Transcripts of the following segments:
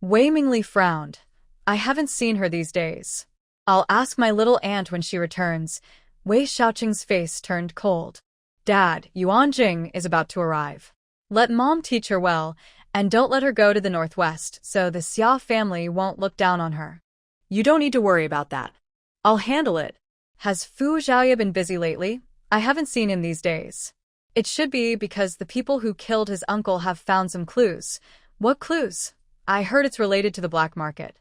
Wei Mingli frowned. I haven't seen her these days. I'll ask my little aunt when she returns. Wei Xiaoqing's face turned cold. Dad, Yuan Jing is about to arrive. Let Mom teach her well, and don't let her go to the northwest so the Xia family won't look down on her. You don't need to worry about that. I'll handle it. Has Fu Zhaoye been busy lately? I haven't seen him these days. It should be because the people who killed his uncle have found some clues. What clues? I heard it's related to the black market.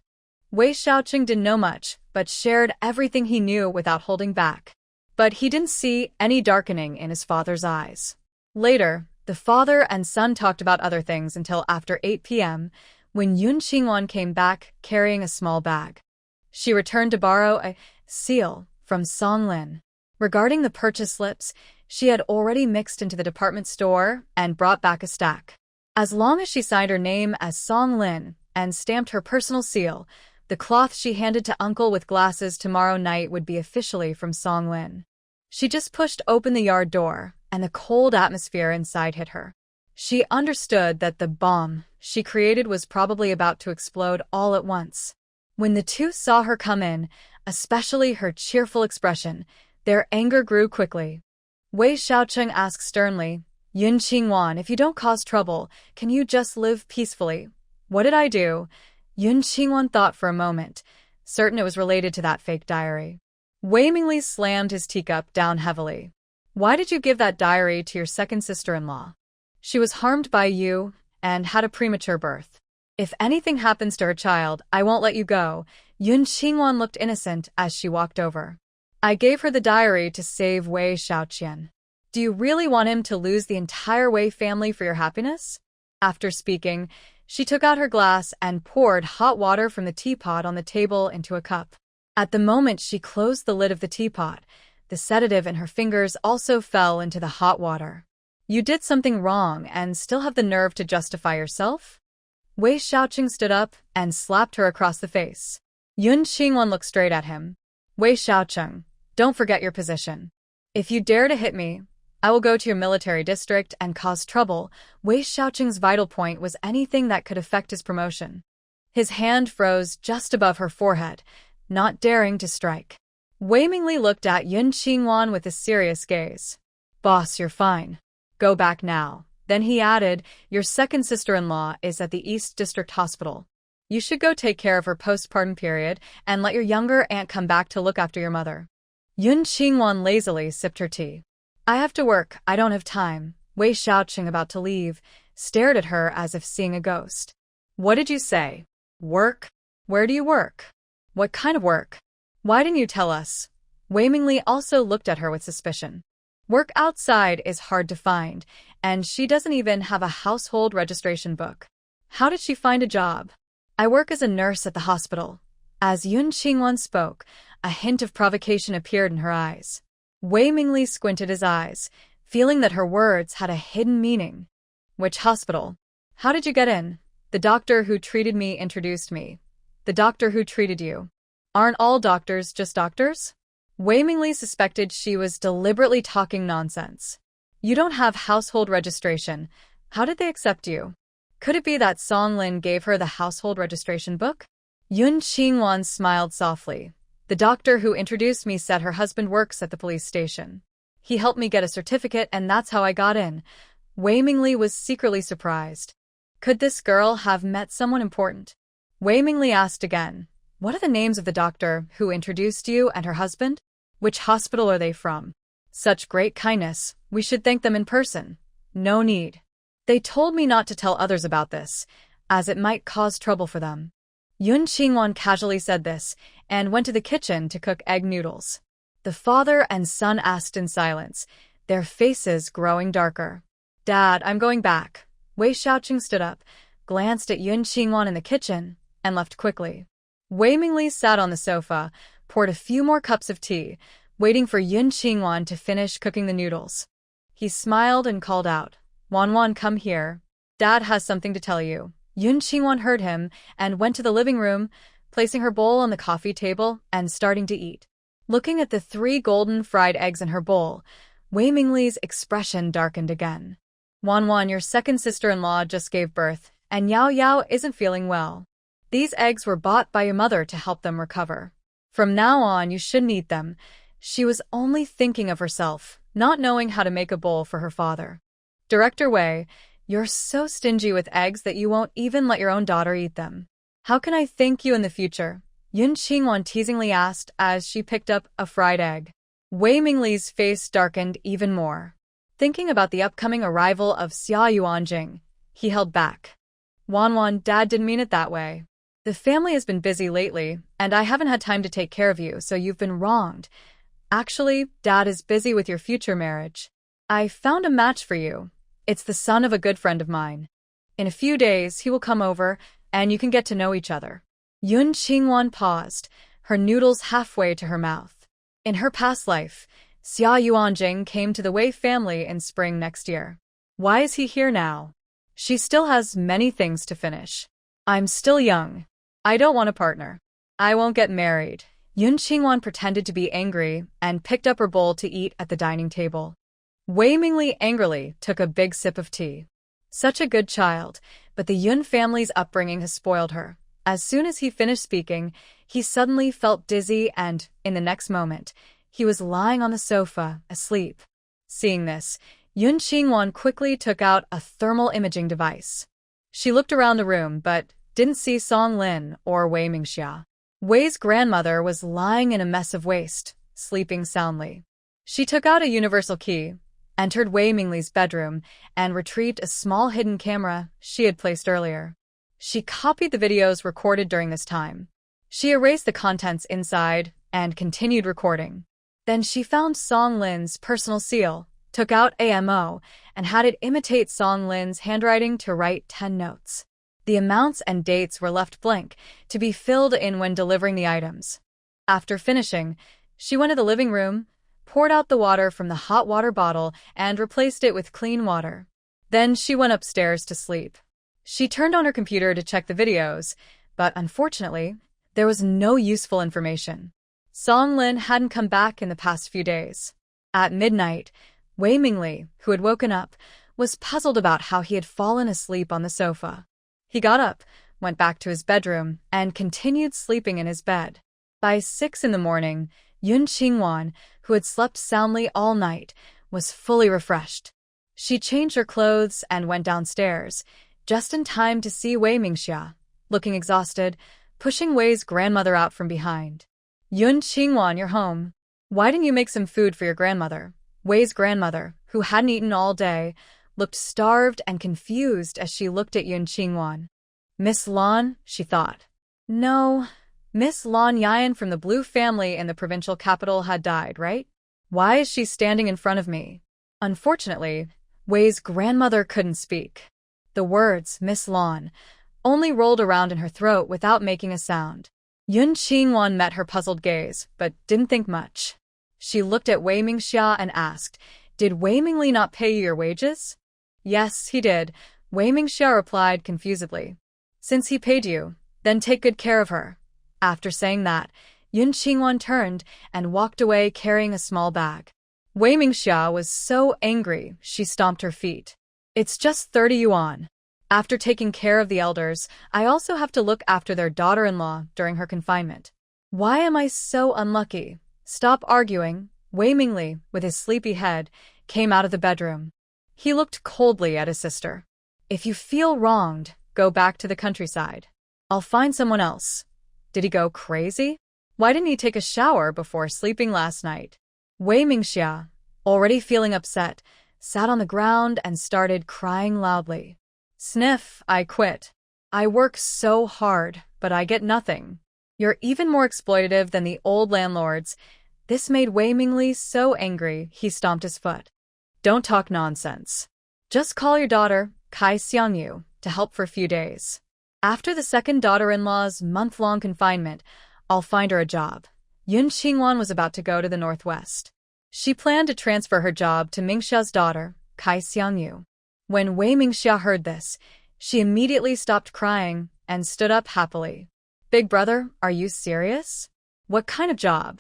Wei Xiaoqing didn't know much, but shared everything he knew without holding back. But he didn't see any darkening in his father's eyes. Later, the father and son talked about other things until after 8 p.m., when Yun Qingwan came back carrying a small bag. She returned to borrow a seal from Song Lin. Regarding the purchase slips, she had already mixed into the department store and brought back a stack. As long as she signed her name as Song Lin and stamped her personal seal, the cloth she handed to Uncle with glasses tomorrow night would be officially from Song Lin. She just pushed open the yard door, and the cold atmosphere inside hit her. She understood that the bomb she created was probably about to explode all at once. When the two saw her come in, especially her cheerful expression, their anger grew quickly. Wei Xiaoqing asked sternly, Yun Qingwan, if you don't cause trouble, can you just live peacefully? What did I do? Yun Qingwan thought for a moment, certain it was related to that fake diary. Wei Mingli slammed his teacup down heavily. Why did you give that diary to your second sister-in-law? She was harmed by you and had a premature birth. If anything happens to her child, I won't let you go. Yun Qingwan looked innocent as she walked over. I gave her the diary to save Wei Xiaoqian. Do you really want him to lose the entire Wei family for your happiness? After speaking, she took out her glass and poured hot water from the teapot on the table into a cup. At the moment she closed the lid of the teapot, the sedative in her fingers also fell into the hot water. You did something wrong and still have the nerve to justify yourself? Wei Xiaoqing stood up and slapped her across the face. Yun Qingwan looked straight at him. Wei Xiaoqing, don't forget your position. If you dare to hit me, I will go to your military district and cause trouble. Wei Xiaoqing's vital point was anything that could affect his promotion. His hand froze just above her forehead, not daring to strike. Wei Mingli looked at Yun Qingwan with a serious gaze. Boss, you're fine. Go back now. Then he added, your second sister-in-law is at the East District Hospital. You should go take care of her postpartum period and let your younger aunt come back to look after your mother. Yun Qingwan lazily sipped her tea. I have to work, I don't have time. Wei Xiaoqing, about to leave, stared at her as if seeing a ghost. What did you say? Work? Where do you work? What kind of work? Why didn't you tell us? Wei Mingli also looked at her with suspicion. Work outside is hard to find, and she doesn't even have a household registration book. How did she find a job? I work as a nurse at the hospital. As Yun Qingwan spoke, a hint of provocation appeared in her eyes. Wei Mingli squinted his eyes, feeling that her words had a hidden meaning. Which hospital? How did you get in? The doctor who treated me introduced me. The doctor who treated you. Aren't all doctors just doctors? Wei Mingli suspected she was deliberately talking nonsense. You don't have household registration. How did they accept you? Could it be that Song Lin gave her the household registration book? Yun Qingwan smiled softly. The doctor who introduced me said her husband works at the police station. He helped me get a certificate and that's how I got in. Wei Mingli was secretly surprised. Could this girl have met someone important? Wei Mingli asked again. What are the names of the doctor who introduced you and her husband? Which hospital are they from? Such great kindness, we should thank them in person. No need. They told me not to tell others about this, as it might cause trouble for them. Yun Qingwan casually said this, and went to the kitchen to cook egg noodles. The father and son asked in silence, their faces growing darker. Dad, I'm going back. Wei Xiaoqing stood up, glanced at Yun Qingwan in the kitchen, and left quickly. Wei Mingli sat on the sofa, poured a few more cups of tea, waiting for Yun Qingwan to finish cooking the noodles. He smiled and called out, Wanwan, come here. Dad has something to tell you. Yun Qingwan heard him and went to the living room, placing her bowl on the coffee table and starting to eat. Looking at the 3 golden fried eggs in her bowl, Wei Mingli's expression darkened again. Wanwan, your second sister-in-law just gave birth, and Yao Yao isn't feeling well. These eggs were bought by your mother to help them recover. From now on, you shouldn't eat them. She was only thinking of herself, not knowing how to make a bowl for her father. Director Wei, you're so stingy with eggs that you won't even let your own daughter eat them. How can I thank you in the future? Yun Qingwan teasingly asked as she picked up a fried egg. Wei Mingli's face darkened even more. Thinking about the upcoming arrival of Xia Yuanjing, he held back. Wanwan, Dad didn't mean it that way. The family has been busy lately, and I haven't had time to take care of you, so you've been wronged. Actually, Dad is busy with your future marriage. I found a match for you. It's the son of a good friend of mine. In a few days, he will come over, and you can get to know each other. Yun Qingwan paused, her noodles halfway to her mouth. In her past life, Xia Yuanjing came to the Wei family in spring next year. Why is he here now? She still has many things to finish. I'm still young. I don't want a partner. I won't get married. Yun Qingwan pretended to be angry and picked up her bowl to eat at the dining table. Wei Mingli angrily took a big sip of tea. Such a good child, but the Yun family's upbringing has spoiled her. As soon as he finished speaking, he suddenly felt dizzy and, in the next moment, he was lying on the sofa, asleep. Seeing this, Yun Qingwan quickly took out a thermal imaging device. She looked around the room but didn't see Song Lin or Wei Mingxia. Wei's grandmother was lying in a mess of waste, sleeping soundly. She took out a universal key, entered Wei Mingli's bedroom, and retrieved a small hidden camera she had placed earlier. She copied the videos recorded during this time. She erased the contents inside and continued recording. Then she found Song Lin's personal seal, took out AMO, and had it imitate Song Lin's handwriting to write 10 notes. The amounts and dates were left blank, to be filled in when delivering the items. After finishing, she went to the living room, poured out the water from the hot water bottle, and replaced it with clean water. Then she went upstairs to sleep. She turned on her computer to check the videos, but unfortunately, there was no useful information. Song Lin hadn't come back in the past few days. At midnight, Wei Mingli, who had woken up, was puzzled about how he had fallen asleep on the sofa. He got up, went back to his bedroom, and continued sleeping in his bed. By 6 in the morning, Yun Qingwan, who had slept soundly all night, was fully refreshed. She changed her clothes and went downstairs, just in time to see Wei Mingxia, looking exhausted, pushing Wei's grandmother out from behind. Yun Qingwan, you're home. Why didn't you make some food for your grandmother? Wei's grandmother, who hadn't eaten all day, looked starved and confused as she looked at Yun Qingwan. Miss Lan, she thought. No, Miss Lan Yan from the Blue family in the provincial capital had died, right? Why is she standing in front of me? Unfortunately, Wei's grandmother couldn't speak. The words, Miss Lan, only rolled around in her throat without making a sound. Yun Qingwan met her puzzled gaze, but didn't think much. She looked at Wei Mingxia and asked, Did Wei Mingli not pay you your wages? Yes, he did, Wei Mingxia replied confusedly. Since he paid you, then take good care of her. After saying that, Yun Qingwan turned and walked away carrying a small bag. Wei Mingxia was so angry she stomped her feet. It's just 30 yuan. After taking care of the elders, I also have to look after their daughter-in-law during her confinement. Why am I so unlucky? Stop arguing. Wei Mingli, with his sleepy head, came out of the bedroom. He looked coldly at his sister. If you feel wronged, go back to the countryside. I'll find someone else. Did he go crazy? Why didn't he take a shower before sleeping last night? Wei Mingxia, already feeling upset, sat on the ground and started crying loudly. Sniff, I quit. I work so hard, but I get nothing. You're even more exploitative than the old landlords. This made Wei Mingli so angry he stomped his foot. Don't talk nonsense. Just call your daughter, Kai Xiangyu, to help for a few days. After the second daughter-in-law's month-long confinement, I'll find her a job. Yun Qingwan was about to go to the northwest. She planned to transfer her job to Mingxia's daughter, Kai Xiangyu. When Wei Mingxia heard this, she immediately stopped crying and stood up happily. Big brother, are you serious? What kind of job?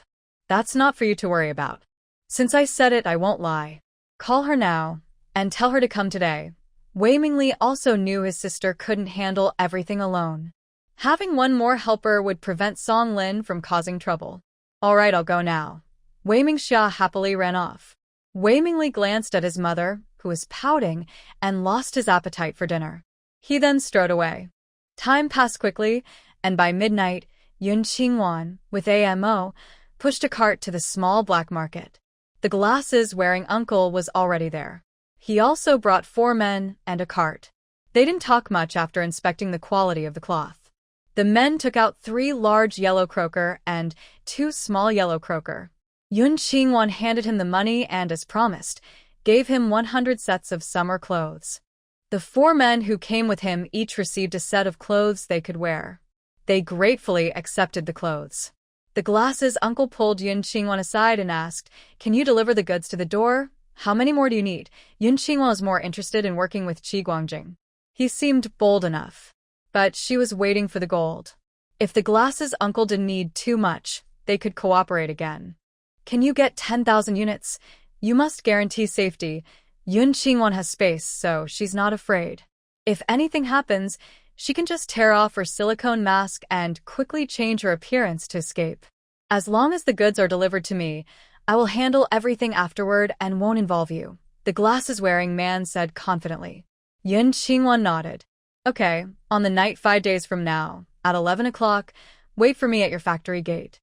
That's not for you to worry about. Since I said it, I won't lie. Call her now and tell her to come today. Wei Mingli also knew his sister couldn't handle everything alone. Having one more helper would prevent Song Lin from causing trouble. All right, I'll go now. Wei Mingxia happily ran off. Wei Mingli glanced at his mother, who was pouting, and lost his appetite for dinner. He then strode away. Time passed quickly, and by midnight, Yun Qingwan, with AMO, pushed a cart to the small black market. The glasses-wearing uncle was already there. He also brought 4 men and a cart. They didn't talk much after inspecting the quality of the cloth. The men took out 3 large yellow croaker and 2 small yellow croaker. Yun Qingwan handed him the money and, as promised, gave him 100 sets of summer clothes. The 4 men who came with him each received a set of clothes they could wear. They gratefully accepted the clothes. The glasses uncle pulled Yun Qingwan aside and asked, "Can you deliver the goods to the door? How many more do you need?" Yun Qingwan was more interested in working with Qi Guangjing. He seemed bold enough. But she was waiting for the gold. If the glasses uncle didn't need too much, they could cooperate again. "Can you get 10,000 units? You must guarantee safety. Yun Qingwan has space, so she's not afraid. If anything happens, she can just tear off her silicone mask and quickly change her appearance to escape. As long as the goods are delivered to me, I will handle everything afterward and won't involve you," the glasses-wearing man said confidently. Yun Qingwan nodded. "Okay, on the night 5 days from now, at 11 o'clock, wait for me at your factory gate.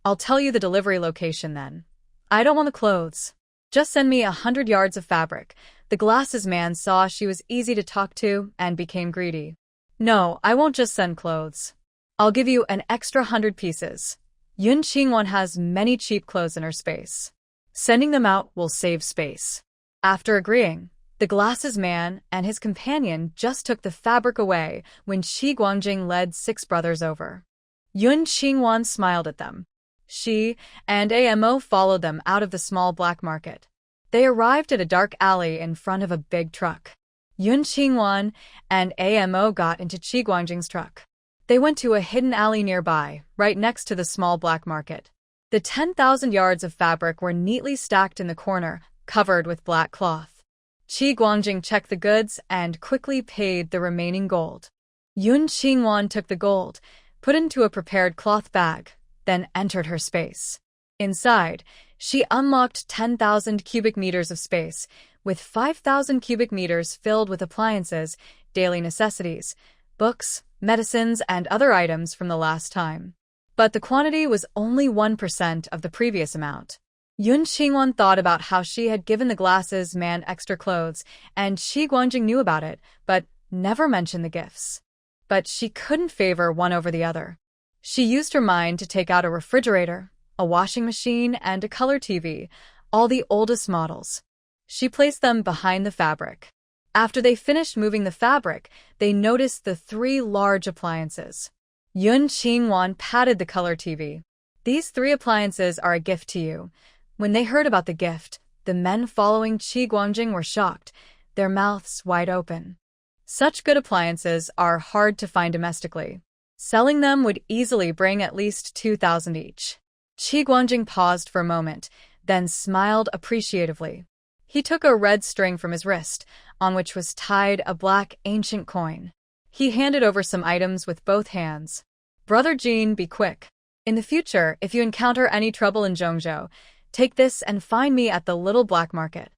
I'll tell you the delivery location then. I don't want the clothes. Just send me 100 yards of fabric." The glasses man saw she was easy to talk to and became greedy. "No, I won't just send clothes. I'll give you an extra 100 pieces. Yun Qingwan has many cheap clothes in her space. Sending them out will save space." After agreeing, the glasses man and his companion just took the fabric away when Qi Guangjing led 6 brothers over. Yun Qingwan smiled at them. She and AMO followed them out of the small black market. They arrived at a dark alley in front of a big truck. Yun Qingwan and AMO got into Qi Guangjing's truck. They went to a hidden alley nearby, right next to the small black market. The 10,000 yards of fabric were neatly stacked in the corner, covered with black cloth. Qi Guangjing checked the goods and quickly paid the remaining gold. Yun Qingwan took the gold, put it into a prepared cloth bag, then entered her space. Inside, she unlocked 10,000 cubic meters of space, with 5,000 cubic meters filled with appliances, daily necessities, books, medicines, and other items from the last time. But the quantity was only 1% of the previous amount. Yun Qingwan thought about how she had given the glasses man extra clothes, and Qi Guangjing knew about it, but never mentioned the gifts. But she couldn't favor one over the other. She used her mind to take out a refrigerator, a washing machine, and a color TV, all the oldest models. She placed them behind the fabric. After they finished moving the fabric, they noticed the 3 large appliances. Yun Qingwan patted the color TV. "These 3 appliances are a gift to you." When they heard about the gift, the men following Qi Guangjing were shocked, their mouths wide open. Such good appliances are hard to find domestically. Selling them would easily bring at least 2,000 each. Qi Guangjing paused for a moment, then smiled appreciatively. He took a red string from his wrist, on which was tied a black ancient coin. He handed over some items with both hands. "Brother Jean, be quick. In the future, if you encounter any trouble in Zhongzhou, take this and find me at the little black market."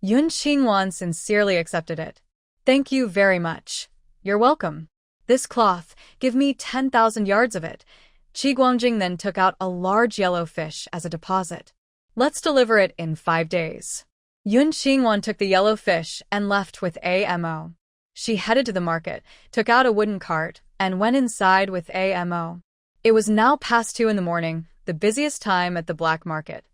Yun Qingwan sincerely accepted it. "Thank you very much. You're welcome. This cloth, give me 10,000 yards of it." Qi Guangjing then took out a large yellow fish as a deposit. "Let's deliver it in 5 days." Yun Qingwan took the yellow fish and left with AMO. She headed to the market, took out a wooden cart, and went inside with AMO. It was now past 2 in the morning, the busiest time at the black market.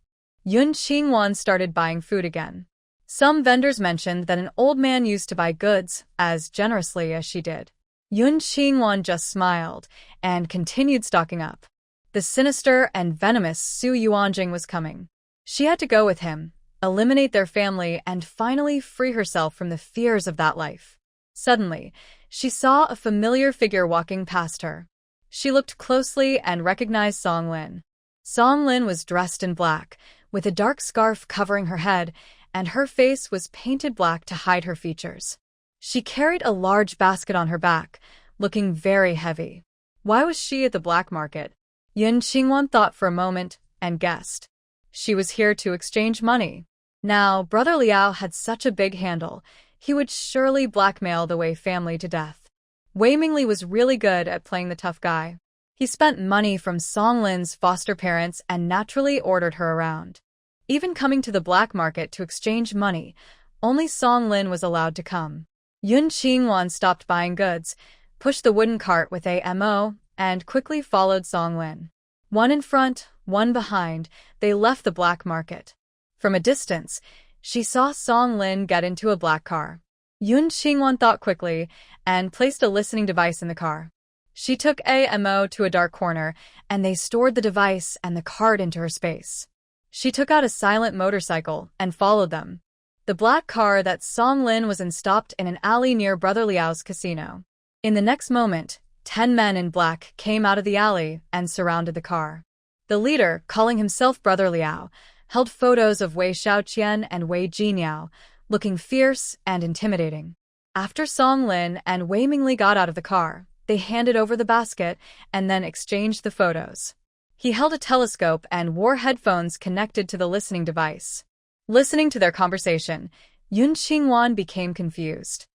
Yun Qingwan started buying food again. Some vendors mentioned that an old man used to buy goods as generously as she did. Yun Qingwan just smiled and continued stocking up. The sinister and venomous Su Yuanjing was coming. She had to go with him, eliminate their family, and finally free herself from the fears of that life. Suddenly, she saw a familiar figure walking past her. She looked closely and recognized Song Lin. Song Lin was dressed in black, with a dark scarf covering her head, and her face was painted black to hide her features. She carried a large basket on her back, looking very heavy. Why was she at the black market? Yun Qingwan thought for a moment and guessed. She was here to exchange money. Now, Brother Liao had such a big handle, he would surely blackmail the Wei family to death. Wei Mingli was really good at playing the tough guy. He spent money from Song Lin's foster parents and naturally ordered her around. Even coming to the black market to exchange money, only Song Lin was allowed to come. Yun Qingwan stopped buying goods, pushed the wooden cart with AMO, and quickly followed Song Lin. One in front, one behind, they left the black market. From a distance, she saw Song Lin get into a black car. Yun Qingwan thought quickly and placed a listening device in the car. She took AMO to a dark corner, and they stored the device and the cart into her space. She took out a silent motorcycle and followed them. The black car that Song Lin was in stopped in an alley near Brother Liao's casino. In the next moment, 10 men in black came out of the alley and surrounded the car. The leader, calling himself Brother Liao, held photos of Wei Xiaoqian and Wei Jiniao, looking fierce and intimidating. After Song Lin and Wei Mingli got out of the car, they handed over the basket and then exchanged the photos. He held a telescope and wore headphones connected to the listening device. Listening to their conversation, Yun Qingwan became confused.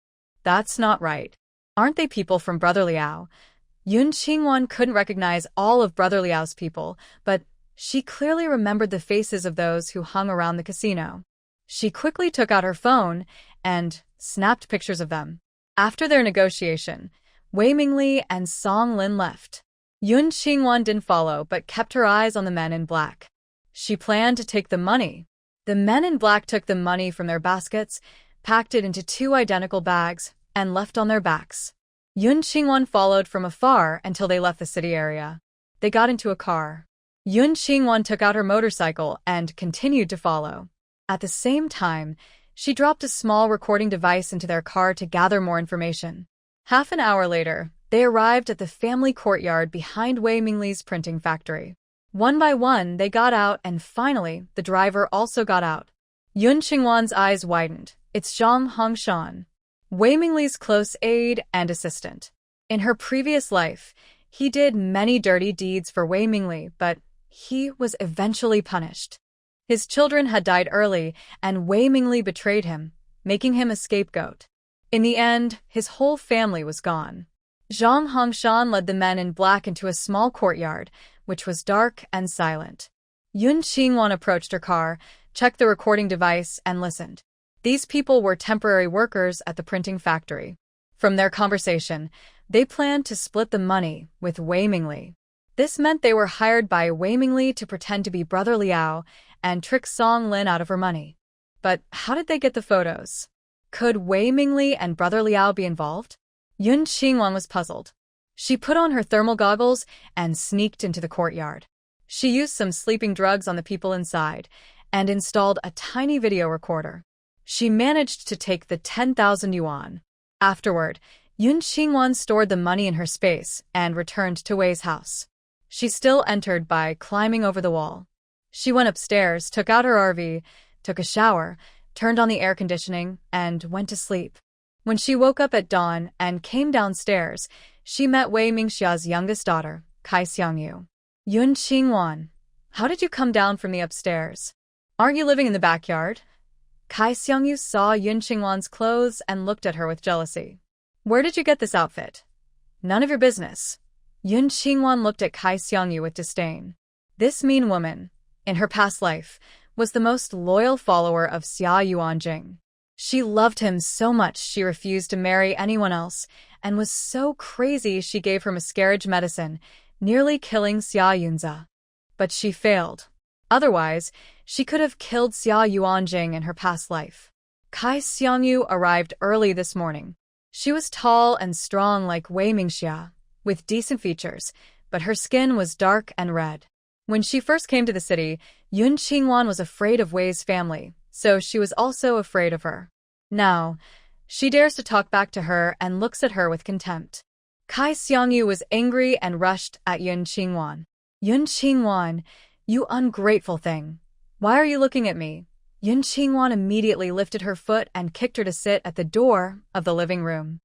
That's not right. Aren't they people from Brother Liao? Yun Qingwan couldn't recognize all of Brother Liao's people, but she clearly remembered the faces of those who hung around the casino. She quickly took out her phone and snapped pictures of them. After their negotiation, Wei Mingli and Song Lin left. Yun Qingwan didn't follow but kept her eyes on the men in black. She planned to take the money. The men in black took the money from their baskets, packed it into 2 identical bags, and left on their backs. Yun Qingwan followed from afar until they left the city area. They got into a car. Yun Qingwan took out her motorcycle and continued to follow. At the same time, she dropped a small recording device into their car to gather more information. Half an hour later, they arrived at the family courtyard behind Wei Mingli's printing factory. One by one, they got out, and finally, the driver also got out. Yun Qingwan's eyes widened. It's Zhang Hongshan, Wei Mingli's close aide and assistant. In her previous life, he did many dirty deeds for Wei Mingli, but he was eventually punished. His children had died early, and Wei Mingli betrayed him, making him a scapegoat. In the end, his whole family was gone. Zhang Hongshan led the men in black into a small courtyard, which was dark and silent. Yun Qingwan approached her car, checked the recording device, and listened. These people were temporary workers at the printing factory. From their conversation, they planned to split the money with Wei Mingli. This meant they were hired by Wei Mingli to pretend to be Brother Liao and trick Song Lin out of her money. But how did they get the photos? Could Wei Mingli and Brother Liao be involved? Yun Qingwan was puzzled. She put on her thermal goggles and sneaked into the courtyard. She used some sleeping drugs on the people inside and installed a tiny video recorder. She managed to take the 10,000 yuan. Afterward, Yun Qingwan stored the money in her space and returned to Wei's house. She still entered by climbing over the wall. She went upstairs, took out her RV, took a shower, turned on the air conditioning, and went to sleep. When she woke up at dawn and came downstairs, she met Wei Mingxia's youngest daughter, Kai Xiangyu. Yun Qingwan, how did you come down from the upstairs? Aren't you living in the backyard? Kai Xiangyu saw Yun Qingwan's clothes and looked at her with jealousy. Where did you get this outfit? None of your business. Yun Qingwan looked at Kai Xiangyu with disdain. This mean woman, in her past life, was the most loyal follower of Xia Yuanjing. She loved him so much she refused to marry anyone else, and was so crazy she gave her miscarriage medicine, nearly killing Xia Yunza. But she failed. Otherwise, she could have killed Xia Yuanjing in her past life. Kai Xiangyu arrived early this morning. She was tall and strong like Wei Mingxia, with decent features, but her skin was dark and red. When she first came to the city, Yun Qingwan was afraid of Wei's family, so she was also afraid of her. Now, she dares to talk back to her and looks at her with contempt. Kai Xiangyu was angry and rushed at Yun Qingwan. Yun Qingwan, you ungrateful thing. Why are you looking at me? Yun Qingwan immediately lifted her foot and kicked her to sit at the door of the living room.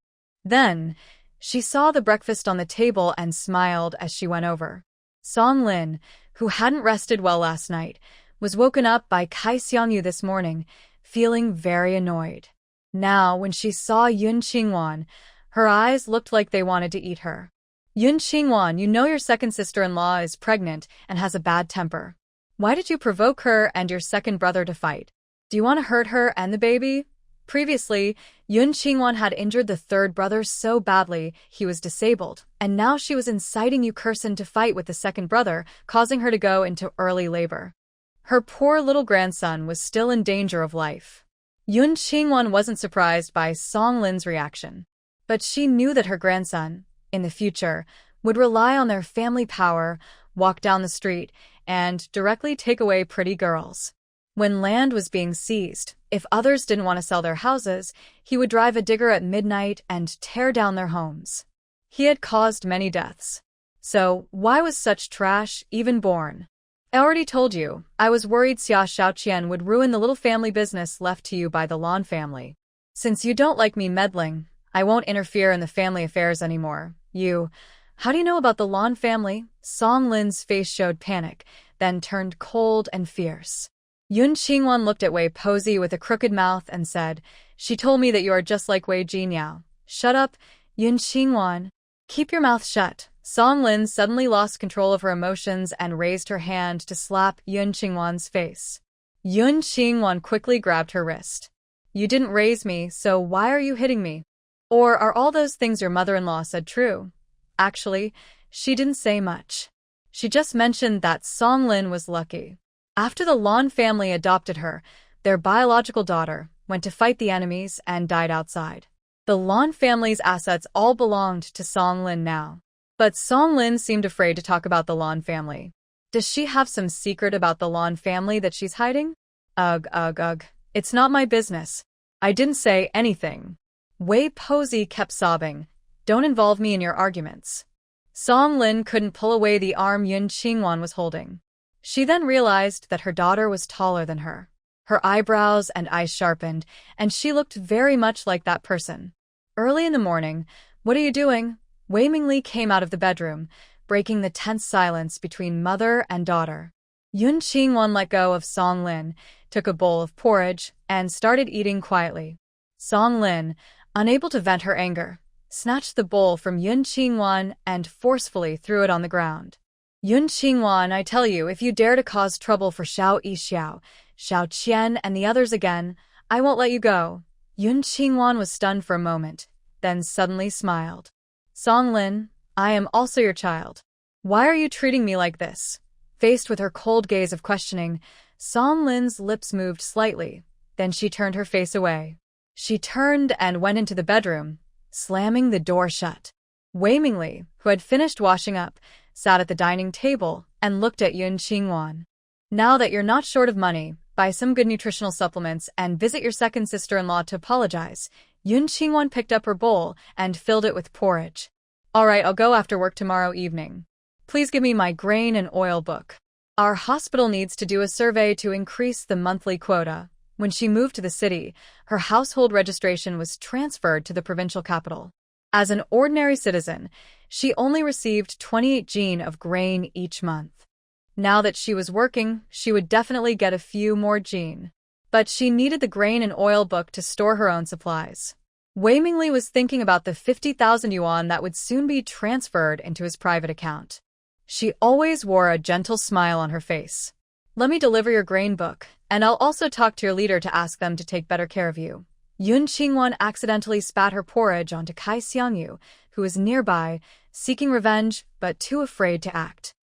Then, She saw the breakfast on the table and smiled as she went over. Song Lin, who hadn't rested well last night, was woken up by Kai Xiangyu this morning, feeling very annoyed. Now, when she saw Yun Qingwan, her eyes looked like they wanted to eat her. Yun Qingwan, you know your second sister-in-law is pregnant and has a bad temper. Why did you provoke her and your second brother to fight? Do you want to hurt her and the baby? Previously, Yun Qingwan had injured the third brother so badly he was disabled, and now she was inciting Yu Kursin to fight with the second brother, causing her to go into early labor. Her poor little grandson was still in danger of life. Yun Qingwan wasn't surprised by Song Lin's reaction, but she knew that her grandson, in the future, would rely on their family power, walk down the street, and directly take away pretty girls. When land was being seized, if others didn't want to sell their houses, he would drive a digger at midnight and tear down their homes. He had caused many deaths. So, why was such trash even born? I already told you, I was worried Xia Xiaoqian would ruin the little family business left to you by the Lan family. Since you don't like me meddling, I won't interfere in the family affairs anymore. How do you know about the Lan family? Song Lin's face showed panic, then turned cold and fierce. Yun Qingwan looked at Wei Posey with a crooked mouth and said, "She told me that you are just like Wei Jinyao." "Shut up, Yun Qingwan. Keep your mouth shut." Song Lin suddenly lost control of her emotions and raised her hand to slap Yun Qingwan's face. Yun Qingwan quickly grabbed her wrist. "You didn't raise me, so why are you hitting me? Or are all those things your mother-in-law said true?" Actually, she didn't say much. She just mentioned that Song Lin was lucky. After the Lan family adopted her, their biological daughter went to fight the enemies and died outside. The Lan family's assets all belonged to Song Lin now. But Song Lin seemed afraid to talk about the Lan family. Does she have some secret about the Lan family that she's hiding? Ugh. It's not my business. I didn't say anything. Wei Posey kept sobbing. Don't involve me in your arguments. Song Lin couldn't pull away the arm Yun Qingwan was holding. She then realized that her daughter was taller than her. Her eyebrows and eyes sharpened, and she looked very much like that person. Early in the morning, "What are you doing?" Wei Mingli came out of the bedroom, breaking the tense silence between mother and daughter. Yun Qingwan let go of Song Lin, took a bowl of porridge, and started eating quietly. Song Lin, unable to vent her anger, snatched the bowl from Yun Qingwan and forcefully threw it on the ground. "Yun Qingwan, I tell you, if you dare to cause trouble for Xiao Yixiao, Xiao Qian, and the others again, I won't let you go." Yun Qingwan was stunned for a moment, then suddenly smiled. "Song Lin, I am also your child. Why are you treating me like this?" Faced with her cold gaze of questioning, Song Lin's lips moved slightly, then she turned her face away. She turned and went into the bedroom, slamming the door shut. Wei Mingli, who had finished washing up, sat at the dining table and looked at Yun Qingwan. "Now that you're not short of money, buy some good nutritional supplements and visit your second sister-in-law to apologize." Yun Qingwan picked up her bowl and filled it with porridge. "All right, I'll go after work tomorrow evening. Please give me my grain and oil book. Our hospital needs to do a survey to increase the monthly quota." When she moved to the city, her household registration was transferred to the provincial capital. As an ordinary citizen, she only received 28 jin of grain each month. Now that she was working, she would definitely get a few more jin. But she needed the grain and oil book to store her own supplies. Wei Mingli was thinking about the 50,000 yuan that would soon be transferred into his private account. She always wore a gentle smile on her face. "Let me deliver your grain book, and I'll also talk to your leader to ask them to take better care of you." Yun Qingwan accidentally spat her porridge onto Kai Xiangyu, who was nearby, seeking revenge but too afraid to act.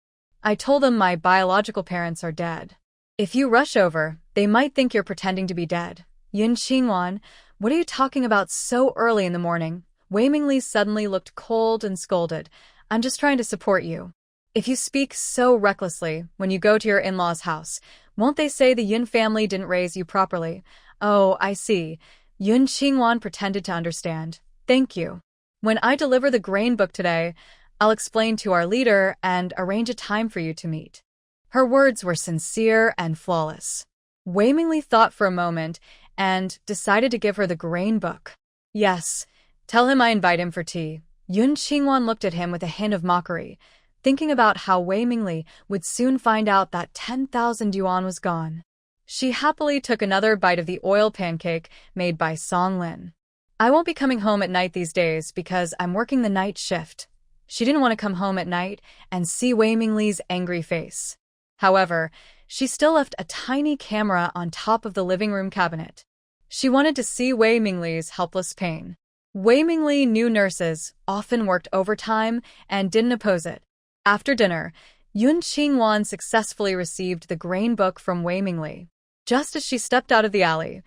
"I told them my biological parents are dead. If you rush over, they might think you're pretending to be dead." "Yun Qingwan, what are you talking about so early in the morning?" Wei Mingli suddenly looked cold and scolded. "I'm just trying to support you. If you speak so recklessly when you go to your in-laws' house, won't they say the Yun family didn't raise you properly?" "Oh, I see." Yun Qingwan pretended to understand. "Thank you. When I deliver the grain book today, I'll explain to our leader and arrange a time for you to meet." Her words were sincere and flawless. Wei Mingli thought for a moment and decided to give her the grain book. "Yes, tell him I invite him for tea." Yun Qingwan looked at him with a hint of mockery, thinking about how Wei Mingli would soon find out that 10,000 yuan was gone. She happily took another bite of the oil pancake made by Song Lin. I won't be coming home at night these days because I'm working the night shift. She didn't want to come home at night and see Wei Mingli's angry face. However, she still left a tiny camera on top of the living room cabinet. She wanted to see Wei Mingli's helpless pain. Wei Mingli knew nurses often worked overtime and didn't oppose it. After dinner, Yun Qingwan successfully received the grain book from Wei Mingli. Just as she stepped out of the alley,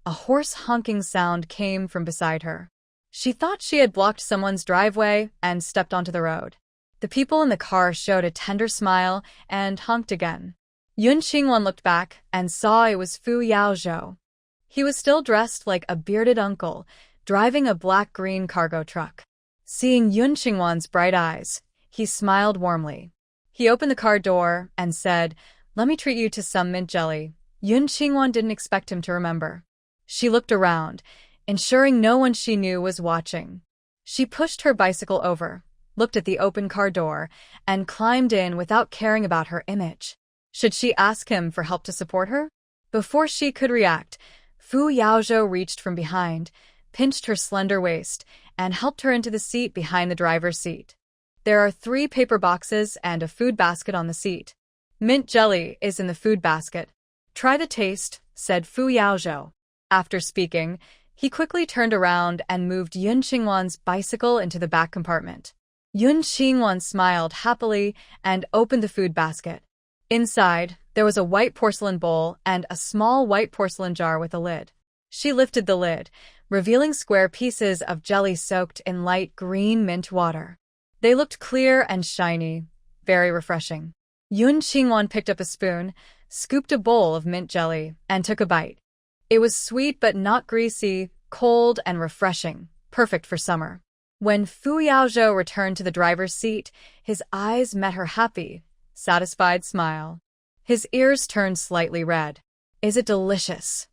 a hoarse honking sound came from beside her. She thought she had blocked someone's driveway and stepped onto the road. The people in the car showed a tender smile and honked again. Yun Qingwan looked back and saw it was Fu Yaozhou. He was still dressed like a bearded uncle, driving a black-green cargo truck. Seeing Yun Qingwan's bright eyes, he smiled warmly. He opened the car door and said, "Let me treat you to some mint jelly." Yun Qingwan didn't expect him to remember. She looked around, ensuring no one she knew was watching. She pushed her bicycle over, looked at the open car door, and climbed in without caring about her image. Should she ask him for help to support her? Before she could react, Fu Yaozhou reached from behind, pinched her slender waist, and helped her into the seat behind the driver's seat. There are 3 paper boxes and a food basket on the seat. Mint jelly is in the food basket. "Try the taste," said Fu Yaozhou. After speaking, he quickly turned around and moved Yun Qingwan's bicycle into the back compartment. Yun Qingwan smiled happily and opened the food basket. Inside, there was a white porcelain bowl and a small white porcelain jar with a lid. She lifted the lid, revealing square pieces of jelly soaked in light green mint water. They looked clear and shiny, very refreshing. Yun Qingwan picked up a spoon, scooped a bowl of mint jelly, and took a bite. It was sweet but not greasy, cold and refreshing, perfect for summer. When Fu Yaozhou returned to the driver's seat, his eyes met her happy, satisfied smile. His ears turned slightly red. "Is it delicious?"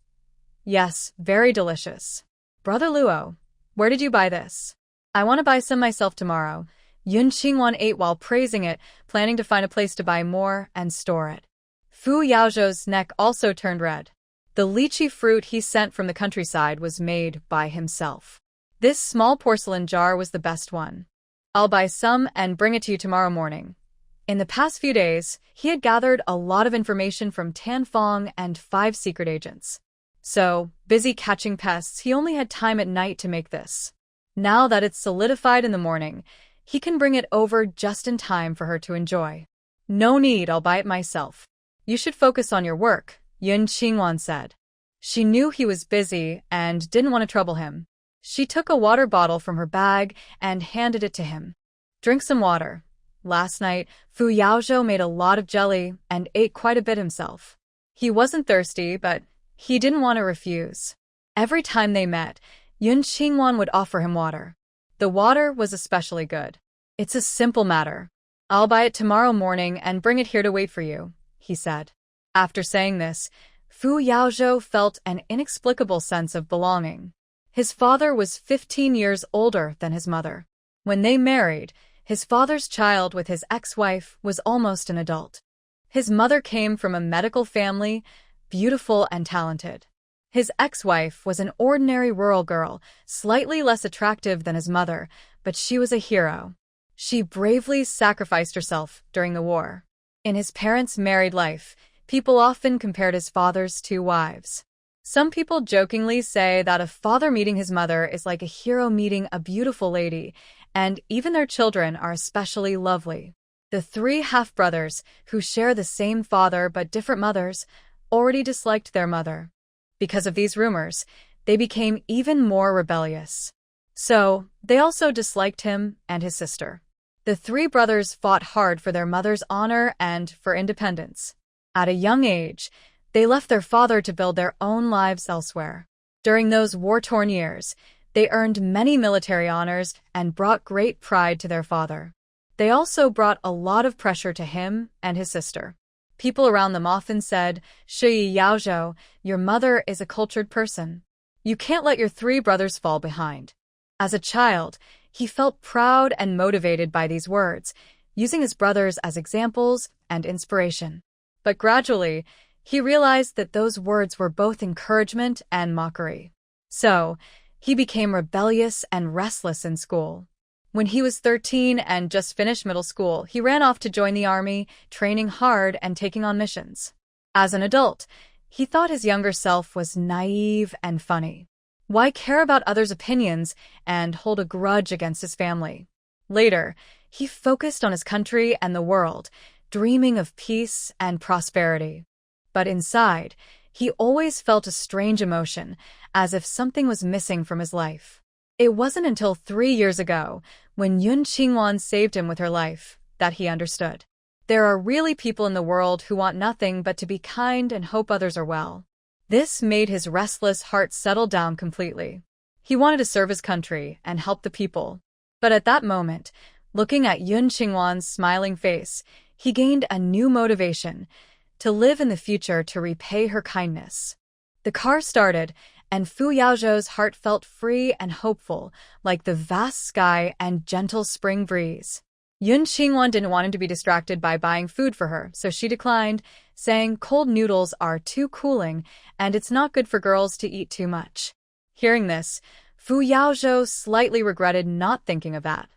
"Yes, very delicious." "Brother Luo, where did you buy this?" "I want to buy some myself tomorrow." Yun Qingwan ate while praising it, planning to find a place to buy more and store it. Fu Yaozhou's neck also turned red. The lychee fruit he sent from the countryside was made by himself. This small porcelain jar was the best one. "I'll buy some and bring it to you tomorrow morning." In the past few days, he had gathered a lot of information from Tan Fong and 5 secret agents. So, busy catching pests, he only had time at night to make this. Now that it's solidified in the morning, he can bring it over just in time for her to enjoy. "No need, I'll buy it myself." "You should focus on your work," Yun Qingwan said. She knew he was busy and didn't want to trouble him. She took a water bottle from her bag and handed it to him. "Drink some water." Last night, Fu Yaozhou made a lot of jelly and ate quite a bit himself. He wasn't thirsty, but he didn't want to refuse. Every time they met, Yun Qingwan would offer him water. The water was especially good. "It's a simple matter. I'll buy it tomorrow morning and bring it here to wait for you," he said. After saying this, Fu Yaozhou felt an inexplicable sense of belonging. His father was 15 years older than his mother. When they married, his father's child with his ex-wife was almost an adult. His mother came from a medical family, beautiful and talented. His ex-wife was an ordinary rural girl, slightly less attractive than his mother, but she was a hero. She bravely sacrificed herself during the war. In his parents' married life, people often compared his father's 2 wives. Some people jokingly say that a father meeting his mother is like a hero meeting a beautiful lady, and even their children are especially lovely. The 3 half-brothers, who share the same father but different mothers, already disliked their mother. Because of these rumors, they became even more rebellious. So, they also disliked him and his sister. The 3 brothers fought hard for their mother's honor and for independence. At a young age, they left their father to build their own lives elsewhere. During those war-torn years, they earned many military honors and brought great pride to their father. They also brought a lot of pressure to him and his sister. People around them often said, "Shi Yaozhou, your mother is a cultured person. You can't let your 3 brothers fall behind." As a child, He felt proud and motivated by these words, using his brothers as examples and inspiration. But gradually, he realized that those words were both encouragement and mockery. So, he became rebellious and restless in school. When he was 13 and just finished middle school, he ran off to join the army, training hard and taking on missions. As an adult, he thought his younger self was naive and funny. Why care about others' opinions and hold a grudge against his family? Later, he focused on his country and the world, dreaming of peace and prosperity. But inside, he always felt a strange emotion, as if something was missing from his life. It wasn't until 3 years ago, when Yun Qingwan saved him with her life, that he understood. There are really people in the world who want nothing but to be kind and hope others are well. This made his restless heart settle down completely. He wanted to serve his country and help the people. But at that moment, looking at Yun Qingwan's smiling face, he gained a new motivation to live in the future to repay her kindness. The car started, and Fu Yaozhou's heart felt free and hopeful, like the vast sky and gentle spring breeze. Yun Qingwan didn't want him to be distracted by buying food for her, so she declined, saying cold noodles are too cooling and it's not good for girls to eat too much. Hearing this, Fu Yaozhou slightly regretted not thinking of that.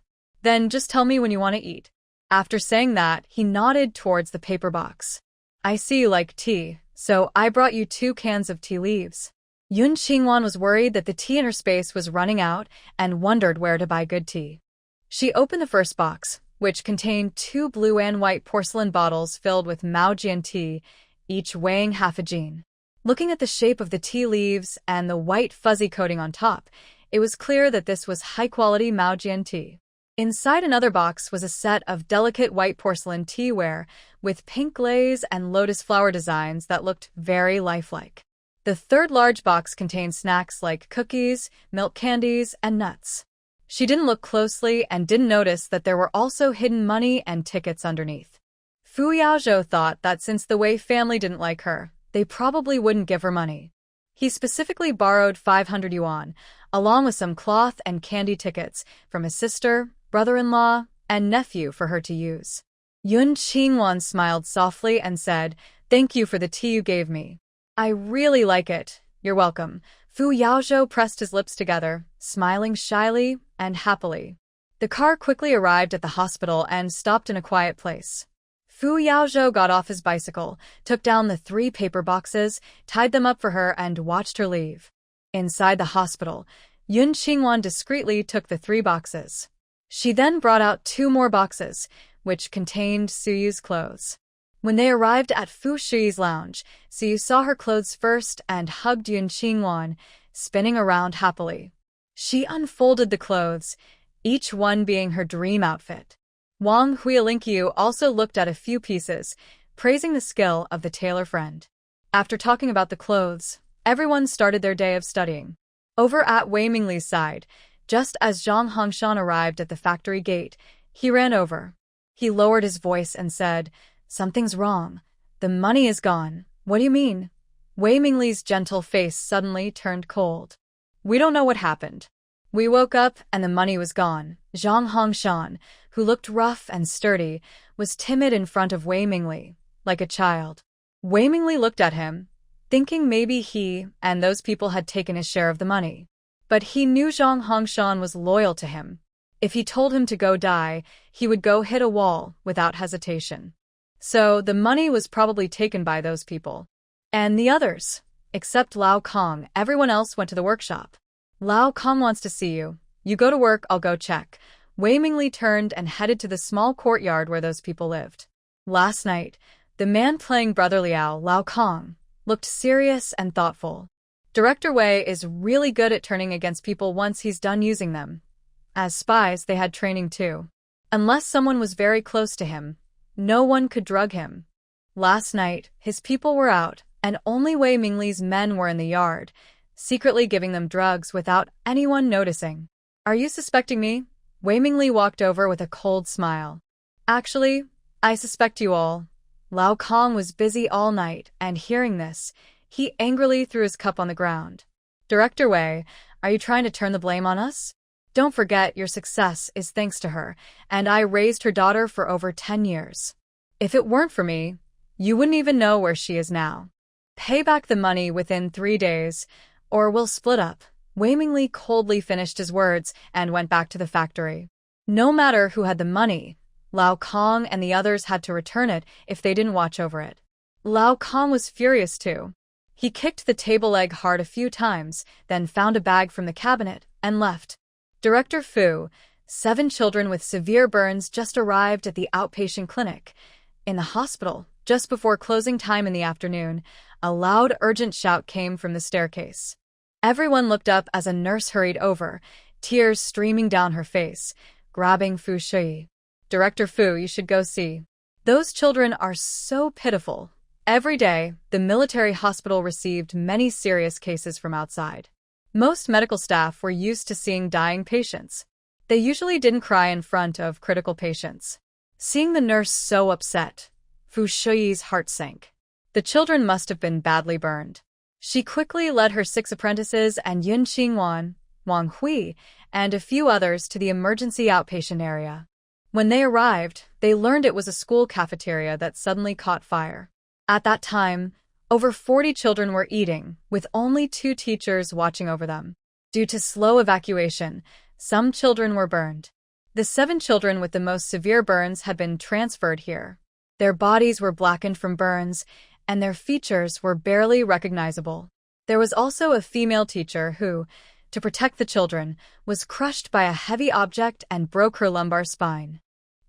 Then just tell me when you want to eat. After saying that, he nodded towards the paper box. I see you like tea, so I brought you 2 cans of tea leaves. Yun Qingwan was worried that the tea in her space was running out and wondered where to buy good tea. She opened the first box, which contained 2 blue and white porcelain bottles filled with Maojian tea, each weighing half a jin. Looking at the shape of the tea leaves and the white fuzzy coating on top, it was clear that this was high-quality Maojian tea. Inside another box was a set of delicate white porcelain teaware with pink glaze and lotus flower designs that looked very lifelike. The third large box contained snacks like cookies, milk candies, and nuts. She didn't look closely and didn't notice that there were also hidden money and tickets underneath. Fu Yaozhou thought that since the Wei family didn't like her, they probably wouldn't give her money. He specifically borrowed 500 yuan, along with some cloth and candy tickets, from his sister, brother-in-law, and nephew for her to use. Yun Qingwan smiled softly and said, "Thank you for the tea you gave me. I really like it. You're welcome." Fu Yaozhou pressed his lips together, smiling shyly and happily. The car quickly arrived at the hospital and stopped in a quiet place. Fu Yaozhou got off his bicycle, took down the 3 paper boxes, tied them up for her, and watched her leave. Inside the hospital, Yun Qingwan discreetly took the 3 boxes. She then brought out 2 more boxes, which contained Suyu's clothes. When they arrived at Fu Shi's lounge, Suyu saw her clothes first and hugged Yun Qingwan, spinning around happily. She unfolded the clothes, each one being her dream outfit. Wang Huilinkyu also looked at a few pieces, praising the skill of the tailor friend. After talking about the clothes, everyone started their day of studying. Over at Wei Mingli's side, just as Zhang Hongshan arrived at the factory gate, he ran over. He lowered his voice and said, "Something's wrong. The money is gone." "What do you mean?" Wei Mingli's gentle face suddenly turned cold. "We don't know what happened. We woke up and the money was gone." Zhang Hongshan, who looked rough and sturdy, was timid in front of Wei Mingli, like a child. Wei Mingli looked at him, thinking maybe he and those people had taken his share of the money. But he knew Zhang Hongshan was loyal to him. If he told him to go die, he would go hit a wall without hesitation. So the money was probably taken by those people. And the others, except Lao Kong, everyone else went to the workshop. "Lao Kong wants to see you. You go to work, I'll go check." Wei Mingli turned and headed to the small courtyard where those people lived. Last night, the man playing Brother Liao, Lao Kong, looked serious and thoughtful. Director Wei is really good at turning against people once he's done using them. As spies, they had training too. Unless someone was very close to him, no one could drug him. Last night, his people were out, and only Wei Mingli's men were in the yard, secretly giving them drugs without anyone noticing. "Are you suspecting me?" Wei Mingli walked over with a cold smile. "Actually, I suspect you all." Lao Kong was busy all night, and hearing this, he angrily threw his cup on the ground. "Director Wei, are you trying to turn the blame on us?" Don't forget your success is thanks to her, and I raised her daughter for over 10 years. If it weren't for me, you wouldn't even know where she is now. Pay back the money within 3 days, or we'll split up. Wei Mingli coldly finished his words and went back to the factory. No matter who had the money, Lao Kong and the others had to return it if they didn't watch over it. Lao Kong was furious too. He kicked the table leg hard a few times, then found a bag from the cabinet and left. Director Fu, 7 children with severe burns just arrived at the outpatient clinic. In the hospital, just before closing time in the afternoon, a loud, urgent shout came from the staircase. Everyone looked up as a nurse hurried over, tears streaming down her face, grabbing Fu Shui. Director Fu, you should go see. Those children are so pitiful. Every day, the military hospital received many serious cases from outside. Most medical staff were used to seeing dying patients. They usually didn't cry in front of critical patients. Seeing the nurse so upset, Fu Shui's heart sank. The children must have been badly burned. She quickly led her 6 apprentices and Yun Qingwan, Wang Hui, and a few others to the emergency outpatient area. When they arrived, they learned it was a school cafeteria that suddenly caught fire. At that time, over 40 children were eating, with only 2 teachers watching over them. Due to slow evacuation, some children were burned. The 7 children with the most severe burns had been transferred here. Their bodies were blackened from burns, and their features were barely recognizable. There was also a female teacher who, to protect the children, was crushed by a heavy object and broke her lumbar spine.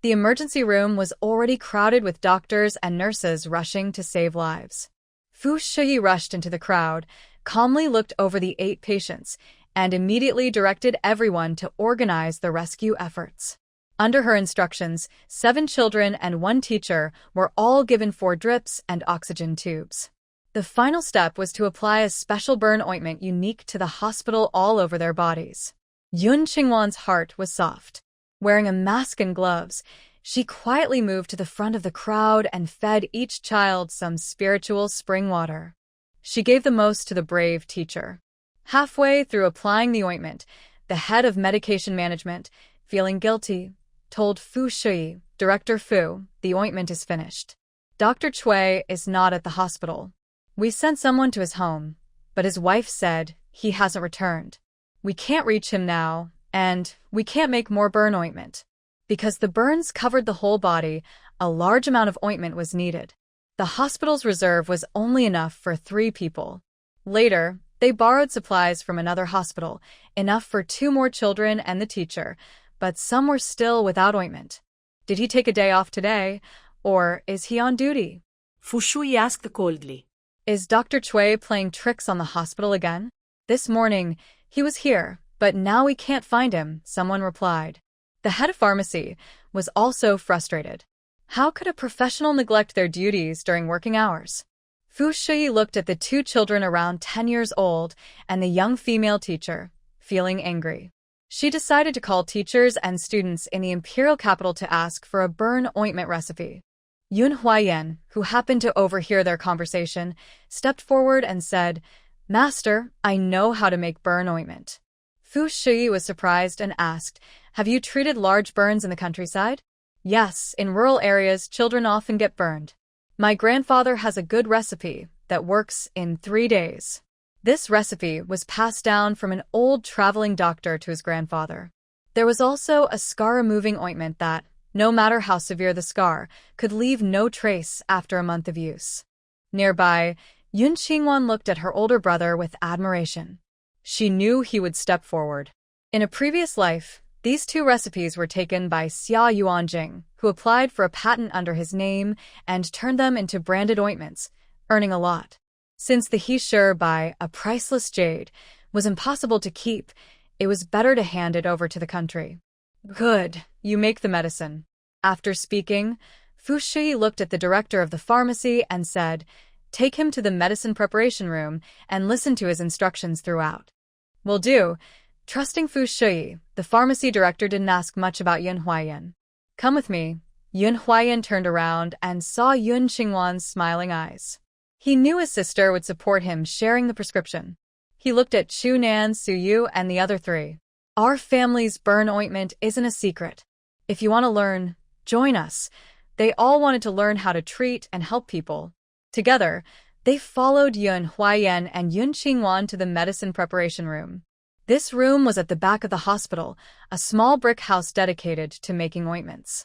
The emergency room was already crowded with doctors and nurses rushing to save lives. Fu Shui rushed into the crowd, calmly looked over the 8 patients, and immediately directed everyone to organize the rescue efforts. Under her instructions, 7 children and 1 teacher were all given 4 drips and oxygen tubes. The final step was to apply a special burn ointment unique to the hospital all over their bodies. Yun Qingwan's heart was soft. Wearing a mask and gloves, she quietly moved to the front of the crowd and fed each child some spiritual spring water. She gave the most to the brave teacher. Halfway through applying the ointment, the head of medication management, feeling guilty, told Fu Shui, Director Fu, the ointment is finished. Dr. Cui is not at the hospital. We sent someone to his home, but his wife said he hasn't returned. We can't reach him now, and we can't make more burn ointment. Because the burns covered the whole body, a large amount of ointment was needed. The hospital's reserve was only enough for 3 people. Later, they borrowed supplies from another hospital, enough for 2 more children and the teacher, but some were still without ointment. Did he take a day off today, or is he on duty? Fu Shui asked coldly. Is Dr. Cui playing tricks on the hospital again? This morning, he was here, but now we can't find him, someone replied. The head of pharmacy was also frustrated. How could a professional neglect their duties during working hours? Fu Shui looked at the 2 children around 10 years old and the young female teacher, feeling angry. She decided to call teachers and students in the imperial capital to ask for a burn ointment recipe. Yun Huayan, who happened to overhear their conversation, stepped forward and said, Master, I know how to make burn ointment. Fu Shui was surprised and asked, Have you treated large burns in the countryside? Yes, in rural areas, children often get burned. My grandfather has a good recipe that works in 3 days. This recipe was passed down from an old traveling doctor to his grandfather. There was also a scar-removing ointment that, no matter how severe the scar, could leave no trace after a month of use. Nearby, Yun Qingwan looked at her older brother with admiration. She knew he would step forward. In a previous life, these 2 recipes were taken by Xia Yuanjing, who applied for a patent under his name and turned them into branded ointments, earning a lot. Since the he sure by a priceless jade was impossible to keep, it was better to hand it over to the country. Good, you make the medicine. After speaking, Fu Shui looked at the director of the pharmacy and said, Take him to the medicine preparation room and listen to his instructions throughout. Will do. Trusting Fu Shui, the pharmacy director didn't ask much about Yun Huayan. Come with me. Yun Huayan turned around and saw Yun Qingwan's smiling eyes. He knew his sister would support him sharing the prescription. He looked at Chu Nan, Su Yu, and the other 3. Our family's burn ointment isn't a secret. If you want to learn, join us. They all wanted to learn how to treat and help people. Together, they followed Yun Huaiyan and Yun Qingwan to the medicine preparation room. This room was at the back of the hospital, a small brick house dedicated to making ointments.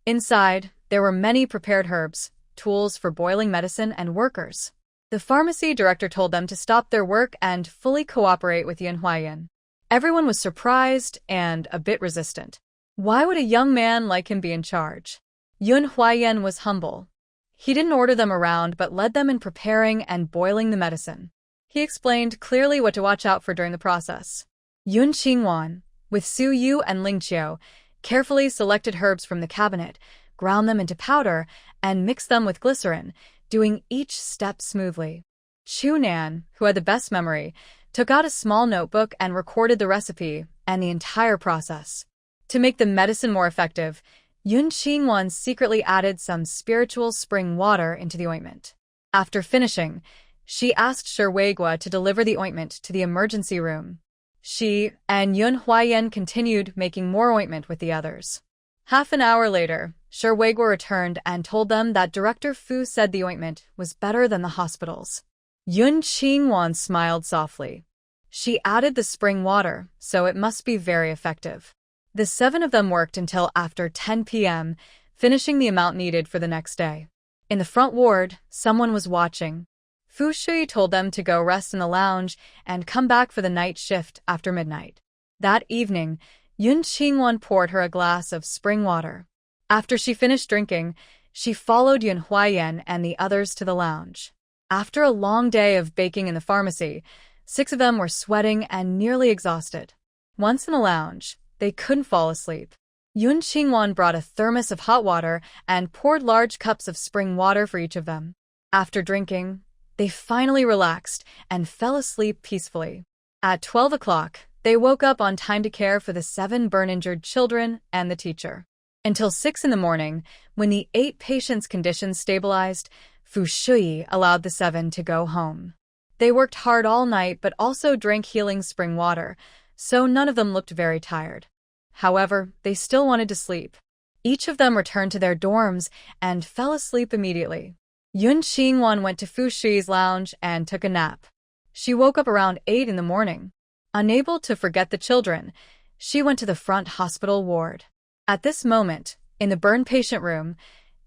Inside, there were many prepared herbs, tools for boiling medicine, and workers. The pharmacy director told them to stop their work and fully cooperate with Yun Huaiyan. Everyone was surprised and a bit resistant. Why would a young man like him be in charge? Yun Huaiyan was humble. He didn't order them around but led them in preparing and boiling the medicine. He explained clearly what to watch out for during the process. Yun Qingwan, with Su Yu and Ling Qiu, carefully selected herbs from the cabinet, ground them into powder, and mixed them with glycerin, doing each step smoothly. Chu Nan, who had the best memory, took out a small notebook and recorded the recipe and the entire process. To make the medicine more effective, Yun Qingwan secretly added some spiritual spring water into the ointment. After finishing, she asked Sherweigua to deliver the ointment to the emergency room. She and Yun Huaiyan continued making more ointment with the others. Half an hour later, Sherweigua returned and told them that Director Fu said the ointment was better than the hospital's. Yun Qingwan smiled softly. She added the spring water, so it must be very effective. The 7 of them worked until after 10 p.m., finishing the amount needed for the next day. In the front ward, someone was watching. Fu Shui told them to go rest in the lounge and come back for the night shift after midnight. That evening, Yun Qingwan poured her a glass of spring water. After she finished drinking, she followed Yun Huaiyan and the others to the lounge. After a long day of baking in the pharmacy, 6 of them were sweating and nearly exhausted. Once in the lounge, they couldn't fall asleep. Yun Qingwan brought a thermos of hot water and poured large cups of spring water for each of them. After drinking, they finally relaxed and fell asleep peacefully. At 12 o'clock, they woke up on time to care for the 7 burn-injured children and the teacher. Until 6 in the morning, when the 8 patients' conditions stabilized, Fu Shui allowed the 7 to go home. They worked hard all night but also drank healing spring water, so none of them looked very tired. However, they still wanted to sleep. Each of them returned to their dorms and fell asleep immediately. Yun Qingwan went to Fu Shui's lounge and took a nap. She woke up around 8 in the morning. Unable to forget the children, she went to the front hospital ward. At this moment, in the burn patient room,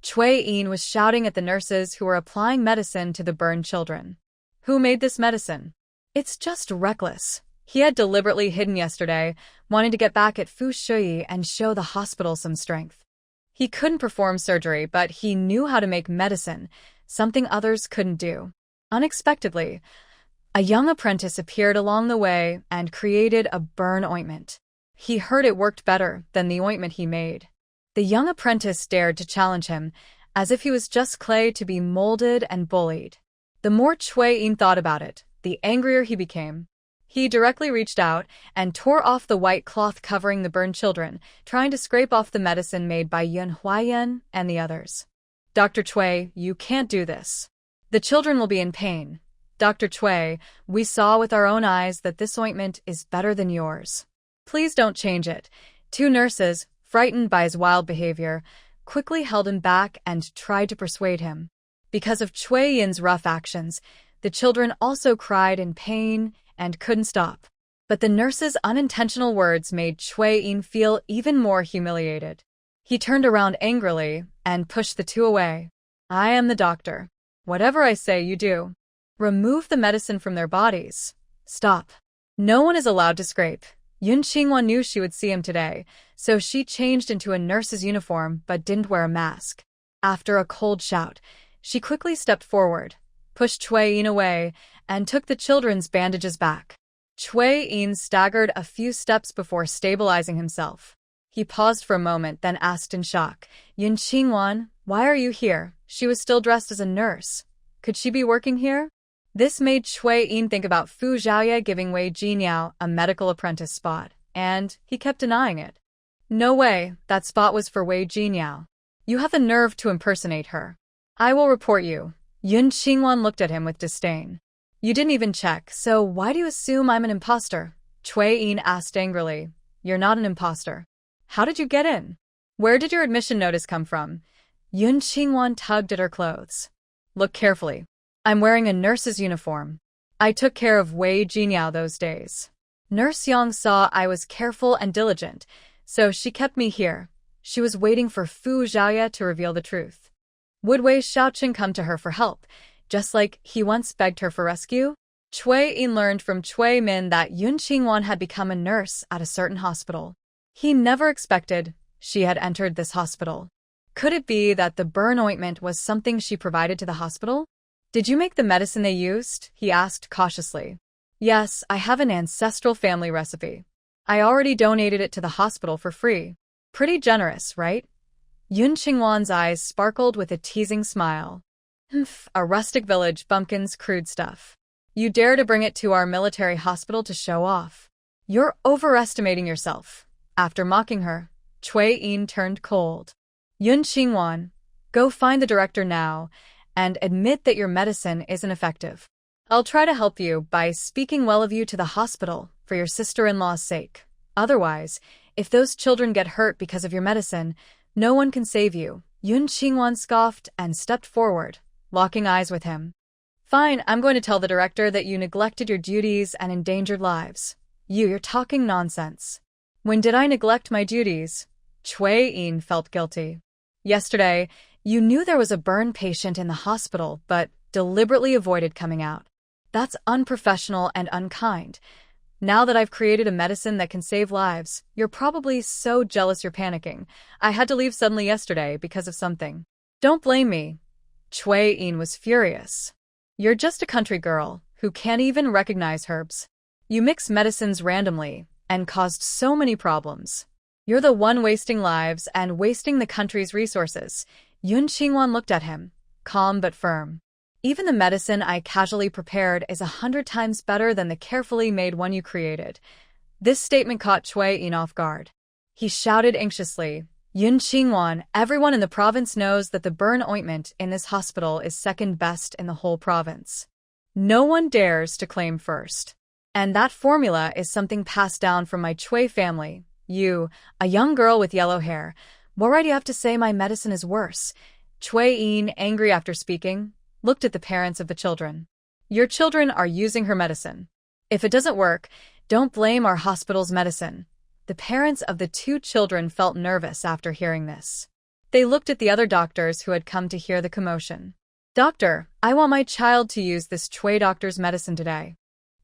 Cui Yin was shouting at the nurses who were applying medicine to the burned children. Who made this medicine? It's just reckless. He had deliberately hidden yesterday, wanting to get back at Fu Shui and show the hospital some strength. He couldn't perform surgery, but he knew how to make medicine, something others couldn't do. Unexpectedly, a young apprentice appeared along the way and created a burn ointment. He heard it worked better than the ointment he made. The young apprentice dared to challenge him, as if he was just clay to be molded and bullied. The more Cui Yin thought about it, the angrier he became. He directly reached out and tore off the white cloth covering the burned children, trying to scrape off the medicine made by Yun Huaiyan and the others. Dr. Cui, you can't do this. The children will be in pain. Dr. Cui, we saw with our own eyes that this ointment is better than yours. Please don't change it. 2 nurses, frightened by his wild behavior, quickly held him back and tried to persuade him. Because of Cui Yin's rough actions, the children also cried in pain and couldn't stop. But the nurse's unintentional words made Cui Yin feel even more humiliated. He turned around angrily and pushed the 2 away. I am the doctor. Whatever I say, you do. Remove the medicine from their bodies. Stop. No one is allowed to scrape. Yun Qingwan knew she would see him today, so she changed into a nurse's uniform but didn't wear a mask. After a cold shout, she quickly stepped forward, pushed Cui Yin away, and took the children's bandages back. Cui Yin staggered a few steps before stabilizing himself. He paused for a moment, then asked in shock, Yun Qingwan, why are you here? She was still dressed as a nurse. Could she be working here? This made Cui Yin think about Fu Zhaoye giving Wei Jinyao a medical apprentice spot, and he kept denying it. No way, that spot was for Wei Jinyao. You have the nerve to impersonate her. I will report you. Yun Qingwan looked at him with disdain. You didn't even check, so why do you assume I'm an imposter? Cui Yin asked angrily. you're not an imposter. How did you get in? Where did your admission notice come from? Yun Qingwan tugged at her clothes. Look carefully. I'm wearing a nurse's uniform. I took care of Wei Jinyao those days. Nurse Yang saw I was careful and diligent, so she kept me here. She was waiting for Fu Zhaoye to reveal the truth. Would Wei Xiaoqing come to her for help, just like he once begged her for rescue? Cui Yin learned from Cui Min that Yun Qingwan had become a nurse at a certain hospital. He never expected she had entered this hospital. Could it be that the burn ointment was something she provided to the hospital? Did you make the medicine they used? He asked cautiously. Yes, I have an ancestral family recipe. I already donated it to the hospital for free. Pretty generous, right? Yun Qingwan's eyes sparkled with a teasing smile. Humph, a rustic village bumpkin's crude stuff. You dare to bring it to our military hospital to show off. You're overestimating yourself. After mocking her, Cui Yin turned cold. Yun Qingwan, go find the director now and admit that your medicine isn't effective. I'll try to help you by speaking well of you to the hospital for your sister-in-law's sake. Otherwise, if those children get hurt because of your medicine, no one can save you. Yun Qingwan scoffed and stepped forward, locking eyes with him. Fine, I'm going to tell the director that you neglected your duties and endangered lives. You're talking nonsense. When did I neglect my duties? Cui Yin felt guilty. Yesterday, you knew there was a burn patient in the hospital, but deliberately avoided coming out. That's unprofessional and unkind. Now that I've created a medicine that can save lives, you're probably so jealous you're panicking. I had to leave suddenly yesterday because of something. Don't blame me. Cui Yin was furious. You're just a country girl who can't even recognize herbs. You mix medicines randomly and caused so many problems. You're the one wasting lives and wasting the country's resources. Yun Qingwan looked at him, calm but firm. Even the medicine I casually prepared is 100 times better than the carefully made one you created. This statement caught Cui Yin off guard. He shouted anxiously, Yun Qingwan, everyone in the province knows that the burn ointment in this hospital is second best in the whole province. No one dares to claim first. And that formula is something passed down from my Cui family. You, a young girl with yellow hair, what right do you have to say my medicine is worse? Cui Yin, angry after speaking, looked at the parents of the children. Your children are using her medicine. If it doesn't work, don't blame our hospital's medicine. The parents of the two children felt nervous after hearing this. They looked at the other doctors who had come to hear the commotion. Doctor, I want my child to use this Cui doctor's medicine today.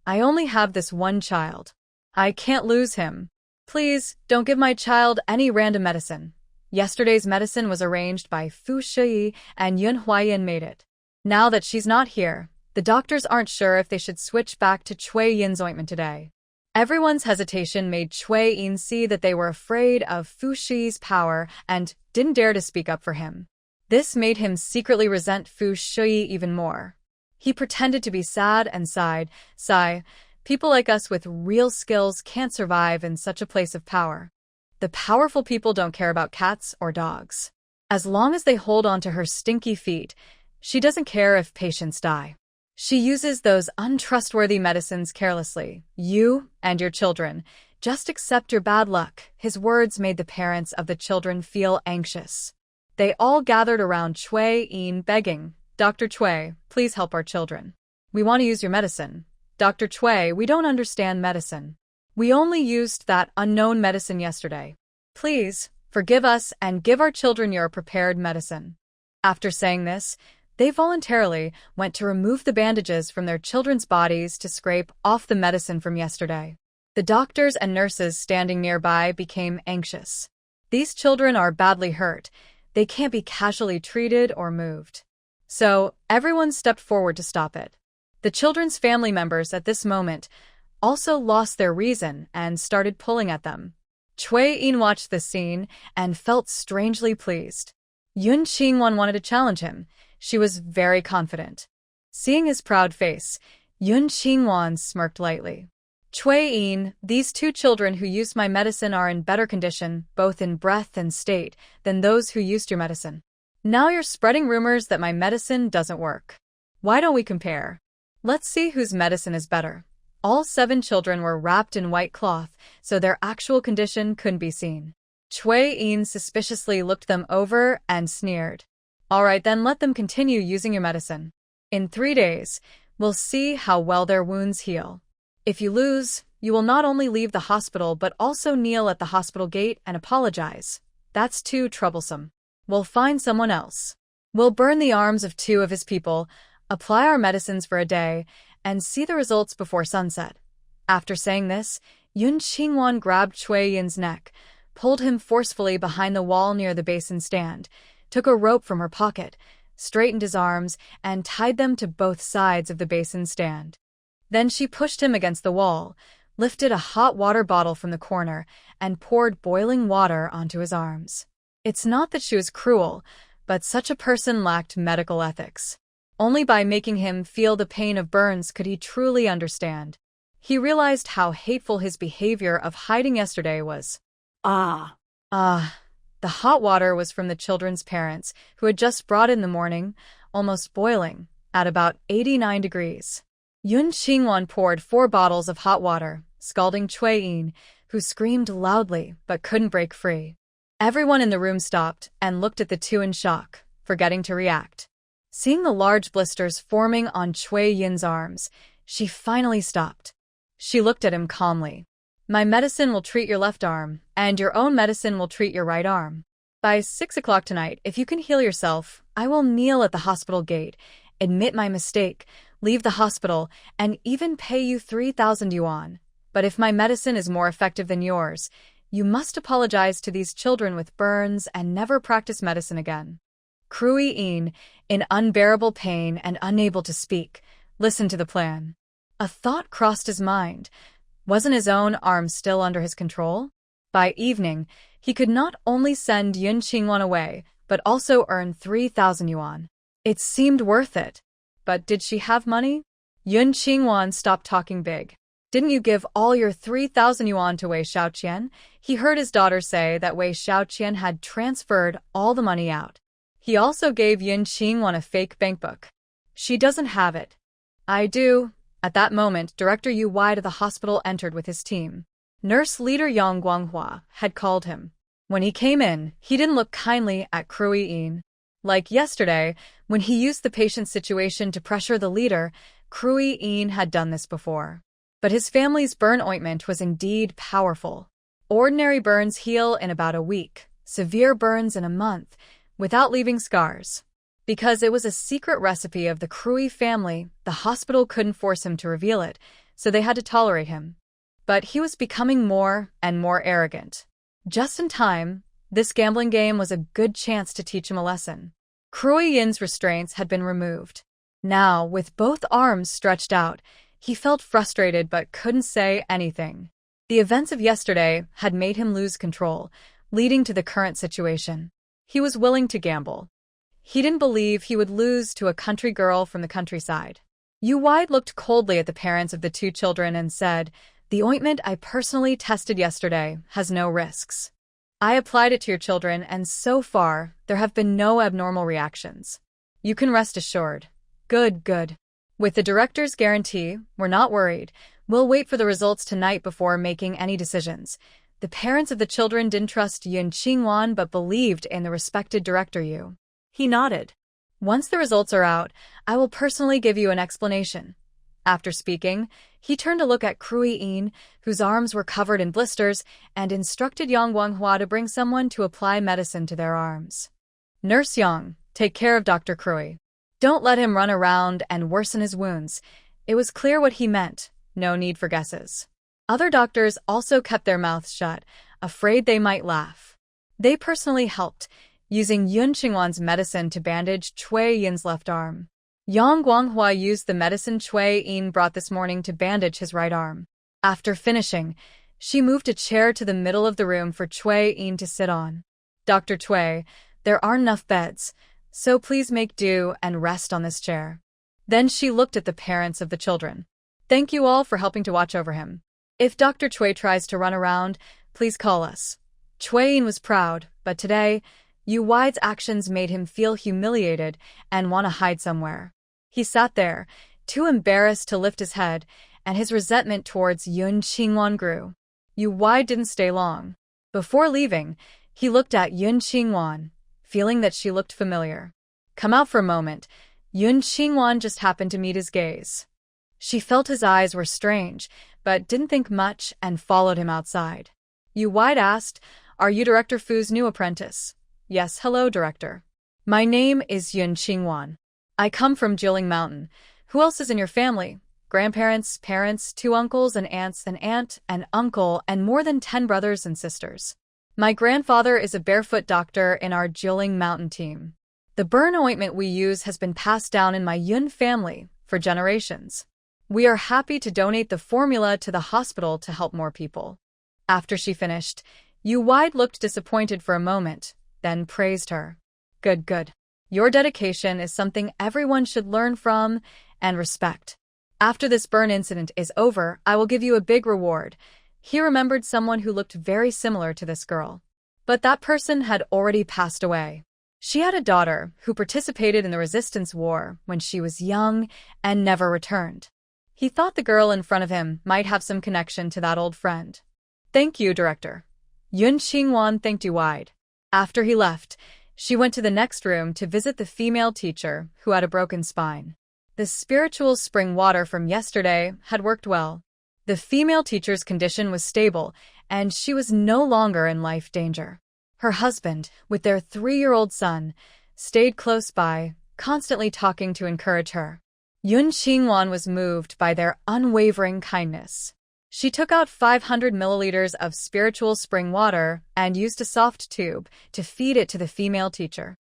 I only have this one child. I can't lose him. Please, don't give my child any random medicine. Yesterday's medicine was arranged by Fu Shiyi and Yun Huayan made it. Now that she's not here, the doctors aren't sure if they should switch back to Cui Yin's ointment today. Everyone's hesitation made Cui Yin see that they were afraid of Fu Shiyi's power and didn't dare to speak up for him. This made him secretly resent Fu Shiyi even more. He pretended to be sad and sighed, Sigh, people like us with real skills can't survive in such a place of power. The powerful people don't care about cats or dogs. As long as they hold on to her stinky feet, she doesn't care if patients die. She uses those untrustworthy medicines carelessly. You and your children, just accept your bad luck. His words made the parents of the children feel anxious. They all gathered around Cui Yin begging, Dr. Cui, please help our children. We want to use your medicine. Dr. Cui, we don't understand medicine. We only used that unknown medicine yesterday. Please, forgive us and give our children your prepared medicine. After saying this, they voluntarily went to remove the bandages from their children's bodies to scrape off the medicine from yesterday. The doctors and nurses standing nearby became anxious. These children are badly hurt. They can't be casually treated or moved. So, everyone stepped forward to stop it. The children's family members at this moment also lost their reason and started pulling at them. Cui Yin watched this scene and felt strangely pleased. Yun Qingwan wanted to challenge him. She was very confident. Seeing his proud face, Yun Qingwan smirked lightly. Cui Yin, these two children who used my medicine are in better condition, both in breath and state, than those who used your medicine. Now you're spreading rumors that my medicine doesn't work. Why don't we compare? Let's see whose medicine is better. All 7 children were wrapped in white cloth, so their actual condition couldn't be seen. Chui Yin suspiciously looked them over and sneered. All right, then let them continue using your medicine. In 3 days, we'll see how well their wounds heal. If you lose, you will not only leave the hospital but also kneel at the hospital gate and apologize. That's too troublesome. We'll find someone else. We'll burn the arms of 2 of his people, apply our medicines for a day, and see the results before sunset. After saying this, Yun Qingwan grabbed Chui Yin's neck, pulled him forcefully behind the wall near the basin stand, took a rope from her pocket, straightened his arms, and tied them to both sides of the basin stand. Then she pushed him against the wall, lifted a hot water bottle from the corner, and poured boiling water onto his arms. It's not that she was cruel, but such a person lacked medical ethics. Only by making him feel the pain of burns could he truly understand. He realized how hateful his behavior of hiding yesterday was. The hot water was from the children's parents, who had just brought in the morning, almost boiling, at about 89 degrees. Yun Qingwan poured 4 bottles of hot water, scalding Chui Yin, who screamed loudly but couldn't break free. Everyone in the room stopped and looked at the 2 in shock, forgetting to react. Seeing the large blisters forming on Chui Yin's arms, she finally stopped. She looked at him calmly. My medicine will treat your left arm, and your own medicine will treat your right arm. By 6 o'clock tonight, if you can heal yourself, I will kneel at the hospital gate, admit my mistake, leave the hospital, and even pay you 3,000 yuan. But if my medicine is more effective than yours, you must apologize to these children with burns and never practice medicine again. Chui Yin, in unbearable pain and unable to speak, listened to the plan. A thought crossed his mind. Wasn't his own arm still under his control? By evening, he could not only send Yun Qingwan away, but also earn 3,000 yuan. It seemed worth it. But did she have money? Yun Qingwan stopped talking big. Didn't you give all your 3,000 yuan to Wei Xiaoqian? He heard his daughter say that Wei Xiaoqian had transferred all the money out. He also gave Yun Qingwan a fake bankbook. She doesn't have it. I do. At that moment, Director Yu Wei to the hospital entered with his team. Nurse leader Yang Guanghua had called him. When he came in, he didn't look kindly at Chui Yin. Like yesterday, when he used the patient's situation to pressure the leader, Chui Yin had done this before. But his family's burn ointment was indeed powerful. Ordinary burns heal in about a week, severe burns in a month, without leaving scars. Because it was a secret recipe of the Chui family, the hospital couldn't force him to reveal it, so they had to tolerate him. But he was becoming more and more arrogant. Just in time, this gambling game was a good chance to teach him a lesson. Chui Yin's restraints had been removed. Now, with both arms stretched out, he felt frustrated but couldn't say anything. The events of yesterday had made him lose control, leading to the current situation. He was willing to gamble. He didn't believe he would lose to a country girl from the countryside. Yu Wei looked coldly at the parents of the 2 children and said, "The ointment I personally tested yesterday has no risks. I applied it to your children, and so far, there have been no abnormal reactions. You can rest assured." Good. With the director's guarantee, we're not worried. We'll wait for the results tonight before making any decisions. The parents of the children didn't trust Yun Qingwan but believed in the respected Director Yu. He nodded. Once the results are out, I will personally give you an explanation. After speaking, he turned to look at Chui Yin, whose arms were covered in blisters, and instructed Yang Guanghua to bring someone to apply medicine to their arms. Nurse Yang, take care of Dr. Chui. Don't let him run around and worsen his wounds. It was clear what he meant. No need for guesses. Other doctors also kept their mouths shut, afraid they might laugh. They personally helped, using Yun Qingwan's medicine to bandage Chui Yin's left arm. Yang Guanghua used the medicine Chui Yin brought this morning to bandage his right arm. After finishing, she moved a chair to the middle of the room for Chui Yin to sit on. Dr. Chui, there aren't enough beds, so please make do and rest on this chair. Then she looked at the parents of the children. Thank you all for helping to watch over him. If Dr. Chui tries to run around, please call us. Chui Yin was proud, but today, Yu Wei's actions made him feel humiliated and want to hide somewhere. He sat there, too embarrassed to lift his head, and his resentment towards Yun Qingwan grew. Yu Wei didn't stay long. Before leaving, he looked at Yun Qingwan, feeling that she looked familiar. Come out for a moment, Yun Qingwan just happened to meet his gaze. She felt his eyes were strange, but didn't think much and followed him outside. Yu Wei asked, "Are you Director Fu's new apprentice?" "Yes, hello, Director. My name is Yun Qingwan. I come from Jiling Mountain. Who else is in your family?" "Grandparents, parents, 2 uncles and aunts, an aunt, an uncle, and more than 10 brothers and sisters. My grandfather is a barefoot doctor in our Jiling Mountain team. The burn ointment we use has been passed down in my Yun family for generations. We are happy to donate the formula to the hospital to help more people." After she finished, Yu Wei looked disappointed for a moment, then praised her. Good, good. Your dedication is something everyone should learn from and respect. After this burn incident is over, I will give you a big reward. He remembered someone who looked very similar to this girl. But that person had already passed away. She had a daughter who participated in the resistance war when she was young and never returned. He thought the girl in front of him might have some connection to that old friend. Thank you, Director. Yun Qingwan thanked Yu Wei. After he left, she went to the next room to visit the female teacher who had a broken spine. The spiritual spring water from yesterday had worked well. The female teacher's condition was stable, and she was no longer in life danger. Her husband, with their 3-year-old son, stayed close by, constantly talking to encourage her. Yun Qingwan was moved by their unwavering kindness. She took out 500 milliliters of spiritual spring water and used a soft tube to feed it to the female teacher.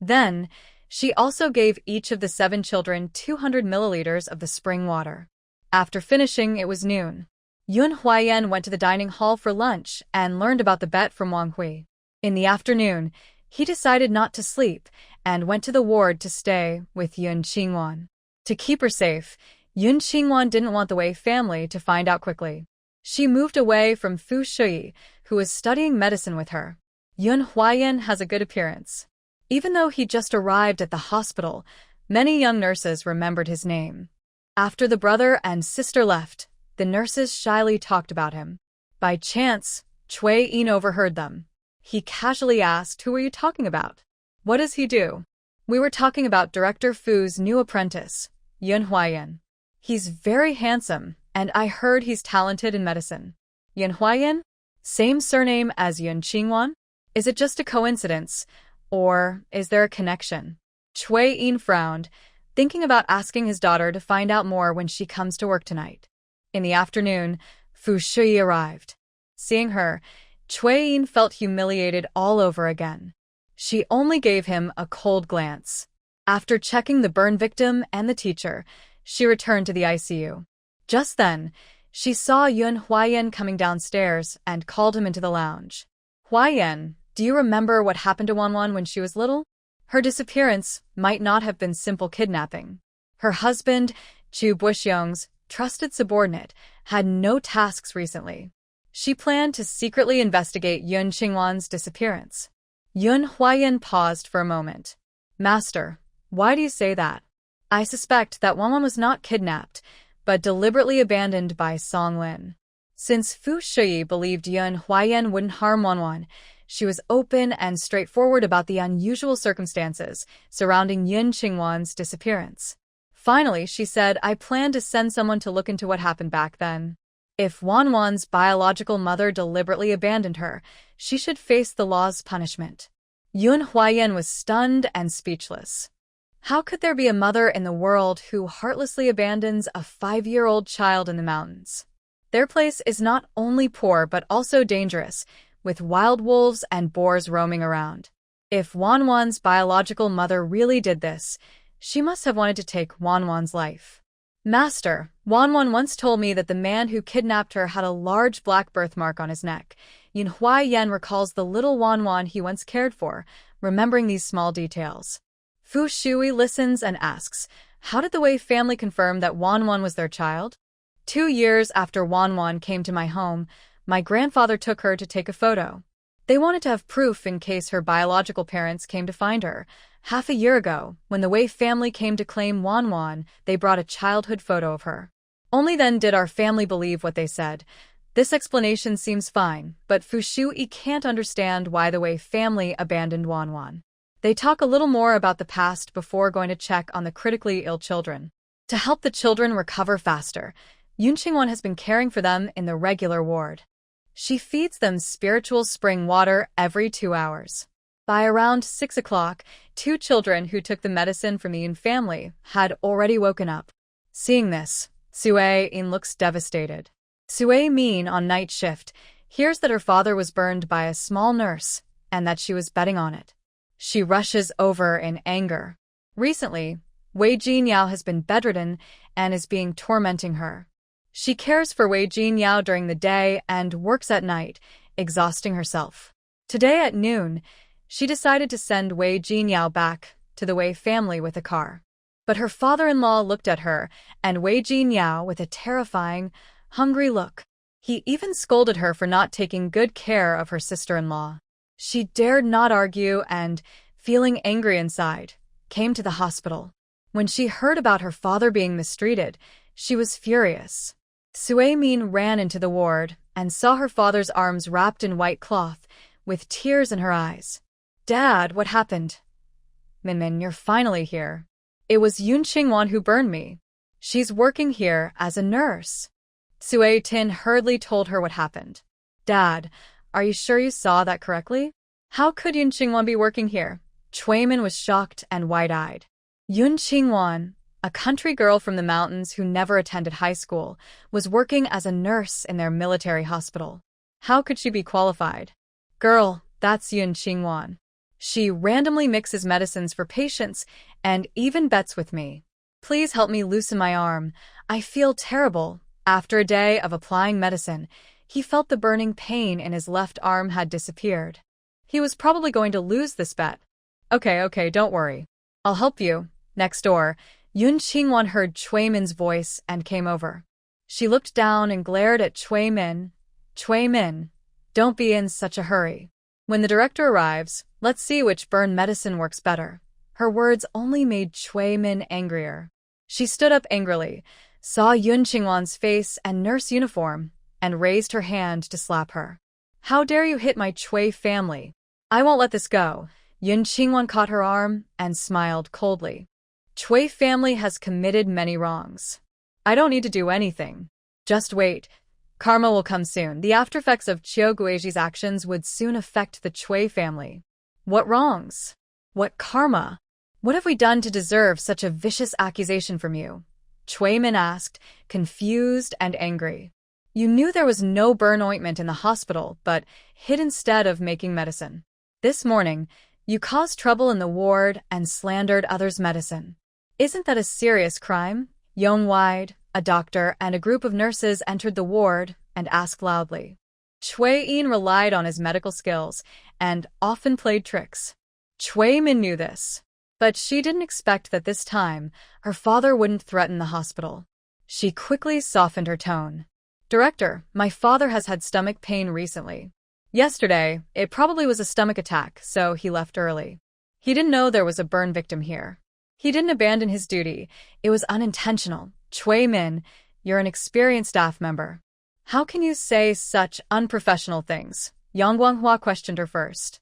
Then, she also gave each of the 7 children 200 milliliters of the spring water. After finishing, it was noon. Yun Huayan went to the dining hall for lunch and learned about the bet from Wang Hui. In the afternoon, he decided not to sleep and went to the ward to stay with Yun Qingwan. To keep her safe, Yun Qingwan didn't want the Wei family to find out quickly. She moved away from Fu Shui, who was studying medicine with her. Yun Huayan has a good appearance. Even though he just arrived at the hospital, many young nurses remembered his name. After the brother and sister left, the nurses shyly talked about him. By chance, Cui Yin overheard them. He casually asked, "Who are you talking about? What does he do?" "We were talking about Director Fu's new apprentice, Yun Huayan. He's very handsome, and I heard he's talented in medicine." "Yun Huayan? Same surname as Yun Qingwan? Is it just a coincidence, or is there a connection?" Cui Yin frowned, thinking about asking his daughter to find out more when she comes to work tonight. In the afternoon, Fu Shui arrived. Seeing her, Cui Yin felt humiliated all over again. She only gave him a cold glance. After checking the burn victim and the teacher, she returned to the ICU. Just then, she saw Yun Huayan coming downstairs and called him into the lounge. "Huayan, do you remember what happened to Wanwan when she was little? Her disappearance might not have been simple kidnapping. Her husband, Chu Buxiong's trusted subordinate, had no tasks recently. She planned to secretly investigate Yun Qingwan's disappearance." Yun Huayan paused for a moment. "Master, why do you say that?" "I suspect that Wanwan was not kidnapped, but deliberately abandoned by Song Lin. Since Fu Shui believed Yun Huayan wouldn't harm Wanwan, she was open and straightforward about the unusual circumstances surrounding Yun Qingwan's disappearance. Finally, she said, I plan to send someone to look into what happened back then. If Wanwan's biological mother deliberately abandoned her, she should face the law's punishment." Yun Huayan was stunned and speechless. How could there be a mother in the world who heartlessly abandons a 5-year-old child in the mountains? Their place is not only poor but also dangerous, with wild wolves and boars roaming around. If Wanwan's biological mother really did this, she must have wanted to take Wanwan's life. "Master, Wanwan once told me that the man who kidnapped her had a large black birthmark on his neck." Yun Huayan recalls the little Wanwan he once cared for, remembering these small details. Fu Shui listens and asks, "How did the Wei family confirm that Wanwan was their child?" 2 years after Wanwan came to my home, my grandfather took her to take a photo. They wanted to have proof in case her biological parents came to find her. Half a year ago, when the Wei family came to claim Wanwan, they brought a childhood photo of her. Only then did our family believe what they said. This explanation seems fine, but Fu Shui can't understand why the Wei family abandoned Wanwan. They talk a little more about the past before going to check on the critically ill children. To help the children recover faster, Yun Qingwan has been caring for them in the regular ward. She feeds them spiritual spring water every 2 hours. By around 6 o'clock, 2 children who took the medicine from the Yun family had already woken up. Seeing this, Sue In looks devastated. Sue Min, on night shift, hears that her father was burned by a small nurse and that she was betting on it. She rushes over in anger. Recently, Wei Jinyao has been bedridden and is being tormenting her. She cares for Wei Jinyao during the day and works at night, exhausting herself. Today at noon, she decided to send Wei Jinyao back to the Wei family with a car. But her father-in-law looked at her and Wei Jinyao with a terrifying, hungry look. He even scolded her for not taking good care of her sister-in-law. She dared not argue and, feeling angry inside, came to the hospital. When she heard about her father being mistreated, she was furious. Sue Min ran into the ward and saw her father's arms wrapped in white cloth, with tears in her eyes. "Dad, what happened?" "Min, you're finally here. It was Yun Qingwan who burned me. She's working here as a nurse." Sue Tin hurriedly told her what happened. "Dad, are you sure you saw that correctly? How could Yun Qingwan be working here?" Chui Min was shocked and wide-eyed. Yun Qingwan, a country girl from the mountains who never attended high school, was working as a nurse in their military hospital. How could she be qualified? "Girl, that's Yun Qingwan. She randomly mixes medicines for patients and even bets with me. Please help me loosen my arm. I feel terrible." After a day of applying medicine, he felt the burning pain in his left arm had disappeared. He was probably going to lose this bet. Okay, don't worry. I'll help you." Next door, Yun Qingwan heard Chui Min's voice and came over. She looked down and glared at Chui Min. "Chui Min, don't be in such a hurry. When the director arrives, let's see which burn medicine works better." Her words only made Chui Min angrier. She stood up angrily, saw Yun Qingwan's face and nurse uniform, and raised her hand to slap her. "How dare you hit my Chui family? I won't let this go." Yun Qingwan caught her arm and smiled coldly. "Chui family has committed many wrongs. I don't need to do anything. Just wait. Karma will come soon." The aftereffects of Qiu Guiji's actions would soon affect the Chui family. "What wrongs? What karma? What have we done to deserve such a vicious accusation from you?" Chui Min asked, confused and angry. "You knew there was no burn ointment in the hospital, but hid instead of making medicine. This morning, you caused trouble in the ward and slandered others' medicine. Isn't that a serious crime?" Yong Wide, a doctor, and a group of nurses entered the ward and asked loudly. Chui Yin relied on his medical skills and often played tricks. Chui Min knew this. But she didn't expect that this time, her father wouldn't threaten the hospital. She quickly softened her tone. "Director, my father has had stomach pain recently. Yesterday, it probably was a stomach attack, so he left early. He didn't know there was a burn victim here. He didn't abandon his duty. It was unintentional." "Chui Min, you're an experienced staff member. How can you say such unprofessional things?" Yang Guanghua questioned her first.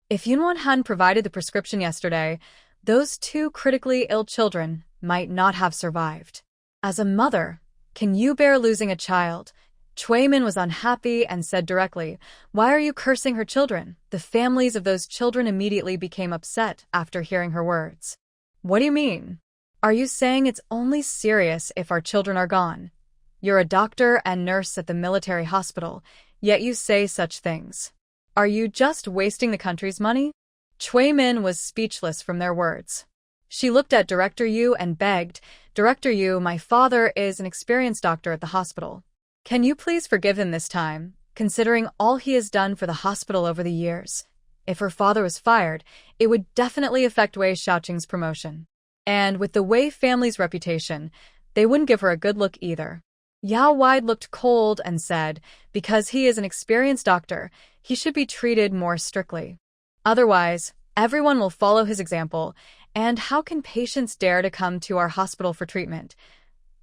"If Yunwan hadn't provided the prescription yesterday, those 2 critically ill children might not have survived. As a mother, can you bear losing a child?" Chui Min was unhappy and said directly, "Why are you cursing her children?" The families of those children immediately became upset after hearing her words. "What do you mean? Are you saying it's only serious if our children are gone? You're a doctor and nurse at the military hospital, yet you say such things. Are you just wasting the country's money?" Chui Min was speechless from their words. She looked at Director Yu and begged, "Director Yu, my father is an experienced doctor at the hospital. Can you please forgive him this time, considering all he has done for the hospital over the years?" If her father was fired, it would definitely affect Wei Xiaoqing's promotion. And with the Wei family's reputation, they wouldn't give her a good look either. Yao Wide looked cold and said, "Because he is an experienced doctor, he should be treated more strictly. Otherwise, everyone will follow his example, and how can patients dare to come to our hospital for treatment?"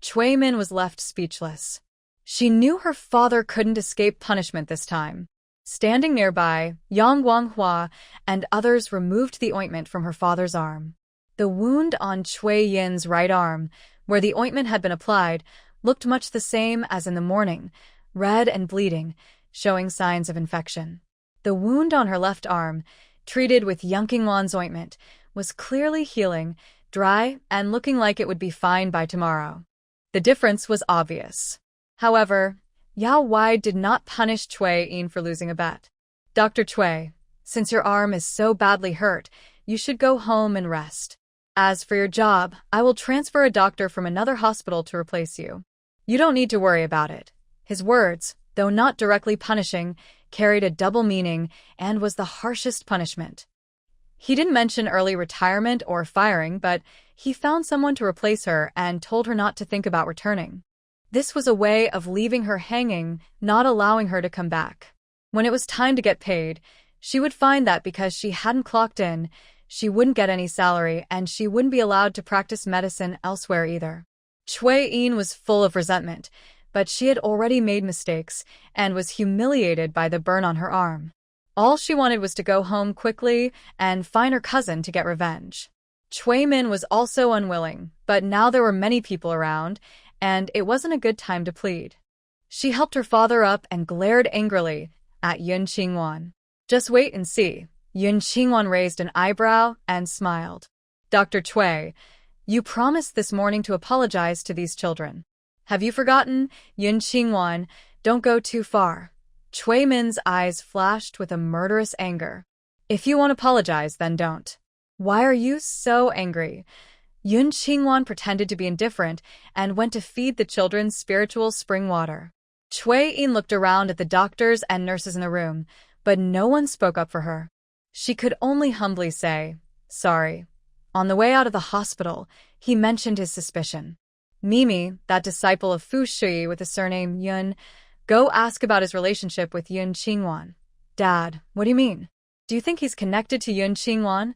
Chui Min was left speechless. She knew her father couldn't escape punishment this time. Standing nearby, Yang Guanghua and others removed the ointment from her father's arm. The wound on Chui Yin's right arm, where the ointment had been applied, looked much the same as in the morning, red and bleeding, showing signs of infection. The wound on her left arm, treated with Yunqingwan's ointment, was clearly healing, dry, and looking like it would be fine by tomorrow. The difference was obvious. However, Yao Wei did not punish Chui Yin for losing a bet. Dr. Chui, since your arm is so badly hurt, you should go home and rest. As for your job, I will transfer a doctor from another hospital to replace you. You don't need to worry about it. His words, though not directly punishing, carried a double meaning and was the harshest punishment. He didn't mention early retirement or firing, but he found someone to replace her and told her not to think about returning. This was a way of leaving her hanging, not allowing her to come back. When it was time to get paid, she would find that because she hadn't clocked in, she wouldn't get any salary and she wouldn't be allowed to practice medicine elsewhere either. Chui Yin was full of resentment, but she had already made mistakes and was humiliated by the burn on her arm. All she wanted was to go home quickly and find her cousin to get revenge. Chui Min was also unwilling, but now there were many people around, and it wasn't a good time to plead. She helped her father up and glared angrily at Yun Qingwan. Just wait and see. Yun Qingwan raised an eyebrow and smiled. Dr. Chui, you promised this morning to apologize to these children. Have you forgotten? Yun Qingwan, don't go too far. Chui Min's eyes flashed with a murderous anger. If you won't apologize, then don't. Why are you so angry? Yun Qingwan pretended to be indifferent and went to feed the children spiritual spring water. Chui Yin looked around at the doctors and nurses in the room, but no one spoke up for her. She could only humbly say, sorry. On the way out of the hospital, he mentioned his suspicion. Mimi, that disciple of Fu Shui with the surname Yun, go ask about his relationship with Yun Qingwan. Dad, what do you mean? Do you think he's connected to Yun Qingwan?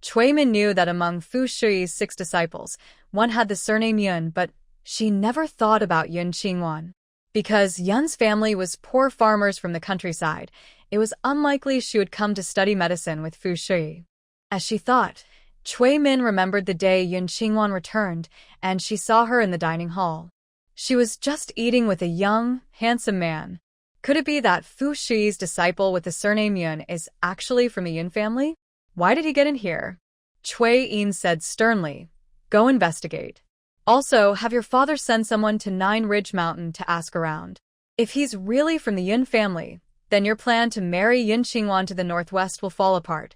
Chui Min knew that among Fu Shui's 6 disciples, one had the surname Yun, but she never thought about Yun Qingwan. Because Yun's family was poor farmers from the countryside, it was unlikely she would come to study medicine with Fu Shui. As she thought, Chui Min remembered the day Yun Qingwan returned, and she saw her in the dining hall. She was just eating with a young, handsome man. Could it be that Fu Shui's disciple with the surname Yun is actually from the Yun family? Why did he get in here? Chui Yin said sternly, go investigate. Also, have your father send someone to Nine Ridge Mountain to ask around. If he's really from the Yun family, then your plan to marry Yun Qingwan to the northwest will fall apart.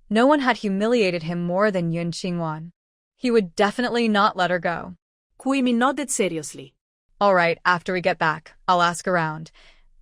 No one had humiliated him more than Yun Qingwan. He would definitely not let her go. Chui Min nodded seriously. All right, after we get back, I'll ask around.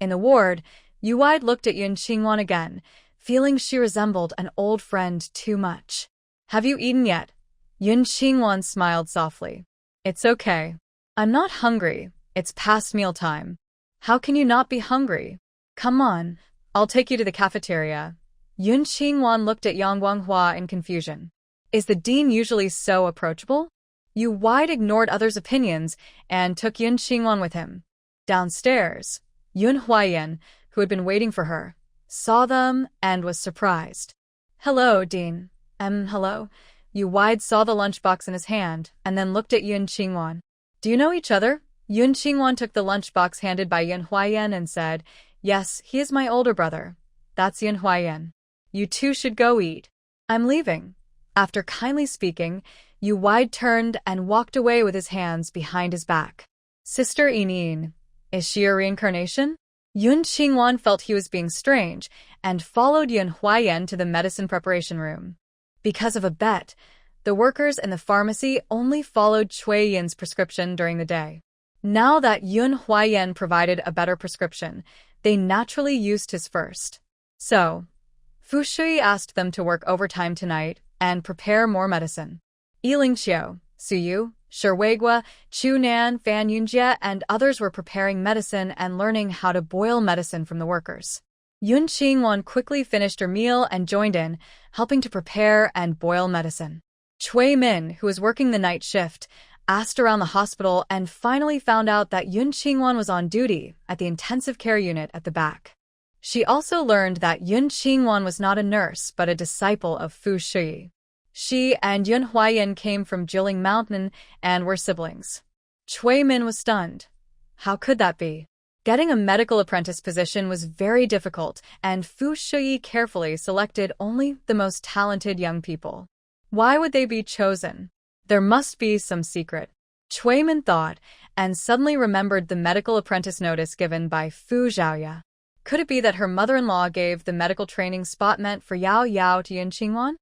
In the ward, Yu Wide looked at Yun Qingwan again, feeling she resembled an old friend too much. Have you eaten yet? Yun Qingwan smiled softly. It's okay. I'm not hungry. It's past mealtime. How can you not be hungry? Come on, I'll take you to the cafeteria. Yun Qingwan looked at Yang Guanghua in confusion. Is the dean usually so approachable? Yu Wide ignored others' opinions and took Yun Qingwan with him. Downstairs, Yun Huaiyan, who had been waiting for her, saw them and was surprised. Hello, Dean. Hello. Yu Wide saw the lunchbox in his hand and then looked at Yun Qingwan. Do you know each other? Yun Qingwan took the lunchbox handed by Yun Huaiyan and said, Yes, he is my older brother. That's Yun Huaiyan. You two should go eat. I'm leaving. After kindly speaking, Yu Wide turned and walked away with his hands behind his back. Sister Yin, is she a reincarnation? Yun Qingwan felt he was being strange and followed Yun Huaiyan to the medicine preparation room. Because of a bet, the workers in the pharmacy only followed Chui Yin's prescription during the day. Now that Yun Huaiyan provided a better prescription, they naturally used his first. So, Fu Shui asked them to work overtime tonight and prepare more medicine. Yiling Xiu, Su Yu, Shiweigua, Chu Nan, Fan Yunjie, and others were preparing medicine and learning how to boil medicine from the workers. Yun Qingwan quickly finished her meal and joined in, helping to prepare and boil medicine. Chui Min, who was working the night shift, asked around the hospital, and finally found out that Yun Qingwan was on duty at the intensive care unit at the back. She also learned that Yun Qingwan was not a nurse but a disciple of Fu Shui. She and Yun Huaiyan came from Jiling Mountain and were siblings. Cui Min was stunned. How could that be? Getting a medical apprentice position was very difficult, and Fu Shui carefully selected only the most talented young people. Why would they be chosen? There must be some secret. Cui Min thought, and suddenly remembered the medical apprentice notice given by Fu Zhaoya. Could it be that her mother-in-law gave the medical training spot meant for Yao Yao to Yun Qingwan?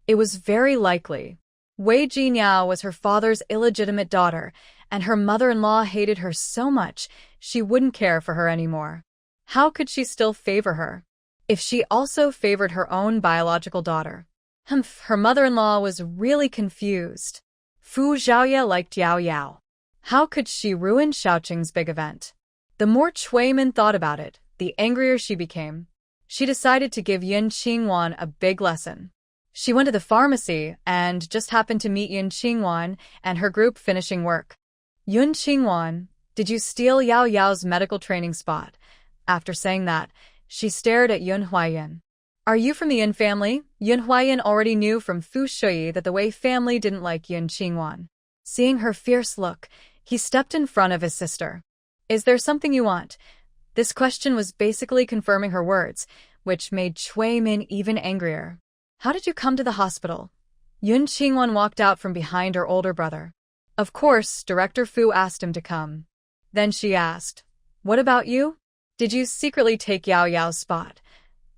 It was very likely. Wei Jinyao was her father's illegitimate daughter, and her mother-in-law hated her so much she wouldn't care for her anymore. How could she still favor her? If she also favored her own biological daughter? Her mother-in-law was really confused. Fu Zhaoya liked Yao Yao. How could she ruin Xiaoqing's big event? The more Cui Min thought about it, the angrier she became. She decided to give Yun Qingwan a big lesson. She went to the pharmacy and just happened to meet Yun Qingwan and her group finishing work. Yun Qingwan, did you steal Yao Yao's medical training spot? After saying that, she stared at Yun Huaiyan. Are you from the Yun family? Yun Huaiyan already knew from Fu Shui that the Wei family didn't like Yun Qingwan. Seeing her fierce look, he stepped in front of his sister. Is there something you want? This question was basically confirming her words, which made Cui Min even angrier. How did you come to the hospital? Yun Qingwan walked out from behind her older brother. Of course, Director Fu asked him to come. Then she asked, what about you? Did you secretly take Yao Yao's spot?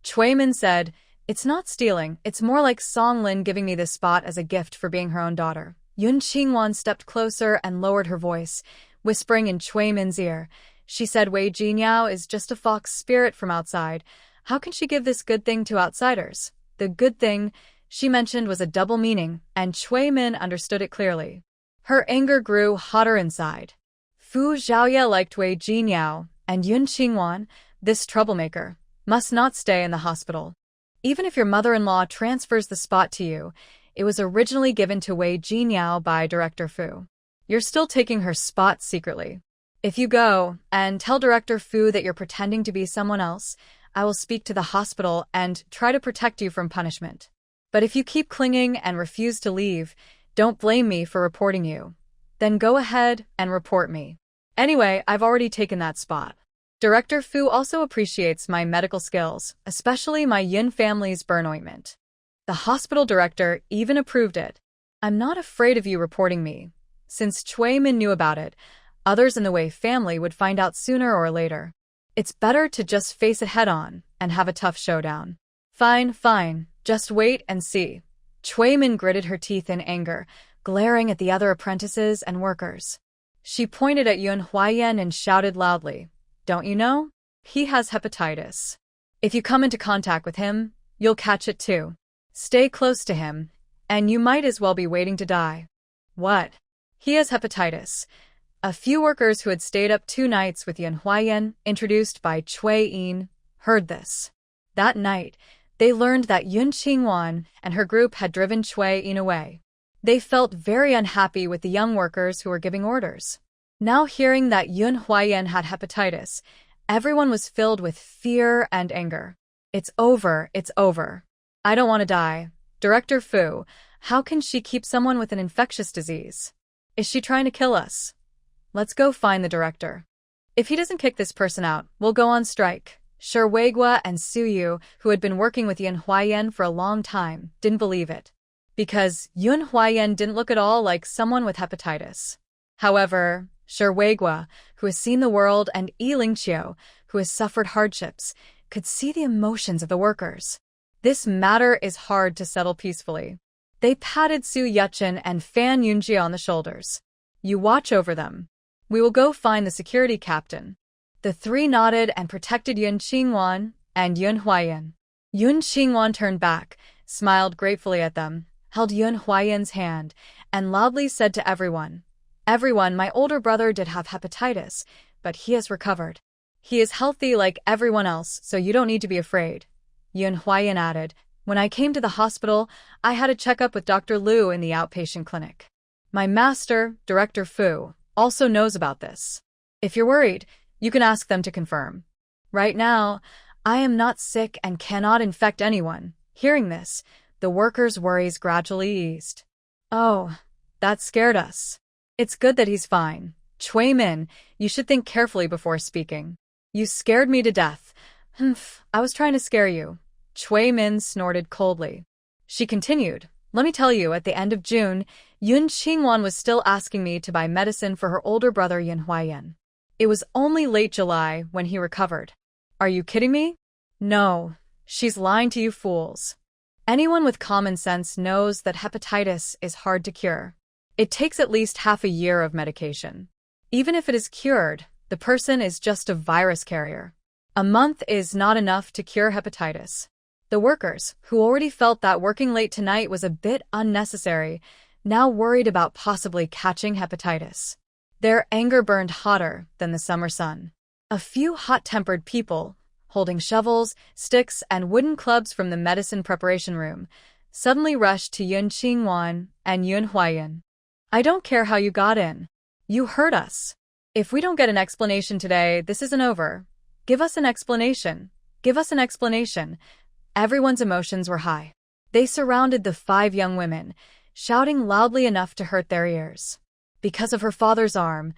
Cui Min said, it's not stealing, it's more like Song Lin giving me this spot as a gift for being her own daughter. Yun Qingwan stepped closer and lowered her voice, whispering in Cui Min's ear. She said Wei Jinyao is just a fox spirit from outside. How can she give this good thing to outsiders? The good thing she mentioned was a double meaning, and Cui Min understood it clearly. Her anger grew hotter inside. Fu Zhaoya liked Wei Jinyao, and Yun Qingwan, this troublemaker, must not stay in the hospital. Even if your mother-in-law transfers the spot to you, it was originally given to Wei Jinyao by Director Fu. You're still taking her spot secretly. If you go and tell Director Fu that you're pretending to be someone else, I will speak to the hospital and try to protect you from punishment. But if you keep clinging and refuse to leave, don't blame me for reporting you. Then go ahead and report me. Anyway, I've already taken that spot. Director Fu also appreciates my medical skills, especially my Yin family's burn ointment. The hospital director even approved it. I'm not afraid of you reporting me. Since Cui Min knew about it, others in the Wei family would find out sooner or later. It's better to just face it head-on and have a tough showdown. Fine, just wait and see. Cui Min gritted her teeth in anger, glaring at the other apprentices and workers. She pointed at Yun Huaiyan and shouted loudly, don't you know? He has hepatitis. If you come into contact with him, you'll catch it too. Stay close to him, and you might as well be waiting to die. What? He has hepatitis. A few workers who had stayed up 2 nights with Yun Huaiyan, introduced by Cui Yin, heard this. That night, they learned that Yun Qingwan and her group had driven Cui Yin away. They felt very unhappy with the young workers who were giving orders. Now hearing that Yun Huaiyan had hepatitis, everyone was filled with fear and anger. It's over. I don't want to die. Director Fu, how can she keep someone with an infectious disease? Is she trying to kill us? Let's go find the director. If he doesn't kick this person out, we'll go on strike. Shi Weiguo and Su Yu, who had been working with Yun Huaiyan for a long time, didn't believe it. Because Yun Huaiyan didn't look at all like someone with hepatitis. However, Shi Weiguo, who has seen the world, and Yi Lingqiu, who has suffered hardships, could see the emotions of the workers. This matter is hard to settle peacefully. They patted Su Yuchen and Fan Yunji on the shoulders. You watch over them. We will go find the security captain. The 3 nodded and protected Yun Qingwan and Yun Huaiyan. Yun Qingwan turned back, smiled gratefully at them, held Yun Huaiyan's hand, and loudly said to everyone, "Everyone, my older brother did have hepatitis, but he has recovered. He is healthy like everyone else, so you don't need to be afraid." Yun Huaiyan added, "When I came to the hospital, I had a checkup with Dr. Liu in the outpatient clinic. My master, Director Fu, also knows about this. If you're worried, you can ask them to confirm. Right now, I am not sick and cannot infect anyone. Hearing this, the workers' worries gradually eased. Oh, that scared us. It's good that he's fine. Chui Min, you should think carefully before speaking. You scared me to death. Humph, I was trying to scare you. Chui Min snorted coldly. She continued, let me tell you, at the end of June, Yun Qingwan was still asking me to buy medicine for her older brother Yun Huayan. It was only late July when he recovered. Are you kidding me? No, she's lying to you fools. Anyone with common sense knows that hepatitis is hard to cure. It takes at least half a year of medication. Even if it is cured, the person is just a virus carrier. A month is not enough to cure hepatitis. The workers, who already felt that working late tonight was a bit unnecessary, now worried about possibly catching hepatitis. Their anger burned hotter than the summer sun. A few hot-tempered people, holding shovels, sticks, and wooden clubs from the medicine preparation room, suddenly rushed to Yun Qingwan and Yun Huayan. I don't care how you got in. You hurt us. If we don't get an explanation today, this isn't over. Give us an explanation. Give us an explanation. Everyone's emotions were high. They surrounded the 5 young women, shouting loudly enough to hurt their ears. Because of her father's arm,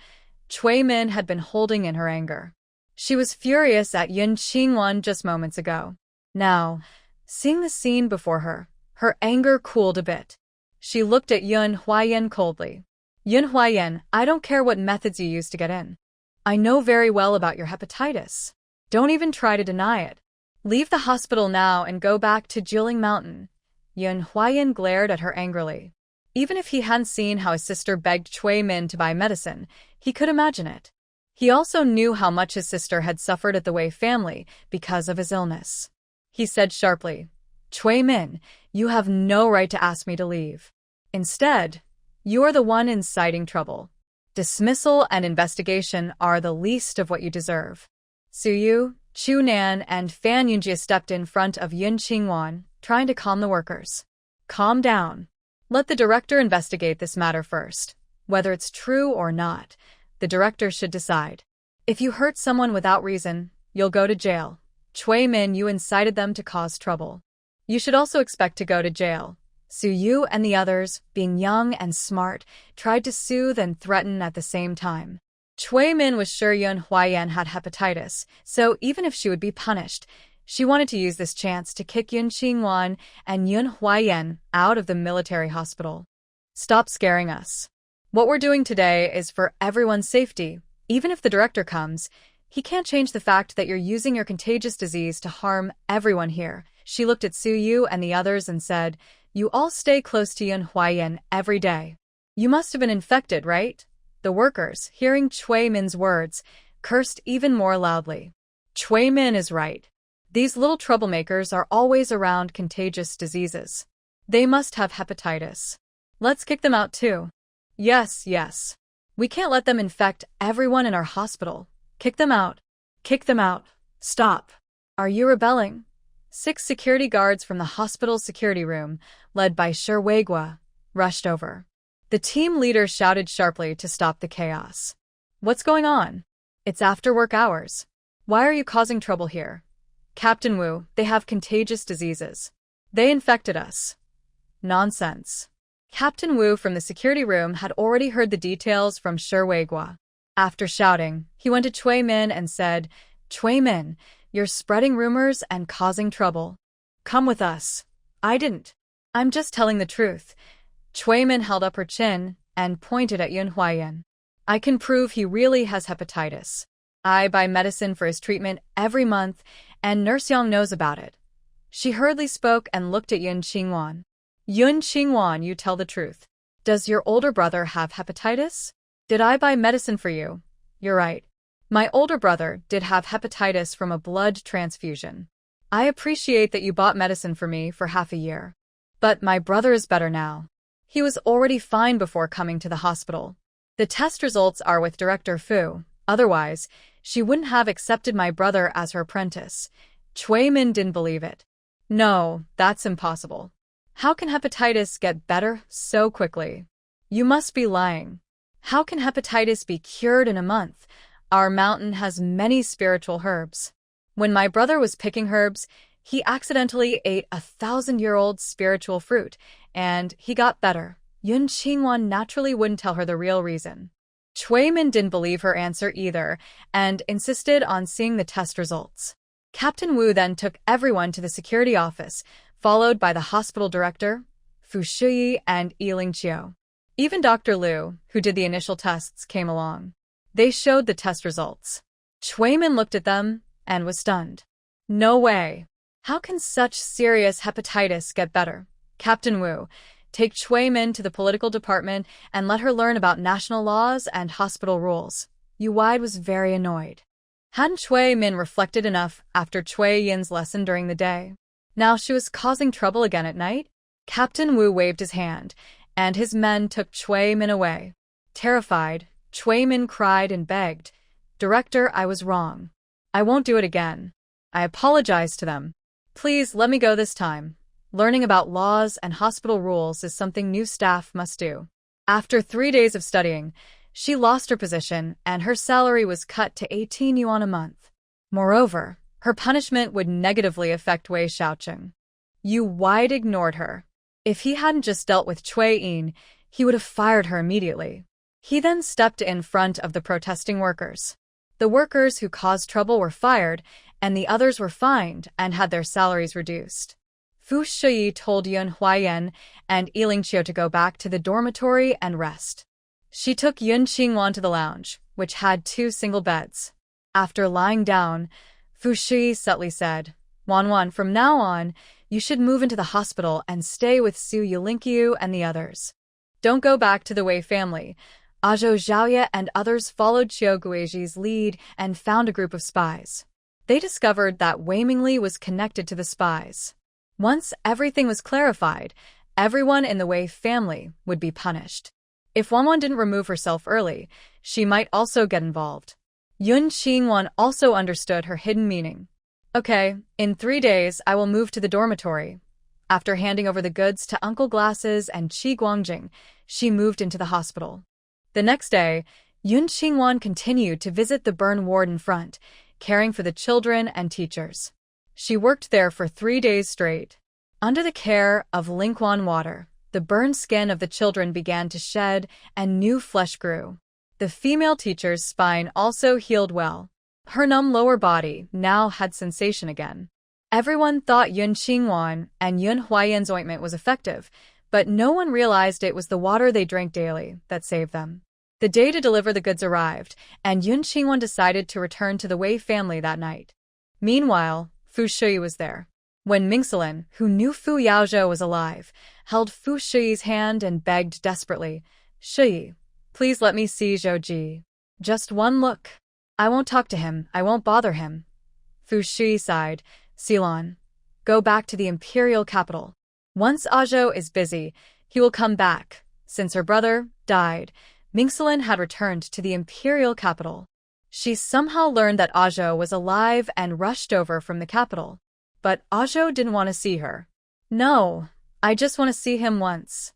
Chui Min had been holding in her anger. She was furious at Yun Qingwan just moments ago. Now, seeing the scene before her, her anger cooled a bit. She looked at Yun Huayan coldly. Yun Huayan, I don't care what methods you use to get in. I know very well about your hepatitis. Don't even try to deny it. Leave the hospital now and go back to Jiling Mountain. Yun Huayan glared at her angrily. Even if he hadn't seen how his sister begged Chui Min to buy medicine, he could imagine it. He also knew how much his sister had suffered at the Wei family because of his illness. He said sharply, Chui Min, you have no right to ask me to leave. Instead, you are the one inciting trouble. Dismissal and investigation are the least of what you deserve. Su Yu, Chu Nan, and Fan Yunjie stepped in front of Yun Qingwan, trying to calm the workers. Calm down. Let the director investigate this matter first. Whether it's true or not, the director should decide. If you hurt someone without reason, you'll go to jail. Chui Min, you incited them to cause trouble. You should also expect to go to jail. Su Yu and the others, being young and smart, tried to soothe and threaten at the same time. Chui Min was sure Yun Huayan had hepatitis, so even if she would be punished, she wanted to use this chance to kick Yun Qingwan and Yun Huayan out of the military hospital. Stop scaring us. What we're doing today is for everyone's safety. Even if the director comes, he can't change the fact that you're using your contagious disease to harm everyone here. She looked at Su Yu and the others and said, you all stay close to Yun Huayan every day. You must have been infected, right? The workers, hearing Chui Min's words, cursed even more loudly. Chui Min is right. These little troublemakers are always around contagious diseases. They must have hepatitis. Let's kick them out too. Yes, yes. We can't let them infect everyone in our hospital. Kick them out. Kick them out. Stop. Are you rebelling? 6 security guards from the hospital's security room, led by Shi Weigua, rushed over. The team leader shouted sharply to stop the chaos. What's going on? It's after work hours. Why are you causing trouble here? Captain Wu, they have contagious diseases. They infected us. Nonsense. Captain Wu from the security room had already heard the details from Shi Weigua. After shouting, he went to Chui Min and said, Chui Min, you're spreading rumors and causing trouble. Come with us. I didn't. I'm just telling the truth. Chui Min held up her chin and pointed at Yun Huayan. I can prove he really has hepatitis. I buy medicine for his treatment every month, and Nurse Yang knows about it. She hurriedly spoke and looked at Yun Qingwan. Yun Qingwan, you tell the truth. Does your older brother have hepatitis? Did I buy medicine for you? You're right. My older brother did have hepatitis from a blood transfusion. I appreciate that you bought medicine for me for half a year. But my brother is better now. He was already fine before coming to the hospital. The test results are with Director Fu. Otherwise, she wouldn't have accepted my brother as her apprentice. Chui Min didn't believe it. No, that's impossible. How can hepatitis get better so quickly? You must be lying. How can hepatitis be cured in a month? Our mountain has many spiritual herbs. When my brother was picking herbs, he accidentally ate 1,000-year-old spiritual fruit, and he got better. Yun Qingwan naturally wouldn't tell her the real reason. Chui Min didn't believe her answer either, and insisted on seeing the test results. Captain Wu then took everyone to the security office, followed by the hospital director, Fu Shiyi, and Yiling Qiu. Even Dr. Liu, who did the initial tests, came along. They showed the test results. Chui Min looked at them and was stunned. No way. How can such serious hepatitis get better? Captain Wu, take Chui Min to the political department and let her learn about national laws and hospital rules. Yu Wide was very annoyed. Hadn't Chui Min reflected enough after Chui Yin's lesson during the day? Now she was causing trouble again at night? Captain Wu waved his hand, and his men took Chui Min away. Terrified, Chui Min cried and begged, "Director, I was wrong. I won't do it again. I apologize to them. Please let me go this time. Learning about laws and hospital rules is something new staff must do." After 3 days of studying, she lost her position and her salary was cut to 18 yuan a month. Moreover, her punishment would negatively affect Wei Xiaoqing. Yu Wide ignored her. If he hadn't just dealt with Cui Yin, he would have fired her immediately. He then stepped in front of the protesting workers. The workers who caused trouble were fired, and the others were fined and had their salaries reduced. Fu Shiyi told Yun Huayan and Yiling Qiu to go back to the dormitory and rest. She took Yun Qingwan to the lounge, which had 2 single beds. After lying down, Fu Shiyi subtly said, "Wanwan, from now on, you should move into the hospital and stay with Su Yulinkyu and the others. Don't go back to the Wei family." Ajo Zhaoye and others followed Qiu Guiji's lead and found a group of spies. They discovered that Wei Mingli was connected to the spies. Once everything was clarified, everyone in the Wei family would be punished. If Wanwan didn't remove herself early, she might also get involved. Yun Qingwan also understood her hidden meaning. "Okay, in 3 days I will move to the dormitory." After handing over the goods to Uncle Glasses and Qi Guangjing, she moved into the hospital. The next day, Yun Qingwan continued to visit the burn ward in front, caring for the children and teachers. She worked there for 3 days straight. Under the care of Lingquan water, the burned skin of the children began to shed and new flesh grew. The female teacher's spine also healed well. Her numb lower body now had sensation again. Everyone thought Yun Qingwan and Yun Huayan's ointment was effective, but no one realized it was the water they drank daily that saved them. The day to deliver the goods arrived, and Yun Qingwan decided to return to the Wei family that night. Meanwhile, Fu Shiyi was there. When Mingxilin, who knew Fu Yaozhou was alive, held Fu Shiyi's hand and begged desperately, "Shiyi, please let me see Zhou Ji. Just one look. I won't talk to him, I won't bother him." Fu Shiyi sighed, "Silon, go back to the imperial capital. Once Azhou is busy, he will come back." Since her brother died, Mingxilin had returned to the imperial capital. She somehow learned that Azhou was alive and rushed over from the capital. But Azhou didn't want to see her. "No, I just want to see him once."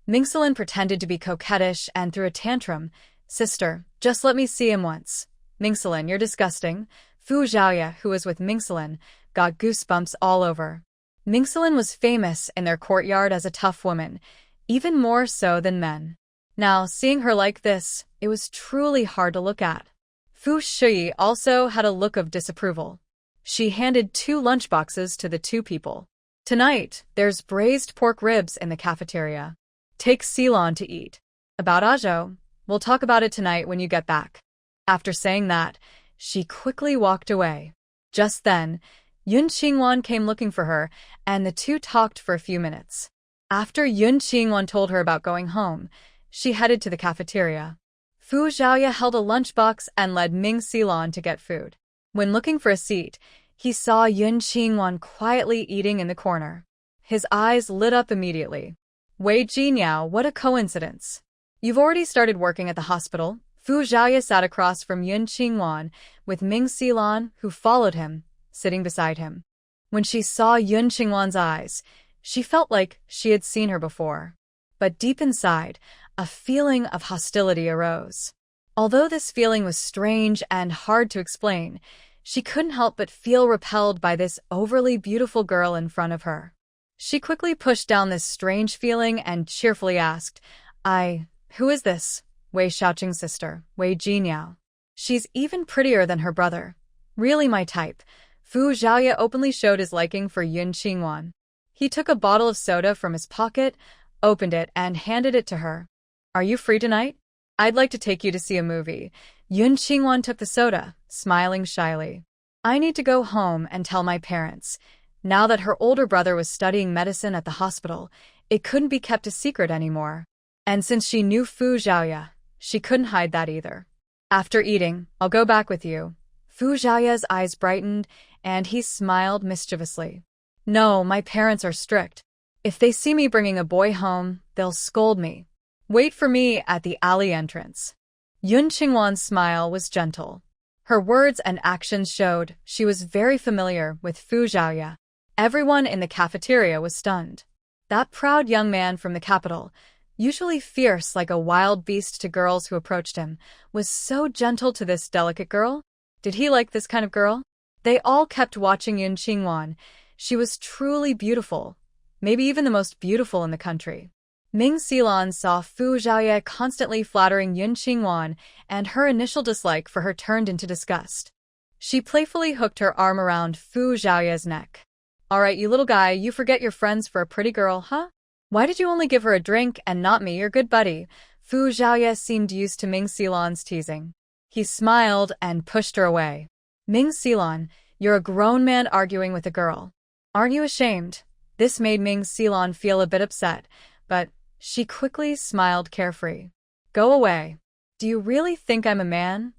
Mingxilin pretended to be coquettish and threw a tantrum. "Sister, just let me see him once." "Mingxilin, you're disgusting." Fu Zhaoye, who was with Mingxilin, got goosebumps all over. Mingxilin was famous in their courtyard as a tough woman, even more so than men. Now, seeing her like this, it was truly hard to look at. Fu Shiyi also had a look of disapproval. She handed 2 lunchboxes to the 2 people. "Tonight, there's braised pork ribs in the cafeteria. Take Silon to eat. About Azhou, we'll talk about it tonight when you get back." After saying that, she quickly walked away. Just then, Yun Qingwan came looking for her, and the 2 talked for a few minutes. After Yun Qingwan told her about going home, she headed to the cafeteria. Fu Zhaoye held a lunchbox and led Ming Silon to get food. When looking for a seat, he saw Yun Qingwan quietly eating in the corner. His eyes lit up immediately. "Wei Jinyao, what a coincidence. You've already started working at the hospital." Fu Zhaoye sat across from Yun Qingwan, with Ming Silon, who followed him, sitting beside him. When she saw Yun Qingwan's eyes, she felt like she had seen her before. But deep inside, a feeling of hostility arose. Although this feeling was strange and hard to explain, she couldn't help but feel repelled by this overly beautiful girl in front of her. She quickly pushed down this strange feeling and cheerfully asked, Who is this? Wei Xiaoqing's sister, Wei Jinyao. She's even prettier than her brother. Really my type. Fu Zhaoye openly showed his liking for Yun Qingwan. He took a bottle of soda from his pocket, opened it, and handed it to her. Are you free tonight? I'd like to take you to see a movie. Yun Qingwan took the soda, smiling shyly. I need to go home and tell my parents. Now that her older brother was studying medicine at the hospital, it couldn't be kept a secret anymore. And since she knew Fu Zhaoye, she couldn't hide that either. After eating, I'll go back with you. Fu Zhaoye's eyes brightened, and he smiled mischievously. No, my parents are strict. If they see me bringing a boy home, they'll scold me. Wait for me at the alley entrance. Yun Qingwan's smile was gentle. Her words and actions showed she was very familiar with Fu Zhaoye. Everyone in the cafeteria was stunned. That proud young man from the capital, usually fierce like a wild beast to girls who approached him, was so gentle to this delicate girl. Did he like this kind of girl? They all kept watching Yun Qingwan. She was truly beautiful, maybe even the most beautiful in the country. Ming Xilan saw Fu Zhaoye constantly flattering Yun Qingwan, and her initial dislike for her turned into disgust. She playfully hooked her arm around Fu Zhaoye's neck. All right, you little guy, you forget your friends for a pretty girl, huh? Why did you only give her a drink and not me, your good buddy? Fu Zhaoye seemed used to Ming Xilan's teasing. He smiled and pushed her away. Ming Xilan, you're a grown man arguing with a girl. Aren't you ashamed? This made Ming Xilan feel a bit upset, but she quickly smiled carefree. Go away. Do you really think I'm a man?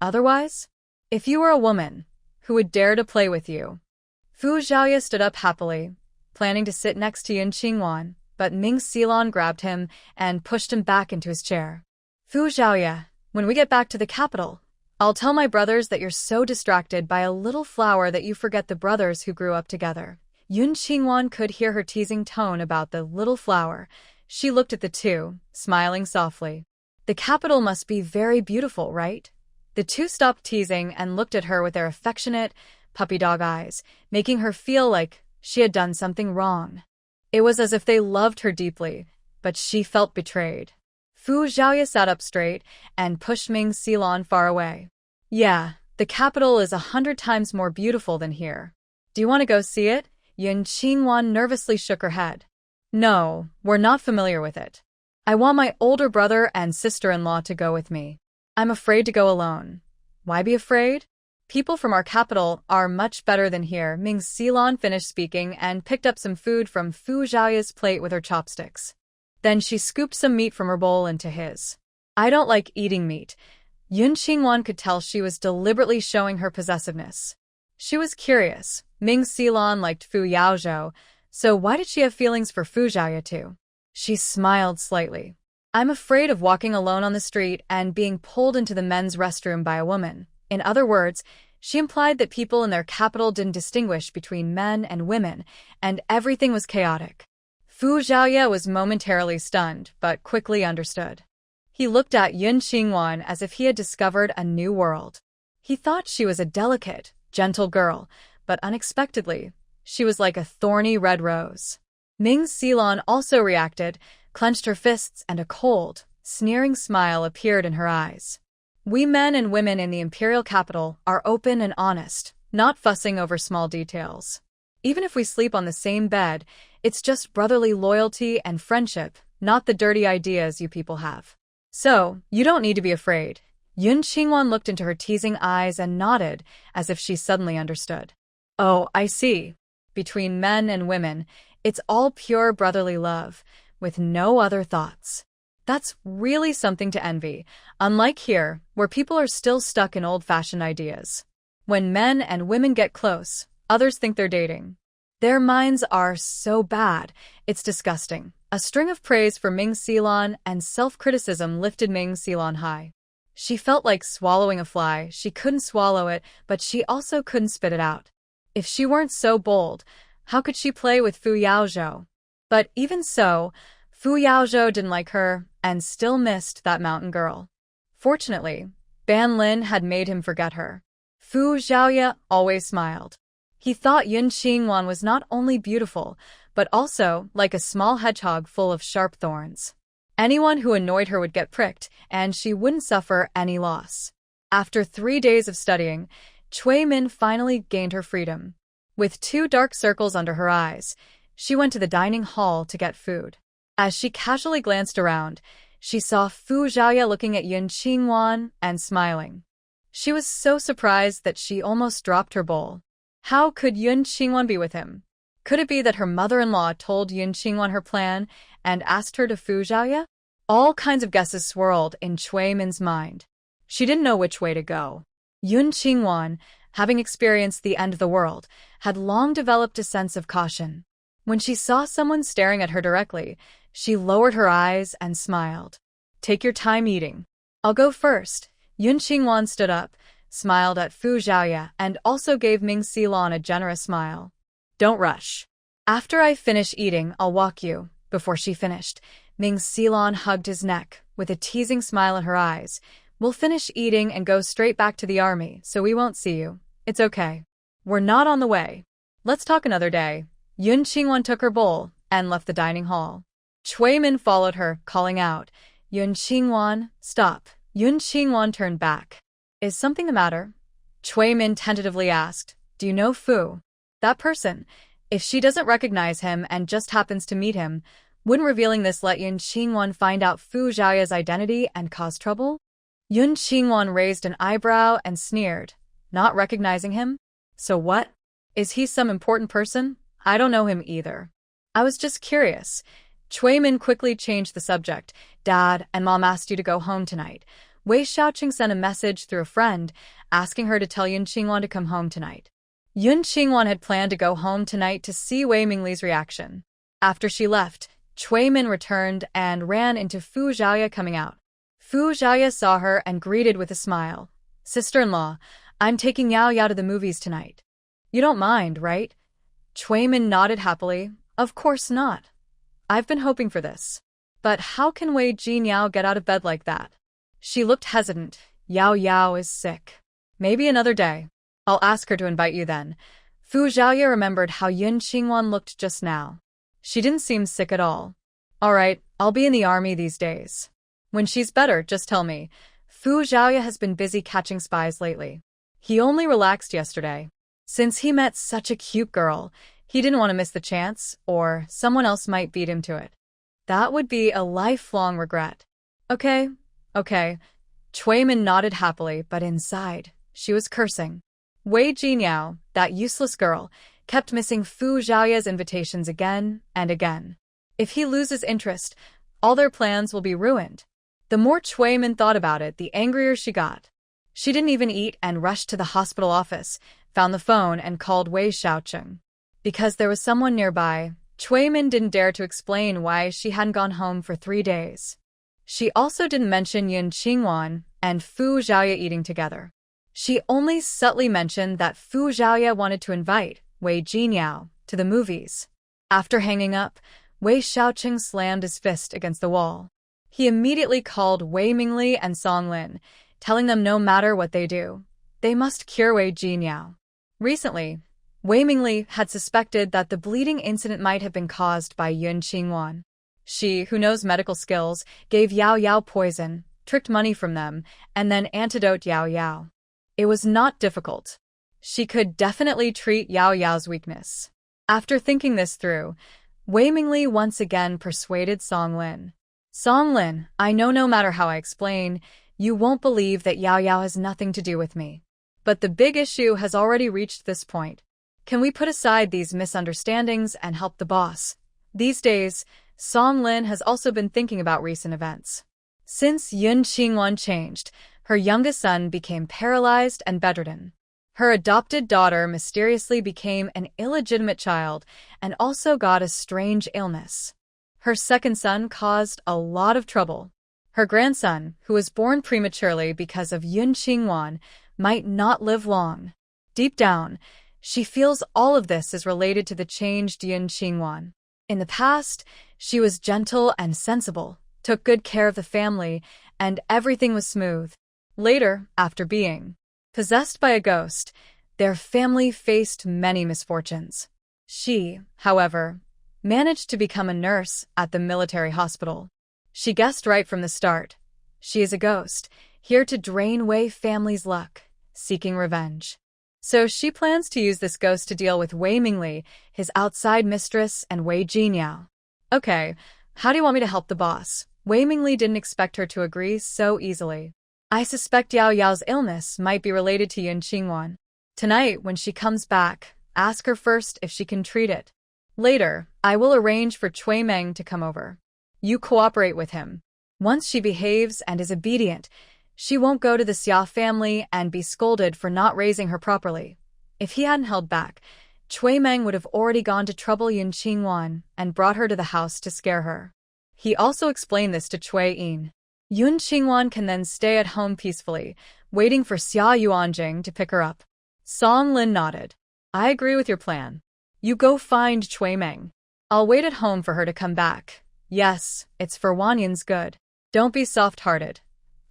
Otherwise? If you were a woman, who would dare to play with you? Fu Zhaoye stood up happily, planning to sit next to Yun Qingwan, but Ming Xilan grabbed him and pushed him back into his chair. Fu Zhaoye, when we get back to the capital, I'll tell my brothers that you're so distracted by a little flower that you forget the brothers who grew up together. Yun Qingwan could hear her teasing tone about the little flower. She looked at the two, smiling softly. The capital must be very beautiful, right? The two stopped teasing and looked at her with their affectionate, puppy dog eyes, making her feel like she had done something wrong. It was as if they loved her deeply, but she felt betrayed. Fu Zhaoye sat up straight and pushed Ming Xilan far away. Yeah, the capital is 100 times more beautiful than here. Do you want to go see it? Yun Qingwan nervously shook her head. No, we're not familiar with it. I want my older brother and sister-in-law to go with me. I'm afraid to go alone. Why be afraid? People from our capital are much better than here. Ming Xilan finished speaking and picked up some food from Fu Zhaoye's plate with her chopsticks. Then she scooped some meat from her bowl into his. I don't like eating meat. Yun Qingwan could tell she was deliberately showing her possessiveness. She was curious. Ming Xilan liked Fu Yaozhou, so why did she have feelings for Fu Zhaoye too? She smiled slightly. I'm afraid of walking alone on the street and being pulled into the men's restroom by a woman. In other words, she implied that people in their capital didn't distinguish between men and women, and everything was chaotic. Fu Zhaoye was momentarily stunned, but quickly understood. He looked at Yun Qingwan as if he had discovered a new world. He thought she was a delicate, gentle girl, but unexpectedly, she was like a thorny red rose. Ming Xilan also reacted, clenched her fists, and a cold, sneering smile appeared in her eyes. We men and women in the imperial capital are open and honest, not fussing over small details. Even if we sleep on the same bed, it's just brotherly loyalty and friendship, not the dirty ideas you people have. So, you don't need to be afraid. Yun Qingwan looked into her teasing eyes and nodded, as if she suddenly understood. Oh, I see. Between men and women, it's all pure brotherly love, with no other thoughts. That's really something to envy, unlike here, where people are still stuck in old-fashioned ideas. When men and women get close, others think they're dating. Their minds are so bad, it's disgusting. A string of praise for Ming Xilan and self-criticism lifted Ming Xilan high. She felt like swallowing a fly. She couldn't swallow it, but she also couldn't spit it out. If she weren't so bold, how could she play with Fu Yaozhou? But even so, Fu Yaozhou didn't like her and still missed that mountain girl. Fortunately, Ban Lin had made him forget her. Fu Xiaoya always smiled. He thought Yun Qingwan was not only beautiful, but also like a small hedgehog full of sharp thorns. Anyone who annoyed her would get pricked, and she wouldn't suffer any loss. After 3 days of studying, Cui Min finally gained her freedom. With 2 dark circles under her eyes, she went to the dining hall to get food. As she casually glanced around, she saw Fu Xiaoya looking at Yun Qingwan and smiling. She was so surprised that she almost dropped her bowl. How could Yun Qingwan be with him? Could it be that her mother-in-law told Yun Qingwan her plan and asked her to Fu Xiaoya? All kinds of guesses swirled in Cui Min's mind. She didn't know which way to go. Yun Qingwan, having experienced the end of the world, had long developed a sense of caution. When she saw someone staring at her directly, she lowered her eyes and smiled. Take your time eating. I'll go first. Yun Qingwan stood up, smiled at Fu Xiaoya, and also gave Ming Xilon a generous smile. Don't rush. After I finish eating, I'll walk you. Before she finished, Ming Xilon hugged his neck, with a teasing smile in her eyes. We'll finish eating and go straight back to the army, so we won't see you. It's okay. We're not on the way. Let's talk another day. Yun Qingwan took her bowl and left the dining hall. Cui Min followed her, calling out, Yun Qingwan, stop. Yun Qingwan turned back. Is something the matter? Cui Min tentatively asked. Do you know Fu? That person. If she doesn't recognize him and just happens to meet him, wouldn't revealing this let Yun Qingwan find out Fu Xiaoya's identity and cause trouble? Yun Qingwan raised an eyebrow and sneered. Not recognizing him? So what? Is he some important person? I don't know him either. I was just curious. Cui Min quickly changed the subject. Dad and Mom asked you to go home tonight. Wei Xiaoqing sent a message through a friend, asking her to tell Yun Qingwan to come home tonight. Yun Qingwan had planned to go home tonight to see Wei Mingli's reaction. After she left, Cui Min returned and ran into Fu Xiaoya coming out. Fu Xiaoya saw her and greeted with a smile. Sister-in-law, I'm taking Yao Yao to the movies tonight. You don't mind, right? Cui Min nodded happily. Of course not. I've been hoping for this. But how can Wei Jinyao get out of bed like that? She looked hesitant. Yao Yao is sick. Maybe another day. I'll ask her to invite you then. Fu Xiaoya remembered how Yun Qingwan looked just now. She didn't seem sick at all. All right, I'll be in the army these days. When she's better, just tell me. Fu Xiaoya has been busy catching spies lately. He only relaxed yesterday. Since he met such a cute girl, he didn't want to miss the chance, or someone else might beat him to it. That would be a lifelong regret. Okay. Cui Min nodded happily, but inside, she was cursing. Wei Jinyao, that useless girl, kept missing Fu Xiaoya's invitations again and again. If he loses interest, all their plans will be ruined. The more Cui Min thought about it, the angrier she got. She didn't even eat and rushed to the hospital office, found the phone and called Wei Xiaoqing. Because there was someone nearby, Cui Min didn't dare to explain why she hadn't gone home for 3 days. She also didn't mention Yun Qingwan and Fu Xiaoya eating together. She only subtly mentioned that Fu Xiaoya wanted to invite Wei Jinyao to the movies. After hanging up, Wei Xiaoqing slammed his fist against the wall. He immediately called Wei Mingli and Song Lin, telling them no matter what they do, they must cure Wei Jinyao. Recently, Wei Mingli had suspected that the bleeding incident might have been caused by Yun Qingwan. She, who knows medical skills, gave Yao Yao poison, tricked money from them, and then antidote Yao Yao. It was not difficult. She could definitely treat Yao Yao's weakness. After thinking this through, Wei Mingli once again persuaded Song Lin. Song Lin, I know no matter how I explain, you won't believe that Yao Yao has nothing to do with me. But the big issue has already reached this point. Can we put aside these misunderstandings and help the boss? These days, Song Lin has also been thinking about recent events. Since Yun Qingwan changed, her youngest son became paralyzed and bedridden. Her adopted daughter mysteriously became an illegitimate child and also got a strange illness. Her second son caused a lot of trouble. Her grandson, who was born prematurely because of Yun Qingwan, might not live long. Deep down, she feels all of this is related to the changed Yun Qingwan. In the past, she was gentle and sensible, took good care of the family, and everything was smooth. Later, after being possessed by a ghost, their family faced many misfortunes. She, however, managed to become a nurse at the military hospital. She guessed right from the start. She is a ghost, here to drain Wei family's luck, seeking revenge. So she plans to use this ghost to deal with Wei Mingli, his outside mistress, and Wei Jinyao. Okay, how do you want me to help the boss? Wei Mingli didn't expect her to agree so easily. I suspect Yao Yao's illness might be related to Yun Qingwan. Tonight, when she comes back, ask her first if she can treat it. Later, I will arrange for Cui Meng to come over. You cooperate with him. Once she behaves and is obedient, she won't go to the Xia family and be scolded for not raising her properly. If he hadn't held back, Cui Meng would have already gone to trouble Yun Qingwan and brought her to the house to scare her. He also explained this to Cui Yin. Yun Qingwan can then stay at home peacefully, waiting for Xia Yuanjing to pick her up. Song Lin nodded. I agree with your plan. You go find Cui Meng. I'll wait at home for her to come back. Yes, it's for Wanyin's good. Don't be soft-hearted.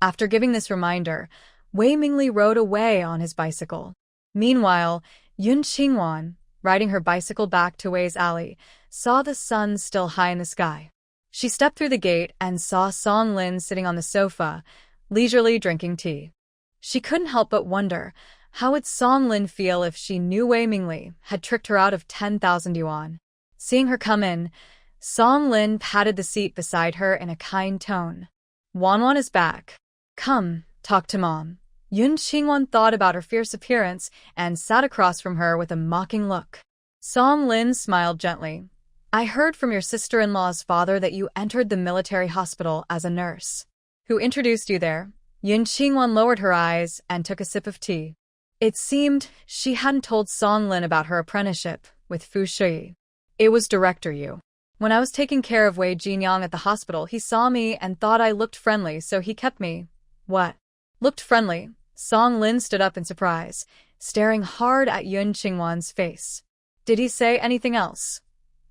After giving this reminder, Wei Mingli rode away on his bicycle. Meanwhile, Yun Qingwan, riding her bicycle back to Wei's alley, saw the sun still high in the sky. She stepped through the gate and saw Song Lin sitting on the sofa, leisurely drinking tea. She couldn't help but wonder, how would Song Lin feel if she knew Wei Mingli had tricked her out of 10,000 yuan? Seeing her come in, Song Lin patted the seat beside her in a kind tone. Wanwan is back. Come, talk to Mom. Yun Qingwan thought about her fierce appearance and sat across from her with a mocking look. Song Lin smiled gently. I heard from your sister-in-law's father that you entered the military hospital as a nurse. Who introduced you there? Yun Qingwan lowered her eyes and took a sip of tea. It seemed she hadn't told Song Lin about her apprenticeship with Fu Shui. It was Director Yu. When I was taking care of Wei Jinyang at the hospital, he saw me and thought I looked friendly, so he kept me. What? Looked friendly? Song Lin stood up in surprise, staring hard at Yun Qingwan's face. Did he say anything else?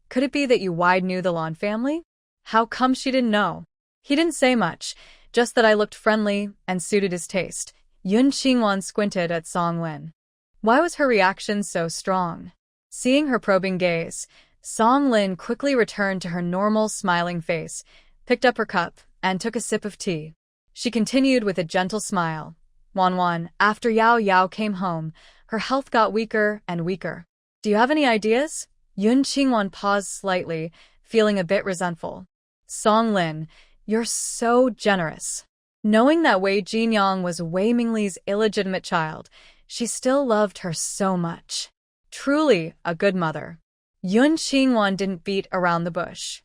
Could it be that you knew the Lan family? How come she didn't know? He didn't say much, just that I looked friendly and suited his taste. Yun Qingwan squinted at Song Lin. Why was her reaction so strong? Seeing her probing gaze, Song Lin quickly returned to her normal smiling face, picked up her cup, and took a sip of tea. She continued with a gentle smile. Wanwan, after Yao Yao came home, her health got weaker and weaker. Do you have any ideas? Yun Qingwan paused slightly, feeling a bit resentful. Song Lin, you're so generous. Knowing that Wei Jinyang was Wei Mingli's illegitimate child, she still loved her so much. Truly a good mother. Yun Qingwan didn't beat around the bush.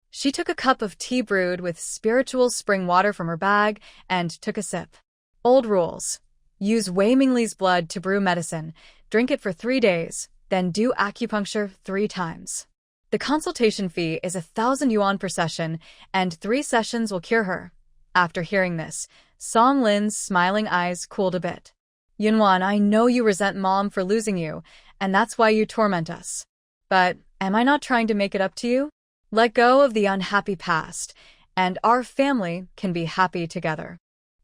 She took a cup of tea brewed with spiritual spring water from her bag and took a sip. Old rules. Use Wei Mingli's blood to brew medicine, drink it for 3 days, then do acupuncture 3 times. The consultation fee is 1,000 yuan per session, and 3 sessions will cure her. After hearing this, Song Lin's smiling eyes cooled a bit. Yunwan, I know you resent Mom for losing you, and that's why you torment us. But am I not trying to make it up to you? Let go of the unhappy past, and our family can be happy together.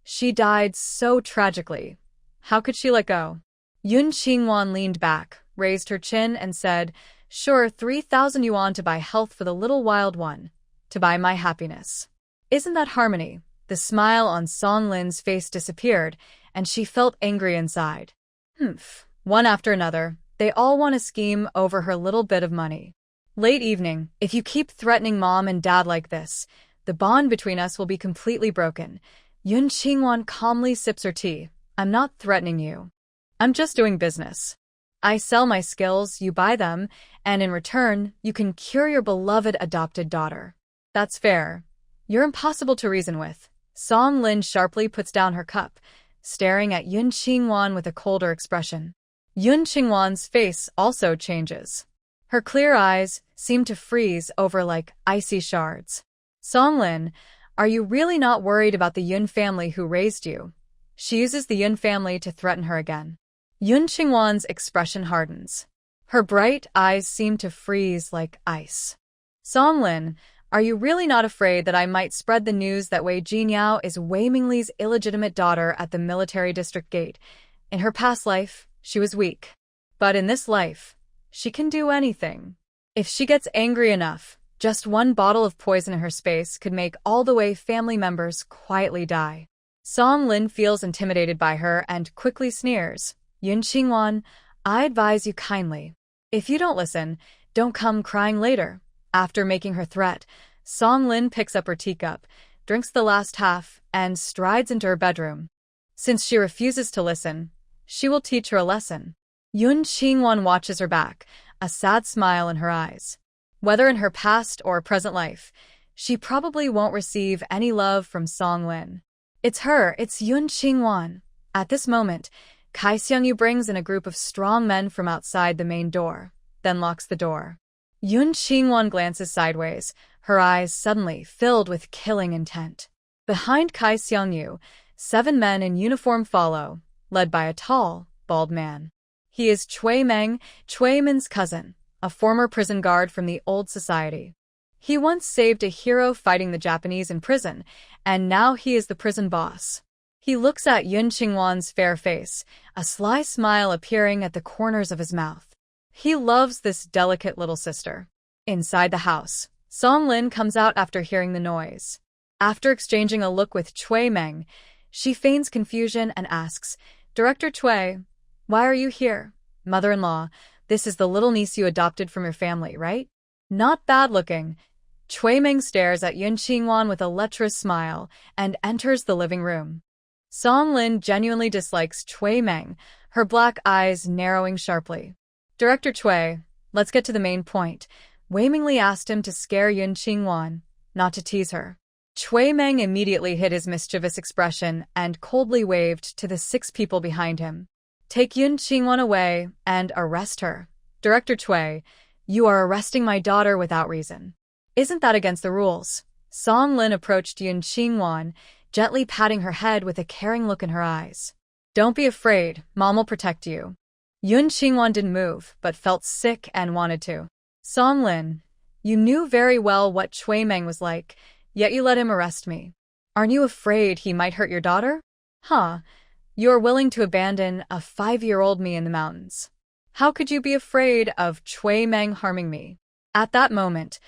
She died so tragically. How could she let go? Yun Qingwan leaned back, raised her chin, and said, Sure, 3,000 yuan to buy health for the little wild one, to buy my happiness. Isn't that harmony? The smile on Song Lin's face disappeared, and she felt angry inside. One after another, they all want to scheme over her little bit of money. Late evening, if you keep threatening Mom and Dad like this, the bond between us will be completely broken. Yun Qingwan calmly sips her tea. I'm not threatening you. I'm just doing business. I sell my skills, you buy them, and in return, you can cure your beloved adopted daughter. That's fair. You're impossible to reason with. Song Lin sharply puts down her cup, staring at Yun Qingwan with a colder expression. Yun Qingwan's face also changes. Her clear eyes seem to freeze over like icy shards. Song Lin, are you really not worried about the Yun family who raised you? She uses the Yun family to threaten her again. Yun Qingwan's expression hardens. Her bright eyes seem to freeze like ice. Songlin, are you really not afraid that I might spread the news that Wei Jinyao is Wei Mingli's illegitimate daughter at the military district gate? In her past life, she was weak. But in this life, she can do anything. If she gets angry enough, just one bottle of poison in her space could make all the Wei family members quietly die. Song Lin feels intimidated by her and quickly sneers. Yun Qingwan, I advise you kindly. If you don't listen, don't come crying later. After making her threat, Song Lin picks up her teacup, drinks the last half, and strides into her bedroom. Since she refuses to listen, she will teach her a lesson. Yun Qingwan watches her back, a sad smile in her eyes. Whether in her past or present life, she probably won't receive any love from Song Lin. It's her, it's Yun Qingwan. At this moment, Kai Seungyu brings in a group of strong men from outside the main door, then locks the door. Yun Qingwan glances sideways, her eyes suddenly filled with killing intent. Behind Kai Seungyu, 7 men in uniform follow, led by a tall, bald man. He is Chui Meng, Chui Min's cousin, a former prison guard from the old society. He once saved a hero fighting the Japanese in prison, and now he is the prison boss. He looks at Yun Qingwan's fair face, a sly smile appearing at the corners of his mouth. He loves this delicate little sister. Inside the house, Song Lin comes out after hearing the noise. After exchanging a look with Chui Meng, she feigns confusion and asks, Director Chui, why are you here? Mother-in-law, this is the little niece you adopted from your family, right? Not bad-looking. Chui Meng stares at Yun Qingwan with a lecherous smile and enters the living room. Song Lin genuinely dislikes Chui Meng, her black eyes narrowing sharply. Director Chui, let's get to the main point. Wei Mingli asked him to scare Yun Qingwan, not to tease her. Chui Meng immediately hid his mischievous expression and coldly waved to the 6 people behind him. Take Yun Qingwan away and arrest her. Director Chui, you are arresting my daughter without reason. Isn't that against the rules? Song Lin approached Yun Qingwan, gently patting her head with a caring look in her eyes. Don't be afraid, Mom will protect you. Yun Qingwan didn't move, but felt sick and wanted to. Song Lin, you knew very well what Chui Meng was like, yet you let him arrest me. Aren't you afraid he might hurt your daughter? Huh, you're willing to abandon a 5-year-old me in the mountains. How could you be afraid of Chui Meng harming me? At that moment,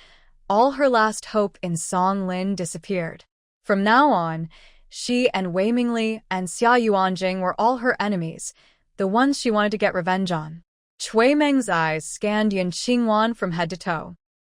all her last hope in Song Lin disappeared. From now on, she and Wei Mingli and Xia Yuanjing were all her enemies, the ones she wanted to get revenge on. Chui Meng's eyes scanned Yun Qingwan from head to toe.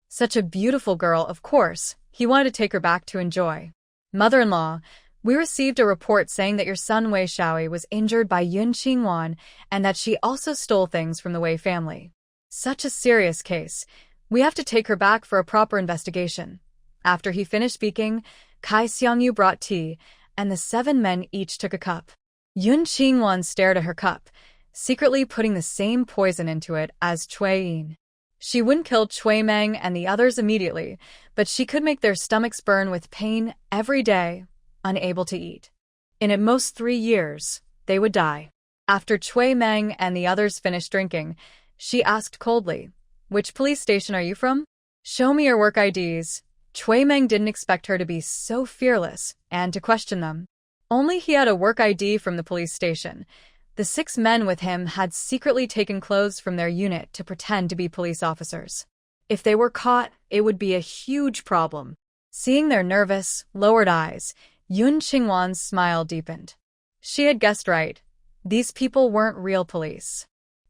Such a beautiful girl, of course. He wanted to take her back to enjoy. Mother-in-law, we received a report saying that your son Wei Shaoi was injured by Yun Qingwan and that she also stole things from the Wei family. Such a serious case. We have to take her back for a proper investigation. After he finished speaking, Kai Seungyu brought tea, and the 7 men each took a cup. Yun Qingwan stared at her cup, secretly putting the same poison into it as Chui Yin. She wouldn't kill Chui Meng and the others immediately, but she could make their stomachs burn with pain every day, unable to eat. In at most 3 years, they would die. After Chui Meng and the others finished drinking, she asked coldly, Which police station are you from? Show me your work IDs. Chui Meng didn't expect her to be so fearless and to question them. Only he had a work ID from the police station. The 6 men with him had secretly taken clothes from their unit to pretend to be police officers. If they were caught, it would be a huge problem. Seeing their nervous, lowered eyes, Yun Qingwan's smile deepened. She had guessed right. These people weren't real police.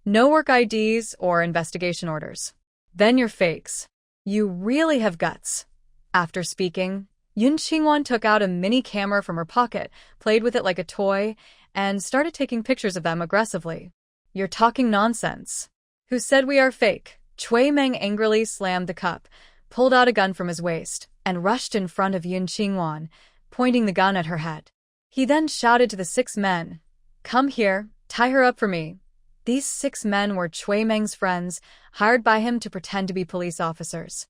No work IDs or investigation orders. Then you're fakes. You really have guts. After speaking, Yun Qingwan took out a mini camera from her pocket, played with it like a toy, and started taking pictures of them aggressively. You're talking nonsense. Who said we are fake? Chui Meng angrily slammed the cup, pulled out a gun from his waist, and rushed in front of Yun Qingwan, pointing the gun at her head. He then shouted to the 6 men, Come here, tie her up for me. These 6 men were Chui Meng's friends, hired by him to pretend to be police officers.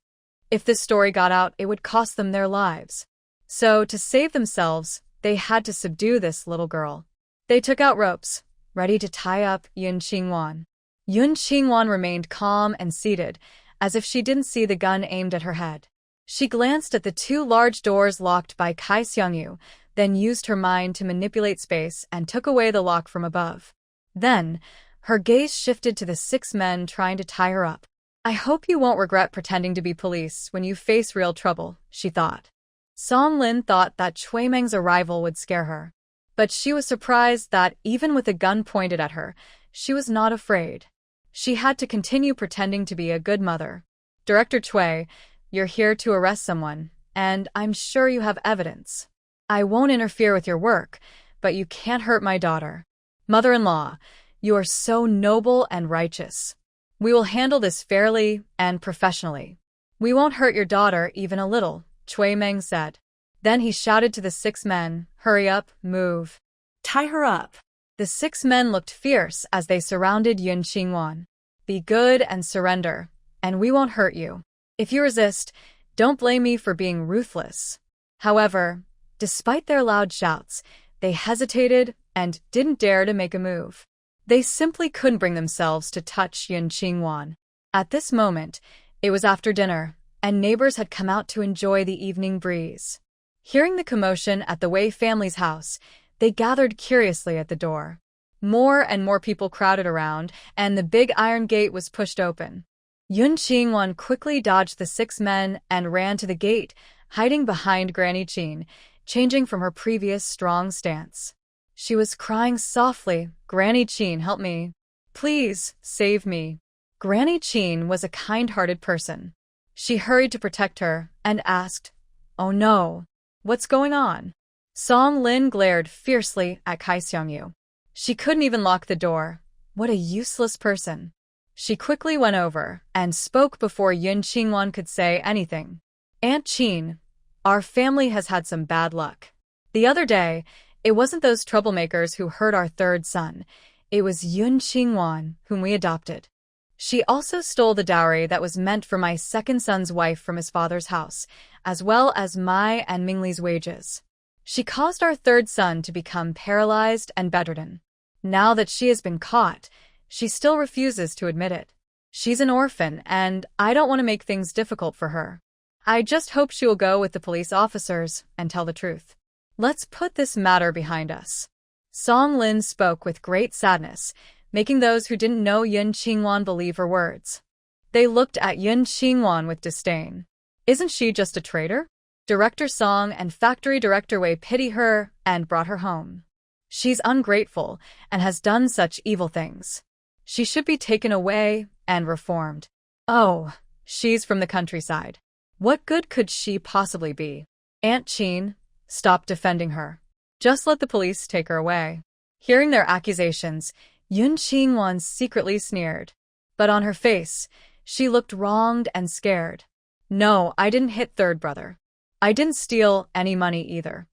If this story got out, it would cost them their lives. So, to save themselves, they had to subdue this little girl. They took out ropes, ready to tie up Yun Qingwan. Yun Qingwan remained calm and seated, as if she didn't see the gun aimed at her head. She glanced at the two large doors locked by Kai Seungyu, then used her mind to manipulate space and took away the lock from above. Then, her gaze shifted to the 6 men trying to tie her up. I hope you won't regret pretending to be police when you face real trouble, she thought. Song Lin thought that Chui Meng's arrival would scare her. But she was surprised that, even with a gun pointed at her, she was not afraid. She had to continue pretending to be a good mother. Director Chui, you're here to arrest someone, and I'm sure you have evidence. I won't interfere with your work, but you can't hurt my daughter. Mother-in-law, you are so noble and righteous. We will handle this fairly and professionally. We won't hurt your daughter even a little, Chui Meng said. Then he shouted to the 6 men, hurry up, move. Tie her up. The 6 men looked fierce as they surrounded Yun Qingwan. Be good and surrender, and we won't hurt you. If you resist, don't blame me for being ruthless. However, despite their loud shouts, they hesitated and didn't dare to make a move. They simply couldn't bring themselves to touch Yun Qingwan. At this moment, it was after dinner, and neighbors had come out to enjoy the evening breeze. Hearing the commotion at the Wei family's house, they gathered curiously at the door. More and more people crowded around, and the big iron gate was pushed open. Yun Qingwan quickly dodged the 6 men and ran to the gate, hiding behind Granny Qin, changing from her previous strong stance. She was crying softly, Granny Qin, help me. Please, save me. Granny Qin was a kind-hearted person. She hurried to protect her and asked, oh no, what's going on? Song Lin glared fiercely at Kai Seungyu. She couldn't even lock the door. What a useless person. She quickly went over and spoke before Yun Qingwan could say anything. Aunt Qin, our family has had some bad luck. The other day, it wasn't those troublemakers who hurt our 3rd son. It was Yun Qingwan, whom we adopted. She also stole the dowry that was meant for my 2nd son's wife from his father's house, as well as my and Mingli's wages. She caused our 3rd son to become paralyzed and bedridden. Now that she has been caught, she still refuses to admit it. She's an orphan, and I don't want to make things difficult for her. I just hope she will go with the police officers and tell the truth. Let's put this matter behind us. Song Lin spoke with great sadness, making those who didn't know Yun Qingwan believe her words. They looked at Yun Qingwan with disdain. Isn't she just a traitor? Director Song and Factory Director Wei pity her and brought her home. She's ungrateful and has done such evil things. She should be taken away and reformed. Oh, she's from the countryside. What good could she possibly be? Aunt Qin, stop defending her. Just let the police take her away. Hearing their accusations, Yun Qingwan secretly sneered. But on her face, she looked wronged and scared. No, I didn't hit 3rd brother. I didn't steal any money either.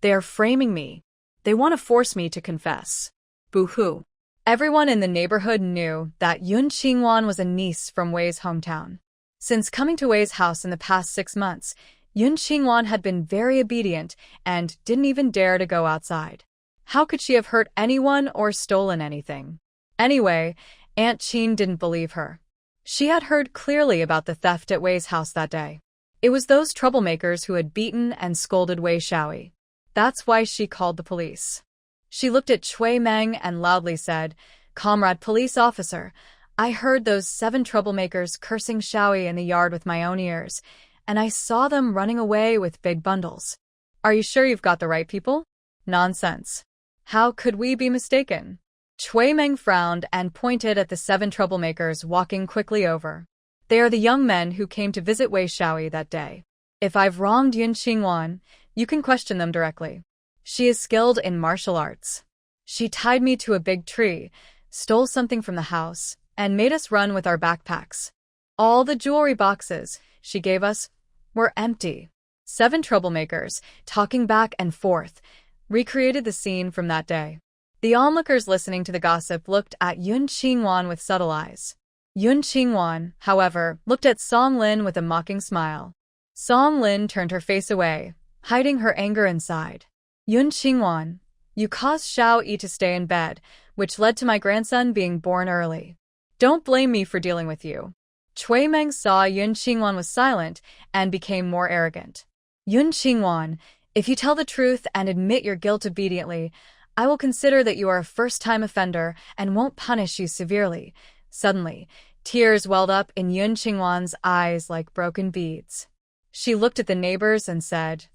They are framing me. They want to force me to confess. Boo-hoo. Everyone in the neighborhood knew that Yun Qingwan was a niece from Wei's hometown. Since coming to Wei's house in the past 6 months, Yun Qingwan had been very obedient and didn't even dare to go outside. How could she have hurt anyone or stolen anything? Anyway, Aunt Qin didn't believe her. She had heard clearly about the theft at Wei's house that day. It was those troublemakers who had beaten and scolded Wei Xiaoyi. That's why she called the police. She looked at Chui Meng and loudly said, Comrade police officer, I heard those 7 troublemakers cursing Xiaoyi in the yard with my own ears, and I saw them running away with big bundles. Are you sure you've got the right people? Nonsense. How could we be mistaken? Chui Meng frowned and pointed at the 7 troublemakers walking quickly over. They are the young men who came to visit Wei Xiaoyi that day. If I've wronged Yun Qingwan, you can question them directly. She is skilled in martial arts. She tied me to a big tree, stole something from the house, and made us run with our backpacks. All the jewelry boxes she gave us were empty. 7 troublemakers, talking back and forth, recreated the scene from that day. The onlookers listening to the gossip looked at Yun Qingwan with subtle eyes. Yun Qingwan, however, looked at Song Lin with a mocking smile. Song Lin turned her face away, hiding her anger inside. Yun Qingwan, you caused Xiao Yi to stay in bed, which led to my grandson being born early. Don't blame me for dealing with you. Chui Meng saw Yun Qingwan was silent and became more arrogant. Yun Qingwan, if you tell the truth and admit your guilt obediently, I will consider that you are a first-time offender and won't punish you severely. Suddenly, tears welled up in Yun Qingwan's eyes like broken beads. She looked at the neighbors and said,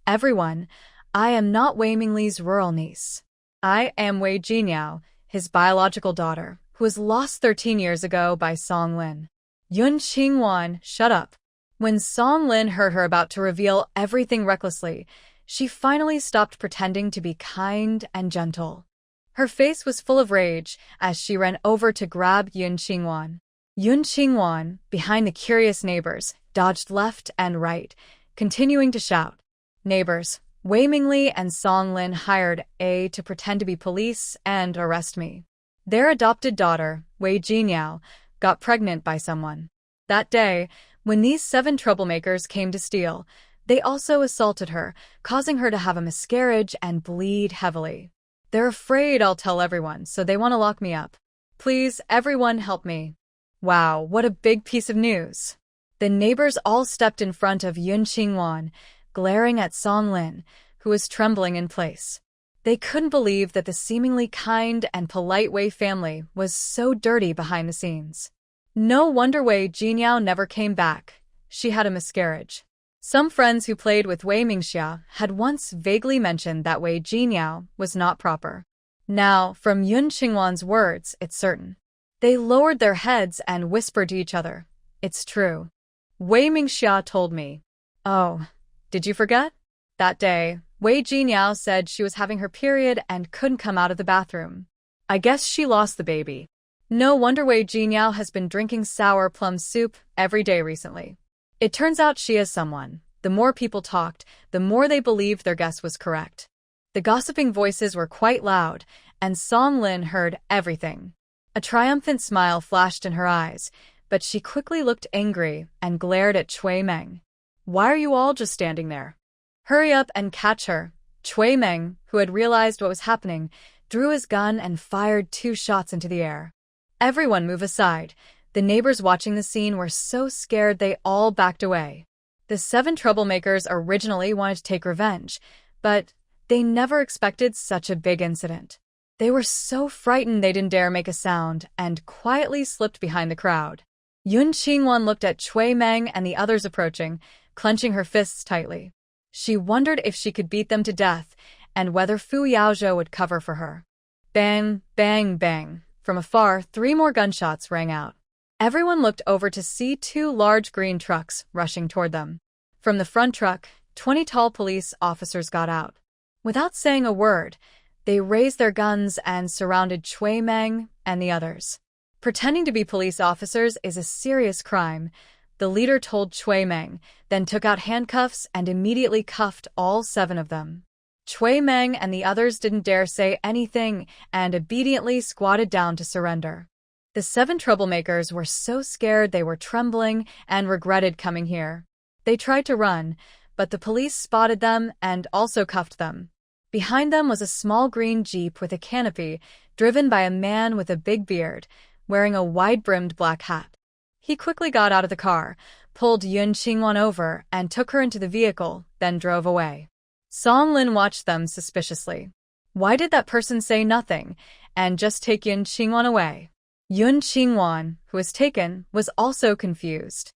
"Everyone, I am not Wei Mingli's rural niece. I am Wei Jinyao, his biological daughter, who was lost 13 years ago by Song Lin." Yun Qingwan, shut up. When Song Lin heard her about to reveal everything recklessly, she finally stopped pretending to be kind and gentle. Her face was full of rage as she ran over to grab Yun Qingwan. Yun Qingwan, behind the curious neighbors, dodged left and right, continuing to shout. "Neighbors, Wei Mingli and Song Lin hired A to pretend to be police and arrest me. Their adopted daughter, Wei Jinyao, got pregnant by someone. That day, when these 7 troublemakers came to steal, they also assaulted her, causing her to have a miscarriage and bleed heavily. They're afraid I'll tell everyone, so they want to lock me up. Please, everyone help me." Wow, what a big piece of news. The neighbors all stepped in front of Yun Qingwan, glaring at Song Lin, who was trembling in place. They couldn't believe that the seemingly kind and polite Wei family was so dirty behind the scenes. No wonder Wei Jinyao never came back. She had a miscarriage. Some friends who played with Wei Mingxia had once vaguely mentioned that Wei Jinyao was not proper. Now, from Yun Qingwan's words, it's certain. They lowered their heads and whispered to each other. "It's true. Wei Mingxia told me." "Oh, did you forget?" That day, Wei Jinyao said she was having her period and couldn't come out of the bathroom. I guess she lost the baby. No wonder Wei Jinyao has been drinking sour plum soup every day recently. It turns out she is someone. The more people talked, the more they believed their guess was correct. The gossiping voices were quite loud, and Song Lin heard everything. A triumphant smile flashed in her eyes, but she quickly looked angry and glared at Chui Meng. "Why are you all just standing there? Hurry up and catch her." Chui Meng, who had realized what was happening, drew his gun and fired 2 shots into the air. Everyone move aside. The neighbors watching the scene were so scared they all backed away. The 7 troublemakers originally wanted to take revenge, but they never expected such a big incident. They were so frightened they didn't dare make a sound and quietly slipped behind the crowd. Yun Qingwan looked at Chui Meng and the others approaching, clenching her fists tightly. She wondered if she could beat them to death and whether Fu Yaozhou would cover for her. Bang, bang, bang. From afar, 3 more gunshots rang out. Everyone looked over to see 2 large green trucks rushing toward them. From the front truck, 20 tall police officers got out. Without saying a word, they raised their guns and surrounded Chui Meng and the others. Pretending to be police officers is a serious crime, the leader told Chui Meng, then took out handcuffs and immediately cuffed all 7 of them. Chui Meng and the others didn't dare say anything and obediently squatted down to surrender. The 7 troublemakers were so scared they were trembling and regretted coming here. They tried to run, but the police spotted them and also cuffed them. Behind them was a small green Jeep with a canopy, driven by a man with a big beard, wearing a wide-brimmed black hat. He quickly got out of the car, pulled Yun Qingwan over, and took her into the vehicle, then drove away. Song Lin watched them suspiciously. Why did that person say nothing and just take Yun Qingwan away? Yun Qingwan, who was taken, was also confused.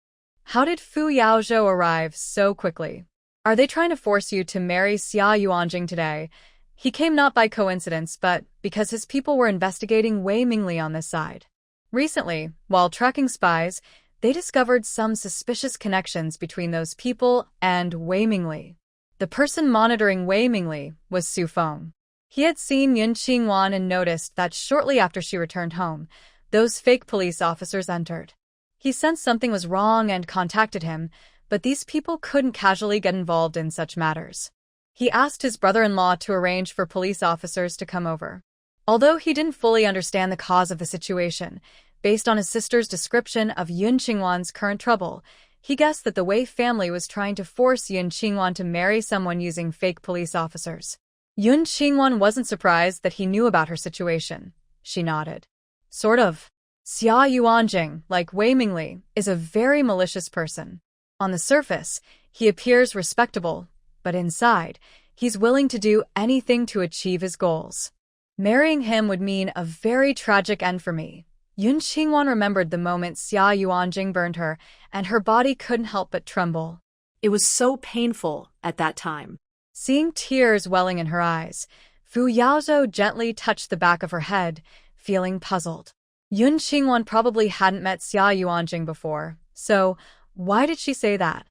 How did Fu Yaozhou arrive so quickly? Are they trying to force you to marry Xia Yuanjing today? He came not by coincidence, but because his people were investigating Wei Mingli on this side. Recently, while tracking spies, they discovered some suspicious connections between those people and Wei Mingli. The person monitoring Wei Mingli was Su Feng. He had seen Yun Qingwan and noticed that shortly after she returned home, those fake police officers entered. He sensed something was wrong and contacted him, but these people couldn't casually get involved in such matters. He asked his brother-in-law to arrange for police officers to come over. Although he didn't fully understand the cause of the situation, based on his sister's description of Yun Qingwan's current trouble, he guessed that the Wei family was trying to force Yun Qingwan to marry someone using fake police officers. Yun Qingwan wasn't surprised that he knew about her situation. She nodded. Sort of. Xia Yuanjing, like Wei Mingli, is a very malicious person. On the surface, he appears respectable, but inside, he's willing to do anything to achieve his goals. Marrying him would mean a very tragic end for me. Yun Qingwan remembered the moment Xia Yuanjing burned her, and her body couldn't help but tremble. It was so painful at that time. Seeing tears welling in her eyes, Fu Yaozhou gently touched the back of her head, feeling puzzled. Yun Qingwan probably hadn't met Xia Yuanjing before, so why did she say that?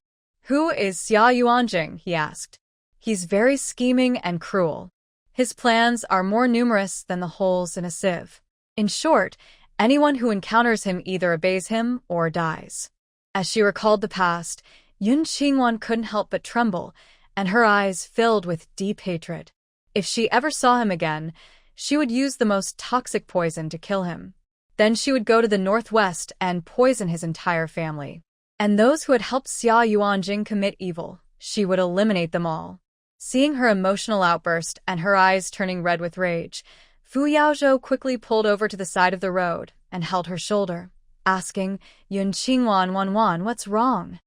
Who is Xia Yuanjing? He asked. He's very scheming and cruel. His plans are more numerous than the holes in a sieve. In short, anyone who encounters him either obeys him or dies. As she recalled the past, Yun Qingwan couldn't help but tremble, and her eyes filled with deep hatred. If she ever saw him again, she would use the most toxic poison to kill him. Then she would go to the northwest and poison his entire family. And those who had helped Xia Yuanjing commit evil, she would eliminate them all. Seeing her emotional outburst and her eyes turning red with rage, Fu Yaozhou quickly pulled over to the side of the road and held her shoulder, asking, Yun Qingwan, what's wrong?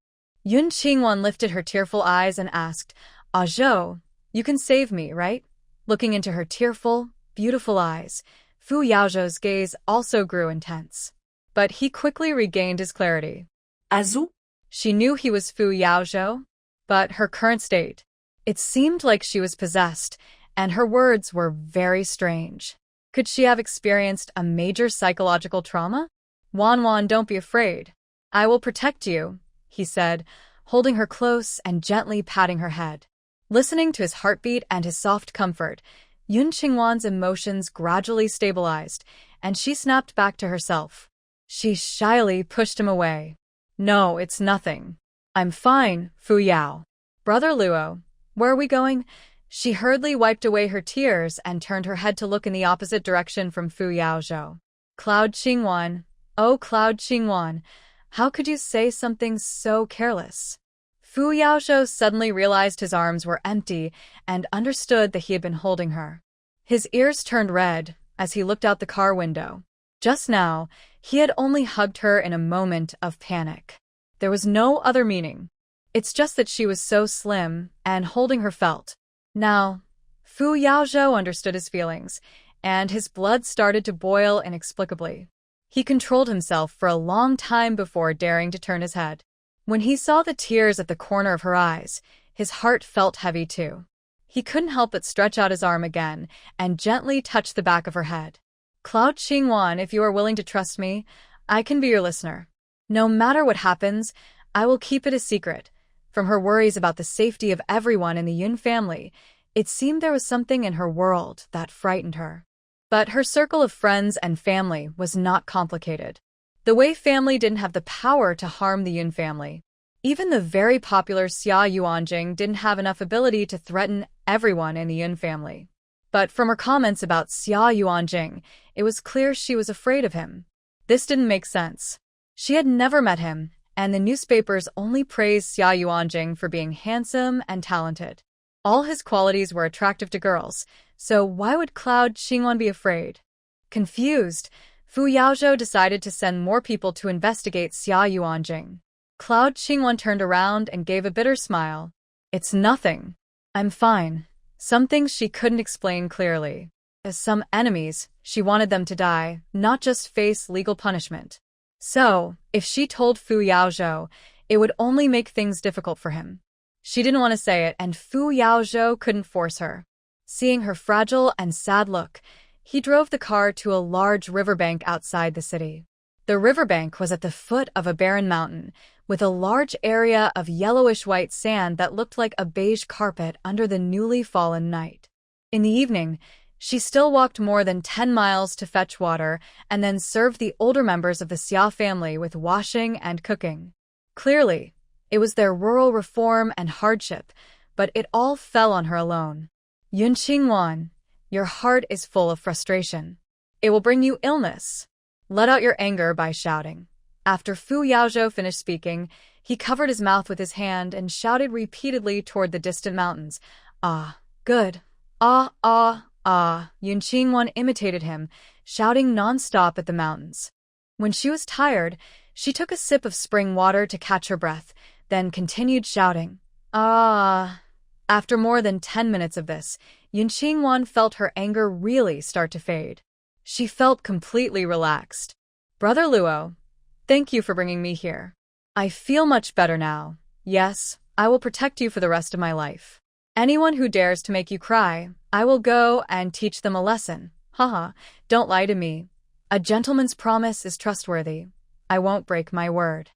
Yun Qingwan lifted her tearful eyes and asked, Zhou, you can save me, right? Looking into her tearful, beautiful eyes, Fu Yaozhou's gaze also grew intense. But he quickly regained his clarity. Azu? She knew he was Fu Yaozhou, but her current state. It seemed like she was possessed, and her words were very strange. Could she have experienced a major psychological trauma? Wan, don't be afraid. I will protect you, he said, holding her close and gently patting her head. Listening to his heartbeat and his soft comfort, Yun Qingwan's emotions gradually stabilized, and she snapped back to herself. She shyly pushed him away. No, it's nothing. I'm fine, Fu Yao. Brother Luo, where are we going? She hurriedly wiped away her tears and turned her head to look in the opposite direction from Fu Yaozhou. Cloud Qingwan, oh Cloud Qingwan, how could you say something so careless? Fu Yaozhou suddenly realized his arms were empty and understood that he had been holding her. His ears turned red as he looked out the car window. Just now, he had only hugged her in a moment of panic. There was no other meaning. It's just that she was so slim, and holding her felt. Now, Fu Yaozhou understood his feelings, and his blood started to boil inexplicably. He controlled himself for a long time before daring to turn his head. When he saw the tears at the corner of her eyes, his heart felt heavy too. He couldn't help but stretch out his arm again and gently touch the back of her head. Cloud Qingwan, if you are willing to trust me, I can be your listener. No matter what happens, I will keep it a secret. From her worries about the safety of everyone in the Yun family, it seemed there was something in her world that frightened her. But her circle of friends and family was not complicated. The Wei family didn't have the power to harm the Yun family. Even the very popular Xia Yuanjing didn't have enough ability to threaten everyone in the Yun family. But from her comments about Xia Yuanjing, it was clear she was afraid of him. This didn't make sense. She had never met him, and the newspapers only praised Xia Yuanjing for being handsome and talented. All his qualities were attractive to girls, so why would Cloud Qingwan be afraid? Confused, Fu Yaozhou decided to send more people to investigate Xia Yuanjing. Cloud Qingwan turned around and gave a bitter smile. It's nothing. I'm fine. Some things she couldn't explain clearly. As some enemies, she wanted them to die, not just face legal punishment. So, if she told Fu Yaozhou, it would only make things difficult for him. She didn't want to say it, and Fu Yaozhou couldn't force her. Seeing her fragile and sad look, he drove the car to a large riverbank outside the city. The riverbank was at the foot of a barren mountain, with a large area of yellowish-white sand that looked like a beige carpet under the newly fallen night. In the evening, she still walked more than 10 miles to fetch water and then served the older members of the Xia family with washing and cooking. Clearly, it was their rural reform and hardship, but it all fell on her alone. Yun Qingwan, your heart is full of frustration. It will bring you illness. Let out your anger by shouting. After Fu Yaozhou finished speaking, he covered his mouth with his hand and shouted repeatedly toward the distant mountains. Ah, good. Ah, ah, ah. Yun Qingwan imitated him, shouting non-stop at the mountains. When she was tired, she took a sip of spring water to catch her breath, then continued shouting, "Ah!" After more than 10 minutes of this, Yun Qingwan felt her anger really start to fade. She felt completely relaxed. "Brother Luo, thank you for bringing me here. I feel much better now. Yes, I will protect you for the rest of my life. Anyone who dares to make you cry, I will go and teach them a lesson. Haha, don't lie to me. A gentleman's promise is trustworthy. I won't break my word.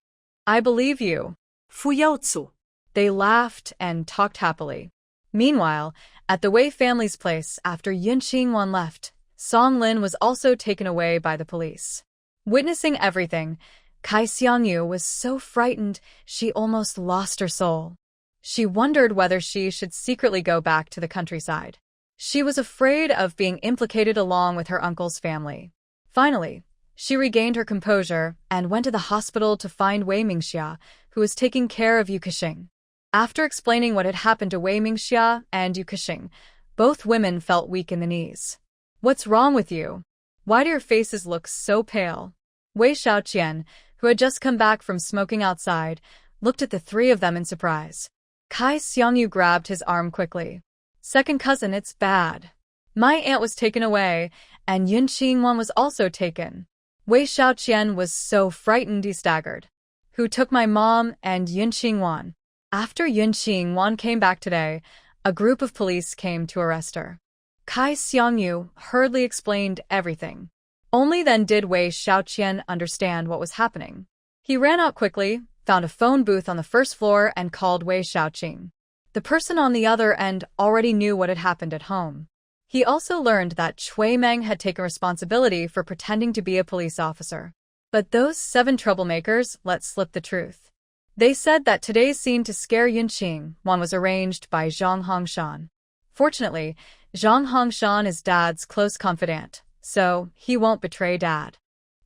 I believe you." Fuyotsu. They laughed and talked happily. Meanwhile, at the Wei family's place after Yun Qingwan left, Song Lin was also taken away by the police. Witnessing everything, Kai Xiangyu was so frightened she almost lost her soul. She wondered whether she should secretly go back to the countryside. She was afraid of being implicated along with her uncle's family. Finally, she regained her composure and went to the hospital to find Wei Mingxia, who was taking care of Yu Kexing. After explaining what had happened to Wei Mingxia and Yu Kexing, both women felt weak in the knees. "What's wrong with you? Why do your faces look so pale?" Wei Xiaoqian, who had just come back from smoking outside, looked at the three of them in surprise. Kai Xiangyu grabbed his arm quickly. "Second cousin, it's bad. My aunt was taken away, and Yun Qingwan was also taken." Wei Xiaoqian was so frightened he staggered. "Who took my mom and Yun Qingwan?" After Yun Qingwan came back today, a group of police came to arrest her. Kai Xiangyu hurriedly explained everything. Only then did Wei Xiaoqian understand what was happening. He ran out quickly, found a phone booth on the first floor, and called Wei Xiaoqing. The person on the other end already knew what had happened at home. He also learned that Cui Meng had taken responsibility for pretending to be a police officer. But those 7 troublemakers let slip the truth. They said that today's scene to scare Yun Qingwan was arranged by Zhang Hongshan. Fortunately, Zhang Hongshan is Dad's close confidant, so he won't betray Dad.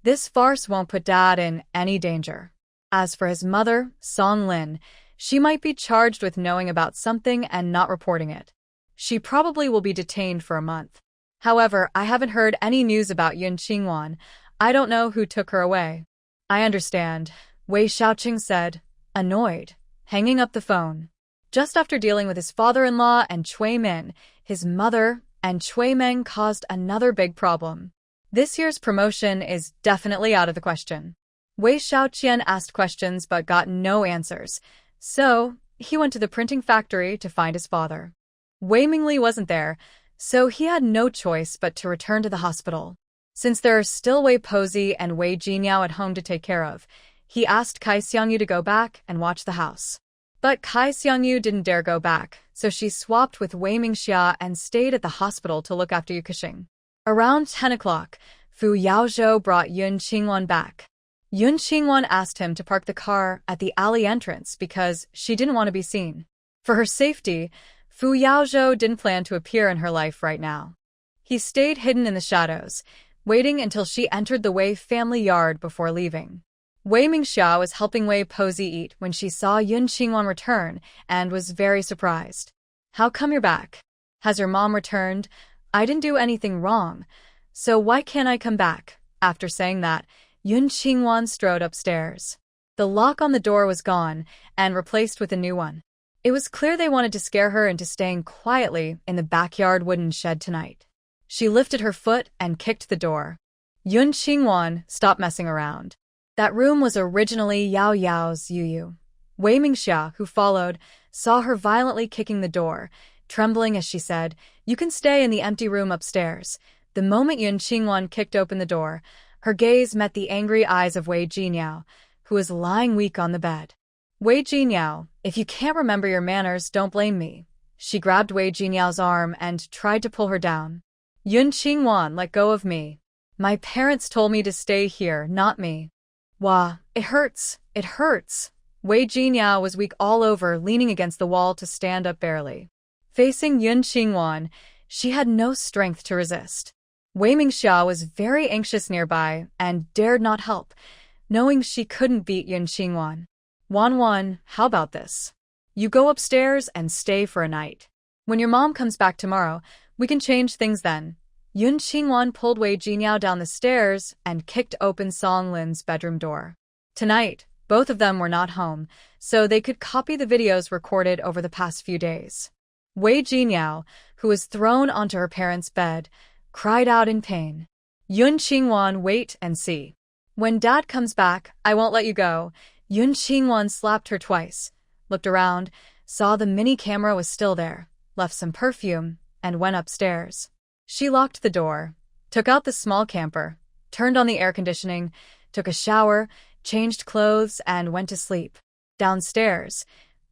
This farce won't put Dad in any danger. As for his mother, Song Lin, she might be charged with knowing about something and not reporting it. She probably will be detained for a month. However, I haven't heard any news about Yun Qingwan. I don't know who took her away. "I understand," Wei Xiaoqing said, annoyed, hanging up the phone. Just after dealing with his father-in-law and Cui Min, his mother and Cui Meng caused another big problem. This year's promotion is definitely out of the question. Wei Xiaoqian asked questions but got no answers, so he went to the printing factory to find his father. Wei Mingli wasn't there, so he had no choice but to return to the hospital. Since there are still Wei Posey and Wei Jinyao at home to take care of, he asked Kai Xiangyu to go back and watch the house. But Kai Xiangyu didn't dare go back, so she swapped with Wei Mingxia and stayed at the hospital to look after Yu Kexing. Around 10 o'clock, Fu Yaozhou brought Yun Qingwan back. Yun Qingwan asked him to park the car at the alley entrance because she didn't want to be seen. For her safety, Fu Yaozhou didn't plan to appear in her life right now. He stayed hidden in the shadows, waiting until she entered the Wei family yard before leaving. Wei Mingxia was helping Wei Posey eat when she saw Yun Qingwan return and was very surprised. "How come you're back? Has your mom returned? I didn't do anything wrong, so why can't I come back?" After saying that, Yun Qingwan strode upstairs. The lock on the door was gone and replaced with a new one. It was clear they wanted to scare her into staying quietly in the backyard wooden shed tonight. She lifted her foot and kicked the door. "Yun Qingwan, stop messing around." That room was originally Yao Yao's Yuyu. Wei Mingxia, who followed, saw her violently kicking the door, trembling as she said, "You can stay in the empty room upstairs." The moment Yun Qingwan kicked open the door, her gaze met the angry eyes of Wei Jinyao, who was lying weak on the bed. "Wei Jinyao, if you can't remember your manners, don't blame me." She grabbed Wei Jinyao's arm and tried to pull her down. "Yun Qingwan, let go of me. My parents told me to stay here, not me." "Wah, it hurts, it hurts." Wei Jinyao was weak all over, leaning against the wall to stand up barely. Facing Yun Qingwan, she had no strength to resist. Wei Mingxia was very anxious nearby and dared not help, knowing she couldn't beat Yun Qingwan. "Wan, how about this? You go upstairs and stay for a night. When your mom comes back tomorrow, we can change things then. Yun Qingwan pulled Wei Jinyao down the stairs and kicked open Song Lin's bedroom door. Tonight, both of them were not home, so they could copy the videos recorded over the past few days. Wei Jinyao, who was thrown onto her parents' bed, cried out in pain. Yun Qingwan, wait and see. When Dad comes back, I won't let you go. Yun Qingwan slapped her twice, looked around, saw the mini camera was still there, left some perfume, and went upstairs. She locked the door, took out the small camper, turned on the air conditioning, took a shower, changed clothes, and went to sleep. Downstairs,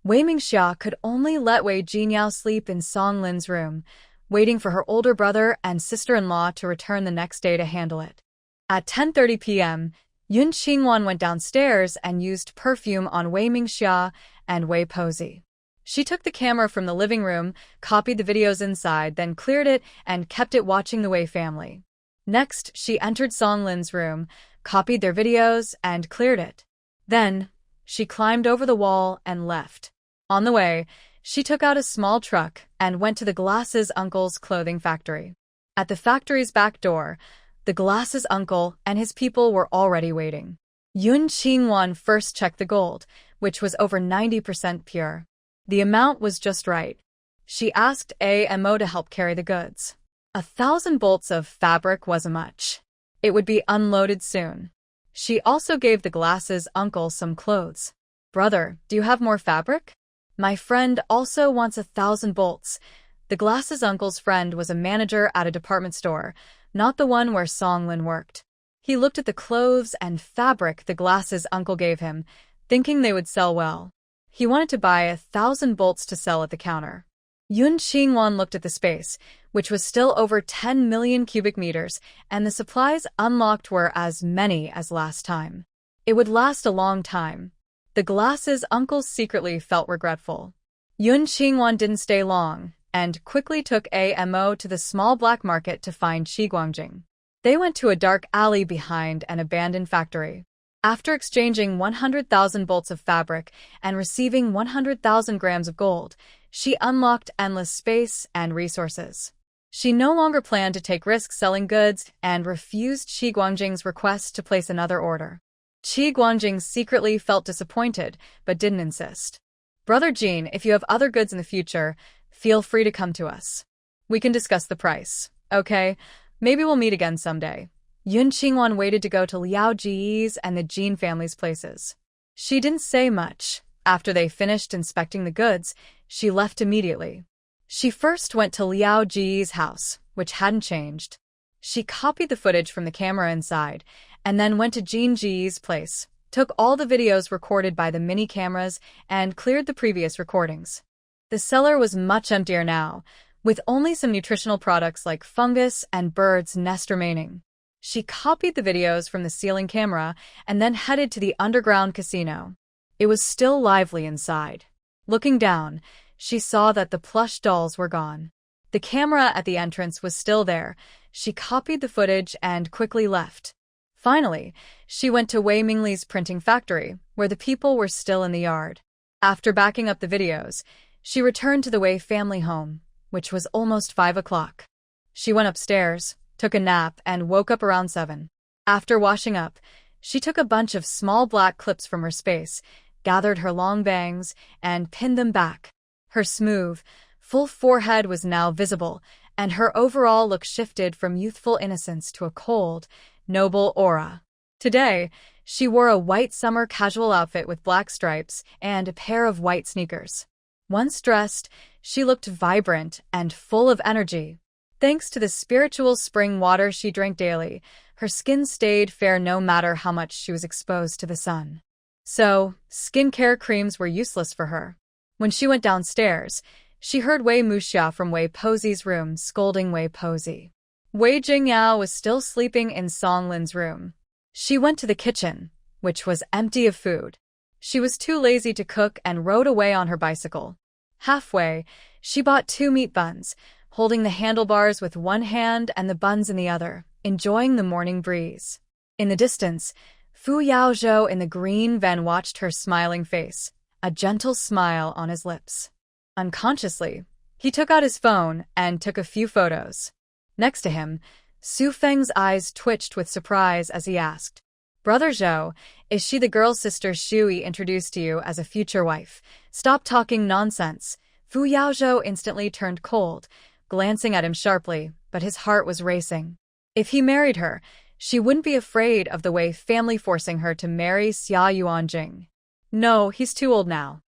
Wei Mingxia could only let Wei Jinyao sleep in Song Lin's room, waiting for her older brother and sister-in-law to return the next day to handle it. At 10:30 p.m., Yun Qingwan went downstairs and used perfume on Wei Mingxia and Wei Posey. She took the camera from the living room, copied the videos inside, then cleared it and kept it watching the Wei family. Next, she entered Song Lin's room, copied their videos, and cleared it. Then, she climbed over the wall and left. On the way, she took out a small truck and went to the Glasses uncle's clothing factory. At the factory's back door, the Glasses uncle and his people were already waiting. Yun Qingwan first checked the gold, which was over 90% pure. The amount was just right. She asked AMO to help carry the goods. 1,000 bolts of fabric wasn't much. It would be unloaded soon. She also gave the Glasses uncle some clothes. Brother, do you have more fabric? My friend also wants 1,000 bolts. The Glasses uncle's friend was a manager at a department store, not the one where Song Lin worked. He looked at the clothes and fabric the Glasses uncle gave him, thinking they would sell well. He wanted to buy 1,000 bolts to sell at the counter. Yun Qingwan looked at the space, which was still over 10 million cubic meters, and the supplies unlocked were as many as last time. It would last a long time. The Glasses uncle secretly felt regretful. Yun Qingwan didn't stay long, and quickly took AMO to the small black market to find Qiguangjing. They went to a dark alley behind an abandoned factory. After exchanging 100,000 bolts of fabric and receiving 100,000 grams of gold, she unlocked endless space and resources. She no longer planned to take risks selling goods and refused Qiguangjing's request to place another order. Qiguangjing secretly felt disappointed, but didn't insist. Brother Jean, if you have other goods in the future, feel free to come to us. We can discuss the price, okay? Maybe we'll meet again someday. Yun Qingwan waited to go to Liao Ji's and the Jean family's places. She didn't say much. After they finished inspecting the goods, she left immediately. She first went to Liao Ji's house, which hadn't changed. She copied the footage from the camera inside, and then went to Jean Ji's place, took all the videos recorded by the mini cameras, and cleared the previous recordings. The cellar was much emptier now, with only some nutritional products like fungus and birds' nest remaining. She copied the videos from the ceiling camera and then headed to the underground casino. It was still lively inside. Looking down, she saw that the plush dolls were gone. The camera at the entrance was still there. She copied the footage and quickly left. Finally, she went to Wei Mingli's printing factory, where the people were still in the yard. After backing up the videos, she returned to the Wei family home, which was almost 5 o'clock. She went upstairs, took a nap, and woke up around 7. After washing up, she took a bunch of small black clips from her space, gathered her long bangs, and pinned them back. Her smooth, full forehead was now visible, and her overall look shifted from youthful innocence to a cold, noble aura. Today, she wore a white summer casual outfit with black stripes and a pair of white sneakers. Once dressed, she looked vibrant and full of energy. Thanks to the spiritual spring water she drank daily, her skin stayed fair no matter how much she was exposed to the sun. So, skincare creams were useless for her. When she went downstairs, she heard Wei Mingxia from Wei Posey's room scolding Wei Posey. Wei Jingyao was still sleeping in Song Lin's room. She went to the kitchen, which was empty of food. She was too lazy to cook and rode away on her bicycle. Halfway, she bought 2 meat buns, holding the handlebars with one hand and the buns in the other, enjoying the morning breeze. In the distance, Fu Yaozhou in the green van watched her smiling face, a gentle smile on his lips. Unconsciously, he took out his phone and took a few photos. Next to him, Su Feng's eyes twitched with surprise as he asked, "Brother Zhou, is she the girl sister Shui introduced to you as a future wife? Stop talking nonsense." Fu Yaozhou instantly turned cold, glancing at him sharply, but his heart was racing. If he married her, she wouldn't be afraid of the Wei family forcing her to marry Xia Yuanjing. No, he's too old now.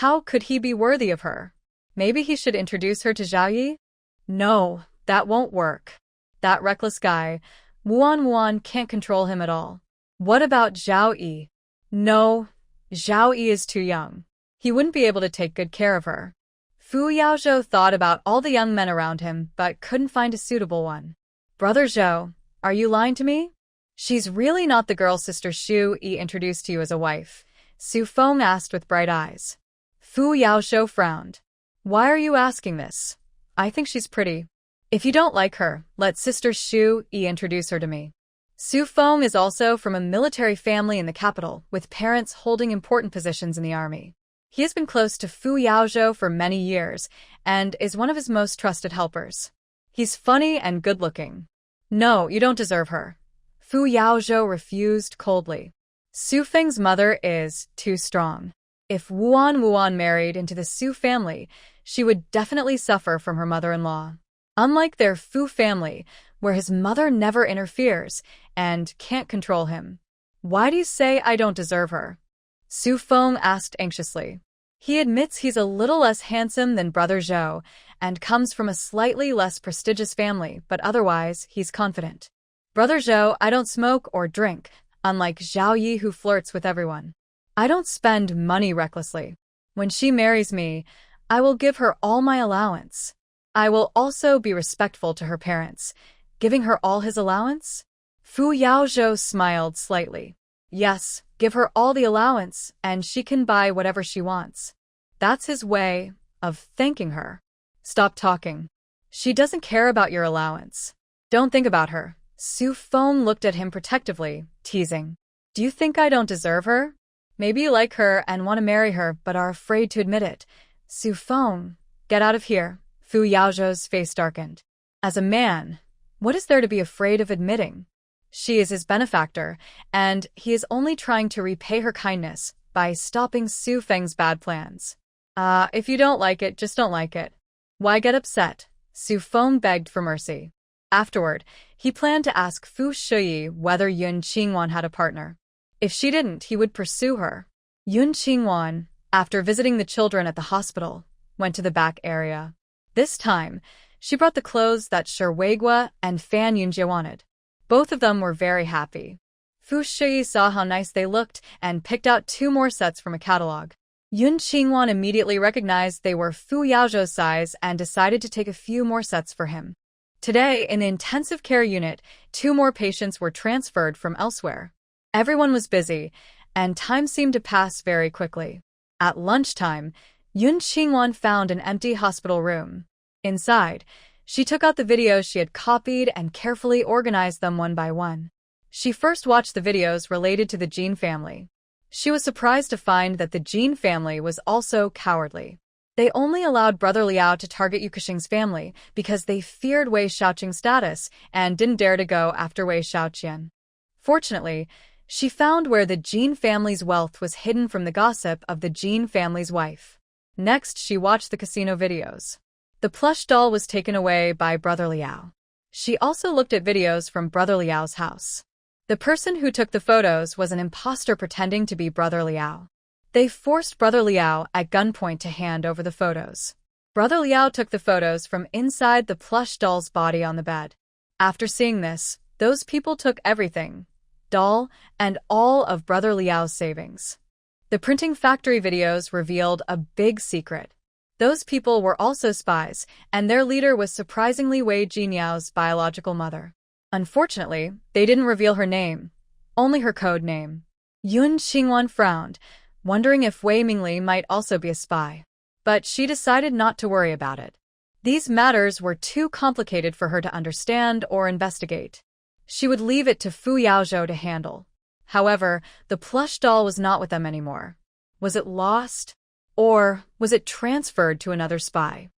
How could he be worthy of her? Maybe he should introduce her to Zhao Yi? No, that won't work. That reckless guy, Wuan can't control him at all. What about Zhao Yi? No, Zhao Yi is too young. He wouldn't be able to take good care of her. Fu Yaozhou thought about all the young men around him, but couldn't find a suitable one. Brother Zhou, are you lying to me? She's really not the girl sister Shu Yi introduced to you as a wife, Su Feng asked with bright eyes. Fu Yaozhou frowned. Why are you asking this? I think she's pretty. If you don't like her, let sister Shu Yi introduce her to me. Su Feng is also from a military family in the capital, with parents holding important positions in the army. He has been close to Fu Yaozhou for many years, and is one of his most trusted helpers. He's funny and good-looking. No, you don't deserve her. Fu Yaozhou refused coldly. Su Feng's mother is too strong. If Wuan married into the Su family, she would definitely suffer from her mother-in-law. Unlike their Fu family, where his mother never interferes and can't control him. Why do you say I don't deserve her? Su Feng asked anxiously. He admits he's a little less handsome than Brother Zhou and comes from a slightly less prestigious family, but otherwise he's confident. Brother Zhou, I don't smoke or drink, unlike Zhao Yi who flirts with everyone. I don't spend money recklessly. When she marries me, I will give her all my allowance. I will also be respectful to her parents, giving her all his allowance? Fu Yaozhou smiled slightly. Yes, give her all the allowance, and she can buy whatever she wants. That's his way of thanking her. Stop talking. She doesn't care about your allowance. Don't think about her. Su Feng looked at him protectively, teasing. Do you think I don't deserve her? Maybe you like her and want to marry her, but are afraid to admit it. Su Feng, get out of here. Fu Yaozhou's face darkened. As a man, what is there to be afraid of admitting? She is his benefactor, and he is only trying to repay her kindness by stopping Su Feng's bad plans. If you don't like it, just don't like it. Why get upset? Su Feng begged for mercy. Afterward, he planned to ask Fu Shiyi whether Yun Qingwan had a partner. If she didn't, he would pursue her. Yun Qingwan, after visiting the children at the hospital, went to the back area. This time, she brought the clothes that Sherweigua and Fan Yunjie wanted. Both of them were very happy. Fu Shiyi saw how nice they looked and picked out 2 more sets from a catalog. Yun Qingwan immediately recognized they were Fu Yaozhou's size and decided to take a few more sets for him. Today, in the intensive care unit, 2 more patients were transferred from elsewhere. Everyone was busy, and time seemed to pass very quickly. At lunchtime, Yun Qingwan found an empty hospital room. Inside, she took out the videos she had copied and carefully organized them one by one. She first watched the videos related to the Jin family. She was surprised to find that the Jin family was also cowardly. They only allowed Brother Liao to target Yukaxing's family because they feared Wei Shaoqing's status and didn't dare to go after Wei Shaoqian. Fortunately, she found where the Jin family's wealth was hidden from the gossip of the Jin family's wife. Next, she watched the casino videos. The plush doll was taken away by Brother Liao. She also looked at videos from Brother Liao's house. The person who took the photos was an imposter pretending to be Brother Liao. They forced Brother Liao at gunpoint to hand over the photos. Brother Liao took the photos from inside the plush doll's body on the bed. After seeing this, those people took everything, doll, and all of Brother Liao's savings. The printing factory videos revealed a big secret. Those people were also spies, and their leader was surprisingly Wei Jiniao's biological mother. Unfortunately, they didn't reveal her name, only her code name. Yun Qingwan frowned, wondering if Wei Mingli might also be a spy. But she decided not to worry about it. These matters were too complicated for her to understand or investigate. She would leave it to Fu Yaozhou to handle. However, the plush doll was not with them anymore. Was it lost? Or was it transferred to another spy?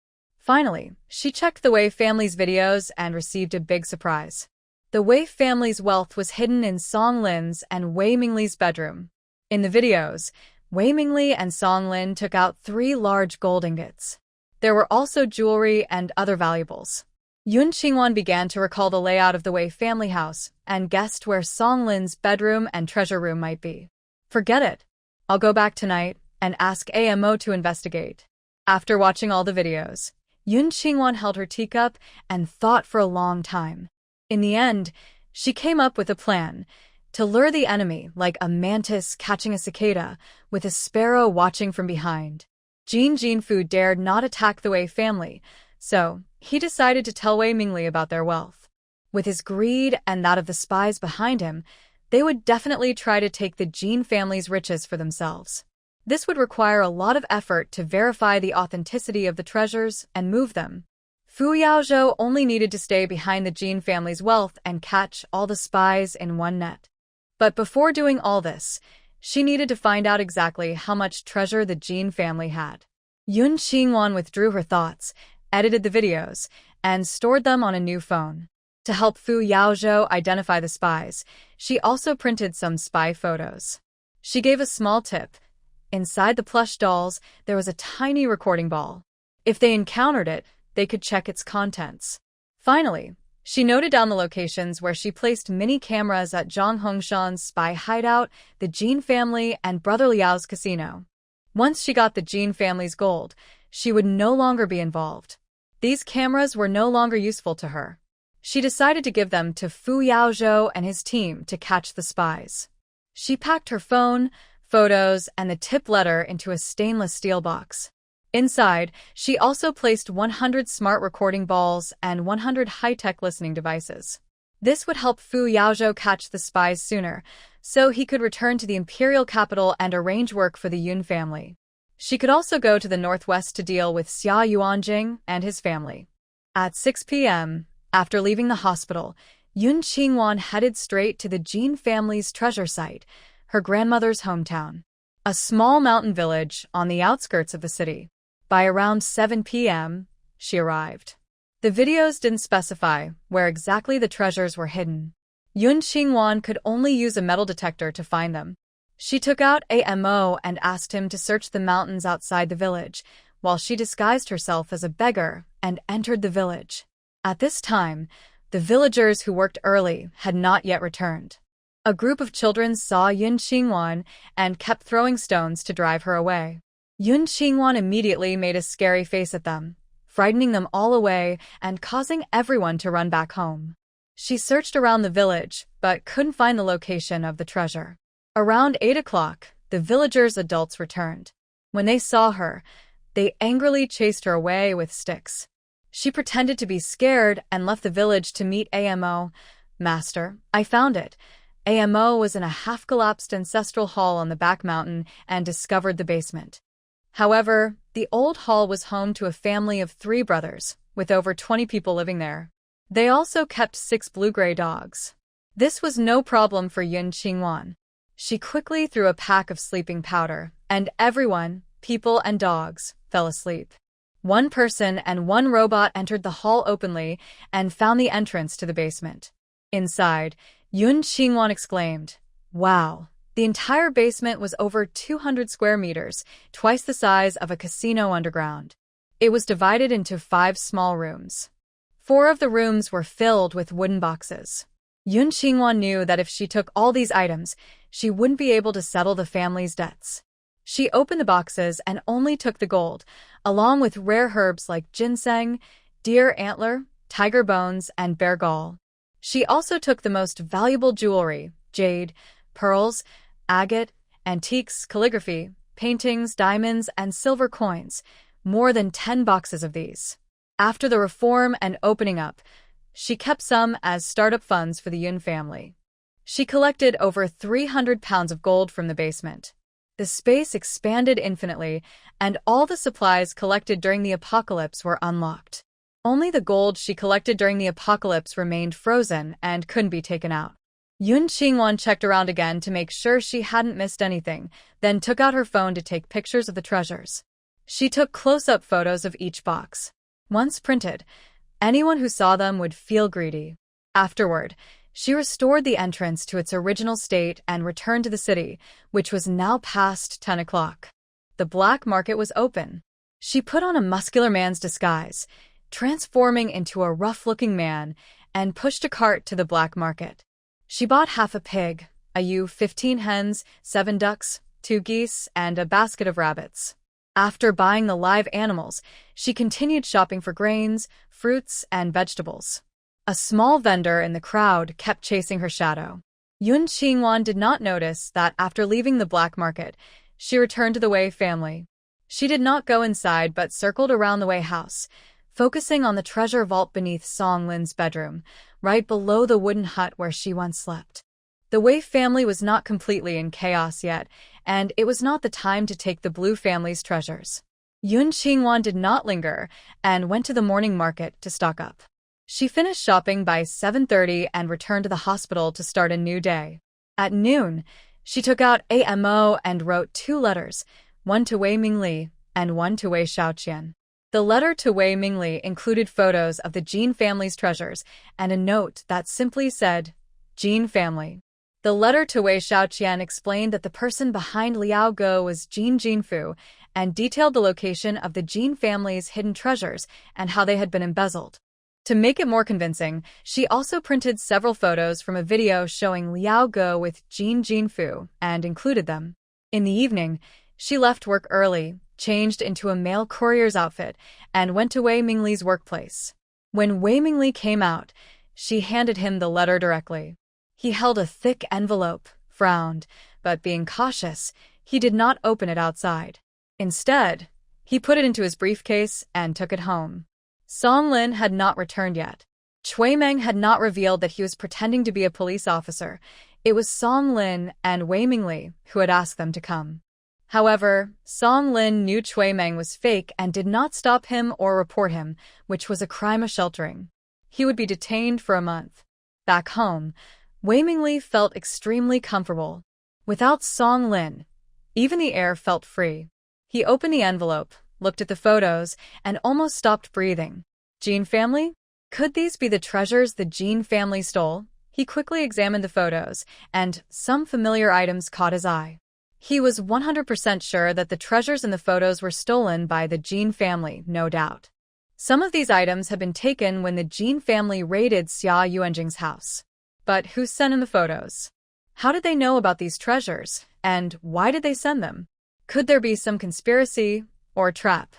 Finally, she checked the Wei family's videos and received a big surprise. The Wei family's wealth was hidden in Song Lin's and Wei Mingli's bedroom. In the videos, Wei Mingli and Song Lin took out 3 large gold ingots. There were also jewelry and other valuables. Yun Qingwan began to recall the layout of the Wei family house and guessed where Song Lin's bedroom and treasure room might be. Forget it. I'll go back tonight and ask AMO to investigate. After watching all the videos, Yun Qingwan held her teacup and thought for a long time. In the end, she came up with a plan to lure the enemy like a mantis catching a cicada, with a sparrow watching from behind. Jin Jinfu dared not attack the Wei family, so he decided to tell Wei Mingli about their wealth. With his greed and that of the spies behind him, they would definitely try to take the Jin family's riches for themselves. This would require a lot of effort to verify the authenticity of the treasures and move them. Fu Yaozhou only needed to stay behind the Jin family's wealth and catch all the spies in one net. But before doing all this, she needed to find out exactly how much treasure the Jin family had. Yun Qingwan withdrew her thoughts, edited the videos, and stored them on a new phone. To help Fu Yaozhou identify the spies, she also printed some spy photos. She gave a small tip. Inside the plush dolls, there was a tiny recording ball. If they encountered it, they could check its contents. Finally, she noted down the locations where she placed mini cameras at Zhang Hongshan's spy hideout, the Jin family, and Brother Liao's casino. Once she got the Jin family's gold, she would no longer be involved. These cameras were no longer useful to her. She decided to give them to Fu Yaozhou and his team to catch the spies. She packed her phone, photos, and the tip letter into a stainless steel box. Inside, she also placed 100 smart recording balls and 100 high-tech listening devices. This would help Fu Yaozhou catch the spies sooner, so he could return to the imperial capital and arrange work for the Yun family. She could also go to the northwest to deal with Xia Yuanjing and his family. At 6 p.m., after leaving the hospital, Yun Qingwan headed straight to the Jin family's treasure site, her grandmother's hometown, a small mountain village on the outskirts of the city. By around 7 p.m., she arrived. The videos didn't specify where exactly the treasures were hidden. Yun Qingwan could only use a metal detector to find them. She took out AMO and asked him to search the mountains outside the village, while she disguised herself as a beggar and entered the village. At this time, the villagers who worked early had not yet returned. A group of children saw Yun Qingwan and kept throwing stones to drive her away. Yun Qingwan immediately made a scary face at them, frightening them all away and causing everyone to run back home. She searched around the village, but couldn't find the location of the treasure. Around 8 o'clock, the villagers' adults returned. When they saw her, they angrily chased her away with sticks. She pretended to be scared and left the village to meet AMO. "Master, I found it." AMO was in a half-collapsed ancestral hall on the back mountain and discovered the basement. However, the old hall was home to a family of 3 brothers, with over 20 people living there. They also kept 6 blue-gray dogs. This was no problem for Yun Qingwan. She quickly threw a pack of sleeping powder, and everyone, people and dogs, fell asleep. 1 person and 1 robot entered the hall openly and found the entrance to the basement. Inside, Yun Qingwan exclaimed, "Wow!" The entire basement was over 200 square meters, twice the size of a casino underground. It was divided into 5 small rooms. 4 of the rooms were filled with wooden boxes. Yun Qingwan knew that if she took all these items, she wouldn't be able to settle the family's debts. She opened the boxes and only took the gold, along with rare herbs like ginseng, deer antler, tiger bones, and bear gall. She also took the most valuable jewelry, jade, pearls, agate, antiques, calligraphy, paintings, diamonds, and silver coins, more than 10 boxes of these. After the reform and opening up, she kept some as startup funds for the Yun family. She collected over 300 pounds of gold from the basement. The space expanded infinitely, and all the supplies collected during the apocalypse were unlocked. Only the gold she collected during the apocalypse remained frozen and couldn't be taken out. Yun Qingwan checked around again to make sure she hadn't missed anything, then took out her phone to take pictures of the treasures. She took close-up photos of each box. Once printed, anyone who saw them would feel greedy. Afterward, she restored the entrance to its original state and returned to the city, which was now past 10 o'clock. The black market was open. She put on a muscular man's disguise, transforming into a rough-looking man, and pushed a cart to the black market. She bought half a pig, a ewe, 15 hens, 7 ducks, 2 geese, and a basket of rabbits. After buying the live animals, she continued shopping for grains, fruits, and vegetables. A small vendor in the crowd kept chasing her shadow. Yun Qingwan did not notice that after leaving the black market, she returned to the Wei family. She did not go inside but circled around the Wei house, focusing on the treasure vault beneath Song Lin's bedroom, right below the wooden hut where she once slept. The Wei family was not completely in chaos yet, and it was not the time to take the Blue family's treasures. Yun Qingwan did not linger and went to the morning market to stock up. She finished shopping by 7:30 and returned to the hospital to start a new day. At noon, she took out a memo and wrote 2 letters, one to Wei Mingli and one to Wei Xiaoqian. The letter to Wei Mingli included photos of the Jin family's treasures and a note that simply said, Jin family. The letter to Wei Xiaoqian explained that the person behind Liao Go was Jin Jinfu and detailed the location of the Jin family's hidden treasures and how they had been embezzled. To make it more convincing, she also printed several photos from a video showing Liao Go with Jin Jinfu and included them. In the evening, she left work early, changed into a mail courier's outfit, and went to Wei Mingli's workplace. When Wei Mingli came out, she handed him the letter directly. He held a thick envelope, frowned, but being cautious, he did not open it outside. Instead, he put it into his briefcase and took it home. Song Lin had not returned yet. Cui Meng had not revealed that he was pretending to be a police officer. It was Song Lin and Wei Mingli who had asked them to come. However, Song Lin knew Cui Meng was fake and did not stop him or report him, which was a crime of sheltering. He would be detained for a month. Back home, Wei Mingli felt extremely comfortable. Without Song Lin, even the air felt free. He opened the envelope, looked at the photos, and almost stopped breathing. Jin family? Could these be the treasures the Jin family stole? He quickly examined the photos, and some familiar items caught his eye. He was 100% sure that the treasures in the photos were stolen by the Jin family, no doubt. Some of these items had been taken when the Jin family raided Xia Yuanjing's house. But who sent in the photos? How did they know about these treasures, and why did they send them? Could there be some conspiracy or trap?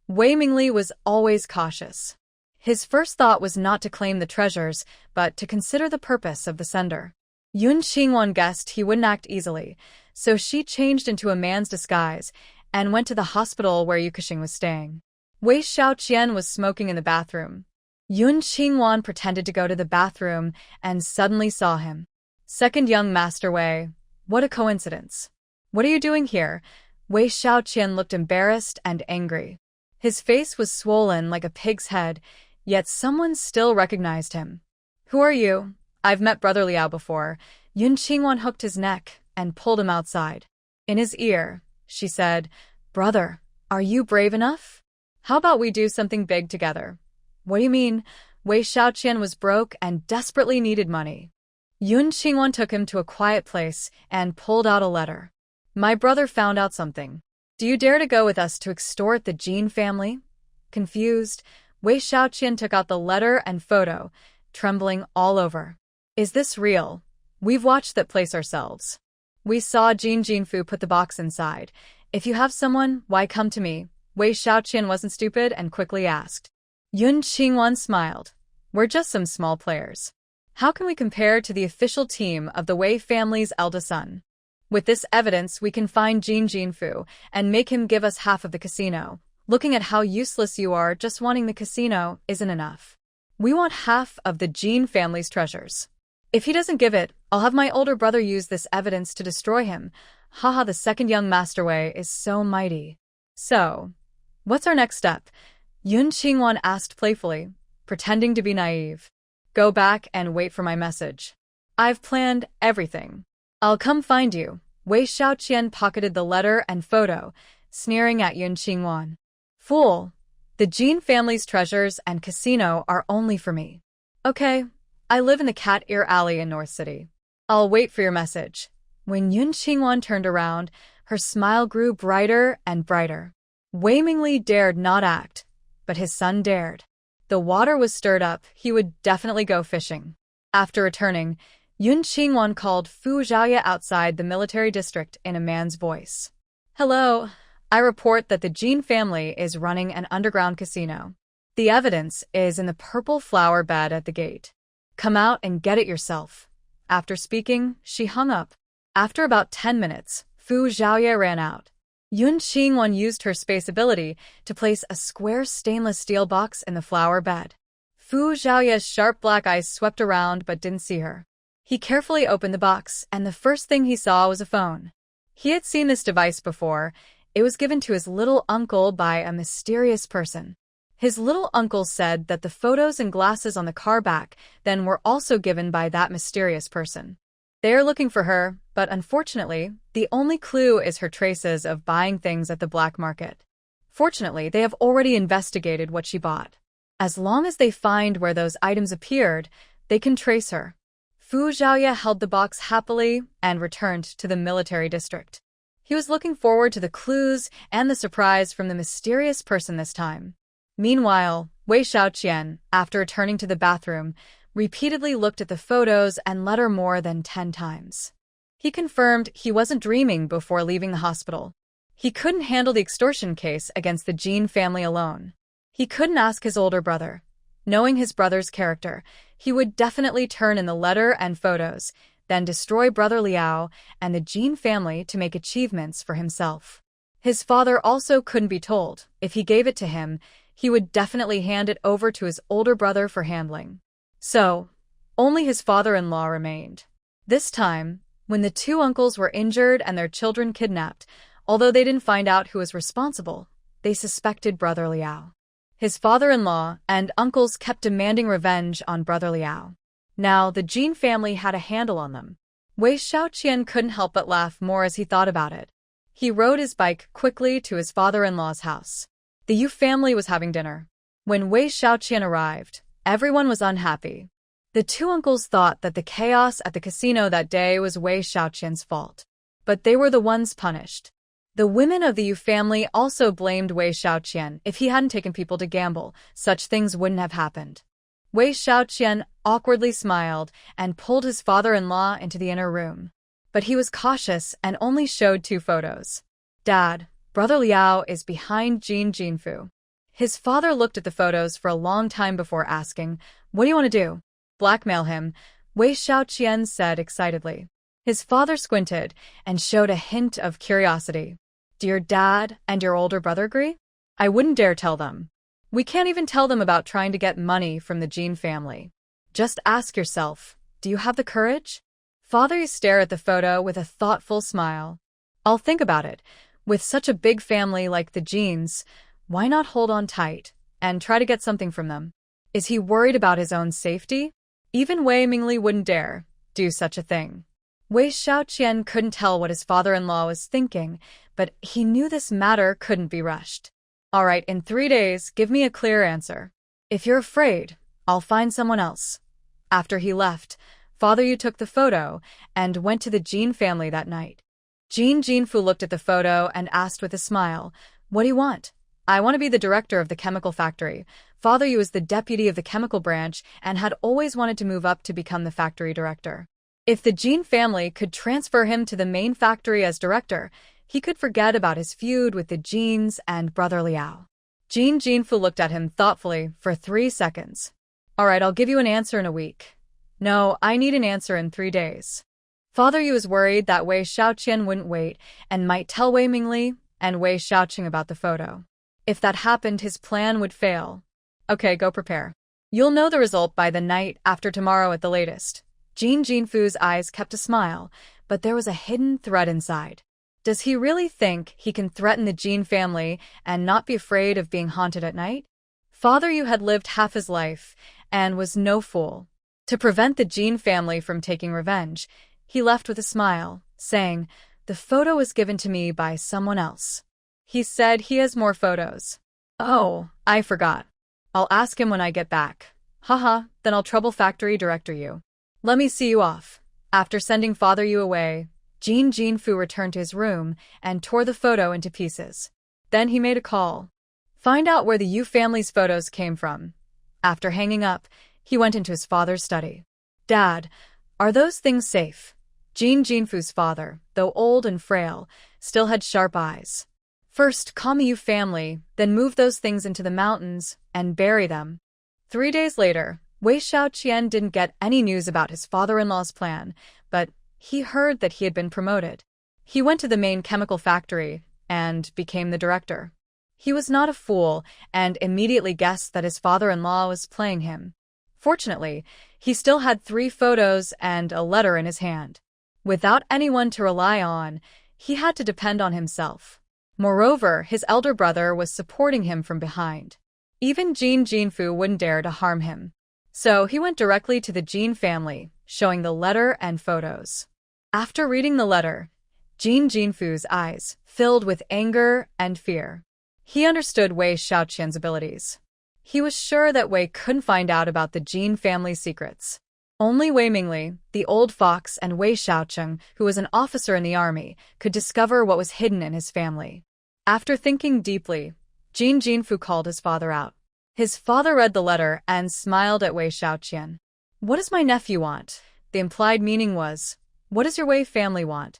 Wei Mingli was always cautious. His first thought was not to claim the treasures, but to consider the purpose of the sender. Yun Qingwan guessed he wouldn't act easily, so she changed into a man's disguise and went to the hospital where Yukuxing was staying. Wei Xiaoqian was smoking in the bathroom. Yun Qingwan pretended to go to the bathroom and suddenly saw him. Second young Master Wei, what a coincidence. What are you doing here? Wei Xiaoqian looked embarrassed and angry. His face was swollen like a pig's head, yet someone still recognized him. Who are you? I've met Brother Liao before. Yun Qingwan hooked his neck and pulled him outside. In his ear, she said, Brother, are you brave enough? How about we do something big together? What do you mean? Wei Xiaoqian was broke and desperately needed money. Yun Qingwan took him to a quiet place and pulled out a letter. My brother found out something. Do you dare to go with us to extort the Jin family? Confused, Wei Xiaoqian took out the letter and photo, trembling all over. Is this real? We've watched that place ourselves. We saw Jin Jinfu put the box inside. If you have someone, why come to me? Wei Xiaoqian wasn't stupid and quickly asked. Yun Qingwan smiled. We're just some small players. How can we compare to the official team of the Wei family's eldest son? With this evidence, we can find Jin Jinfu and make him give us half of the casino. Looking at how useless you are, just wanting the casino isn't enough. We want half of the Jin family's treasures. If he doesn't give it, I'll have my older brother use this evidence to destroy him. Haha, the second young Master Wei is so mighty. So, what's our next step? Yun Qingwan asked playfully, pretending to be naive. Go back and wait for my message. I've planned everything. I'll come find you. Wei Xiaoqian pocketed the letter and photo, sneering at Yun Qingwan. Fool! The Jean family's treasures and casino are only for me. Okay, I live in the Cat Ear Alley in North City. I'll wait for your message. When Yun Qingwan turned around, her smile grew brighter and brighter. Wei Mingli dared not act, but his son dared. The water was stirred up, he would definitely go fishing. After returning, Yun Qingwan called Fu Zhaoye outside the military district in a man's voice. Hello, I report that the Jean family is running an underground casino. The evidence is in the purple flower bed at the gate. Come out and get it yourself. After speaking, she hung up. After about 10 minutes, Fu Zhaoye ran out. Yun Qingwan used her space ability to place a square stainless steel box in the flower bed. Fu Zhaoye's sharp black eyes swept around but didn't see her. He carefully opened the box, and the first thing he saw was a phone. He had seen this device before. It was given to his little uncle by a mysterious person. His little uncle said that the photos and glasses on the car back then were also given by that mysterious person. They are looking for her, but unfortunately, the only clue is her traces of buying things at the black market. Fortunately, they have already investigated what she bought. As long as they find where those items appeared, they can trace her. Fu Zhaoye held the box happily and returned to the military district. He was looking forward to the clues and the surprise from the mysterious person this time. Meanwhile, Wei Xiaoqian, after returning to the bathroom, repeatedly looked at the photos and let her more than 10 times. He confirmed he wasn't dreaming before leaving the hospital. He couldn't handle the extortion case against the Jean family alone. He couldn't ask his older brother. Knowing his brother's character, he would definitely turn in the letter and photos, then destroy Brother Liao and the Jean family to make achievements for himself. His father also couldn't be told. If he gave it to him, he would definitely hand it over to his older brother for handling. So, only his father-in-law remained. This time, when the two uncles were injured and their children kidnapped, although they didn't find out who was responsible, they suspected Brother Liao. His father-in-law and uncles kept demanding revenge on Brother Liao. Now, the Jean family had a handle on them. Wei Xiaoqian couldn't help but laugh more as he thought about it. He rode his bike quickly to his father-in-law's house. The Yu family was having dinner. When Wei Xiaoqian arrived, everyone was unhappy. The two uncles thought that the chaos at the casino that day was Wei Xiaoqian's fault. But they were the ones punished. The women of the Yu family also blamed Wei Xiaoqian. If he hadn't taken people to gamble, such things wouldn't have happened. Wei Xiaoqian awkwardly smiled and pulled his father-in-law into the inner room. But he was cautious and only showed 2 photos. Dad, Brother Liao is behind Jean Jinfu. His father looked at the photos for a long time before asking, "What do you want to do?" "Blackmail him," Wei Xiaoqian said excitedly. His father squinted and showed a hint of curiosity. "Do your dad and your older brother agree?" "I wouldn't dare tell them. We can't even tell them about trying to get money from the Jean family. Just ask yourself, do you have the courage?" Father stared at the photo with a thoughtful smile. "I'll think about it. With such a big family like the Jeans, why not hold on tight and try to get something from them?" Is he worried about his own safety? Even Wei Mingli wouldn't dare do such a thing. Wei Xiaoqian couldn't tell what his father-in-law was thinking, but he knew this matter couldn't be rushed. "All right, in 3 days, give me a clear answer. If you're afraid, I'll find someone else." After he left, Father Yu took the photo and went to the Jean family that night. Jean Jinfu looked at the photo and asked with a smile, "What do you want?" "I want to be the director of the chemical factory." Father Yu was the deputy of the chemical branch and had always wanted to move up to become the factory director. If the Jean family could transfer him to the main factory as director, he could forget about his feud with the Jeans and Brother Liao. Jean Jinfu looked at him thoughtfully for 3 seconds. "All right, I'll give you an answer in a week." "No, I need an answer in 3 days." Father Yu was worried that Wei Xiaoqian wouldn't wait and might tell Wei Mingli and Wei Xiaoqing about the photo. If that happened, his plan would fail. "Okay, go prepare. You'll know the result by the night after tomorrow at the latest." Jean Jinfu's eyes kept a smile, but there was a hidden threat inside. Does he really think he can threaten the Jean family and not be afraid of being haunted at night? Father Yu had lived half his life and was no fool. To prevent the Jean family from taking revenge, he left with a smile, saying, "The photo was given to me by someone else. He said he has more photos." Oh, I forgot. I'll ask him when I get back. Haha, then I'll trouble factory director you. Let me see you off. After sending father you away, Jin Jinfu returned to his room and tore the photo into pieces. Then he made a call. Find out where the Yu family's photos came from. After hanging up, he went into his father's study. Dad, are those things safe? Jin Jinfu's father, though old and frail, still had sharp eyes. First, call me Yu family, then move those things into the mountains and bury them. 3 days later, Wei Xiaoqian didn't get any news about his father-in-law's plan, but he heard that he had been promoted. He went to the main chemical factory and became the director. He was not a fool and immediately guessed that his father-in-law was playing him. Fortunately, he still had 3 photos and a letter in his hand. Without anyone to rely on, he had to depend on himself. Moreover, his elder brother was supporting him from behind. Even Jin Jinfu wouldn't dare to harm him. So he went directly to the Jin family, showing the letter and photos. After reading the letter, Jin Jinfu's eyes filled with anger and fear. He understood Wei Xiaoqian's abilities. He was sure that Wei couldn't find out about the Jin family's secrets. Only Wei Mingli, the old fox, and Wei Xiaoqing, who was an officer in the army, could discover what was hidden in his family. After thinking deeply, Jin Jinfu called his father out. His father read the letter and smiled at Wei Xiaoqian. What does my nephew want? The implied meaning was, what does your Wei family want?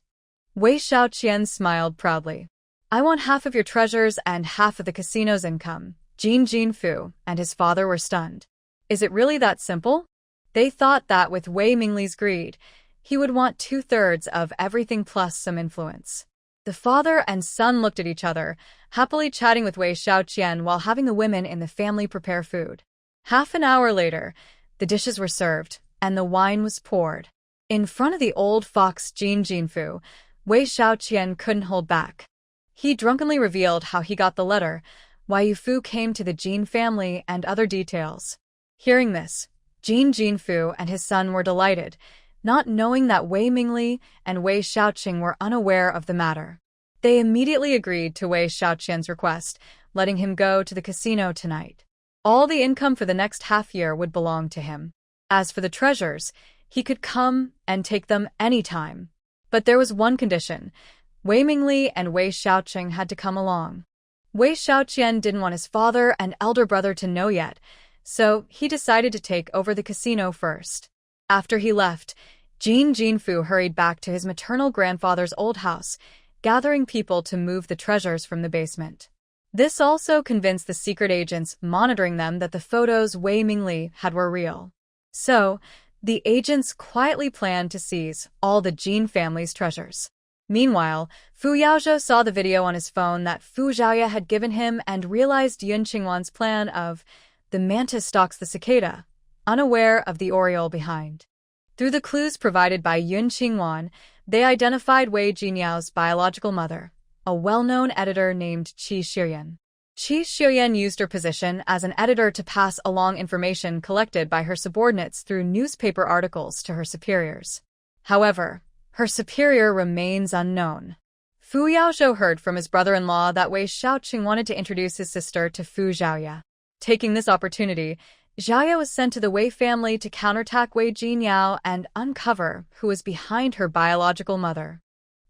Wei Xiaoqian smiled proudly. I want half of your treasures and half of the casino's income. Jin Jinfu and his father were stunned. Is it really that simple? They thought that with Wei Mingli's greed, he would want 2/3 of everything plus some influence. The father and son looked at each other, happily chatting with Wei Xiaoqian while having the women in the family prepare food. Half an hour later, the dishes were served, and the wine was poured. In front of the old fox Jin Jinfu, Wei Xiaoqian couldn't hold back. He drunkenly revealed how he got the letter, why Yu Fu came to the Jin family, and other details. Hearing this, Jin Jinfu and his son were delighted, not knowing that Wei Mingli and Wei Xiaoqing were unaware of the matter. They immediately agreed to Wei Xiaoqian's request, letting him go to the casino tonight. All the income for the next half-year would belong to him. As for the treasures, he could come and take them any time. But there was one condition. Wei Mingli and Wei Xiaoqing had to come along. Wei Xiaoqian didn't want his father and elder brother to know yet, so he decided to take over the casino first. After he left, Jin Jinfu hurried back to his maternal grandfather's old house, gathering people to move the treasures from the basement. This also convinced the secret agents monitoring them that the photos Wei Mingli had were real. So, the agents quietly planned to seize all the Jin family's treasures. Meanwhile, Fu Yaozhou saw the video on his phone that Fu Zhaoya had given him and realized Yun Qingwan's plan of the mantis stalks the cicada, unaware of the oriole behind. Through the clues provided by Yun Qingwan, they identified Wei Jinyao's biological mother, a well-known editor named Qi Shiyan. Qi Shiyan used her position as an editor to pass along information collected by her subordinates through newspaper articles to her superiors. However, her superior remains unknown. Fu Yaozhou heard from his brother-in-law that Wei Xiaoqing wanted to introduce his sister to Fu Zhaoya. Taking this opportunity, Zhaoya was sent to the Wei family to counterattack Wei Jinyao and uncover who was behind her biological mother.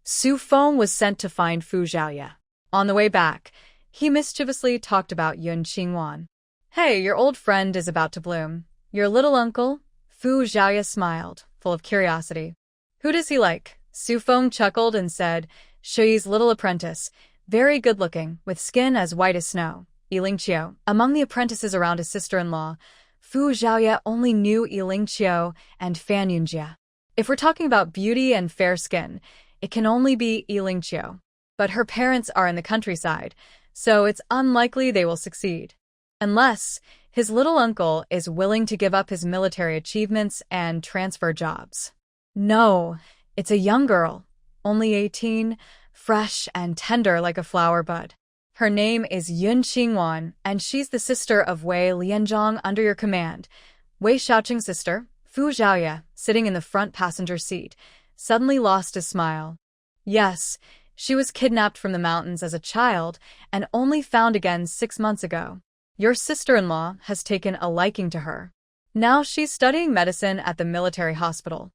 Su Feng was sent to find Fu Zhaoya. On the way back, he mischievously talked about Yun Qingwan. Hey, your old friend is about to bloom. Your little uncle? Fu Zhaoya smiled, full of curiosity. Who does he like? Su Feng chuckled and said, Shui's little apprentice, very good-looking, with skin as white as snow. Yilingqiu. Among the apprentices around his sister-in-law, Fu Zhaoya only knew Yilingqiu and Fan Yunjia. If we're talking about beauty and fair skin, it can only be Yilingqiu. But her parents are in the countryside, so it's unlikely they will succeed. Unless his little uncle is willing to give up his military achievements and transfer jobs. No, it's a young girl, only 18, fresh and tender like a flower bud. Her name is Yun Qingwan, and she's the sister of Wei Lianzhong under your command. Wei Xiaoqing's sister, Fu Zhaoya, sitting in the front passenger seat, suddenly lost his smile. Yes, She was kidnapped from the mountains as a child and only found again 6 months ago. Your sister-in-law has taken a liking to her. Now she's studying medicine at the military hospital.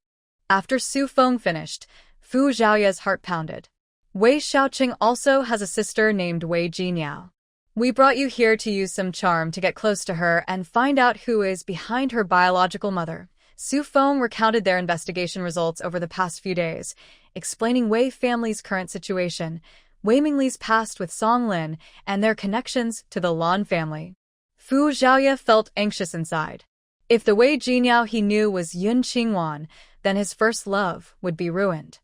After Su Feng finished, Fu Zhaoya's heart pounded. Wei Xiaoqing also has a sister named Wei Jinyao. We brought you here to use some charm to get close to her and find out who is behind her biological mother. Su Feng recounted their investigation results over the past few days, explaining Wei family's current situation, Wei Mingli's past with Song Lin, and their connections to the Lan family. Fu Zhaoya felt anxious inside. If the Wei Jinyao he knew was Yun Qingwan, then his first love would be ruined.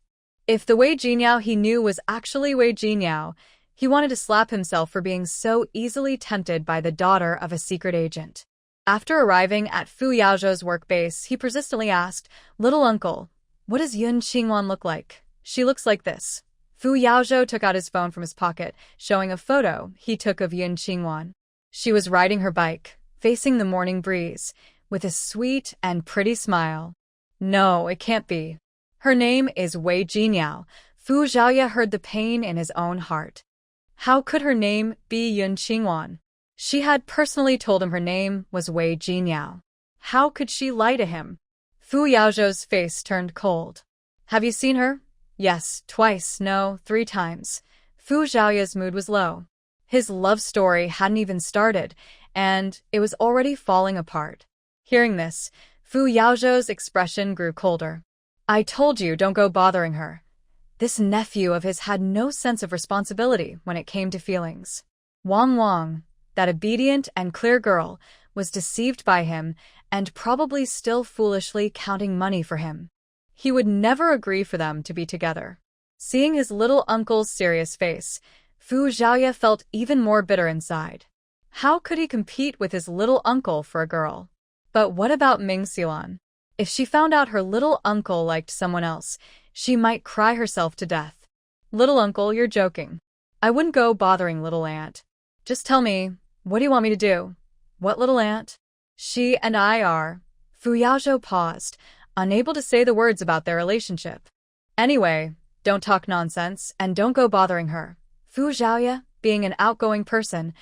If the Wei Jinyao he knew was actually Wei Jinyao, he wanted to slap himself for being so easily tempted by the daughter of a secret agent. After arriving at Fu Yaozhou's work base, he persistently asked, "Little uncle, what does Yun Qingwan look like?" "She looks like this." Fu Yaozhou took out his phone from his pocket, showing a photo he took of Yun Qingwan. She was riding her bike, facing the morning breeze, with a sweet and pretty smile. No, it can't be. Her name is Wei Jinyao. Fu Zhaoya heard the pain in his own heart. How could her name be Yun Qingwan? She had personally told him her name was Wei Jinyao. How could she lie to him? Fu Yaozhou's face turned cold. Have you seen her? Yes, twice, no, 3 times. Fu Zhaoya's mood was low. His love story hadn't even started, and it was already falling apart. Hearing this, Fu Yaozhou's expression grew colder. I told you, don't go bothering her. This nephew of his had no sense of responsibility when it came to feelings. Wang, that obedient and clear girl, was deceived by him and probably still foolishly counting money for him. He would never agree for them to be together. Seeing his little uncle's serious face, Fu Zhaoya felt even more bitter inside. How could he compete with his little uncle for a girl? But what about Ming Xilan? If she found out her little uncle liked someone else, she might cry herself to death. Little uncle, you're joking. I wouldn't go bothering little aunt. Just tell me, what do you want me to do? What little aunt? She and I are. Fu Yaozhou paused, unable to say the words about their relationship. Anyway, don't talk nonsense and don't go bothering her. Fu Zhaoya, being an outgoing person,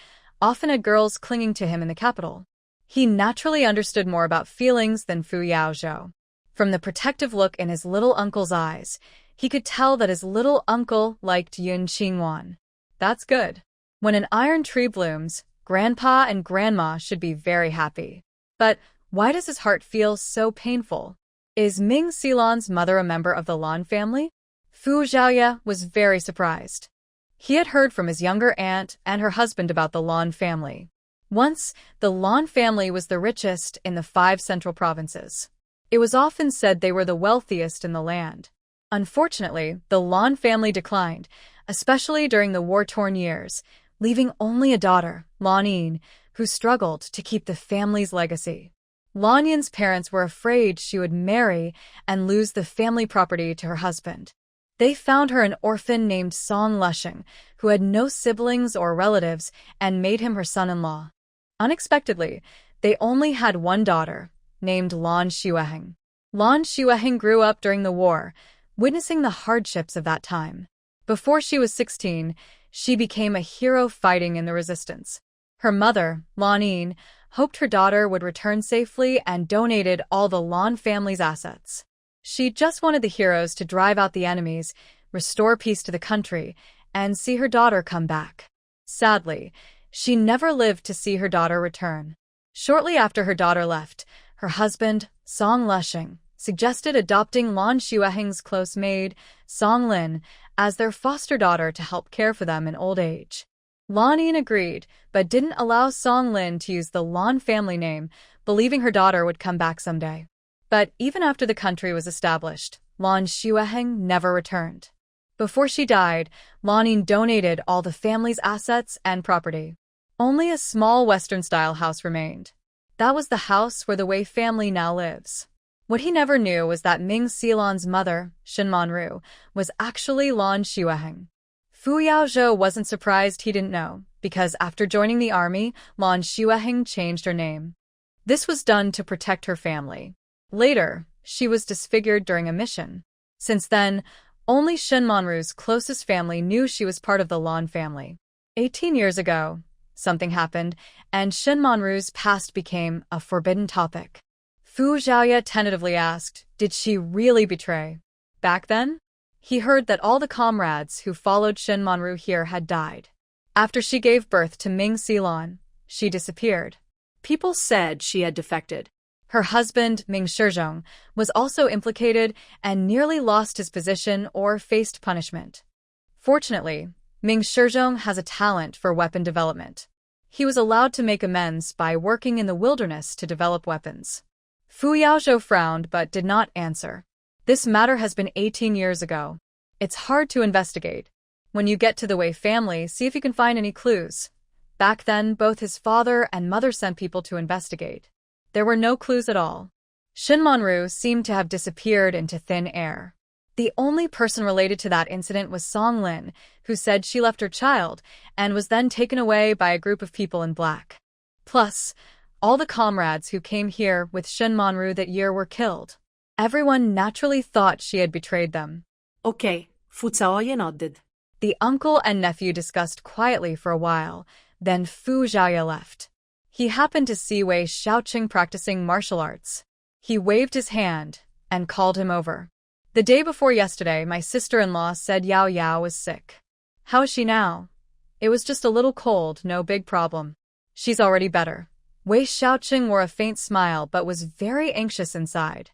often had girls clinging to him in the capital. He naturally understood more about feelings than Fu Yaozhou. From the protective look in his little uncle's eyes, he could tell that his little uncle liked Yun Qingwan. That's good. When an iron tree blooms, Grandpa and Grandma should be very happy. But why does his heart feel so painful? Is Ming Xilan's mother a member of the Lan family? Fu Zhaoya was very surprised. He had heard from his younger aunt and her husband about the Lan family. Once, the Lan family was the richest in the 5 central provinces. It was often said they were the wealthiest in the land. Unfortunately, the Lan family declined, especially during the war-torn years, leaving only a daughter, Lan Yin, who struggled to keep the family's legacy. Lan Yin's parents were afraid she would marry and lose the family property to her husband. They found her an orphan named Song Lushing, who had no siblings or relatives, and made him her son-in-law. Unexpectedly, they only had one daughter, named Lan Xueheng. Lan Xueheng grew up during the war, witnessing the hardships of that time. Before she was 16, she became a hero fighting in the resistance. Her mother, Lan Yin, hoped her daughter would return safely and donated all the Lan family's assets. She just wanted the heroes to drive out the enemies, restore peace to the country, and see her daughter come back. Sadly, she never lived to see her daughter return. Shortly after her daughter left, her husband, Song Lushing, suggested adopting Lan Xueheng's close maid, Song Lin, as their foster daughter to help care for them in old age. Lan Yin agreed, but didn't allow Song Lin to use the Lan family name, believing her daughter would come back someday. But even after the country was established, Lan Xueheng never returned. Before she died, Lan Yin donated all the family's assets and property. Only a small Western-style house remained. That was the house where the Wei family now lives. What he never knew was that Ming Xilan's mother, Shinmanru, was actually Lan Xueheng. Fu Yaozhou wasn't surprised he didn't know, because after joining the army, Lan Xueheng changed her name. This was done to protect her family. Later, she was disfigured during a mission. Since then, Only Shin Monru's closest family knew she was part of the Lan family. 18 years ago, something happened, and Shin Monru's past became a forbidden topic. Fu Xiaoya tentatively asked, did she really betray? Back then, he heard that all the comrades who followed Shin Monru here had died. After she gave birth to Ming Xilan, she disappeared. People said she had defected. Her husband, Ming Shizhong, was also implicated and nearly lost his position or faced punishment. Fortunately, Ming Shizhong has a talent for weapon development. He was allowed to make amends by working in the wilderness to develop weapons. Fu Yaozhou frowned but did not answer. This matter has been 18 years ago. It's hard to investigate. When you get to the Wei family, see if you can find any clues. Back then, both his father and mother sent people to investigate. There were no clues at all. Shin Monru seemed to have disappeared into thin air. The only person related to that incident was Song Lin, who said she left her child and was then taken away by a group of people in black. Plus, all the comrades who came here with Shin Monru that year were killed. Everyone naturally thought she had betrayed them. Okay, Fu Xiaoya nodded. The uncle and nephew discussed quietly for a while, then Fu Xiaoya left. He happened to see Wei Xiaoqing practicing martial arts. He waved his hand and called him over. The day before yesterday, my sister-in-law said Yao Yao was sick. How is she now? It was just a little cold, no big problem. She's already better. Wei Xiaoqing wore a faint smile but was very anxious inside.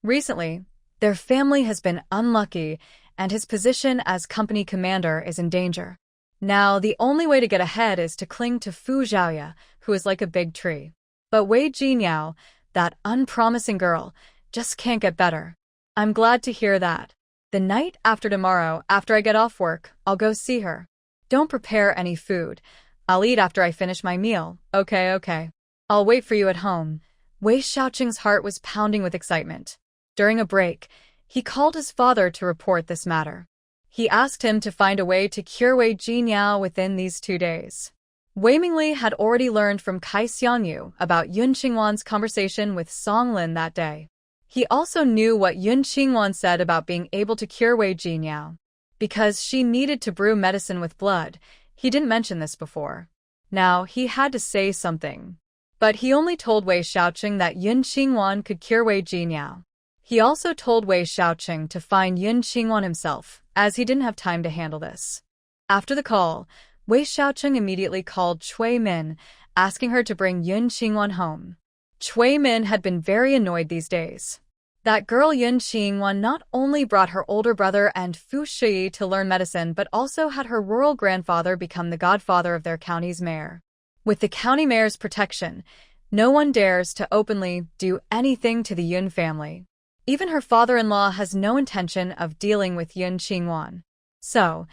Recently, their family has been unlucky and his position as company commander is in danger. Now, the only way to get ahead is to cling to Fu Xiaoya, who is like a big tree. But Wei Jinyao, that unpromising girl, just can't get better. I'm glad to hear that. The night after tomorrow, after I get off work, I'll go see her. Don't prepare any food. I'll eat after I finish my meal. Okay. I'll wait for you at home. Wei Xiaoqing's heart was pounding with excitement. During a break, he called his father to report this matter. He asked him to find a way to cure Wei Jinyao within these 2 days. Wei Mingli had already learned from Kai Xiangyu about Yun Qingwan's conversation with Song Lin that day. He also knew what Yun Qingwan said about being able to cure Wei Jinyao. Because she needed to brew medicine with blood, he didn't mention this before. Now, he had to say something. But he only told Wei Xiaoqing that Yun Qingwan could cure Wei Jinyao. He also told Wei Xiaoqing to find Yun Qingwan himself, as he didn't have time to handle this. After the call, Wei Xiaoqing immediately called Cui Min, asking her to bring Yun Qingwan home. Cui Min had been very annoyed these days. That girl Yun Qingwan not only brought her older brother and Fu Shi to learn medicine but also had her rural grandfather become the godfather of their county's mayor. With the county mayor's protection, no one dares to openly do anything to the Yun family. Even her father-in-law has no intention of dealing with Yun Qingwan. So,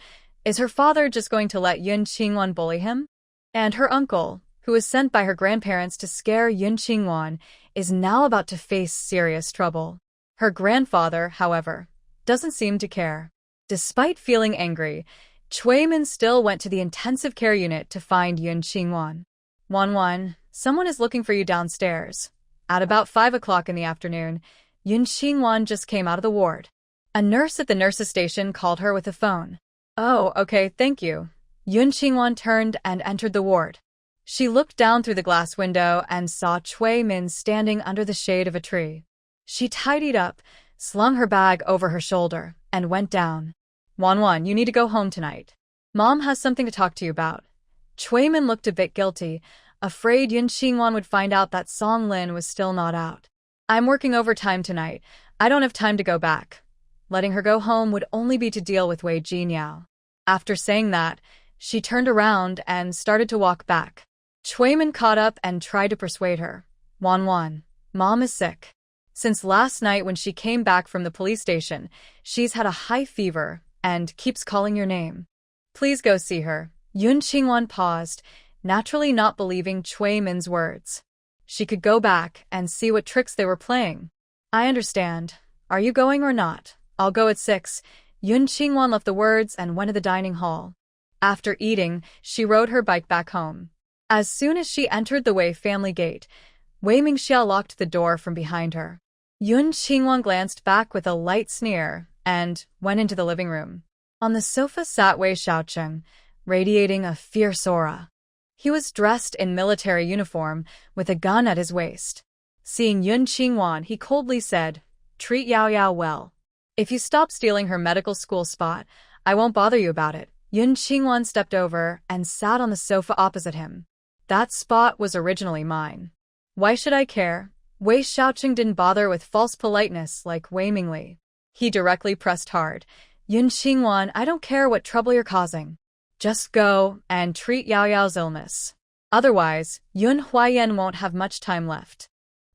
is her father just going to let Yun Qingwan bully him? And her uncle, who was sent by her grandparents to scare Yun Qingwan, is now about to face serious trouble. Her grandfather, however, doesn't seem to care. Despite feeling angry, Cui Min still went to the intensive care unit to find Yun Qingwan. Wan, someone is looking for you downstairs. At about 5 o'clock in the afternoon, Yun Qingwan just came out of the ward. A nurse at the nurse's station called her with a phone. Oh, okay, thank you. Yun Qingwan turned and entered the ward. She looked down through the glass window and saw Cui Min standing under the shade of a tree. She tidied up, slung her bag over her shoulder, and went down. Wan, you need to go home tonight. Mom has something to talk to you about. Cui Min looked a bit guilty, afraid Yun Qingwan would find out that Song Lin was still not out. I'm working overtime tonight. I don't have time to go back. Letting her go home would only be to deal with Wei Jinyao. After saying that, she turned around and started to walk back. Cui Min caught up and tried to persuade her. Wan, Mom is sick. Since last night when she came back from the police station, she's had a high fever and keeps calling your name. Please go see her. Yun Qingwan paused, naturally not believing Cui Min's words. She could go back and see what tricks they were playing. I understand. Are you going or not? I'll go at 6. Yun Qingwan left the words and went to the dining hall. After eating, she rode her bike back home. As soon as she entered the Wei family gate, Wei Mingxiao locked the door from behind her. Yun Qingwan glanced back with a light sneer and went into the living room. On the sofa sat Wei Xiaocheng, radiating a fierce aura. He was dressed in military uniform, with a gun at his waist. Seeing Yun Qingwan, he coldly said, "Treat Yao Yao well. If you stop stealing her medical school spot, I won't bother you about it." Yun Qingwan stepped over and sat on the sofa opposite him. "That spot was originally mine." "Why should I care?" Wei Xiaocheng didn't bother with false politeness like Wei Mingli. He directly pressed hard. "Yun Qingwan, I don't care what trouble you're causing. Just go and treat Yao Yao's illness. Otherwise, Yun Huayan won't have much time left."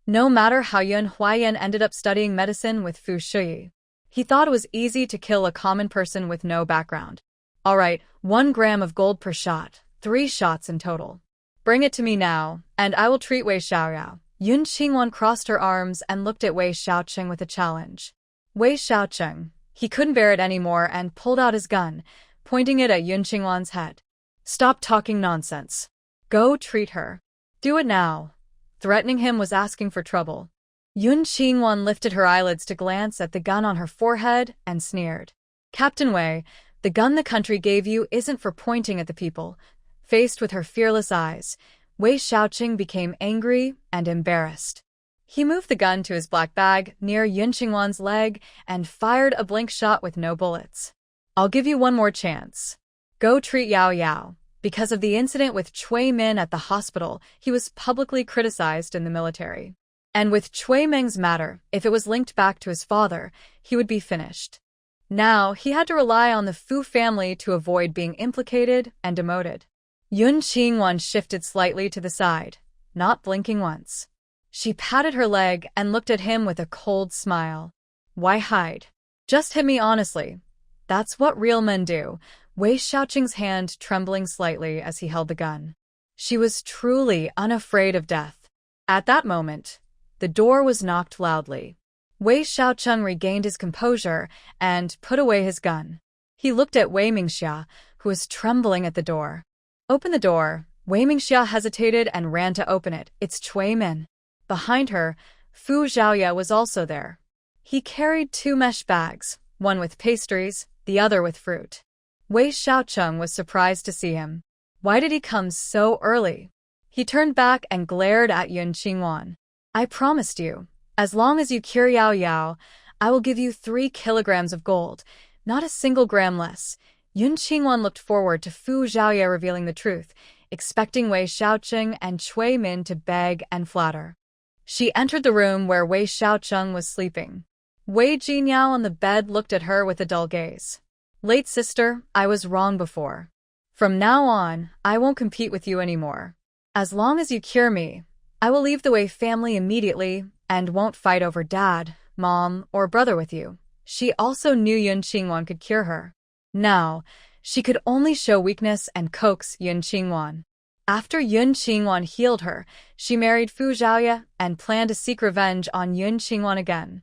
No matter how Yun Huayan ended up studying medicine with Fu Shuyi, he thought it was easy to kill a common person with no background. "All right, 1 gram of gold per shot, 3 shots in total. Bring it to me now, and I will treat Wei Xiaoyao." Yun Qingwan crossed her arms and looked at Wei Xiaocheng with a challenge. Wei Xiaocheng, he couldn't bear it anymore and pulled out his gun, pointing it at Yun Qingwan's head. "Stop talking nonsense. Go treat her. Do it now." Threatening him was asking for trouble. Yun Qingwan lifted her eyelids to glance at the gun on her forehead and sneered. "Captain Wei, the gun the country gave you isn't for pointing at the people." Faced with her fearless eyes, Wei Xiaocheng became angry and embarrassed. He moved the gun to his black bag near Yun Qingwan's leg and fired a blank shot with no bullets. "I'll give you one more chance. Go treat Yao Yao." Because of the incident with Chui Min at the hospital, he was publicly criticized in the military. And with Chui Ming's matter, if it was linked back to his father, he would be finished. Now, he had to rely on the Fu family to avoid being implicated and demoted. Yun Qingwan shifted slightly to the side, not blinking once. She patted her leg and looked at him with a cold smile. "Why hide? Just hit me honestly. That's what real men do." Wei Xiaocheng's hand trembling slightly as he held the gun. She was truly unafraid of death. At that moment, the door was knocked loudly. Wei Xiaocheng regained his composure and put away his gun. He looked at Wei Mingxia, who was trembling at the door. "Open the door." Wei Mingxia hesitated and ran to open it. "It's Chui Min." Behind her, Fu Zhaoye was also there. He carried 2 mesh bags, one with pastries, the other with fruit. Wei Xiaocheng was surprised to see him. Why did he come so early? He turned back and glared at Yun Qingwan. "I promised you, as long as you cure Yao Yao, I will give you 3 kilograms of gold, not a single gram less." Yun Qingwan looked forward to Fu Zhaoye revealing the truth, expecting Wei Xiaocheng and Chui Min to beg and flatter. She entered the room where Wei Xiaocheng was sleeping. Wei Jinyao on the bed looked at her with a dull gaze. "Late sister, I was wrong before. From now on, I won't compete with you anymore. As long as you cure me, I will leave the Wei family immediately and won't fight over dad, mom, or brother with you." She also knew Yun Qingwan could cure her. Now, she could only show weakness and coax Yun Qingwan. After Yun Qingwan healed her, she married Fu Zhaoye and planned to seek revenge on Yun Qingwan again.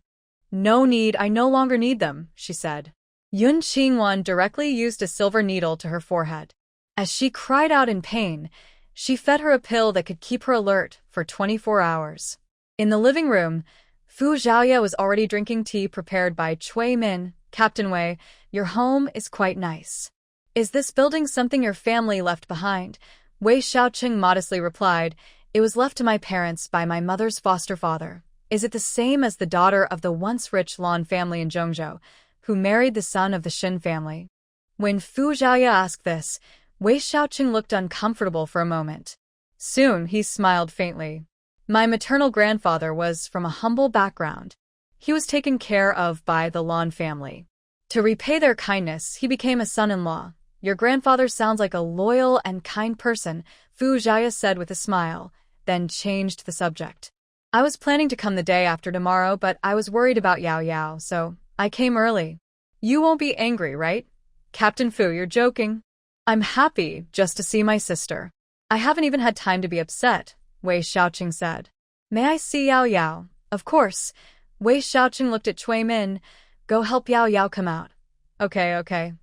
"No need, I no longer need them," she said. Yun Qingwan directly used a silver needle to her forehead. As she cried out in pain, she fed her a pill that could keep her alert for 24 hours. In the living room, Fu Zhaoye was already drinking tea prepared by Chui Min. "Captain Wei, your home is quite nice. Is this building something your family left behind?" Wei Xiaocheng modestly replied, "It was left to my parents by my mother's foster father." "Is it the same as the daughter of the once rich Lan family in Zhongzhou, who married the son of the Shin family?" When Fu Zhaoye asked this, Wei Xiaocheng looked uncomfortable for a moment. Soon he smiled faintly. "My maternal grandfather was from a humble background. He was taken care of by the Lan family. To repay their kindness, he became a son-in-law. Your grandfather sounds like a loyal and kind person," Fu Zhaoye said with a smile, then changed the subject. "I was planning to come the day after tomorrow, but I was worried about Yao Yao, so I came early." "You won't be angry, right?" "Captain Fu, you're joking." "I'm happy just to see my sister. I haven't even had time to be upset," Wei Xiaocheng said. "May I see Yao Yao?" "Of course." Wei Xiaocheng looked at Chui Min. "Go help Yao Yao come out." Okay.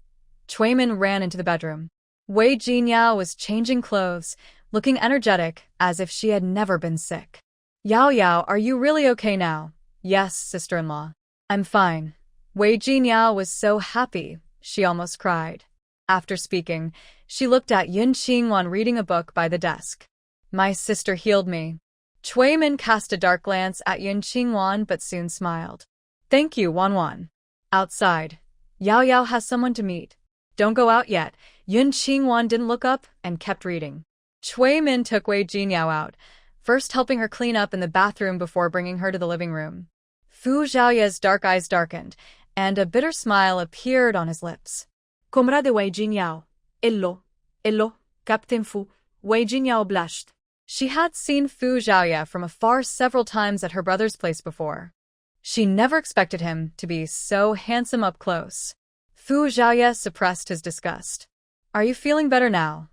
Chui Min ran into the bedroom. Wei Jinyao was changing clothes, looking energetic as if she had never been sick. "Yao Yao, are you really okay now?" "Yes, sister-in-law. I'm fine. Wei Jinyao was so happy, she almost cried. After speaking, she looked at Yun Qingwan reading a book by the desk. My sister healed me. Cui Min cast a dark glance at Yun Qingwan but soon smiled. Thank you, Wan Wan. Outside, Yao Yao has someone to meet. Don't go out yet. Yun Qingwan didn't look up and kept reading. Cui Min took Wei Jinyao out, first helping her clean up in the bathroom before bringing her to the living room. Fu Zhaoye's dark eyes darkened, and a bitter smile appeared on his lips. Comrade Wei Jinyao. Hello, Captain Fu. Wei Jinyao blushed. She had seen Fu Zhaoye from afar several times at her brother's place before. She never expected him to be so handsome up close. Fu Zhaoye suppressed his disgust. Are you feeling better now?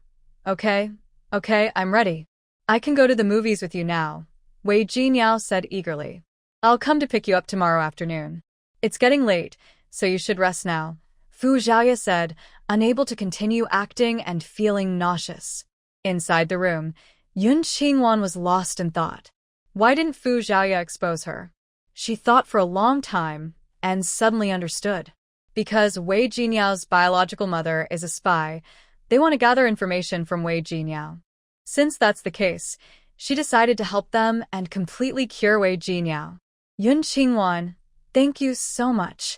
Okay, I'm ready. I can go to the movies with you now, Wei Jinyao said eagerly. I'll come to pick you up tomorrow afternoon. It's getting late, so you should rest now, Fu Zhaoye said, unable to continue acting and feeling nauseous. Inside the room, Yun Qingwan was lost in thought. Why didn't Fu Zhaoye expose her? She thought for a long time and suddenly understood. Because Wei Jinyao's biological mother is a spy, they want to gather information from Wei Jinyao. Since that's the case, she decided to help them and completely cure Wei Jinyao. Yun Qingwan, thank you so much,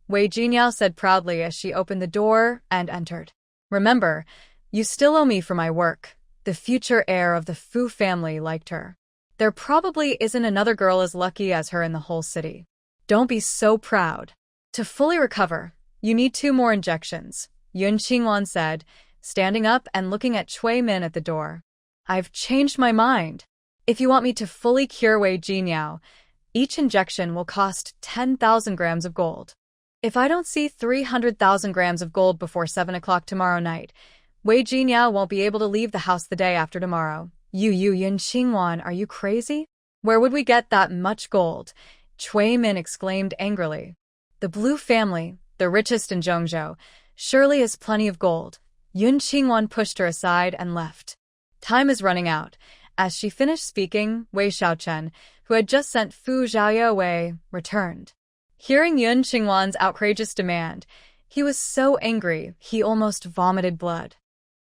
Wei Jinyao said proudly as she opened the door and entered. Remember, you still owe me for my work. The future heir of the Fu family liked her. There probably isn't another girl as lucky as her in the whole city. Don't be so proud. To fully recover, you need 2 more injections, Yun Qingwan said, standing up and looking at Cui Min at the door. I've changed my mind. If you want me to fully cure Wei Jinyao, each injection will cost 10,000 grams of gold. If I don't see 300,000 grams of gold before 7 o'clock tomorrow night, Wei Jinyao won't be able to leave the house the day after tomorrow. Yun Qingwan, are you crazy? Where would we get that much gold? Cui Min exclaimed angrily. The Blue family, the richest in Zhongzhou, surely has plenty of gold. Yun Qingwan pushed her aside and left. Time is running out. As she finished speaking, Wei Xiaochen, who had just sent Fu Zhaoye away, returned. Hearing Yun Qingwan's outrageous demand, he was so angry he almost vomited blood.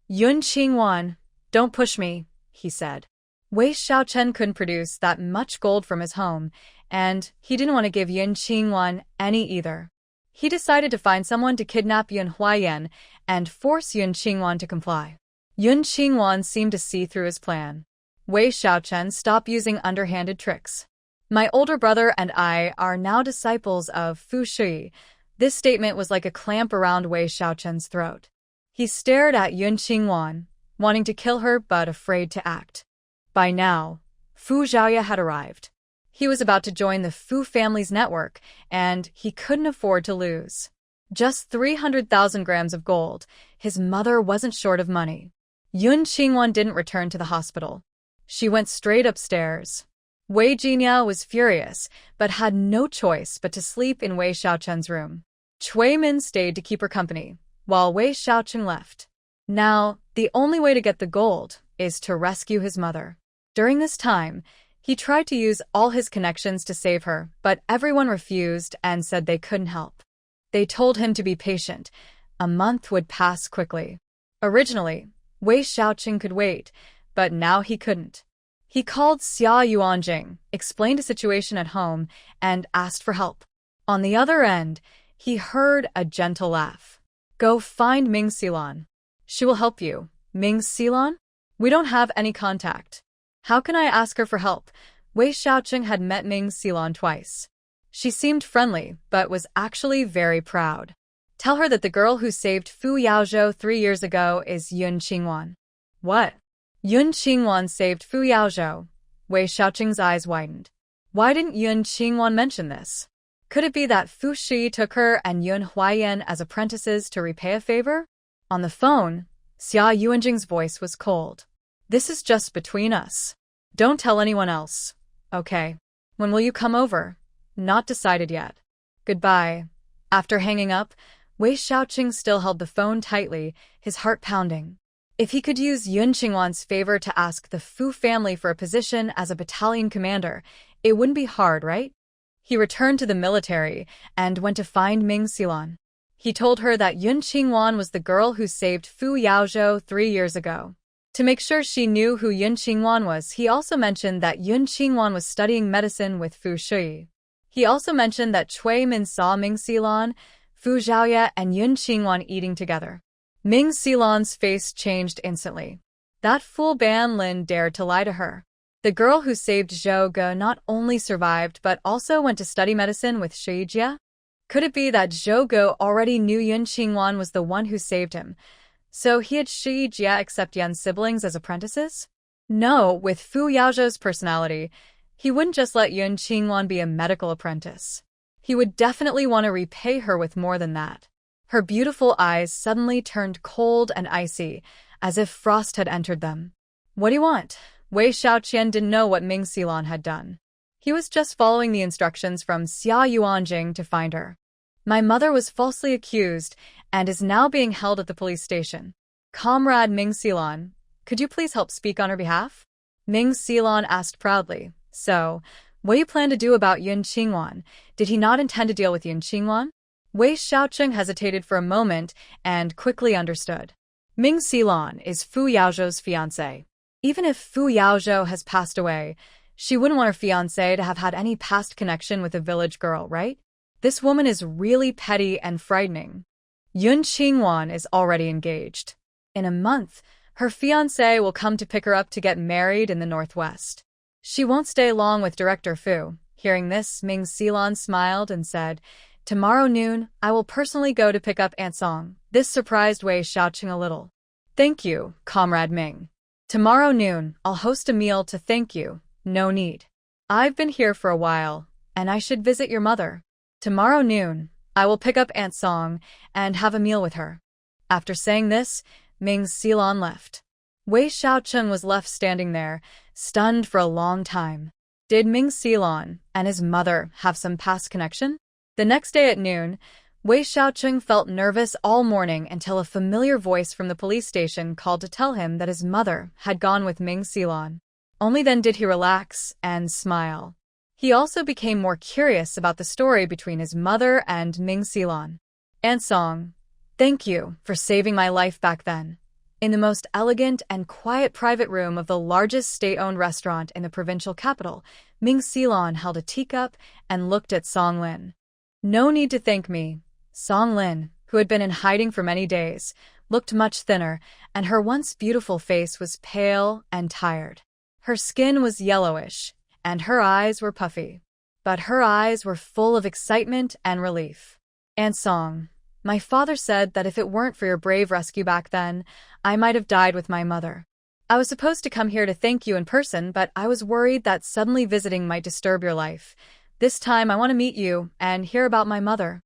Yun Qingwan, don't push me, he said. Wei Xiaochen couldn't produce that much gold from his home, and he didn't want to give Yun Qingwan any either. He decided to find someone to kidnap Yun Huaiyan and force Yun Qingwan to comply. Yun Qingwan seemed to see through his plan. Wei Xiaochen, stop using underhanded tricks. My older brother and I are now disciples of Fu Shi. This statement was like a clamp around Wei Xiaochen's throat. He stared at Yun Qingwan, wanting to kill her but afraid to act. By now, Fu Zhaoye had arrived. He was about to join the Fu family's network, and he couldn't afford to lose. Just 300,000 grams of gold. His mother wasn't short of money. Yun Qingwan didn't return to the hospital. She went straight upstairs. Wei Jinyao was furious, but had no choice but to sleep in Wei Xiaochen's room. Cui Min stayed to keep her company, while Wei Xiaochen left. Now, the only way to get the gold is to rescue his mother. During this time, he tried to use all his connections to save her, but everyone refused and said they couldn't help. They told him to be patient. A month would pass quickly. Originally, Wei Xiaochen could wait, but now he couldn't. He called Xia Yuanjing, explained a situation at home, and asked for help. On the other end, he heard a gentle laugh. Go find Ming Xilan. She will help you. Ming Xilan? We don't have any contact. How can I ask her for help? Wei Xiaochen had met Ming Xilan twice. She seemed friendly, but was actually very proud. Tell her that the girl who saved Fu Yaozhou 3 years ago is Yun Qingwan. What? Yun Qingwan saved Fu Yaozhou. Wei Xiaocheng's eyes widened. Why didn't Yun Qingwan mention this? Could it be that Fu Shi took her and Yun Huaiyan as apprentices to repay a favor? On the phone, Xia Yuanjing's voice was cold. This is just between us. Don't tell anyone else. Okay. When will you come over? Not decided yet. Goodbye. After hanging up, Wei Xiaocheng still held the phone tightly, his heart pounding. If he could use Yun Qingwan's favor to ask the Fu family for a position as a battalion commander, it wouldn't be hard, right? He returned to the military and went to find Ming Xilan. He told her that Yun Qingwan was the girl who saved Fu Yaozhou 3 years ago. To make sure she knew who Yun Qingwan was, he also mentioned that Yun Qingwan was studying medicine with Fu Shui. He also mentioned that Cui Min saw Ming Xilan, Fu Zhaoye, and Yun Qingwan eating together. Ming Xilan's face changed instantly. That fool Ban Lin dared to lie to her. The girl who saved Zhou Ge not only survived but also went to study medicine with Shui Jia? Could it be that Zhou Ge already knew Yun Qingwan was the one who saved him, so he had Shui Jia accept Yan's siblings as apprentices? No, with Fu Yaozhou's personality, he wouldn't just let Yun Qingwan be a medical apprentice. He would definitely want to repay her with more than that. Her beautiful eyes suddenly turned cold and icy, as if frost had entered them. What do you want? Wei Xiaoqian didn't know what Ming Xilan had done. He was just following the instructions from Xia Yuanjing to find her. My mother was falsely accused and is now being held at the police station. Comrade Ming Xilan, could you please help speak on her behalf? Ming Xilan asked proudly. So, what do you plan to do about Yun Qingwan? Did he not intend to deal with Yun Qingwan? Wei Xiaoqing hesitated for a moment and quickly understood. Ming Xilan is Fu Yaozhou's fiancé. Even if Fu Yaozhou has passed away, she wouldn't want her fiancé to have had any past connection with a village girl, right? This woman is really petty and frightening. Yun Qingwan is already engaged. In a month, her fiancé will come to pick her up to get married in the northwest. She won't stay long with Director Fu. Hearing this, Ming Xilan smiled and said, "Tomorrow noon, I will personally go to pick up Aunt Song." This surprised Wei Xiaoqing a little. "Thank you, Comrade Ming. Tomorrow noon, I'll host a meal to thank you. No need. I've been here for a while, and I should visit your mother. Tomorrow noon, I will pick up Aunt Song and have a meal with her." After saying this, Ming Xilan left. Wei Xiaoqing was left standing there, stunned for a long time. Did Ming Xilan and his mother have some past connection? The next day at noon, Wei Xiaoqing felt nervous all morning until a familiar voice from the police station called to tell him that his mother had gone with Ming Xilan. Only then did he relax and smile. He also became more curious about the story between his mother and Ming Xilan. "Aunt Song, thank you for saving my life back then." In the most elegant and quiet private room of the largest state-owned restaurant in the provincial capital, Ming Xilan held a teacup and looked at Song Lin. "No need to thank me." Song Lin, who had been in hiding for many days, looked much thinner, and her once beautiful face was pale and tired. Her skin was yellowish, and her eyes were puffy. But her eyes were full of excitement and relief. "Aunt Song, my father said that if it weren't for your brave rescue back then, I might have died with my mother. I was supposed to come here to thank you in person, but I was worried that suddenly visiting might disturb your life. This time I want to meet you and hear about my mother."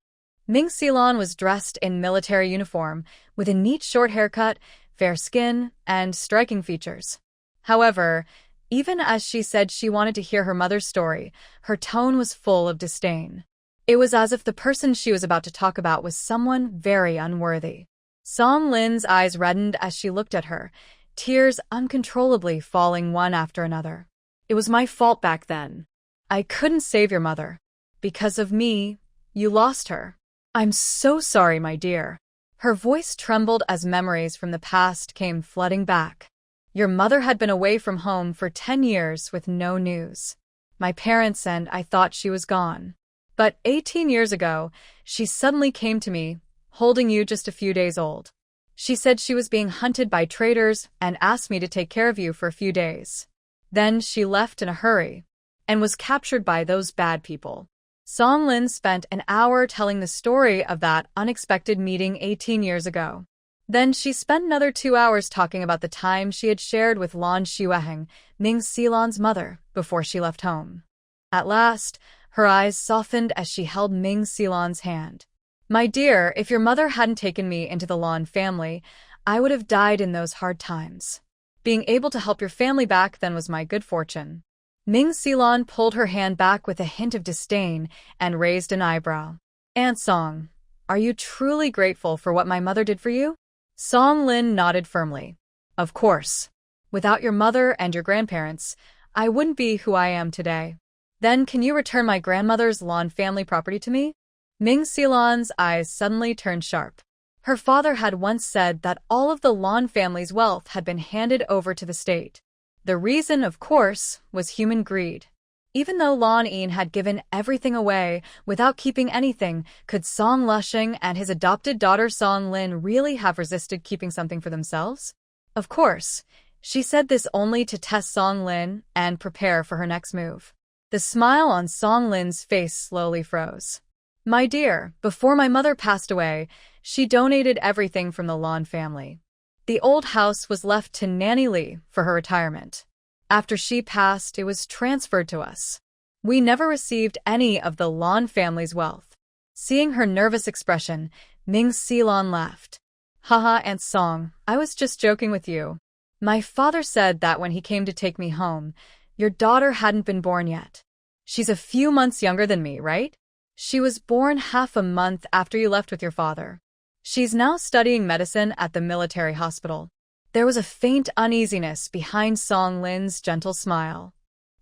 Ming Xilan was dressed in military uniform, with a neat short haircut, fair skin, and striking features. However, even as she said she wanted to hear her mother's story, her tone was full of disdain. It was as if the person she was about to talk about was someone very unworthy. Song Lin's eyes reddened as she looked at her, tears uncontrollably falling one after another. "It was my fault back then. I couldn't save your mother. Because of me, you lost her. I'm so sorry, my dear." Her voice trembled as memories from the past came flooding back. "Your mother had been away from home for 10 years with no news. My parents and I thought she was gone. But 18 years ago, she suddenly came to me, holding you just a few days old. She said she was being hunted by traitors and asked me to take care of you for a few days. Then she left in a hurry and was captured by those bad people." Song Lin spent an hour telling the story of that unexpected meeting 18 years ago. Then she spent another 2 hours talking about the time she had shared with Lan Xueheng, Ming Xilan's mother, before she left home. At last, her eyes softened as she held Ming Xilan's hand. "My dear, if your mother hadn't taken me into the Lan family, I would have died in those hard times. Being able to help your family back then was my good fortune." Ming Xilan pulled her hand back with a hint of disdain and raised an eyebrow. "Aunt Song, are you truly grateful for what my mother did for you?" Song Lin nodded firmly. "Of course. Without your mother and your grandparents, I wouldn't be who I am today." Then can you return my grandmother's lawn family property to me? Ming Xilan's eyes suddenly turned sharp. Her father had once said that all of the Lan family's wealth had been handed over to the state. The reason, of course, was human greed. Even though Lan Yin had given everything away without keeping anything, could Song Lushing and his adopted daughter Song Lin really have resisted keeping something for themselves? Of course, she said this only to test Song Lin and prepare for her next move. The smile on Song Lin's face slowly froze. My dear, before my mother passed away, she donated everything from the Lan family. The old house was left to Nanny Li for her retirement. After she passed, it was transferred to us. We never received any of the Lan family's wealth. Seeing her nervous expression, Ming Xilan laughed. Haha, Aunt Song, I was just joking with you. My father said that when he came to take me home, your daughter hadn't been born yet. She's a few months younger than me, right? She was born half a month after you left with your father. She's now studying medicine at the military hospital. There was a faint uneasiness behind Song Lin's gentle smile.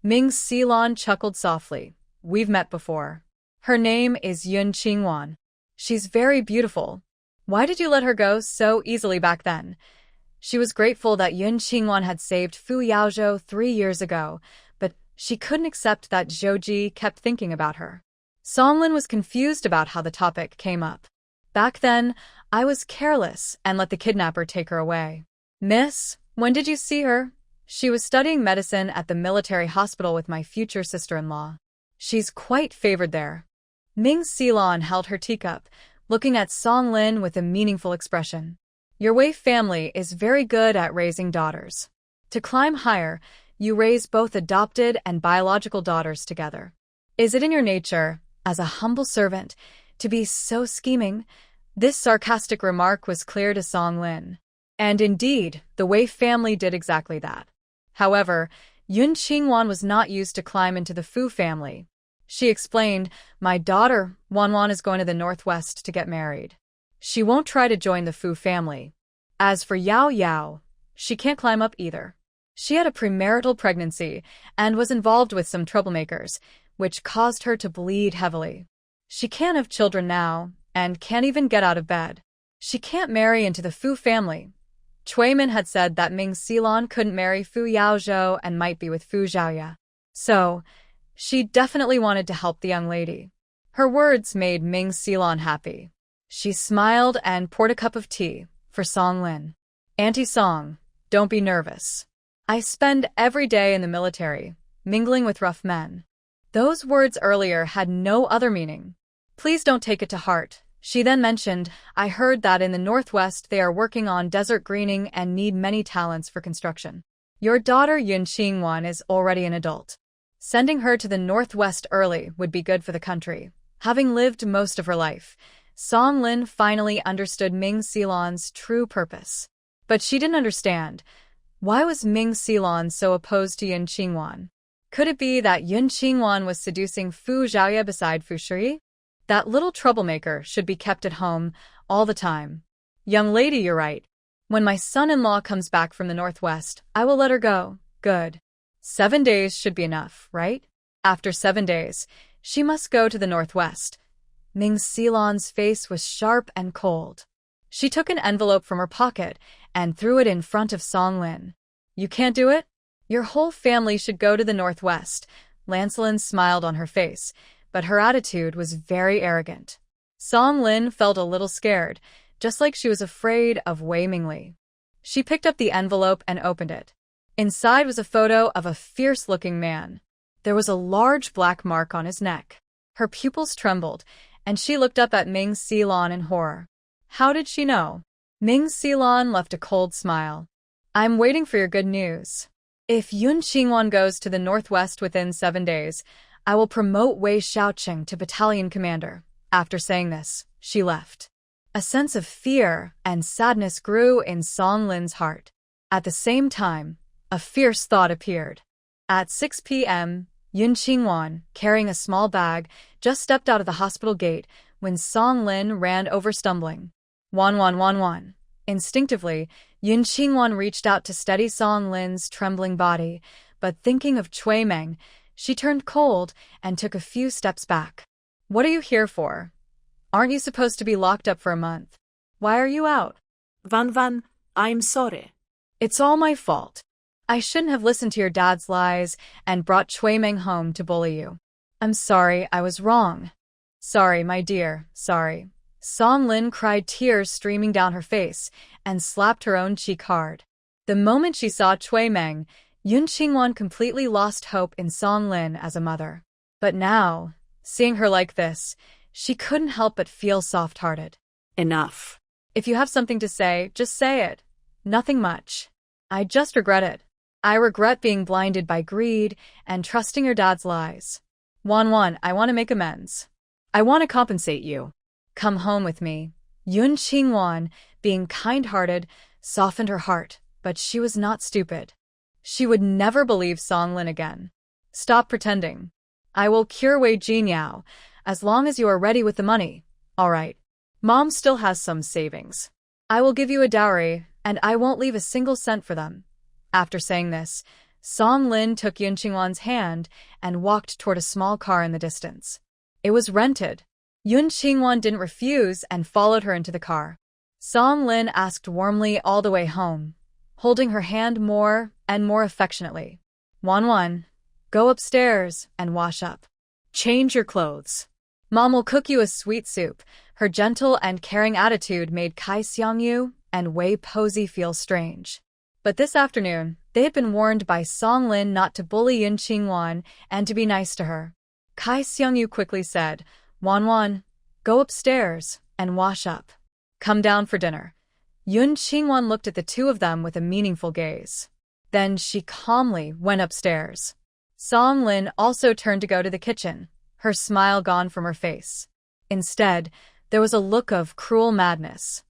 Ming Xilan chuckled softly. We've met before. Her name is Yun Qingwan. She's very beautiful. Why did you let her go so easily back then? She was grateful that Yun Qingwan had saved Fu Yaozhou 3 years ago, but she couldn't accept that Zhouji kept thinking about her. Songlin was confused about how the topic came up. Back then, I was careless and let the kidnapper take her away. Miss, when did you see her? She was studying medicine at the military hospital with my future sister-in-law. She's quite favored there. Ming Xilan held her teacup, looking at Song Lin with a meaningful expression. Your Wei family is very good at raising daughters. To climb higher, you raise both adopted and biological daughters together. Is it in your nature, as a humble servant, to be so scheming? This sarcastic remark was clear to Song Lin. And indeed, the Wei family did exactly that. However, Yun Qingwan was not used to climb into the Fu family. She explained, my daughter, Wanwan, is going to the northwest to get married. She won't try to join the Fu family. As for Yao Yao, she can't climb up either. She had a premarital pregnancy and was involved with some troublemakers, which caused her to bleed heavily. She can't have children now and can't even get out of bed. She can't marry into the Fu family. Cui Min had said that Ming Xilan couldn't marry Fu Yaozhou and might be with Fu Zhaoya. So, she definitely wanted to help the young lady. Her words made Ming Xilan happy. She smiled and poured a cup of tea for Song Lin. Auntie Song, don't be nervous. I spend every day in the military, mingling with rough men. Those words earlier had no other meaning. Please don't take it to heart. She then mentioned, I heard that in the northwest they are working on desert greening and need many talents for construction. Your daughter Yun Qingwan is already an adult. Sending her to the northwest early would be good for the country. Having lived most of her life, Song Lin finally understood Ming Xilan's true purpose. But she didn't understand. Why was Ming Xilan so opposed to Yun Qingwan? Could it be that Yun Qingwan was seducing Fu Zhaoya beside Fu Shi? That little troublemaker should be kept at home all the time. Young lady, you're right. When my son-in-law comes back from the northwest, I will let her go. Good. 7 days should be enough, right? After 7 days, she must go to the northwest. Ming Xilan's face was sharp and cold. She took an envelope from her pocket and threw it in front of Song Lin. You can't do it? Your whole family should go to the northwest. Lancelin smiled on her face, but her attitude was very arrogant. Song Lin felt a little scared, just like she was afraid of Wei Mingli. She picked up the envelope and opened it. Inside was a photo of a fierce-looking man. There was a large black mark on his neck. Her pupils trembled, and she looked up at Ming Xilan in horror. How did she know? Ming Xilan left a cold smile. I'm waiting for your good news. If Yun Qingwan goes to the northwest within 7 days, I will promote Wei Xiaoqing to battalion commander. After saying this, she left. A sense of fear and sadness grew in Song Lin's heart. At the same time, a fierce thought appeared. At 6 p.m., Yun Qingwan, carrying a small bag, just stepped out of the hospital gate when Song Lin ran over stumbling. Wan. Instinctively, Yun Qingwan reached out to steady Song Lin's trembling body, but thinking of Cui Meng, She turned cold and took a few steps back. What are you here for? Aren't you supposed to be locked up for a month? Why are you out? Van, I'm sorry. It's all my fault. I shouldn't have listened to your dad's lies and brought Chui Meng home to bully you. I'm sorry, I was wrong. Sorry, my dear, sorry. Song Lin cried, tears streaming down her face, and slapped her own cheek hard. The moment she saw Chui Meng, Yun Qingwan completely lost hope in Song Lin as a mother. But now, seeing her like this, she couldn't help but feel soft-hearted. Enough. If you have something to say, just say it. Nothing much. I just regret it. I regret being blinded by greed and trusting your dad's lies. Wan, I want to make amends. I want to compensate you. Come home with me. Yun Qingwan, being kind-hearted, softened her heart, but she was not stupid. She would never believe Song Lin again. Stop pretending. I will cure Wei Jinyao, as long as you are ready with the money. All right. Mom still has some savings. I will give you a dowry, and I won't leave a single cent for them. After saying this, Song Lin took Yun Qingwan's hand and walked toward a small car in the distance. It was rented. Yun Qingwan didn't refuse and followed her into the car. Song Lin asked warmly all the way home, holding her hand more and more affectionately. Wan, go upstairs and wash up. Change your clothes. Mom will cook you a sweet soup. Her gentle and caring attitude made Kai Xiangyu and Wei Posey feel strange. But this afternoon, they had been warned by Song Lin not to bully Yun Qingwan and to be nice to her. Kai Xiangyu quickly said, Wan, go upstairs and wash up. Come down for dinner. Yun Qingwan looked at the two of them with a meaningful gaze. Then she calmly went upstairs. Song Lin also turned to go to the kitchen, her smile gone from her face. Instead, there was a look of cruel madness.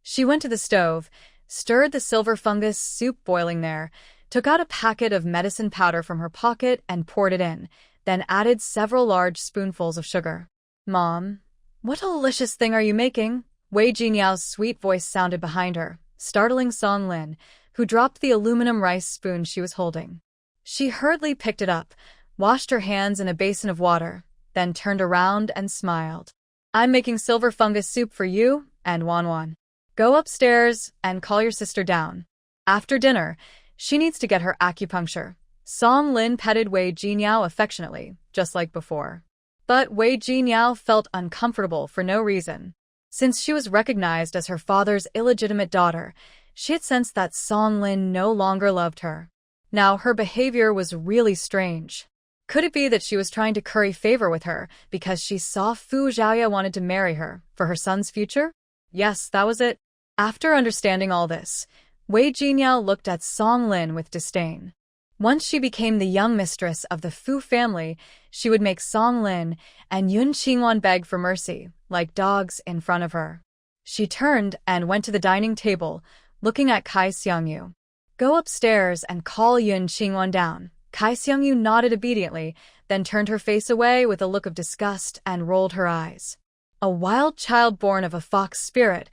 She went to the stove, stirred the silver fungus soup boiling there, took out a packet of medicine powder from her pocket and poured it in, then added several large spoonfuls of sugar. Mom, what delicious thing are you making? Wei Jinyao's sweet voice sounded behind her, startling Song Lin, who dropped the aluminum rice spoon she was holding. She hurriedly picked it up, washed her hands in a basin of water, then turned around and smiled. I'm making silver fungus soup for you and Wan. Go upstairs and call your sister down. After dinner, she needs to get her acupuncture. Song Lin petted Wei Jinyao affectionately, just like before. But Wei Jinyao felt uncomfortable for no reason. Since she was recognized as her father's illegitimate daughter, she had sensed that Song Lin no longer loved her. Now her behavior was really strange. Could it be that she was trying to curry favor with her because she saw Fu Zhaoya wanted to marry her for her son's future? Yes, that was it. After understanding all this, Wei Jinyao looked at Song Lin with disdain. Once she became the young mistress of the Fu family, she would make Song Lin and Yun Qingwan beg for mercy, like dogs in front of her. She turned and went to the dining table, looking at Kai Xiangyu. Go upstairs and call Yun Qingwan down. Kai Xiangyu nodded obediently, then turned her face away with a look of disgust and rolled her eyes. A wild child born of a fox spirit.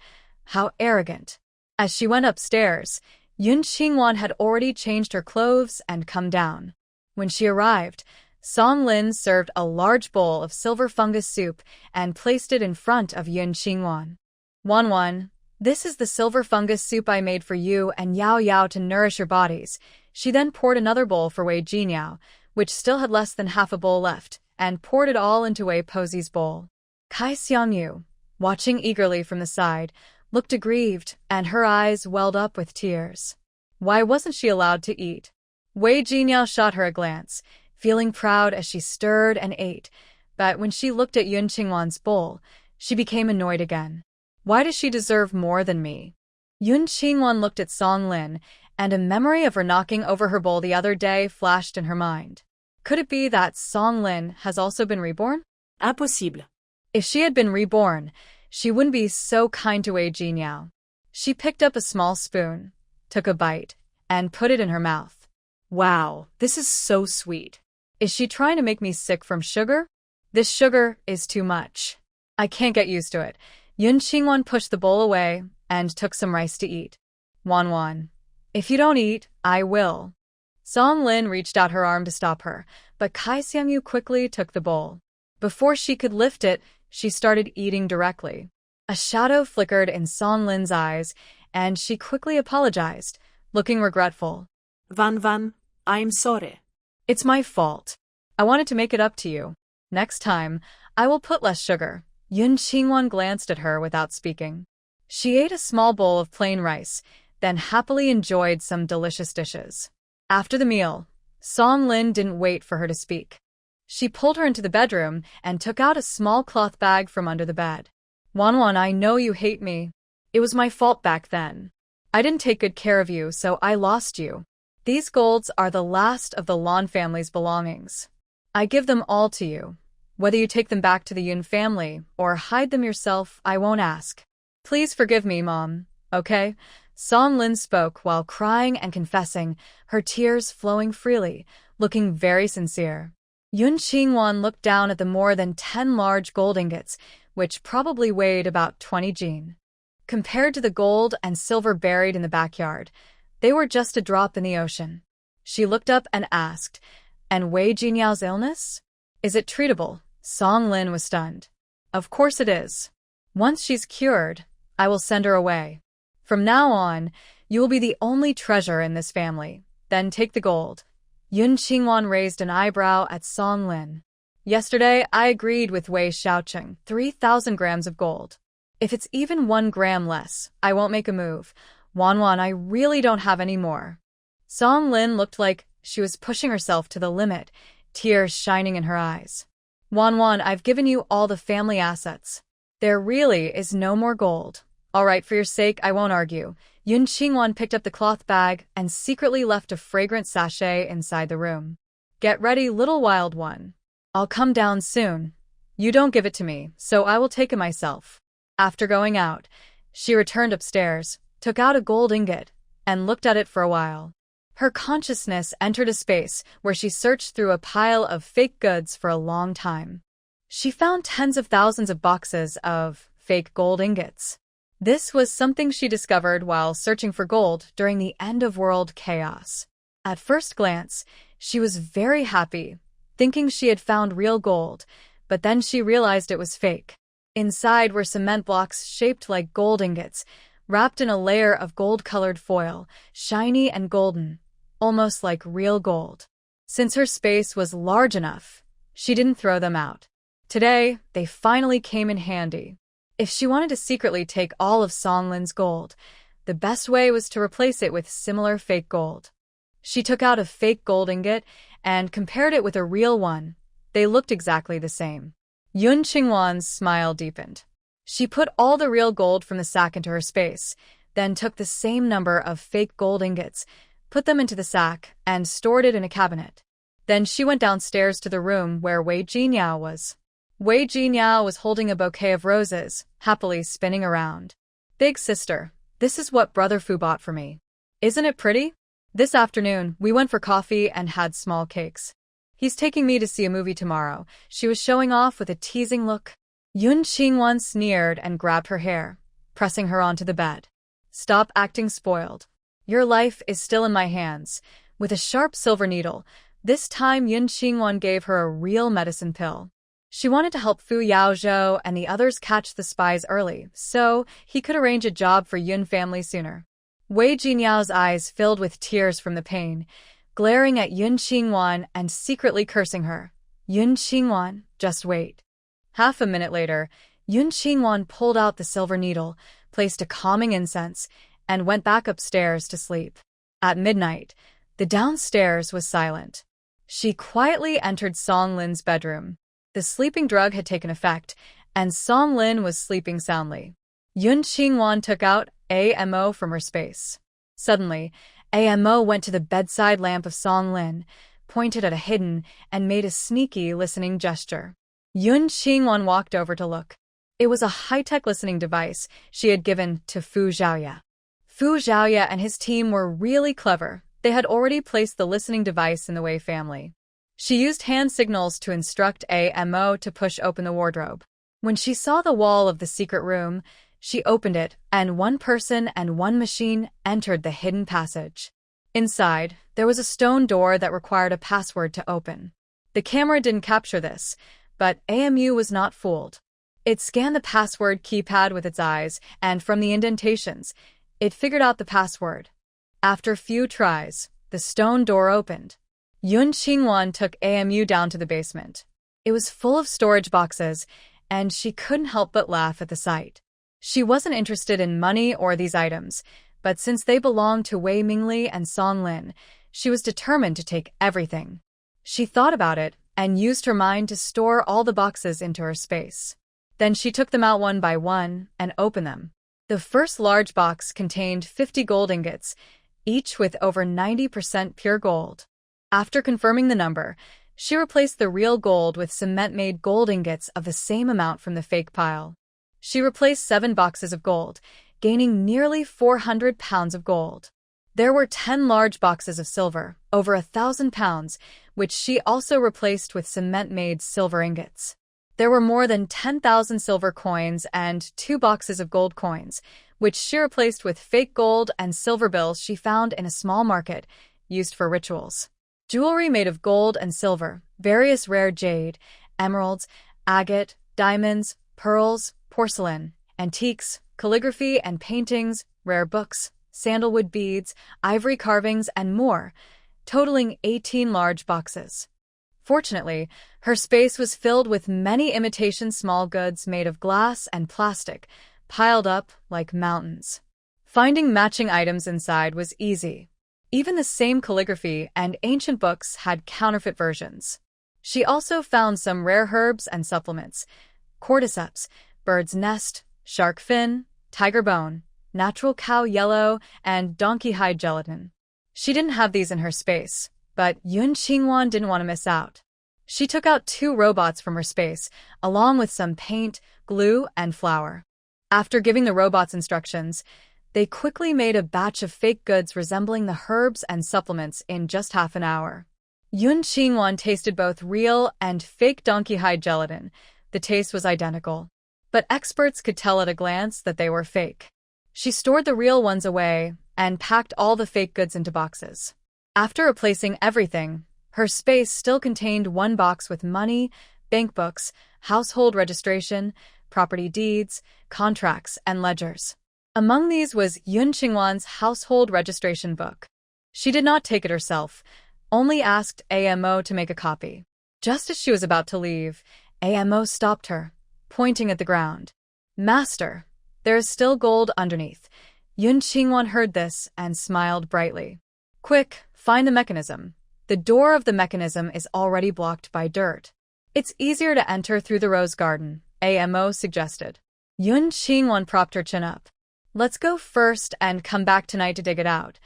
How arrogant. As she went upstairs, Yun Qingwan had already changed her clothes and come down. When she arrived, Song Lin served a large bowl of silver fungus soup and placed it in front of Yun Qingwan. Wan, this is the silver fungus soup I made for you and Yao to nourish your bodies. She then poured another bowl for Wei Jinyao, which still had less than half a bowl left, and poured it all into Wei Posey's bowl. Kai Xiangyu, watching eagerly from the side, looked aggrieved, and her eyes welled up with tears. Why wasn't she allowed to eat? Wei Jinyao shot her a glance, feeling proud as she stirred and ate, but when she looked at Yun Qingwan's bowl, she became annoyed again. Why does she deserve more than me? Yun Qingwan looked at Song Lin, and a memory of her knocking over her bowl the other day flashed in her mind. Could it be that Song Lin has also been reborn? Impossible. If she had been reborn, she wouldn't be so kind to Wei Jinyao. She picked up a small spoon, took a bite, and put it in her mouth. Wow, this is so sweet. Is she trying to make me sick from sugar? This sugar is too much. I can't get used to it. Yun Qingwan pushed the bowl away and took some rice to eat. Wan, if you don't eat, I will. Song Lin reached out her arm to stop her, but Kai Xiangyu quickly took the bowl. Before she could lift it, she started eating directly. A shadow flickered in Song Lin's eyes, and she quickly apologized, looking regretful. Van, I'm sorry. It's my fault. I wanted to make it up to you. Next time, I will put less sugar. Yun Qingwan glanced at her without speaking. She ate a small bowl of plain rice, then happily enjoyed some delicious dishes. After the meal, Song Lin didn't wait for her to speak. She pulled her into the bedroom and took out a small cloth bag from under the bed. Wanwan, I know you hate me. It was my fault back then. I didn't take good care of you, so I lost you. These golds are the last of the Lan family's belongings. I give them all to you. Whether you take them back to the Yun family or hide them yourself, I won't ask. Please forgive me, Mom, okay? Song Lin spoke while crying and confessing, her tears flowing freely, looking very sincere. Yun Qingwan looked down at the more than 10 large gold ingots, which probably weighed about 20 jin. Compared to the gold and silver buried in the backyard, they were just a drop in the ocean. She looked up and asked, "And Wei Jinyao's illness? Is it treatable?" Song Lin was stunned. "Of course it is. Once she's cured, I will send her away. From now on, you will be the only treasure in this family. Then take the gold." Yun Qingwan raised an eyebrow at Song Lin. "Yesterday, I agreed with Wei Xiaocheng, 3,000 grams of gold. If it's even 1 gram less, I won't make a move. Wanwan, I really don't have any more." Song Lin looked like she was pushing herself to the limit, tears shining in her eyes. "Wanwan, I've given you all the family assets. There really is no more gold. All right, for your sake, I won't argue." Yun Qingwan picked up the cloth bag and secretly left a fragrant sachet inside the room. "Get ready, little wild one. I'll come down soon. You don't give it to me, so I will take it myself." After going out, she returned upstairs, took out a gold ingot, and looked at it for a while. Her consciousness entered a space where she searched through a pile of fake goods for a long time. She found tens of thousands of boxes of fake gold ingots. This was something she discovered while searching for gold during the end-of-world chaos. At first glance, she was very happy, thinking she had found real gold, but then she realized it was fake. Inside were cement blocks shaped like gold ingots, wrapped in a layer of gold-colored foil, shiny and golden, almost like real gold. Since her space was large enough, she didn't throw them out. Today, they finally came in handy. If she wanted to secretly take all of Song Lin's gold, the best way was to replace it with similar fake gold. She took out a fake gold ingot and compared it with a real one. They looked exactly the same. Yun Qingwan's smile deepened. She put all the real gold from the sack into her space, then took the same number of fake gold ingots, put them into the sack, and stored it in a cabinet. Then she went downstairs to the room where Wei Jinyao was. Wei Jinyao was holding a bouquet of roses, happily spinning around. "Big sister, this is what Brother Fu bought for me. Isn't it pretty? This afternoon, we went for coffee and had small cakes. He's taking me to see a movie tomorrow." She was showing off with a teasing look. Yun Qingwan sneered and grabbed her hair, pressing her onto the bed. "Stop acting spoiled. Your life is still in my hands." With a sharp silver needle, this time Yun Qingwan gave her a real medicine pill. She wanted to help Fu Yaozhou and the others catch the spies early, so he could arrange a job for Yun family sooner. Wei Jinyao's eyes filled with tears from the pain, glaring at Yun Qingwan and secretly cursing her. "Yun Qingwan, just wait." Half a minute later, Yun Qingwan pulled out the silver needle, placed a calming incense, and went back upstairs to sleep. At midnight, the downstairs was silent. She quietly entered Song Lin's bedroom. The sleeping drug had taken effect, and Song Lin was sleeping soundly. Yun Qingwan took out AMO from her space. Suddenly, AMO went to the bedside lamp of Song Lin, pointed at a hidden, and made a sneaky listening gesture. Yun Qingwan walked over to look. It was a high-tech listening device she had given to Fu Zhaoye. Fu Zhaoye and his team were really clever. They had already placed the listening device in the Wei family. She used hand signals to instruct AMO to push open the wardrobe. When she saw the wall of the secret room, she opened it, and one person and one machine entered the hidden passage. Inside, there was a stone door that required a password to open. The camera didn't capture this, but AMU was not fooled. It scanned the password keypad with its eyes, and from the indentations, it figured out the password. After few tries, the stone door opened. Yun Qingwan took AMU down to the basement. It was full of storage boxes, and she couldn't help but laugh at the sight. She wasn't interested in money or these items, but since they belonged to Wei Mingli and Song Lin, she was determined to take everything. She thought about it and used her mind to store all the boxes into her space. Then she took them out one by one and opened them. The first large box contained 50 gold ingots, each with over 90% pure gold. After confirming the number, she replaced the real gold with cement-made gold ingots of the same amount from the fake pile. She replaced 7 boxes of gold, gaining nearly 400 pounds of gold. There were 10 large boxes of silver, over 1,000 pounds, which she also replaced with cement-made silver ingots. There were more than 10,000 silver coins and 2 boxes of gold coins, which she replaced with fake gold and silver bills she found in a small market, used for rituals. Jewelry made of gold and silver, various rare jade, emeralds, agate, diamonds, pearls, porcelain, antiques, calligraphy and paintings, rare books, sandalwood beads, ivory carvings, and more, totaling 18 large boxes. Fortunately, her space was filled with many imitation small goods made of glass and plastic, piled up like mountains. Finding matching items inside was easy. Even the same calligraphy and ancient books had counterfeit versions. She also found some rare herbs and supplements: cordyceps, bird's nest, shark fin, tiger bone, natural cow yellow, and donkey hide gelatin. She didn't have these in her space, but Yun Qingwan didn't want to miss out. She took out 2 robots from her space, along with some paint, glue, and flour. After giving the robots instructions, they quickly made a batch of fake goods resembling the herbs and supplements in just half an hour. Yun Qingwan tasted both real and fake donkey hide gelatin. The taste was identical, but experts could tell at a glance that they were fake. She stored the real ones away and packed all the fake goods into boxes. After replacing everything, her space still contained 1 box with money, bank books, household registration, property deeds, contracts, and ledgers. Among these was Yun Qingwan's household registration book. She did not take it herself, only asked AMO to make a copy. Just as she was about to leave, AMO stopped her, pointing at the ground. "Master, there is still gold underneath." Yun Qingwan heard this and smiled brightly. "Quick, find the mechanism. The door of the mechanism is already blocked by dirt. It's easier to enter through the rose garden," AMO suggested. Yun Qingwan propped her chin up. "Let's go first and come back tonight to dig it out."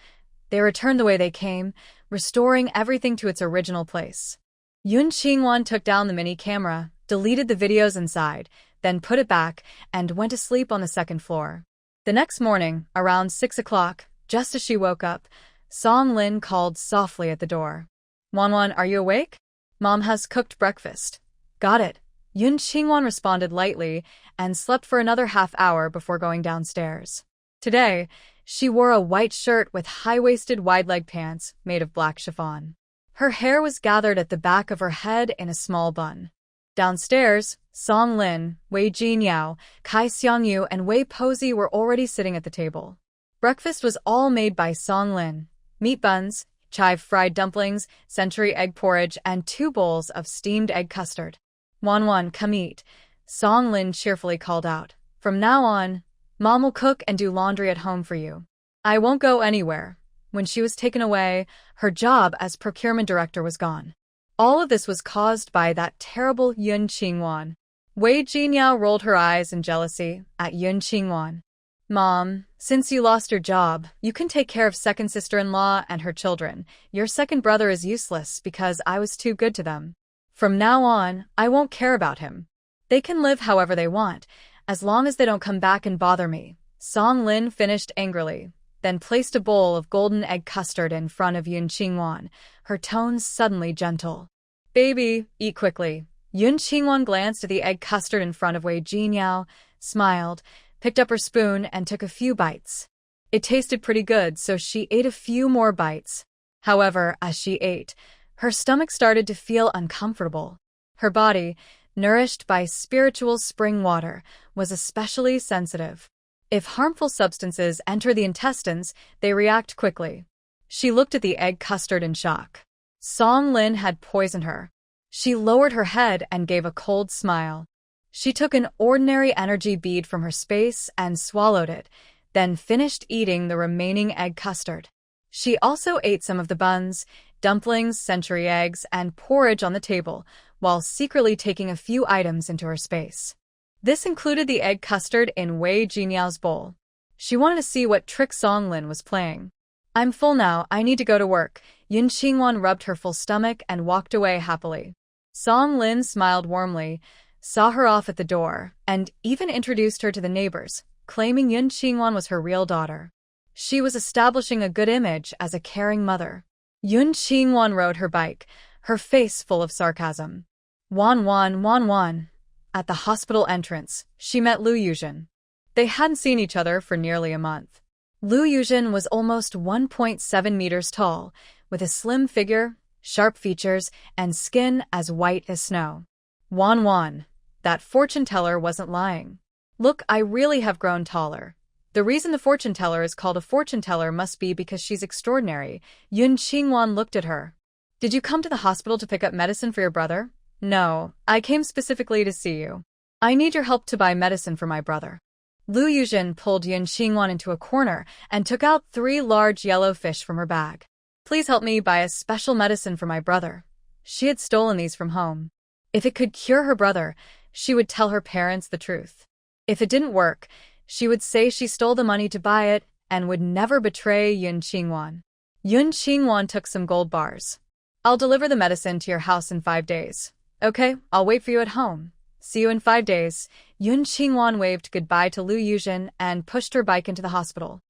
They returned the way they came, restoring everything to its original place. Yun Qingwan took down the mini camera, deleted the videos inside, then put it back, and went to sleep on the 2nd floor. The next morning, around 6 o'clock, just as she woke up, Song Lin called softly at the door. "Wanwan, are you awake? Mom has cooked breakfast." "Got it." Yun Qingwan responded lightly and slept for another half hour before going downstairs. Today, she wore a white shirt with high-waisted wide-leg pants made of black chiffon. Her hair was gathered at the back of her head in a small bun. Downstairs, Song Lin, Wei Jinyao, Kai Xiangyu, and Wei Pozi were already sitting at the table. Breakfast was all made by Song Lin: meat buns, chive fried dumplings, century egg porridge, and 2 bowls of steamed egg custard. "Wanwan, come eat," Song Lin cheerfully called out. "From now on, Mom will cook and do laundry at home for you. I won't go anywhere." When she was taken away, her job as procurement director was gone. All of this was caused by that terrible Yun Qingwan. Wei Jinyao rolled her eyes in jealousy at Yun Qingwan. "Mom, since you lost your job, you can take care of second sister-in-law and her children. Your second brother is useless because I was too good to them. From now on, I won't care about him. They can live however they want, as long as they don't come back and bother me." Song Lin finished angrily, then placed a bowl of golden egg custard in front of Yun Qingwan, her tones suddenly gentle. "Baby, eat quickly." Yun Qingwan glanced at the egg custard in front of Wei Jinyao, smiled, picked up her spoon, and took a few bites. It tasted pretty good, so she ate a few more bites. However, as she ate, Her stomach started to feel uncomfortable. Her body, nourished by spiritual spring water, was especially sensitive. If harmful substances enter the intestines, they react quickly. She looked at the egg custard in shock. Song Lin had poisoned her. She lowered her head and gave a cold smile. She took an ordinary energy bead from her space and swallowed it, then finished eating the remaining egg custard. She also ate some of the buns, dumplings, century eggs, and porridge on the table, while secretly taking a few items into her space. This included the egg custard in Wei Jinyao's bowl. She wanted to see what trick Song Lin was playing. I'm full now, I need to go to work. Yun Qingwan rubbed her full stomach and walked away happily. Song Lin smiled warmly, saw her off at the door, and even introduced her to the neighbors, claiming Yun Qingwan was her real daughter. She was establishing a good image as a caring mother. Yun Qingwan rode her bike, her face full of sarcasm. Wan. At the hospital entrance, she met Lu Yuzhen. They hadn't seen each other for nearly a month. Lu Yuzhen was almost 1.7 meters tall, with a slim figure, sharp features, and skin as white as snow. Wan, that fortune teller wasn't lying. Look, I really have grown taller. The reason the fortune teller is called a fortune teller must be because she's extraordinary. Yun Qingwan looked at her. Did you come to the hospital to pick up medicine for your brother? No, I came specifically to see you. I need your help to buy medicine for my brother. Lu Yuzhen pulled Yun Qingwan into a corner and took out 3 large yellow fish from her bag. Please help me buy a special medicine for my brother. She had stolen these from home. If it could cure her brother, she would tell her parents the truth. If it didn't work, she would say she stole the money to buy it and would never betray Yun Qingwan. Yun Qingwan took some gold bars. I'll deliver the medicine to your house in 5 days. Okay, I'll wait for you at home. See you in 5 days. Yun Qingwan waved goodbye to Lu Yuzhen and pushed her bike into the hospital.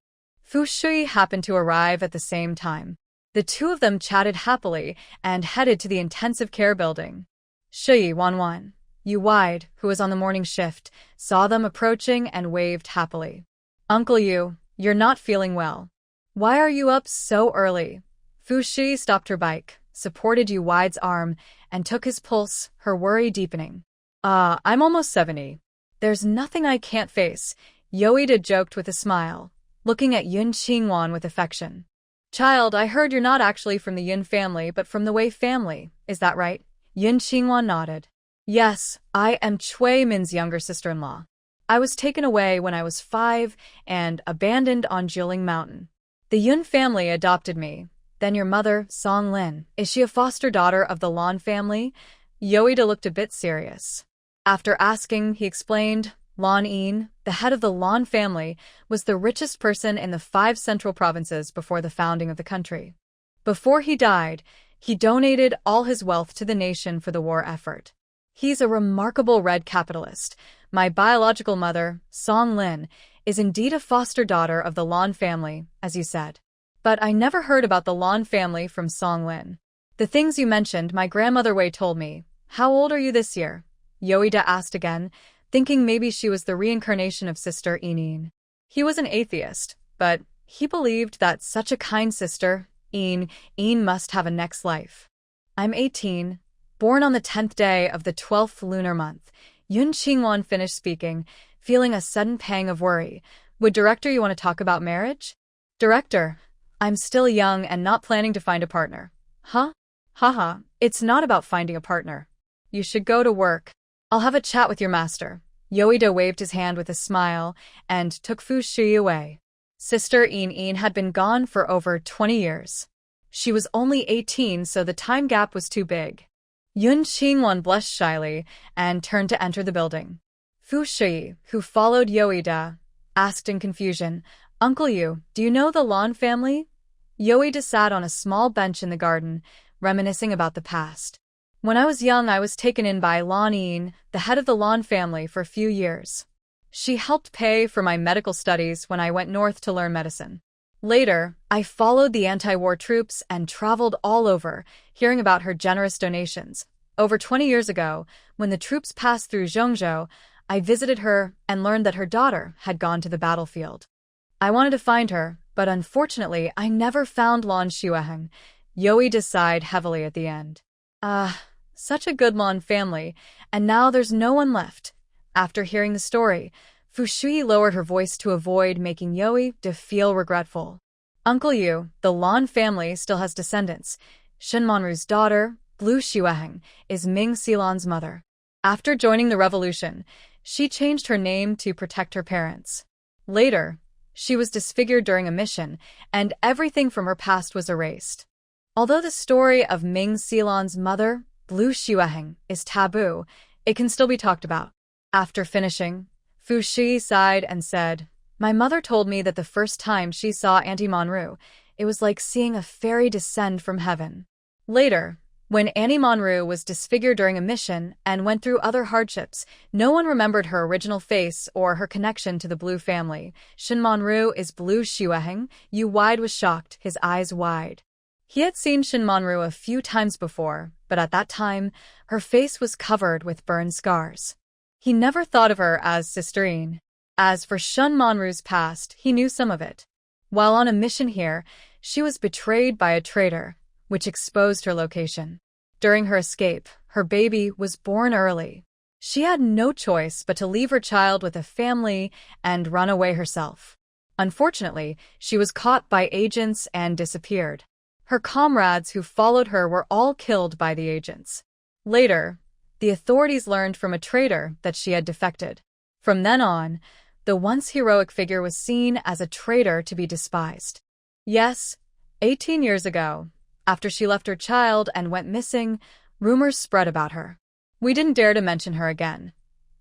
Fu Shui happened to arrive at the same time. The two of them chatted happily and headed to the intensive care building. Shui Wan, Yu Wide, who was on the morning shift, saw them approaching and waved happily. Uncle Yu, you're not feeling well. Why are you up so early? Fu Shui stopped her bike, supported Yu Wide's arm, and took his pulse, her worry deepening. I'm almost 70. There's nothing I can't face, Yoida joked with a smile, looking at Yun Qingwan with affection. Child, I heard you're not actually from the Yun family but from the Wei family, is that right? Yun Qingwan nodded. Yes, I am Cui Min's younger sister-in-law. I was taken away when I was 5 and abandoned on Jiling Mountain. The Yun family adopted me. Then your mother, Song Lin, is she a foster daughter of the Lan family? Yoida looked a bit serious. After asking, he explained, Lan Yin, the head of the Lan family, was the richest person in the 5 central provinces before the founding of the country. Before he died, he donated all his wealth to the nation for the war effort. He's a remarkable red capitalist. My biological mother, Song Lin, is indeed a foster daughter of the Lan family, as you said. But I never heard about the Lan family from Song Lin. The things you mentioned, my grandmother Wei told me. How old are you this year? Yoida asked again, thinking maybe she was the reincarnation of Sister Yin. He was an atheist, but he believed that such a kind sister, Yin must have a next life. I'm 18, born on the 10th day of the 12th lunar month. Yun Qingwan finished speaking, feeling a sudden pang of worry. Would director you want to talk about marriage? Director, I'm still young and not planning to find a partner. Huh? Haha, it's not about finding a partner. You should go to work. I'll have a chat with your master. Yoida waved his hand with a smile and took Fu Shui away. Sister Yin had been gone for over 20 years. She was only 18, so the time gap was too big. Yun Qingwan blushed shyly and turned to enter the building. Fu Shui, who followed Yoida, asked in confusion, Uncle Yu, do you know the Lan family? Yoida sat on a small bench in the garden, reminiscing about the past. When I was young, I was taken in by Lan Yin, the head of the Lan family, for a few years. She helped pay for my medical studies when I went north to learn medicine. Later, I followed the anti-war troops and traveled all over, hearing about her generous donations. Over 20 years ago, when the troops passed through Zhongzhou, I visited her and learned that her daughter had gone to the battlefield. I wanted to find her, but unfortunately I never found Lan Xueheng. Yoi sighed heavily at the end. Such a good Lon family, and now there's no one left. After hearing the story, Fu Shui lowered her voice to avoid making Yoi feel regretful. Uncle Yu, the Lon family still has descendants. Shen Manru's daughter, Blue Xueheng, is Ming Xilon's mother. After joining the revolution, she changed her name to protect her parents. Later, she was disfigured during a mission, and everything from her past was erased. Although the story of Ming Xilon's mother, Blue Xueheng, is taboo, it can still be talked about. After finishing, Fu Shi sighed and said, "My mother told me that the first time she saw Auntie Manru, it was like seeing a fairy descend from heaven." Later, when Annie Manru was disfigured during a mission and went through other hardships, no one remembered her original face or her connection to the Blue family. Shin Manru is Blue Xueheng. Yu Wide was shocked, his eyes wide. He had seen Shin Manru a few times before, but at that time, her face was covered with burn scars. He never thought of her as sisterine. As for Shun Manru's past, he knew some of it. While on a mission here, she was betrayed by a traitor, which exposed her location. During her escape, her baby was born early. She had no choice but to leave her child with a family and run away herself. Unfortunately, she was caught by agents and disappeared. Her comrades who followed her were all killed by the agents. Later, the authorities learned from a traitor that she had defected. From then on, the once heroic figure was seen as a traitor to be despised. Yes, 18 years ago, after she left her child and went missing, rumors spread about her. We didn't dare to mention her again.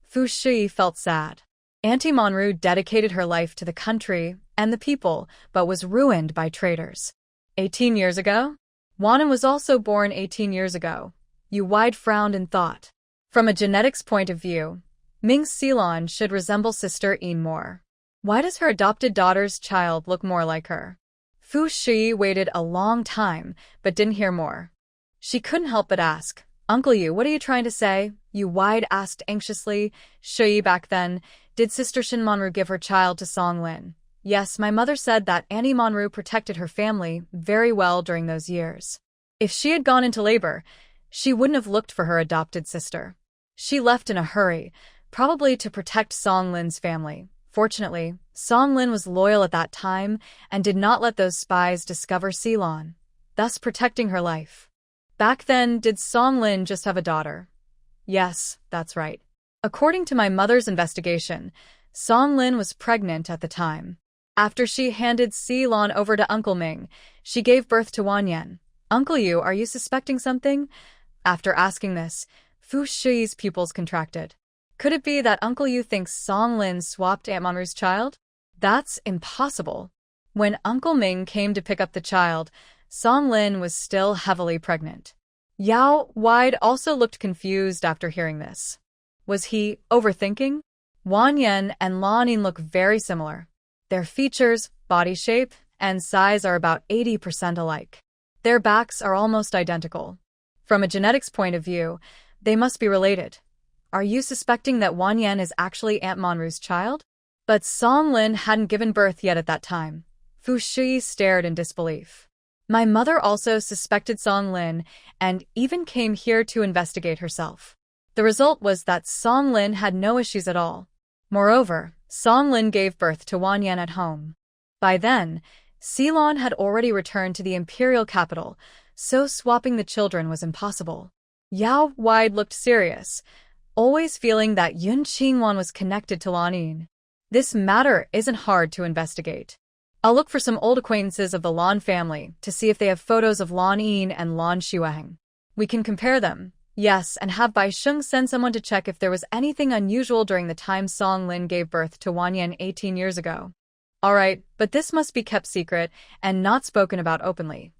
Fu Shi felt sad. Auntie Manru dedicated her life to the country and the people, but was ruined by traitors. 18 years ago? Wanan was also born 18 years ago. Yu Wide frowned in thought. From a genetics point of view, Ming Xilon should resemble Sister Yin more. Why does her adopted daughter's child look more like her? Fu Shi waited a long time, but didn't hear more. She couldn't help but ask, "Uncle Yu, what are you trying to say?" Yu Wide asked anxiously. "Shui, back then, did Sister Shin Manru give her child to Song Lin?" "Yes, my mother said that Annie Manru protected her family very well during those years. If she had gone into labor, she wouldn't have looked for her adopted sister. She left in a hurry, probably to protect Song Lin's family. Fortunately, Song Lin was loyal at that time and did not let those spies discover Xilon, thus protecting her life." "Back then, did Song Lin just have a daughter?" "Yes, that's right. According to my mother's investigation, Song Lin was pregnant at the time. After she handed Xilon over to Uncle Ming, she gave birth to Wanyan. Uncle Yu, are you suspecting something?" After asking this, Fu Shi's pupils contracted. Could it be that Uncle Yu thinks Song Lin swapped Aunt Manru's child? That's impossible. When Uncle Ming came to pick up the child, Song Lin was still heavily pregnant. Yao Wide also looked confused after hearing this. Was he overthinking? Wan Yen and Lan Yin look very similar. Their features, body shape, and size are about 80% alike. Their backs are almost identical. From a genetics point of view, they must be related. Are you suspecting that Wan Yan is actually Aunt Manru's child? But Song Lin hadn't given birth yet at that time. Fu Shi stared in disbelief. My mother also suspected Song Lin and even came here to investigate herself. The result was that Song Lin had no issues at all. Moreover, Song Lin gave birth to Wan Yan at home. By then, Xilon had already returned to the imperial capital, so swapping the children was impossible. Yao Wide looked serious, always feeling that Yun Qingwan was connected to Lan Yin. This matter isn't hard to investigate. I'll look for some old acquaintances of the Lan family to see if they have photos of Lan Yin and Lan Xueheng. We can compare them. Yes, and have Bai Sheng send someone to check if there was anything unusual during the time Song Lin gave birth to Wan Yan 18 years ago. Alright, but this must be kept secret and not spoken about openly.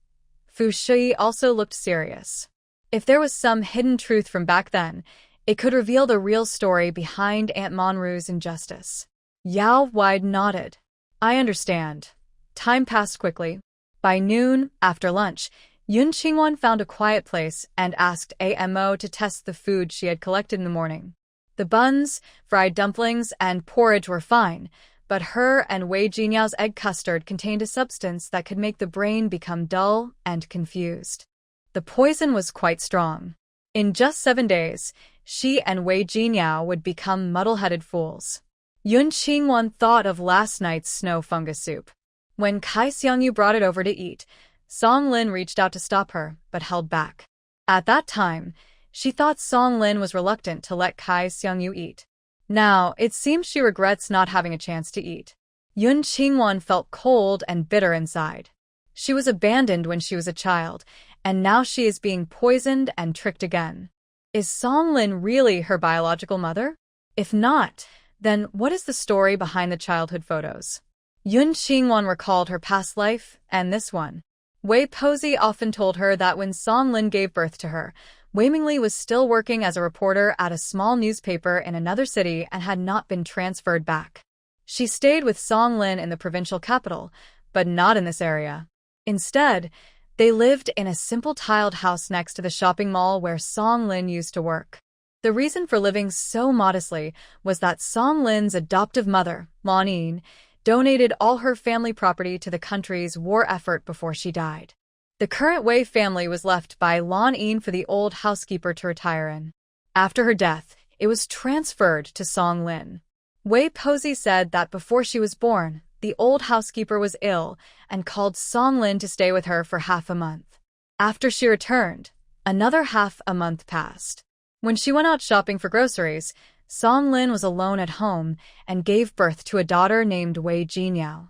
Fu Shi also looked serious. If there was some hidden truth from back then, it could reveal the real story behind Aunt Manru's injustice. Yao Wide nodded. I understand. Time passed quickly. By noon, after lunch, Yun Qingwan found a quiet place and asked AMO to test the food she had collected in the morning. The buns, fried dumplings, and porridge were fine, but her and Wei Jinyao's egg custard contained a substance that could make the brain become dull and confused. The poison was quite strong. In just 7 days, she and Wei Jinyao would become muddle-headed fools. Yun Qingwan thought of last night's snow fungus soup. When Kai Xiangyu brought it over to eat, Song Lin reached out to stop her, but held back. At that time, she thought Song Lin was reluctant to let Kai Xiangyu eat. Now, it seems she regrets not having a chance to eat. Yun Qingwan felt cold and bitter inside. She was abandoned when she was a child, and now she is being poisoned and tricked again. Is Song Lin really her biological mother? If not, then what is the story behind the childhood photos? Yun Qingwan recalled her past life and this one. Wei Posey often told her that when Song Lin gave birth to her, Wei Mingli was still working as a reporter at a small newspaper in another city and had not been transferred back. She stayed with Song Lin in the provincial capital, but not in this area. Instead, they lived in a simple tiled house next to the shopping mall where Song Lin used to work. The reason for living so modestly was that Song Lin's adoptive mother, Lan Yin, donated all her family property to the country's war effort before she died. The current Wei family was left by Lan Yin for the old housekeeper to retire in. After her death, it was transferred to Song Lin. Wei Posey said that before she was born, the old housekeeper was ill and called Song Lin to stay with her for half a month. After she returned, another half a month passed. When she went out shopping for groceries, Song Lin was alone at home and gave birth to a daughter named Wei Jinyao.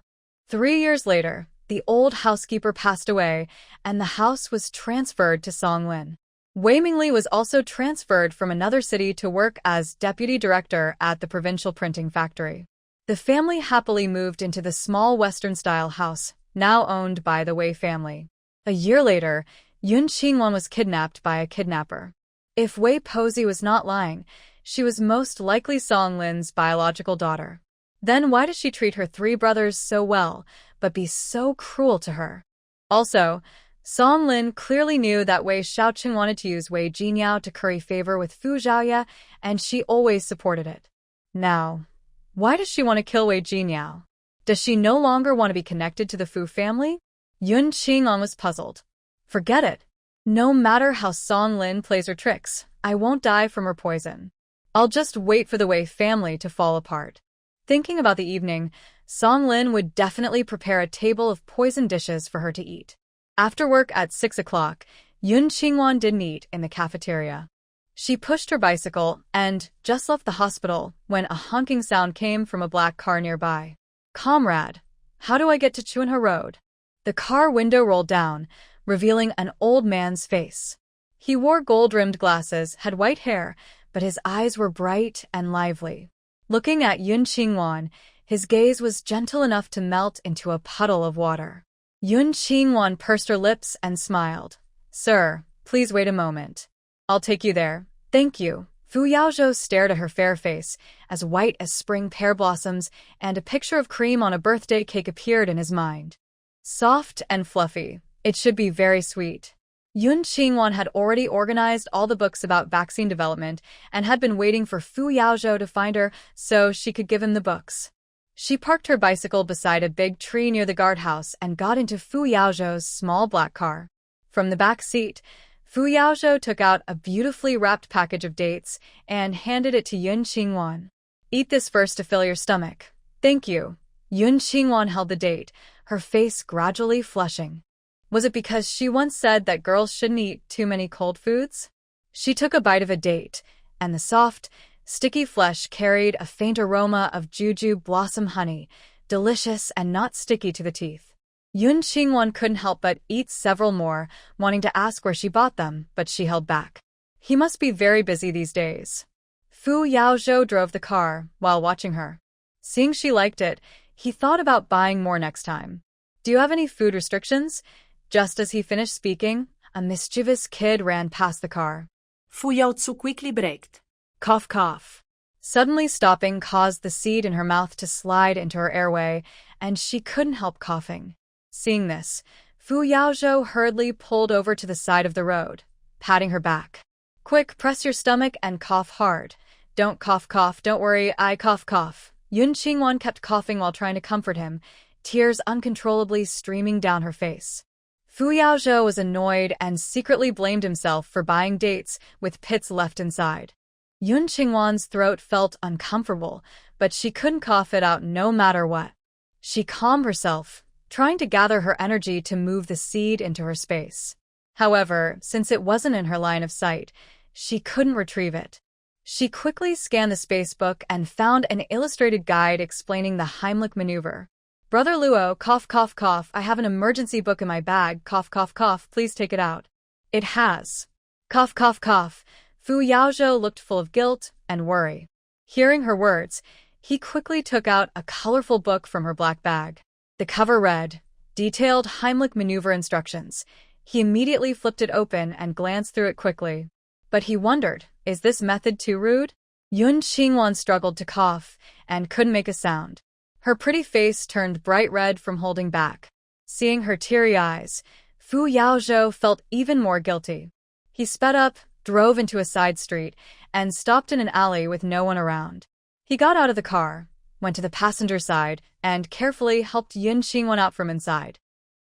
3 years later, the old housekeeper passed away and the house was transferred to Song Lin. Wei Mingli was also transferred from another city to work as deputy director at the provincial printing factory. The family happily moved into the small Western-style house, now owned by the Wei family. A year later, Yun Qingwan was kidnapped by a kidnapper. If Wei Posey was not lying, she was most likely Song Lin's biological daughter. Then why does she treat her 3 brothers so well, but be so cruel to her? Also, Song Lin clearly knew that Wei Xiaoqing wanted to use Wei Jinyao to curry favor with Fu Zhaoye, and she always supported it. Now, why does she want to kill Wei Jinyao? Does she no longer want to be connected to the Fu family? Yun Qingwan was puzzled. Forget it. No matter how Song Lin plays her tricks, I won't die from her poison. I'll just wait for the Wei family to fall apart. Thinking about the evening, Song Lin would definitely prepare a table of poisoned dishes for her to eat. After work at 6 o'clock, Yun Qingwan didn't eat in the cafeteria. She pushed her bicycle and just left the hospital when a honking sound came from a black car nearby. "Comrade, how do I get to Chunha Road?" The car window rolled down, revealing an old man's face. He wore gold-rimmed glasses, had white hair, but his eyes were bright and lively. Looking at Yun Qingwan, his gaze was gentle enough to melt into a puddle of water. Yun Qingwan pursed her lips and smiled. "Sir, please wait a moment. I'll take you there. Thank you." Fu Yaozhou stared at her fair face, as white as spring pear blossoms, and a picture of cream on a birthday cake appeared in his mind. Soft and fluffy, it should be very sweet. Yun Qingwan had already organized all the books about vaccine development and had been waiting for Fu Yaozhou to find her so she could give him the books. She parked her bicycle beside a big tree near the guardhouse and got into Fu Yaozhou's small black car. From the back seat, Fu Yaozhou took out a beautifully wrapped package of dates and handed it to Yun Qingwan. "Eat this first to fill your stomach." "Thank you." Yun Qingwan held the date, her face gradually flushing. Was it because she once said that girls shouldn't eat too many cold foods? She took a bite of a date, and the soft, sticky flesh carried a faint aroma of juju blossom honey, delicious and not sticky to the teeth. Yun Qingwan couldn't help but eat several more, wanting to ask where she bought them, but she held back. He must be very busy these days. Fu Yaozhou drove the car while watching her. Seeing she liked it, he thought about buying more next time. "Do you have any food restrictions?" Just as he finished speaking, a mischievous kid ran past the car. Fu Yaozhou quickly braked. Cough, cough. Suddenly stopping caused the seed in her mouth to slide into her airway, and she couldn't help coughing. Seeing this, Fu Yaozhou hurriedly pulled over to the side of the road, patting her back. "Quick, press your stomach and cough hard. Don't cough, cough, don't worry, I cough, cough." Yun Qingwan kept coughing while trying to comfort him, tears uncontrollably streaming down her face. Fu Yaozhou was annoyed and secretly blamed himself for buying dates with pits left inside. Yun Qingwan's throat felt uncomfortable, but she couldn't cough it out no matter what. She calmed herself, trying to gather her energy to move the seed into her space. However, since it wasn't in her line of sight, she couldn't retrieve it. She quickly scanned the spacebook and found an illustrated guide explaining the Heimlich maneuver. Brother Luo, cough, cough, cough, I have an emergency book in my bag, cough, cough, cough, please take it out. It has. Cough, cough, cough. Fu Yaozhou looked full of guilt and worry. Hearing her words, he quickly took out a colorful book from her black bag. The cover read, Detailed Heimlich Maneuver Instructions. He immediately flipped it open and glanced through it quickly. But he wondered, is this method too rude? Yun Qingwan struggled to cough and couldn't make a sound. Her pretty face turned bright red from holding back. Seeing her teary eyes, Fu Yaozhou felt even more guilty. He sped up, drove into a side street, and stopped in an alley with no one around. He got out of the car, went to the passenger side, and carefully helped Yun Qingwan out from inside.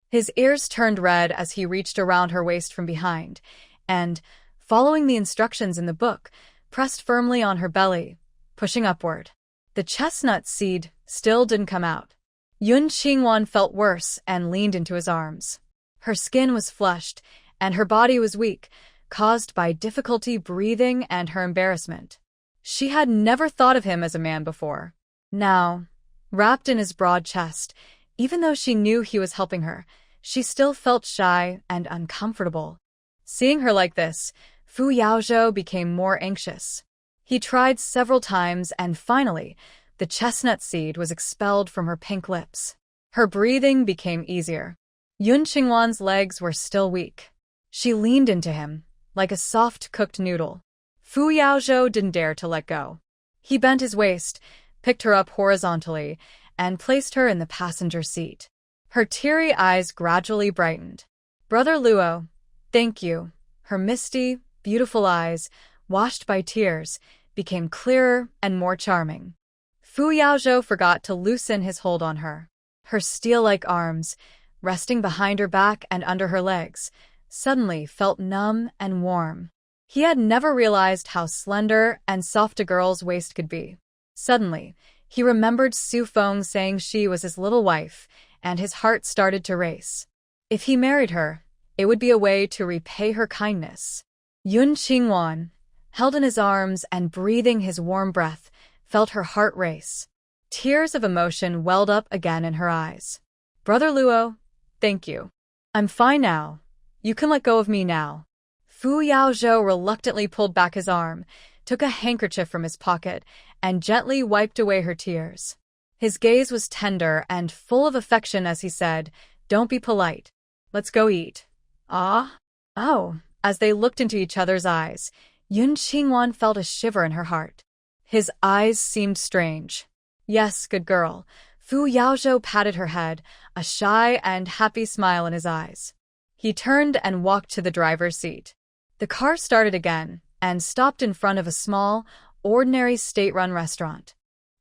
His ears turned red as he reached around her waist from behind, and, following the instructions in the book, pressed firmly on her belly, pushing upward. The chestnut seed still didn't come out. Yun Qingwan felt worse and leaned into his arms. Her skin was flushed, and her body was weak, caused by difficulty breathing and her embarrassment. She had never thought of him as a man before. Now, wrapped in his broad chest, even though she knew he was helping her, she still felt shy and uncomfortable. Seeing her like this, Fu Yaozhou became more anxious. He tried several times and finally, the chestnut seed was expelled from her pink lips. Her breathing became easier. Yun Qingwan's legs were still weak. She leaned into him, like a soft-cooked noodle. Fu Yaozhou didn't dare to let go. He bent his waist, picked her up horizontally, and placed her in the passenger seat. Her teary eyes gradually brightened. Brother Luo, thank you. Her misty, beautiful eyes, washed by tears, became clearer and more charming. Fu Yaozhou forgot to loosen his hold on her. Her steel-like arms, resting behind her back and under her legs, suddenly felt numb and warm. He had never realized how slender and soft a girl's waist could be. Suddenly, he remembered Su Feng saying she was his little wife, and his heart started to race. If he married her, it would be a way to repay her kindness. Yun Qingwan, held in his arms and breathing his warm breath, felt her heart race. Tears of emotion welled up again in her eyes. Brother Luo, thank you. I'm fine now. You can let go of me now. Fu Yaozhou reluctantly pulled back his arm, took a handkerchief from his pocket, and gently wiped away her tears. His gaze was tender and full of affection as he said, Don't be polite. Let's go eat. Ah? Oh. As they looked into each other's eyes, Yun Qingwan felt a shiver in her heart. His eyes seemed strange. Yes, good girl. Fu Yaozhou patted her head, a shy and happy smile in his eyes. He turned and walked to the driver's seat. The car started again and stopped in front of a small, ordinary state-run restaurant.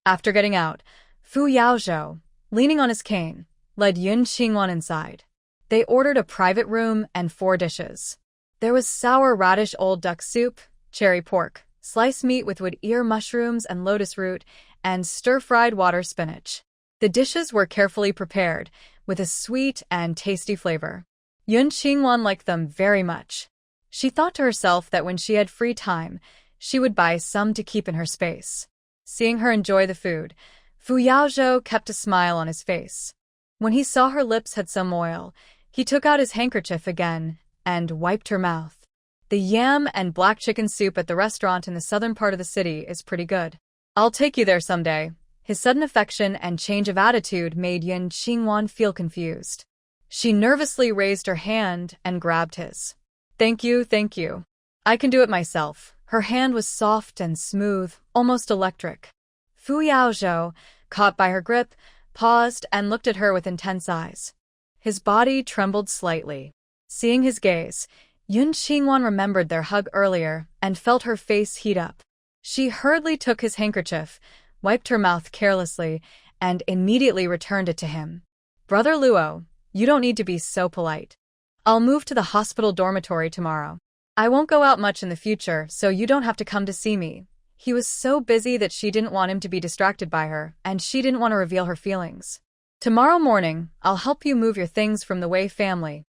After getting out, Fu Yaozhou, leaning on his cane, led Yun Qingwan inside. They ordered a private room and 4 dishes. There was sour radish old duck soup, cherry pork, sliced meat with wood ear mushrooms and lotus root, and stir-fried water spinach. The dishes were carefully prepared, with a sweet and tasty flavor. Yun Qingwan liked them very much. She thought to herself that when she had free time, she would buy some to keep in her space. Seeing her enjoy the food, Fu Yaozhou kept a smile on his face. When he saw her lips had some oil, he took out his handkerchief again and wiped her mouth. The yam and black chicken soup at the restaurant in the southern part of the city is pretty good. I'll take you there someday. His sudden affection and change of attitude made Yun Qingwan feel confused. She nervously raised her hand and grabbed his. Thank you, thank you. I can do it myself. Her hand was soft and smooth, almost electric. Fu Yaozhou, caught by her grip, paused and looked at her with intense eyes. His body trembled slightly. Seeing his gaze, Yun Qingwan remembered their hug earlier and felt her face heat up. She hurriedly took his handkerchief, wiped her mouth carelessly, and immediately returned it to him. Brother Luo, you don't need to be so polite. I'll move to the hospital dormitory tomorrow. I won't go out much in the future, so you don't have to come to see me. He was so busy that she didn't want him to be distracted by her, and she didn't want to reveal her feelings. Tomorrow morning, I'll help you move your things from the Wei family.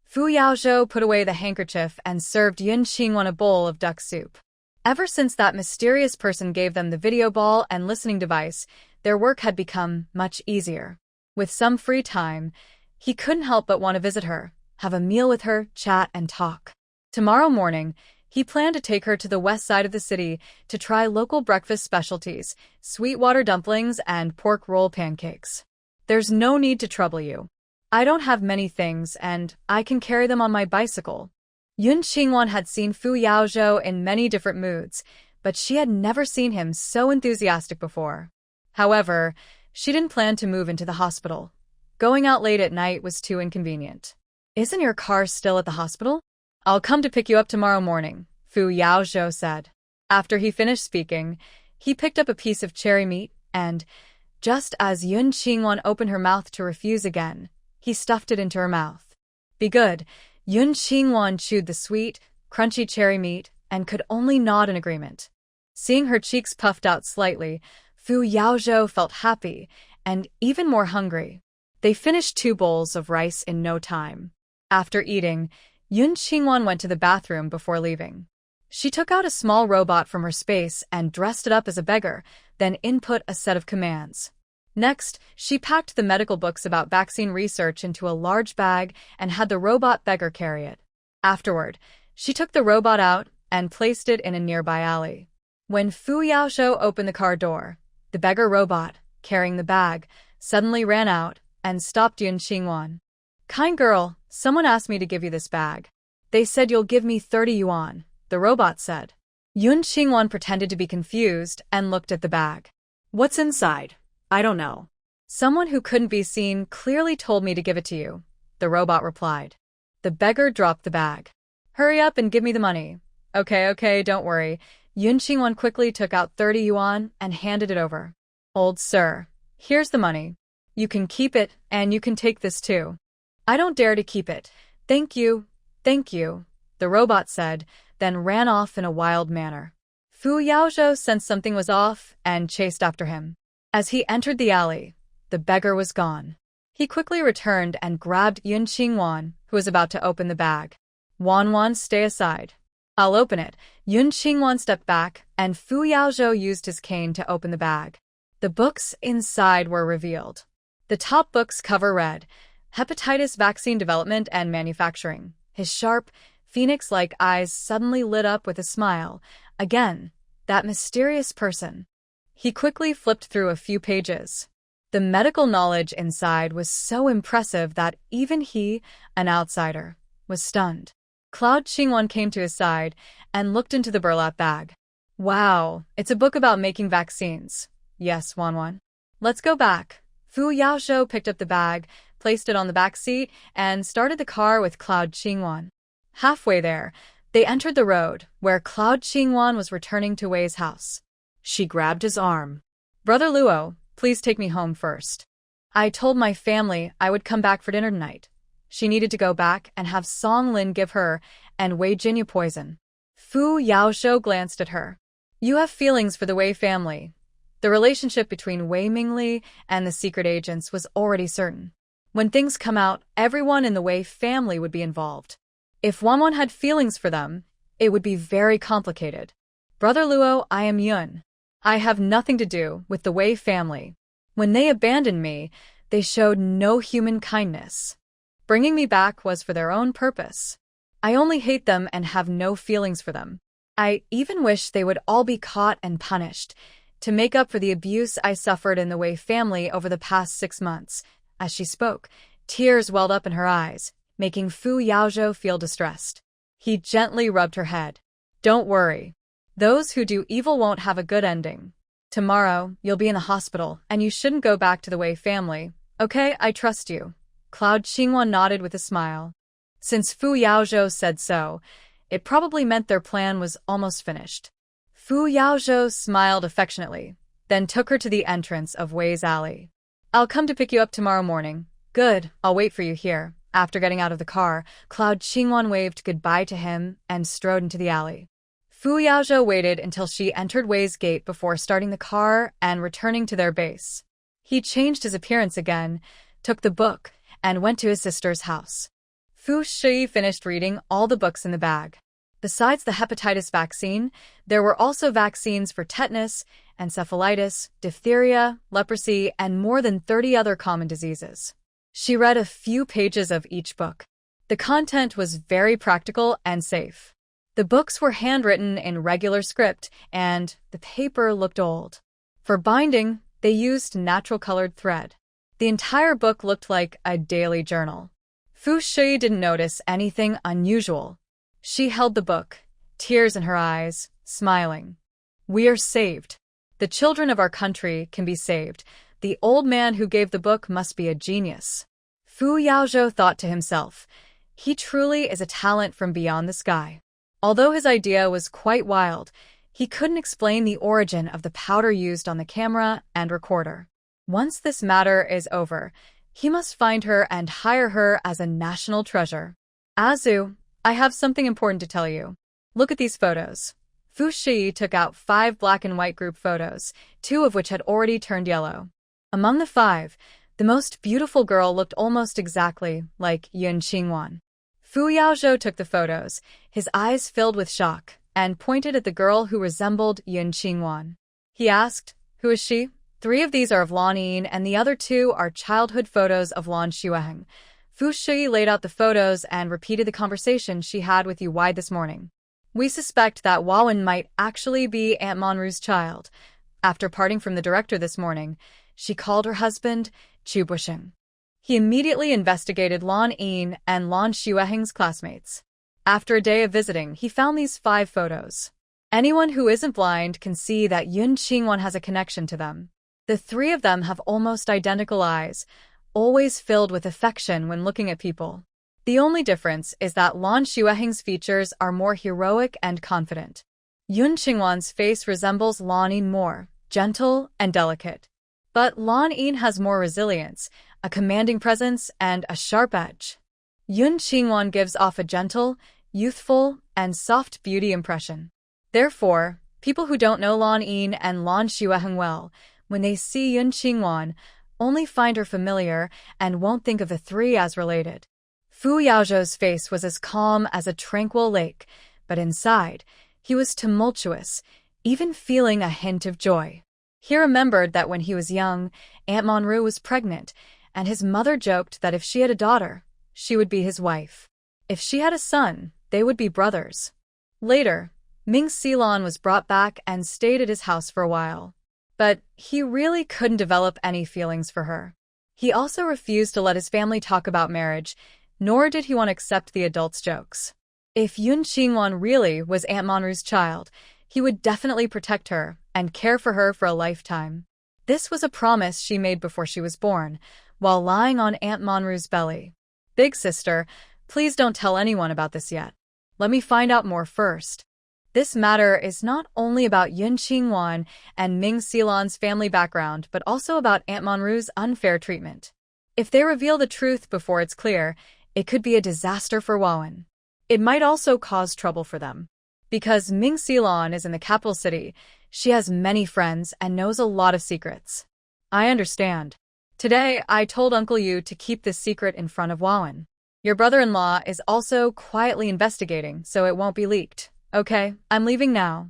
Fu Yaozhou put away the handkerchief and served Yun Qingwan a bowl of duck soup. Ever since that mysterious person gave them the video ball and listening device, their work had become much easier. With some free time, he couldn't help but want to visit her, have a meal with her, chat and talk. Tomorrow morning, he planned to take her to the west side of the city to try local breakfast specialties, sweetwater dumplings and pork roll pancakes. There's no need to trouble you. I don't have many things and I can carry them on my bicycle. Yun Qingwan had seen Fu Yaozhou in many different moods, but she had never seen him so enthusiastic before. However, she didn't plan to move into the hospital. Going out late at night was too inconvenient. Isn't your car still at the hospital? I'll come to pick you up tomorrow morning, Fu Yaozhou said. After he finished speaking, he picked up a piece of cherry meat and, just as Yun Qingwan opened her mouth to refuse again, he stuffed it into her mouth. Be good, Yun Qingwan chewed the sweet, crunchy cherry meat and could only nod in agreement. Seeing her cheeks puffed out slightly, Fu Yaozhou felt happy and even more hungry. They finished 2 bowls of rice in no time. After eating, Yun Qingwan went to the bathroom before leaving. She took out a small robot from her space and dressed it up as a beggar, then input a set of commands. Next, she packed the medical books about vaccine research into a large bag and had the robot beggar carry it. Afterward, she took the robot out and placed it in a nearby alley. When Fu Yaozhou opened the car door, the beggar robot, carrying the bag, suddenly ran out and stopped Yun Qingwan. Kind girl, someone asked me to give you this bag. They said you'll give me 30 yuan, the robot said. Yun Qingwan pretended to be confused and looked at the bag. What's inside? I don't know. Someone who couldn't be seen clearly told me to give it to you, the robot replied. The beggar dropped the bag. Hurry up and give me the money. Okay, don't worry. Yun Qingwan quickly took out 30 yuan and handed it over. Old sir, here's the money. You can keep it and you can take this too. I don't dare to keep it. Thank you, the robot said, then ran off in a wild manner. Fu Yaozhou sensed something was off and chased after him. As he entered the alley, the beggar was gone. He quickly returned and grabbed Yun Qingwan, who was about to open the bag. Wan, stay aside. I'll open it. Yun Qingwan stepped back, and Fu Yaozhou used his cane to open the bag. The books inside were revealed. The top book's cover read, Hepatitis Vaccine Development and Manufacturing. His sharp, phoenix-like eyes suddenly lit up with a smile. Again, that mysterious person. He quickly flipped through a few pages. The medical knowledge inside was so impressive that even he, an outsider, was stunned. Cloud Qingwan came to his side and looked into the burlap bag. Wow, it's a book about making vaccines. Yes, Wan. Let's go back. Fu Yaozhou picked up the bag, placed it on the back seat, and started the car with Cloud Qingwan. Halfway there, they entered the road, where Cloud Qingwan was returning to Wei's house. She grabbed his arm. Brother Luo, please take me home first. I told my family I would come back for dinner tonight. She needed to go back and have Song Lin give her and Wei Jinya poison. Fu Yaozhou glanced at her. You have feelings for the Wei family. The relationship between Wei Mingli and the secret agents was already certain. When things come out, everyone in the Wei family would be involved. If Wanwan had feelings for them, it would be very complicated. Brother Luo, I am Yun. I have nothing to do with the Wei family. When they abandoned me, they showed no human kindness. Bringing me back was for their own purpose. I only hate them and have no feelings for them. I even wish they would all be caught and punished, to make up for the abuse I suffered in the Wei family over the past 6 months. As she spoke, tears welled up in her eyes, making Fu Yaozhou feel distressed. He gently rubbed her head. Don't worry. Those who do evil won't have a good ending. Tomorrow, you'll be in the hospital, and you shouldn't go back to the Wei family. Okay, I trust you. Cloud Qingwan nodded with a smile. Since Fu Yaozhou said so, it probably meant their plan was almost finished. Fu Yaozhou smiled affectionately, then took her to the entrance of Wei's alley. I'll come to pick you up tomorrow morning. Good, I'll wait for you here. After getting out of the car, Cloud Qingwan waved goodbye to him and strode into the alley. Fu Yaozhou waited until she entered Wei's gate before starting the car and returning to their base. He changed his appearance again, took the book, and went to his sister's house. Fu Shi finished reading all the books in the bag. Besides the hepatitis vaccine, there were also vaccines for tetanus, encephalitis, diphtheria, leprosy, and more than 30 other common diseases. She read a few pages of each book. The content was very practical and safe. The books were handwritten in regular script, and the paper looked old. For binding, they used natural-colored thread. The entire book looked like a daily journal. Fu Shi didn't notice anything unusual. She held the book, tears in her eyes, smiling. We are saved. The children of our country can be saved. The old man who gave the book must be a genius. Fu Yaozhou thought to himself, he truly is a talent from beyond the sky. Although his idea was quite wild, he couldn't explain the origin of the powder used on the camera and recorder. Once this matter is over, he must find her and hire her as a national treasure. Azu, I have something important to tell you. Look at these photos. Fu Shi took out 5 black and white group photos, 2 of which had already turned yellow. Among the 5, the most beautiful girl looked almost exactly like Yun Qingwan. Fu Yaozhou took the photos, his eyes filled with shock, and pointed at the girl who resembled Yun Qingwan. He asked, who is she? 3 of these are of Lan Yin, and the other 2 are childhood photos of Lan Xueheng. Fu Shi laid out the photos and repeated the conversation she had with Yu Wei this morning. We suspect that Wawen might actually be Aunt Monru's child. After parting from the director this morning, she called her husband Chu Busheng. He immediately investigated Lan Yin and Lan Xueheng's classmates. After a day of visiting, he found these 5 photos. Anyone who isn't blind can see that Yun Qingwan has a connection to them. The 3 of them have almost identical eyes, always filled with affection when looking at people. The only difference is that Lan Xueheng's features are more heroic and confident. Yun Qingwan's face resembles Lan Yin more, gentle and delicate. But Lan Yin has more resilience, a commanding presence, and a sharp edge. Yun Qingwan gives off a gentle, youthful, and soft beauty impression. Therefore, people who don't know Lan Yin and Lan Xueheng well, when they see Yun Qingwan, only find her familiar and won't think of the 3 as related. Fu Yaozhou's face was as calm as a tranquil lake, but inside, he was tumultuous, even feeling a hint of joy. He remembered that when he was young, Aunt Monru was pregnant, and his mother joked that if she had a daughter, she would be his wife. If she had a son, they would be brothers. Later, Ming Xilan was brought back and stayed at his house for a while. But he really couldn't develop any feelings for her. He also refused to let his family talk about marriage, nor did he want to accept the adults' jokes. If Yun Qingwan really was Aunt Monru's child, he would definitely protect her and care for her for a lifetime. This was a promise she made before she was born, while lying on Aunt Monru's belly. Big sister, please don't tell anyone about this yet. Let me find out more first. This matter is not only about Yun Qingwan and Ming Xilan's family background, but also about Aunt Monru's unfair treatment. If they reveal the truth before it's clear, it could be a disaster for Wawen. It might also cause trouble for them. Because Ming Xilan is in the capital city, she has many friends and knows a lot of secrets. I understand. Today, I told Uncle Yu to keep this secret in front of Wawen. Your brother-in-law is also quietly investigating, so it won't be leaked. Okay, I'm leaving now.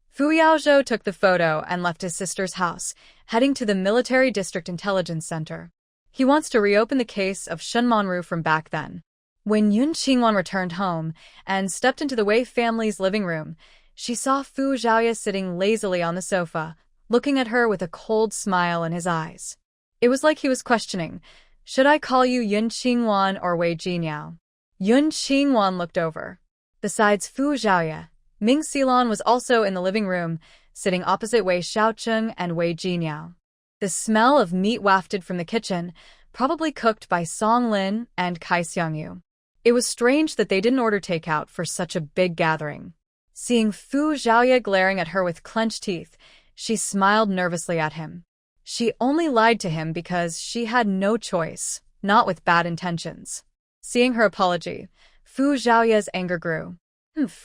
Fu Yaozhou took the photo and left his sister's house, heading to the Military District Intelligence Center. He wants to reopen the case of Shen Monru from back then. When Yun Qingwan returned home and stepped into the Wei family's living room, she saw Fu Zhaoye sitting lazily on the sofa, looking at her with a cold smile in his eyes. It was like he was questioning, should I call you Yun Qingwan or Wei Jinyao? Yun Qingwan looked over. Besides Fu Zhaoye, Ming Xilan was also in the living room, sitting opposite Wei Xiaocheng and Wei Jinyao. The smell of meat wafted from the kitchen, probably cooked by Song Lin and Kai Xiangyu. It was strange that they didn't order takeout for such a big gathering. Seeing Fu Zhaoye glaring at her with clenched teeth, She smiled nervously at him. She only lied to him because she had no choice, not with bad intentions. Seeing her apology, Fu Zhaoya's anger grew.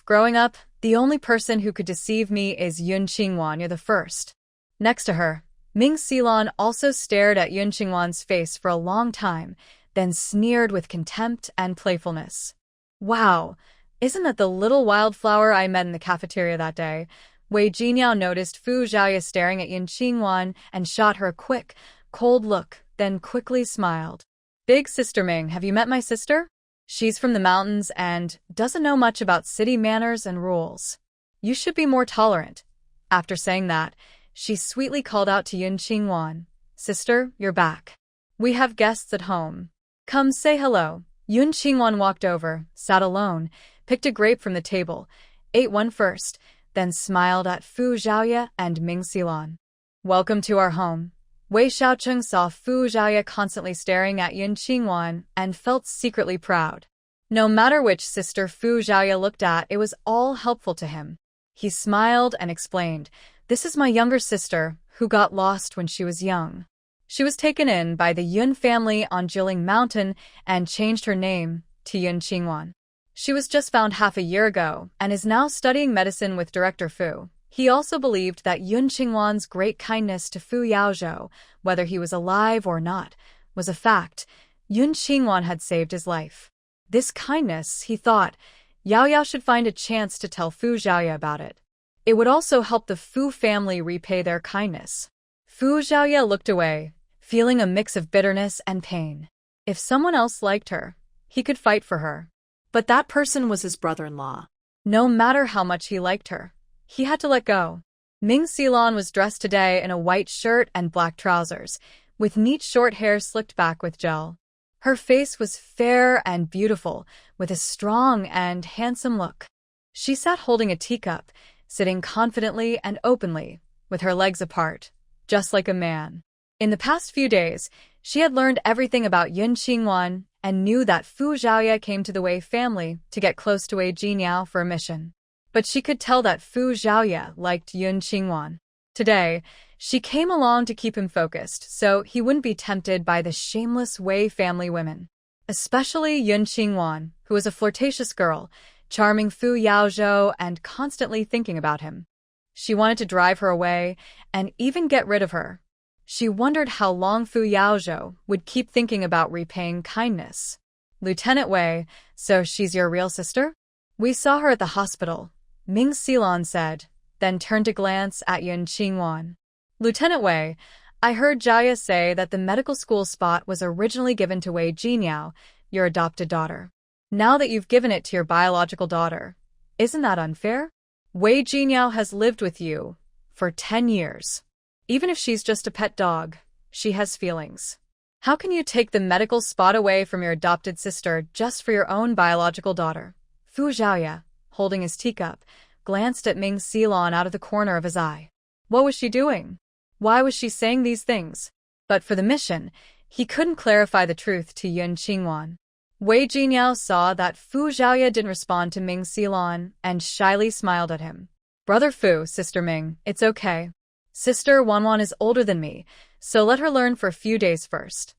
Growing up, the only person who could deceive me is Yun Qingwan, you're the first. Next to her, Ming Xilon also stared at Yun Qingwan's face for a long time, then sneered with contempt and playfulness. Wow, isn't that the little wildflower I met in the cafeteria that day? Wei Jinyao noticed Fu Zhaoya staring at Yun Qingwan and shot her a quick, cold look, then quickly smiled. Big sister Ming, have you met my sister? She's from the mountains and doesn't know much about city manners and rules. You should be more tolerant. After saying that, she sweetly called out to Yun Qingwan. Sister, you're back. We have guests at home. Come say hello. Yun Qingwan walked over, sat alone, picked a grape from the table, ate one first, then smiled at Fu Zhaoya and Ming Xilon. Welcome to our home. Wei Xiaocheng saw Fu Zhaoya constantly staring at Yun Qingwan and felt secretly proud. No matter which sister Fu Zhaoya looked at, it was all helpful to him. He smiled and explained, This is my younger sister, who got lost when she was young. She was taken in by the Yun family on Jiling Mountain and changed her name to Yun Qingwan. She was just found half a year ago and is now studying medicine with Director Fu. He also believed that Yun Qingwan's great kindness to Fu Yaozhou, whether he was alive or not, was a fact. Yun Qingwan had saved his life. This kindness, he thought, Yao Yao should find a chance to tell Fu Zhaoya about it. It would also help the Fu family repay their kindness. Fu Zhaoya looked away, feeling a mix of bitterness and pain. If someone else liked her, he could fight for her. But that person was his brother-in-law. No matter how much he liked her, he had to let go. Ming Xilon was dressed today in a white shirt and black trousers, with neat short hair slicked back with gel. Her face was fair and beautiful, with a strong and handsome look. She sat holding a teacup, sitting confidently and openly, with her legs apart, just like a man. In the past few days, she had learned everything about Yun Qingwan and knew that Fu Zhaoya came to the Wei family to get close to Wei Jinyao for a mission. But she could tell that Fu Zhaoya liked Yun Qingwan. Today, she came along to keep him focused so he wouldn't be tempted by the shameless Wei family women. Especially Yun Qingwan, who was a flirtatious girl, charming Fu Yaozhou and constantly thinking about him. She wanted to drive her away and even get rid of her. She wondered how long Fu Yaozhou would keep thinking about repaying kindness. Lieutenant Wei, so she's your real sister? We saw her at the hospital, Ming Xilon said, then turned to glance at Yun Qingwan. Lieutenant Wei, I heard Zhaoya say that the medical school spot was originally given to Wei Jinyao, your adopted daughter. Now that you've given it to your biological daughter, isn't that unfair? Wei Jinyao has lived with you for 10 years. Even if she's just a pet dog, she has feelings. How can you take the medical spot away from your adopted sister just for your own biological daughter? Fu Zhaoya, holding his teacup, glanced at Ming Xilon out of the corner of his eye. What was she doing? Why was she saying these things? But for the mission, he couldn't clarify the truth to Yun Qingwan. Wei Jinyao saw that Fu Zhaoya didn't respond to Ming Xilon and shyly smiled at him. Brother Fu, Sister Ming, it's okay. Sister Wanwan is older than me, so let her learn for a few days first.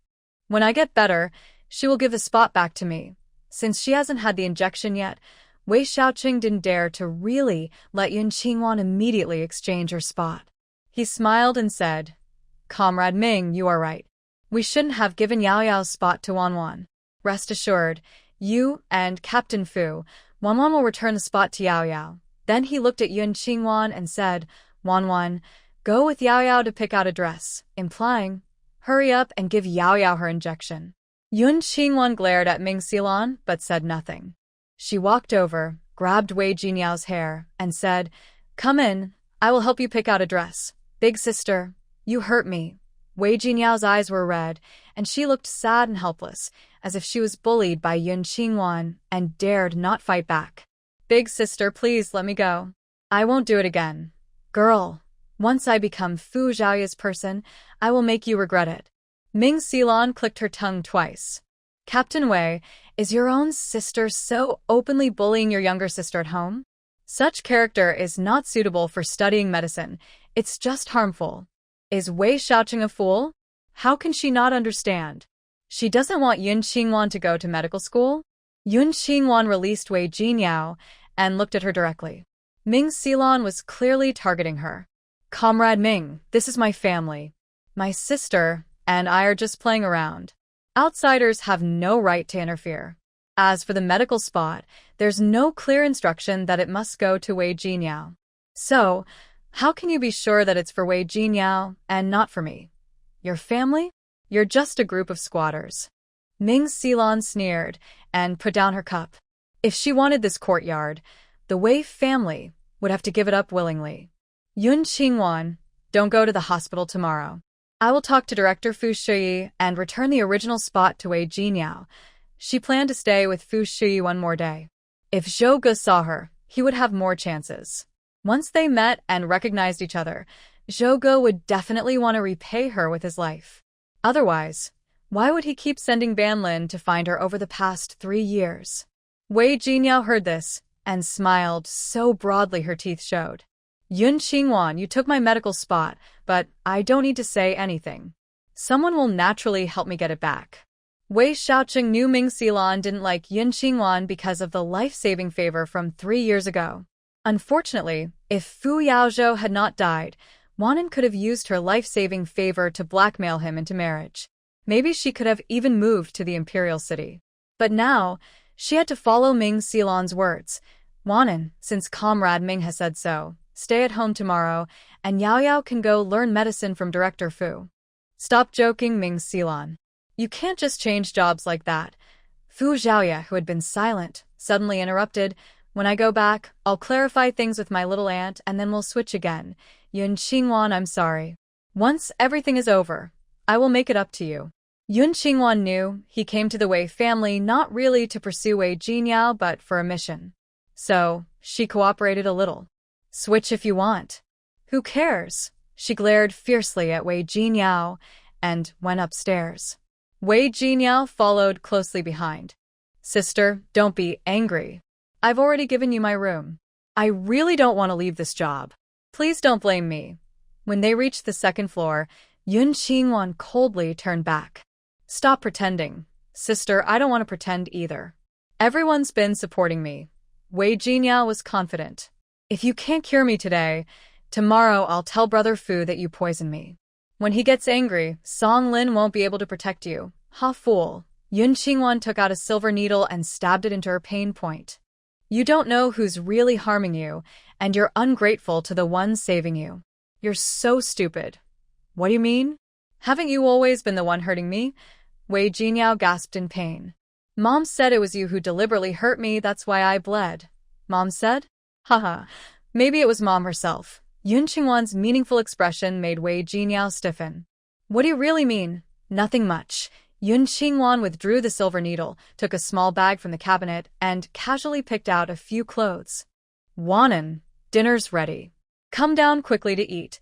When I get better, she will give the spot back to me. Since she hasn't had the injection yet, Wei Xiaoqing didn't dare to really let Yun Qingwan immediately exchange her spot. He smiled and said, Comrade Ming, you are right. We shouldn't have given Yao Yao's spot to Wanwan. Rest assured, you and Captain Fu, Wanwan will return the spot to Yao Yao. Then he looked at Yun Qingwan and said, Wanwan, go with Yao Yao to pick out a dress, implying, hurry up and give Yao Yao her injection. Yun Qingwan glared at Ming Xilon but said nothing. She walked over, grabbed Wei Jinyao's hair, and said, Come in, I will help you pick out a dress. Big sister, you hurt me. Wei Jinyao's eyes were red, and she looked sad and helpless, as if she was bullied by Yun Qingwan and dared not fight back. Big sister, please let me go. I won't do it again. Girl, once I become Fu Zhaoya's person, I will make you regret it. Ming Xilon clicked her tongue twice. Captain Wei, is your own sister so openly bullying your younger sister at home? Such character is not suitable for studying medicine. It's just harmful. Is Wei Xiaoqing a fool? How can she not understand? She doesn't want Yun Qingwan to go to medical school? Yun Qingwan released Wei Jinyao and looked at her directly. Ming Xilon was clearly targeting her. Comrade Ming, this is my family. My sister and I are just playing around. Outsiders have no right to interfere. As for the medical spot, there's no clear instruction that it must go to Wei Jinyao. So, how can you be sure that it's for Wei Jinyao and not for me? Your family? You're just a group of squatters. Ming Xilon sneered and put down her cup. If she wanted this courtyard, the Wei family would have to give it up willingly. Yun Qingwan, don't go to the hospital tomorrow. I will talk to Director Fu Shiyi and return the original spot to Wei Jinyao. She planned to stay with Fu Shiyi one more day. If Zhou Ge saw her, he would have more chances. Once they met and recognized each other, Zhou Ge would definitely want to repay her with his life. Otherwise, why would he keep sending Ban Lin to find her over the past 3 years? Wei Jinyao heard this and smiled so broadly her teeth showed. Yun Qingwan, you took my medical spot, but I don't need to say anything. Someone will naturally help me get it back. Wei Xiaoqing knew Ming Xilon didn't like Yun Qingwan because of the life-saving favor from 3 years ago. Unfortunately, if Fu Yaozhou had not died, Wanan could have used her life-saving favor to blackmail him into marriage. Maybe she could have even moved to the Imperial City. But now, she had to follow Ming Xilon's words. Wanan, since Comrade Ming has said so, stay at home tomorrow, and Yao Yao can go learn medicine from Director Fu. Stop joking, Ming Xilon. You can't just change jobs like that. Fu Zhaoye, who had been silent, suddenly interrupted. When I go back, I'll clarify things with my little aunt and then we'll switch again. Yun Qingwan, I'm sorry. Once everything is over, I will make it up to you. Yun Qingwan knew he came to the Wei family not really to pursue Wei Jinyao but for a mission. So, she cooperated a little. Switch if you want. Who cares? She glared fiercely at Wei Jinyao and went upstairs. Wei Jinyao followed closely behind. Sister, don't be angry. I've already given you my room. I really don't want to leave this job. Please don't blame me. When they reached the second floor, Yun Qingwan coldly turned back. Stop pretending. Sister, I don't want to pretend either. Everyone's been supporting me. Wei Jinyao was confident. If you can't cure me today, tomorrow I'll tell Brother Fu that you poisoned me. When he gets angry, Song Lin won't be able to protect you. Ha fool. Yun Qingwan took out a silver needle and stabbed it into her pain point. You don't know who's really harming you, and you're ungrateful to the one saving you. You're so stupid. What do you mean? Haven't you always been the one hurting me? Wei Jinyao gasped in pain. Mom said it was you who deliberately hurt me, that's why I bled. Mom said? Haha. Maybe it was Mom herself. Yun Qingwan's meaningful expression made Wei Jinyao stiffen. What do you really mean? Nothing much. Yun Qingwan withdrew the silver needle, took a small bag from the cabinet, and casually picked out a few clothes. Wanan, dinner's ready. Come down quickly to eat.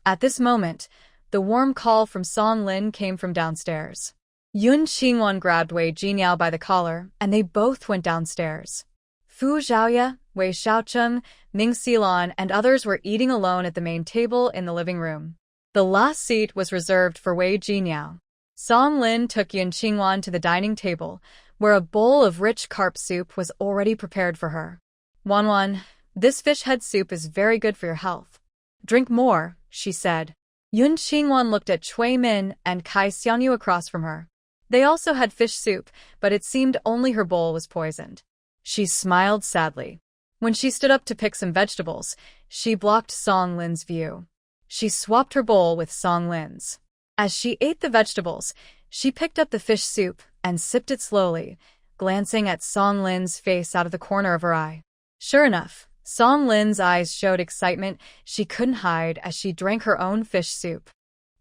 At this moment, the warm call from Song Lin came from downstairs. Yun Qingwan grabbed Wei Jinyao by the collar, and they both went downstairs. Fu Zhaoye, Wei Xiaoqing, Ming Xilon, and others were eating alone at the main table in the living room. The last seat was reserved for Wei Jinyao. Song Lin took Yun Qingwan to the dining table, where a bowl of rich carp soup was already prepared for her. Wanwan, this fish head soup is very good for your health. Drink more, she said. Yun Qingwan looked at Cui Min and Kai Xiangyu across from her. They also had fish soup, but it seemed only her bowl was poisoned. She smiled sadly. When she stood up to pick some vegetables, she blocked Song Lin's view. She swapped her bowl with Song Lin's. As she ate the vegetables, she picked up the fish soup and sipped it slowly, glancing at Song Lin's face out of the corner of her eye. Sure enough, Song Lin's eyes showed excitement she couldn't hide as she drank her own fish soup.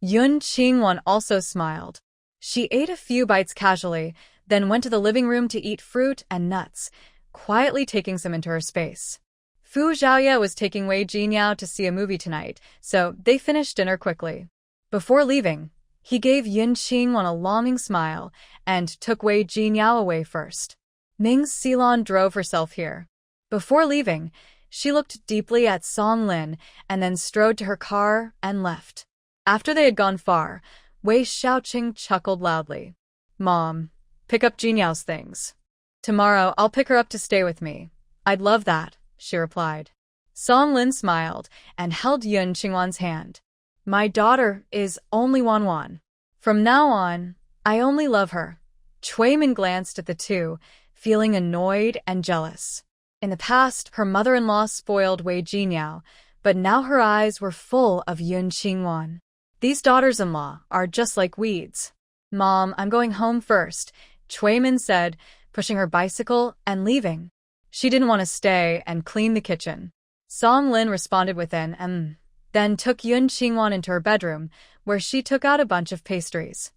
Yun Qingwan also smiled. She ate a few bites casually, then went to the living room to eat fruit and nuts, quietly taking some into her space. Fu Zhaoye was taking Wei Jinyao to see a movie tonight, so they finished dinner quickly. Before leaving, he gave Yun Qingwan a longing smile and took Wei Jinyao away first. Ming Xilon drove herself here. Before leaving, She looked deeply at Song Lin and then strode to her car and left. After they had gone far, Wei Xiaoqing chuckled loudly. Mom, pick up Jinyao's things. Tomorrow I'll pick her up to stay with me. I'd love that, she replied. Song Lin smiled and held Yun Qingwan's hand. My daughter is only Wanwan. From now on, I only love her. Cui Min glanced at the two, feeling annoyed and jealous. In the past, her mother-in-law spoiled Wei Jinyao, but now her eyes were full of Yun Qingwan. These daughters-in-law are just like weeds. Mom, I'm going home first, Cui Min said, pushing her bicycle and leaving. She didn't want to stay and clean the kitchen. Song Lin responded with an then took Yun Qingwan into her bedroom, where she took out a bunch of pastries.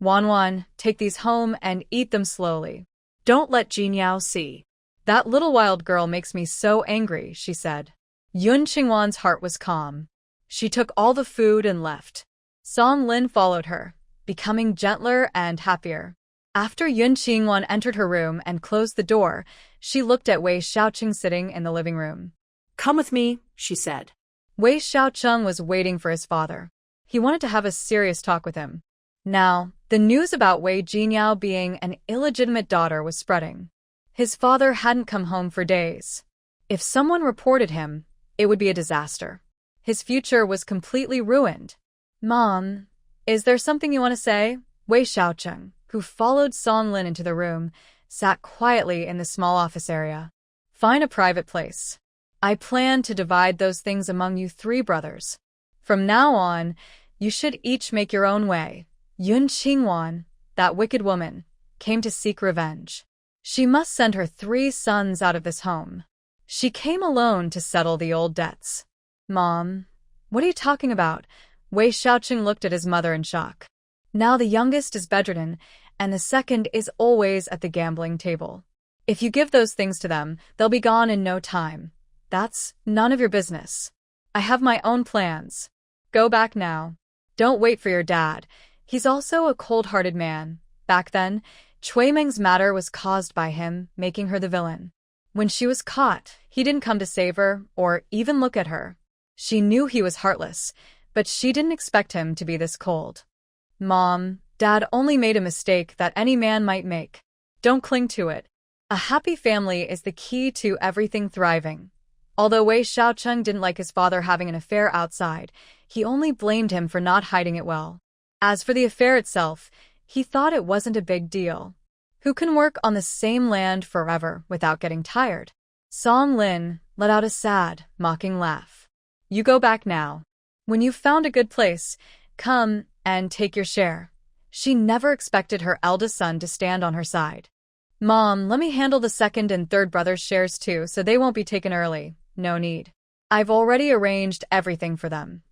Wanwan, take these home and eat them slowly. Don't let Jinyao see. That little wild girl makes me so angry, she said. Yun Qingwan's heart was calm. She took all the food and left. Song Lin followed her, becoming gentler and happier. After Yun Qingwan entered her room and closed the door, she looked at Wei Xiaoqing sitting in the living room. Come with me, she said. Wei Xiaoqing was waiting for his father. He wanted to have a serious talk with him. Now, the news about Wei Jinyao being an illegitimate daughter was spreading. His father hadn't come home for days. If someone reported him, it would be a disaster. His future was completely ruined. Mom, is there something you want to say? Wei Xiaoqing, who followed Song Lin into the room, sat quietly in the small office area. Find a private place. I plan to divide those things among you three brothers. From now on, you should each make your own way. Yun Qingwan, that wicked woman, came to seek revenge. She must send her 3 sons out of this home. She came alone to settle the old debts. Mom, what are you talking about? Wei Xiaoqing looked at his mother in shock. Now the youngest is bedridden, and the second is always at the gambling table. If you give those things to them, they'll be gone in no time. That's none of your business. I have my own plans. Go back now. Don't wait for your dad. He's also a cold-hearted man. Back then, Cui Ming's matter was caused by him, making her the villain. When she was caught, he didn't come to save her or even look at her. She knew he was heartless, but she didn't expect him to be this cold. Mom, Dad only made a mistake that any man might make. Don't cling to it. A happy family is the key to everything thriving. Although Wei Xiaoqing didn't like his father having an affair outside, he only blamed him for not hiding it well. As for the affair itself, he thought it wasn't a big deal. Who can work on the same land forever without getting tired? Song Lin let out a sad, mocking laugh. You go back now. When you've found a good place, come and take your share. She never expected her eldest son to stand on her side. Mom, let me handle the second and third brothers' shares too, so they won't be taken early. No need. I've already arranged everything for them.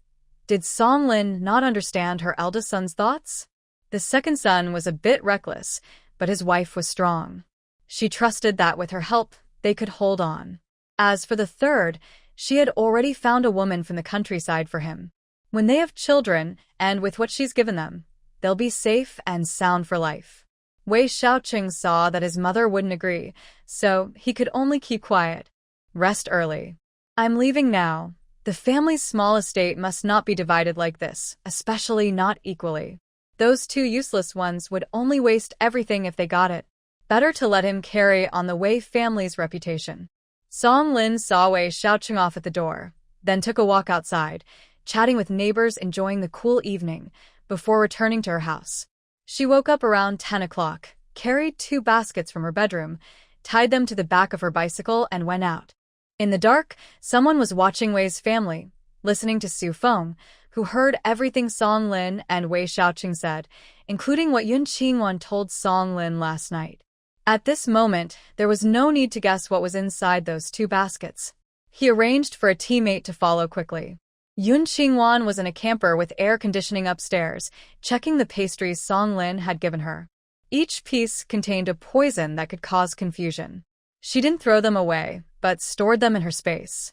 Did Song Lin not understand her eldest son's thoughts? The second son was a bit reckless, but his wife was strong. She trusted that with her help, they could hold on. As for the third, she had already found a woman from the countryside for him. When they have children, and with what she's given them, they'll be safe and sound for life. Wei Xiaoqing saw that his mother wouldn't agree, so he could only keep quiet. Rest early. I'm leaving now. The family's small estate must not be divided like this, especially not equally. Those 2 useless ones would only waste everything if they got it. Better to let him carry on the Wei family's reputation. Song Lin saw Wei Xiaoqing off at the door, then took a walk outside, chatting with neighbors enjoying the cool evening, before returning to her house. She woke up around 10 o'clock, carried 2 baskets from her bedroom, tied them to the back of her bicycle and went out. In the dark, someone was watching Wei's family, listening to Su Feng, who heard everything Song Lin and Wei Xiaoqing said, including what Yun Qingwan told Song Lin last night. At this moment, there was no need to guess what was inside those 2 baskets. He arranged for a teammate to follow quickly. Yun Qingwan was in a camper with air conditioning upstairs, checking the pastries Song Lin had given her. Each piece contained a poison that could cause confusion. She didn't throw them away, but stored them in her space.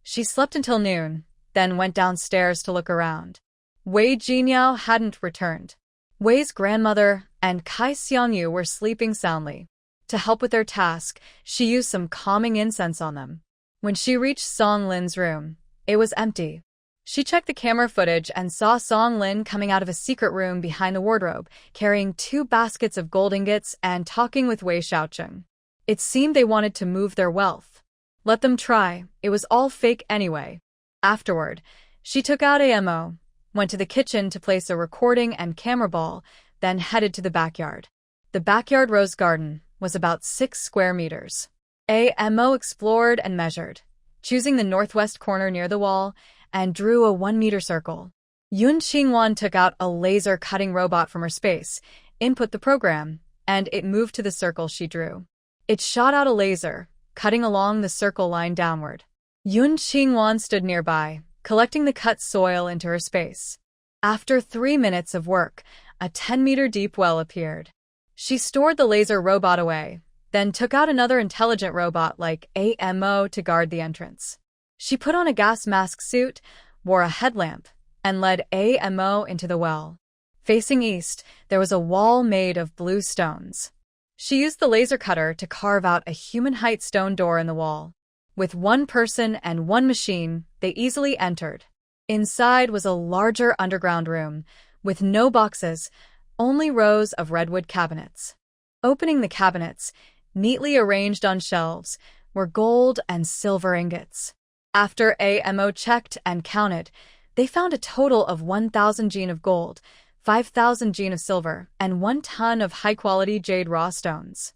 She slept until noon, then went downstairs to look around. Wei Jinyao hadn't returned. Wei's grandmother and Kai Xiangyu were sleeping soundly. To help with their task, she used some calming incense on them. When she reached Song Lin's room, it was empty. She checked the camera footage and saw Song Lin coming out of a secret room behind the wardrobe, carrying 2 baskets of gold ingots and talking with Wei Xiaoqing. It seemed they wanted to move their wealth. Let them try, it was all fake anyway. Afterward, she took out AMO, went to the kitchen to place a recording and camera ball, then headed to the backyard. The backyard rose garden was about 6 square meters. AMO explored and measured, choosing the northwest corner near the wall, and drew a 1-meter circle. Yun Qingwan took out a laser-cutting robot from her space, input the program, and it moved to the circle she drew. It shot out a laser, cutting along the circle line downward. Yun Qingwan stood nearby, collecting the cut soil into her space. After 3 minutes of work, a 10-meter deep well appeared. She stored the laser robot away, then took out another intelligent robot like AMO to guard the entrance. She put on a gas mask suit, wore a headlamp, and led AMO into the well. Facing east, there was a wall made of blue stones. She used the laser cutter to carve out a human-height stone door in the wall. With 1 person and 1 machine, they easily entered. Inside was a larger underground room, with no boxes, only rows of redwood cabinets. Opening the cabinets, neatly arranged on shelves, were gold and silver ingots. After AMO checked and counted, they found a total of 1,000 jin of gold, 5,000 jin of silver, and 1 ton of high-quality jade raw stones.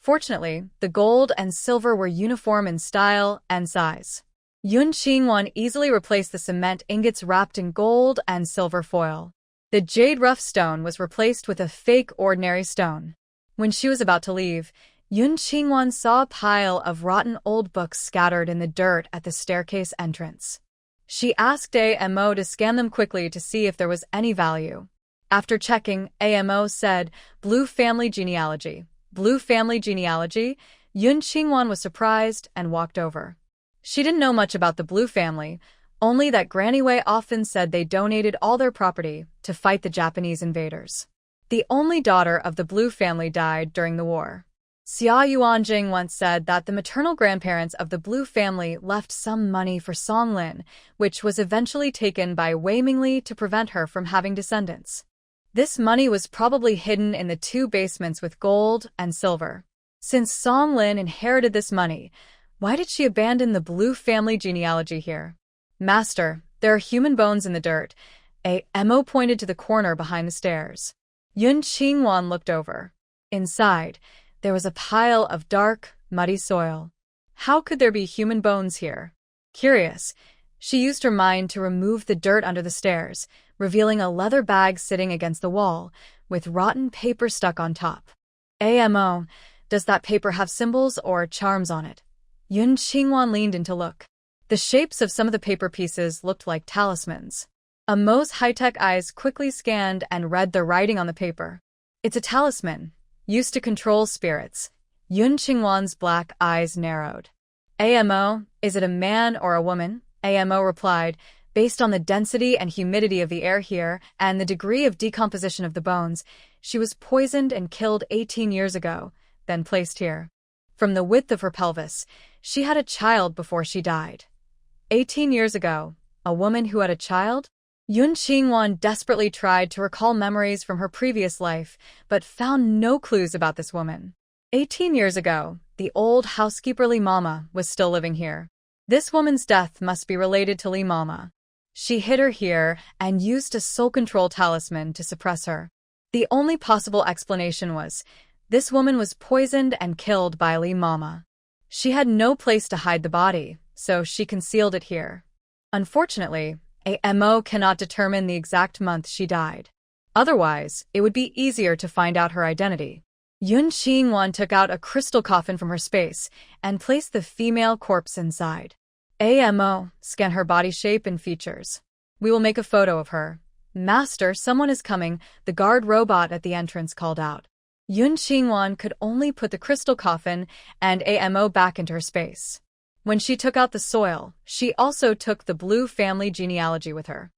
Fortunately, the gold and silver were uniform in style and size. Yun Qingwan easily replaced the cement ingots wrapped in gold and silver foil. The jade rough stone was replaced with a fake ordinary stone. When she was about to leave, Yun Qingwan saw a pile of rotten old books scattered in the dirt at the staircase entrance. She asked AMO to scan them quickly to see if there was any value. After checking, AMO said, "Blue family genealogy." Blue family genealogy? Yun Qingwan was surprised and walked over. She didn't know much about the Blue family, only that Granny Wei often said they donated all their property to fight the Japanese invaders. The only daughter of the Blue family died during the war. Xia Yuanjing once said that the maternal grandparents of the Blue family left some money for Song Lin, which was eventually taken by Wei Mingli to prevent her from having descendants. This money was probably hidden in the 2 basements with gold and silver. Since Song Lin inherited this money, why did she abandon the Blue family genealogy here? "Master, there are human bones in the dirt." AMO pointed to the corner behind the stairs. Yun Qingwan looked over. Inside, there was a pile of dark, muddy soil. How could there be human bones here? Curious, she used her mind to remove the dirt under the stairs, revealing a leather bag sitting against the wall, with rotten paper stuck on top. AMO, does that paper have symbols or charms on it? Yun Qingwan leaned in to look. The shapes of some of the paper pieces looked like talismans. AMO's high-tech eyes quickly scanned and read the writing on the paper. It's a talisman, used to control spirits. Yun Qingwan's black eyes narrowed. AMO, is it a man or a woman? AMO replied, based on the density and humidity of the air here and the degree of decomposition of the bones, she was poisoned and killed 18 years ago, then placed here. From the width of her pelvis, she had a child before she died. 18 years ago, a woman who had a child? Yun Qingwan desperately tried to recall memories from her previous life, but found no clues about this woman. 18 years ago, the old housekeeper Li Mama was still living here. This woman's death must be related to Li Mama. She hid her here and used a soul control talisman to suppress her. The only possible explanation was, this woman was poisoned and killed by Li Mama. She had no place to hide the body, so she concealed it here. Unfortunately, AMO cannot determine the exact month she died. Otherwise, it would be easier to find out her identity. Yun Qingwan took out a crystal coffin from her space and placed the female corpse inside. AMO, scan her body shape and features. We will make a photo of her. Master, someone is coming, the guard robot at the entrance called out. Yun Qingwan could only put the crystal coffin and AMO back into her space. When she took out the soil, she also took the Blue family genealogy with her.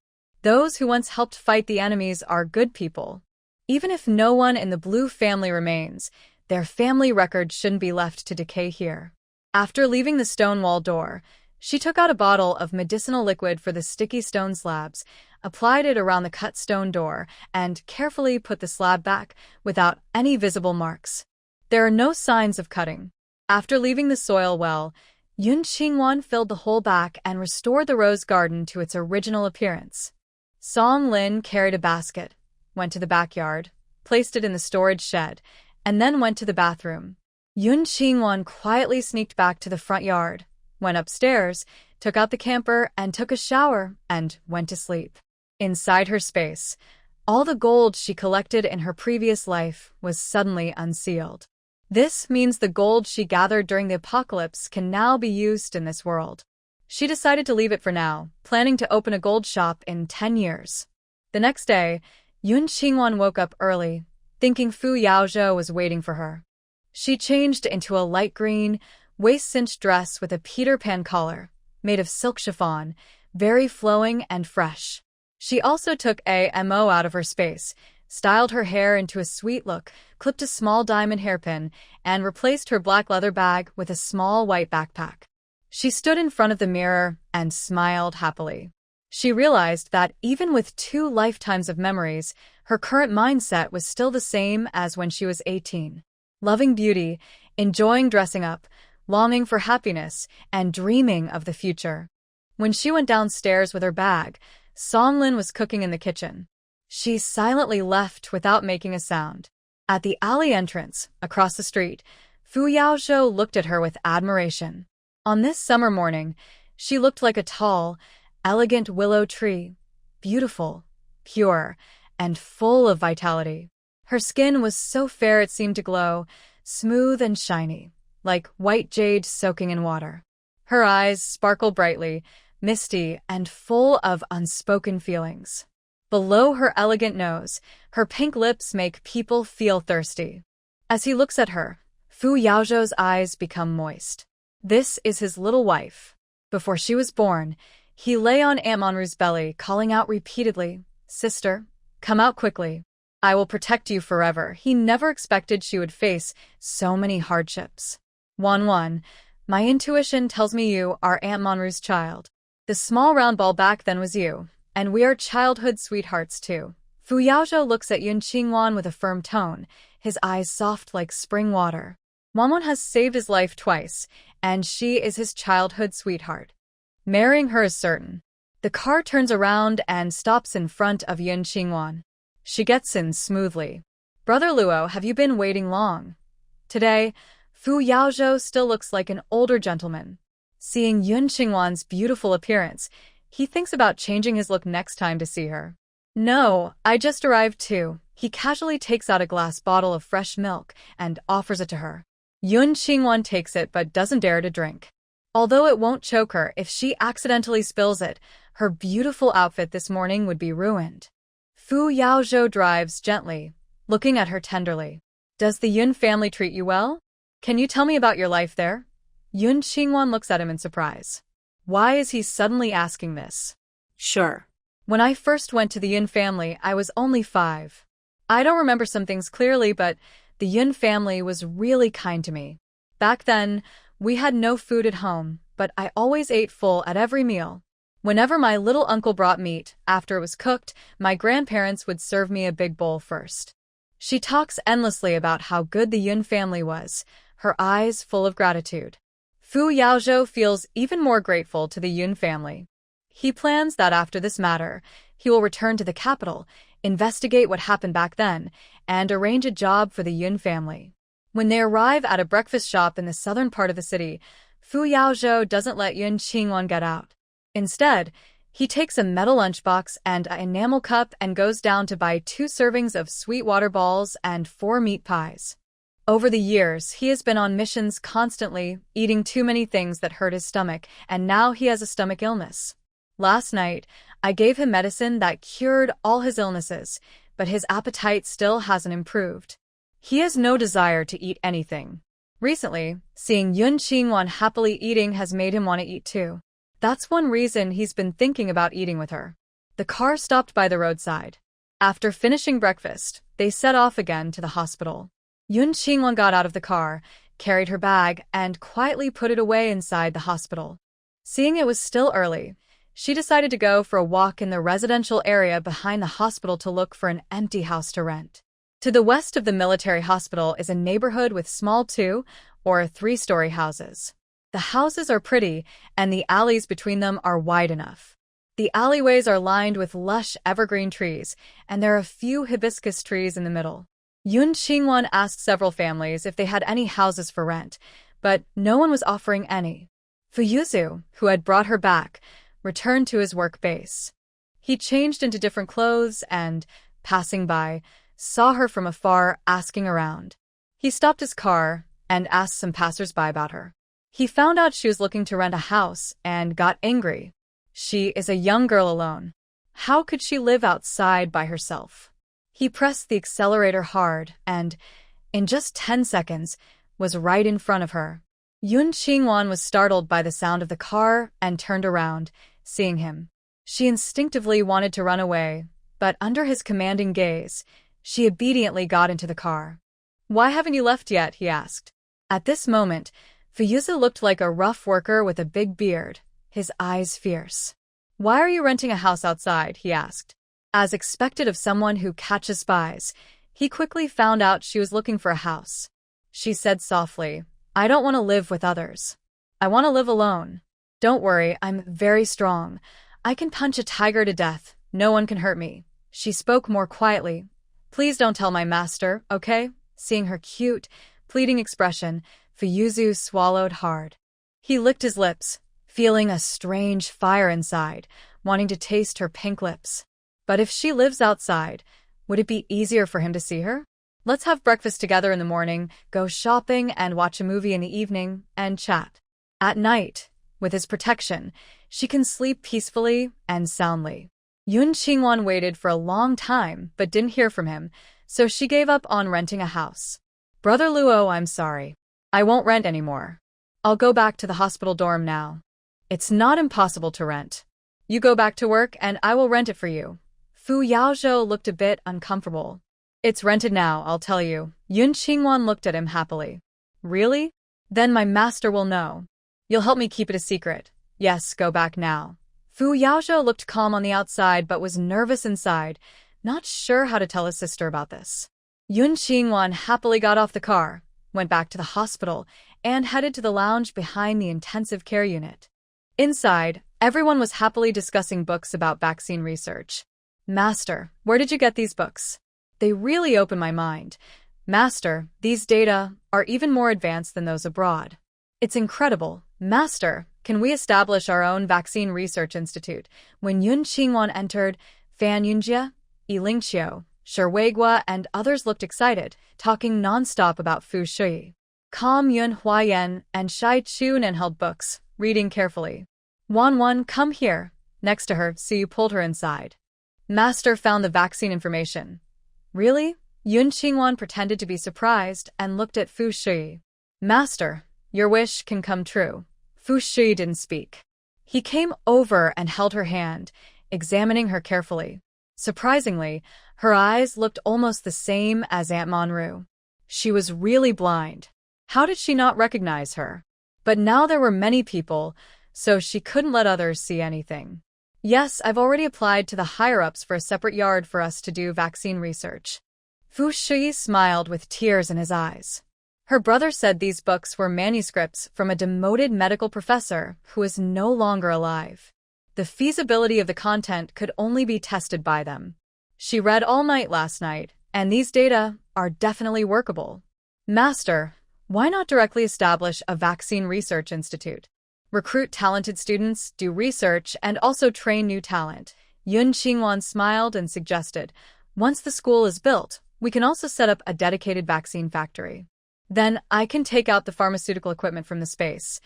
Those who once helped fight the enemies are good people. Even if no one in the Blue family remains, their family record shouldn't be left to decay here. After leaving the stone wall door, she took out a bottle of medicinal liquid for the sticky stone slabs, applied it around the cut stone door, and carefully put the slab back without any visible marks. There are no signs of cutting. After leaving the soil well, Yun Qingwan filled the hole back and restored the rose garden to its original appearance. Song Lin carried a basket, went to the backyard, placed it in the storage shed, and then went to the bathroom. Yun Qingwan quietly sneaked back to the front yard, went upstairs, took out the camper and took a shower, and went to sleep. Inside her space, all the gold she collected in her previous life was suddenly unsealed. This means the gold she gathered during the apocalypse can now be used in this world. She decided to leave it for now, planning to open a gold shop in 10 years. The next day, Yun Qingwan woke up early, thinking Fu Yaozhou was waiting for her. She changed into a light green, waist-cinched dress with a Peter Pan collar, made of silk chiffon, very flowing and fresh. She also took a mo out of her space, styled her hair into a sweet look, clipped a small diamond hairpin, and replaced her black leather bag with a small white backpack. She stood in front of the mirror and smiled happily. She realized that even with 2 lifetimes of memories, her current mindset was still the same as when she was 18. Loving beauty, enjoying dressing up, longing for happiness, and dreaming of the future. When she went downstairs with her bag, Songlin was cooking in the kitchen. She silently left without making a sound. At the alley entrance, across the street, Fu Yaozhou looked at her with admiration. On this summer morning, she looked like a tall, elegant willow tree, beautiful, pure, and full of vitality. Her skin was so fair it seemed to glow, smooth and shiny, like white jade soaking in water. Her eyes sparkled brightly, misty, and full of unspoken feelings. Below her elegant nose, her pink lips make people feel thirsty. As he looks at her, Fu Yaozhou's eyes become moist. This is his little wife. Before she was born, he lay on Aunt Monru's belly, calling out repeatedly, "Sister, come out quickly. I will protect you forever." He never expected she would face so many hardships. 1-1. My intuition tells me you are Aunt Monru's child. The small round ball back then was you, and we are childhood sweethearts too. Fu Yaozhou looks at Yun Qingwan with a firm tone, his eyes soft like spring water. Wanwan has saved his life twice, and she is his childhood sweetheart. Marrying her is certain. The car turns around and stops in front of Yun Qingwan. She gets in smoothly. "Brother Luo, have you been waiting long?" Today, Fu Yaozhou still looks like an older gentleman. Seeing Yun Qingwan's beautiful appearance, he thinks about changing his look next time to see her. "No, I just arrived too." He casually takes out a glass bottle of fresh milk and offers it to her. Yun Qingwan takes it but doesn't dare to drink. Although it won't choke her if she accidentally spills it, her beautiful outfit this morning would be ruined. Fu Yaozhou drives gently, looking at her tenderly. "Does the Yun family treat you well? Can you tell me about your life there?" Yun Qingwan looks at him in surprise. Why is he suddenly asking this? Sure. When I first went to the Yun family, I was only 5. I don't remember some things clearly, but the Yun family was really kind to me. Back then, we had no food at home, but I always ate full at every meal. Whenever my little uncle brought meat, after it was cooked, my grandparents would serve me a big bowl first. She talks endlessly about how good the Yun family was, her eyes full of gratitude. Fu Yaozhou feels even more grateful to the Yun family. He plans that after this matter, he will return to the capital, investigate what happened back then, and arrange a job for the Yun family. When they arrive at a breakfast shop in the southern part of the city, Fu Yaozhou doesn't let Yun Qingwan get out. Instead, he takes a metal lunchbox and an enamel cup and goes down to buy 2 servings of sweet water balls and 4 meat pies. Over the years, he has been on missions constantly, eating too many things that hurt his stomach, and now he has a stomach illness. Last night, I gave him medicine that cured all his illnesses, but his appetite still hasn't improved. He has no desire to eat anything. Recently, seeing Yun Qingwan happily eating has made him want to eat too. That's one reason he's been thinking about eating with her. The car stopped by the roadside. After finishing breakfast, they set off again to the hospital. Yun Qingwan got out of the car, carried her bag, and quietly put it away inside the hospital. Seeing it was still early, she decided to go for a walk in the residential area behind the hospital to look for an empty house to rent. To the west of the military hospital is a neighborhood with small 2- or 3-story houses. The houses are pretty, and the alleys between them are wide enough. The alleyways are lined with lush evergreen trees, and there are a few hibiscus trees in the middle. Yun Qingwan asked several families if they had any houses for rent, but no one was offering any. Fuyuzu, who had brought her back, returned to his work base. He changed into different clothes and, passing by, saw her from afar asking around. He stopped his car and asked some passers-by about her. He found out she was looking to rent a house and got angry. She is a young girl alone. How could she live outside by herself? He pressed the accelerator hard and, in just 10 seconds, was right in front of her. Yun Qingwan was startled by the sound of the car and turned around, seeing him. She instinctively wanted to run away, but under his commanding gaze, she obediently got into the car. "Why haven't you left yet?" he asked. At this moment, Fuyuzu looked like a rough worker with a big beard, his eyes fierce. "Why are you renting a house outside?" he asked. As expected of someone who catches spies, he quickly found out she was looking for a house. She said softly, "I don't want to live with others. I want to live alone. Don't worry, I'm very strong. I can punch a tiger to death. No one can hurt me." She spoke more quietly. "Please don't tell my master, okay?" Seeing her cute, pleading expression, Fuyuzu swallowed hard. He licked his lips, feeling a strange fire inside, wanting to taste her pink lips. But if she lives outside, would it be easier for him to see her? Let's have breakfast together in the morning, go shopping and watch a movie in the evening, and chat. At night, with his protection, she can sleep peacefully and soundly. Yun Qingwan waited for a long time but didn't hear from him, so she gave up on renting a house. "Brother Luo, I'm sorry. I won't rent anymore. I'll go back to the hospital dorm now. It's not impossible to rent. You go back to work and I will rent it for you." Fu Yaozhou looked a bit uncomfortable. "It's rented now, I'll tell you." Yun Qingwan looked at him happily. "Really? Then my master will know. You'll help me keep it a secret." "Yes, go back now." Fu Yaozhou looked calm on the outside but was nervous inside, not sure how to tell his sister about this. Yun Qingwan happily got off the car, went back to the hospital, and headed to the lounge behind the intensive care unit. Inside, everyone was happily discussing books about vaccine research. "Master, where did you get these books? They really open my mind. Master, these data are even more advanced than those abroad. It's incredible. Master, can we establish our own vaccine research institute?" When Yun Qingwan entered, Fan Yunjie, Yi Lingqiu, Shi Weiguo, and others looked excited, talking non-stop about Fu Shui. Calm Yun Huayan and Shai Chunan held books, reading carefully. "Wan, come here." Next to her, Siyu pulled her inside. Master found the vaccine information. "Really?" Yun Qingwan pretended to be surprised and looked at Fu Shui. "Master, your wish can come true." Fu Shui didn't speak. He came over and held her hand, examining her carefully. Surprisingly, her eyes looked almost the same as Aunt Monru. She was really blind. How did she not recognize her? But now there were many people, so she couldn't let others see anything. "Yes, I've already applied to the higher-ups for a separate yard for us to do vaccine research." Fu Shui smiled with tears in his eyes. Her brother said these books were manuscripts from a demoted medical professor who is no longer alive. The feasibility of the content could only be tested by them. She read all night last night, and these data are definitely workable. "Master, why not directly establish a vaccine research institute? Recruit talented students, do research, and also train new talent." Yun Qingwan smiled and suggested, "Once the school is built, we can also set up a dedicated vaccine factory. Then I can take out the pharmaceutical equipment from the space.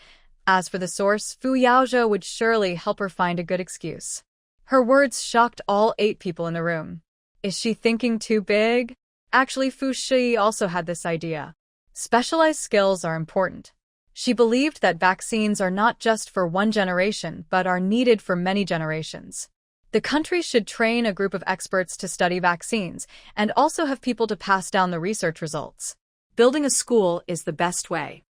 As for the source, Fu Yaozhou would surely help her find a good excuse." Her words shocked all 8 people in the room. Is she thinking too big? Actually, Fu Shui also had this idea. Specialized skills are important. She believed that vaccines are not just for one generation but are needed for many generations. The country should train a group of experts to study vaccines and also have people to pass down the research results. Building a school is the best way.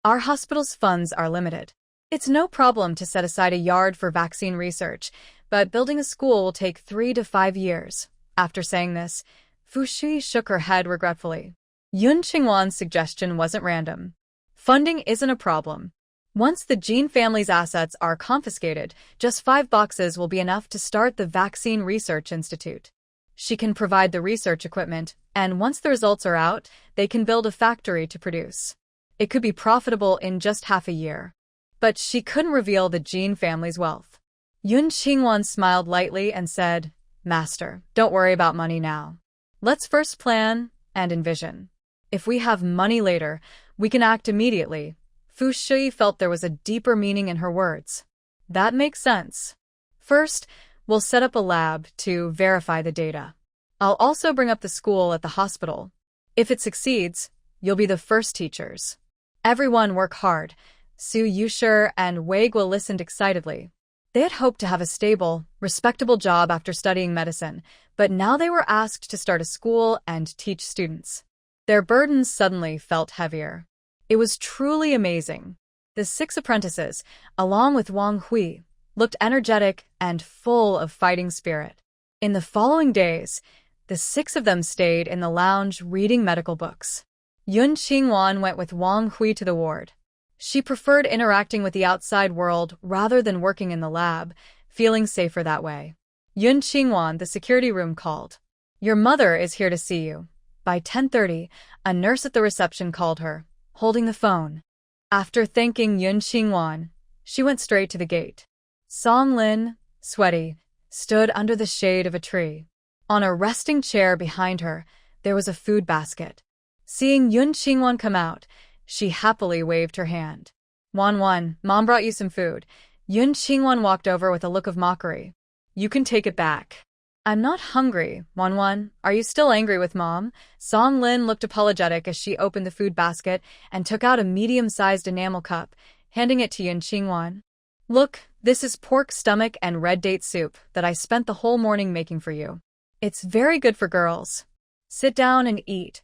Our hospital's funds are limited. It's no problem to set aside a yard for vaccine research, but building a school will take 3 to 5 years. After saying this, Fu Shi shook her head regretfully. Yun Qingwan's suggestion wasn't random. Funding isn't a problem. Once the Jin family's assets are confiscated, just 5 boxes will be enough to start the Vaccine Research Institute. She can provide the research equipment, and once the results are out, they can build a factory to produce. It could be profitable in just half a year. But she couldn't reveal the Jin family's wealth. Yun Qingwan smiled lightly and said, "Master, don't worry about money now. Let's first plan and envision. If we have money later, we can act immediately." Fu Shi felt there was a deeper meaning in her words. That makes sense. First, we'll set up a lab to verify the data. I'll also bring up the school at the hospital. If it succeeds, you'll be the first teachers. Everyone work hard. Su Yushir and Wei Guo listened excitedly. They had hoped to have a stable, respectable job after studying medicine, but now they were asked to start a school and teach students. Their burdens suddenly felt heavier. It was truly amazing. The 6 apprentices, along with Wang Hui, looked energetic and full of fighting spirit. In the following days, the 6 of them stayed in the lounge reading medical books. Yun Qingwan went with Wang Hui to the ward. She preferred interacting with the outside world rather than working in the lab, feeling safer that way. Yun Qingwan, the security room, called. "Your mother is here to see you." By 10:30, a nurse at the reception called her, holding the phone. After thanking Yun Qingwan, she went straight to the gate. Song Lin, sweaty, stood under the shade of a tree. On a resting chair behind her, there was a food basket. Seeing Yun Qingwan come out, she happily waved her hand. "Wan, Mom brought you some food." Yun Qingwan walked over with a look of mockery. "You can take it back." "I'm not hungry, Wan. Are you still angry with Mom?" Song Lin looked apologetic as she opened the food basket and took out a medium-sized enamel cup, handing it to Yun Qingwan. "Look, this is pork stomach and red date soup that I spent the whole morning making for you. It's very good for girls. Sit down and eat."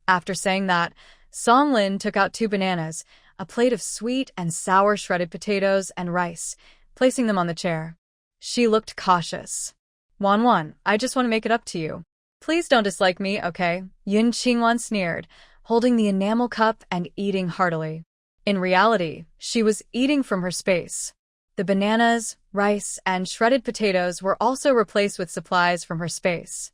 After saying that, Song Lin took out 2 bananas, a plate of sweet and sour shredded potatoes, and rice, placing them on the chair. She looked cautious. "Wan, I just want to make it up to you. Please don't dislike me, okay?" Yun Qingwan sneered, holding the enamel cup and eating heartily. In reality, she was eating from her space. The bananas, rice, and shredded potatoes were also replaced with supplies from her space.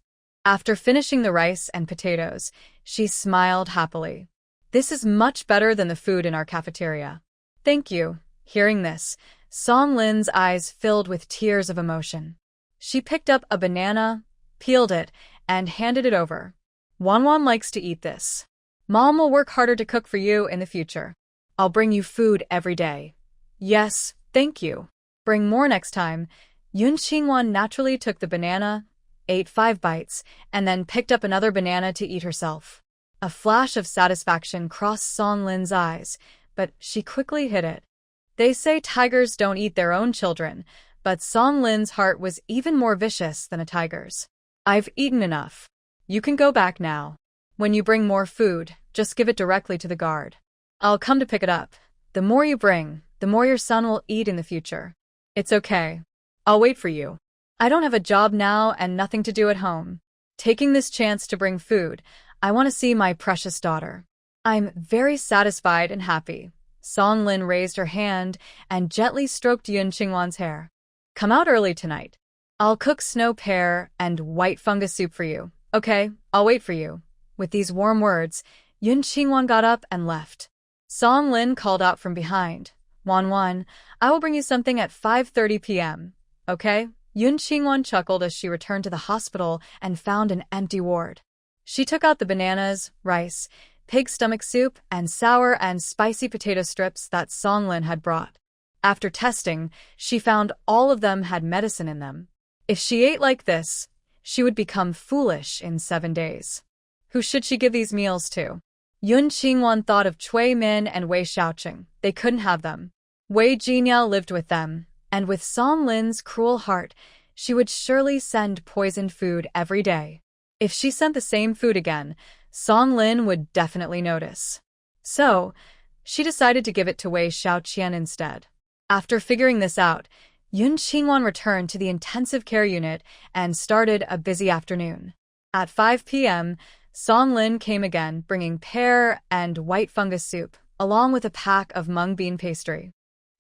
After finishing the rice and potatoes, she smiled happily. "This is much better than the food in our cafeteria." "Thank you." Hearing this, Song Lin's eyes filled with tears of emotion. She picked up a banana, peeled it, and handed it over. "Wan likes to eat this. Mom will work harder to cook for you in the future. I'll bring you food every day." "Yes, thank you. Bring more next time." Yun Qingwan naturally took the banana, ate 5 bites, and then picked up another banana to eat herself. A flash of satisfaction crossed Song Lin's eyes, but she quickly hid it. They say tigers don't eat their own children, but Song Lin's heart was even more vicious than a tiger's. "I've eaten enough. You can go back now. When you bring more food, just give it directly to the guard. I'll come to pick it up. The more you bring, the more your son will eat in the future." "It's okay. I'll wait for you. I don't have a job now and nothing to do at home. Taking this chance to bring food, I want to see my precious daughter. I'm very satisfied and happy." Song Lin raised her hand and gently stroked Yun Qingwan's hair. "Come out early tonight. I'll cook snow pear and white fungus soup for you. Okay, I'll wait for you." With these warm words, Yun Qingwan got up and left. Song Lin called out from behind. Wan, I will bring you something at 5:30 p.m. Okay?" Yun Qingwan chuckled as she returned to the hospital and found an empty ward. She took out the bananas, rice, pig stomach soup, and sour and spicy potato strips that Song Lin had brought. After testing, she found all of them had medicine in them. If she ate like this, she would become foolish in 7 days. Who should she give these meals to? Yun Qingwan thought of Cui Min and Wei Xiaoqing. They couldn't have them. Wei Jinyao lived with them, and with Song Lin's cruel heart, she would surely send poisoned food every day. If she sent the same food again, Song Lin would definitely notice. So, She decided to give it to Wei Xiaoqian instead. After figuring this out, Yun Qingwan returned to the intensive care unit and started a busy afternoon. At 5 p.m., Song Lin came again, bringing pear and white fungus soup, along with a pack of mung bean pastry.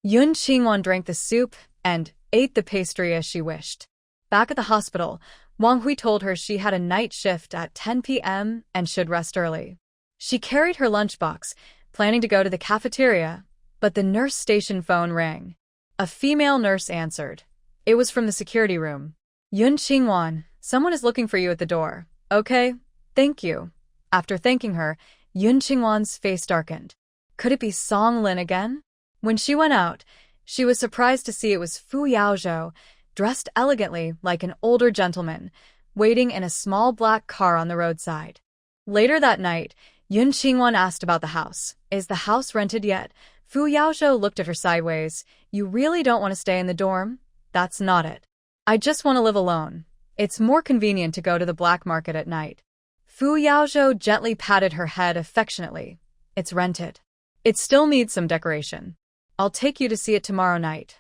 Yun Qingwan drank the soup and ate the pastry as she wished. Back at the hospital, Wang Hui told her she had a night shift at 10 p.m. and should rest early. She carried her lunchbox, planning to go to the cafeteria, but the nurse station phone rang. A female nurse answered. It was from the security room. Yun Qingwan, someone is looking for you at the door. Okay, thank you. After thanking her, Yun Qingwan's face darkened. Could it be Song Lin again? When she went out, she was surprised to see it was Fu Yaozhou, dressed elegantly like an older gentleman, waiting in a small black car on the roadside. Later that night, Yun Qingwan asked about the house. Is the house rented yet? Fu Yaozhou looked at her sideways. You really don't want to stay in the dorm? That's not it. I just want to live alone. It's more convenient to go to the black market at night. Fu Yaozhou gently patted her head affectionately. It's rented. It still needs some decoration. I'll take you to see it tomorrow night.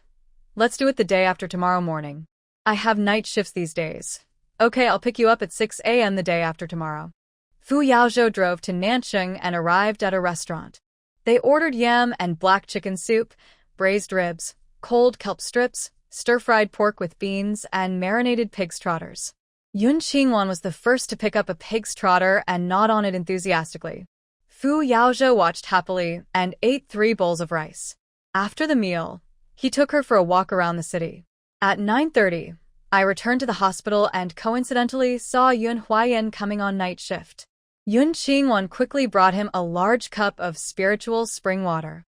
Let's do it the day after tomorrow morning. I have night shifts these days. Okay, I'll pick you up at 6 a.m. the day after tomorrow. Fu Yaozhou drove to Nancheng and arrived at a restaurant. They ordered yam and black chicken soup, braised ribs, cold kelp strips, stir-fried pork with beans, and marinated pig's trotters. Yun Qingwan was the first to pick up a pig's trotter and gnawed on it enthusiastically. Fu Yaozhou watched happily and ate 3 bowls of rice. After the meal, he took her for a walk around the city. At 9:30, I returned to the hospital and coincidentally saw Yun Huayan coming on night shift. Yun Qingwan quickly brought him a large cup of spiritual spring water.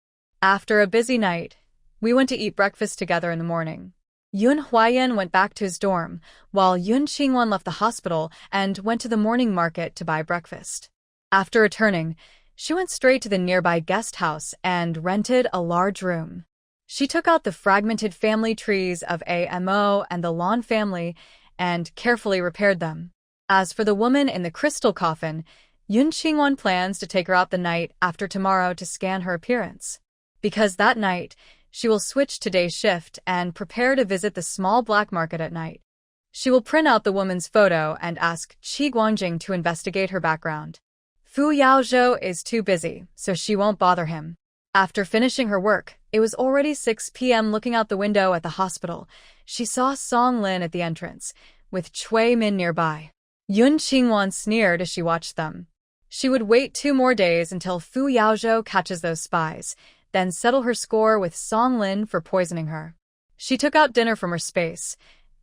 After a busy night, we went to eat breakfast together in the morning. Yun Huayan went back to his dorm, while Yun Qingwan left the hospital and went to the morning market to buy breakfast. After returning, she went straight to the nearby guest house and rented a large room. She took out the fragmented family trees of Amo and the Lawn family and carefully repaired them. As for the woman in the crystal coffin, Yun Qingwan plans to take her out the night after tomorrow to scan her appearance. Because that night, she will switch to day shift and prepare to visit the small black market at night. She will print out the woman's photo and ask Qi Guangjing to investigate her background. Fu Yaozhou is too busy, so she won't bother him. After finishing her work, it was already 6 p.m. Looking out the window at the hospital, she saw Song Lin at the entrance, with Cui Min nearby. Yun Qingwan sneered as she watched them. She would wait 2 more days until Fu Yaozhou catches those spies, then settle her score with Song Lin for poisoning her. She took out dinner from her space,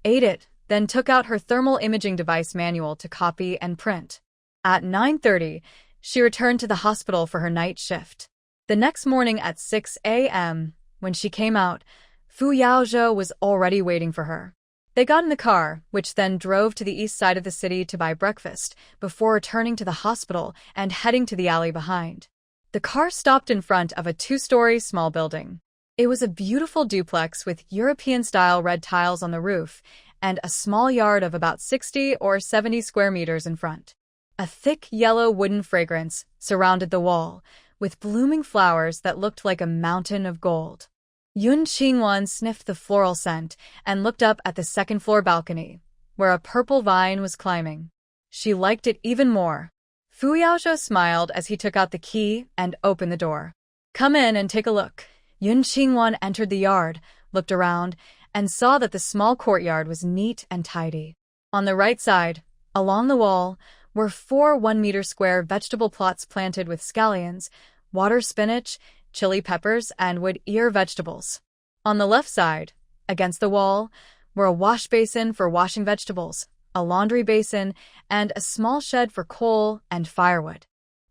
ate it, then took out her thermal imaging device manual to copy and print. At 9:30, she returned to the hospital for her night shift. The next morning at 6 a.m., when she came out, Fu Yaozhou was already waiting for her. They got in the car, which then drove to the east side of the city to buy breakfast, before returning to the hospital and heading to the alley behind. The car stopped in front of a 2-story small building. It was a beautiful duplex with European-style red tiles on the roof and a small yard of about 60 or 70 square meters in front. A thick yellow wooden fragrance surrounded the wall, with blooming flowers that looked like a mountain of gold. Yun Qingwan sniffed the floral scent and looked up at the second-floor balcony, where a purple vine was climbing. She liked it even more. Fu Yaozhou smiled as he took out the key and opened the door. Come in and take a look. Yun Qingwan entered the yard, looked around, and saw that the small courtyard was neat and tidy. On the right side, along the wall, were 4 1-meter square vegetable plots planted with scallions, water spinach, chili peppers, and wood ear vegetables. On the left side, against the wall, were a wash basin for washing vegetables, a laundry basin, and a small shed for coal and firewood.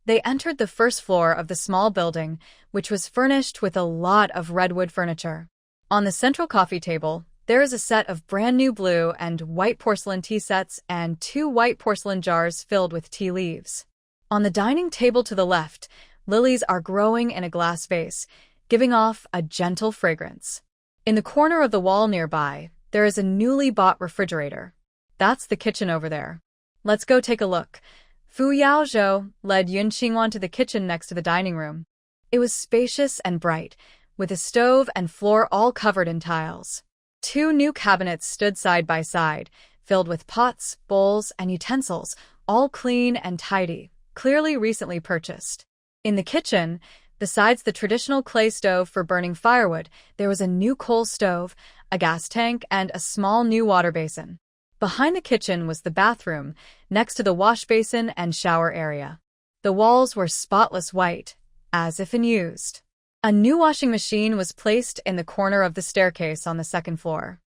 They entered the first floor of the small building, which was furnished with a lot of redwood furniture. On the central coffee table, there is a set of brand new blue and white porcelain tea sets and 2 white porcelain jars filled with tea leaves. On the dining table to the left, lilies are growing in a glass vase, giving off a gentle fragrance. In the corner of the wall nearby, there is a newly bought refrigerator. That's the kitchen over there. Let's go take a look. Fu Yaozhou led Yun Qingwan to the kitchen next to the dining room. It was spacious and bright, with a stove and floor all covered in tiles. 2 new cabinets stood side by side, filled with pots, bowls, and utensils, all clean and tidy, clearly recently purchased. In the kitchen, besides the traditional clay stove for burning firewood, there was a new coal stove, a gas tank, and a small new water basin. Behind the kitchen was the bathroom, next to the wash basin and shower area. The walls were spotless white, as if unused. A new washing machine was placed in the corner of the staircase on the second floor.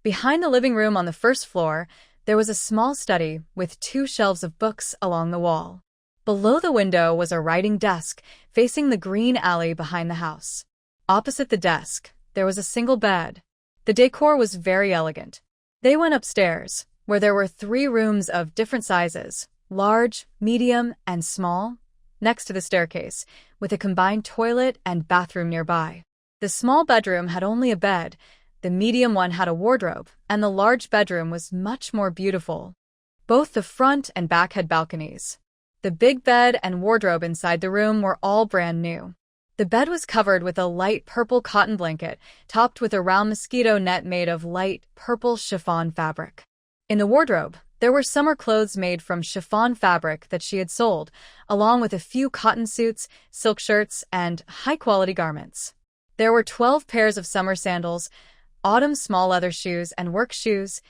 Behind the living room on the first floor, there was a small study with 2 shelves of books along the wall. Below the window was a writing desk facing the green alley behind the house. Opposite the desk, there was a single bed. The decor was very elegant. They went upstairs, where there were 3 rooms of different sizes, large, medium, and small, next to the staircase, with a combined toilet and bathroom nearby. The small bedroom had only a bed, the medium one had a wardrobe, and the large bedroom was much more beautiful. Both the front and back had balconies. The big bed and wardrobe inside the room were all brand new. The bed was covered with a light purple cotton blanket, topped with a round mosquito net made of light purple chiffon fabric. In the wardrobe, there were summer clothes made from chiffon fabric that she had sold, along with a few cotton suits, silk shirts, and high-quality garments. There were 12 pairs of summer sandals, autumn small leather shoes, and work shoes,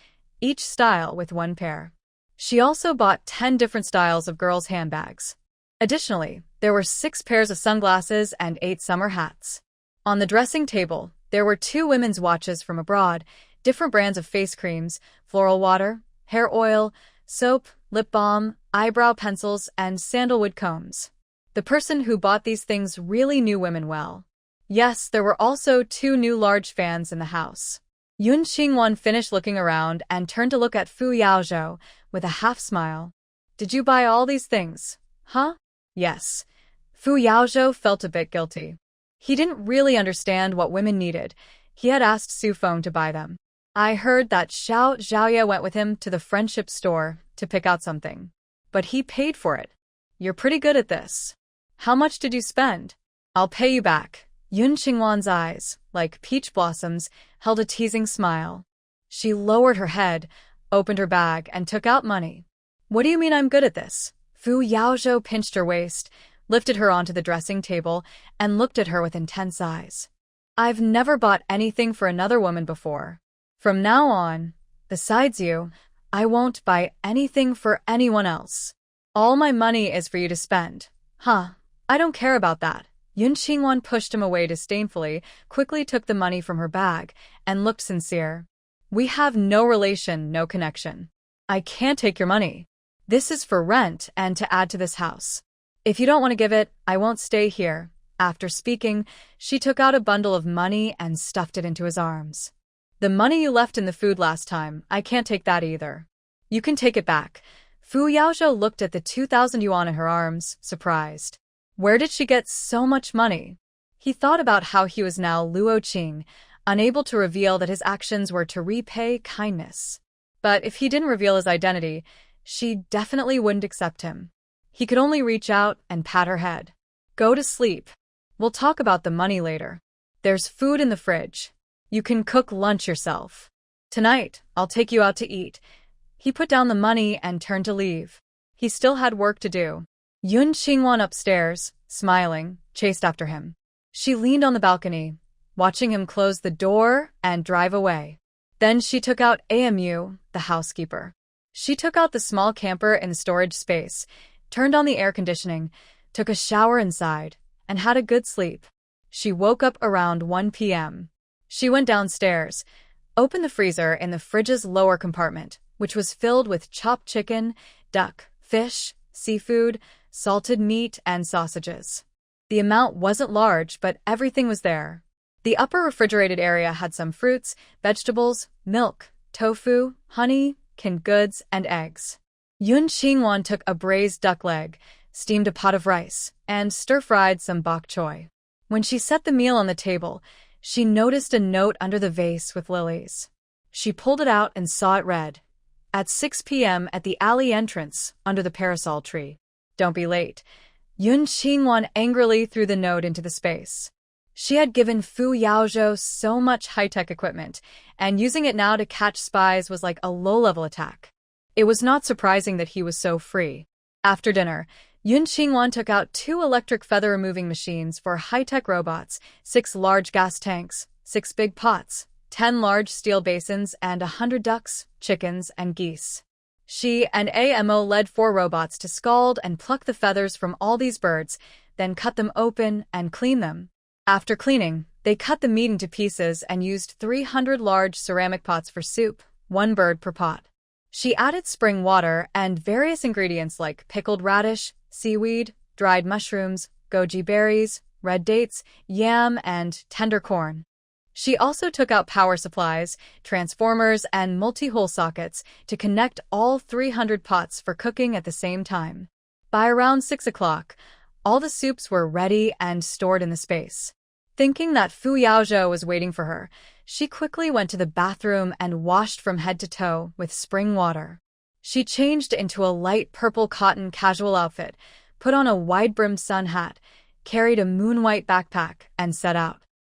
each style with 1 pair. She also bought 10 different styles of girls' handbags. Additionally, there were 6 pairs of sunglasses and 8 summer hats. On the dressing table, there were 2 women's watches from abroad, different brands of face creams, floral water, hair oil, soap, lip balm, eyebrow pencils, and sandalwood combs. The person who bought these things really knew women well. Yes, there were also 2 new large fans in the house. Yun Qingwan finished looking around and turned to look at Fu Yaozhou with a half-smile. Did you buy all these things? Huh? Yes. Fu Yaozhou felt a bit guilty. He didn't really understand what women needed. He had asked Su Feng to buy them. I heard that Xiao Zhaoye went with him to the friendship store to pick out something. But he paid for it. You're pretty good at this. How much did you spend? I'll pay you back. Yun Qingwan's eyes, like peach blossoms, held a teasing smile. She lowered her head, opened her bag, and took out money. What do you mean I'm good at this? Fu Yaozhou pinched her waist, lifted her onto the dressing table, and looked at her with intense eyes. I've never bought anything for another woman before. From now on, besides you, I won't buy anything for anyone else. All my money is for you to spend. Huh, I don't care about that. Yun Qingwan pushed him away disdainfully, quickly took the money from her bag, and looked sincere. We have no relation, no connection. I can't take your money. This is for rent and to add to this house. If you don't want to give it, I won't stay here. After speaking, she took out a bundle of money and stuffed it into his arms. The money you left in the food last time, I can't take that either. You can take it back. Fu Yaozhou looked at the 2,000 yuan in her arms, surprised. Where did she get so much money? He thought about how he was now Luo Qing, unable to reveal that his actions were to repay kindness. But if he didn't reveal his identity, she definitely wouldn't accept him. He could only reach out and pat her head. Go to sleep. We'll talk about the money later. There's food in the fridge. You can cook lunch yourself. Tonight, I'll take you out to eat. He put down the money and turned to leave. He still had work to do. Yun Qingwan upstairs, smiling, chased after him. She leaned on the balcony, watching him close the door and drive away. Then she took out Amu, the housekeeper. She took out the small camper in the storage space, turned on the air conditioning, took a shower inside, and had a good sleep. She woke up around 1 p.m. She went downstairs, opened the freezer in the fridge's lower compartment, which was filled with chopped chicken, duck, fish, seafood, salted meat, and sausages. The amount wasn't large, but everything was there. The upper refrigerated area had some fruits, vegetables, milk, tofu, honey, canned goods, and eggs. Yun Qingwan took a braised duck leg, steamed a pot of rice, and stir-fried some bok choy. When she set the meal on the table, she noticed a note under the vase with lilies. She pulled it out and saw it read, "At 6 p.m. at the alley entrance, under the parasol tree. Don't be late. Yun Qingwan angrily threw the note into the space. She had given Fu Yaozhou so much high-tech equipment, and using it now to catch spies was like a low-level attack. It was not surprising that he was so free. After dinner, Yun Qingwan took out 2 electric feather-removing machines for high-tech robots, 6 large gas tanks, 6 big pots, 10 large steel basins, and 100 ducks, chickens, and geese. She and AMO led 4 robots to scald and pluck the feathers from all these birds, then cut them open and clean them. After cleaning, they cut the meat into pieces and used 300 large ceramic pots for soup, 1 bird per pot. She added spring water and various ingredients like pickled radish, seaweed, dried mushrooms, goji berries, red dates, yam, and tender corn. She also took out power supplies, transformers, and multi-hole sockets to connect all 300 pots for cooking at the same time. By around 6 o'clock, all the soups were ready and stored in the space. Thinking that Fu Yaozhou was waiting for her, she quickly went to the bathroom and washed from head to toe with spring water. She changed into a light purple cotton casual outfit, put on a wide-brimmed sun hat, carried a moon-white backpack, and set out.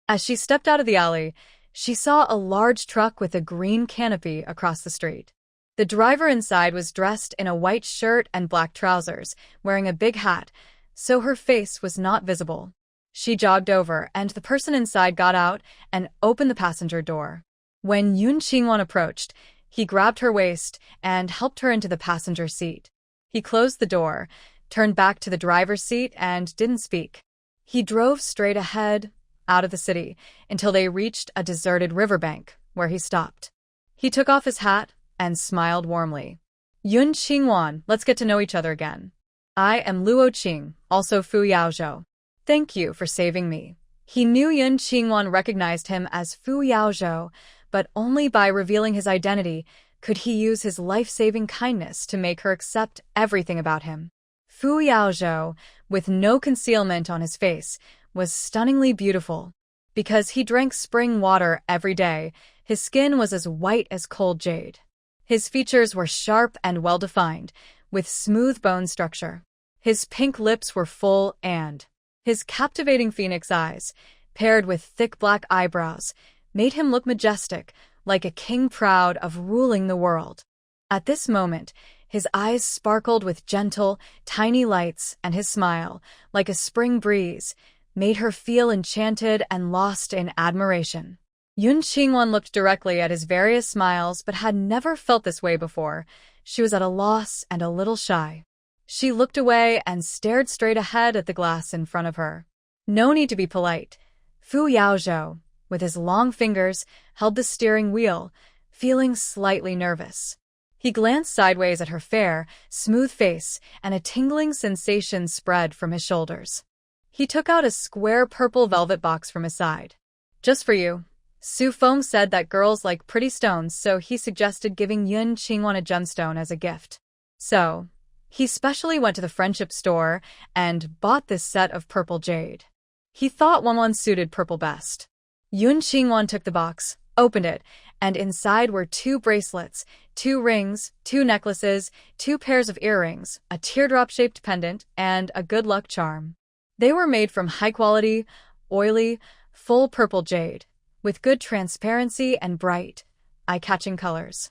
As she stepped out of the alley, she saw a large truck with a green canopy across the street. The driver inside was dressed in a white shirt and black trousers, wearing a big hat, so her face was not visible. She jogged over, and the person inside got out and opened the passenger door. When Yun Qingwan approached, he grabbed her waist and helped her into the passenger seat. He closed the door, turned back to the driver's seat, and didn't speak. He drove straight ahead, out of the city, until they reached a deserted riverbank, where he stopped. He took off his hat and smiled warmly. Yun Qingwan, let's get to know each other again. I am Luo Qing, also Fu Yaozhou. Thank you for saving me. He knew Yun Qingwan recognized him as Fu Yaozhou, but only by revealing his identity could he use his life-saving kindness to make her accept everything about him. Fu Yaozhou, with no concealment on his face, was stunningly beautiful. Because he drank spring water every day, his skin was as white as cold jade. His features were sharp and well-defined, with smooth bone structure. His pink lips were full and his captivating phoenix eyes, paired with thick black eyebrows, made him look majestic, like a king proud of ruling the world. At this moment, his eyes sparkled with gentle, tiny lights, and his smile, like a spring breeze, made her feel enchanted and lost in admiration. Yun Qingwan looked directly at his various smiles but had never felt this way before. She was at a loss and a little shy. She looked away and stared straight ahead at the glass in front of her. No need to be polite. Fu Yaozhou, with his long fingers, held the steering wheel, feeling slightly nervous. He glanced sideways at her fair, smooth face, and a tingling sensation spread from his shoulders. He took out a square purple velvet box from his side. Just for you. Su Feng said that girls like pretty stones, so he suggested giving Yun Qingwan a gemstone as a gift. So, he specially went to the friendship store and bought this set of purple jade. He thought one suited purple best. Yun Qingwan took the box, opened it, and inside were 2 bracelets, 2 rings, 2 necklaces, 2 pairs of earrings, a teardrop-shaped pendant, and a good luck charm. They were made from high-quality, oily, full purple jade, with good transparency and bright, eye-catching colors.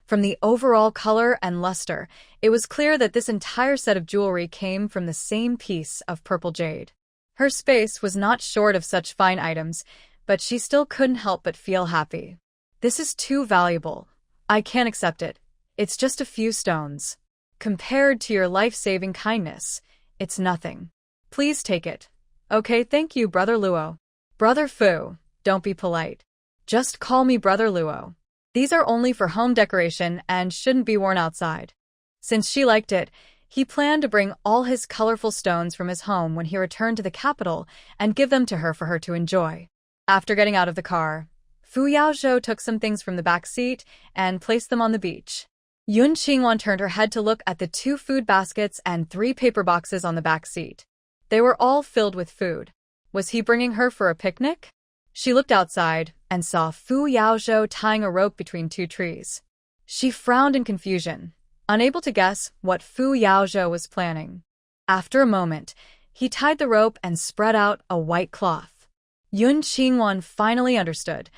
From the overall color and luster, it was clear that this entire set of jewelry came from the same piece of purple jade. Her space was not short of such fine items, but she still couldn't help but feel happy. This is too valuable. I can't accept it. It's just a few stones. Compared to your life-saving kindness, it's nothing. Please take it. Okay, thank you, Brother Luo. Brother Fu, don't be polite. Just call me Brother Luo. These are only for home decoration and shouldn't be worn outside. Since she liked it, he planned to bring all his colorful stones from his home when he returned to the capital and give them to her for her to enjoy. After getting out of the car, Fu Yaozhou took some things from the back seat and placed them on the beach. Yun Qingwan turned her head to look at the 2 food baskets and 3 paper boxes on the back seat. They were all filled with food. Was he bringing her for a picnic? She looked outside and saw Fu Yaozhou tying a rope between 2 trees. She frowned in confusion, unable to guess what Fu Yaozhou was planning. After a moment, He tied the rope and spread out a white cloth. Yun Qingwan finally understood.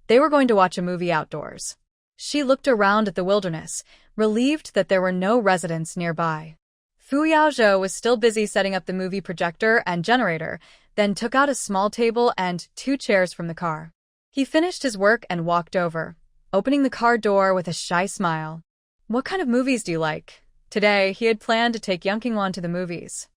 They were going to watch a movie outdoors. She looked around at the wilderness, relieved that there were no residents nearby. Fu Yaozhou was still busy setting up the movie projector and generator, then took out a small table and 2 chairs from the car. He finished his work and walked over, opening the car door with a shy smile. "What kind of movies do you like?" Today, he had planned to take Young Qingwan to the movies.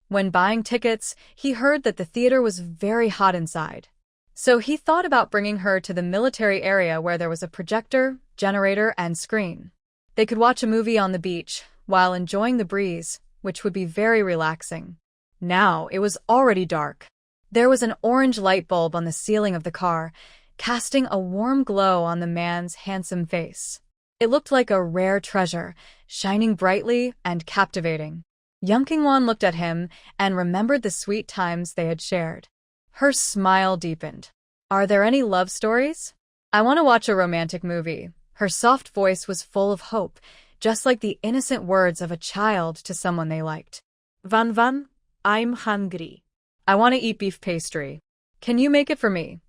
When buying tickets, he heard that the theater was very hot inside. So he thought about bringing her to the military area where there was a projector, generator, and screen. They could watch a movie on the beach while enjoying the breeze, which would be very relaxing. Now, it was already dark. There was an orange light bulb on the ceiling of the car, casting a warm glow on the man's handsome face. It looked like a rare treasure, shining brightly and captivating. Young Qingwan looked at him and remembered the sweet times they had shared. Her smile deepened. "Are there any love stories?" "I want to watch a romantic movie." Her soft voice was full of hope, just like the innocent words of a child to someone they liked. Van, I'm hungry." "I want to eat beef pastry. Can you make it for me?"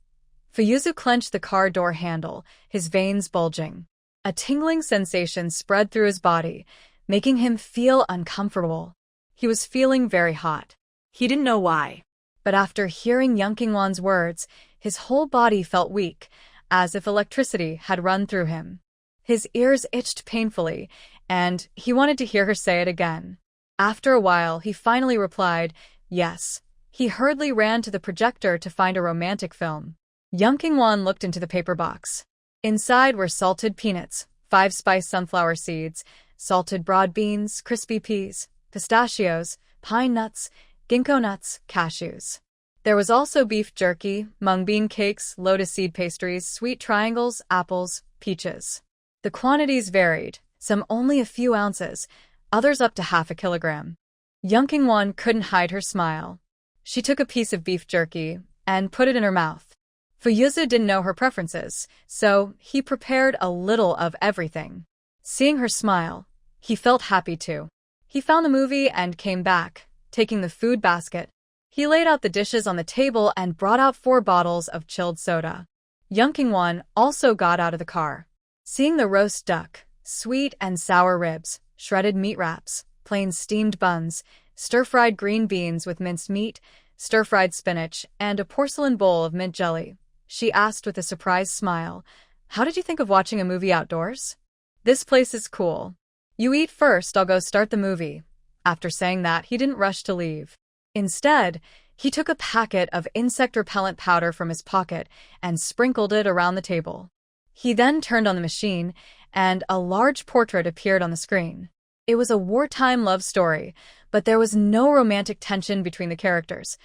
Fuyuzu clenched the car door handle, his veins bulging. A tingling sensation spread through his body, making him feel uncomfortable. He was feeling very hot. He didn't know why. But after hearing Young Qingwan's words, his whole body felt weak, as if electricity had run through him. His ears itched painfully, and he wanted to hear her say it again. After a while, he finally replied, yes. He hurriedly ran to the projector to find a romantic film. Young Qingwan looked into the paper box. Inside were salted peanuts, 5-spice sunflower seeds, salted broad beans, crispy peas, pistachios, pine nuts, ginkgo nuts, cashews. There was also beef jerky, mung bean cakes, lotus seed pastries, sweet triangles, apples, peaches. The quantities varied, some only a few ounces, others up to half a kilogram. Young Qingwan couldn't hide her smile. She took a piece of beef jerky and put it in her mouth. Fuyuzu didn't know her preferences, so he prepared a little of everything. Seeing her smile, he felt happy too. He found the movie and came back, taking the food basket. He laid out the dishes on the table and brought out 4 bottles of chilled soda. Young Qingwan also got out of the car. Seeing the roast duck, sweet and sour ribs, shredded meat wraps, plain steamed buns, stir-fried green beans with minced meat, stir-fried spinach, and a porcelain bowl of mint jelly, she asked with a surprised smile, "How did you think of watching a movie outdoors?" "This place is cool. You eat first, I'll go start the movie." After saying that, he didn't rush to leave. Instead, he took a packet of insect repellent powder from his pocket and sprinkled it around the table. He then turned on the machine, and a large portrait appeared on the screen. It was a wartime love story, but there was no romantic tension between the characters,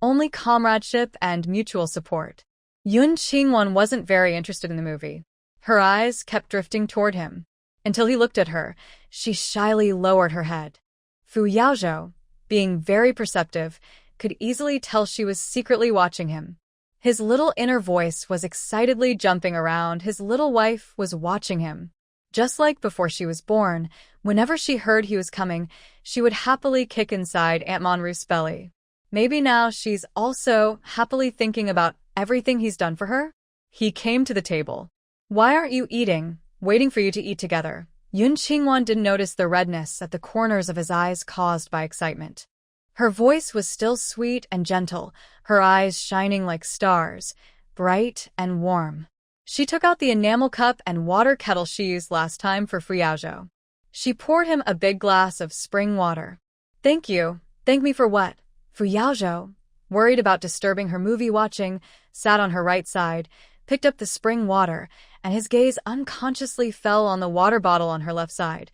only comradeship and mutual support. Yun Qingwan wasn't very interested in the movie. Her eyes kept drifting toward him. Until he looked at her, she shyly lowered her head. Fu Yaozhou, being very perceptive, could easily tell she was secretly watching him. His little inner voice was excitedly jumping around. His little wife was watching him. Just like before she was born, whenever she heard he was coming, she would happily kick inside Aunt Monruth's belly. Maybe now she's also happily thinking about everything he's done for her? He came to the table. "Why aren't you eating? Waiting for you to eat together." Yun Qingwan didn't notice the redness at the corners of his eyes caused by excitement. Her voice was still sweet and gentle, her eyes shining like stars, bright and warm. She took out the enamel cup and water kettle she used last time for Fu Yaozhou. She poured him a big glass of spring water. "Thank you. Thank me for what?" Fu Yaozhou, worried about disturbing her movie watching, sat on her right side, picked up the spring water, and his gaze unconsciously fell on the water bottle on her left side,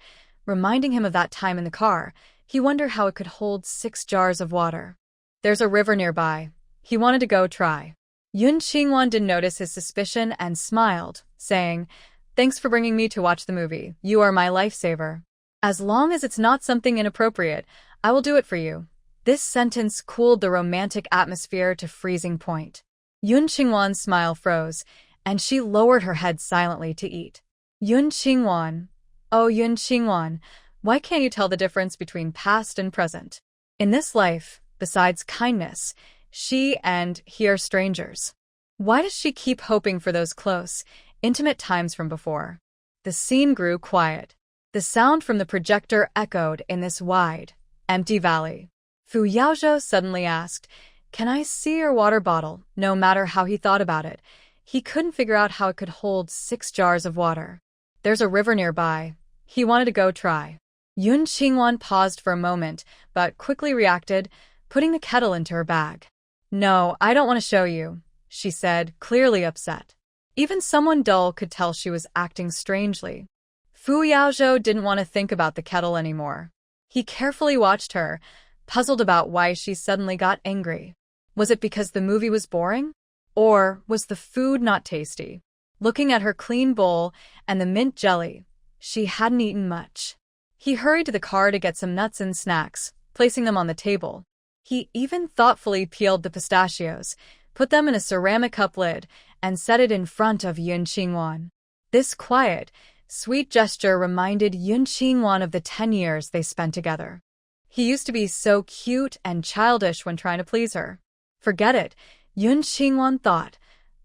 reminding him of that time in the car. He wondered how it could hold 6 jars of water. There's a river nearby. He wanted to go try. Yun Qingwan didn't notice his suspicion and smiled, saying, "Thanks for bringing me to watch the movie. You are my lifesaver. As long as it's not something inappropriate, I will do it for you." This sentence cooled the romantic atmosphere to freezing point. Yun Qingwan's smile froze, and she lowered her head silently to eat. Yun Qingwan. Oh, Yun Qingwan, why can't you tell the difference between past and present? In this life, Besides kindness, she and he are strangers. Why does she keep hoping for those close, intimate times from before? The scene grew quiet. The sound from the projector echoed in this wide, empty valley. Fu Yaozhou suddenly asked, "Can I see your water bottle?" No matter how he thought about it, he couldn't figure out how it could hold 6 jars of water. There's a river nearby. He wanted to go try. Yun Qingwan paused for a moment, but quickly reacted, putting the kettle into her bag. "No, I don't want to show you," she said, clearly upset. Even someone dull could tell she was acting strangely. Fu Yaozhou didn't want to think about the kettle anymore. He carefully watched her, puzzled about why she suddenly got angry. Was it because the movie was boring? Or was the food not tasty? Looking at her clean bowl and the mint jelly, she hadn't eaten much. He hurried to the car to get some nuts and snacks, placing them on the table. He even thoughtfully peeled the pistachios, put them in a ceramic cup lid, and set it in front of Yun Qingwan. This quiet, sweet gesture reminded Yun Qingwan of the 10 years they spent together. He used to be so cute and childish when trying to please her. Forget it, Yun Qingwan thought.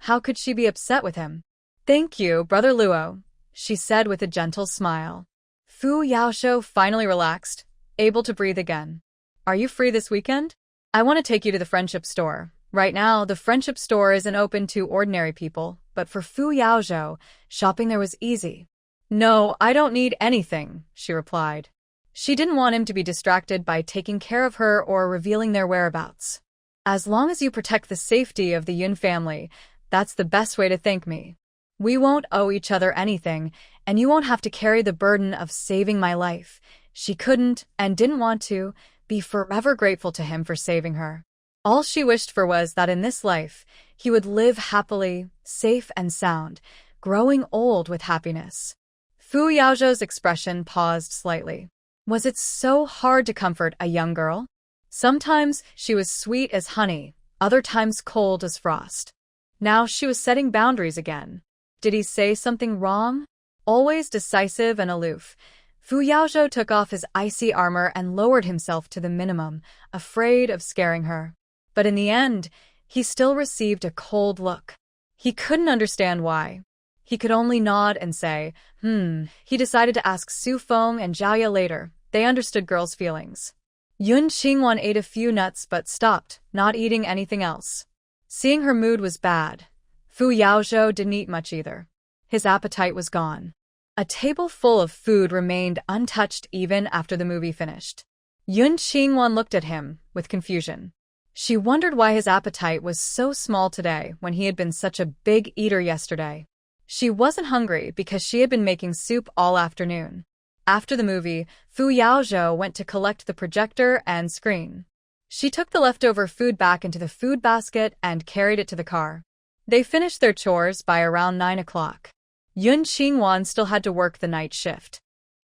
How could she be upset with him? "Thank you, Brother Luo," she said with a gentle smile. Fu Yaozhou finally relaxed, able to breathe again. "Are you free this weekend? I want to take you to the friendship store." Right now, the friendship store isn't open to ordinary people, but for Fu Yaozhou, shopping there was easy. "No, I don't need anything," she replied. She didn't want him to be distracted by taking care of her or revealing their whereabouts. "As long as you protect the safety of the Yun family, that's the best way to thank me. We won't owe each other anything, and you won't have to carry the burden of saving my life." She couldn't, and didn't want to, be forever grateful to him for saving her. All she wished for was that in this life, he would live happily, safe and sound, growing old with happiness. Fu Yaozhou's expression paused slightly. Was it so hard to comfort a young girl? Sometimes she was sweet as honey, other times cold as frost. Now she was setting boundaries again. Did he say something wrong? Always decisive and aloof, Fu Yaozhou took off his icy armor and lowered himself to the minimum, afraid of scaring her. But in the end, he still received a cold look. He couldn't understand why. He could only nod and say, He decided to ask Su Feng and Zhao later. They understood girls' feelings. Yun Qingwan ate a few nuts but stopped, not eating anything else. Seeing her mood was bad, Fu Yaozhou didn't eat much either. His appetite was gone. A table full of food remained untouched even after the movie finished. Yun Qingwan looked at him, with confusion. She wondered why his appetite was so small today when he had been such a big eater yesterday. She wasn't hungry because she had been making soup all afternoon. After the movie, Fu Yaozhou went to collect the projector and screen. She took the leftover food back into the food basket and carried it to the car. They finished their chores by around 9 o'clock. Yun Qingwan still had to work the night shift.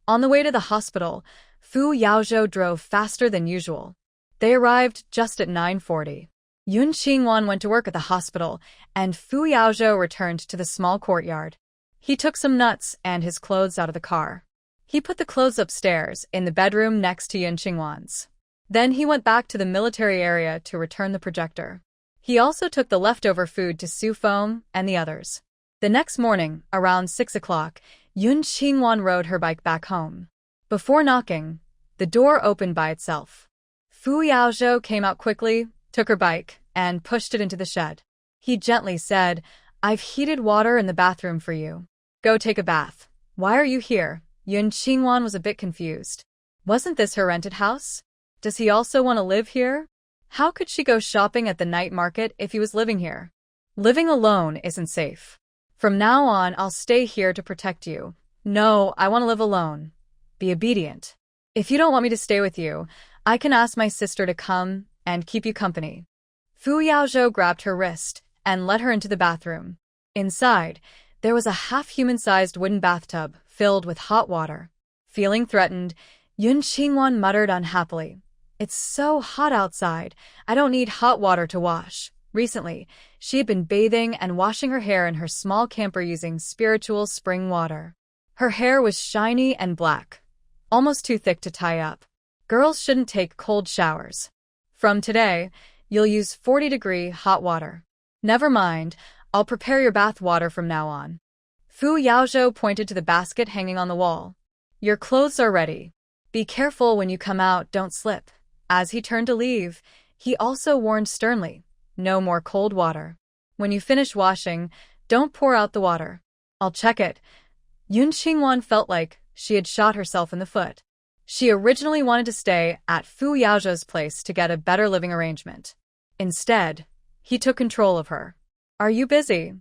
On the way to the hospital, Fu Yaozhou drove faster than usual. They arrived just at 9:40. Yun Qingwan went to work at the hospital, and Fu Yaozhou returned to the small courtyard. He took some nuts and his clothes out of the car. He put the clothes upstairs, in the bedroom next to Yun Qingwan's. Then he went back to the military area to return the projector. He also took the leftover food to Su Feng and the others. The next morning, around 6 o'clock, Yun Qingwan rode her bike back home. Before knocking, the door opened by itself. Fu Yaozhou came out quickly, took her bike, and pushed it into the shed. He gently said, "I've heated water in the bathroom for you. Go take a bath." "Why are you here?" Yun Qingwan was a bit confused. Wasn't this her rented house? Does he also want to live here? How could she go shopping at the night market if he was living here? Living alone isn't safe. "From now on, I'll stay here to protect you." "No, I want to live alone." "Be obedient. If you don't want me to stay with you, I can ask my sister to come and keep you company." Fu Yaozhou grabbed her wrist and led her into the bathroom. Inside, there was a half-human-sized wooden bathtub filled with hot water. Feeling threatened, Yun Qingwan muttered unhappily, "It's so hot outside. I don't need hot water to wash." Recently, she had been bathing and washing her hair in her small camper using spiritual spring water. Her hair was shiny and black, almost too thick to tie up. Girls shouldn't take cold showers. From today, you'll use 40-degree hot water. Never mind, I'll prepare your bath water from now on. Fu Yaozhou pointed to the basket hanging on the wall. Your clothes are ready. Be careful when you come out, don't slip. As he turned to leave, he also warned sternly, no more cold water. When you finish washing, don't pour out the water. I'll check it. Yun Qingwan felt like she had shot herself in the foot. She originally wanted to stay at Fu Yaozhou's place to get a better living arrangement. Instead, he took control of her. Are you busy?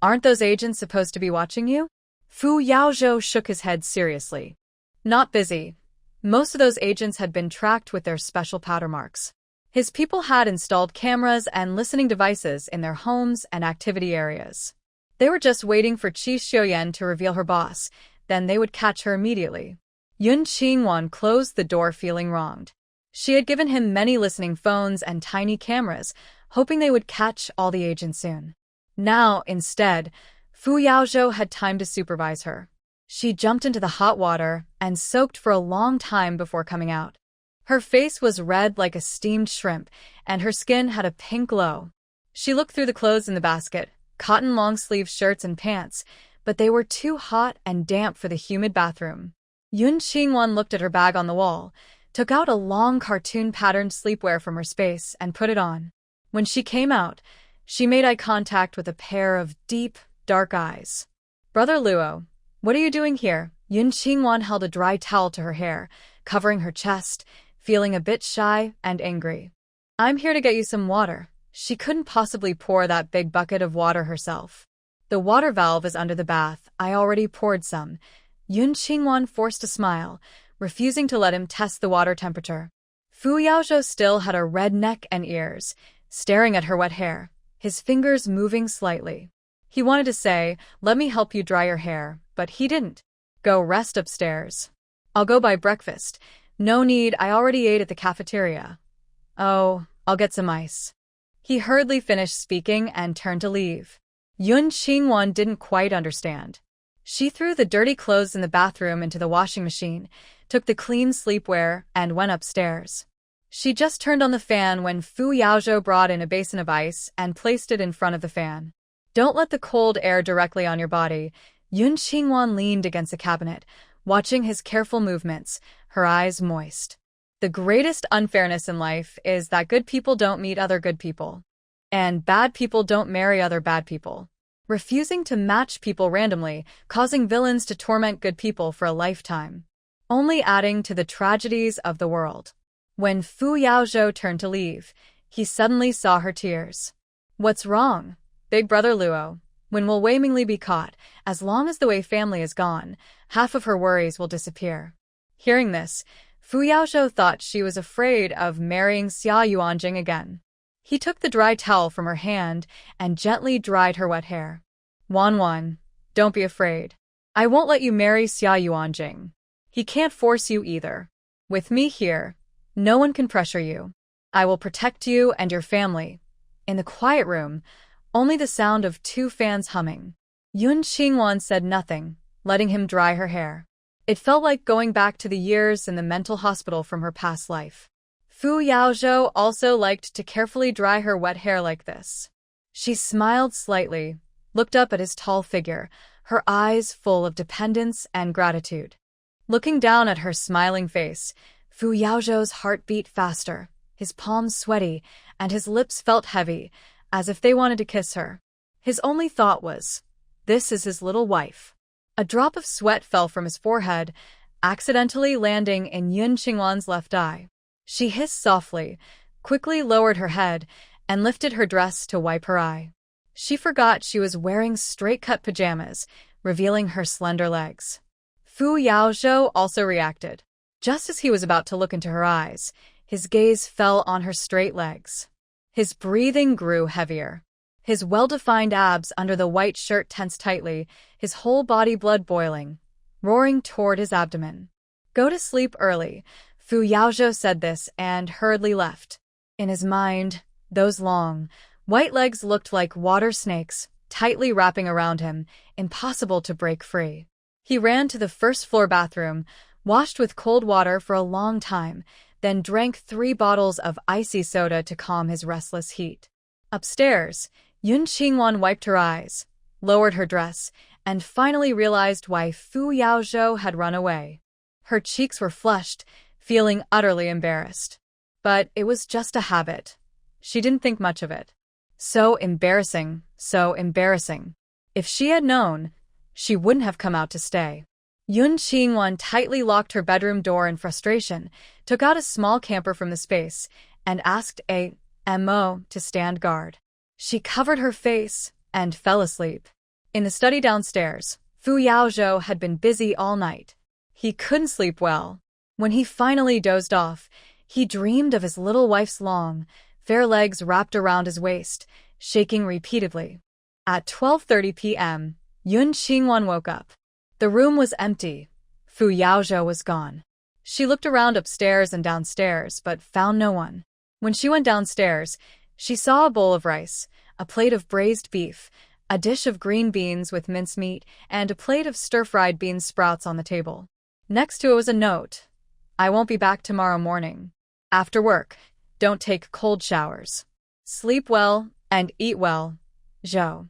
Aren't those agents supposed to be watching you? Fu Yaozhou shook his head seriously. Not busy. Most of those agents had been tracked with their special powder marks. His people had installed cameras and listening devices in their homes and activity areas. They were just waiting for Qi Xiuyan to reveal her boss, then they would catch her immediately. Yun Qingwan closed the door feeling wronged. She had given him many listening phones and tiny cameras, hoping they would catch all the agents soon. Now, instead, Fu Yaozhou had time to supervise her. She jumped into the hot water and soaked for a long time before coming out. Her face was red like a steamed shrimp, and her skin had a pink glow. She looked through the clothes in the basket, cotton long-sleeve shirts and pants, but they were too hot and damp for the humid bathroom. Yun Qingwan looked at her bag on the wall, took out a long cartoon-patterned sleepwear from her space, and put it on. When she came out, she made eye contact with a pair of deep, dark eyes. Brother Luo, what are you doing here? Yun Qingwan held a dry towel to her hair, covering her chest, feeling a bit shy and angry. I'm here to get you some water. She couldn't possibly pour that big bucket of water herself. The water valve is under the bath. I already poured some. Yun Qingwan forced a smile, refusing to let him test the water temperature. Fu Yaozhou still had a red neck and ears, staring at her wet hair, his fingers moving slightly. He wanted to say, let me help you dry your hair, but he didn't. Go rest upstairs. I'll go buy breakfast. No need, I already ate at the cafeteria. Oh, I'll get some ice. He hurriedly finished speaking and turned to leave. Yun Qingwan didn't quite understand. She threw the dirty clothes in the bathroom into the washing machine, took the clean sleepwear, and went upstairs. She just turned on the fan when Fu Yaozhou brought in a basin of ice and placed it in front of the fan. Don't let the cold air directly on your body. Yun Qingwan leaned against the cabinet, watching his careful movements, her eyes moist. The greatest unfairness in life is that good people don't meet other good people. And bad people don't marry other bad people. Refusing to match people randomly, causing villains to torment good people for a lifetime. Only adding to the tragedies of the world. When Fu Yaozhou turned to leave, he suddenly saw her tears. What's wrong? Big brother Luo. When will Wei Mingli be caught? As long as the Wei family is gone, half of her worries will disappear. Hearing this, Fu Yaozhou thought she was afraid of marrying Xia Yuanjing again. He took the dry towel from her hand and gently dried her wet hair. Wan, don't be afraid. I won't let you marry Xia Yuanjing. He can't force you either. With me here, no one can pressure you. I will protect you and your family. In the quiet room, only the sound of 2 fans humming. Yun Qingwan said nothing, letting him dry her hair. It felt like going back to the years in the mental hospital from her past life. Fu Yaozhou also liked to carefully dry her wet hair like this. She smiled slightly, looked up at his tall figure, her eyes full of dependence and gratitude. Looking down at her smiling face, Fu Yaozhou's heart beat faster, his palms sweaty, and his lips felt heavy, as if they wanted to kiss her. His only thought was, this is his little wife. A drop of sweat fell from his forehead, accidentally landing in Yun Qingwan's left eye. She hissed softly, quickly lowered her head, and lifted her dress to wipe her eye. She forgot she was wearing straight-cut pajamas, revealing her slender legs. Fu Yaozhou also reacted. Just as he was about to look into her eyes, his gaze fell on her straight legs. His breathing grew heavier. His well-defined abs under the white shirt tensed tightly, his whole body blood boiling, roaring toward his abdomen. Go to sleep early. Fu Yaozhou said this and hurriedly left. In his mind, those long, white legs looked like water snakes, tightly wrapping around him, impossible to break free. He ran to the first-floor bathroom, washed with cold water for a long time, then drank 3 bottles of icy soda to calm his restless heat. Upstairs, Yun Qingwan wiped her eyes, lowered her dress, and finally realized why Fu Yaozhou had run away. Her cheeks were flushed, feeling utterly embarrassed. But it was just a habit. She didn't think much of it. So embarrassing, so embarrassing. If she had known, she wouldn't have come out to stay. Yun Qingwan tightly locked her bedroom door in frustration, took out a small camper from the space, and asked a MO to stand guard. She covered her face and fell asleep. In the study downstairs, Fu Yaozhou had been busy all night. He couldn't sleep well. When he finally dozed off, he dreamed of his little wife's long, fair legs wrapped around his waist, shaking repeatedly. At 12:30 p.m., Yun Qingwan woke up. The room was empty. Fu Yaozhou was gone. She looked around upstairs and downstairs, but found no one. When she went downstairs, she saw a bowl of rice, a plate of braised beef, a dish of green beans with mincemeat, and a plate of stir-fried bean sprouts on the table. Next to it was a note. I won't be back tomorrow morning. After work, don't take cold showers. Sleep well and eat well. Zhou.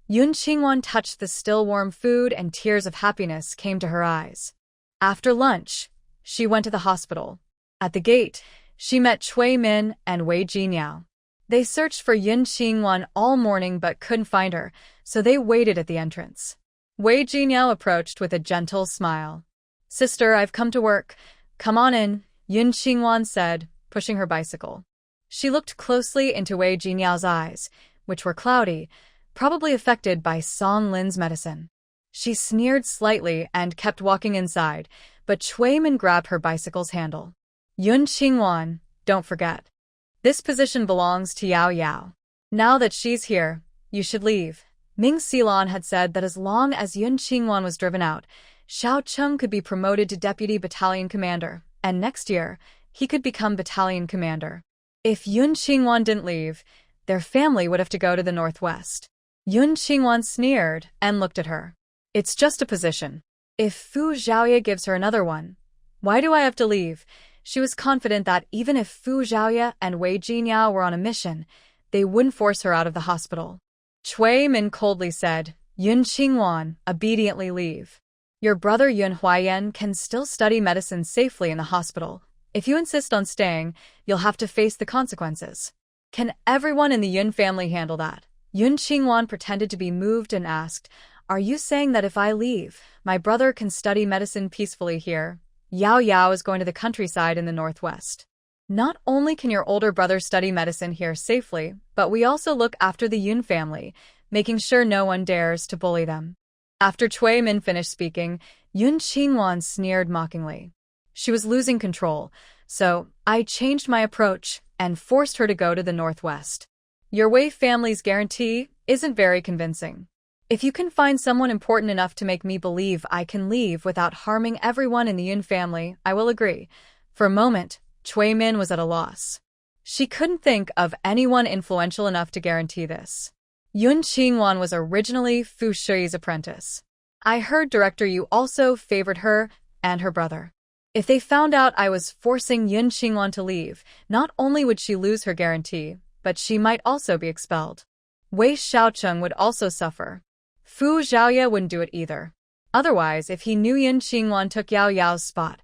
Yun Qingwan touched the still warm food and tears of happiness came to her eyes. After lunch, she went to the hospital. At the gate, she met Cui Min and Wei Jinyao. They searched for Yun Qingwan all morning but couldn't find her, so they waited at the entrance. Wei Jinyao approached with a gentle smile. Sister, I've come to work. Come on in, Yun Qingwan said, pushing her bicycle. She looked closely into Wei Jinyao's eyes, which were cloudy, probably affected by Song Lin's medicine. She sneered slightly and kept walking inside, but Cui Min grabbed her bicycle's handle. Yun Qingwan, don't forget. This position belongs to Yao Yao. Now that she's here, you should leave. Ming Xilon had said that as long as Yun Qingwan was driven out, Xiao Cheng could be promoted to deputy battalion commander, and next year, he could become battalion commander. If Yun Qingwan didn't leave, their family would have to go to the northwest. Yun Qingwan sneered and looked at her. It's just a position. If Fu Zhaoye gives her another one, why do I have to leave? She was confident that even if Fu Zhaoye and Wei Jinyao were on a mission, they wouldn't force her out of the hospital. Cui Min coldly said, Yun Qingwan, obediently leave. Your brother Yun Huaiyan can still study medicine safely in the hospital. If you insist on staying, you'll have to face the consequences. Can everyone in the Yun family handle that? Yun Qingwan pretended to be moved and asked, Are you saying that if I leave, my brother can study medicine peacefully here? Yao Yao is going to the countryside in the northwest. Not only can your older brother study medicine here safely, but we also look after the Yun family, making sure no one dares to bully them. After Cui Min finished speaking, Yun Qingwan sneered mockingly. She was losing control, so I changed my approach and forced her to go to the northwest. Your Wei family's guarantee isn't very convincing. If you can find someone important enough to make me believe I can leave without harming everyone in the Yun family, I will agree. For a moment, Cui Min was at a loss. She couldn't think of anyone influential enough to guarantee this. Yun Qingwan was originally Fu Shiyi's apprentice. I heard, Director, you also favored her and her brother. If they found out I was forcing Yun Qingwan to leave, not only would she lose her guarantee, but she might also be expelled. Wei Xiaocheng would also suffer. Fu Zhaoye wouldn't do it either. Otherwise, if he knew Yun Qingwan took Yao Yao's spot,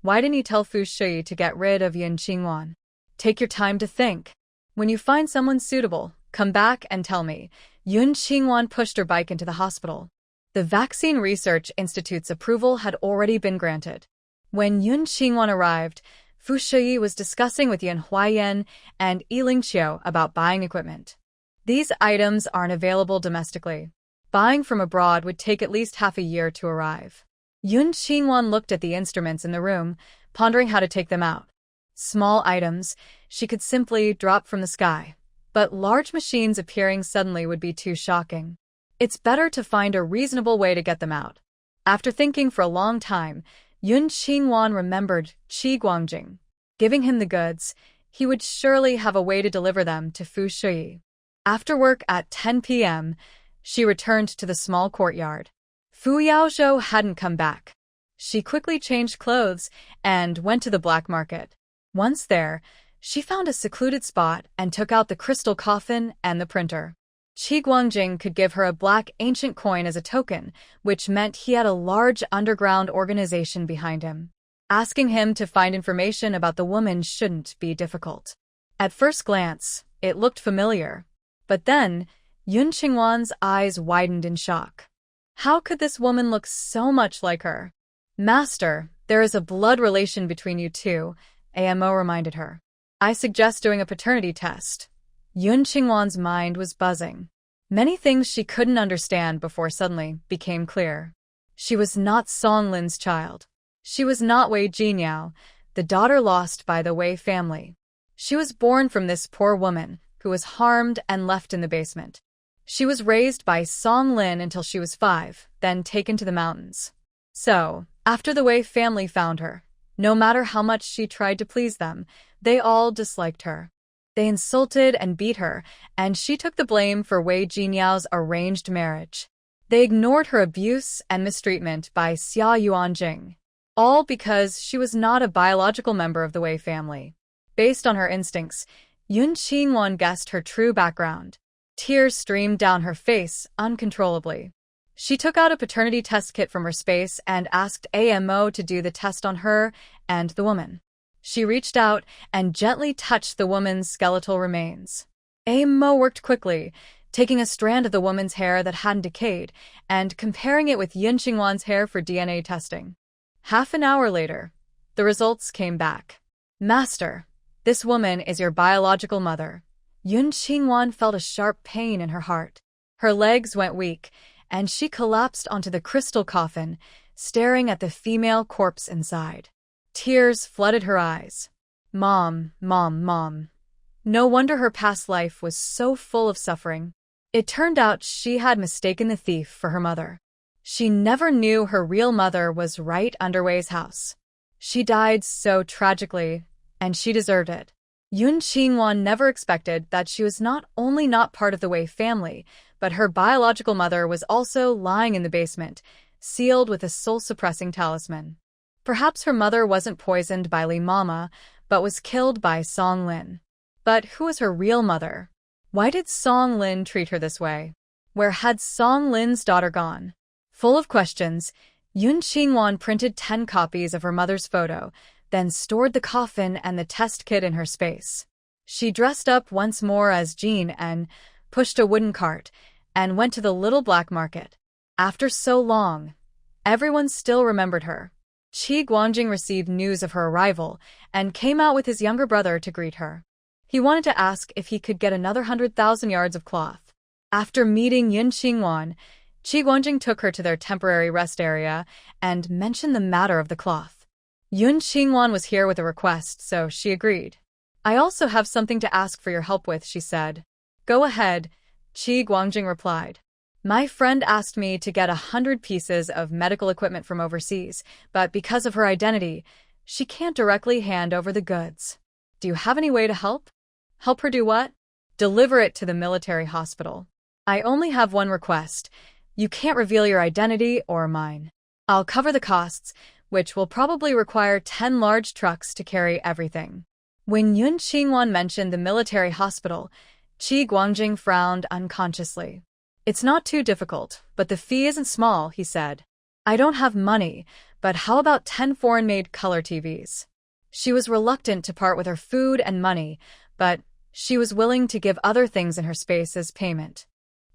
why didn't he tell Fu Shiyi to get rid of Yun Qingwan? Take your time to think. When you find someone suitable, come back and tell me. Yun Qingwan pushed her bike into the hospital. The Vaccine Research Institute's approval had already been granted. When Yun Qingwan arrived, Fu Shiyi was discussing with Yun Huaiyan and Yi Lingqiu about buying equipment. These items aren't available domestically. Buying from abroad would take at least half a year to arrive. Yun Qingwan looked at the instruments in the room, pondering how to take them out. Small items she could simply drop from the sky, but large machines appearing suddenly would be too shocking. It's better to find a reasonable way to get them out. After thinking for a long time, Yun Qingwan remembered Qi Guangjing. Giving him the goods, he would surely have a way to deliver them to Fu Shiyi. After work at 10 p.m., she returned to the small courtyard. Fu Yaozhou hadn't come back. She quickly changed clothes and went to the black market. Once there, she found a secluded spot and took out the crystal coffin and the printer. Qi Guangjing could give her a black ancient coin as a token, which meant he had a large underground organization behind him. Asking him to find information about the woman shouldn't be difficult. At first glance, it looked familiar. But then, Yun Qingwan's eyes widened in shock. How could this woman look so much like her? Master, there is a blood relation between you two, AMO reminded her. I suggest doing a paternity test. Yun Qingwan's mind was buzzing. Many things she couldn't understand before suddenly became clear. She was not Song Lin's child. She was not Wei Jinyao, the daughter lost by the Wei family. She was born from this poor woman, who was harmed and left in the basement. She was raised by Song Lin until she was 5, then taken to the mountains. So, after the Wei family found her, no matter how much she tried to please them, they all disliked her. They insulted and beat her, and she took the blame for Wei Jinyao's arranged marriage. They ignored her abuse and mistreatment by Xia Yuanjing, all because she was not a biological member of the Wei family. Based on her instincts, Yun Qingwan guessed her true background. Tears streamed down her face uncontrollably. She took out a paternity test kit from her space and asked AMO to do the test on her and the woman. She reached out and gently touched the woman's skeletal remains. AMO worked quickly, taking a strand of the woman's hair that hadn't decayed and comparing it with Yun Qingwan's hair for DNA testing. Half an hour later, the results came back. Master, this woman is your biological mother. Yun Qingwan felt a sharp pain in her heart. Her legs went weak, and she collapsed onto the crystal coffin, staring at the female corpse inside. Tears flooded her eyes. Mom, Mom, Mom. No wonder her past life was so full of suffering. It turned out she had mistaken the thief for her mother. She never knew her real mother was right under Wei's house. She died so tragically, and she deserved it. Yun Qingwan never expected that she was not only not part of the Wei family, but her biological mother was also lying in the basement, sealed with a soul-suppressing talisman. Perhaps her mother wasn't poisoned by Li Mama, but was killed by Song Lin. But who was her real mother? Why did Song Lin treat her this way? Where had Song Lin's daughter gone? Full of questions, Yun Qingwan printed 10 copies of her mother's photo, then stored the coffin and the test kit in her space. She dressed up once more as Jean and pushed a wooden cart and went to the little black market. After so long, everyone still remembered her. Qi Guangjing received news of her arrival and came out with his younger brother to greet her. He wanted to ask if he could get another 100,000 yards of cloth. After meeting Yun Qingwan, Qi Guangjing took her to their temporary rest area and mentioned the matter of the cloth. Yun Qingwan was here with a request, so she agreed. I also have something to ask for your help with, she said. Go ahead, Qi Guangjing replied. My friend asked me to get 100 pieces of medical equipment from overseas, but because of her identity, she can't directly hand over the goods. Do you have any way to help? Help her do what? Deliver it to the military hospital. I only have one request. You can't reveal your identity or mine. I'll cover the costs, which will probably require 10 large trucks to carry everything. When Yun Qingwan mentioned the military hospital, Qi Guangjing frowned unconsciously. It's not too difficult, but the fee isn't small, he said. I don't have money, but how about 10 foreign-made color TVs? She was reluctant to part with her food and money, but she was willing to give other things in her space as payment.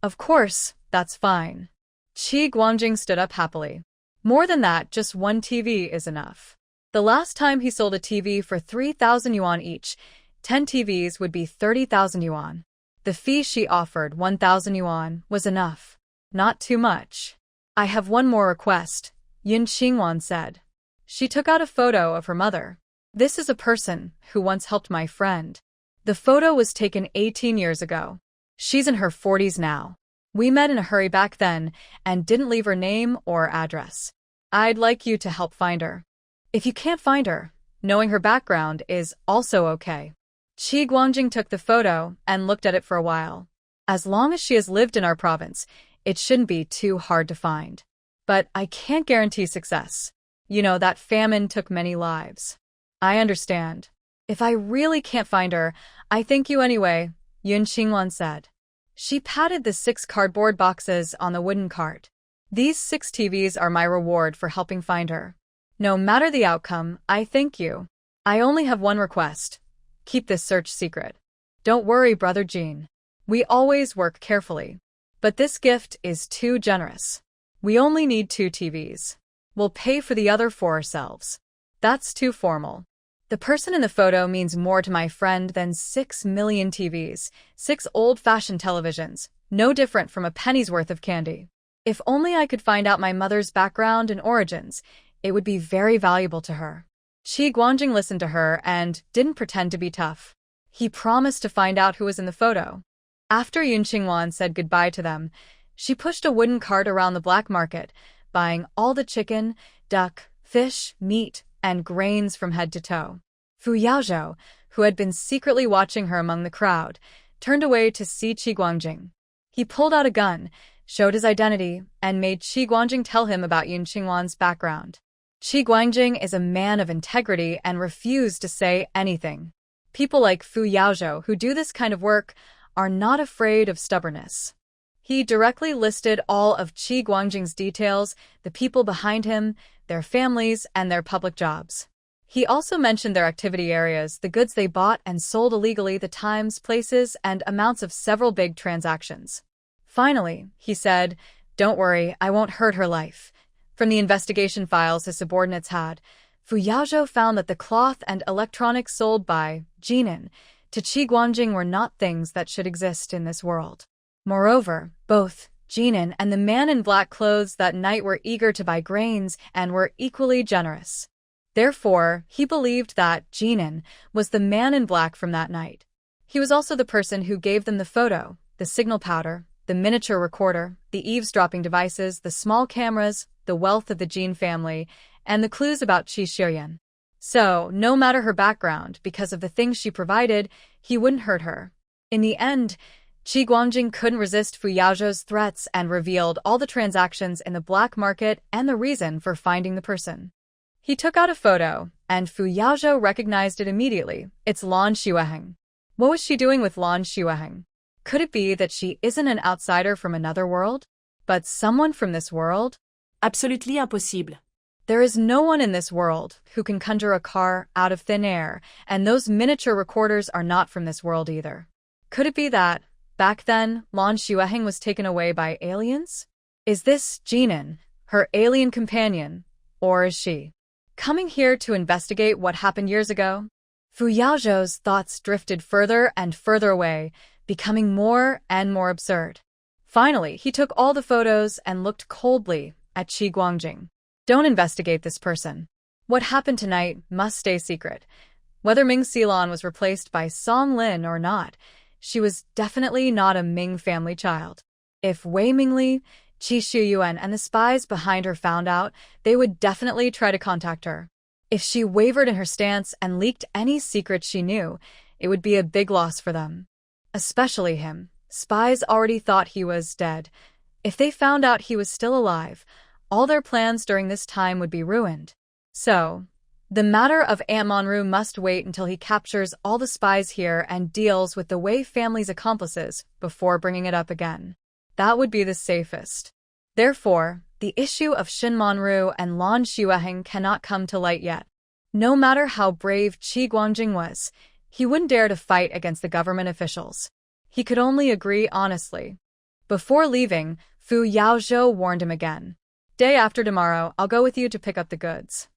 Of course, that's fine. Qi Guangjing stood up happily. More than that, just one TV is enough. The last time he sold a TV for 3,000 yuan each, 10 TVs would be 30,000 yuan. The fee she offered, 1,000 yuan, was enough. Not too much. I have one more request, Yun Qingwan said. She took out a photo of her mother. This is a person who once helped my friend. The photo was taken 18 years ago. She's in her 40s now. We met in a hurry back then and didn't leave her name or address. I'd like you to help find her. If you can't find her, knowing her background is also okay. Qi Guangjing took the photo and looked at it for a while. As long as she has lived in our province, it shouldn't be too hard to find. But I can't guarantee success. You know, that famine took many lives. I understand. If I really can't find her, I thank you anyway, Yun Qingwan said. She patted the 6 cardboard boxes on the wooden cart. These 6 TVs are my reward for helping find her. No matter the outcome, I thank you. I only have one request. Keep this search secret. Don't worry, Brother Jean. We always work carefully. But this gift is too generous. We only need 2 TVs. We'll pay for the other 4 ourselves. That's too formal. The person in the photo means more to my friend than 6 million TVs, 6 old-fashioned televisions, no different from a penny's worth of candy. If only I could find out my mother's background and origins, it would be very valuable to her. Qi Guangjing listened to her and didn't pretend to be tough. He promised to find out who was in the photo. After Yun Qingwan said goodbye to them, she pushed a wooden cart around the black market, buying all the chicken, duck, fish, meat, and grains from head to toe. Fu Yaozhou, who had been secretly watching her among the crowd, turned away to see Qi Guangjing. He pulled out a gun, showed his identity, and made Qi Guangjing tell him about Yun Qingwan's background. Qi Guangjing is a man of integrity and refused to say anything. People like Fu Yaozhou who do this kind of work are not afraid of stubbornness. He directly listed all of Qi Guangjing's details, the people behind him, their families, and their public jobs. He also mentioned their activity areas, the goods they bought and sold illegally, the times, places, and amounts of several big transactions. Finally, he said, "Don't worry, I won't hurt her life." From the investigation files his subordinates had, Fu Yaozhou found that the cloth and electronics sold by Jinan to Qi Guangjing were not things that should exist in this world. Moreover, both Jinan and the man in black clothes that night were eager to buy grains and were equally generous. Therefore, he believed that Jinan was the man in black from that night. He was also the person who gave them the photo, the signal powder, the miniature recorder, the eavesdropping devices, the small cameras, the wealth of the Jin family, and the clues about Qi Xiuyan. So, no matter her background, because of the things she provided, he wouldn't hurt her. In the end, Qi Guangjing couldn't resist Fu Yaozhou's threats and revealed all the transactions in the black market and the reason for finding the person. He took out a photo, and Fu Yaozhou recognized it immediately. It's Lan Xueheng. What was she doing with Lan Xueheng? Could it be that she isn't an outsider from another world, but someone from this world? Absolutely impossible. There is no one in this world who can conjure a car out of thin air, and those miniature recorders are not from this world either. Could it be that, back then, Lan Xueheng was taken away by aliens? Is this Jinan, her alien companion, or is she coming here to investigate what happened years ago? Fu Yaozhou's thoughts drifted further and further away, becoming more and more absurd. Finally, he took all the photos and looked coldly at Qi Guangjing. Don't investigate this person. What happened tonight must stay secret. Whether Ming Xilan was replaced by Song Lin or not, she was definitely not a Ming family child. If Wei Mingli, Qi Shuyuan, and the spies behind her found out, they would definitely try to contact her. If she wavered in her stance and leaked any secrets she knew, it would be a big loss for them. Especially him. Spies already thought he was dead. If they found out he was still alive, all their plans during this time would be ruined. So, the matter of Aunt Monru must wait until he captures all the spies here and deals with the Wei family's accomplices before bringing it up again. That would be the safest. Therefore, the issue of Shin Monru and Lan Xueheng cannot come to light yet. No matter how brave Qi Guangjing was, he wouldn't dare to fight against the government officials. He could only agree honestly. Before leaving, Fu Yaozhou warned him again. Day after tomorrow, I'll go with you to pick up the goods.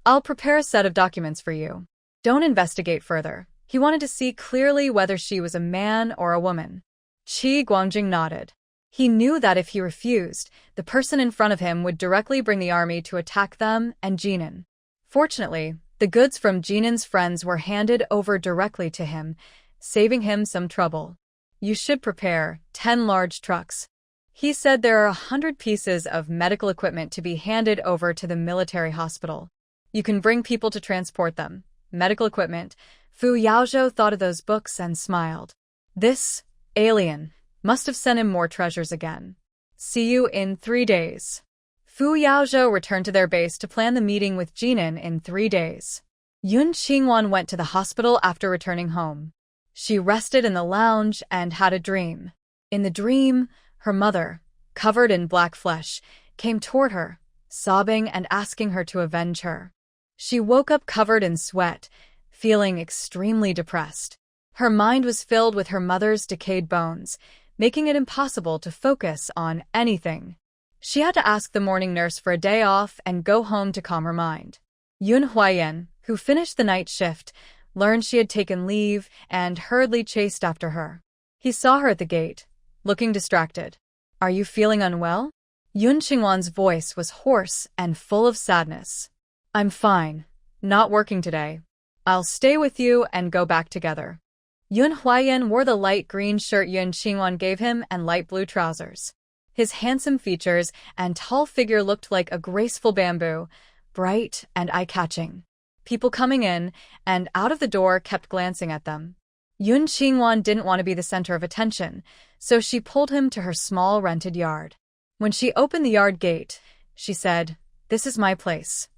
I'll prepare a set of documents for you. Don't investigate further. He wanted to see clearly whether she was a man or a woman. Qi Guangjing nodded. He knew that if he refused, the person in front of him would directly bring the army to attack them and Jinan. Fortunately, the goods from Jinan's friends were handed over directly to him, saving him some trouble. You should prepare 10 large trucks. He said there are 100 pieces of medical equipment to be handed over to the military hospital. You can bring people to transport them. Medical equipment. Fu Yaozhou thought of those books and smiled. This alien must have sent him more treasures again. See you in 3 days. Fu Yaozhou returned to their base to plan the meeting with Jinan in 3 days. Yun Qingwan went to the hospital after returning home. She rested in the lounge and had a dream. In the dream, her mother, covered in black flesh, came toward her, sobbing and asking her to avenge her. She woke up covered in sweat, feeling extremely depressed. Her mind was filled with her mother's decayed bones, making it impossible to focus on anything. She had to ask the morning nurse for a day off and go home to calm her mind. Yun Huayan, who finished the night shift, learned she had taken leave and hurriedly chased after her. He saw her at the gate, looking distracted. "Are you feeling unwell?" Yun Qingwan's voice was hoarse and full of sadness. "I'm fine. Not working today. I'll stay with you and go back together." Yun Huayan wore the light green shirt Yun Qingwan gave him and light blue trousers. His handsome features and tall figure looked like a graceful bamboo, bright and eye-catching. People coming in and out of the door kept glancing at them. Yun Qingwan didn't want to be the center of attention, so she pulled him to her small rented yard. When she opened the yard gate, she said, "This is my place."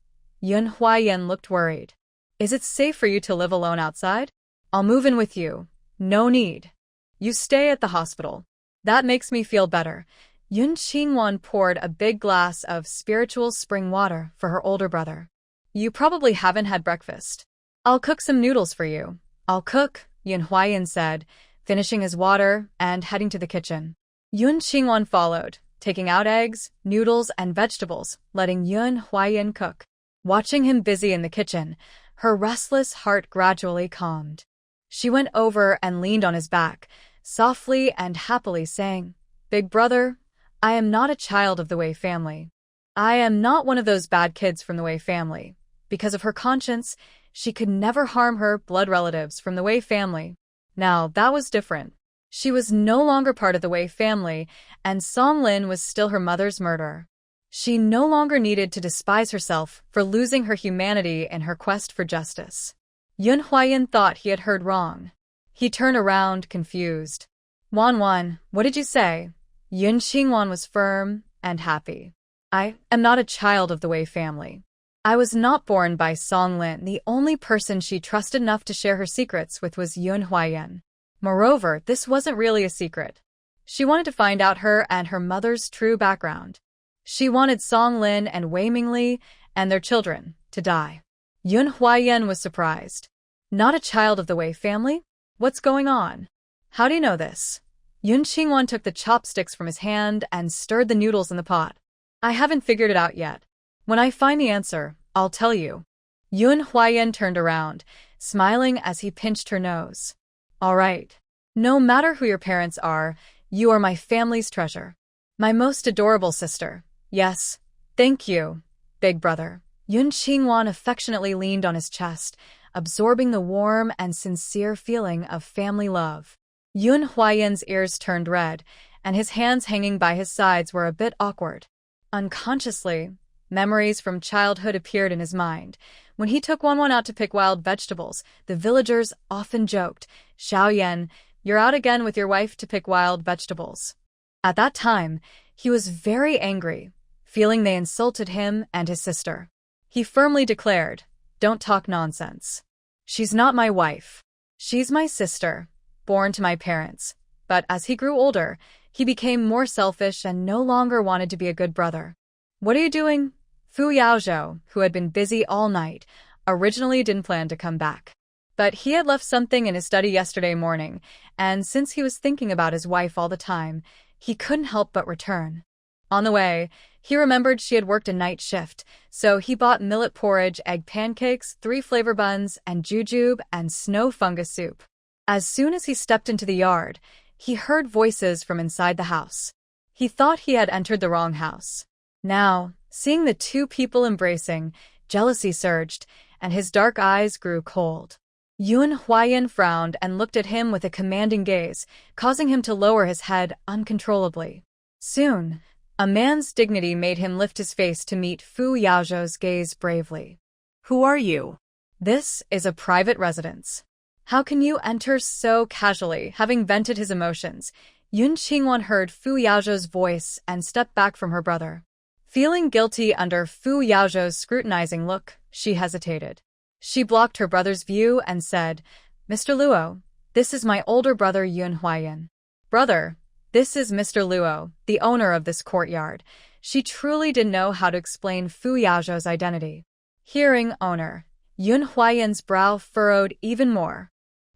Yun Huayan looked worried. "Is it safe for you to live alone outside? I'll move in with you. No need. You stay at the hospital." "That makes me feel better." Yun Qingwan poured a big glass of spiritual spring water for her older brother. "You probably haven't had breakfast. I'll cook some noodles for you." "I'll cook," Yun Huayan said, finishing his water and heading to the kitchen. Yun Qingwan followed, taking out eggs, noodles, and vegetables, letting Yun Huayan cook. Watching him busy in the kitchen, her restless heart gradually calmed. She went over and leaned on his back, softly and happily saying, "Big brother, I am not a child of the Wei family. I am not one of those bad kids from the Wei family." Because of her conscience, she could never harm her blood relatives from the Wei family. Now, that was different. She was no longer part of the Wei family, and Song Lin was still her mother's murderer. She no longer needed to despise herself for losing her humanity in her quest for justice. Yun Huayan thought he had heard wrong. He turned around, confused. "Wan, what did you say?" Yun Qingwan was firm and happy. "I am not a child of the Wei family. I was not born by Song Lin. The only person she trusted enough to share her secrets with was Yun Huayan. Moreover, this wasn't really a secret. She wanted to find out her and her mother's true background. She wanted Song Lin and Wei Mingli and their children to die." Yun Huayan was surprised. "Not a child of the Wei family? What's going on? How do you know this?" Yun Qingwan took the chopsticks from his hand and stirred the noodles in the pot. "I haven't figured it out yet. When I find the answer, I'll tell you." Yun Huayan turned around, smiling as he pinched her nose. "All right. No matter who your parents are, you are my family's treasure. My most adorable sister. Yes, thank you, big brother." Yun Qingwan affectionately leaned on his chest, absorbing the warm and sincere feeling of family love. Yun Huayan's ears turned red, and his hands hanging by his sides were a bit awkward. Unconsciously, memories from childhood appeared in his mind. When he took Wan out to pick wild vegetables, the villagers often joked, "Xiaoyan, you're out again with your wife to pick wild vegetables." At that time, he was very angry, feeling they insulted him and his sister. He firmly declared, "Don't talk nonsense. She's not my wife. She's my sister, born to my parents." But as he grew older, he became more selfish and no longer wanted to be a good brother. "What are you doing?" Fu Yaozhou, who had been busy all night, originally didn't plan to come back. But he had left something in his study yesterday morning, and since he was thinking about his wife all the time, he couldn't help but return. On the way, he remembered she had worked a night shift, so he bought millet porridge, egg pancakes, 3 flavor buns, and jujube and snow fungus soup. As soon as he stepped into the yard, he heard voices from inside the house. He thought he had entered the wrong house. Now, seeing the two people embracing, jealousy surged, and his dark eyes grew cold. Yun Huayan frowned and looked at him with a commanding gaze, causing him to lower his head uncontrollably. Soon, a man's dignity made him lift his face to meet Fu Yaozhou's gaze bravely. "Who are you?" "This is a private residence. How can you enter so casually?" Having vented his emotions, Yun Qingwan heard Fu Yaozhou's voice and stepped back from her brother. Feeling guilty under Fu Yaozhou's scrutinizing look, she hesitated. She blocked her brother's view and said, Mr. Luo, this is my older brother Yun Huayan. Brother, this is Mr. Luo, the owner of this courtyard. She truly didn't know how to explain Fu Yaozhou's identity. Hearing owner, Yun Huayan's brow furrowed even more.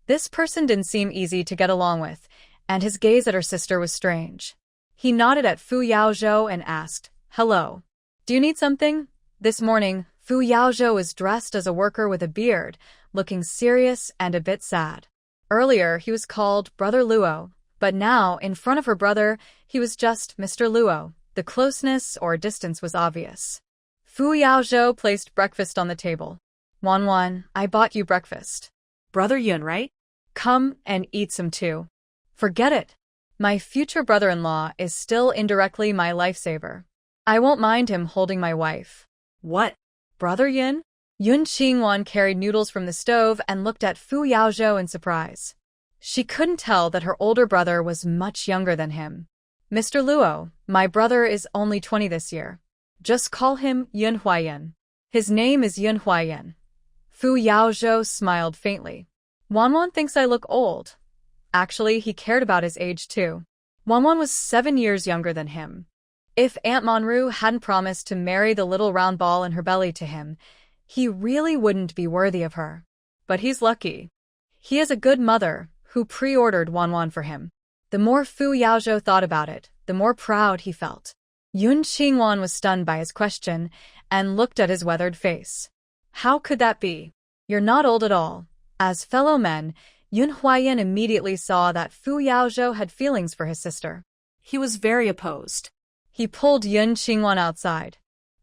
This person didn't seem easy to get along with, and his gaze at her sister was strange. He nodded at Fu Yaozhou and asked, Hello. Do you need something? This morning, Fu Yaozhou was dressed as a worker with a beard, looking serious and a bit sad. Earlier, he was called Brother Luo, but now, in front of her brother, he was just Mr. Luo. The closeness or distance was obvious. Fu Yaozhou placed breakfast on the table. Wanwan, I bought you breakfast. Brother Yun, right? Come and eat some too. Forget it. My future brother-in-law is still indirectly my lifesaver. I won't mind him holding my wife. What? Brother Yun? Yun Qingwan carried noodles from the stove and looked at Fu Yaozhou in surprise. She couldn't tell that her older brother was much younger than him. Mr. Luo, my brother is only 20 this year. Just call him Yun Huayan. His name is Yun Huayan. Fu Yaozhou smiled faintly. Wanwan thinks I look old. Actually, he cared about his age too. Wanwan was 7 years younger than him. If Aunt Monru hadn't promised to marry the little round ball in her belly to him, he really wouldn't be worthy of her. But he's lucky. He has a good mother who pre-ordered Wanwan for him. The more Fu Yaozhou thought about it, the more proud he felt. Yun Qingwan was stunned by his question and looked at his weathered face. How could that be? You're not old at all. As fellow men, Yun Huayan immediately saw that Fu Yaozhou had feelings for his sister. He was very opposed. He pulled Yun Qingwan outside.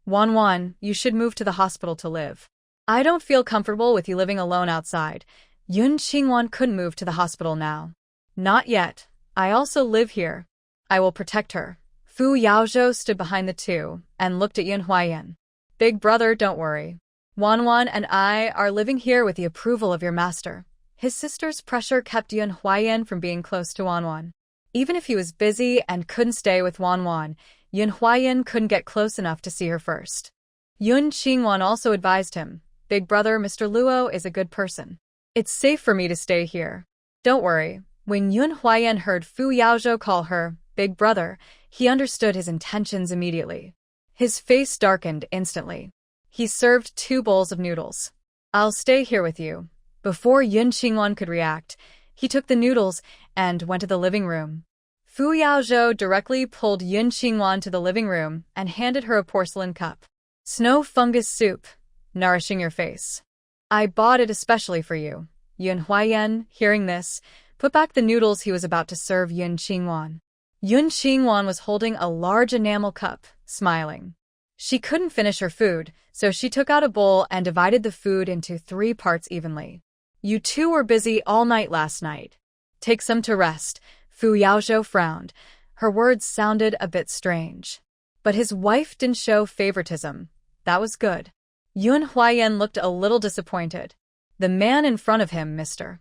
Wanwan, you should move to the hospital to live. I don't feel comfortable with you living alone outside. Yun Qingwan couldn't move to the hospital now. Not yet. I also live here. I will protect her. Fu Yaozhou stood behind the two and looked at Yun Huayan. Big brother, don't worry. Wanwan and I are living here with the approval of your master. His sister's pressure kept Yun Huayan from being close to Wanwan. Even if he was busy and couldn't stay with Wanwan, Yun Huayan couldn't get close enough to see her first. Yun Qingwan also advised him, Big brother, Mr. Luo is a good person. It's safe for me to stay here. Don't worry. When Yun Huayan heard Fu Yaozhou call her Big brother, he understood his intentions immediately. His face darkened instantly. He served 2 bowls of noodles. I'll stay here with you. Before Yun Qingwan could react, he took the noodles and went to the living room. Fu Yaozhou directly pulled Yun Qingwan to the living room and handed her a porcelain cup. Snow fungus soup, nourishing your face. I bought it especially for you. Yun Huayan, hearing this, put back the noodles he was about to serve Yun Qingwan. Yun Qingwan was holding a large enamel cup, smiling. She couldn't finish her food, so she took out a bowl and divided the food into 3 parts evenly. You two were busy all night last night. Take some to rest. Fu Yaozhou frowned. Her words sounded a bit strange. But his wife didn't show favoritism. That was good. Yun Huayan looked a little disappointed. The man in front of him, Mr.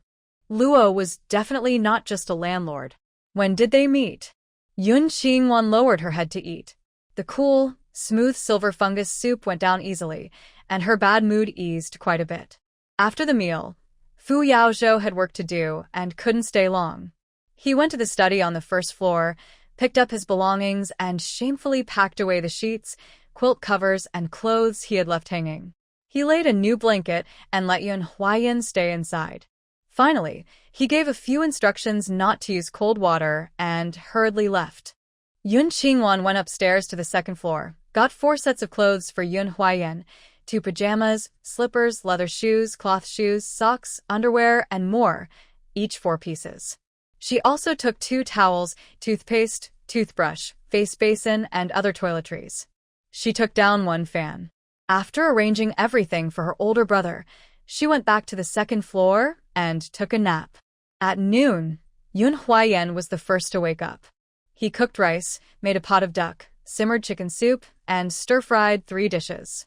Luo, was definitely not just a landlord. When did they meet? Yun Qingwan lowered her head to eat. The cool, smooth silver fungus soup went down easily, and her bad mood eased quite a bit. After the meal, Fu Yaozhou had work to do and couldn't stay long. He went to the study on the first floor, picked up his belongings, and shamefully packed away the sheets, quilt covers, and clothes he had left hanging. He laid a new blanket and let Yun Huayan stay inside. Finally, he gave a few instructions not to use cold water and hurriedly left. Yun Qingwan went upstairs to the second floor, got 4 sets of clothes for Yun Huayan, 2 pajamas, slippers, leather shoes, cloth shoes, socks, underwear, and more, each 4 pieces. She also took 2 towels, toothpaste, toothbrush, face basin, and other toiletries. She took down 1 fan. After arranging everything for her older brother, she went back to the second floor and took a nap. At noon, Yun Huayan was the first to wake up. He cooked rice, made a pot of duck, simmered chicken soup, and stir-fried 3 dishes.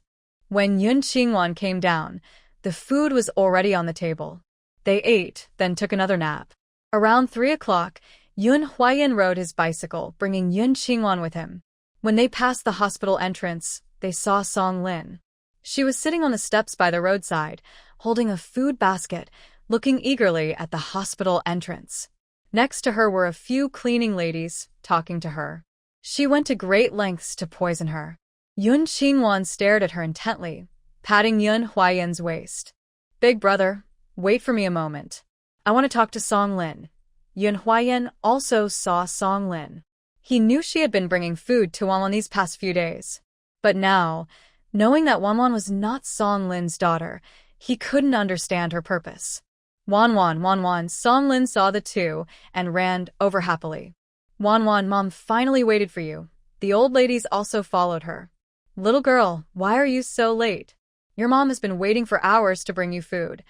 When Yun Qingwan came down, the food was already on the table. They ate, then took another nap. Around 3 o'clock, Yun Huayan rode his bicycle, bringing Yun Qingwan with him. When they passed the hospital entrance, they saw Song Lin. She was sitting on the steps by the roadside, holding a food basket, looking eagerly at the hospital entrance. Next to her were a few cleaning ladies, talking to her. She went to great lengths to poison her. Yun Qingwan stared at her intently, patting Yun Huayan's waist. "Big brother, wait for me a moment. I want to talk to Song Lin." Yun Huayan also saw Song Lin. He knew she had been bringing food to Wanwan these past few days. But now, knowing that Wanwan was not Song Lin's daughter, he couldn't understand her purpose. Wanwan, Song Lin saw the two and ran over happily. "Wanwan, Mom finally waited for you." The old ladies also followed her. "Little girl, why are you so late? Your mom has been waiting for hours to bring you food."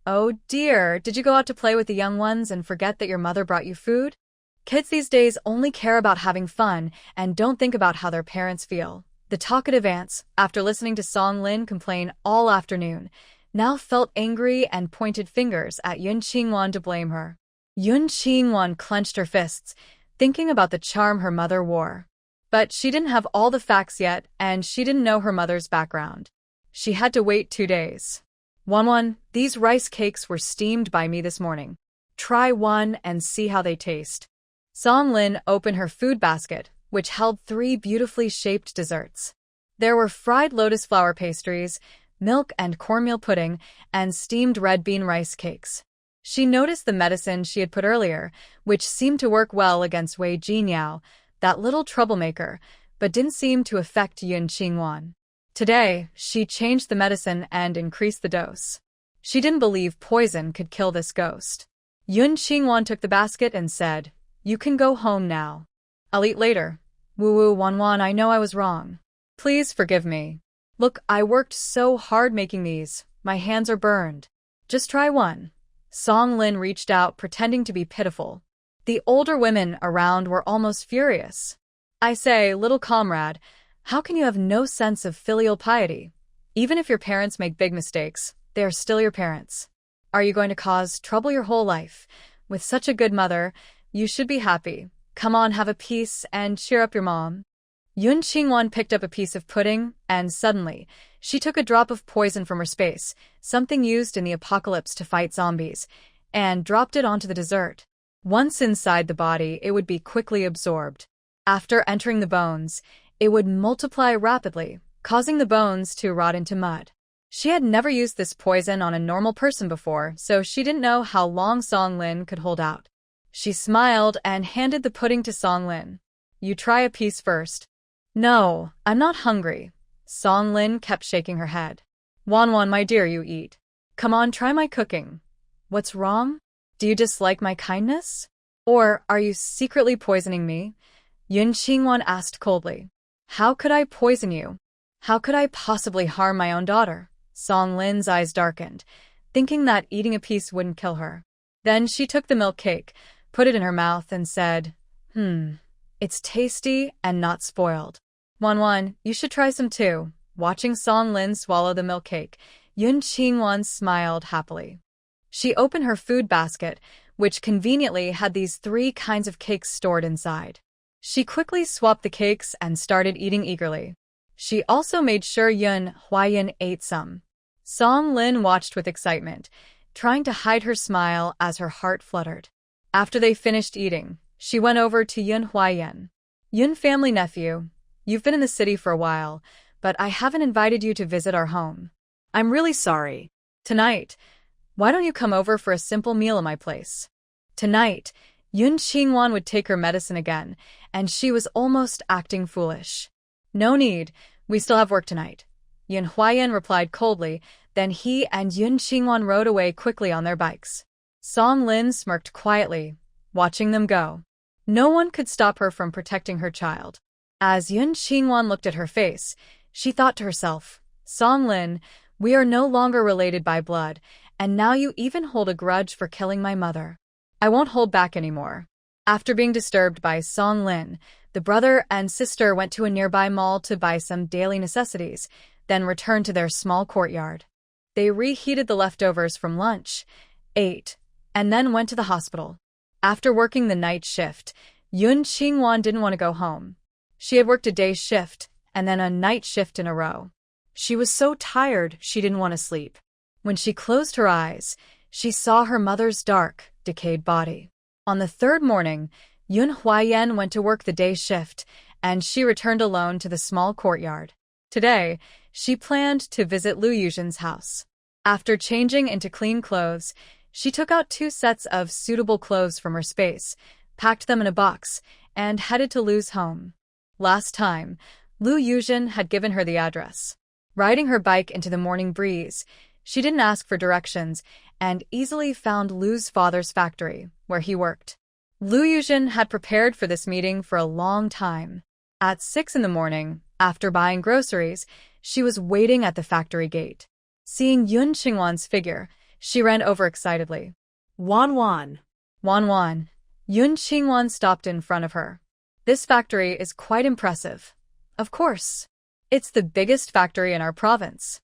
"Oh dear, did you go out to play with the young ones and forget that your mother brought you food?" Kids these days only care about having fun and don't think about how their parents feel. The talkative aunts, after listening to Song Lin complain all afternoon, now felt angry and pointed fingers at Yun Qingwan to blame her. Yun Qingwan clenched her fists, thinking about the charm her mother wore. But she didn't have all the facts yet, and she didn't know her mother's background. She had to wait 2 days. "Wanwan, these rice cakes were steamed by me this morning. Try one and see how they taste." Song Lin opened her food basket, which held 3 beautifully shaped desserts. There were fried lotus flower pastries, milk and cornmeal pudding, and steamed red bean rice cakes. She noticed the medicine she had put earlier, which seemed to work well against Wei Jinyao, that little troublemaker, but didn't seem to affect Yun Qingwan. Today, she changed the medicine and increased the dose. She didn't believe poison could kill this ghost. Yun Qingwan took the basket and said, "You can go home now. I'll eat later." "Woo-woo, Wanwan, I know I was wrong. Please forgive me. Look, I worked so hard making these. My hands are burned. Just try one." Song Lin reached out, pretending to be pitiful. The older women around were almost furious. "I say, little comrade, how can you have no sense of filial piety? Even if your parents make big mistakes, they are still your parents. Are you going to cause trouble your whole life? With such a good mother, you should be happy. Come on, have a piece and cheer up your mom." Yun Qingwan picked up a piece of pudding, and suddenly, she took a drop of poison from her space, something used in the apocalypse to fight zombies, and dropped it onto the dessert. Once inside the body, it would be quickly absorbed. After entering the bones, it would multiply rapidly, causing the bones to rot into mud. She had never used this poison on a normal person before, so she didn't know how long Song Lin could hold out. She smiled and handed the pudding to Song Lin. "You try a piece first." "No, I'm not hungry." Song Lin kept shaking her head. "Wanwan, my dear, you eat. Come on, try my cooking." "What's wrong? Do you dislike my kindness? Or are you secretly poisoning me?" Yun Qingwan asked coldly. "How could I poison you? How could I possibly harm my own daughter?" Song Lin's eyes darkened, thinking that eating a piece wouldn't kill her. Then she took the milk cake, put it in her mouth, and said, It's tasty and not spoiled. Wanwan, you should try some too." Watching Song Lin swallow the milk cake, Yun Qingwan smiled happily. She opened her food basket, which conveniently had these 3 kinds of cakes stored inside. She quickly swapped the cakes and started eating eagerly. She also made sure Yun Huayan ate some. Song Lin watched with excitement, trying to hide her smile as her heart fluttered. After they finished eating, she went over to Yun Huayan. "Yun family nephew, you've been in the city for a while, but I haven't invited you to visit our home. I'm really sorry. Tonight, why don't you come over for a simple meal at my place?" Tonight, Yun Qingwan would take her medicine again, and she was almost acting foolish. "No need, we still have work tonight." Yun Huayan replied coldly, then he and Yun Qingwan rode away quickly on their bikes. Song Lin smirked quietly, watching them go. No one could stop her from protecting her child. As Yun Qingwan looked at her face, she thought to herself, "Song Lin, we are no longer related by blood, and now you even hold a grudge for killing my mother. I won't hold back anymore." After being disturbed by Song Lin, the brother and sister went to a nearby mall to buy some daily necessities, then returned to their small courtyard. They reheated the leftovers from lunch, ate, and then went to the hospital. After working the night shift, Yun Qingwan didn't want to go home. She had worked a day shift and then a night shift in a row. She was so tired she didn't want to sleep. When she closed her eyes, she saw her mother's dark, decayed body. On the third morning, Yun Huayan went to work the day shift, and she returned alone to the small courtyard. Today, she planned to visit Lu Yuzhen's house. After changing into clean clothes, she took out 2 sets of suitable clothes from her space, packed them in a box, and headed to Lu's home. Last time, Lu Yuzhen had given her the address. Riding her bike into the morning breeze, she didn't ask for directions and easily found Lu's father's factory, where he worked. Lu Yuzhen had prepared for this meeting for a long time. At 6 in the morning, after buying groceries, she was waiting at the factory gate. Seeing Yun Qingwan's figure, she ran over excitedly. Wan Wan. Wan Wan. Yun Qingwan stopped in front of her. This factory is quite impressive. Of course. It's the biggest factory in our province.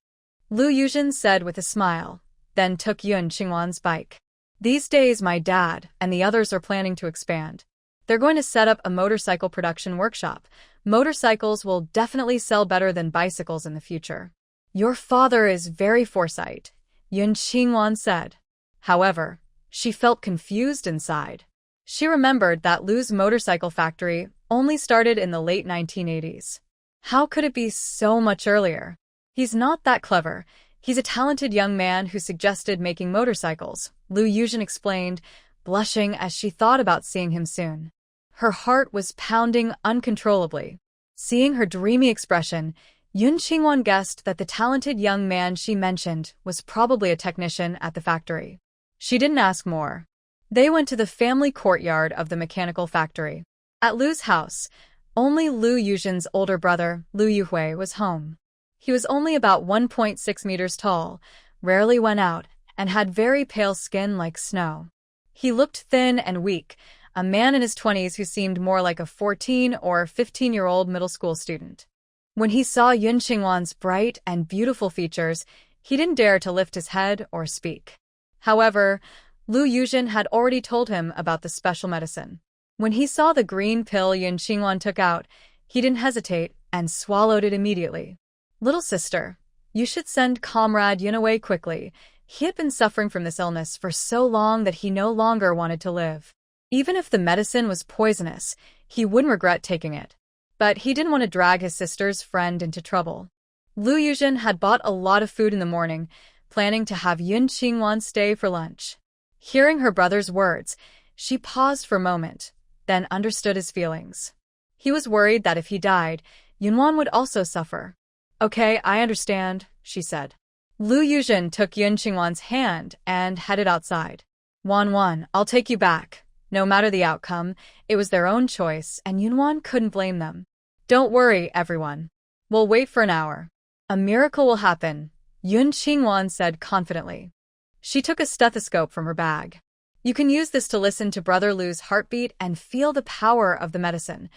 Lu Yuzhen said with a smile, then took Yun Qingwan's bike. These days my dad and the others are planning to expand. They're going to set up a motorcycle production workshop. Motorcycles will definitely sell better than bicycles in the future. Your father is very foresight, Yun Qingwan said. However, she felt confused inside. She remembered that Lu's motorcycle factory only started in the late 1980s. How could it be so much earlier? He's not that clever. He's a talented young man who suggested making motorcycles, Lu Yuzhen explained, blushing as she thought about seeing him soon. Her heart was pounding uncontrollably. Seeing her dreamy expression, Yun Qingwan guessed that the talented young man she mentioned was probably a technician at the factory. She didn't ask more. They went to the family courtyard of the mechanical factory. At Lu's house, only Lu Yuzhen's older brother, Lu Yuhui, was home. He was only about 1.6 meters tall, rarely went out, and had very pale skin like snow. He looked thin and weak, a man in his 20s who seemed more like a 14 or 15-year-old middle school student. When he saw Yun Qingwan's bright and beautiful features, he didn't dare to lift his head or speak. However, Lu Yuzhen had already told him about the special medicine. When he saw the green pill Yun Qingwan took out, he didn't hesitate and swallowed it immediately. Little sister, you should send Comrade Yun away quickly. He had been suffering from this illness for so long that he no longer wanted to live. Even if the medicine was poisonous, he wouldn't regret taking it. But he didn't want to drag his sister's friend into trouble. Lu Yuzhen had bought a lot of food in the morning, planning to have Yun Qingwan stay for lunch. Hearing her brother's words, she paused for a moment, then understood his feelings. He was worried that if he died, Yunwan would also suffer. Okay, I understand, she said. Lu Yuzhen took Yun Qingwan's hand and headed outside. Wan Wan, I'll take you back. No matter the outcome, it was their own choice, and Yunwan couldn't blame them. Don't worry, everyone. We'll wait for an hour. A miracle will happen, Yun Qingwan said confidently. She took a stethoscope from her bag. You can use this to listen to Brother Lu's heartbeat and feel the power of the medicine.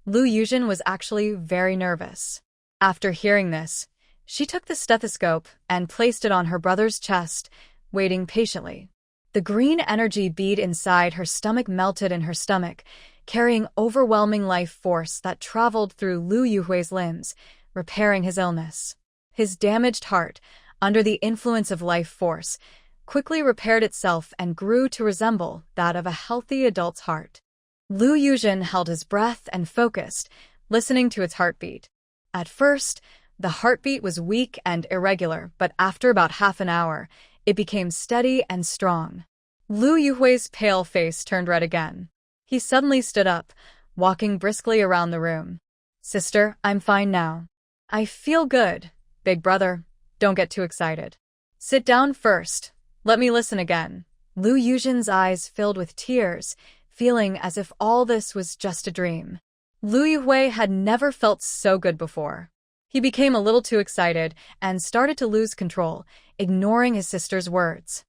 Lu Yuzhen was actually very nervous. After hearing this, she took the stethoscope and placed it on her brother's chest, waiting patiently. The green energy bead inside her stomach melted in her stomach, carrying overwhelming life force that traveled through Lu Yuhui's limbs, repairing his illness. His damaged heart, under the influence of life force, quickly repaired itself and grew to resemble that of a healthy adult's heart. Lu Yuzhen held his breath and focused, listening to its heartbeat. At first, the heartbeat was weak and irregular, but after about half an hour, it became steady and strong. Lu Yuhui's pale face turned red again. He suddenly stood up, walking briskly around the room. Sister, I'm fine now. I feel good. Big brother, don't get too excited. Sit down first. Let me listen again. Lu Yuzhen's eyes filled with tears, feeling as if all this was just a dream. Lu Yuhui had never felt so good before. He became a little too excited and started to lose control, ignoring his sister's words.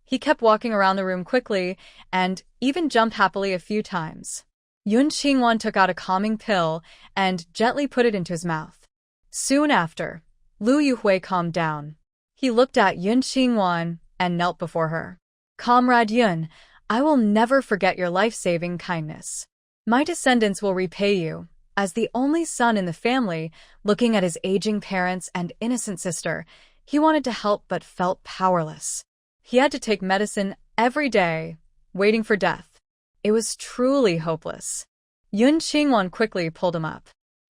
He kept walking around the room quickly and even jumped happily a few times. Yun Qingwan took out a calming pill and gently put it into his mouth. Soon after, Lu Yuhui calmed down. He looked at Yun Qingwan and knelt before her. Comrade Yun, I will never forget your life-saving kindness. My descendants will repay you. As the only son in the family, looking at his aging parents and innocent sister, he wanted to help but felt powerless. He had to take medicine every day, waiting for death. It was truly hopeless. Yun Qingwan quickly pulled him up.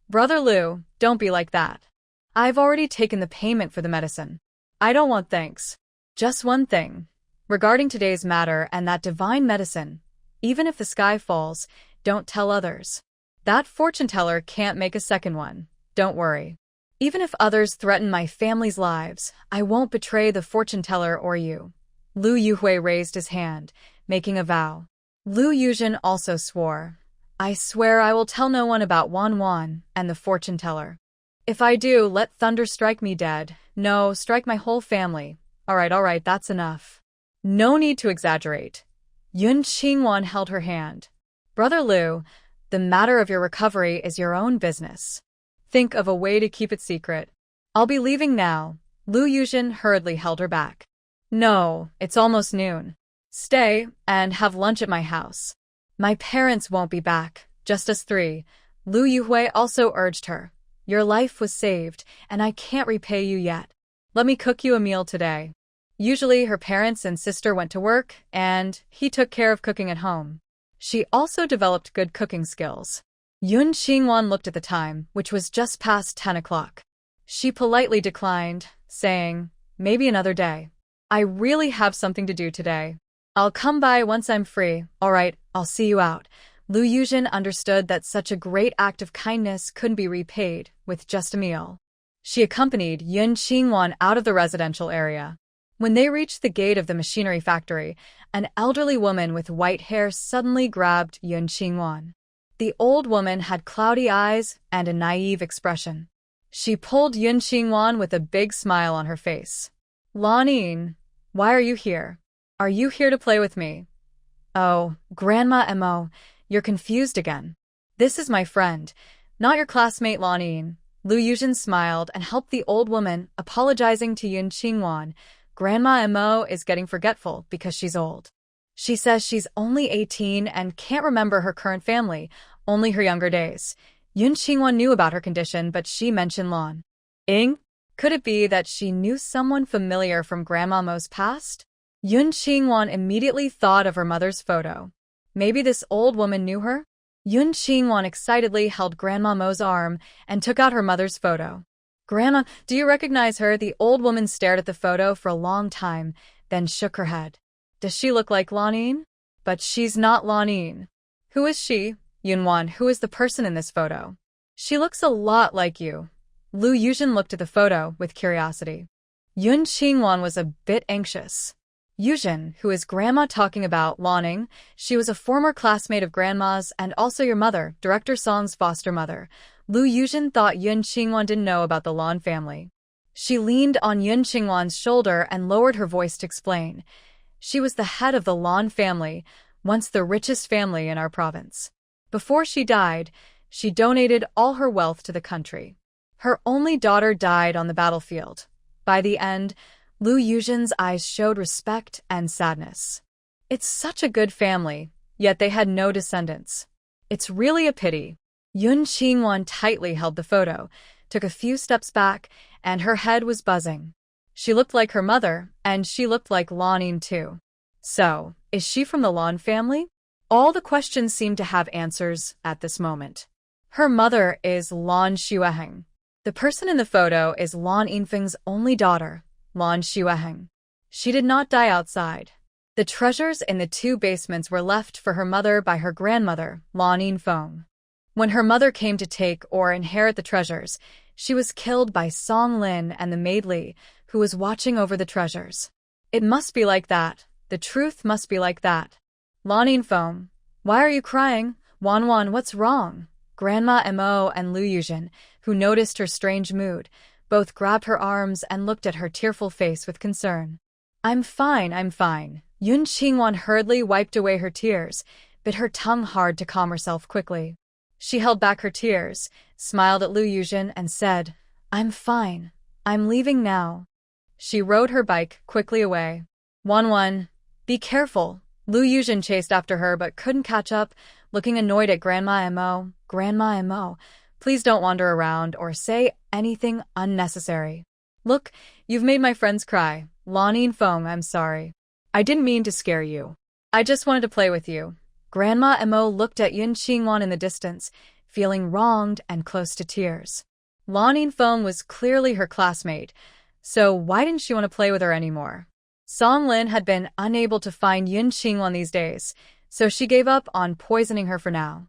"Brother Lu, don't be like that. I've already taken the payment for the medicine. I don't want thanks. Just one thing. Regarding today's matter and that divine medicine, even if the sky falls, don't tell others. That fortune teller can't make a second one. Don't worry. Even if others threaten my family's lives, I won't betray the fortune teller or you." Lu Yuhui raised his hand, making a vow. Lu Yuzhen also swore. "I swear I will tell no one about Wan and the fortune teller. If I do, let thunder strike me dead. No, strike my whole family. All right, that's enough. No need to exaggerate." Yun Qingwan held her hand. "Brother Lu, the matter of your recovery is your own business. Think of a way to keep it secret. I'll be leaving now." Lu Yuzhen hurriedly held her back. "No, it's almost noon. Stay and have lunch at my house. My parents won't be back, just us three." Lu Yuhui also urged her. "Your life was saved, and I can't repay you yet. Let me cook you a meal today." Usually her parents and sister went to work, and he took care of cooking at home. She also developed good cooking skills. Yun Qingwan looked at the time, which was just past 10 o'clock. She politely declined, saying, "Maybe another day. I really have something to do today. I'll come by once I'm free. All right, I'll see you out." Lu Yuzhen understood that such a great act of kindness couldn't be repaid with just a meal. She accompanied Yun Qingwan out of the residential area. When they reached the gate of the machinery factory, an elderly woman with white hair suddenly grabbed Yun Qingwan. The old woman had cloudy eyes and a naive expression. She pulled Yun Qingwan with a big smile on her face. "Lanin, why are you here? Are you here to play with me?" "Oh, Grandma Mo, you're confused again. This is my friend, not your classmate Lanin." Lu Yuzhen smiled and helped the old woman, apologizing to Yun Qingwan. "Grandma Mo is getting forgetful because she's old. She says she's only 18 and can't remember her current family, only her younger days." Yun Qingwan knew about her condition, but she mentioned Lan Ing. Could it be that she knew someone familiar from Grandma Mo's past? Yun Qingwan immediately thought of her mother's photo. Maybe this old woman knew her? Yun Qingwan excitedly held Grandma Mo's arm and took out her mother's photo. "Grandma, do you recognize her?" The old woman stared at the photo for a long time, then shook her head. "Does she look like Lanin?" "But she's not Lanin." "Who is she?" "Yunwan, who is the person in this photo?" "She looks a lot like you." Lu Yuzhen looked at the photo with curiosity. Yun Qingwan was a bit anxious. "Yuzhen, who is Grandma talking about? Laning, she was a former classmate of Grandma's and also your mother, Director Song's foster mother." Lu Yuzhen thought Yun Qingwan didn't know about the Lan family. She leaned on Yun Qingwan's shoulder and lowered her voice to explain. She was the head of the Lan family, once the richest family in our province. Before she died, she donated all her wealth to the country. Her only daughter died on the battlefield. By the end, Lu Yuzhen's eyes showed respect and sadness. It's such a good family, yet they had no descendants. It's really a pity. Yun Qingwan tightly held the photo, took a few steps back, and her head was buzzing. She looked like her mother, and she looked like Lanin too. So, is she from the Lan family? All the questions seemed to have answers at this moment. Her mother is Lan Xueheng. The person in the photo is Lan Yinfeng's only daughter, Lan Xueheng. She did not die outside. The treasures in the 2 basements were left for her mother by her grandmother, Lan Yinfeng. When her mother came to take or inherit the treasures, she was killed by Song Lin and the maid Li, who was watching over the treasures. It must be like that. The truth must be like that. Lan Yinfeng, why are you crying? Wan, what's wrong? Grandma Mo and Lu Yuzhen, who noticed her strange mood, both grabbed her arms and looked at her tearful face with concern. I'm fine. Yun Qingwan hurriedly wiped away her tears, bit her tongue hard to calm herself quickly. She held back her tears, smiled at Lu Yuzhen, and said, I'm fine. I'm leaving now. She rode her bike quickly away. Wan, be careful. Lu Yuzhen chased after her but couldn't catch up. looking annoyed at Grandma Mo. Grandma Mo, please don't wander around or say anything unnecessary. Look, you've made my friends cry. Lanin Feng, I'm sorry. I didn't mean to scare you. I just wanted to play with you. Grandma Mo looked at Yun Qingwan in the distance, feeling wronged and close to tears. Lanin Feng was clearly her classmate, so why didn't she want to play with her anymore? Song Lin had been unable to find Yun Qingwan these days, so she gave up on poisoning her for now.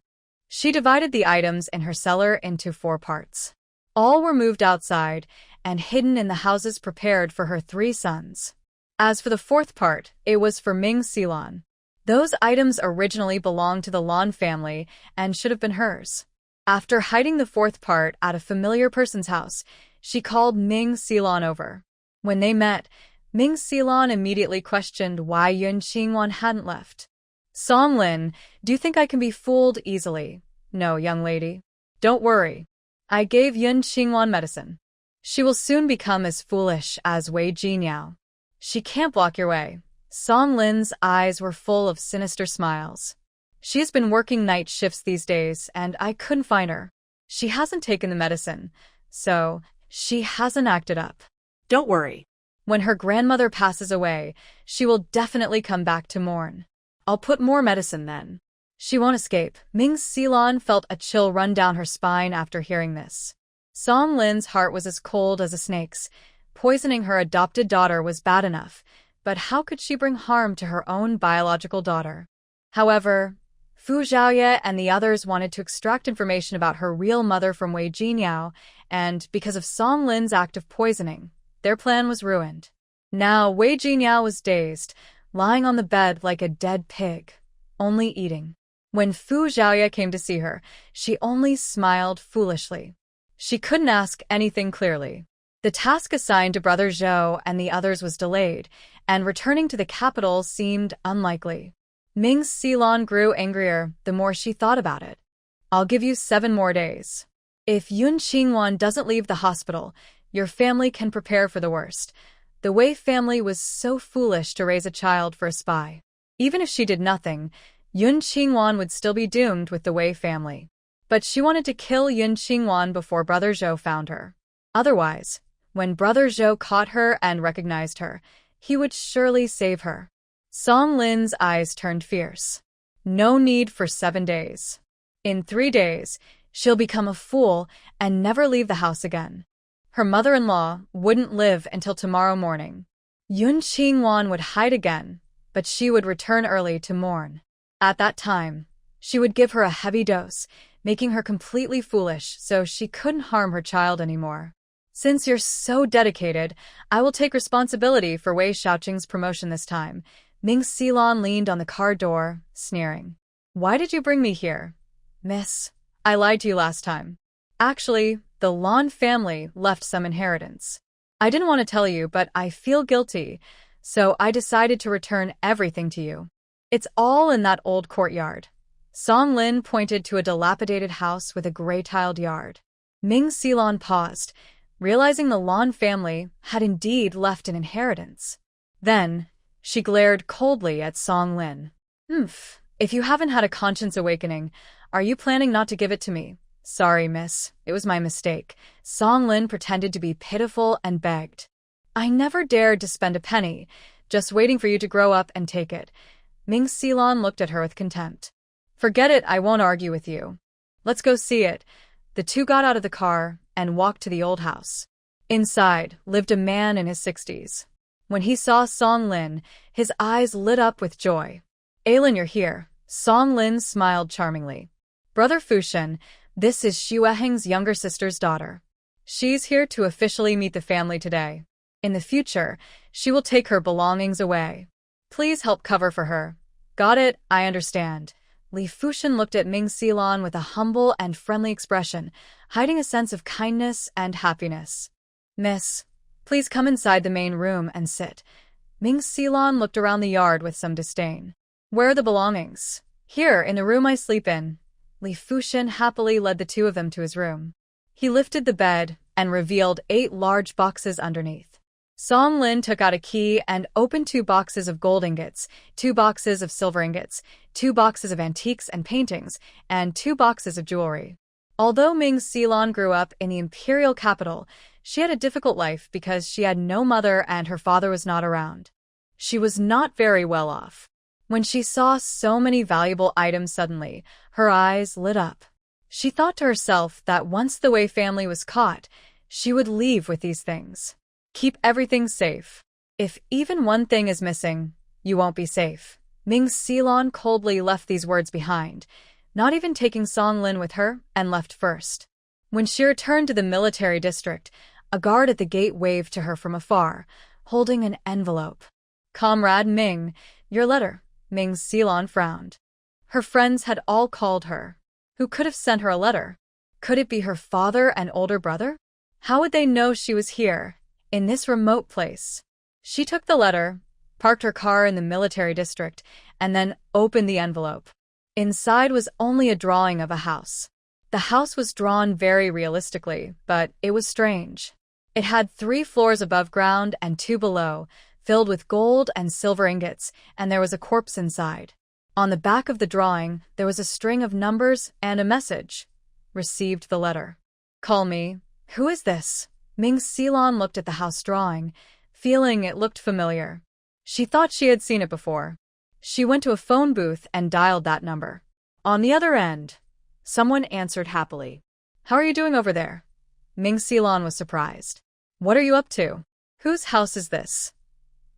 She divided the items in her cellar into 4 parts. All were moved outside and hidden in the houses prepared for her 3 sons. As for the 4th part, it was for Ming Xilan. Those items originally belonged to the Lan family and should have been hers. After hiding the 4th part at a familiar person's house, she called Ming Xilan over. When they met, Ming Xilan immediately questioned why Yun Qingwan hadn't left. Song Lin, do you think I can be fooled easily? No, young lady. Don't worry. I gave Yun Qingwan medicine. She will soon become as foolish as Wei Jinyao. She can't block your way. Song Lin's eyes were full of sinister smiles. She has been working night shifts these days, and I couldn't find her. She hasn't taken the medicine, so she hasn't acted up. Don't worry. When her grandmother passes away, she will definitely come back to mourn. I'll put more medicine then. She won't escape. Ming Xilan felt a chill run down her spine after hearing this. Song Lin's heart was as cold as a snake's. Poisoning her adopted daughter was bad enough, but how could she bring harm to her own biological daughter? However, Fu Zhaoye and the others wanted to extract information about her real mother from Wei Jinyao, and because of Song Lin's act of poisoning, their plan was ruined. Now Wei Jinyao was dazed, lying on the bed like a dead pig, only eating. When Fu Zhaoye came to see her, she only smiled foolishly. She couldn't ask anything clearly. The task assigned to Brother Zhou and the others was delayed, and returning to the capital seemed unlikely. Ming Xilan grew angrier the more she thought about it. I'll give you 7 more days. If Yun Qingwan doesn't leave the hospital, your family can prepare for the worst. The Wei family was so foolish to raise a child for a spy. Even if she did nothing, Yun Qingwan would still be doomed with the Wei family. But she wanted to kill Yun Qingwan before Brother Zhou found her. Otherwise, when Brother Zhou caught her and recognized her, he would surely save her. Song Lin's eyes turned fierce. No need for 7 days. In 3 days, she'll become a fool and never leave the house again. Her mother-in-law wouldn't live until tomorrow morning. Yun Qingwan would hide again, but she would return early to mourn. At that time, she would give her a heavy dose, making her completely foolish so she couldn't harm her child anymore. Since you're so dedicated, I will take responsibility for Wei Xiaoqing's promotion this time. Ming Xilan leaned on the car door, sneering. Why did you bring me here? Miss, I lied to you last time. Actually, the Lan family left some inheritance. I didn't want to tell you, but I feel guilty, so I decided to return everything to you. It's all in that old courtyard. Song Lin pointed to a dilapidated house with a gray-tiled yard. Ming Xilan paused, realizing the Lan family had indeed left an inheritance. Then, she glared coldly at Song Lin. If you haven't had a conscience awakening, are you planning not to give it to me? Sorry, miss. It was my mistake. Song Lin pretended to be pitiful and begged. I never dared to spend a penny, just waiting for you to grow up and take it. Ming Xilan looked at her with contempt. Forget it, I won't argue with you. Let's go see it. The two got out of the car and walked to the old house. Inside lived a man in his 60s. When he saw Song Lin, his eyes lit up with joy. Ailin, you're here. Song Lin smiled charmingly. Brother Fushen, this is Xueheng's younger sister's daughter. She's here to officially meet the family today. In the future, she will take her belongings away. Please help cover for her. Got it, I understand. Li Fushen looked at Ming Xilan with a humble and friendly expression, hiding a sense of kindness and happiness. Miss, please come inside the main room and sit. Ming Xilan looked around the yard with some disdain. Where are the belongings? Here, in the room I sleep in. Li Fushen happily led the two of them to his room. He lifted the bed and revealed 8 large boxes underneath. Song Lin took out a key and opened 2 boxes of gold ingots, 2 boxes of silver ingots, 2 boxes of antiques and paintings, and 2 boxes of jewelry. Although Ming Xilon grew up in the imperial capital, she had a difficult life because she had no mother and her father was not around. She was not very well off. When she saw so many valuable items suddenly, her eyes lit up. She thought to herself that once the Wei family was caught, she would leave with these things. Keep everything safe. If even one thing is missing, you won't be safe. Ming Xilon coldly left these words behind, not even taking Song Lin with her, and left first. When she returned to the military district, a guard at the gate waved to her from afar, holding an envelope. "Comrade Ming, your letter." Ming Xilon frowned. Her friends had all called her. Who could have sent her a letter? Could it be her father and older brother? How would they know she was here, in this remote place? She took the letter, parked her car in the military district, and then opened the envelope. Inside was only a drawing of a house. The house was drawn very realistically, but it was strange. It had 3 floors above ground and 2 below, filled with gold and silver ingots, and there was a corpse inside. On the back of the drawing, there was a string of numbers and a message. Received the letter. "Call me." Who is this? Ming Xilon looked at the house drawing, feeling it looked familiar. She thought she had seen it before. She went to a phone booth and dialed that number. On the other end, someone answered happily. "How are you doing over there?" Ming Xilon was surprised. "What are you up to? Whose house is this?"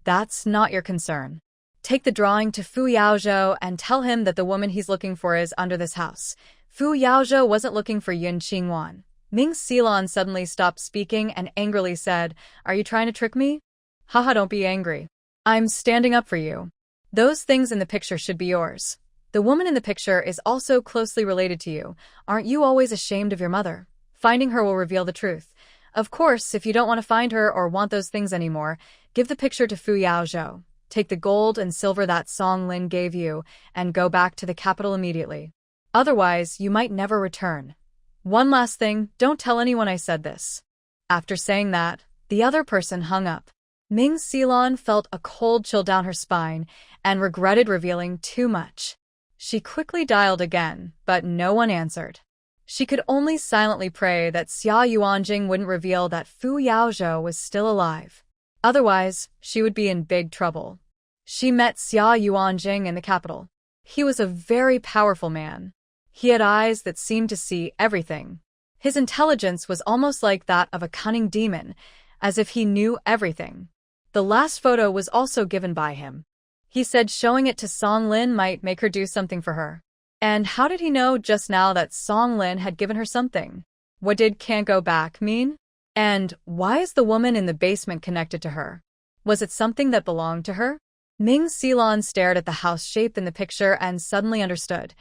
"That's not your concern. Take the drawing to Fu Yaozhou and tell him that the woman he's looking for is under this house." Fu Yaozhou wasn't looking for Yun Qingwan. Ming Xilon suddenly stopped speaking and angrily said, "Are you trying to trick me?" "Haha, don't be angry. I'm standing up for you. Those things in the picture should be yours. The woman in the picture is also closely related to you. Aren't you always ashamed of your mother? Finding her will reveal the truth. Of course, if you don't want to find her or want those things anymore, give the picture to Fu Yaozhou. Take the gold and silver that Song Lin gave you and go back to the capital immediately. Otherwise, you might never return. One last thing, don't tell anyone I said this." After saying that, the other person hung up. Ming Xilon felt a cold chill down her spine and regretted revealing too much. She quickly dialed again, but no one answered. She could only silently pray that Xia Yuanjing wouldn't reveal that Fu Yaozhou was still alive. Otherwise, she would be in big trouble. She met Xia Yuanjing in the capital. He was a very powerful man. He had eyes that seemed to see everything. His intelligence was almost like that of a cunning demon, as if he knew everything. The last photo was also given by him. He said showing it to Song Lin might make her do something for her. And how did he know just now that Song Lin had given her something? What did "can't go back" mean? And why is the woman in the basement connected to her? Was it something that belonged to her? Ming Xilon stared at the house shape in the picture and suddenly understood.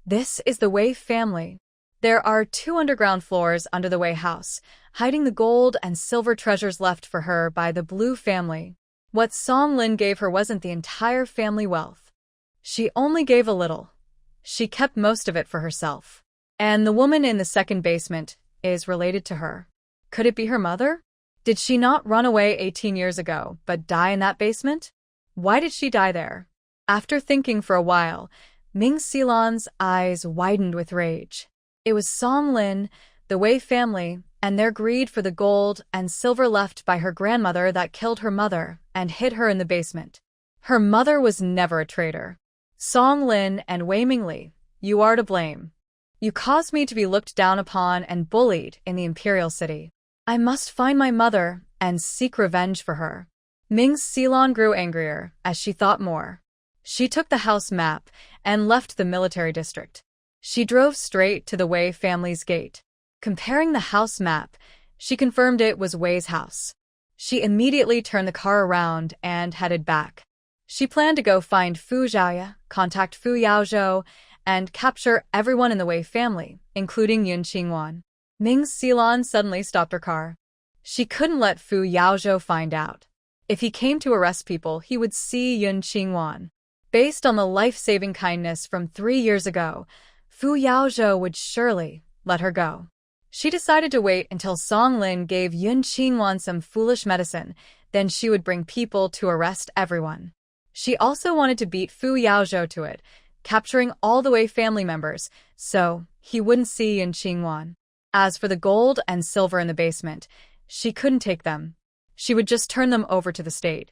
This is the Wei family. There are 2 underground floors under the Wei house, hiding the gold and silver treasures left for her by the Blue family. What Song Lin gave her wasn't the entire family wealth. She only gave a little. She kept most of it for herself. And the woman in the second basement is related to her. Could it be her mother? Did she not run away 18 years ago, but die in that basement? Why did she die there? After thinking for a while, Ming Xilon's eyes widened with rage. It was Song Lin, the Wei family, and their greed for the gold and silver left by her grandmother that killed her mother and hid her in the basement. Her mother was never a traitor. Song Lin and Wei Mingli, you are to blame. You caused me to be looked down upon and bullied in the imperial city. I must find my mother and seek revenge for her. Ming Xilon grew angrier as she thought more. She took the house map and left the military district. She drove straight to the Wei family's gate. Comparing the house map, she confirmed it was Wei's house. She immediately turned the car around and headed back. She planned to go find Fu Zhaoya, contact Fu Yaozhou, and capture everyone in the Wei family, including Yun Qingwan. Ming Xilon suddenly stopped her car. She couldn't let Fu Yaozhou find out. If he came to arrest people, he would see Yun Qingwan. Based on the life-saving kindness from 3 years ago, Fu Yaozhou would surely let her go. She decided to wait until Song Lin gave Yun Qingwan some foolish medicine, then she would bring people to arrest everyone. She also wanted to beat Fu Yaozhou to it, capturing all the Wei family members, so he wouldn't see Yun Qingwan. As for the gold and silver in the basement, she couldn't take them. She would just turn them over to the state.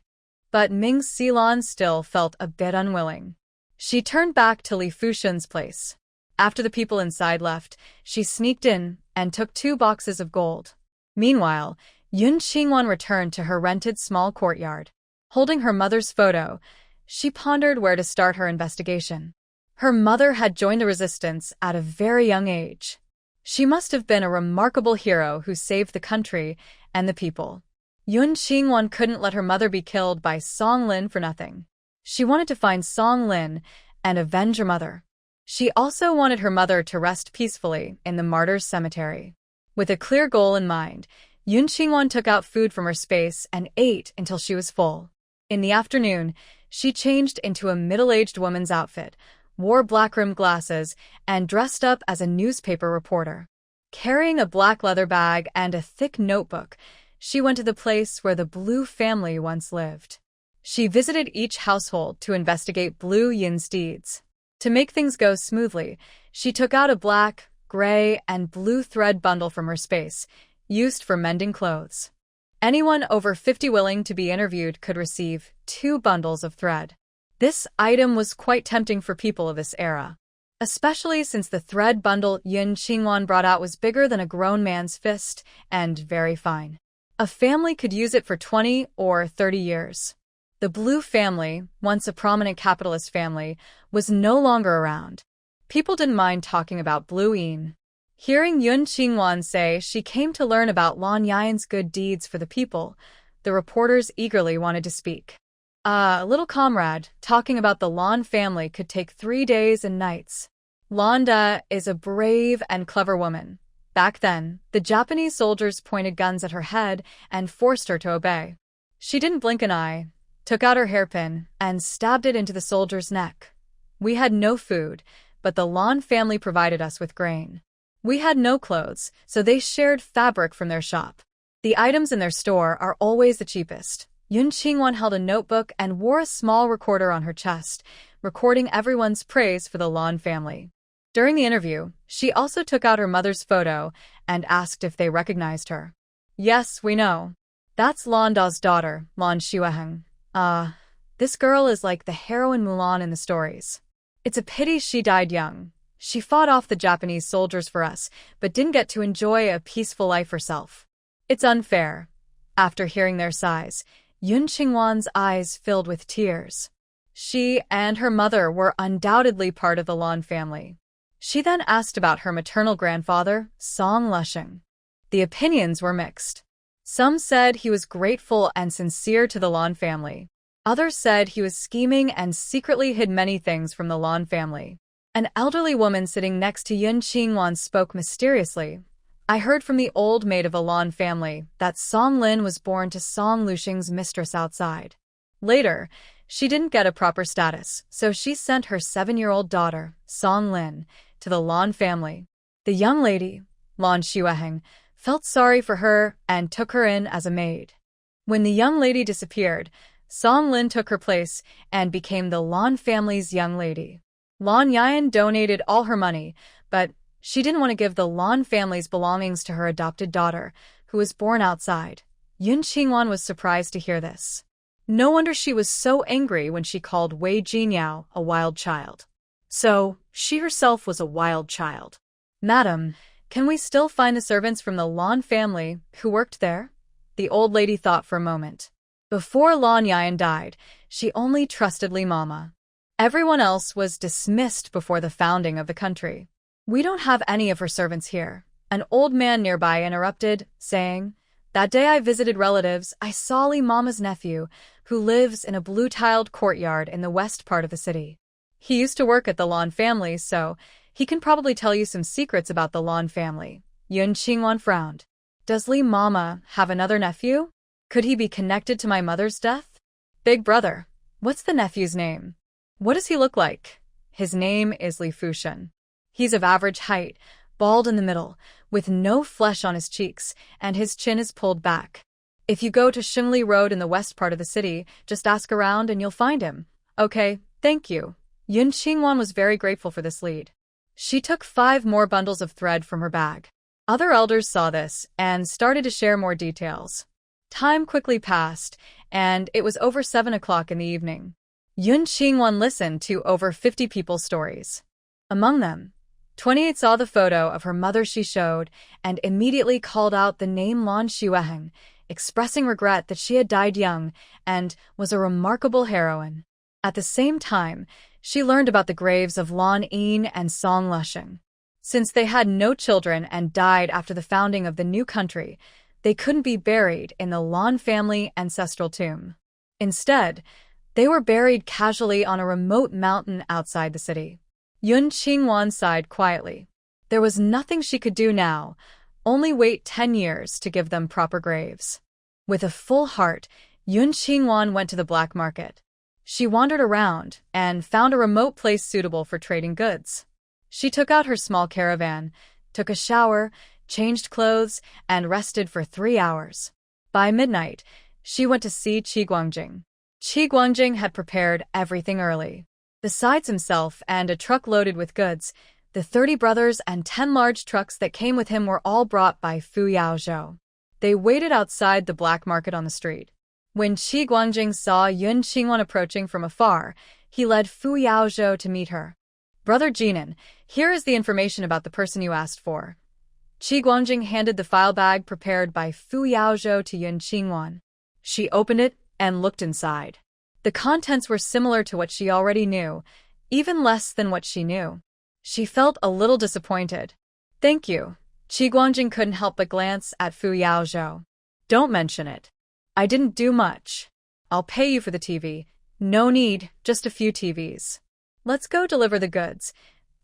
But Ming Xilan still felt a bit unwilling. She turned back to Li Fuxin's place. After the people inside left, she sneaked in and took 2 boxes of gold. Meanwhile, Yun Qingwan returned to her rented small courtyard. Holding her mother's photo, she pondered where to start her investigation. Her mother had joined the resistance at a very young age. She must have been a remarkable hero who saved the country and the people. Yun Qingwan couldn't let her mother be killed by Song Lin for nothing. She wanted to find Song Lin and avenge her mother. She also wanted her mother to rest peacefully in the martyrs' cemetery. With a clear goal in mind, Yun Qingwan took out food from her space and ate until she was full. In the afternoon, she changed into a middle-aged woman's outfit, wore black-rimmed glasses, and dressed up as a newspaper reporter. Carrying a black leather bag and a thick notebook, she went to the place where the Blue family once lived. She visited each household to investigate Blue Yin's deeds. To make things go smoothly, she took out a black, gray, and blue thread bundle from her space, used for mending clothes. Anyone over 50 willing to be interviewed could receive 2 bundles of thread. This item was quite tempting for people of this era, especially since the thread bundle Yun Qingwan brought out was bigger than a grown man's fist and very fine. A family could use it for 20 or 30 years. The Blue family, once a prominent capitalist family, was no longer around. People didn't mind talking about Blue Yin. Hearing Yun Qingwan say she came to learn about Lan Yan's good deeds for the people, the reporters eagerly wanted to speak. Little comrade, talking about the Lan family could take 3 days and nights. Landa is a brave and clever woman. Back then, the Japanese soldiers pointed guns at her head and forced her to obey. She didn't blink an eye, took out her hairpin, and stabbed it into the soldier's neck. We had no food, but the Lan family provided us with grain. We had no clothes, so they shared fabric from their shop. The items in their store are always the cheapest. Yun Qingwan held a notebook and wore a small recorder on her chest, recording everyone's praise for the Lan family. During the interview, she also took out her mother's photo and asked if they recognized her. Yes, we know. That's Lan Da's daughter, Lan Xueheng. This girl is like the heroine Mulan in the stories. It's a pity she died young. She fought off the Japanese soldiers for us, but didn't get to enjoy a peaceful life herself. It's unfair. After hearing their sighs, Yun Qingwan's eyes filled with tears. She and her mother were undoubtedly part of the Lan family. She then asked about her maternal grandfather, Song Lusheng. The opinions were mixed. Some said he was grateful and sincere to the Lan family. Others said he was scheming and secretly hid many things from the Lan family. An elderly woman sitting next to Yun Qingwan spoke mysteriously. I heard from the old maid of the Lan family that Song Lin was born to Song Lusheng's mistress outside. Later, she didn't get a proper status, so she sent her 7-year-old daughter, Song Lin, to the Lan family. The young lady, Lan Xueheng, felt sorry for her and took her in as a maid. When the young lady disappeared, Song Lin took her place and became the Lan family's young lady. Lan Yan donated all her money, but she didn't want to give the Lan family's belongings to her adopted daughter, who was born outside. Yun Qingwan was surprised to hear this. No wonder she was so angry when she called Wei Jinyao a wild child. So, she herself was a wild child. Madam, can we still find the servants from the Lan family who worked there? The old lady thought for a moment. Before Lan Yan died, she only trusted Li Mama. Everyone else was dismissed before the founding of the country. We don't have any of her servants here. An old man nearby interrupted, saying, That day I visited relatives, I saw Li Mama's nephew, who lives in a blue-tiled courtyard in the west part of the city. He used to work at the Lan family, so he can probably tell you some secrets about the Lan family. Yun Qingwan frowned. Does Li Mama have another nephew? Could he be connected to my mother's death? Big brother. What's the nephew's name? What does he look like? His name is Li Fuxin. He's of average height, bald in the middle, with no flesh on his cheeks, and his chin is pulled back. If you go to Shingli Road in the west part of the city, just ask around and you'll find him. Okay, thank you. Yun Qingwan was very grateful for this lead. She took 5 more bundles of thread from her bag. Other elders saw this and started to share more details. Time quickly passed, and it was over 7 o'clock in the evening. Yun Qingwan listened to over 50 people's stories. Among them, 28 saw the photo of her mother she showed and immediately called out the name Lan Xueheng, expressing regret that she had died young and was a remarkable heroine. At the same time, she learned about the graves of Lan Yin and Song Lusheng. Since they had no children and died after the founding of the new country, they couldn't be buried in the Lan family ancestral tomb. Instead, they were buried casually on a remote mountain outside the city. Yun Qingwan sighed quietly. There was nothing she could do now, only wait 10 years to give them proper graves. With a full heart, Yun Qingwan went to the black market. She wandered around and found a remote place suitable for trading goods. She took out her small caravan, took a shower, changed clothes, and rested for 3 hours. By midnight, she went to see Qi Guangjing. Qi Guangjing had prepared everything early. Besides himself and a truck loaded with goods, the 30 brothers and 10 large trucks that came with him were all brought by Fu Yaozhou. They waited outside the black market on the street. When Qi Guangjing saw Yun Qingwan approaching from afar, he led Fu Yaozhou to meet her. Brother Jinan, here is the information about the person you asked for. Qi Guangjing handed the file bag prepared by Fu Yaozhou to Yun Qingwan. She opened it and looked inside. The contents were similar to what she already knew, even less than what she knew. She felt a little disappointed. Thank you. Qi Guangjing couldn't help but glance at Fu Yaozhou. Don't mention it. I didn't do much. I'll pay you for the TV. No need, just a few TVs. Let's go deliver the goods.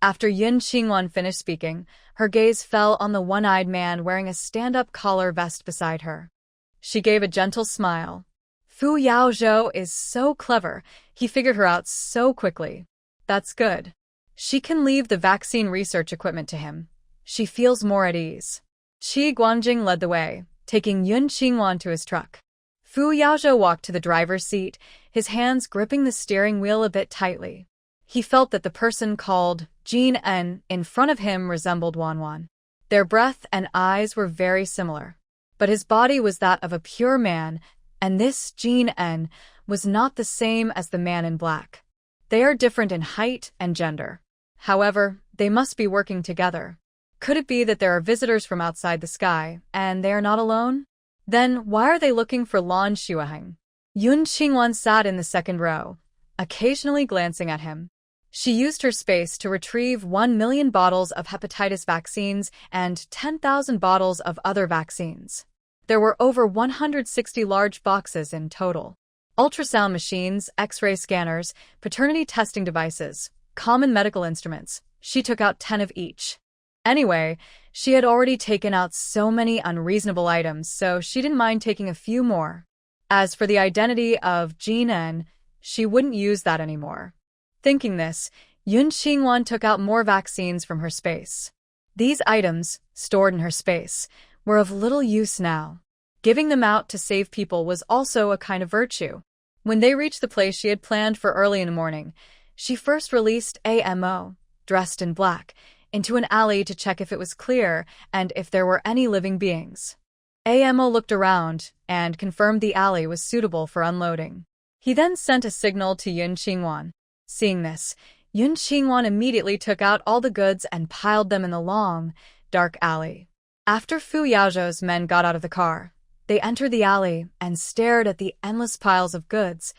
After Yun Qingwan finished speaking, her gaze fell on the one-eyed man wearing a stand-up collar vest beside her. She gave a gentle smile. Fu Yaozhou is so clever, he figured her out so quickly. That's good. She can leave the vaccine research equipment to him. She feels more at ease. Qi Guangjing led the way, taking Yun Qingwan to his truck. Fu Yaozhou walked to the driver's seat, his hands gripping the steering wheel a bit tightly. He felt that the person called Jin En in front of him resembled Wanwan. Their breath and eyes were very similar. But his body was that of a pure man, and this Jin En was not the same as the man in black. They are different in height and gender. However, they must be working together. Could it be that there are visitors from outside the sky, and they are not alone? Then why are they looking for Lan Xueheng? Yun Qingwan sat in the second row, occasionally glancing at him. She used her space to retrieve 1 million bottles of hepatitis vaccines and 10,000 bottles of other vaccines. There were over 160 large boxes in total. Ultrasound machines, X-ray scanners, paternity testing devices, common medical instruments. She took out 10 of each. Anyway, she had already taken out so many unreasonable items, so she didn't mind taking a few more. As for the identity of Jin En, she wouldn't use that anymore. Thinking this, Yun Qingwan took out more vaccines from her space. These items, stored in her space, were of little use now. Giving them out to save people was also a kind of virtue. When they reached the place she had planned for early in the morning, she first released AMO, dressed in black, into an alley to check if it was clear and if there were any living beings. AMO looked around and confirmed the alley was suitable for unloading. He then sent a signal to Yun Qingwan. Seeing this, Yun Qingwan immediately took out all the goods and piled them in the long, dark alley. After Fu Yaozhou's men got out of the car, they entered the alley and stared at the endless piles of goods,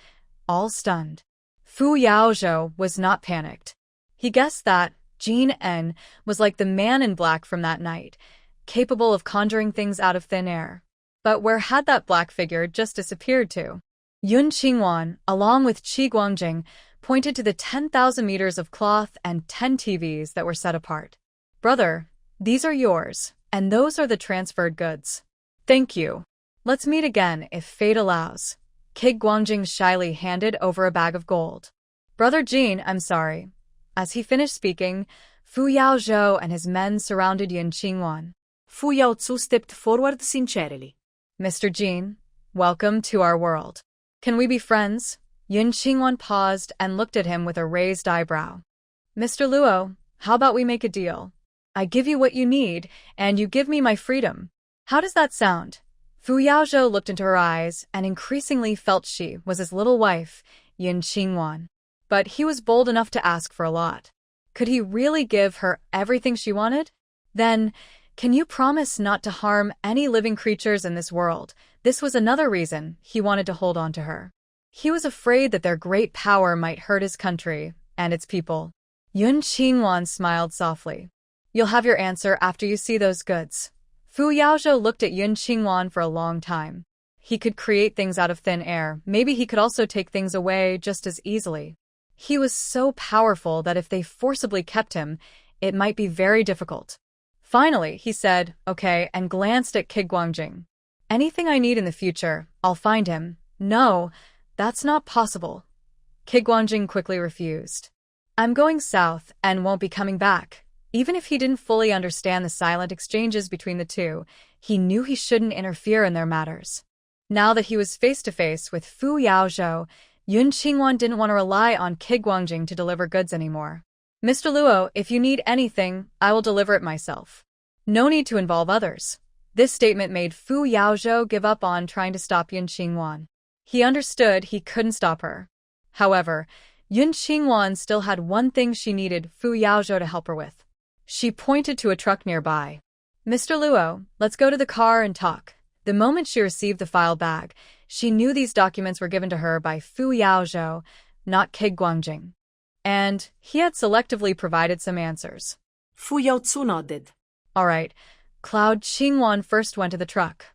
all stunned. Fu Yaozhou was not panicked. He guessed that Jin En was like the man in black from that night, capable of conjuring things out of thin air. But where had that black figure just disappeared to? Yun Qingwan, along with Qi Guangjing, pointed to the 10,000 meters of cloth and 10 TVs that were set apart. Brother, these are yours, and those are the transferred goods. Thank you. Let's meet again if fate allows. Qi Guangjing shyly handed over a bag of gold. Brother Jin, I'm sorry. As he finished speaking, Fu Yaozhou and his men surrounded Yun Qingwan. Fu Yaozhou stepped forward sincerely. Mr. Jin, welcome to our world. Can we be friends? Yun Qingwan paused and looked at him with a raised eyebrow. Mr. Luo, how about we make a deal? I give you what you need, and you give me my freedom. How does that sound? Fu Yaozhou looked into her eyes and increasingly felt she was his little wife, Yun Qingwan. But he was bold enough to ask for a lot. Could he really give her everything she wanted? Then, can you promise not to harm any living creatures in this world? This was another reason he wanted to hold on to her. He was afraid that their great power might hurt his country and its people. Yun Qingwan smiled softly. You'll have your answer after you see those goods. Fu Yaozhou looked at Yun Qingwan for a long time. He could create things out of thin air. Maybe he could also take things away just as easily. He was so powerful that if they forcibly kept him, it might be very difficult. Finally, he said, okay, and glanced at Kid Guangjing. Anything I need in the future, I'll find him. No, that's not possible. Kid Guangjing quickly refused. I'm going south and won't be coming back. Even if he didn't fully understand the silent exchanges between the two, he knew he shouldn't interfere in their matters. Now that he was face-to-face with Fu Yaozhou, Yun Qingwan didn't want to rely on Kid Guangjing to deliver goods anymore. Mr. Luo, if you need anything, I will deliver it myself. No need to involve others. This statement made Fu Yaozhou give up on trying to stop Yun Qingwan. He understood he couldn't stop her. However, Yun Qingwan still had one thing she needed Fu Yaozhou to help her with. She pointed to a truck nearby. Mr. Luo, let's go to the car and talk. The moment she received the file bag, she knew these documents were given to her by Fu Yaozhou, not Kid Guangjing. And he had selectively provided some answers. Fu Yaozhou nodded. All right, Cloud Qingwan first went to the truck.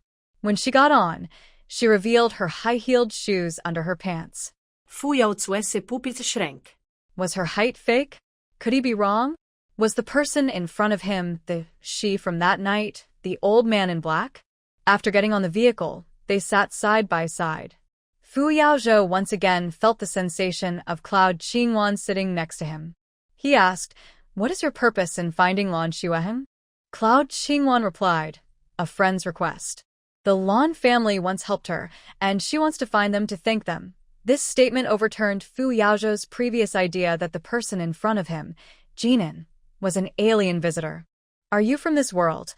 When she got on, she revealed her high-heeled shoes under her pants. Fu Yaozhou's pupils shrank. Was her height fake? Could he be wrong? Was the person in front of him the she from that night, the old man in black? After getting on the vehicle, they sat side by side. Fu Yaozhou once again felt the sensation of Cloud Qingwan sitting next to him. He asked, what is your purpose in finding Lan Xueheng? Cloud Qingwan replied, a friend's request. The Lan family once helped her, and she wants to find them to thank them. This statement overturned Fu Yaozhou's previous idea that the person in front of him, Jinan, was an alien visitor. Are you from this world?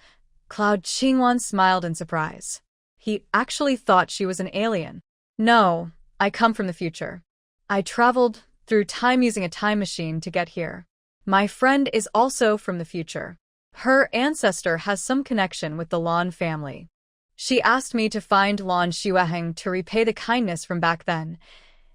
Cloud Qingwan smiled in surprise. He actually thought she was an alien. No, I come from the future. I traveled through time using a time machine to get here. My friend is also from the future. Her ancestor has some connection with the Lan family. She asked me to find Lan Xueheng to repay the kindness from back then.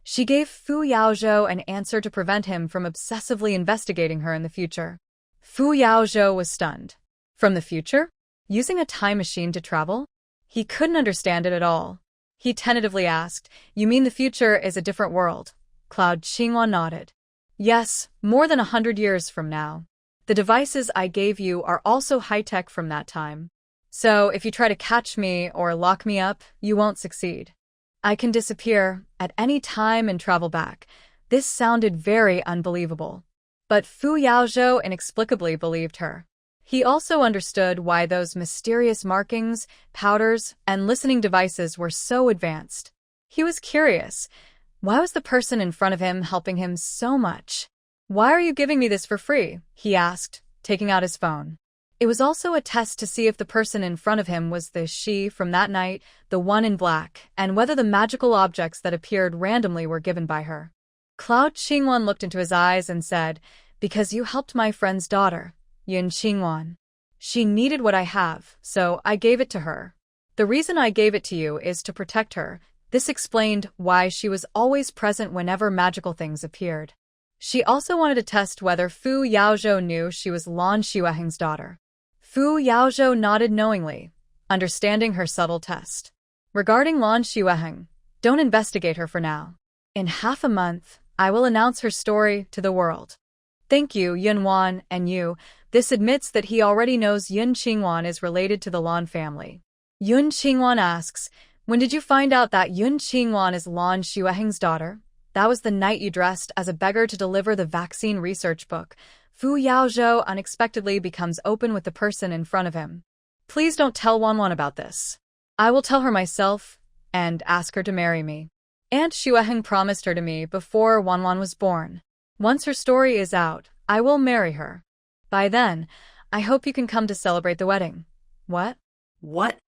She gave Fu Yaozhou an answer to prevent him from obsessively investigating her in the future. Fu Yaozhou was stunned. From the future? Using a time machine to travel? He couldn't understand it at all. He tentatively asked, you mean the future is a different world? Cloud Qingwan nodded. Yes, more than 100 years from now. The devices I gave you are also high-tech from that time. So if you try to catch me or lock me up, you won't succeed. I can disappear at any time and travel back. This sounded very unbelievable. But Fu Yaozhou inexplicably believed her. He also understood why those mysterious markings, powders, and listening devices were so advanced. He was curious. Why was the person in front of him helping him so much? Why are you giving me this for free? He asked, taking out his phone. It was also a test to see if the person in front of him was the she from that night, the one in black, and whether the magical objects that appeared randomly were given by her. Cloud Qingwan looked into his eyes and said, because you helped my friend's daughter, Yun Qingwan. She needed what I have, so I gave it to her. The reason I gave it to you is to protect her. This explained why she was always present whenever magical things appeared. She also wanted to test whether Fu Yaozhou knew she was Lan Xueheng's daughter. Fu Yaozhou nodded knowingly, understanding her subtle test. Regarding Lan Xueheng, don't investigate her for now. In half a month, I will announce her story to the world. Thank you, Yunwan, and you. This admits that he already knows Yun Qingwan is related to the Lan family. Yun Qingwan asks, when did you find out that Yun Qingwan is Lan Xueheng's daughter? That was the night you dressed as a beggar to deliver the vaccine research book. Fu Yaozhou unexpectedly becomes open with the person in front of him. Please don't tell Wanwan about this. I will tell her myself. and ask her to marry me. Aunt Shuaheng promised her to me before Wanwan was born. Once her story is out, I will marry her. By then, I hope you can come to celebrate the wedding. What? What?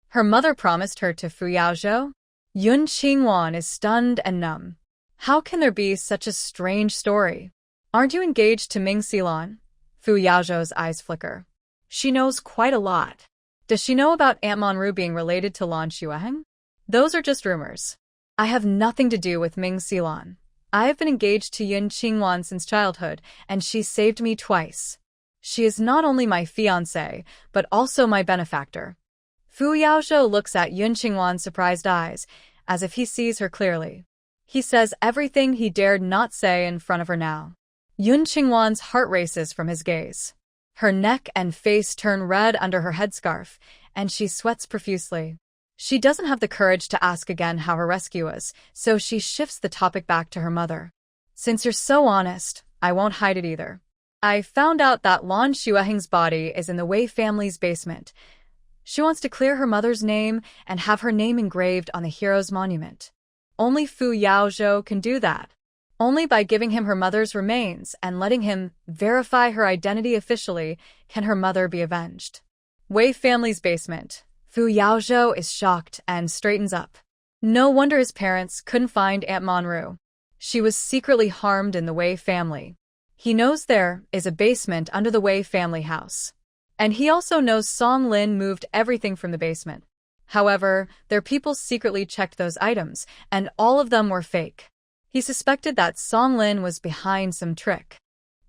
Her mother promised her to Fu Yaozhou? Yun Qingwan is stunned and numb. How can there be such a strange story? Aren't you engaged to Ming Xilon? Fu Yaozhou's eyes flicker. She knows quite a lot. Does she know about Aunt Monru being related to Lan Shuaheng? Those are just rumors. I have nothing to do with Ming Xilon. I have been engaged to Yun Qingwan since childhood, and she saved me twice. She is not only my fiancé, but also my benefactor. Fu Yaozhou looks at Yun Qingwan's surprised eyes, as if he sees her clearly. He says everything he dared not say in front of her now. Yun Qingwan's heart races from his gaze. Her neck and face turn red under her headscarf, and she sweats profusely. She doesn't have the courage to ask again how her rescue was, so she shifts the topic back to her mother. Since you're so honest, I won't hide it either. I found out that Lan Shuaheng's body is in the Wei family's basement. She wants to clear her mother's name and have her name engraved on the hero's monument. Only Fu Yaozhou can do that. Only by giving him her mother's remains and letting him verify her identity officially can her mother be avenged. Wei family's basement. Fu Yaozhou is shocked and straightens up. No wonder his parents couldn't find Aunt Monru. She was secretly harmed in the Wei family. He knows there is a basement under the Wei family house. And he also knows Song Lin moved everything from the basement. However, their people secretly checked those items, and all of them were fake. He suspected that Song Lin was behind some trick.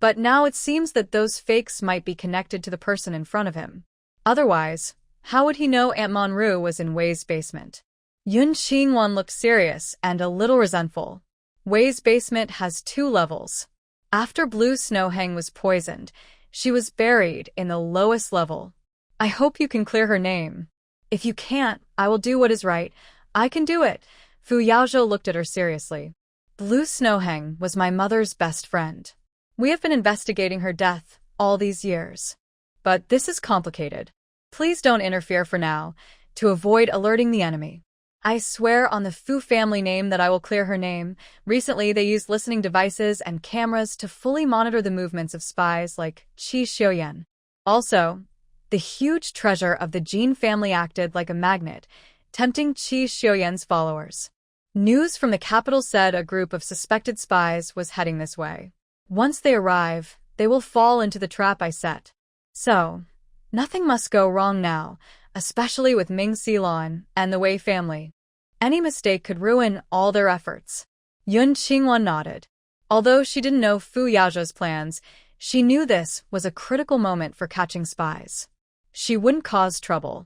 But now it seems that those fakes might be connected to the person in front of him. Otherwise, how would he know Aunt Monru was in Wei's basement? Yun Qingwan looked serious and a little resentful. Wei's basement has 2 levels. After Blue Snowhang was poisoned, she was buried in the lowest level. I hope you can clear her name. If you can't, I will do what is right. I can do it. Fu Yaozhou looked at her seriously. Blue Snowhang was my mother's best friend. We have been investigating her death all these years. But this is complicated. Please don't interfere for now, to avoid alerting the enemy. I swear on the Fu family name that I will clear her name. Recently, they used listening devices and cameras to fully monitor the movements of spies like Qi Xiuyan. Also, the huge treasure of the Jin family acted like a magnet, tempting Qi Xiuyan's followers. News from the capital said a group of suspected spies was heading this way. Once they arrive, they will fall into the trap I set. So, nothing must go wrong now, especially with Ming Xilon and the Wei family. Any mistake could ruin all their efforts. Yun Qingwan nodded. Although she didn't know Fu Yaozhou's plans, she knew this was a critical moment for catching spies. She wouldn't cause trouble.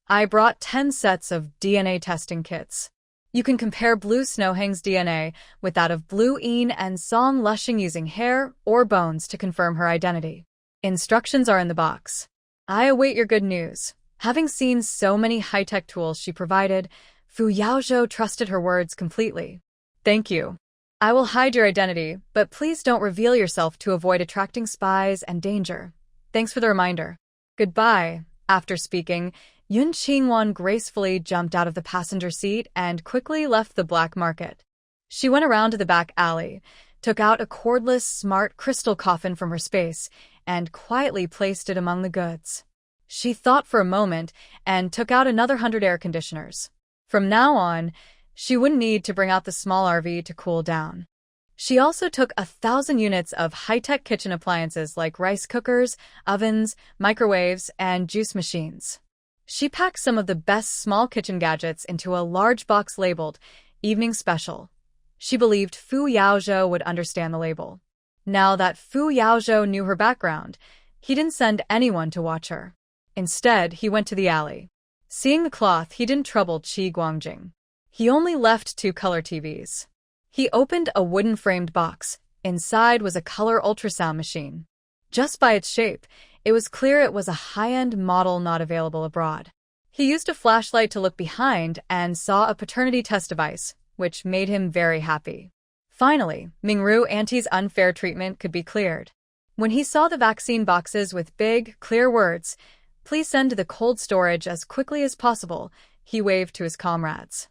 I brought 10 sets of DNA testing kits. You can compare Blue Snowhang's DNA with that of Blue Een and Song Lushing using hair or bones to confirm her identity. Instructions are in the box. I await your good news. Having seen so many high-tech tools she provided, Fu Yaozhou trusted her words completely. Thank you. I will hide your identity, but please don't reveal yourself to avoid attracting spies and danger. Thanks for the reminder. Goodbye. After speaking, Yun Qingwan gracefully jumped out of the passenger seat and quickly left the black market. She went around to the back alley, took out a cordless, smart crystal coffin from her space, and quietly placed it among the goods. She thought for a moment and took out another 100 air conditioners. From now on, she wouldn't need to bring out the small RV to cool down. She also took 1,000 units of high-tech kitchen appliances like rice cookers, ovens, microwaves, and juice machines. She packed some of the best small kitchen gadgets into a large box labeled Evening Special. She believed Fu Yaozhou would understand the label. Now that Fu Yaozhou knew her background, he didn't send anyone to watch her. Instead, he went to the alley. Seeing the cloth, he didn't trouble Qi Guangjing. He only left 2 color TVs. He opened a wooden-framed box. Inside was a color ultrasound machine. Just by its shape, it was clear it was a high-end model not available abroad. He used a flashlight to look behind and saw a paternity test device, which made him very happy. Finally, Mingru Auntie's unfair treatment could be cleared. When he saw the vaccine boxes with big, clear words, "Please send to the cold storage as quickly as possible," he waved to his comrades.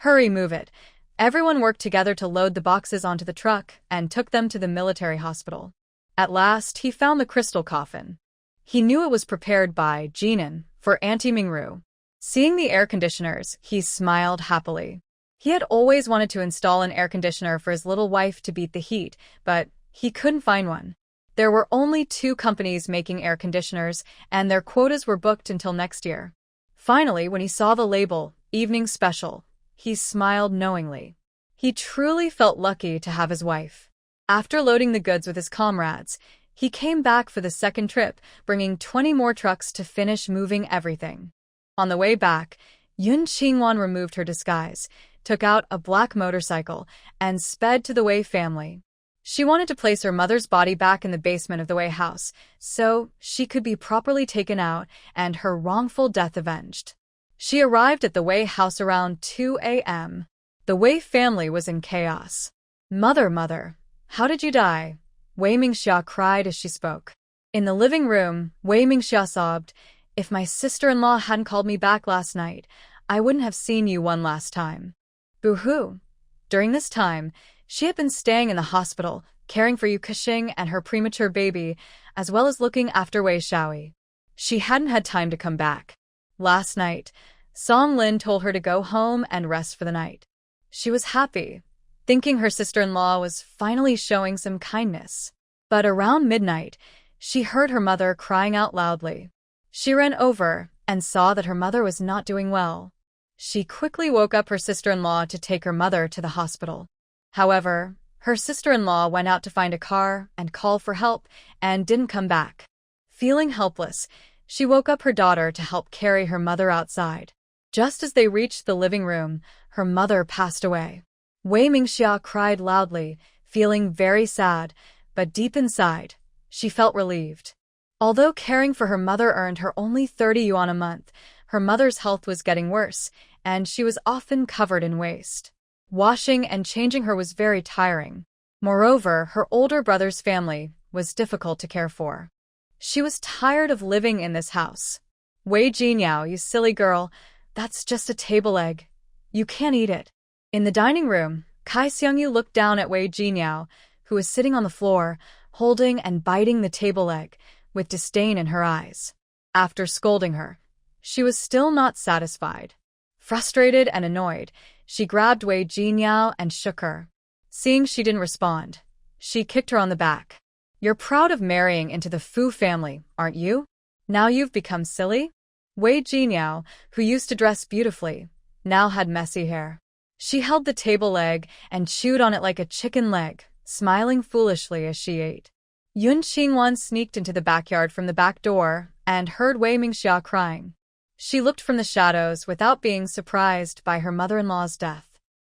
Hurry, move it. Everyone worked together to load the boxes onto the truck and took them to the military hospital. At last, he found the crystal coffin. He knew it was prepared by Jinan for Auntie Mingru. Seeing the air conditioners, he smiled happily. He had always wanted to install an air conditioner for his little wife to beat the heat, but he couldn't find one. There were only 2 companies making air conditioners, and their quotas were booked until next year. Finally, when he saw the label, Evening Special, he smiled knowingly. He truly felt lucky to have his wife. After loading the goods with his comrades, he came back for the second trip, bringing 20 more trucks to finish moving everything. On the way back, Yun Qingwan removed her disguise, took out a black motorcycle, and sped to the Wei family. She wanted to place her mother's body back in the basement of the Wei house, so she could be properly taken out and her wrongful death avenged. She arrived at the Wei house around 2 a.m. The Wei family was in chaos. Mother, how did you die? Wei Mingxia cried as she spoke. In the living room, Wei Mingxia sobbed, if my sister-in-law hadn't called me back last night, I wouldn't have seen you one last time. Boo-hoo. During this time, she had been staying in the hospital, caring for Yu Kexing and her premature baby, as well as looking after Wei Shaoyi. She hadn't had time to come back. Last night, Song Lin told her to go home and rest for the night. She was happy, thinking her sister-in-law was finally showing some kindness. But around midnight, she heard her mother crying out loudly. She ran over and saw that her mother was not doing well. She quickly woke up her sister-in-law to take her mother to the hospital. However, her sister-in-law went out to find a car and call for help and didn't come back. Feeling helpless, she woke up her daughter to help carry her mother outside. Just as they reached the living room, her mother passed away. Wei Mingxia cried loudly, feeling very sad, but deep inside, she felt relieved. Although caring for her mother earned her only 30 yuan a month, her mother's health was getting worse, and she was often covered in waste. Washing and changing her was very tiring. Moreover, her older brother's family was difficult to care for. She was tired of living in this house. Wei Jinyao, you silly girl, that's just a table egg. You can't eat it. In the dining room, Kai Xiangyu looked down at Wei Jinyao, who was sitting on the floor, holding and biting the table egg, with disdain in her eyes. After scolding her, she was still not satisfied. Frustrated and annoyed, she grabbed Wei Jinyao and shook her. Seeing she didn't respond, she kicked her on the back. You're proud of marrying into the Fu family, aren't you? Now you've become silly? Wei Jinyao, who used to dress beautifully, now had messy hair. She held the table leg and chewed on it like a chicken leg, smiling foolishly as she ate. Yun Qingwan sneaked into the backyard from the back door and heard Wei Mingxia crying. She looked from the shadows without being surprised by her mother-in-law's death.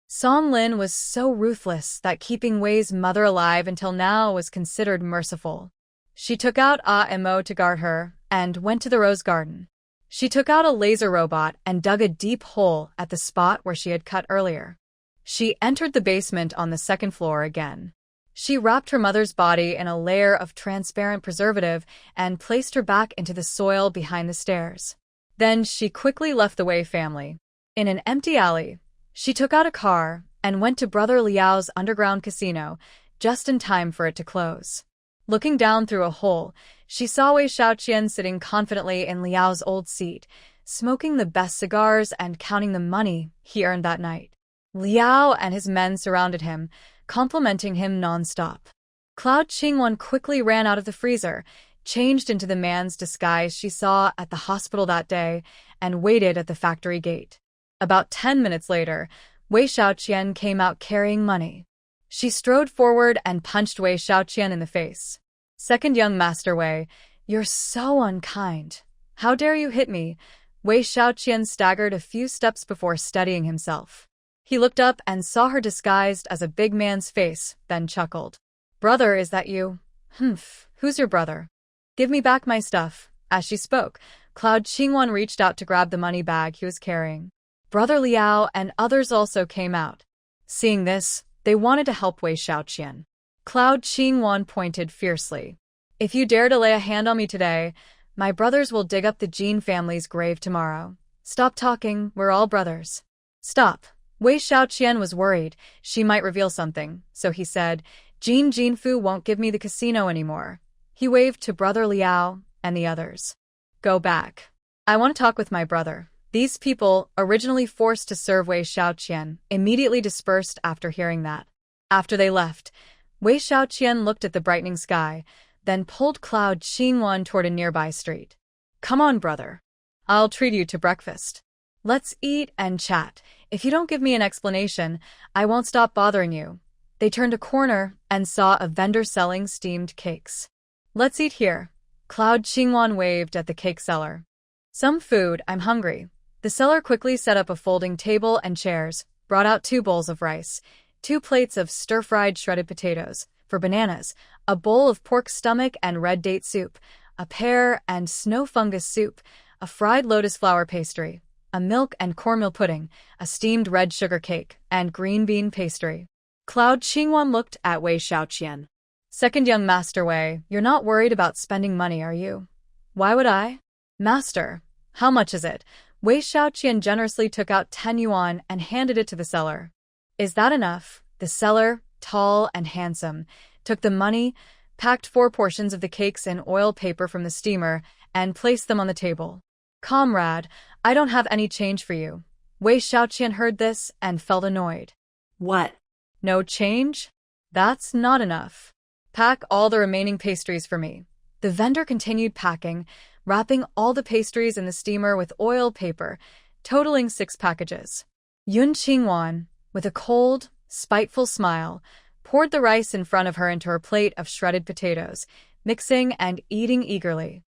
Song Lin was so ruthless that keeping Wei's mother alive until now was considered merciful. She took out Mo to guard her and went to the rose garden. She took out a laser robot and dug a deep hole at the spot where she had cut earlier. She entered the basement on the second floor again. She wrapped her mother's body in a layer of transparent preservative and placed her back into the soil behind the stairs. Then she quickly left the Wei family. In an empty alley, she took out a car and went to Brother Liao's underground casino, just in time for it to close. Looking down through a hole, she saw Wei Shaoqian sitting confidently in Liao's old seat, smoking the best cigars and counting the money he earned that night. Liao and his men surrounded him, complimenting him non-stop. Cloud Qingwan quickly ran out of the freezer, changed into the man's disguise she saw at the hospital that day, and waited at the factory gate. About 10 minutes later, Wei Shaoqian came out carrying money. She strode forward and punched Wei Shaoqian in the face. Second young Master Wei, you're so unkind. How dare you hit me? Wei Shaoqian staggered a few steps before steadying himself. He looked up and saw her disguised as a big man's face, then chuckled. Brother, is that you? Who's your brother? Give me back my stuff. As she spoke, Cloud Qingwan reached out to grab the money bag he was carrying. Brother Liao and others also came out. Seeing this, they wanted to help Wei Shaoqian. Cloud Qingwan pointed fiercely. If you dare to lay a hand on me today, my brothers will dig up the Jin family's grave tomorrow. Stop talking, we're all brothers. Stop. Wei Xiaoqian was worried she might reveal something, so he said, Jin Jinfu won't give me the casino anymore. He waved to Brother Liao and the others. Go back. I want to talk with my brother. These people, originally forced to serve Wei Xiaoqian, immediately dispersed after hearing that. After they left, Wei Xiaoqian looked at the brightening sky, then pulled Cloud Qingwan toward a nearby street. Come on, brother. I'll treat you to breakfast. Let's eat and chat. If you don't give me an explanation, I won't stop bothering you. They turned a corner and saw a vendor selling steamed cakes. Let's eat here. Cloud Qingwan waved at the cake seller. Some food, I'm hungry. The seller quickly set up a folding table and chairs, brought out 2 bowls of rice, 2 plates of stir-fried shredded potatoes, for bananas, a bowl of pork stomach and red date soup, a pear and snow fungus soup, a fried lotus flower pastry, a milk and cornmeal pudding, a steamed red sugar cake, and green bean pastry. Cloud Qingwan looked at Wei Xiaoqian. Second young Master Wei, you're not worried about spending money, are you? Why would I? Master, how much is it? Wei Xiaoqian generously took out 10 yuan and handed it to the seller. Is that enough? The seller, tall and handsome, took the money, packed 4 portions of the cakes in oil paper from the steamer, and placed them on the table. Comrade, I don't have any change for you. Wei Xiaoqian heard this and felt annoyed. What? No change? That's not enough. Pack all the remaining pastries for me. The vendor continued packing, wrapping all the pastries in the steamer with oil paper, totaling 6 packages. Yun Qingwan, with a cold, spiteful smile, poured the rice in front of her into her plate of shredded potatoes, mixing and eating eagerly.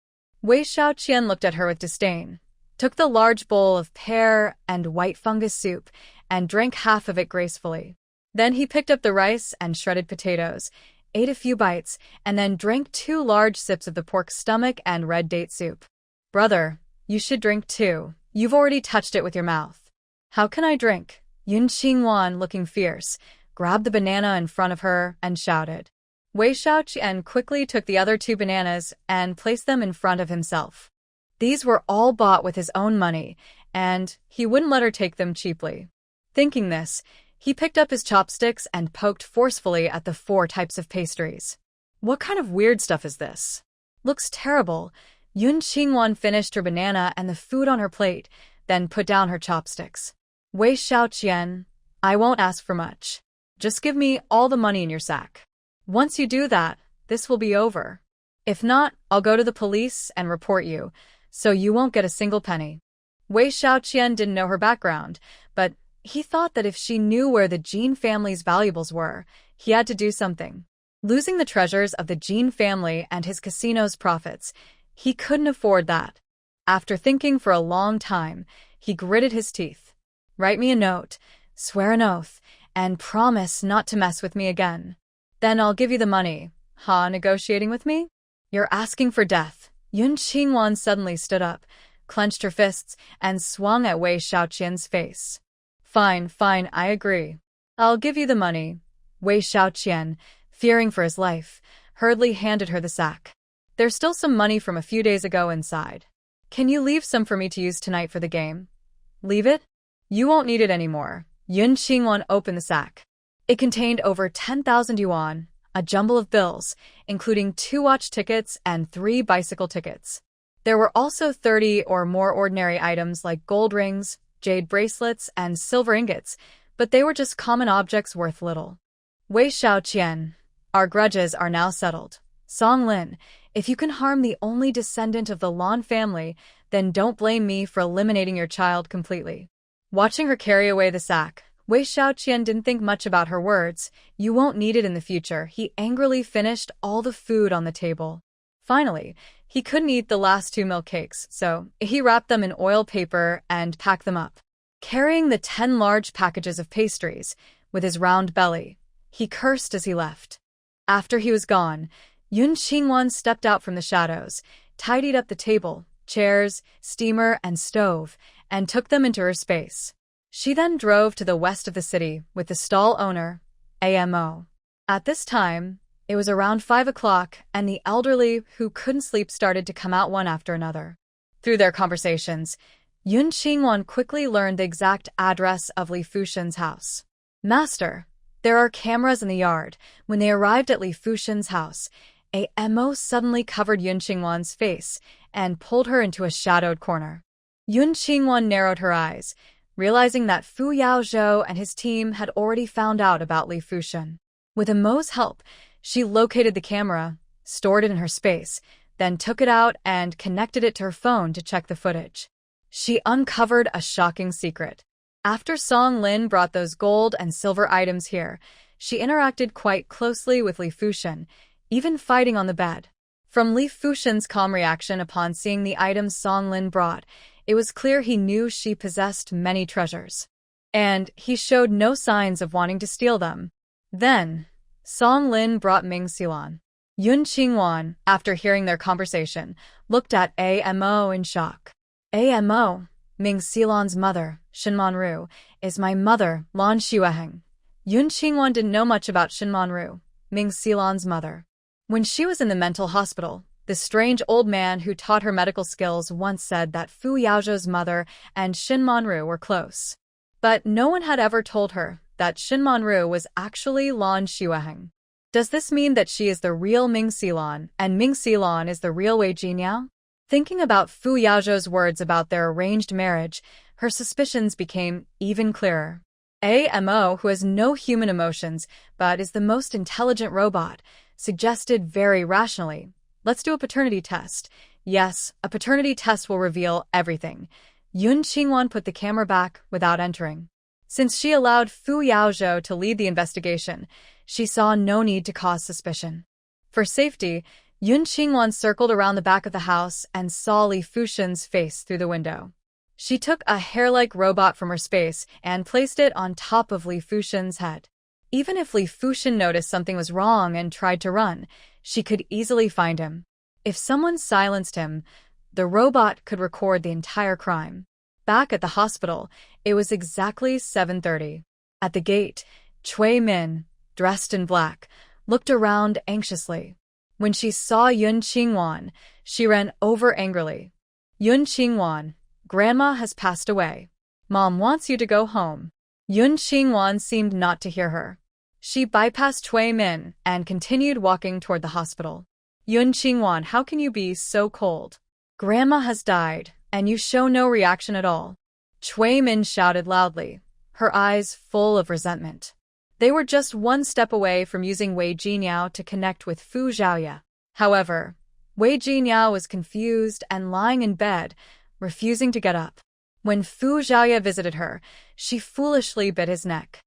Wei Xiaoqian looked at her with disdain, took the large bowl of pear and white fungus soup, and drank half of it gracefully. Then he picked up the rice and shredded potatoes, ate a few bites, and then drank 2 large sips of the pork stomach and red date soup. Brother, you should drink too. You've already touched it with your mouth. How can I drink? Yun Qingwan, looking fierce, grabbed the banana in front of her and shouted. Wei Xiaoqian quickly took the other 2 bananas and placed them in front of himself. These were all bought with his own money, and he wouldn't let her take them cheaply. Thinking this, he picked up his chopsticks and poked forcefully at the 4 types of pastries. What kind of weird stuff is this? Looks terrible. Yun Qingwan finished her banana and the food on her plate, then put down her chopsticks. Wei Xiaoqian, I won't ask for much. Just give me all the money in your sack. Once you do that, this will be over. If not, I'll go to the police and report you, so you won't get a single penny. Wei Xiaoqian didn't know her background, but he thought that if she knew where the Jin family's valuables were, he had to do something. Losing the treasures of the Jin family and his casino's profits, he couldn't afford that. After thinking for a long time, he gritted his teeth. Write me a note, swear an oath, and promise not to mess with me again. Then I'll give you the money. Ha, negotiating with me? You're asking for death. Yun Qingwan suddenly stood up, clenched her fists, and swung at Wei Xiaoqian's face. Fine, I agree. I'll give you the money. Wei Xiaoqian, fearing for his life, hurriedly handed her the sack. There's still some money from a few days ago inside. Can you leave some for me to use tonight for the game? Leave it? You won't need it anymore. Yun Qingwan opened the sack. It contained over 10,000 yuan, a jumble of bills, including 2 watch tickets and 3 bicycle tickets. There were also 30 or more ordinary items like gold rings, jade bracelets, and silver ingots, but they were just common objects worth little. Wei Xiaoqian, our grudges are now settled. Song Lin, if you can harm the only descendant of the Lan family, then don't blame me for eliminating your child completely. Watching her carry away the sack, Wei Xiaoqian didn't think much about her words. You won't need it in the future. He angrily finished all the food on the table. Finally, he couldn't eat the last 2 milk cakes, so he wrapped them in oil paper and packed them up. Carrying the 10 large packages of pastries, with his round belly, he cursed as he left. After he was gone, Yun Qingwan stepped out from the shadows, tidied up the table, chairs, steamer, and stove, and took them into her space. She then drove to the west of the city with the stall owner, AMO. At this time, it was around 5 o'clock, and the elderly who couldn't sleep started to come out one after another. Through their conversations, Yun Qingwan quickly learned the exact address of Li Fushen's house. Master, there are cameras in the yard. When they arrived at Li Fushen's house, a mo suddenly covered Yun Qingwan's face and pulled her into a shadowed corner. Yun Qingwan narrowed her eyes, realizing that Fu Yaozhou and his team had already found out about Li Fushen. With Mo's help, she located the camera, stored it in her space, then took it out and connected it to her phone to check the footage. She uncovered a shocking secret. After Song Lin brought those gold and silver items here, she interacted quite closely with Li Fushen, even fighting on the bed. From Li Fushen's calm reaction upon seeing the items Song Lin brought, it was clear he knew she possessed many treasures. And he showed no signs of wanting to steal them. Then, Song Lin brought Ming Xilan. Yun Qingwan, after hearing their conversation, looked at Amo in shock. Amo, Ming Xilan's mother, Shinmanru, is my mother, Lan Xueheng. Yun Qingwan didn't know much about Shinmanru, Ming Xilan's mother. When she was in the mental hospital, the strange old man who taught her medical skills once said that Fu Yaozhou's mother and Shinmanru were close. But no one had ever told her that Shinmanru was actually Lan Xueheng. Does this mean that she is the real Ming Xilan and Ming Xilan is the real Wei Jinyao? Thinking about Fu Yaozhou's words about their arranged marriage, her suspicions became even clearer. Amo, who has no human emotions but is the most intelligent robot, suggested very rationally, "Let's do a paternity test." Yes, a paternity test will reveal everything. Yun Qingwan put the camera back without entering. Since she allowed Fu Yaozhou to lead the investigation, she saw no need to cause suspicion. For safety, Yun Qingwan circled around the back of the house and saw Li Fushen's face through the window. She took a hair-like robot from her space and placed it on top of Li Fushen's head. Even if Li Fushen noticed something was wrong and tried to run, she could easily find him. If someone silenced him, the robot could record the entire crime. Back at the hospital, it was exactly 7:30. At the gate, Cui Min, dressed in black, looked around anxiously. When she saw Yun Qingwan, she ran over angrily. "Yun Qingwan, Grandma has passed away. Mom wants you to go home." Yun Qingwan seemed not to hear her. She bypassed Cui Min and continued walking toward the hospital. "Yun Qingwan, how can you be so cold? Grandma has died, and you show no reaction at all." Cui Min shouted loudly, her eyes full of resentment. They were just one step away from using Wei Jinyao to connect with Fu Zhaoye. However, Wei Jinyao was confused and lying in bed, refusing to get up. When Fu Zhaoye visited her, she foolishly bit his neck.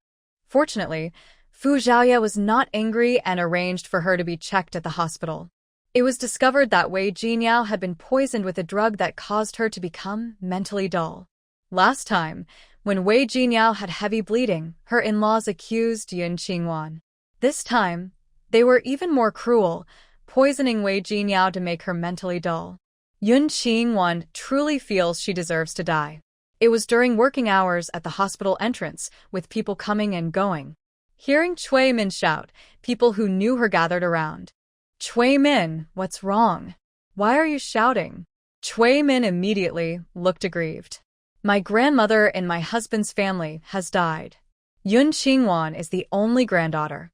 Fortunately, Fu Zhaoye was not angry and arranged for her to be checked at the hospital. It was discovered that Wei Jinyao had been poisoned with a drug that caused her to become mentally dull. Last time, when Wei Jinyao had heavy bleeding, her in-laws accused Yun Qingwan. This time, they were even more cruel, poisoning Wei Jinyao to make her mentally dull. Yun Qingwan truly feels she deserves to die. It was during working hours at the hospital entrance, with people coming and going. Hearing Cui Min shout, people who knew her gathered around. "Cui Min, what's wrong? Why are you shouting?" Cui Min immediately looked aggrieved. "My grandmother in my husband's family has died. Yun Qingwan is the only granddaughter.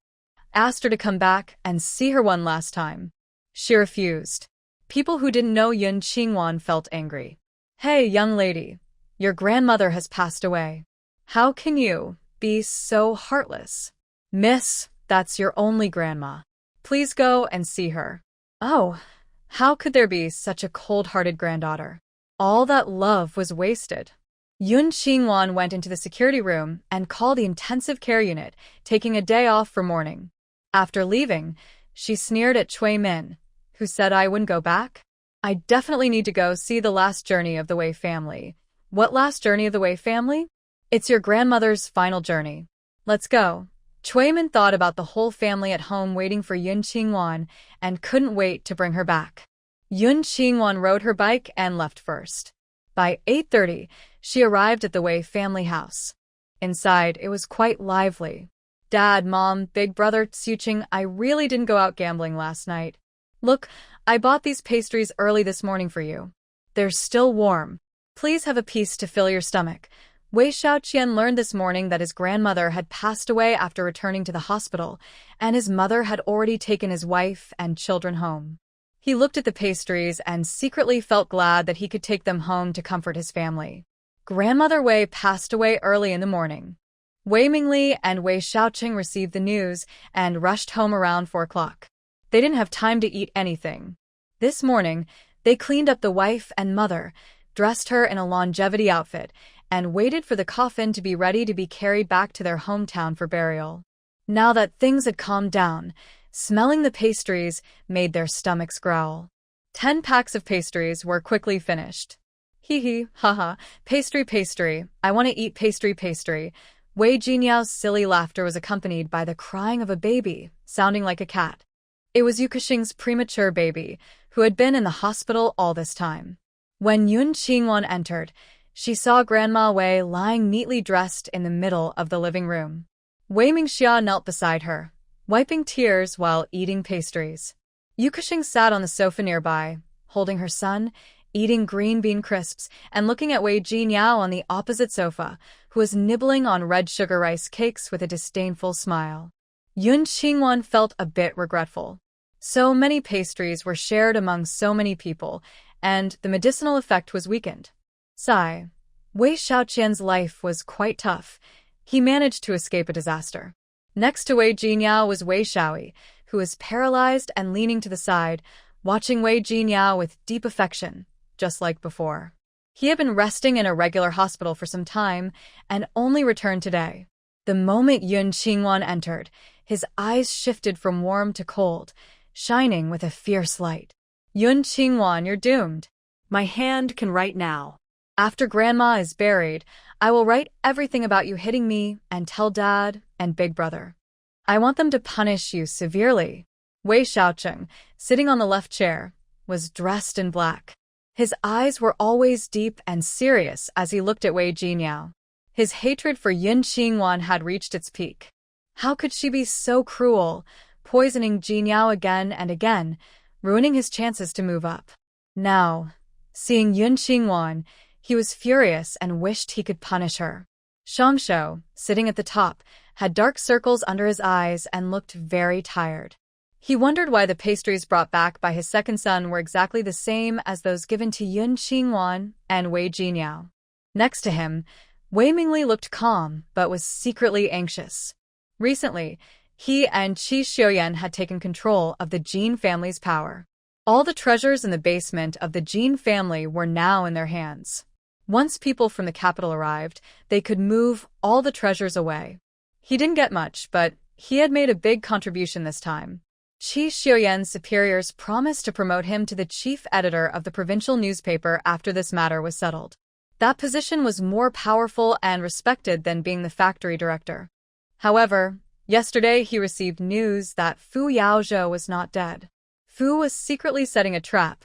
Asked her to come back and see her one last time. She refused." People who didn't know Yun Qingwan felt angry. "Hey, young lady, your grandmother has passed away. How can you be so heartless? Miss, that's your only grandma. Please go and see her." Oh, how could there be such a cold-hearted granddaughter? All that love was wasted. Yun Qingwan went into the security room and called the intensive care unit, taking a day off for mourning. After leaving, she sneered at Cui Min, who said, "I wouldn't go back? I definitely need to go see the last journey of the Wei family." "What last journey of the Wei family?" "It's your grandmother's final journey. Let's go." Cui Min thought about the whole family at home waiting for Yun Qingwan and couldn't wait to bring her back. Yun Qingwan rode her bike and left first. By 8:30, she arrived at the Wei family house. Inside, it was quite lively. "Dad, Mom, Big Brother, Xuqing, I really didn't go out gambling last night. Look, I bought these pastries early this morning for you. They're still warm. Please have a piece to fill your stomach. Wei Xiaoqian learned this morning that his grandmother had passed away after returning to the hospital, and his mother had already taken his wife and children home. He looked at the pastries and secretly felt glad that he could take them home to comfort his family. Grandmother Wei passed away early in the morning. Wei Mingli and Wei Xiaoqing received the news and rushed home around 4 o'clock. They didn't have time to eat anything. This morning, they cleaned up the wife and mother, dressed her in a longevity outfit, and waited for the coffin to be ready to be carried back to their hometown for burial. Now that things had calmed down, smelling the pastries made their stomachs growl. 10 packs of pastries were quickly finished. Hee hee, haha, pastry, I want to eat pastry. Wei Jinyao's silly laughter was accompanied by the crying of a baby, sounding like a cat. It was Yukaxing's premature baby, who had been in the hospital all this time. When Yun Qingwan entered, she saw Grandma Wei lying neatly dressed in the middle of the living room. Wei Mingxia knelt beside her, wiping tears while eating pastries. Yukaxing sat on the sofa nearby, holding her son, eating green bean crisps, and looking at Wei Jinyao on the opposite sofa, who was nibbling on red sugar rice cakes with a disdainful smile. Yun Qingwan felt a bit regretful. So many pastries were shared among so many people, and the medicinal effect was weakened. Sigh. Wei Xiaoqian's life was quite tough. He managed to escape a disaster. Next to Wei Jinyao was Wei Xiaoi, who was paralyzed and leaning to the side, watching Wei Jinyao with deep affection, just like before. He had been resting in a regular hospital for some time and only returned today. The moment Yun Qingwan entered, his eyes shifted from warm to cold, shining with a fierce light. Yun Qingwan, you're doomed. My hand can write now. After Grandma is buried, I will write everything about you hitting me and tell Dad and Big Brother. I want them to punish you severely. Wei Xiaoqing, sitting on the left chair, was dressed in black. His eyes were always deep and serious as he looked at Wei Jinyao. His hatred for Yun Qingwan had reached its peak. How could she be so cruel, poisoning Jinyao again and again, ruining his chances to move up? Now, seeing Yun Qingwan, he was furious and wished he could punish her. Shangshou, sitting at the top, had dark circles under his eyes and looked very tired. He wondered why the pastries brought back by his second son were exactly the same as those given to Yun Qingwan and Wei Jinyao. Next to him, Wei Mingli looked calm but was secretly anxious. Recently, he and Qi Xiuyan had taken control of the Jin family's power. All the treasures in the basement of the Jin family were now in their hands. Once people from the capital arrived, they could move all the treasures away. He didn't get much, but he had made a big contribution this time. Qi Xiuyan's superiors promised to promote him to the chief editor of the provincial newspaper after this matter was settled. That position was more powerful and respected than being the factory director. However, yesterday he received news that Fu Yaozhou was not dead. Fu was secretly setting a trap,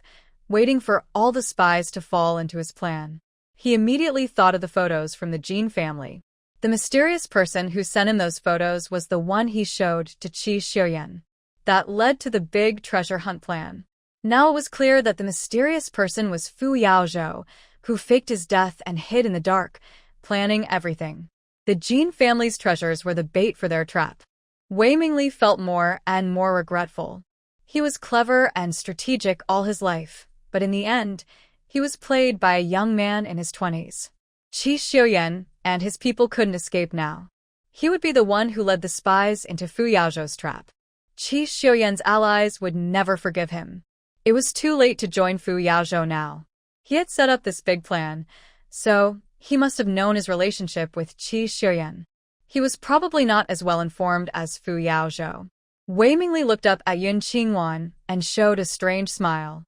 waiting for all the spies to fall into his plan. He immediately thought of the photos from the Jin family. The mysterious person who sent him those photos was the one he showed to Qi Xiuyan. That led to the big treasure hunt plan. Now it was clear that the mysterious person was Fu Yaozhou, who faked his death and hid in the dark, planning everything. The Jin family's treasures were the bait for their trap. Wei Mingli felt more and more regretful. He was clever and strategic all his life, but in the end, he was played by a young man in his 20s. Qi Xiuyan and his people couldn't escape now. He would be the one who led the spies into Fu Yaozhou's trap. Qi Xiuyan's allies would never forgive him. It was too late to join Fu Yaozhou now. He had set up this big plan, so he must have known his relationship with Qi Xiuyan. He was probably not as well informed as Fu Yaozhou. Wei Mingli looked up at Yun Qingwan and showed a strange smile.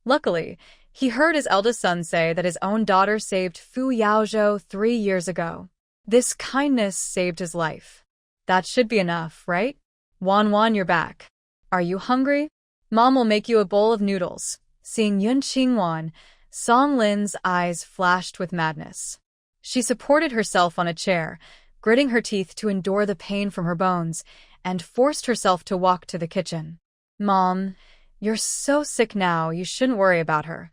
Luckily, he heard his eldest son say that his own daughter saved Fu Yaozhou 3 years ago. This kindness saved his life. That should be enough, right? Wan, you're back. Are you hungry? Mom will make you a bowl of noodles. Seeing Yun Qingwan, Song Lin's eyes flashed with madness. She supported herself on a chair, gritting her teeth to endure the pain from her bones, and forced herself to walk to the kitchen. Mom, you're so sick now, you shouldn't worry about her.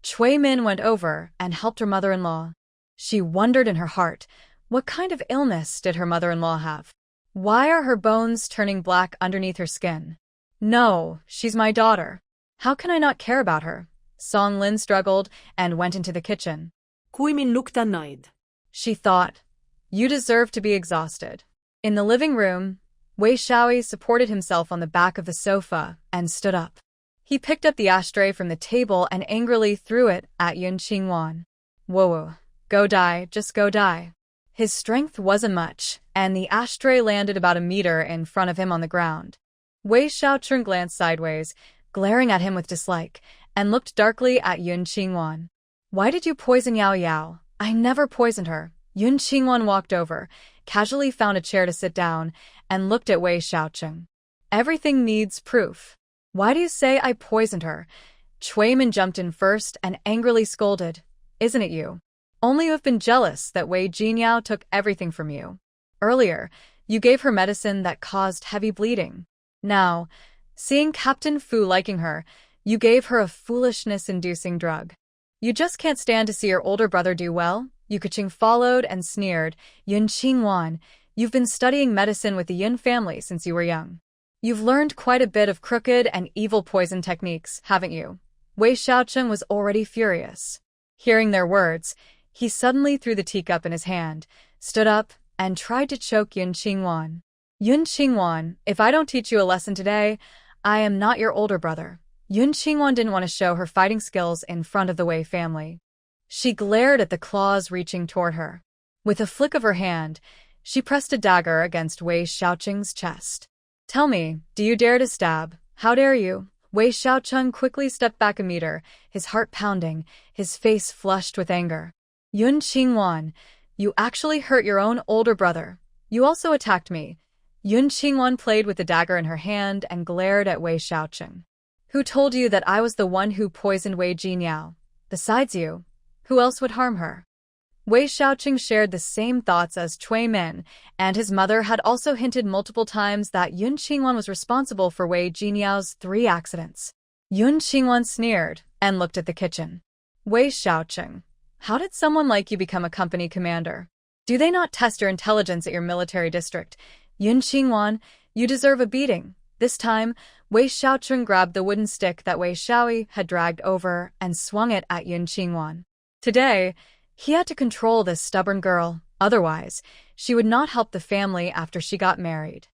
Chui Min went over and helped her mother-in-law. She wondered in her heart, what kind of illness did her mother-in-law have? Why are her bones turning black underneath her skin? No, she's my daughter. How can I not care about her? Song Lin struggled and went into the kitchen. Chui Min looked annoyed. She thought, you deserve to be exhausted. In the living room, Wei Xiaoyi supported himself on the back of the sofa and stood up. He picked up the ashtray from the table and angrily threw it at Yun Qingwan. Whoa, go die, just go die. His strength wasn't much, and the ashtray landed about a meter in front of him on the ground. Wei Xiaocheng glanced sideways, glaring at him with dislike, and looked darkly at Yun Qingwan. Why did you poison Yao Yao? I never poisoned her. Yun Qingwan walked over, casually found a chair to sit down, and looked at Wei Xiaocheng. Everything needs proof. Why do you say I poisoned her? Chui Min jumped in first and angrily scolded. Isn't it you? Only you have been jealous that Wei Jinyao took everything from you. Earlier, you gave her medicine that caused heavy bleeding. Now, seeing Captain Fu liking her, you gave her a foolishness-inducing drug. You just can't stand to see your older brother do well? Yu Keqing followed and sneered. Yun Qingwan, you've been studying medicine with the Yin family since you were young. You've learned quite a bit of crooked and evil poison techniques, haven't you? Wei Xiaocheng was already furious. Hearing their words, he suddenly threw the teacup in his hand, stood up, and tried to choke Yun Qingwan. Yun Qingwan, if I don't teach you a lesson today, I am not your older brother. Yun Qingwan didn't want to show her fighting skills in front of the Wei family. She glared at the claws reaching toward her. With a flick of her hand, she pressed a dagger against Wei Xiaocheng's chest. Tell me, do you dare to stab? How dare you? Wei Xiaocheng quickly stepped back a meter, his heart pounding, his face flushed with anger. Yun Qingwan, you actually hurt your own older brother. You also attacked me. Yun Qingwan played with the dagger in her hand and glared at Wei Xiaocheng. Who told you that I was the one who poisoned Wei Jinyao? Besides you, who else would harm her? Wei Xiaocheng shared the same thoughts as Chui Min, and his mother had also hinted multiple times that Yun Qingwan was responsible for Wei Jinyao's 3 accidents. Yun Qingwan sneered and looked at the kitchen. Wei Xiaocheng, how did someone like you become a company commander? Do they not test your intelligence at your military district? Yun Qingwan, you deserve a beating. This time, Wei Xiaocheng grabbed the wooden stick that Wei Xiaoyi had dragged over and swung it at Yun Qingwan. Today, he had to control this stubborn girl, otherwise, she would not help the family after she got married.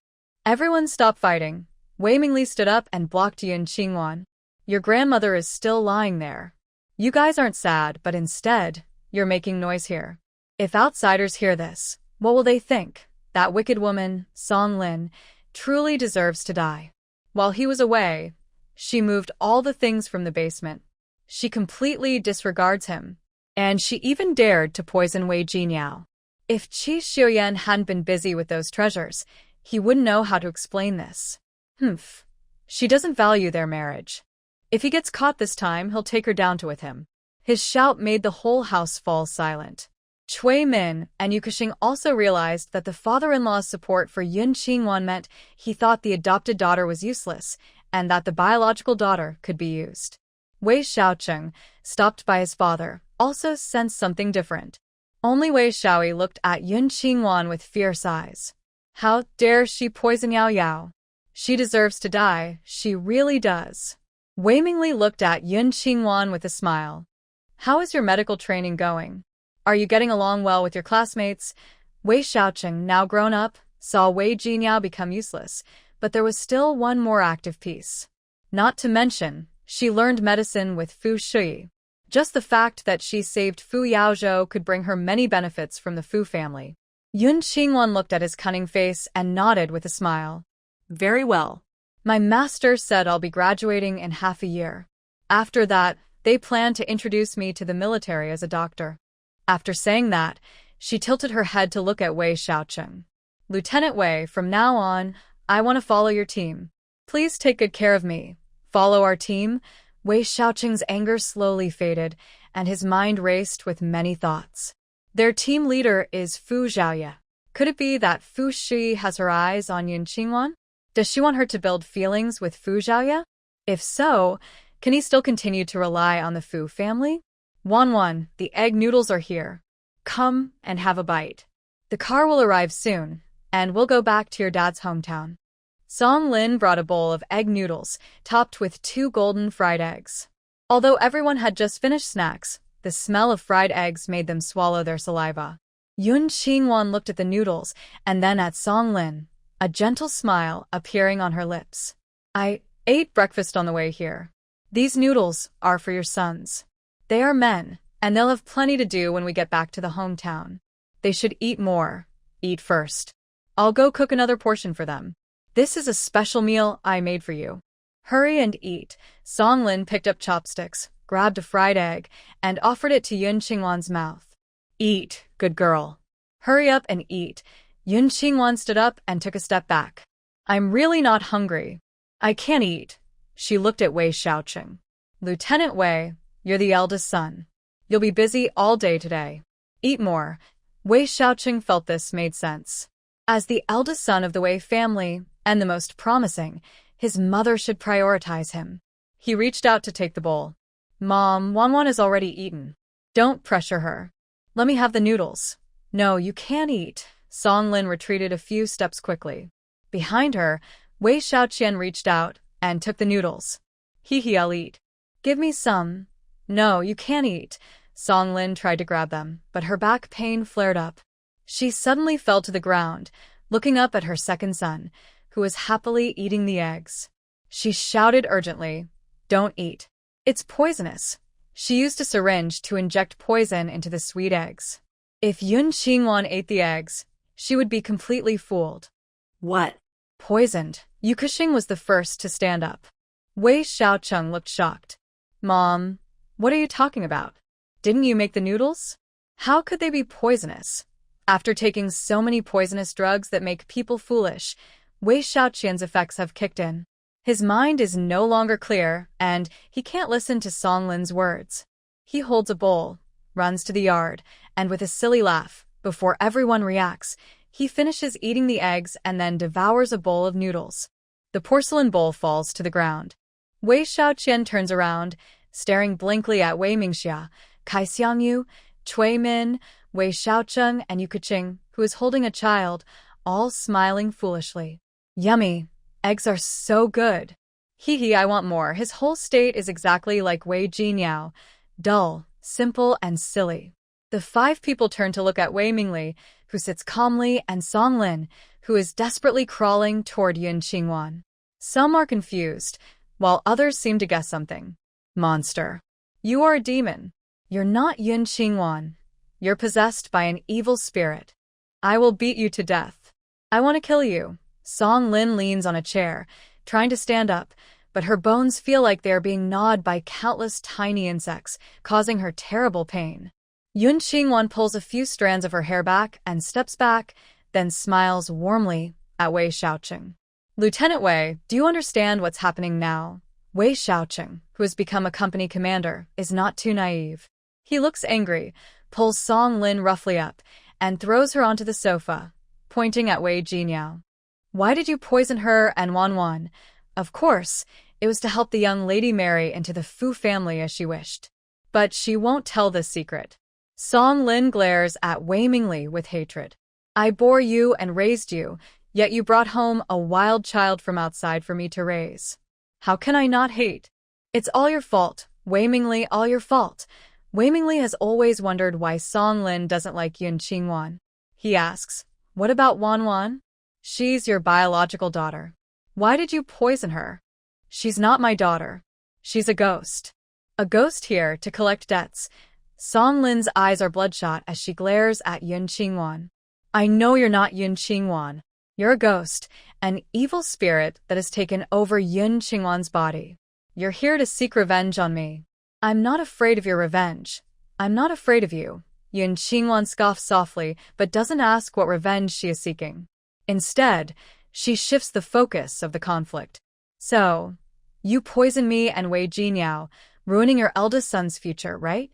Everyone stopped fighting. Wei Mingli stood up and blocked Yun Qingwan. Your grandmother is still lying there. You guys aren't sad, but instead, you're making noise here. If outsiders hear this, what will they think? That wicked woman, Song Lin, truly deserves to die. While he was away, she moved all the things from the basement. She completely disregards him. And she even dared to poison Wei Jinyao. If Qi Xiuyan hadn't been busy with those treasures, he wouldn't know how to explain this. She doesn't value their marriage. If he gets caught this time, he'll take her down to with him. His shout made the whole house fall silent. Chui Min and Yu Keqing also realized that the father-in-law's support for Yun Qingwan meant he thought the adopted daughter was useless, and that the biological daughter could be used. Wei Xiaocheng, stopped by his father, also sensed something different. Only Wei Xiaoyi looked at Yun Qingwan with fierce eyes. How dare she poison Yao Yao? She deserves to die, she really does. Wei Mingli looked at Yun Qingwan with a smile. How is your medical training going? Are you getting along well with your classmates? Wei Xiaocheng, now grown up, saw Wei Jinyao become useless, but there was still one more active piece. Not to mention, she learned medicine with Fu Shui. Just the fact that she saved Fu Yaozhou could bring her many benefits from the Fu family. Yun Qingwan looked at his cunning face and nodded with a smile. Very well. My master said I'll be graduating in half a year. After that, they plan to introduce me to the military as a doctor. After saying that, she tilted her head to look at Wei Xiaocheng. Lieutenant Wei, from now on, I want to follow your team. Please take good care of me. Follow our team? Wei Xiaocheng's anger slowly faded, and his mind raced with many thoughts. Their team leader is Fu Zhaoye. Could it be that Fu Shi has her eyes on Yun Qingwan? Does she want her to build feelings with Fu Zhaoye? If so, Can he still continue to rely on the Fu family? Wanwan, the egg noodles are here. Come and have a bite. The car will arrive soon, and we'll go back to your dad's hometown. Song Lin brought a bowl of egg noodles, topped with 2 golden fried eggs. Although everyone had just finished snacks, the smell of fried eggs made them swallow their saliva. Yun Qingwan looked at the noodles and then at Song Lin, a gentle smile appearing on her lips. I ate breakfast on the way here. These noodles are for your sons. They are men, and they'll have plenty to do when we get back to the hometown. They should eat more. Eat first. I'll go cook another portion for them. This is a special meal I made for you. Hurry and eat. Song Lin picked up chopsticks, grabbed a fried egg, and offered it to Yun Qingwan's mouth. Eat, good girl. Hurry up and eat. Yun Qingwan stood up and took a step back. I'm really not hungry. I can't eat. She looked at Wei Xiaoqing. Lieutenant Wei, you're the eldest son. You'll be busy all day today. Eat more. Wei Xiaoqing felt this made sense. As the eldest son of the Wei family, and the most promising, his mother should prioritize him. He reached out to take the bowl. Mom, Wanwan has already eaten. Don't pressure her. Let me have the noodles. No, you can't eat. Song Lin retreated a few steps quickly. Behind her, Wei Xiaoqian reached out and took the noodles. I'll eat. Give me some. No, you can't eat. Song Lin tried to grab them, but her back pain flared up. She suddenly fell to the ground, looking up at her second son, who was happily eating the eggs. She shouted urgently, Don't eat. It's poisonous. She used a syringe to inject poison into the sweet eggs. If Yun Qingwan ate the eggs, she would be completely fooled. What? Poisoned. Yu Kexing was the first to stand up. Wei Xiaoqing looked shocked. Mom, what are you talking about? Didn't you make the noodles? How could they be poisonous? After taking so many poisonous drugs that make people foolish, Wei Xiaoqian's effects have kicked in. His mind is no longer clear, and he can't listen to Song Lin's words. He holds a bowl, runs to the yard, and with a silly laugh, before everyone reacts, he finishes eating the eggs and then devours a bowl of noodles. The porcelain bowl falls to the ground. Wei Xiaoqian turns around, staring blankly at Wei Mingxia, Kai Xiangyu, Cui Min, Wei Xiaoqing, and Yu Kexing, who is holding a child, all smiling foolishly. Yummy. Eggs are so good. I want more. His whole state is exactly like Wei Jinyao, dull, simple, and silly. The 5 people turn to look at Wei Mingli, who sits calmly, and Song Lin, who is desperately crawling toward Yun Qingwan. Some are confused, while others seem to guess something. Monster. You are a demon. You're not Yun Qingwan. You're possessed by an evil spirit. I will beat you to death. I want to kill you. Song Lin leans on a chair, trying to stand up, but her bones feel like they are being gnawed by countless tiny insects, causing her terrible pain. Yun Qingwan pulls a few strands of her hair back and steps back, then smiles warmly at Wei Xiaoqing. Lieutenant Wei, do you understand what's happening now? Wei Xiaoqing, who has become a company commander, is not too naive. He looks angry, pulls Song Lin roughly up, and throws her onto the sofa, pointing at Wei Jinyao. Why did you poison her and Wanwan? Of course, it was to help the young lady marry into the Fu family as she wished. But she won't tell this secret. Song Lin glares at Wei Mingli with hatred. I bore you and raised you, yet you brought home a wild child from outside for me to raise. How can I not hate? It's all your fault, Wei Mingli, all your fault. Wei Mingli has always wondered why Song Lin doesn't like Yun Qingwan. He asks, what about Wanwan? She's your biological daughter. Why did you poison her? She's not my daughter. She's a ghost. A ghost here to collect debts. Song Lin's eyes are bloodshot as she glares at Yun Qingwan. I know you're not Yun Qingwan. You're a ghost, an evil spirit that has taken over Yun Qingwan's body. You're here to seek revenge on me. I'm not afraid of your revenge. I'm not afraid of you. Yun Qingwan scoffs softly, but doesn't ask what revenge she is seeking. Instead, she shifts the focus of the conflict. So, you poison me and Wei Jinyao, ruining your eldest son's future, right?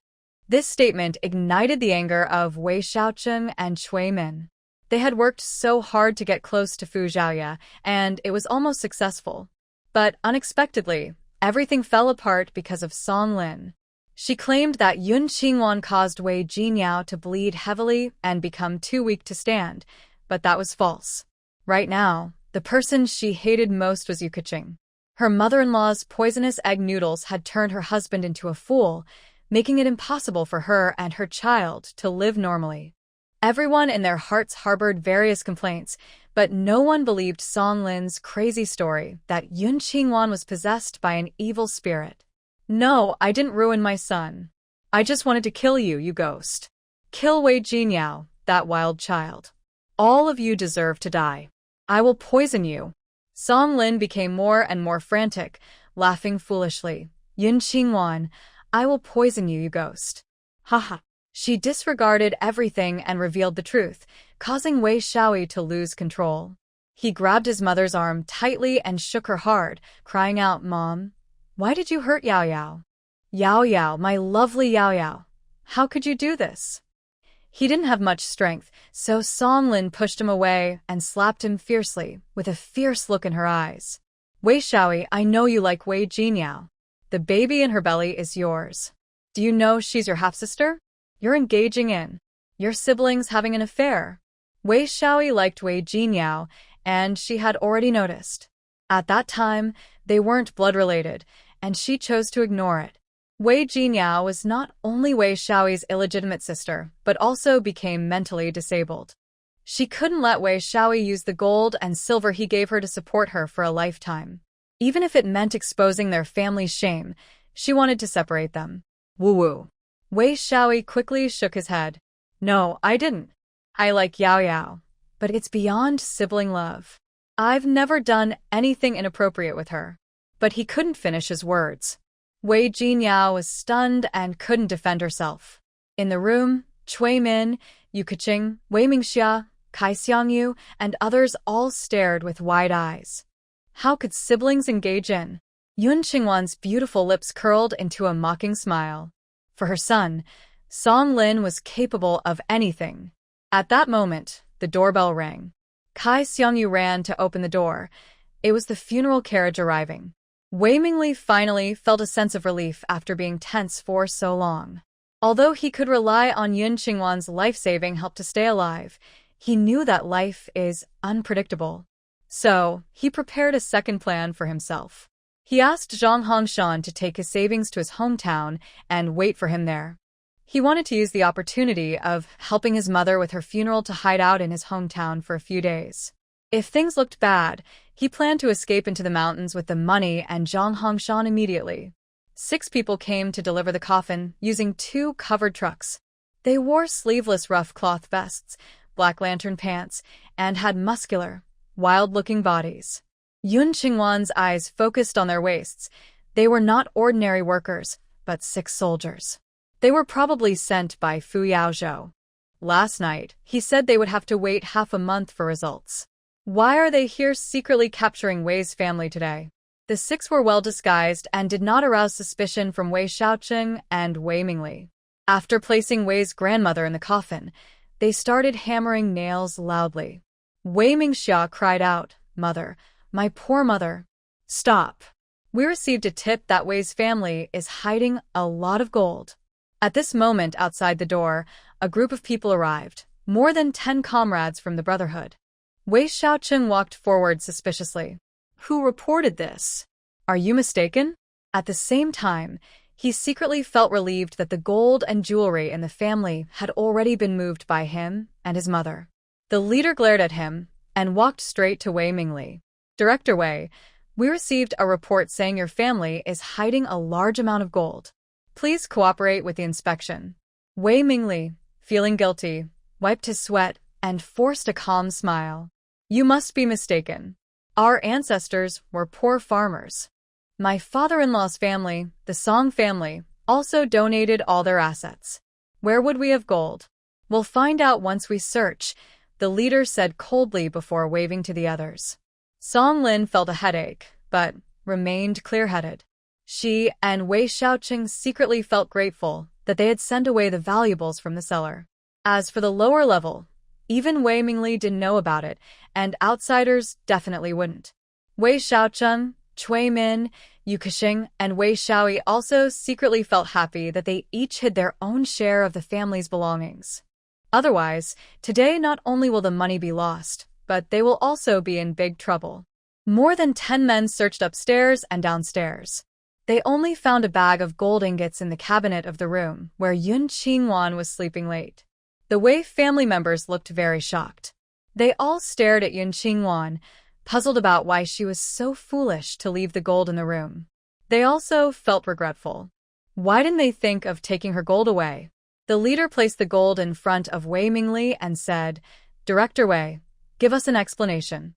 This statement ignited the anger of Wei Xiaoqing and Cui Min. They had worked so hard to get close to Fu Zhaoya, and it was almost successful. But unexpectedly, Everything fell apart because of Song Lin. She claimed that Yun Qingwan caused Wei Jinyao to bleed heavily and become too weak to stand, but that was false. Right now, the person she hated most was Yukiching. Her mother-in-law's poisonous egg noodles had turned her husband into a fool, making it impossible for her and her child to live normally. Everyone in their hearts harbored various complaints, but no one believed Song Lin's crazy story that Yun Qingwan was possessed by an evil spirit. No, I didn't ruin my son. I just wanted to kill you, you ghost. Kill Wei Jinyao, that wild child. All of you deserve to die. I will poison you. Song Lin became more and more frantic, laughing foolishly. Yun Qingwan, I will poison you, you ghost. Haha. She disregarded everything and revealed the truth, causing Wei Shaoyi to lose control. He grabbed his mother's arm tightly and shook her hard, crying out, Mom, why did you hurt Yao Yao? Yao Yao, my lovely Yao Yao. How could you do this? He didn't have much strength, so Song Lin pushed him away and slapped him fiercely, with a fierce look in her eyes. Wei Shaoyi, I know you like Wei Jinyao. The baby in her belly is yours. Do you know she's your half-sister? You're engaging in your siblings having an affair. Wei Shaoyi liked Wei Jinyao, and she had already noticed. At that time, they weren't blood-related, and she chose to ignore it. Wei Jinyao was not only Wei Shaoyi's illegitimate sister, but also became mentally disabled. She couldn't let Wei Shaoyi use the gold and silver he gave her to support her for a lifetime. Even if it meant exposing their family's shame, she wanted to separate them. Woo-woo. Wei Shaoyi quickly shook his head. No, I didn't. I like Yao Yao, but it's beyond sibling love. I've never done anything inappropriate with her. But he couldn't finish his words. Wei Jinyao was stunned and couldn't defend herself. In the room, Cui Min, Yukiching, Wei Mingxia, Kai Xiangyu, and others all stared with wide eyes. How could siblings engage in? Yun Qingwan's beautiful lips curled into a mocking smile. For her son, Song Lin was capable of anything. At that moment, the doorbell rang. Kai Xiangyu ran to open the door. It was the funeral carriage arriving. Wei Mingli finally felt a sense of relief after being tense for so long. Although he could rely on Yun Qingwan's life-saving help to stay alive, he knew that life is unpredictable. So, he prepared a second plan for himself. He asked Zhang Hongshan to take his savings to his hometown and wait for him there. He wanted to use the opportunity of helping his mother with her funeral to hide out in his hometown for a few days. If things looked bad, he planned to escape into the mountains with the money and Zhang Hongshan immediately. 6 people came to deliver the coffin using 2 covered trucks. They wore sleeveless rough cloth vests, black lantern pants, and had muscular, wild-looking bodies. Yun Qingwan's eyes focused on their waists. They were not ordinary workers, but 6 soldiers. They were probably sent by Fu Yaozhou. Last night, he said they would have to wait half a month for results. Why are they here secretly capturing Wei's family today? The 6 were well disguised and did not arouse suspicion from Wei Shaoqing and Wei Mingli. After placing Wei's grandmother in the coffin, they started hammering nails loudly. Wei Mingxia cried out, Mother, my poor mother. Stop. We received a tip that Wei's family is hiding a lot of gold. At this moment outside the door, a group of people arrived, more than 10 comrades from the Brotherhood. Wei Shaoqing walked forward suspiciously. Who reported this? Are you mistaken? At the same time, he secretly felt relieved that the gold and jewelry in the family had already been moved by him and his mother. The leader glared at him and walked straight to Wei Mingli. Director Wei, we received a report saying your family is hiding a large amount of gold. Please cooperate with the inspection. Wei Mingli, feeling guilty, wiped his sweat and forced a calm smile. You must be mistaken. Our ancestors were poor farmers. My father-in-law's family, the Song family, also donated all their assets. Where would we have gold? We'll find out once we search, the leader said coldly before waving to the others. Song Lin felt a headache, but remained clear-headed. She and Wei Shaoqing secretly felt grateful that they had sent away the valuables from the cellar. As for the lower level, even Wei Mingli didn't know about it, and outsiders definitely wouldn't. Wei Shaoqing, Cui Min, Yu Kexing and Wei Xiaoyi also secretly felt happy that they each hid their own share of the family's belongings. Otherwise, today not only will the money be lost, but they will also be in big trouble. More than 10 men searched upstairs and downstairs. They only found a bag of gold ingots in the cabinet of the room where Yun Qingwan was sleeping late. The Wei family members looked very shocked. They all stared at Yun Qingwan, puzzled about why she was so foolish to leave the gold in the room. They also felt regretful. Why didn't they think of taking her gold away? The leader placed the gold in front of Wei Mingli and said, "Director Wei, give us an explanation."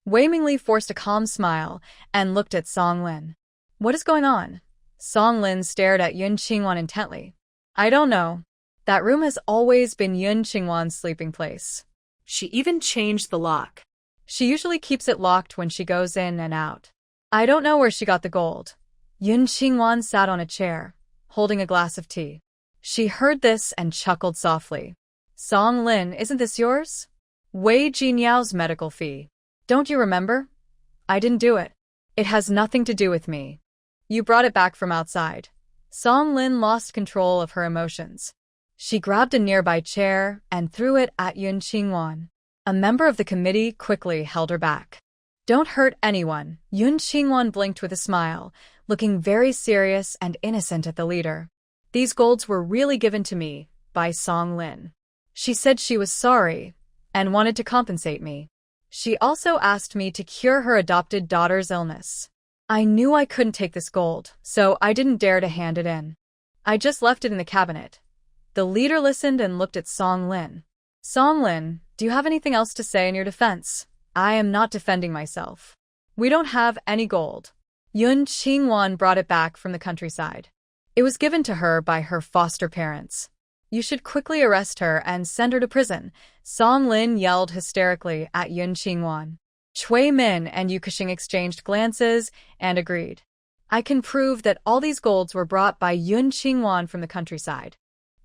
Wei Mingli forced a calm smile and looked at Song Lin. "What is going on?" Song Lin stared at Yun Qingwan intently. "I don't know. That room has always been Yun Qingwan's sleeping place. She even changed the lock. She usually keeps it locked when she goes in and out. I don't know where she got the gold." Yun Qingwan sat on a chair, holding a glass of tea. She heard this and chuckled softly. "Song Lin, isn't this yours? Wei Jinyao's medical fee. Don't you remember? I didn't do it. It has nothing to do with me. You brought it back from outside." Song Lin lost control of her emotions. She grabbed a nearby chair and threw it at Yun Qingwan. A member of the committee quickly held her back. "Don't hurt anyone." Yun Qingwan blinked with a smile, looking very serious and innocent at the leader. "These golds were really given to me by Song Lin. She said she was sorry and wanted to compensate me. She also asked me to cure her adopted daughter's illness. I knew I couldn't take this gold, so I didn't dare to hand it in. I just left it in the cabinet." The leader listened and looked at Song Lin. "Song Lin, do you have anything else to say in your defense?" "I am not defending myself. We don't have any gold. Yun Qingwan brought it back from the countryside. It was given to her by her foster parents. You should quickly arrest her and send her to prison." Song Lin yelled hysterically at Yun Qingwan. Chui Min and Yu Kexing exchanged glances and agreed. "I can prove that all these golds were brought by Yun Qingwan from the countryside.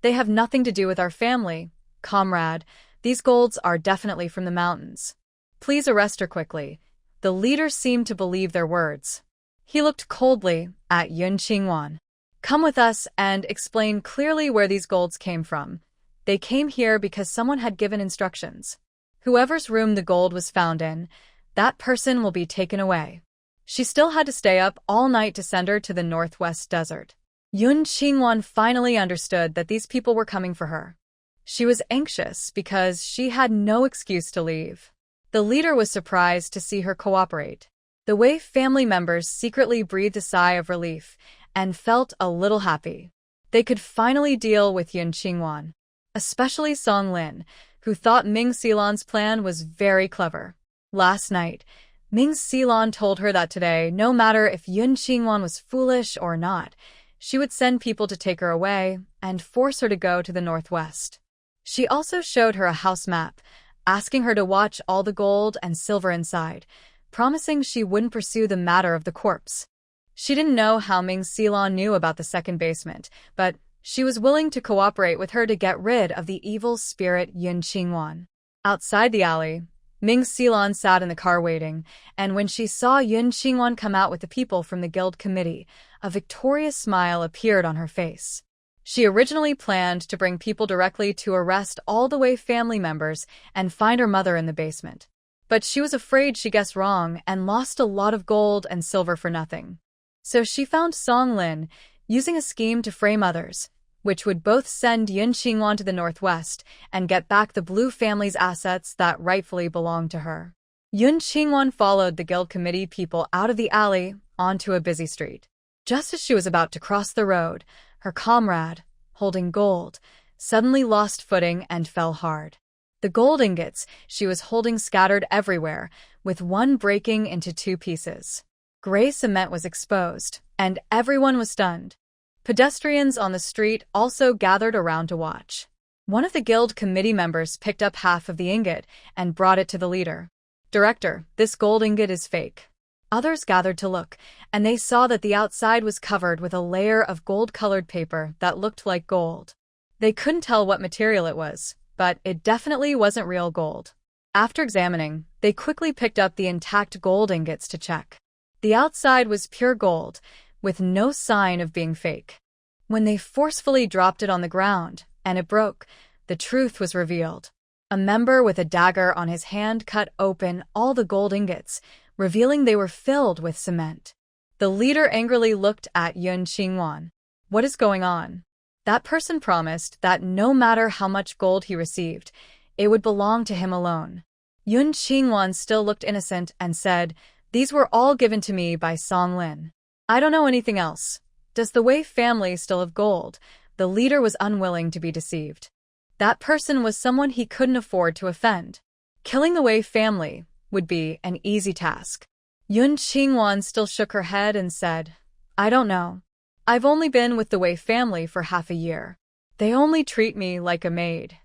They have nothing to do with our family, comrade. These golds are definitely from the mountains. Please arrest her quickly." The leader seemed to believe their words. He looked coldly at Yun Qingwan. "Come with us and explain clearly where these golds came from. They came here because someone had given instructions. Whoever's room the gold was found in, that person will be taken away." She still had to stay up all night to send her to the northwest desert. Yun Qingwan finally understood that these people were coming for her. She was anxious because she had no excuse to leave. The leader was surprised to see her cooperate. The Wei family members secretly breathed a sigh of relief and felt a little happy. They could finally deal with Yun Qingwan, especially Song Lin, who thought Ming Xilan's plan was very clever. Last night, Ming Xilan told her that today, no matter if Yun Qingwan was foolish or not, she would send people to take her away and force her to go to the northwest. She also showed her a house map, asking her to watch all the gold and silver inside, promising she wouldn't pursue the matter of the corpse. She didn't know how Ming Xilan knew about the second basement, but she was willing to cooperate with her to get rid of the evil spirit Yun Qingwan. Outside the alley, Ming Xilan sat in the car waiting, and when she saw Yun Qingwan come out with the people from the guild committee, a victorious smile appeared on her face. She originally planned to bring people directly to arrest all the Wei family members and find her mother in the basement. But she was afraid she guessed wrong and lost a lot of gold and silver for nothing. So she found Song Lin, using a scheme to frame others, which would both send Yun Qingwan to the northwest and get back the Blue family's assets that rightfully belonged to her. Yun Qingwan followed the guild committee people out of the alley onto a busy street. Just as she was about to cross the road, her comrade, holding gold, suddenly lost footing and fell hard. The gold ingots she was holding scattered everywhere, with one breaking into 2 pieces. Gray cement was exposed, and everyone was stunned. Pedestrians on the street also gathered around to watch. One of the guild committee members picked up half of the ingot and brought it to the leader. "Director, this gold ingot is fake." Others gathered to look, and they saw that the outside was covered with a layer of gold-colored paper that looked like gold. They couldn't tell what material it was, but it definitely wasn't real gold. After examining, they quickly picked up the intact gold ingots to check. The outside was pure gold, with no sign of being fake. When they forcefully dropped it on the ground, and it broke, the truth was revealed. A member with a dagger on his hand cut open all the gold ingots, revealing they were filled with cement. The leader angrily looked at Yun Qingwan. What is going on? That person promised that no matter how much gold he received, it would belong to him alone. Yun Qingwan still looked innocent and said, "These were all given to me by Song Lin. I don't know anything else. Does the Wei family still have gold?" The leader was unwilling to be deceived. That person was someone he couldn't afford to offend. Killing the Wei family would be an easy task. Yun Qingwan still shook her head and said, "I don't know. I've only been with the Wei family for half a year. They only treat me like a maid.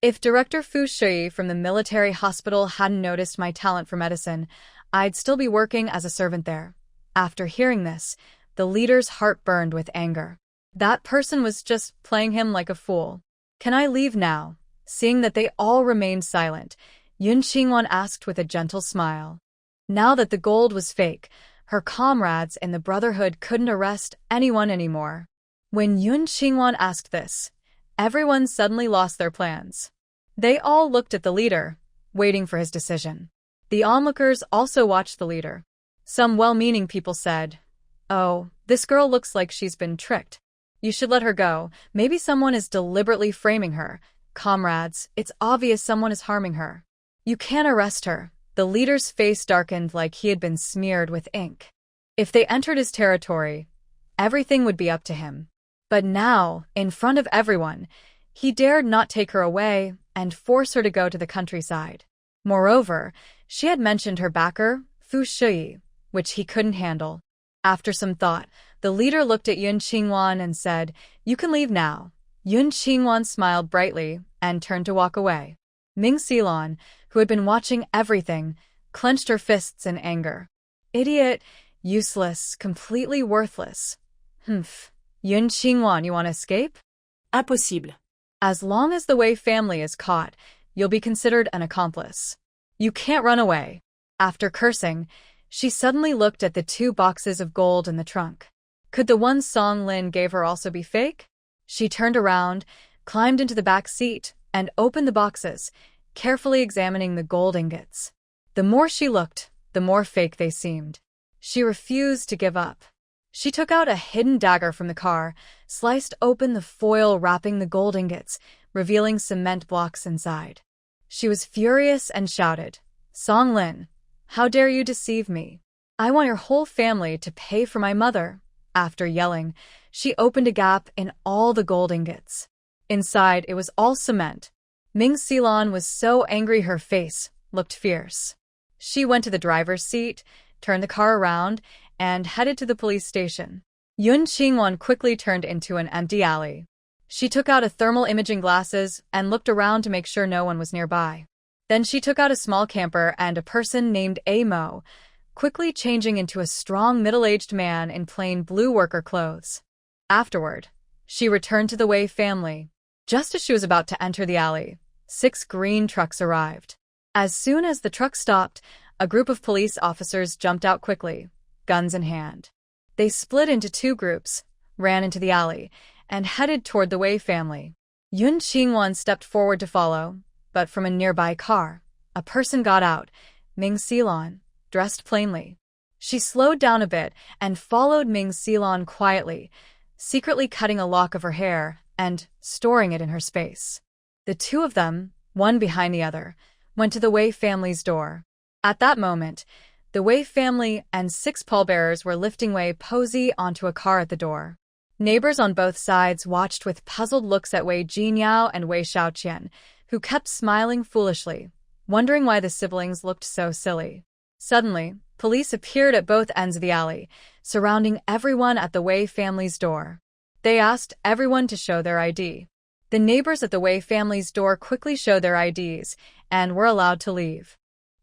If Director Fu Shui from the military hospital hadn't noticed my talent for medicine, I'd still be working as a servant there." After hearing this, the leader's heart burned with anger. That person was just playing him like a fool. "Can I leave now?" Seeing that they all remained silent, Yun Qingwan asked with a gentle smile. Now that the gold was fake, her comrades in the Brotherhood couldn't arrest anyone anymore. When Yun Qingwan asked this, everyone suddenly lost their plans. They all looked at the leader, waiting for his decision. The onlookers also watched the leader. Some well-meaning people said, "Oh, this girl looks like she's been tricked. You should let her go. Maybe someone is deliberately framing her. Comrades, it's obvious someone is harming her. You can't arrest her." The leader's face darkened like he had been smeared with ink. If they entered his territory, everything would be up to him. But now, in front of everyone, he dared not take her away and force her to go to the countryside. Moreover, she had mentioned her backer, Fu Shui, which he couldn't handle. After some thought, the leader looked at Yun Qingwan and said, "You can leave now." Yun Qingwan smiled brightly and turned to walk away. Ming Silon, who had been watching everything, clenched her fists in anger. "Idiot, useless, completely worthless. Humph. Yun Qingwan, you want to escape?" Impossible. "As long as the Wei family is caught, you'll be considered an accomplice. You can't run away." After cursing, she suddenly looked at the 2 boxes of gold in the trunk. Could the one Song Lin gave her also be fake? She turned around, climbed into the back seat, and opened the boxes, carefully examining the gold ingots. The more she looked, the more fake they seemed. She refused to give up. She took out a hidden dagger from the car, sliced open the foil wrapping the gold ingots, revealing cement blocks inside. She was furious and shouted, "Song Lin, how dare you deceive me? I want your whole family to pay for my mother." After yelling, she opened a gap in all the gold ingots. Inside, it was all cement. Ming Silon was so angry her face looked fierce. She went to the driver's seat, turned the car around, and headed to the police station. Yun Qingwan quickly turned into an empty alley. She took out a thermal imaging glasses and looked around to make sure no one was nearby. Then she took out a small camper and a person named Mo, quickly changing into a strong middle-aged man in plain blue worker clothes. Afterward, she returned to the Wei family. Just as she was about to enter the alley, 6 green trucks arrived. As soon as the truck stopped, a group of police officers jumped out quickly, guns in hand. They split into 2 groups, ran into the alley, and headed toward the Wei family. Yun Qingwan stepped forward to follow, but from a nearby car, a person got out, Ming Silon, dressed plainly. She slowed down a bit and followed Ming Silon quietly, secretly cutting a lock of her hair and storing it in her space. The 2 of them, one behind the other, went to the Wei family's door. At that moment, the Wei family and 6 pallbearers were lifting Wei Posey onto a car at the door. Neighbors on both sides watched with puzzled looks at Wei Jinyao and Wei Xiaoqian, who kept smiling foolishly, wondering why the siblings looked so silly. Suddenly, police appeared at both ends of the alley, surrounding everyone at the Wei family's door. They asked everyone to show their ID. The neighbors at the Wei family's door quickly showed their IDs and were allowed to leave.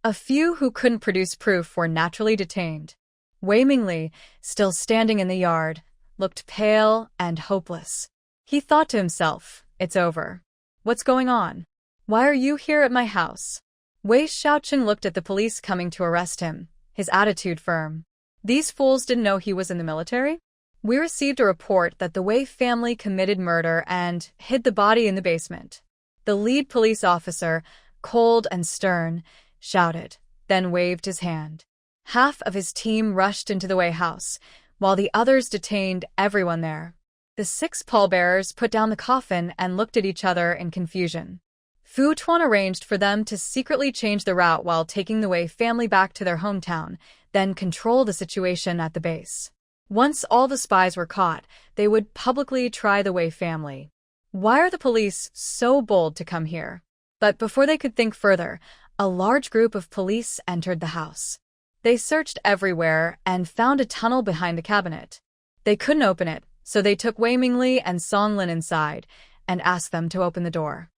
A few who couldn't produce proof were naturally detained. Wei Mingli, still standing in the yard, looked pale and hopeless. He thought to himself, "It's over. What's going on? Why are you here at my house?" Wei Xiaoqing looked at the police coming to arrest him, his attitude firm. These fools didn't know he was in the military? We received a report that the Wei family committed murder and hid the body in the basement. The lead police officer, cold and stern, shouted, then waved his hand. Half of his team rushed into the Wei house, while the others detained everyone there. The 6 pallbearers put down the coffin and looked at each other in confusion. Fu Tuan arranged for them to secretly change the route while taking the Wei family back to their hometown, then control the situation at the base. Once all the spies were caught, they would publicly try the Wei family. Why are the police so bold to come here? But before they could think further, a large group of police entered the house. They searched everywhere and found a tunnel behind the cabinet. They couldn't open it, so they took Wei Mingli and Song Lin inside and asked them to open the door.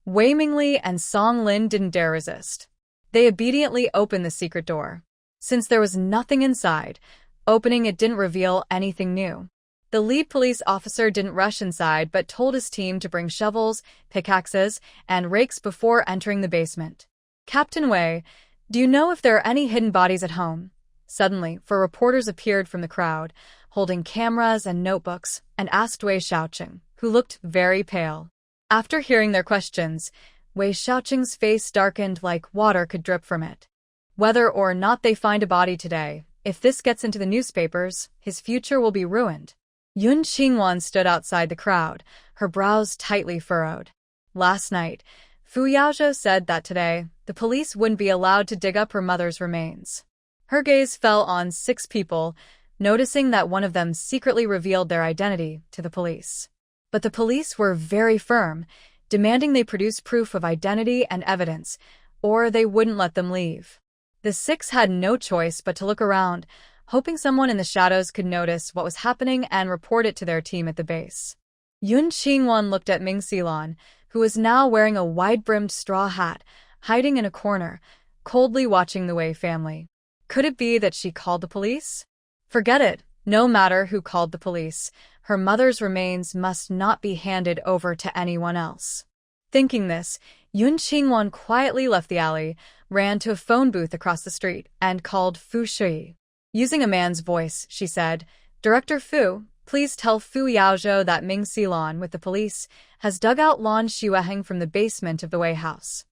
Wei Mingli and Song Lin didn't dare resist. They obediently opened the secret door. Since there was nothing inside, opening it didn't reveal anything new. The lead police officer didn't rush inside but told his team to bring shovels, pickaxes, and rakes before entering the basement. Captain Wei, do you know if there are any hidden bodies at home? Suddenly, 4 reporters appeared from the crowd, holding cameras and notebooks, and asked Wei Xiaoqing, who looked very pale. After hearing their questions, Wei Xiaoqing's face darkened like water could drip from it. Whether or not they find a body today, if this gets into the newspapers, his future will be ruined. Yun Qingwan stood outside the crowd, her brows tightly furrowed. Last night, Fu Yaozhou said that today, the police wouldn't be allowed to dig up her mother's remains. Her gaze fell on 6 people, noticing that one of them secretly revealed their identity to the police. But the police were very firm, demanding they produce proof of identity and evidence, or they wouldn't let them leave. The 6 had no choice but to look around, hoping someone in the shadows could notice what was happening and report it to their team at the base. Yun Qingwan looked at Ming Xilan, who was now wearing a wide-brimmed straw hat, hiding in a corner, coldly watching the Wei family. Could it be that she called the police? Forget it. No matter who called the police, her mother's remains must not be handed over to anyone else. Thinking this, Yun Qingwan quietly left the alley, ran to a phone booth across the street, and called Fu Shui. Using a man's voice, she said, "Director Fu, please tell Fu Yaozhou that Ming Xilan with the police has dug out Lan Xiueheng from the basement of the Wei house.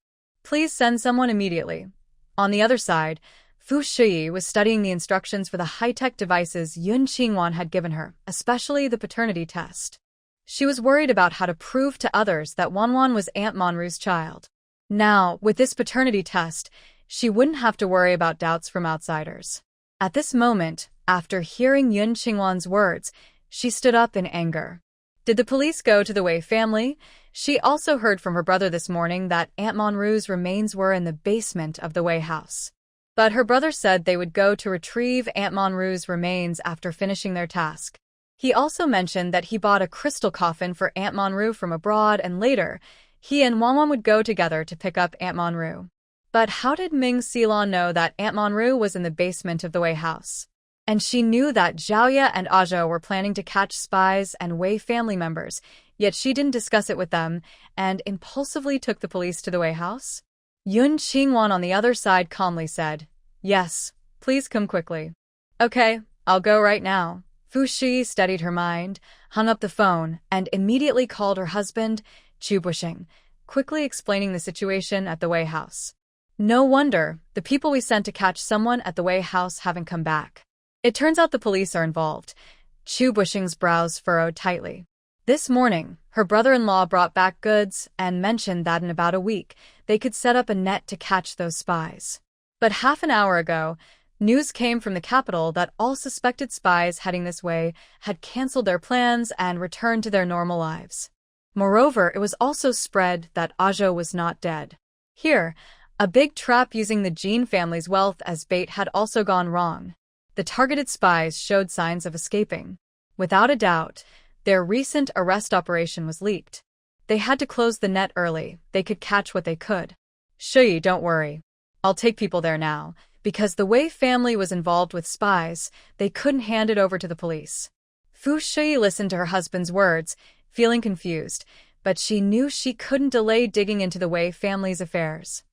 Please send someone immediately." On the other side, Fu Shui was studying the instructions for the high-tech devices Yun Qingwan had given her, especially the paternity test. She was worried about how to prove to others that Wanwan was Aunt Monru's child. Now, with this paternity test, she wouldn't have to worry about doubts from outsiders. At this moment, after hearing Yun Qingwan's words, she stood up in anger. Did the police go to the Wei family? She also heard from her brother this morning that Aunt Monru's remains were in the basement of the Wei house. But her brother said they would go to retrieve Aunt Monru's remains after finishing their task. He also mentioned that he bought a crystal coffin for Aunt Monru from abroad, and later, he and Wanwan would go together to pick up Aunt Monru. But how did Ming Xilan know that Aunt Monru was in the basement of the Wei house? And she knew that Zhaoye and Azhou were planning to catch spies and Wei family members, yet she didn't discuss it with them and impulsively took the police to the Wei house? Yun Qingwan on the other side calmly said, "Yes, please come quickly." "Okay, I'll go right now." Fu Shi steadied her mind, hung up the phone, and immediately called her husband, Chu Bushing, quickly explaining the situation at the Wei house. No wonder, the people we sent to catch someone at the Wei house haven't come back. It turns out the police are involved. Chu Bushing's brows furrowed tightly. This morning, her brother-in-law brought back goods and mentioned that in about a week, they could set up a net to catch those spies. But half an hour ago, news came from the capital that all suspected spies heading this way had canceled their plans and returned to their normal lives. Moreover, it was also spread that Azhou was not dead. Here, a big trap using the Jin family's wealth as bait had also gone wrong. The targeted spies showed signs of escaping. Without a doubt, their recent arrest operation was leaked. They had to close the net early. They could catch what they could. "Shui, don't worry. I'll take people there now." Because the Wei family was involved with spies, they couldn't hand it over to the police. Fu Shui listened to her husband's words, feeling confused, but she knew she couldn't delay digging into the Wei family's affairs.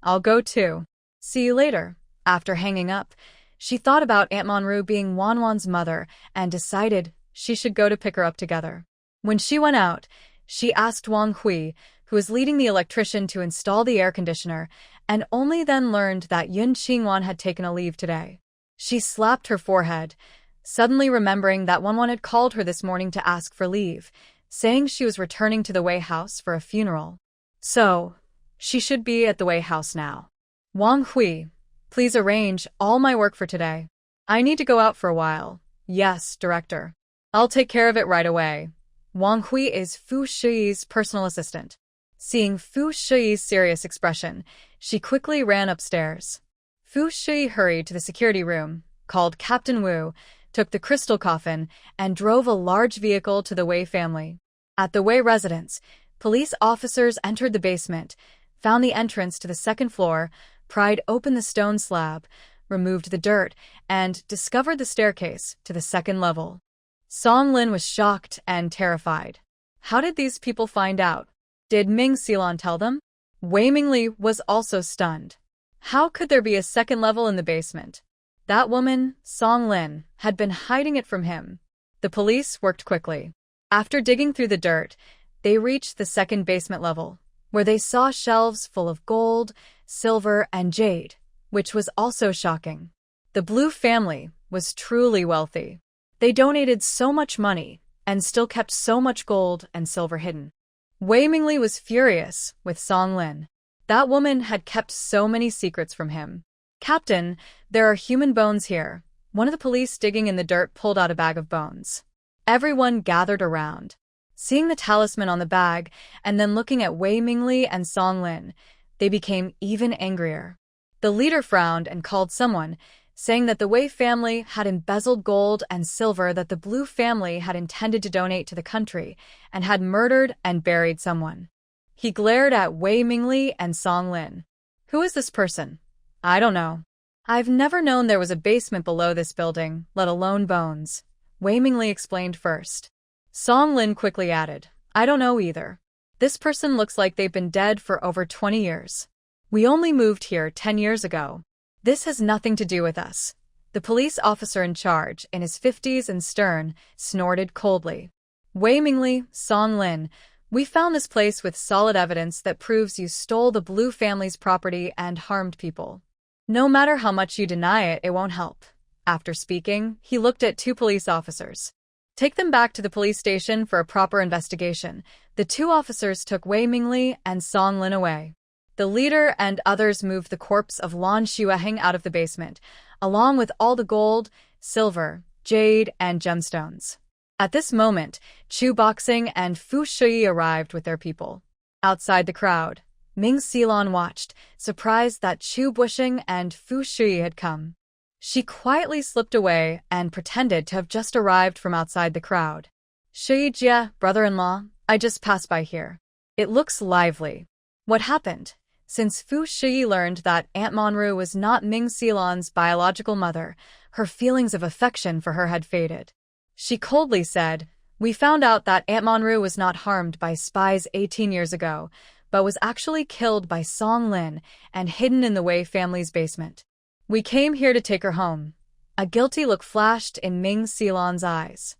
"I'll go too. See you later." After hanging up, She thought about Aunt Monru being Wanwan's mother and decided she should go to pick her up together. When she went out, she asked Wang Hui, who was leading the electrician, to install the air conditioner, and only then learned that Yun Qingwan had taken a leave today. She slapped her forehead, suddenly remembering that Wanwan had called her this morning to ask for leave, saying she was returning to the Wei house for a funeral. So, she should be at the Wei house now. Wang Hui, please arrange all my work for today. I need to go out for a while. Yes, director. I'll take care of it right away. Wang Hui is Fu Shiyi's personal assistant. Seeing Fu Shiyi's serious expression, she quickly ran upstairs. Fu Shiyi hurried to the security room, called Captain Wu, took the crystal coffin, and drove a large vehicle to the Wei family. At the Wei residence, police officers entered the basement, found the entrance to the second floor, pried open the stone slab, removed the dirt, and discovered the staircase to the second level. Song Lin was shocked and terrified. How did these people find out? Did Ming Xilon tell them? Wei Mingli was also stunned. How could there be a second level in the basement? That woman, Song Lin, had been hiding it from him. The police worked quickly. After digging through the dirt, they reached the second basement level, where they saw shelves full of gold, silver, and jade, which was also shocking. The Blue family was truly wealthy. They donated so much money and still kept so much gold and silver hidden. Wei Mingli was furious with Song Lin. That woman had kept so many secrets from him. Captain, there are human bones here. One of the police digging in the dirt pulled out a bag of bones. Everyone gathered around. Seeing the talisman on the bag and then looking at Wei Mingli and Song Lin, they became even angrier. The leader frowned and called someone, saying that the Wei family had embezzled gold and silver that the Blue family had intended to donate to the country and had murdered and buried someone. He glared at Wei Mingli and Song Lin. Who is this person? I don't know. I've never known there was a basement below this building, let alone bones. Wei Mingli explained first. Song Lin quickly added, I don't know either. This person looks like they've been dead for over 20 years. We only moved here 10 years ago. This has nothing to do with us. The police officer in charge, in his 50s and stern, snorted coldly. Wei Mingli, Song Lin, we found this place with solid evidence that proves you stole the Blue family's property and harmed people. No matter how much you deny it, it won't help. After speaking, he looked at two police officers. Take them back to the police station for a proper investigation. The two officers took Wei Mingli and Song Lin away. The leader and others moved the corpse of Lan Shuaheng out of the basement, along with all the gold, silver, jade, and gemstones. At this moment, Chu Boxing and Fu Shiyi arrived with their people. Outside the crowd, Ming Xilon watched, surprised that Chu Bushing and Fu Shiyi had come. She quietly slipped away and pretended to have just arrived from outside the crowd. Shiyi Jia, brother-in-law, I just passed by here. It looks lively. What happened? Since Fu Shiyi learned that Aunt Monru was not Ming Xilon's biological mother, her feelings of affection for her had faded. She coldly said, We found out that Aunt Monru was not harmed by spies 18 years ago, but was actually killed by Song Lin and hidden in the Wei family's basement. We came here to take her home. A guilty look flashed in Ming Xilon's eyes.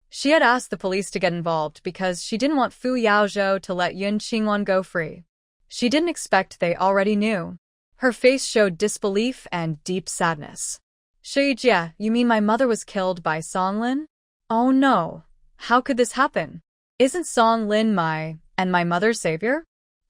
She had asked the police to get involved because she didn't want Fu Yaozhou to let Yun Qingwan go free. She didn't expect they already knew. Her face showed disbelief and deep sadness. Shi Jia, you mean my mother was killed by Song Lin? Oh no. How could this happen? Isn't Song Lin my mother's savior?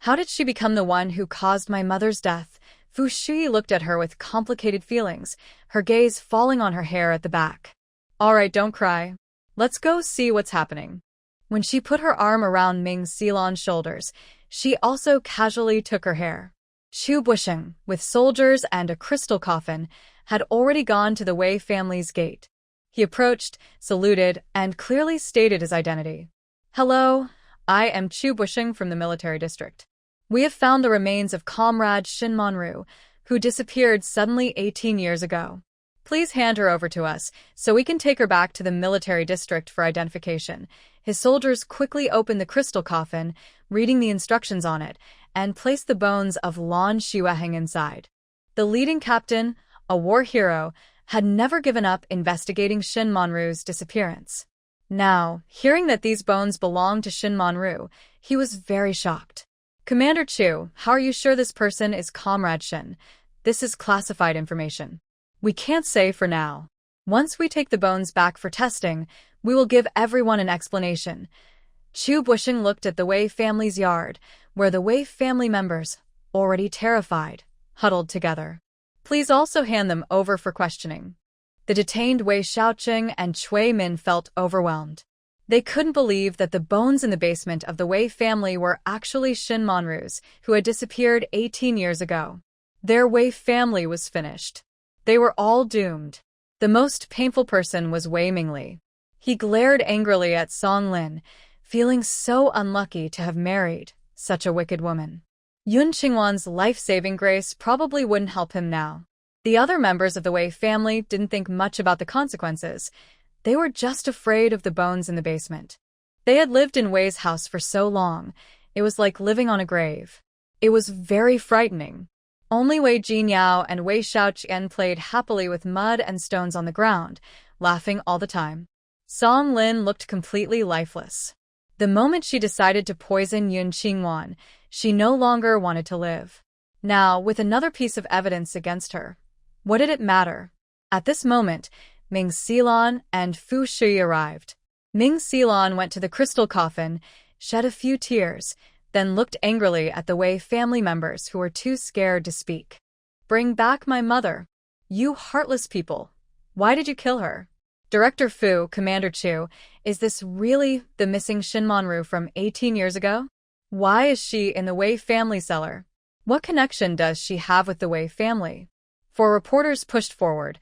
How did she become the one who caused my mother's death? Fu Shiyi looked at her with complicated feelings, her gaze falling on her hair at the back. All right, don't cry. Let's go see what's happening. When she put her arm around Ming Xilon's shoulders, she also casually took her hair. Chu Busheng, with soldiers and a crystal coffin, had already gone to the Wei family's gate. He approached, saluted, and clearly stated his identity. Hello, I am Chu Busheng from the military district. We have found the remains of Comrade Shin Monru, who disappeared suddenly 18 years ago. Please hand her over to us, so we can take her back to the military district for identification. His soldiers quickly opened the crystal coffin, reading the instructions on it, and placed the bones of Lan Shuaheng inside. The leading captain, a war hero, had never given up investigating Shin Monru's disappearance. Now, hearing that these bones belonged to Shin Monru, he was very shocked. Commander Chu, how are you sure this person is Comrade Shin? This is classified information. We can't say for now. Once we take the bones back for testing, we will give everyone an explanation. Chu Bushing looked at the Wei family's yard, where the Wei family members, already terrified, huddled together. Please also hand them over for questioning. The detained Wei Xiaoqing and Cui Min felt overwhelmed. They couldn't believe that the bones in the basement of the Wei family were actually Shin Monru's, who had disappeared 18 years ago. Their Wei family was finished. They were all doomed. The most painful person was Wei Mingli. He glared angrily at Song Lin, feeling so unlucky to have married such a wicked woman. Yun Qingwan's life-saving grace probably wouldn't help him now. The other members of the Wei family didn't think much about the consequences. They were just afraid of the bones in the basement. They had lived in Wei's house for so long, it was like living on a grave. It was very frightening. Only Wei Jinyao and Wei Xiaoqian played happily with mud and stones on the ground, laughing all the time. Song Lin looked completely lifeless. The moment she decided to poison Yun Qingwan, she no longer wanted to live. Now, with another piece of evidence against her, what did it matter? At this moment, Ming Xilan and Fu Shui arrived. Ming Xilan went to the crystal coffin, shed a few tears, then looked angrily at the Wei family members who were too scared to speak. Bring back my mother. You heartless people. Why did you kill her? Director Fu, Commander Chu, is this really the missing Shin Monru from 18 years ago? Why is she in the Wei family cellar? What connection does she have with the Wei family? Four reporters pushed forward,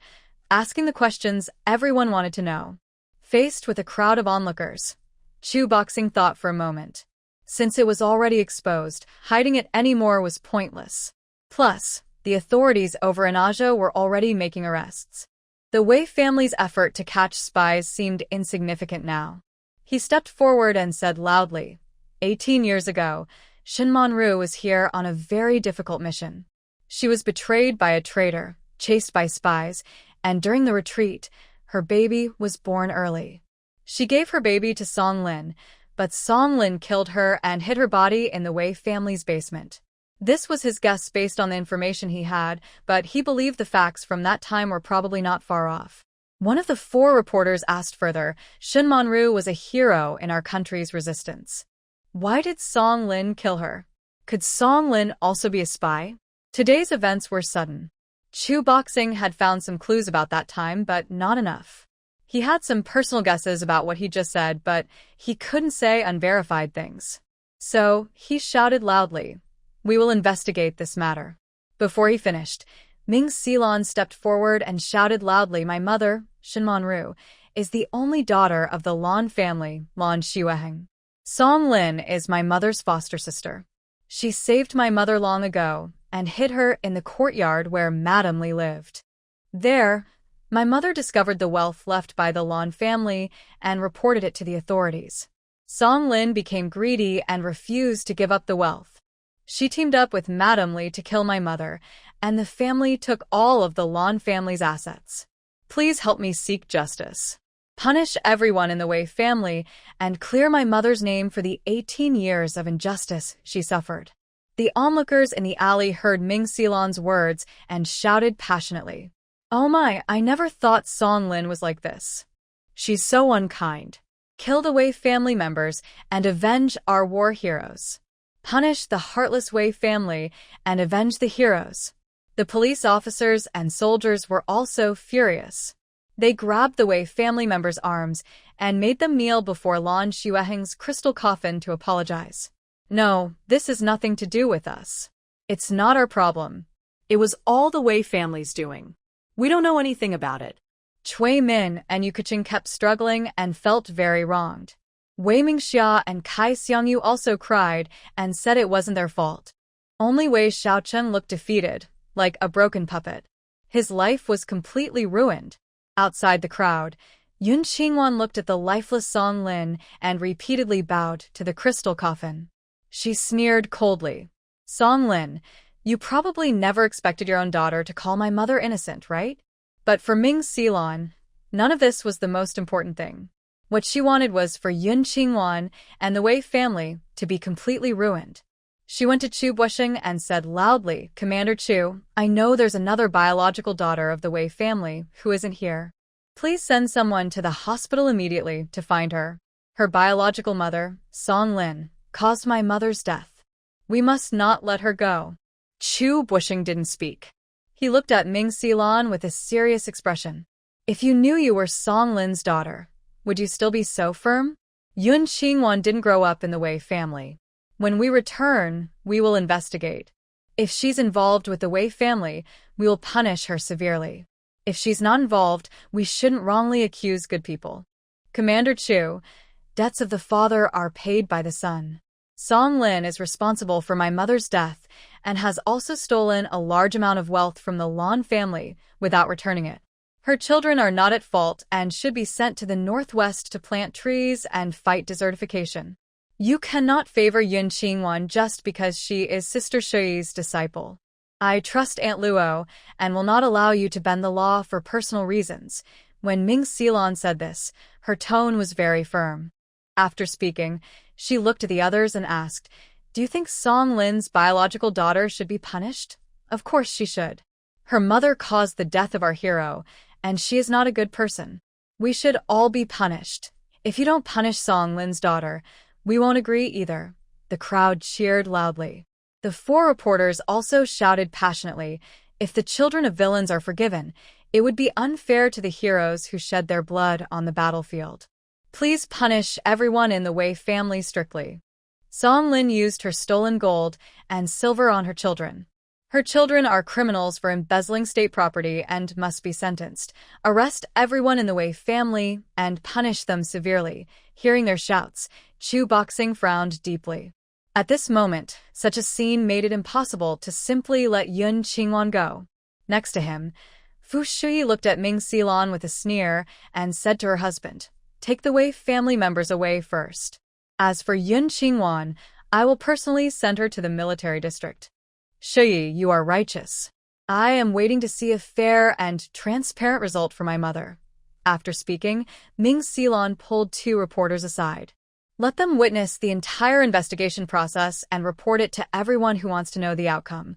asking the questions everyone wanted to know. Faced with a crowd of onlookers, Chu Boxing thought for a moment. Since it was already exposed, hiding it anymore was pointless. Plus, the authorities over in Ajo were already making arrests. The Wei family's effort to catch spies seemed insignificant now. He stepped forward and said loudly, 18 years ago, Shin Monru was here on a very difficult mission. She was betrayed by a traitor, chased by spies, and during the retreat, her baby was born early. She gave her baby to Song Lin, but Song Lin killed her and hid her body in the Wei family's basement. This was his guess based on the information he had, but he believed the facts from that time were probably not far off. One of the four reporters asked further, Shin Monru was a hero in our country's resistance. Why did Song Lin kill her? Could Song Lin also be a spy? Today's events were sudden. Chu Boxing had found some clues about that time, but not enough. He had some personal guesses about what he just said, but he couldn't say unverified things. So, he shouted loudly, "We will investigate this matter." Before he finished, Ming Xilan stepped forward and shouted loudly, "My mother, Shin Monru, is the only daughter of the Lan family, Lan Xiueheng. Song Lin is my mother's foster sister. She saved my mother long ago and hid her in the courtyard where Madame Li lived. There, my mother discovered the wealth left by the Lan family and reported it to the authorities. Song Lin became greedy and refused to give up the wealth. She teamed up with Madame Li to kill my mother, and the family took all of the Lan family's assets. Please help me seek justice. Punish everyone in the Wei family and clear my mother's name for the 18 years of injustice she suffered." The onlookers in the alley heard Ming Xilan's words and shouted passionately, "Oh my, I never thought Song Lin was like this. She's so unkind. Kill the Wei family members and avenge our war heroes. Punish the heartless Wei family and avenge the heroes." The police officers and soldiers were also furious. They grabbed the Wei family members' arms and made them kneel before Lan Xiueheng's crystal coffin to apologize. "No, this has nothing to do with us. It's not our problem. It was all the Wei family's doing. We don't know anything about it." Cui Min and Yukiching kept struggling and felt very wronged. Wei Mingxia and Kai Xiangyu also cried and said it wasn't their fault. Only Wei Xiaocheng looked defeated, like a broken puppet. His life was completely ruined. Outside the crowd, Yun Qingwan looked at the lifeless Song Lin and repeatedly bowed to the crystal coffin. She sneered coldly. "Song Lin, you probably never expected your own daughter to call my mother innocent, right? But for Ming Silon, none of this was the most important thing. What she wanted was for Yun Qingwan and the Wei family to be completely ruined. She went to Chu Bushing and said loudly, "Commander Chu, I know there's another biological daughter of the Wei family who isn't here. Please send someone to the hospital immediately to find her. Her biological mother, Song Lin, caused my mother's death. We must not let her go." Chu Bushing didn't speak. He looked at Ming Silon with a serious expression. "If you knew you were Song Lin's daughter, would you still be so firm? Yun Qingwan didn't grow up in the Wei family. When we return, we will investigate. If she's involved with the Wei family, we will punish her severely. If she's not involved, we shouldn't wrongly accuse good people. Commander Chu, debts of the father are paid by the son. Song Lin is responsible for my mother's death and has also stolen a large amount of wealth from the Lan family without returning it. Her children are not at fault and should be sent to the northwest to plant trees and fight desertification. You cannot favor Yun Qingwan just because she is Sister Shui's disciple. I trust Aunt Luo and will not allow you to bend the law for personal reasons." When Ming Silon said this, her tone was very firm. After speaking, she looked at the others and asked, "Do you think Song Lin's biological daughter should be punished?" "Of course she should. Her mother caused the death of our hero, and she is not a good person. We should all be punished. If you don't punish Song Lin's daughter, we won't agree either." The crowd cheered loudly. The 4 reporters also shouted passionately, "If the children of villains are forgiven, it would be unfair to the heroes who shed their blood on the battlefield. Please punish everyone in the Wei family strictly." Song Lin used her stolen gold and silver on her children. Her children are criminals for embezzling state property and must be sentenced. Arrest everyone in the Wei family and punish them severely. Hearing their shouts, Chu Boxing frowned deeply. At this moment, such a scene made it impossible to simply let Yun Qingwan go. Next to him, Fu Shui looked at Ming Silon with a sneer and said to her husband, "Take the Wei family members away first. As for Yun Qingwan, I will personally send her to the military district." "Shui, you are righteous. I am waiting to see a fair and transparent result for my mother." After speaking, Ming Silon pulled 2 reporters aside. "Let them witness the entire investigation process and report it to everyone who wants to know the outcome."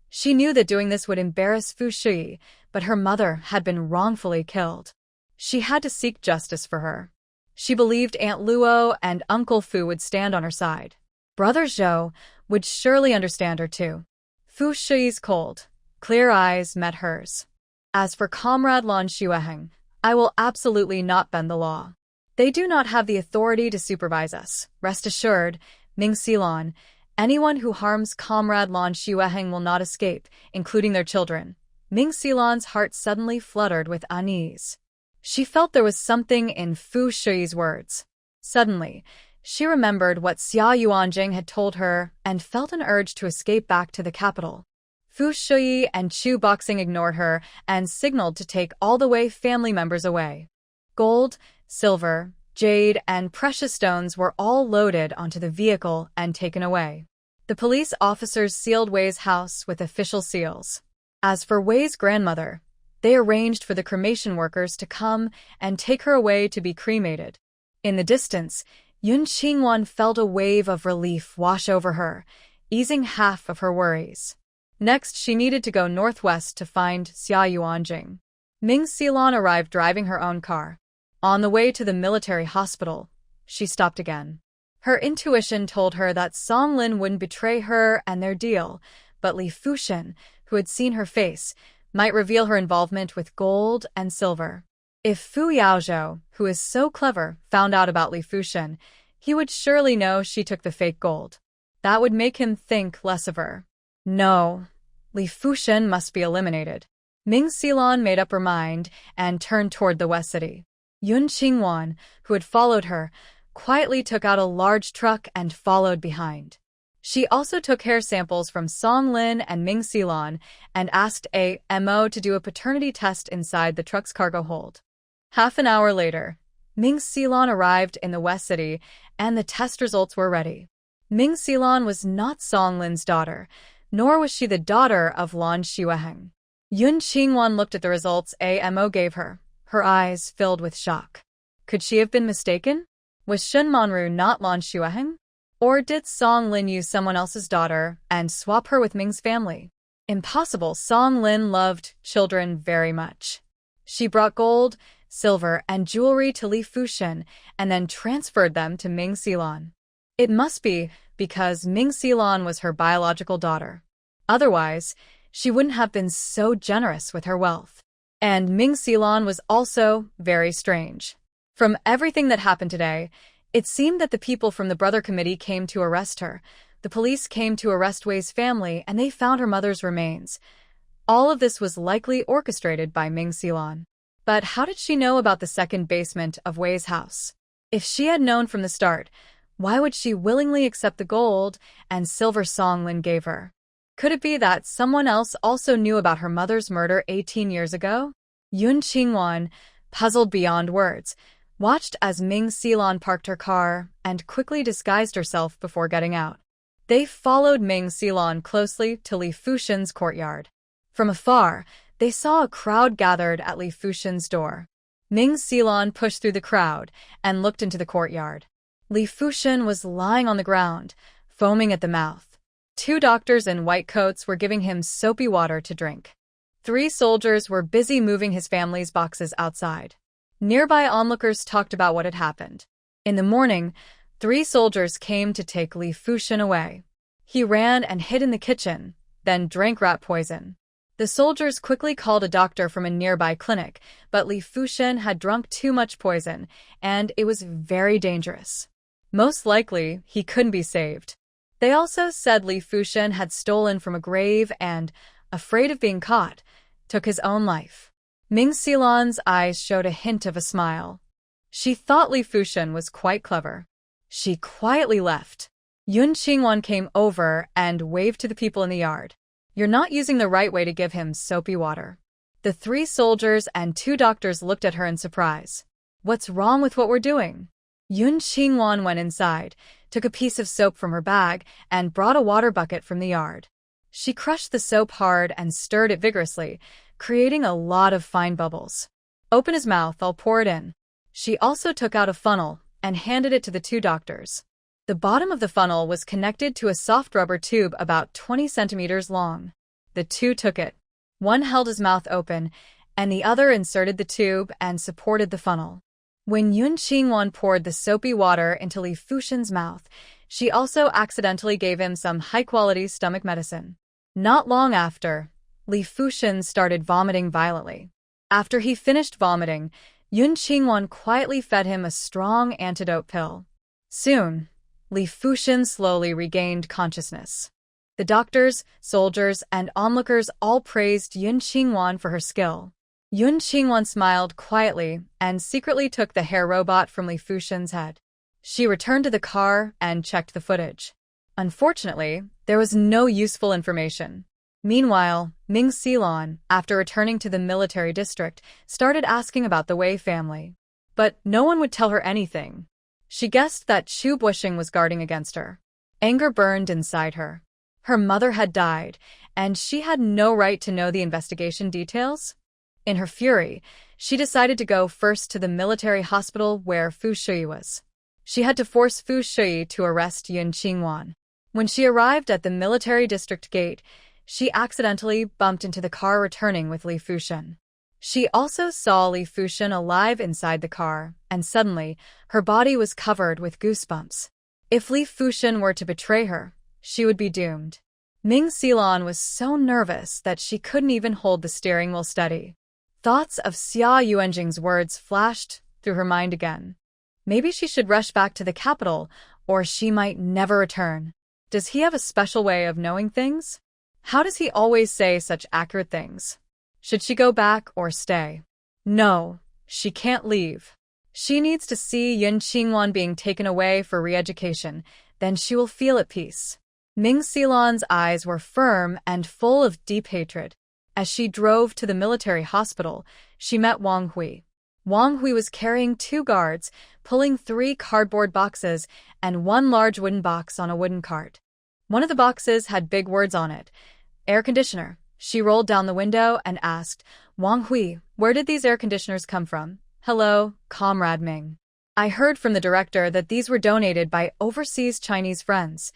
She knew that doing this would embarrass Fu Shui, but her mother had been wrongfully killed. She had to seek justice for her. She believed Aunt Luo and Uncle Fu would stand on her side. Brother Zhou would surely understand her too. Fu Shui's cold, clear eyes met hers. "As for Comrade Lan Xueheng, I will absolutely not bend the law. They do not have the authority to supervise us. Rest assured, Ming Silon, anyone who harms Comrade Lan Xueheng will not escape, including their children." Ming Silon's heart suddenly fluttered with unease. She felt there was something in Fu Shui's words. Suddenly, she remembered what Xia Yuanjing had told her and felt an urge to escape back to the capital. Fu Shui and Chu Boxing ignored her and signaled to take all the Wei family members away. Gold, silver, jade, and precious stones were all loaded onto the vehicle and taken away. The police officers sealed Wei's house with official seals. As for Wei's grandmother, they arranged for the cremation workers to come and take her away to be cremated. In the distance, Yun Qingwan felt a wave of relief wash over her, easing half of her worries. Next, she needed to go northwest to find Xia Yuanjing. Ming Silon arrived driving her own car. On the way to the military hospital, she stopped again. Her intuition told her that Song Lin wouldn't betray her and their deal, but Li Fushen, who had seen her face, might reveal her involvement with gold and silver. If Fu Yaozhou, who is so clever, found out about Li Fushen, he would surely know she took the fake gold. That would make him think less of her. No, Li Fushen must be eliminated. Ming Silon made up her mind and turned toward the West City. Yun Qingwan, who had followed her, quietly took out a large truck and followed behind. She also took hair samples from Song Lin and Ming Silon and asked AMO to do a paternity test inside the truck's cargo hold. Half an hour later, Ming Silon arrived in the West City and the test results were ready. Ming Silon was not Song Lin's daughter, nor was she the daughter of Lan Xueheng. Yun Qingwan looked at the results AMO gave her, her eyes filled with shock. Could she have been mistaken? Was Shun Manru not Lan Shuaheng? Or did Song Lin use someone else's daughter and swap her with Ming's family? Impossible. Song Lin loved children very much. She brought gold, silver, and jewelry to Li Fuxin and then transferred them to Ming Xilan. It must be because Ming Xilan was her biological daughter. Otherwise, she wouldn't have been so generous with her wealth. And Ming Xilan was also very strange. From everything that happened today, it seemed that the people from the Brother Committee came to arrest her. The police came to arrest Wei's family and they found her mother's remains. All of this was likely orchestrated by Ming Xilan. But how did she know about the second basement of Wei's house? If she had known from the start, why would she willingly accept the gold and silver Song Lin gave her? Could it be that someone else also knew about her mother's murder 18 years ago? Yun Qingwan, puzzled beyond words, watched as Ming Xilan parked her car and quickly disguised herself before getting out. They followed Ming Xilan closely to Li Fuxin's courtyard. From afar, they saw a crowd gathered at Li Fuxin's door. Ming Xilan pushed through the crowd and looked into the courtyard. Li Fuxin was lying on the ground, foaming at the mouth. 2 doctors in white coats were giving him soapy water to drink. 3 soldiers were busy moving his family's boxes outside. Nearby onlookers talked about what had happened. In the morning, 3 soldiers came to take Li Fuxin away. He ran and hid in the kitchen, then drank rat poison. The soldiers quickly called a doctor from a nearby clinic, but Li Fuxin had drunk too much poison, and it was very dangerous. Most likely, he couldn't be saved. They also said Li Fuxin had stolen from a grave and, afraid of being caught, took his own life. Ming Xilan's eyes showed a hint of a smile. She thought Li Fuxin was quite clever. She quietly left. Yun Qingwan came over and waved to the people in the yard. You're not using the right way to give him soapy water. The 3 soldiers and 2 doctors looked at her in surprise. What's wrong with what we're doing? Yun Qingwan went inside, took a piece of soap from her bag, and brought a water bucket from the yard. She crushed the soap hard and stirred it vigorously, creating a lot of fine bubbles. Open his mouth, I'll pour it in. She also took out a funnel and handed it to the 2 doctors. The bottom of the funnel was connected to a soft rubber tube about 20 centimeters long. The 2 took it. One held his mouth open, and the other inserted the tube and supported the funnel. When Yun Qingwan poured the soapy water into Li Fuxin's mouth, she also accidentally gave him some high-quality stomach medicine. Not long after, Li Fuxin started vomiting violently. After he finished vomiting, Yun Qingwan quietly fed him a strong antidote pill. Soon, Li Fuxin slowly regained consciousness. The doctors, soldiers, and onlookers all praised Yun Qingwan for her skill. Yun Qingwan smiled quietly and secretly took the hair robot from Li Fuxin's head. She returned to the car and checked the footage. Unfortunately, there was no useful information. Meanwhile, Ming Xilan, after returning to the military district, started asking about the Wei family. But no one would tell her anything. She guessed that Chu Bushing was guarding against her. Anger burned inside her. Her mother had died, and she had no right to know the investigation details. In her fury, she decided to go first to the military hospital where Fu Shui was. She had to force Fu Shui to arrest Yun Qingwan. When she arrived at the military district gate, she accidentally bumped into the car returning with Li Fuxin. She also saw Li Fuxin alive inside the car, and suddenly, her body was covered with goosebumps. If Li Fuxin were to betray her, she would be doomed. Ming Xilan was so nervous that she couldn't even hold the steering wheel steady. Thoughts of Xia Yuanjing's words flashed through her mind again. Maybe she should rush back to the capital, or she might never return. Does he have a special way of knowing things? How does he always say such accurate things? Should she go back or stay? No, she can't leave. She needs to see Yun Qingwan being taken away for re-education, then she will feel at peace. Ming Xilan's eyes were firm and full of deep hatred. As she drove to the military hospital, she met Wang Hui. Wang Hui was carrying 2 guards, pulling 3 cardboard boxes and 1 large wooden box on a wooden cart. One of the boxes had big words on it. Air conditioner, She rolled down the window and asked, Wang Hui, where did these air conditioners come from? Hello, Comrade Ming. I heard from the director that these were donated by overseas Chinese friends.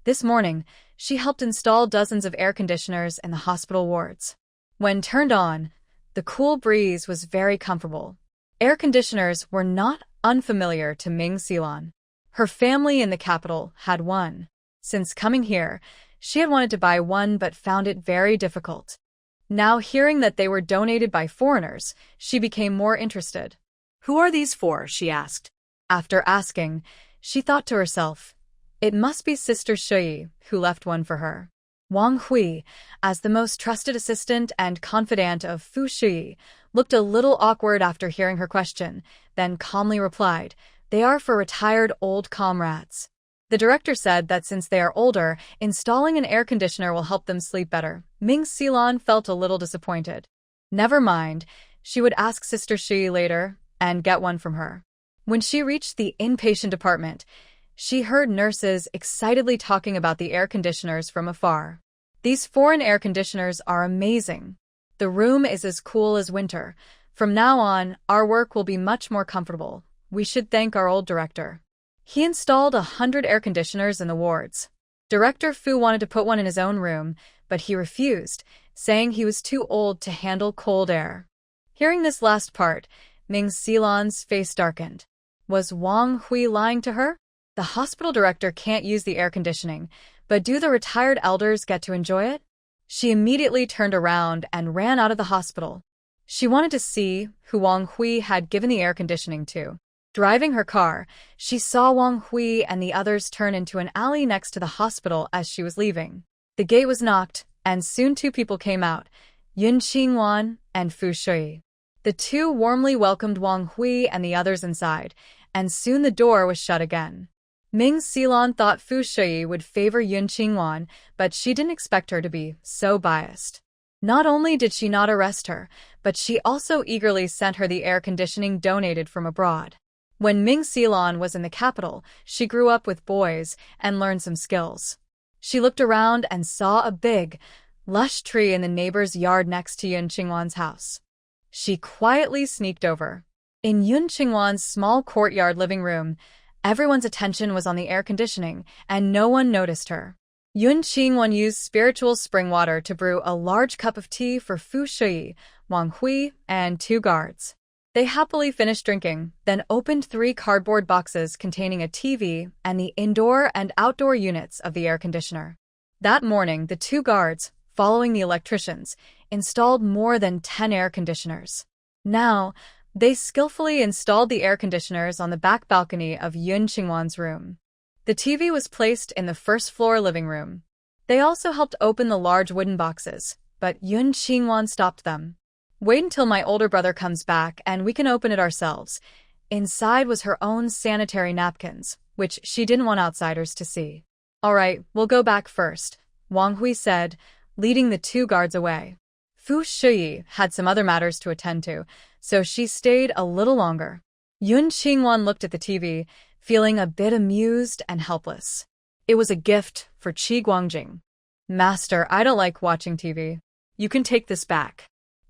This morning, she helped install dozens of air conditioners in the hospital wards. When turned on, the cool breeze was very comfortable. Air conditioners were not unfamiliar to Ming Xilan. Her family in the capital had one. Since coming here, she had wanted to buy one but found it very difficult. Now hearing that they were donated by foreigners, she became more interested. Who are these for? She asked. After asking, she thought to herself, it must be Sister Shui who left one for her. Wang Hui, as the most trusted assistant and confidant of Fu Shui, looked a little awkward after hearing her question, then calmly replied, they are for retired old comrades. The director said that since they are older, installing an air conditioner will help them sleep better. Ming Xilan felt a little disappointed. Never mind, she would ask Sister Shui later and get one from her. When she reached the inpatient department, she heard nurses excitedly talking about the air conditioners from afar. These foreign air conditioners are amazing. The room is as cool as winter. From now on, our work will be much more comfortable. We should thank our old director. He installed 100 air conditioners in the wards. Director Fu wanted to put one in his own room, but he refused, saying he was too old to handle cold air. Hearing this last part, Ming Xilan's face darkened. Was Wang Hui lying to her? The hospital director can't use the air conditioning, but do the retired elders get to enjoy it? She immediately turned around and ran out of the hospital. She wanted to see who Wang Hui had given the air conditioning to. Driving her car, she saw Wang Hui and the others turn into an alley next to the hospital as she was leaving. The gate was knocked, and soon two people came out, Yun Qingwan and Fu Shui. The two warmly welcomed Wang Hui and the others inside, and soon the door was shut again. Ming Xilan thought Fu Shui would favor Yun Qingwan, but she didn't expect her to be so biased. Not only did she not arrest her, but she also eagerly sent her the air conditioning donated from abroad. When Ming Xilan was in the capital, she grew up with boys and learned some skills. She looked around and saw a big, lush tree in the neighbor's yard next to Yun Qingwan's house. She quietly sneaked over. In Yun Qingwan's small courtyard living room, everyone's attention was on the air conditioning, and no one noticed her. Yun Qingwan used spiritual spring water to brew a large cup of tea for Fu Shui, Wang Hui, and two guards. They happily finished drinking, then opened 3 cardboard boxes containing a TV and the indoor and outdoor units of the air conditioner. That morning, the 2 guards, following the electricians, installed more than 10 air conditioners. Now, they skillfully installed the air conditioners on the back balcony of Yun Qingwan's room. The TV was placed in the first-floor living room. They also helped open the large wooden boxes, but Yun Qingwan stopped them. Wait until my older brother comes back and we can open it ourselves. Inside was her own sanitary napkins, which she didn't want outsiders to see. All right, we'll go back first, Wang Hui said, leading the 2 guards away. Fu Shui had some other matters to attend to, so she stayed a little longer. Yun Qingwan looked at the TV, feeling a bit amused and helpless. It was a gift for Qi Guangjing. Master, I don't like watching TV. You can take this back.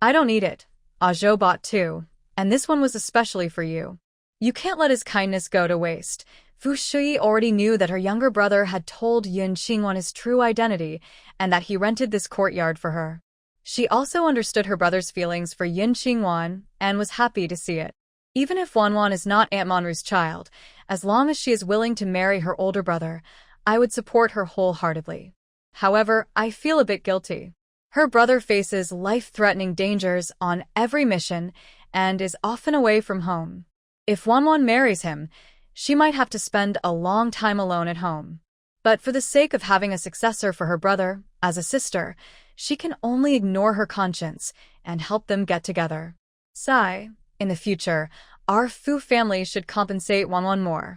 I don't need it. Zhou bought 2, and this one was especially for you. You can't let his kindness go to waste. Fu Shui already knew that her younger brother had told Yun Qingwan his true identity and that he rented this courtyard for her. She also understood her brother's feelings for Yun Qingwan and was happy to see it. Even if Wanwan is not Aunt Monru's child, as long as she is willing to marry her older brother, I would support her wholeheartedly. However, I feel a bit guilty. Her brother faces life-threatening dangers on every mission and is often away from home. If Wanwan marries him, she might have to spend a long time alone at home. But for the sake of having a successor for her brother, as a sister, she can only ignore her conscience and help them get together. Sigh, in the future, our Fu family should compensate Wanwan more.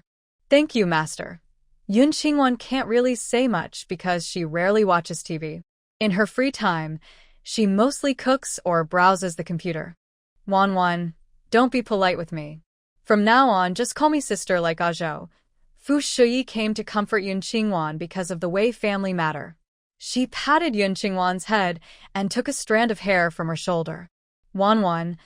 Thank you, Master. Yun Qingwan can't really say much because she rarely watches TV. In her free time, she mostly cooks or browses the computer. Wanwan, don't be polite with me. From now on, just call me sister like Zhou. Fu Shui came to comfort Yun Qingwan because of the Wei family matter. She patted Yun Qingwan's head and took a strand of hair from her shoulder. Wanwan,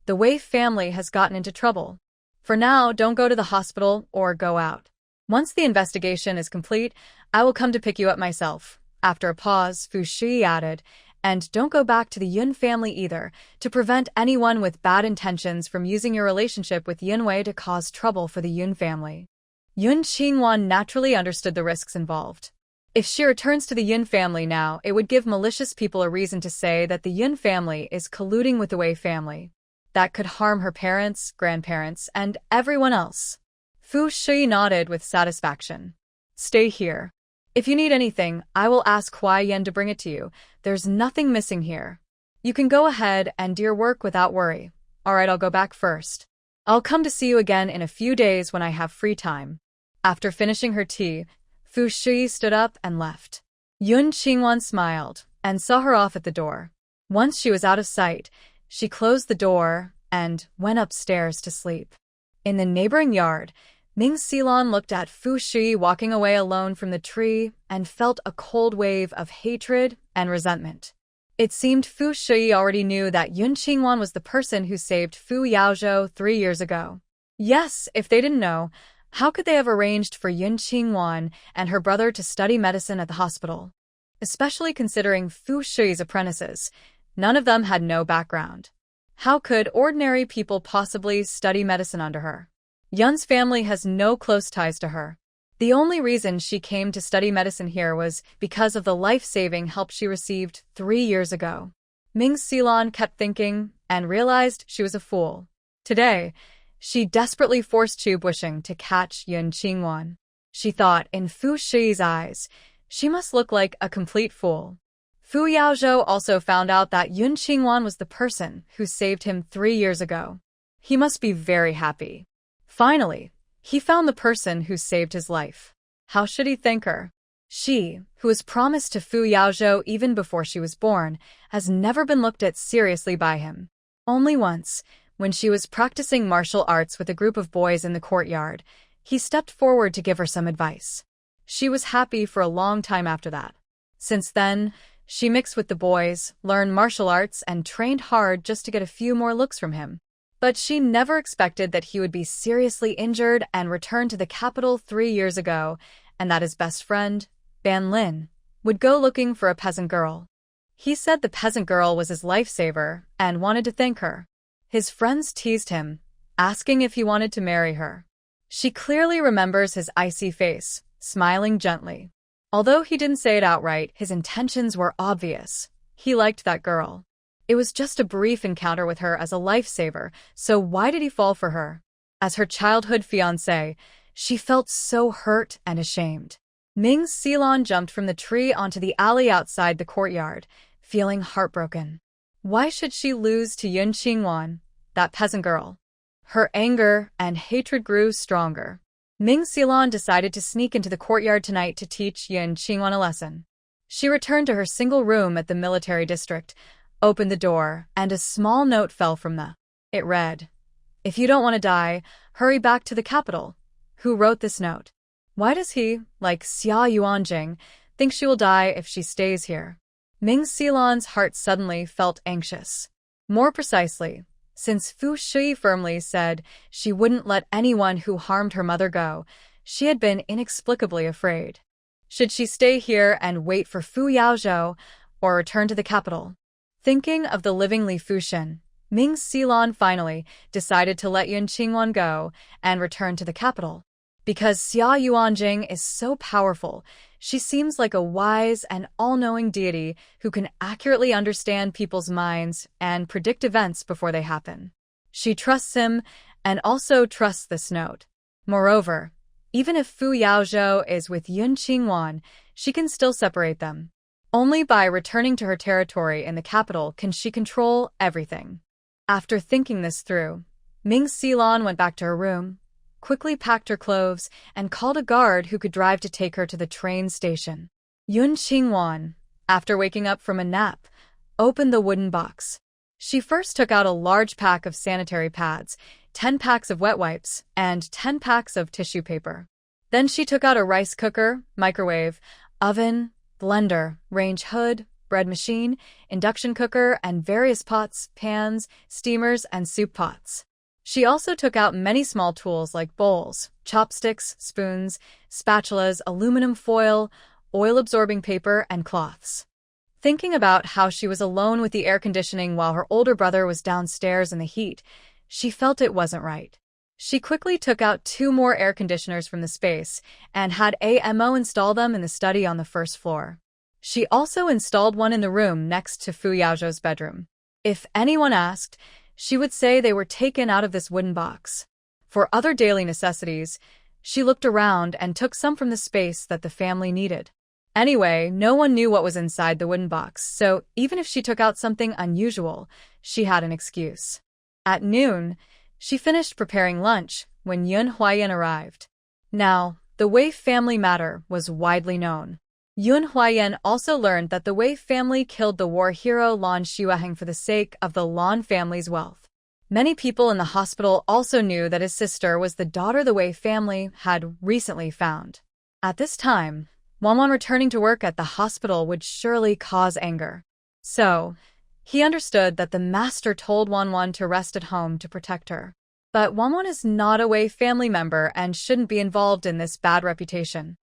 the Wei family has gotten into trouble. For now, don't go to the hospital or go out. Once the investigation is complete, I will come to pick you up myself. After a pause, Fu Shi added, and don't go back to the Yun family either, to prevent anyone with bad intentions from using your relationship with Yun Wei to cause trouble for the Yun family. Yun Qingwan naturally understood the risks involved. If she returns to the Yun family now, it would give malicious people a reason to say that the Yun family is colluding with the Wei family. That could harm her parents, grandparents, and everyone else. Fu Shi nodded with satisfaction. Stay here. If you need anything, I will ask Huai Yan to bring it to you. There's nothing missing here. You can go ahead and do your work without worry. Alright, I'll go back first. I'll come to see you again in a few days when I have free time. After finishing her tea, Fu Shi stood up and left. Yun Qingwan smiled and saw her off at the door. Once she was out of sight, she closed the door and went upstairs to sleep. In the neighboring yard, Ming Xilon looked at Fu Shi walking away alone from the tree and felt a cold wave of hatred and resentment. It seemed Fu Shi already knew that Yun Qingwan was the person who saved Fu Yaozhou 3 years ago. Yes, if they didn't know, how could they have arranged for Yun Qingwan and her brother to study medicine at the hospital? Especially considering Fu Shi's apprentices, none of them had no background. How could ordinary people possibly study medicine under her? Yun's family has no close ties to her. The only reason she came to study medicine here was because of the life-saving help she received 3 years ago. Ming Xilon kept thinking and realized she was a fool. Today, she desperately forced Chu Bushing to catch Yun Qingwan. She thought, in Fu Shi's eyes, she must look like a complete fool. Fu Yaozhou also found out that Yun Qingwan was the person who saved him 3 years ago. He must be very happy. Finally, he found the person who saved his life. How should he thank her? She, who was promised to Fu Yaozhou even before she was born, has never been looked at seriously by him. Only once, when she was practicing martial arts with a group of boys in the courtyard, he stepped forward to give her some advice. She was happy for a long time after that. Since then, she mixed with the boys, learned martial arts, and trained hard just to get a few more looks from him. But she never expected that he would be seriously injured and return to the capital 3 years ago, and that his best friend, Ban Lin, would go looking for a peasant girl. He said the peasant girl was his lifesaver and wanted to thank her. His friends teased him, asking if he wanted to marry her. She clearly remembers his icy face, smiling gently. Although he didn't say it outright, his intentions were obvious. He liked that girl. It was just a brief encounter with her as a lifesaver, so why did he fall for her? As her childhood fiancé, she felt so hurt and ashamed. Ming Xilon jumped from the tree onto the alley outside the courtyard, feeling heartbroken. Why should she lose to Yun Qingwan, that peasant girl? Her anger and hatred grew stronger. Ming Xilon decided to sneak into the courtyard tonight to teach Yun Qingwan a lesson. She returned to her single room at the military district, opened the door, and a small note fell from the. It read, "If you don't want to die, hurry back to the capital." Who wrote this note? Why does he, like Xia Yuanjing, think she will die if she stays here? Ming Xilon's heart suddenly felt anxious. More precisely, since Fu Shi firmly said she wouldn't let anyone who harmed her mother go, she had been inexplicably afraid. Should she stay here and wait for Fu Yaozhou, or return to the capital? Thinking of the living Li Fuxian, Ming Xilon finally decided to let Yun Qingwan go and return to the capital. Because Xia Yuanjing is so powerful, she seems like a wise and all-knowing deity who can accurately understand people's minds and predict events before they happen. She trusts him and also trusts this note. Moreover, even if Fu Yaozhou is with Yun Qingwan, she can still separate them. Only by returning to her territory in the capital can she control everything. After thinking this through, Ming Xilon went back to her room, quickly packed her clothes, and called a guard who could drive to take her to the train station. Yun Qingwan, after waking up from a nap, opened the wooden box. She first took out a large pack of sanitary pads, 10 packs of wet wipes, and 10 packs of tissue paper. Then she took out a rice cooker, microwave, oven, blender, range hood, bread machine, induction cooker, and various pots, pans, steamers, and soup pots. She also took out many small tools like bowls, chopsticks, spoons, spatulas, aluminum foil, oil-absorbing paper, and cloths. Thinking about how she was alone with the air conditioning while her older brother was downstairs in the heat, she felt it wasn't right. She quickly took out 2 more air conditioners from the space and had AMO install them in the study on the first floor. She also installed one in the room next to Fu Yaozhou's bedroom. If anyone asked, she would say they were taken out of this wooden box. For other daily necessities, she looked around and took some from the space that the family needed. Anyway, no one knew what was inside the wooden box, so even if she took out something unusual, she had an excuse. At noon, she finished preparing lunch when Yun Huayan arrived. Now, the Wei family matter was widely known. Yun Huayan also learned that the Wei family killed the war hero Lan Shuaheng for the sake of the Lan family's wealth. Many people in the hospital also knew that his sister was the daughter the Wei family had recently found. At this time, Wanwan returning to work at the hospital would surely cause anger. So, he understood that the master told Wanwan to rest at home to protect her. But Wanwan is not a Wei family member and shouldn't be involved in this bad reputation.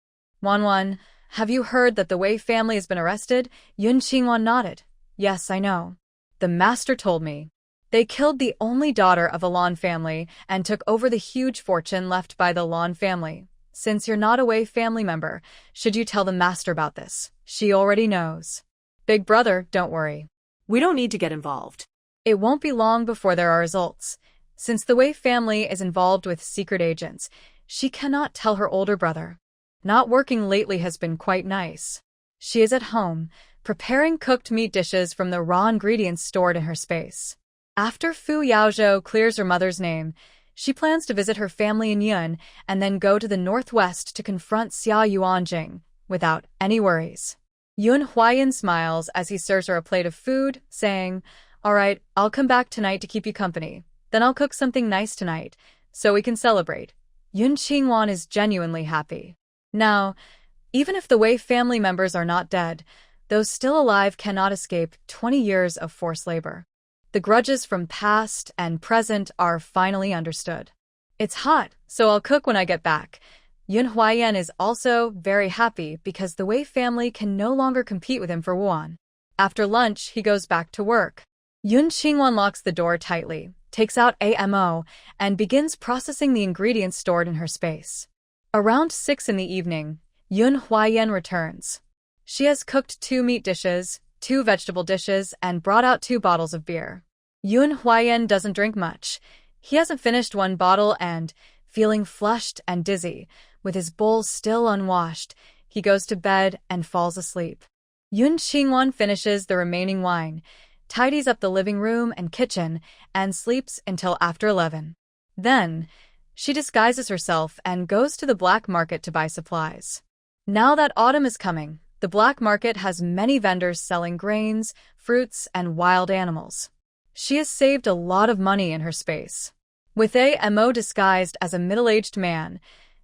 Wanwan, have you heard that the Wei family has been arrested? Yun Qingwan nodded. Yes, I know. The master told me. They killed the only daughter of a Lan family and took over the huge fortune left by the Lan family. Since you're not a Wei family member, should you tell the master about this? She already knows. Big brother, don't worry. We don't need to get involved. It won't be long before there are results. Since the Wei family is involved with secret agents, she cannot tell her older brother. Not working lately has been quite nice. She is at home, preparing cooked meat dishes from the raw ingredients stored in her space. After Fu Yaozhou clears her mother's name, she plans to visit her family in Yun and then go to the northwest to confront Xia Yuanjing without any worries. Yun Huayan smiles as he serves her a plate of food, saying, "All right, I'll come back tonight to keep you company. Then I'll cook something nice tonight, so we can celebrate." Yun Qingwan is genuinely happy. Now, even if the Wei family members are not dead, those still alive cannot escape 20 years of forced labor. The grudges from past and present are finally understood. It's hot, so I'll cook when I get back. Yun Huayan is also very happy because the Wei family can no longer compete with him for Wuan. After lunch, he goes back to work. Yun Qingwan locks the door tightly, takes out AMO, and begins processing the ingredients stored in her space. Around 6 in the evening, Yun Huayan returns. She has cooked 2 meat dishes, 2 vegetable dishes, and brought out 2 bottles of beer. Yun Huayan doesn't drink much. He hasn't finished 1 bottle and, feeling flushed and dizzy, with his bowl still unwashed, he goes to bed and falls asleep. Yun Qingwan finishes the remaining wine, tidies up the living room and kitchen, and sleeps until after 11. Then, she disguises herself and goes to the black market to buy supplies. Now that autumn is coming, the black market has many vendors selling grains, fruits, and wild animals. She has saved a lot of money in her space. With AMO disguised as a middle-aged man,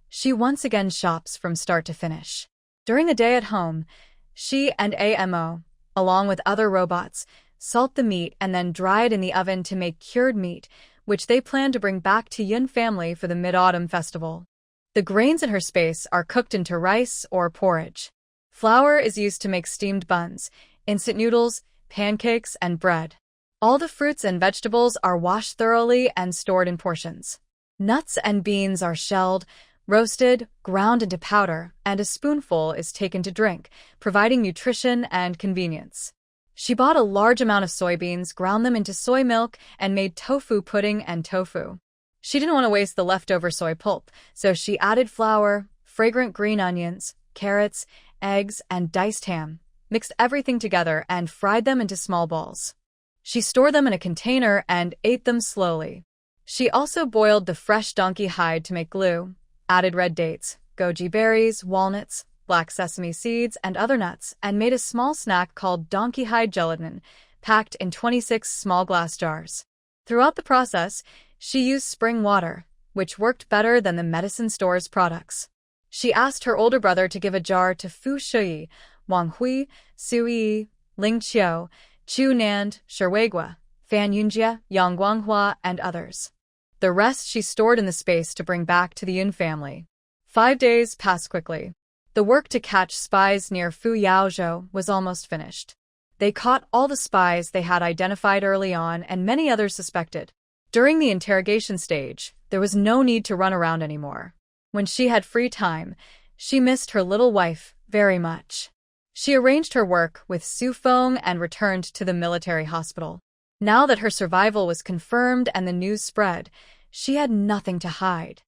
she once again shops from start to finish. During the day at home, she and AMO, along with other robots, salt the meat and then dry it in the oven to make cured meat, which they plan to bring back to Yun family for the Mid-Autumn Festival. The grains in her space are cooked into rice or porridge. Flour is used to make steamed buns, instant noodles, pancakes, and bread. All the fruits and vegetables are washed thoroughly and stored in portions. Nuts and beans are shelled, roasted, ground into powder, and a spoonful is taken to drink, providing nutrition and convenience. She bought a large amount of soybeans, ground them into soy milk, and made tofu pudding and tofu. She didn't want to waste the leftover soy pulp, so she added flour, fragrant green onions, carrots, eggs, and diced ham, mixed everything together and fried them into small balls. She stored them in a container and ate them slowly. She also boiled the fresh donkey hide to make glue, added red dates, goji berries, walnuts, black sesame seeds, and other nuts, and made a small snack called donkey hide gelatin, packed in 26 small glass jars. Throughout the process, she used spring water, which worked better than the medicine store's products. She asked her older brother to give a jar to Fu Shuyi, Wang Hui, Su Yi, Ling Qiu, Chu Nand, Sherweigua, Fan Yunjie, Yang Guanghua, and others. The rest she stored in the space to bring back to the Yun family. 5 days passed quickly. The work to catch spies near Fu Yaozhou was almost finished. They caught all the spies they had identified early on and many others suspected. During the interrogation stage, there was no need to run around anymore. When she had free time, she missed her little wife very much. She arranged her work with Su Feng and returned to the military hospital. Now that her survival was confirmed and the news spread, she had nothing to hide.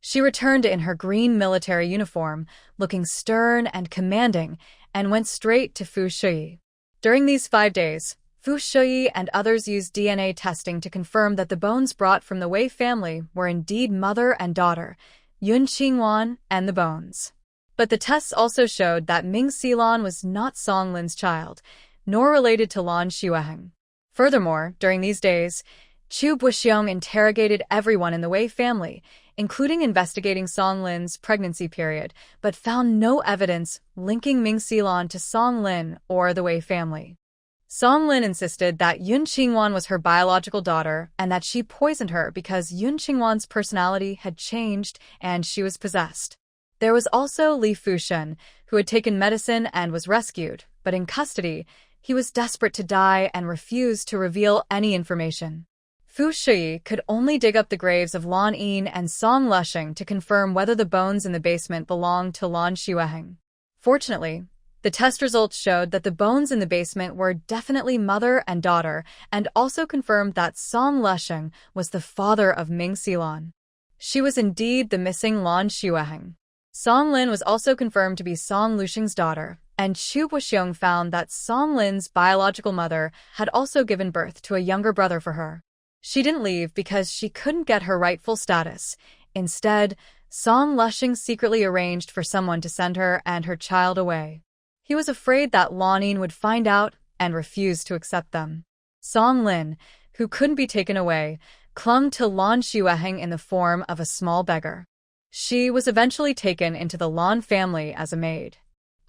She returned in her green military uniform, looking stern and commanding, and went straight to Fu Shuyi. During these 5 days, Fu Shuyi and others used DNA testing to confirm that the bones brought from the Wei family were indeed mother and daughter, Yun Qingwan and the bones. But the tests also showed that Ming Xilan was not Song Lin's child, nor related to Lan Xueheng. Furthermore, during these days, Chu Buxiong interrogated everyone in the Wei family, including investigating Song Lin's pregnancy period, but found no evidence linking Ming Xilan to Song Lin or the Wei family. Song Lin insisted that Yun Qingwan was her biological daughter and that she poisoned her because Yun Qingwan's personality had changed and she was possessed. There was also Li Fushun, who had taken medicine and was rescued, but in custody, he was desperate to die and refused to reveal any information. Fu Shuyi could only dig up the graves of Lan Yin and Song Lusheng to confirm whether the bones in the basement belonged to Lan Xueheng. Fortunately, the test results showed that the bones in the basement were definitely mother and daughter, and also confirmed that Song Lusheng was the father of Ming Xilan. She was indeed the missing Lan Xueheng. Song Lin was also confirmed to be Song Lusheng's daughter, and Chu Buxiong found that Song Lin's biological mother had also given birth to a younger brother for her. She didn't leave because she couldn't get her rightful status. Instead, Song Lusheng secretly arranged for someone to send her and her child away. He was afraid that Lan Yin would find out and refuse to accept them. Song Lin, who couldn't be taken away, clung to Lan Xueheng in the form of a small beggar. She was eventually taken into the Lan family as a maid.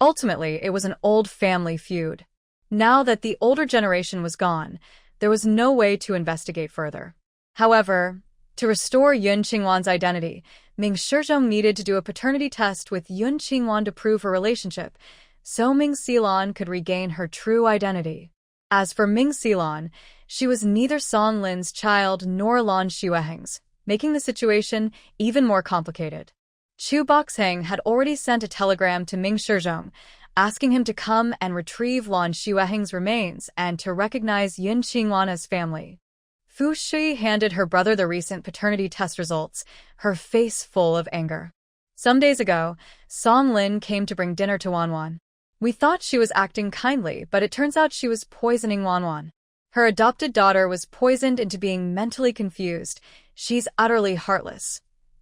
Ultimately, it was an old family feud. Now that the older generation was gone, there was no way to investigate further. However, to restore Yun Qingwan's identity, Ming Shizhong needed to do a paternity test with Yun Qingwan to prove her relationship, so Ming Xilan could regain her true identity. As for Ming Xilan, she was neither Song Lin's child nor Lan Xueheng's, making the situation even more complicated. Chu Boxheng had already sent a telegram to Ming Shizhong, asking him to come and retrieve Lan Xueheng's remains and to recognize Yun Qingwan as family. Fu Shui handed her brother the recent paternity test results, her face full of anger. Some days ago, Song Lin came to bring dinner to Wanwan. We thought she was acting kindly, but it turns out she was poisoning Wanwan. Her adopted daughter was poisoned into being mentally confused. She's utterly heartless.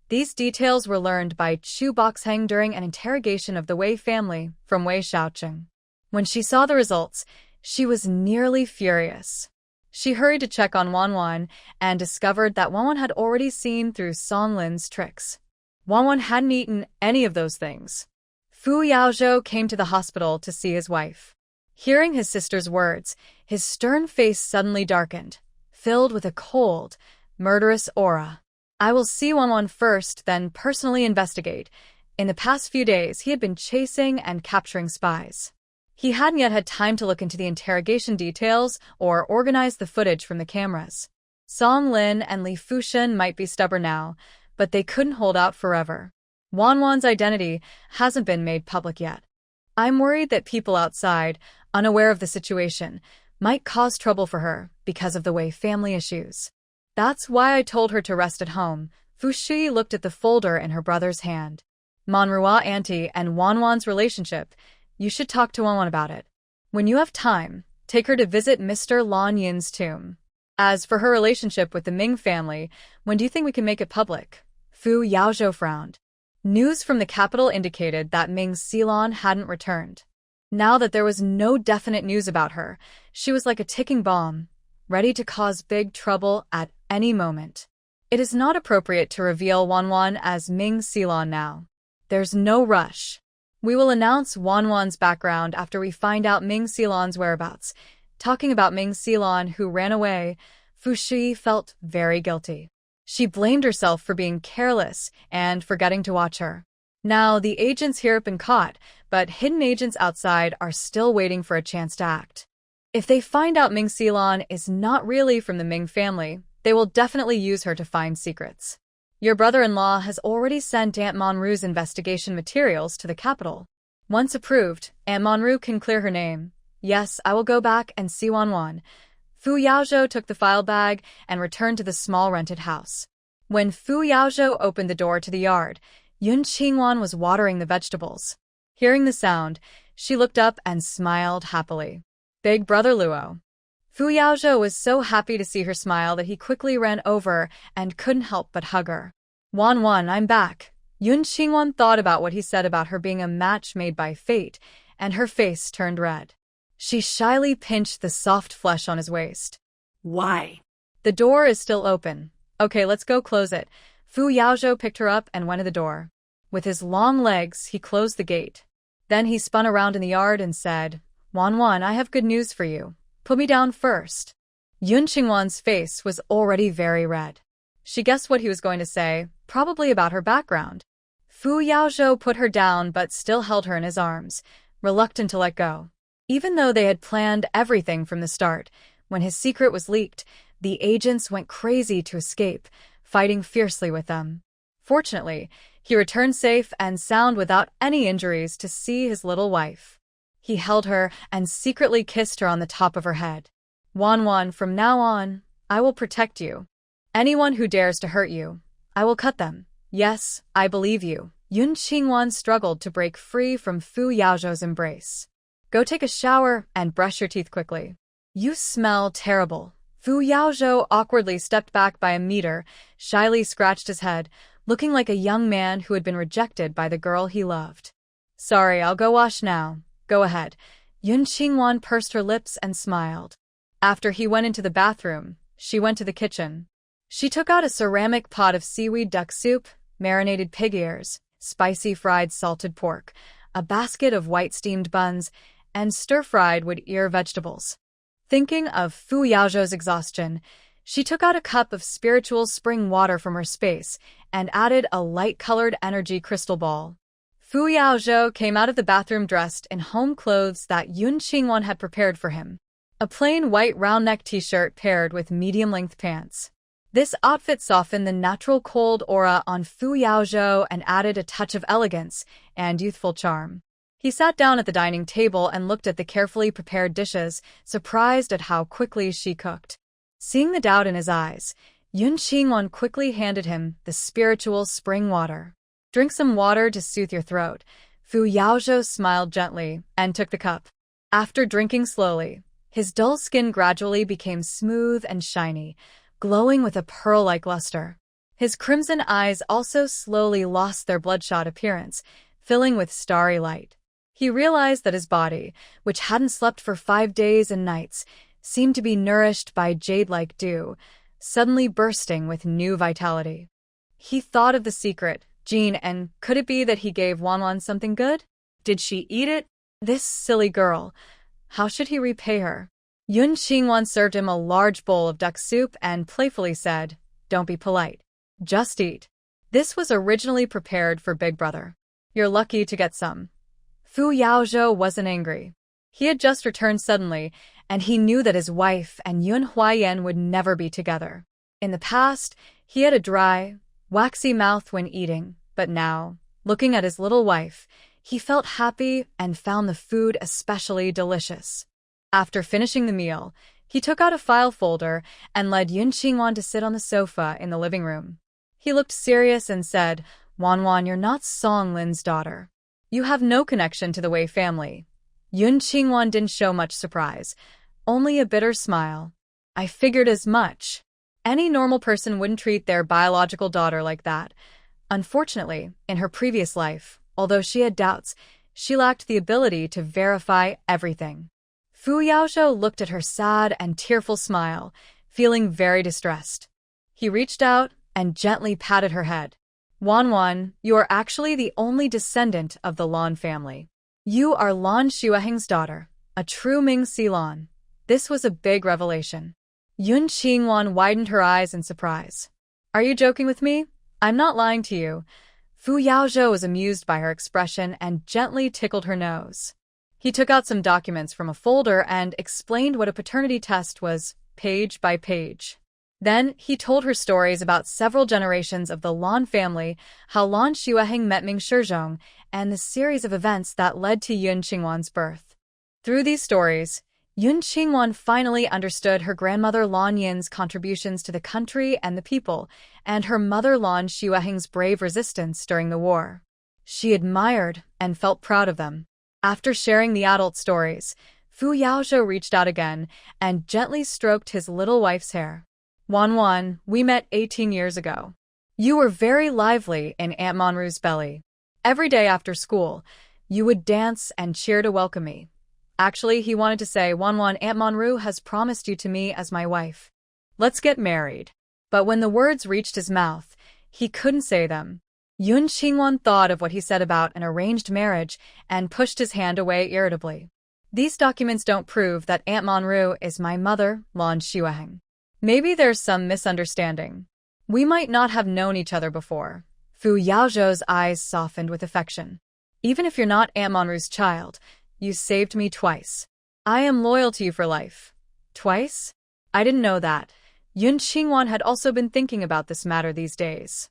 These details were learned by Chu Boxheng during an interrogation of the Wei family from Wei Shaoqing. When she saw the results, she was nearly furious. She hurried to check on Wanwan and discovered that Wanwan had already seen through Song Lin's tricks. Wanwan hadn't eaten any of those things. Fu Yaozhou came to the hospital to see his wife. Hearing his sister's words, his stern face suddenly darkened, filled with a cold, murderous aura. I will see Wanwan first, then personally investigate. In the past few days, he had been chasing and capturing spies. He hadn't yet had time to look into the interrogation details or organize the footage from the cameras. Song Lin and Li Fushun might be stubborn now, but they couldn't hold out forever. Wanwan's identity hasn't been made public yet. I'm worried that people outside, unaware of the situation, might cause trouble for her because of the Wei family issues. That's why I told her to rest at home. Fu Shui looked at the folder in her brother's hand. Manhwa Auntie and Wanwan's relationship. You should talk to Wanwan about it. When you have time, take her to visit Mr. Lan Yin's tomb. As for her relationship with the Ming family, when do you think we can make it public? Fu Yaozhou frowned. News from the capital indicated that Ming Xilan hadn't returned. Now that there was no definite news about her, she was like a ticking bomb, ready to cause big trouble at any moment. It is not appropriate to reveal Wanwan as Ming Xilan now. There's no rush. We will announce Wanwan's background after we find out Ming Xilon's whereabouts. Talking about Ming Xilon, who ran away, Fu Shi felt very guilty. She blamed herself for being careless and forgetting to watch her. Now, the agents here have been caught, but hidden agents outside are still waiting for a chance to act. If they find out Ming Xilon is not really from the Ming family, they will definitely use her to find secrets. Your brother-in-law has already sent Aunt Monru's investigation materials to the capital. Once approved, Aunt Monru can clear her name. Yes, I will go back and see Wanwan. Fu Yaozhou took the file bag and returned to the small rented house. When Fu Yaozhou opened the door to the yard, Yun Qingwan was watering the vegetables. Hearing the sound, she looked up and smiled happily. Big brother Luo. Fu Yaozhou was so happy to see her smile that he quickly ran over and couldn't help but hug her. Wanwan, I'm back. Yun Qingwan thought about what he said about her being a match made by fate, and her face turned red. She shyly pinched the soft flesh on his waist. Why? The door is still open. Okay, let's go close it. Fu Yaozhou picked her up and went to the door. With his long legs, he closed the gate. Then he spun around in the yard and said, Wanwan, I have good news for you. Put me down first. Yun Qingwan's face was already very red. She guessed what he was going to say, probably about her background. Fu Yaozhou put her down but still held her in his arms, reluctant to let go. Even though they had planned everything from the start, when his secret was leaked, the agents went crazy to escape, fighting fiercely with them. Fortunately, he returned safe and sound without any injuries to see his little wife. He held her and secretly kissed her on the top of her head. Wanwan, from now on, I will protect you. Anyone who dares to hurt you, I will cut them. Yes, I believe you. Yun Qingwan struggled to break free from Fu Yaozhou's embrace. Go take a shower and brush your teeth quickly. You smell terrible. Fu Yaozhou awkwardly stepped back by a meter, shyly scratched his head, looking like a young man who had been rejected by the girl he loved. Sorry, I'll go wash now. Go ahead. Yun Qingwan pursed her lips and smiled. After he went into the bathroom, she went to the kitchen. She took out a ceramic pot of seaweed duck soup, marinated pig ears, spicy fried salted pork, a basket of white steamed buns, and stir-fried wood ear vegetables. Thinking of Fu Yaozhou's exhaustion, she took out a cup of spiritual spring water from her space and added a light-colored energy crystal ball. Fu Yaozhou came out of the bathroom dressed in home clothes that Yun Qingwan had prepared for him. A plain white round-neck t-shirt paired with medium-length pants. This outfit softened the natural cold aura on Fu Yaozhou and added a touch of elegance and youthful charm. He sat down at the dining table and looked at the carefully prepared dishes, surprised at how quickly she cooked. Seeing the doubt in his eyes, Yun Qingwan quickly handed him the spiritual spring water. Drink some water to soothe your throat. Fu Yaozhou smiled gently and took the cup. After drinking slowly, his dull skin gradually became smooth and shiny, glowing with a pearl-like luster. His crimson eyes also slowly lost their bloodshot appearance, filling with starry light. He realized that his body, which hadn't slept for 5 days and nights, seemed to be nourished by jade-like dew, suddenly bursting with new vitality. He thought of the secret, Jean, and could it be that he gave Wanwan something good? Did she eat it? This silly girl. How should he repay her? Yun Qingwan served him a large bowl of duck soup and playfully said, Don't be polite. Just eat. This was originally prepared for Big Brother. You're lucky to get some. Fu Yaozhou wasn't angry. He had just returned suddenly, and he knew that his wife and Yun Huaiyan would never be together. In the past, he had a dry, waxy mouth when eating, but now, looking at his little wife, he felt happy and found the food especially delicious. After finishing the meal, he took out a file folder and led Yun Qingwan to sit on the sofa in the living room. He looked serious and said, Wanwan, you're not Song Lin's daughter. You have no connection to the Wei family. Yun Qingwan didn't show much surprise, only a bitter smile. I figured as much. Any normal person wouldn't treat their biological daughter like that. Unfortunately, in her previous life, although she had doubts, she lacked the ability to verify everything. Fu Yaozhou looked at her sad and tearful smile, feeling very distressed. He reached out and gently patted her head. Wanwan, you are actually the only descendant of the Lan family. You are Lan Shuaheng's daughter, a true Ming Si Lan. This was a big revelation. Yun Qingwan widened her eyes in surprise. Are you joking with me? I'm not lying to you. Fu Yaozhou was amused by her expression and gently tickled her nose. He took out some documents from a folder and explained what a paternity test was, page by page. Then, he told her stories about several generations of the Lan family, how Lan Shuaheng met Ming Shizhong, and the series of events that led to Yun Qingwan's birth. Through these stories, Yun Qingwan finally understood her grandmother Lan Yin's contributions to the country and the people, and her mother Lan Shuaheng's brave resistance during the war. She admired and felt proud of them. After sharing the adult stories, Fu Yaozhou reached out again and gently stroked his little wife's hair. Wanwan, we met 18 years ago. You were very lively in Aunt Monru's belly. Every day after school, you would dance and cheer to welcome me. Actually, he wanted to say, Wanwan, Aunt Monru has promised you to me as my wife. Let's get married. But when the words reached his mouth, he couldn't say them. Yun Qingwan thought of what he said about an arranged marriage and pushed his hand away irritably. These documents don't prove that Aunt Monru is my mother, Lan Shuaheng. Maybe there's some misunderstanding. We might not have known each other before. Fu Yaozhou's eyes softened with affection. Even if you're not Aunt Monru's child, you saved me twice. I am loyal to you for life. Twice? I didn't know that. Yun Qingwan had also been thinking about this matter these days.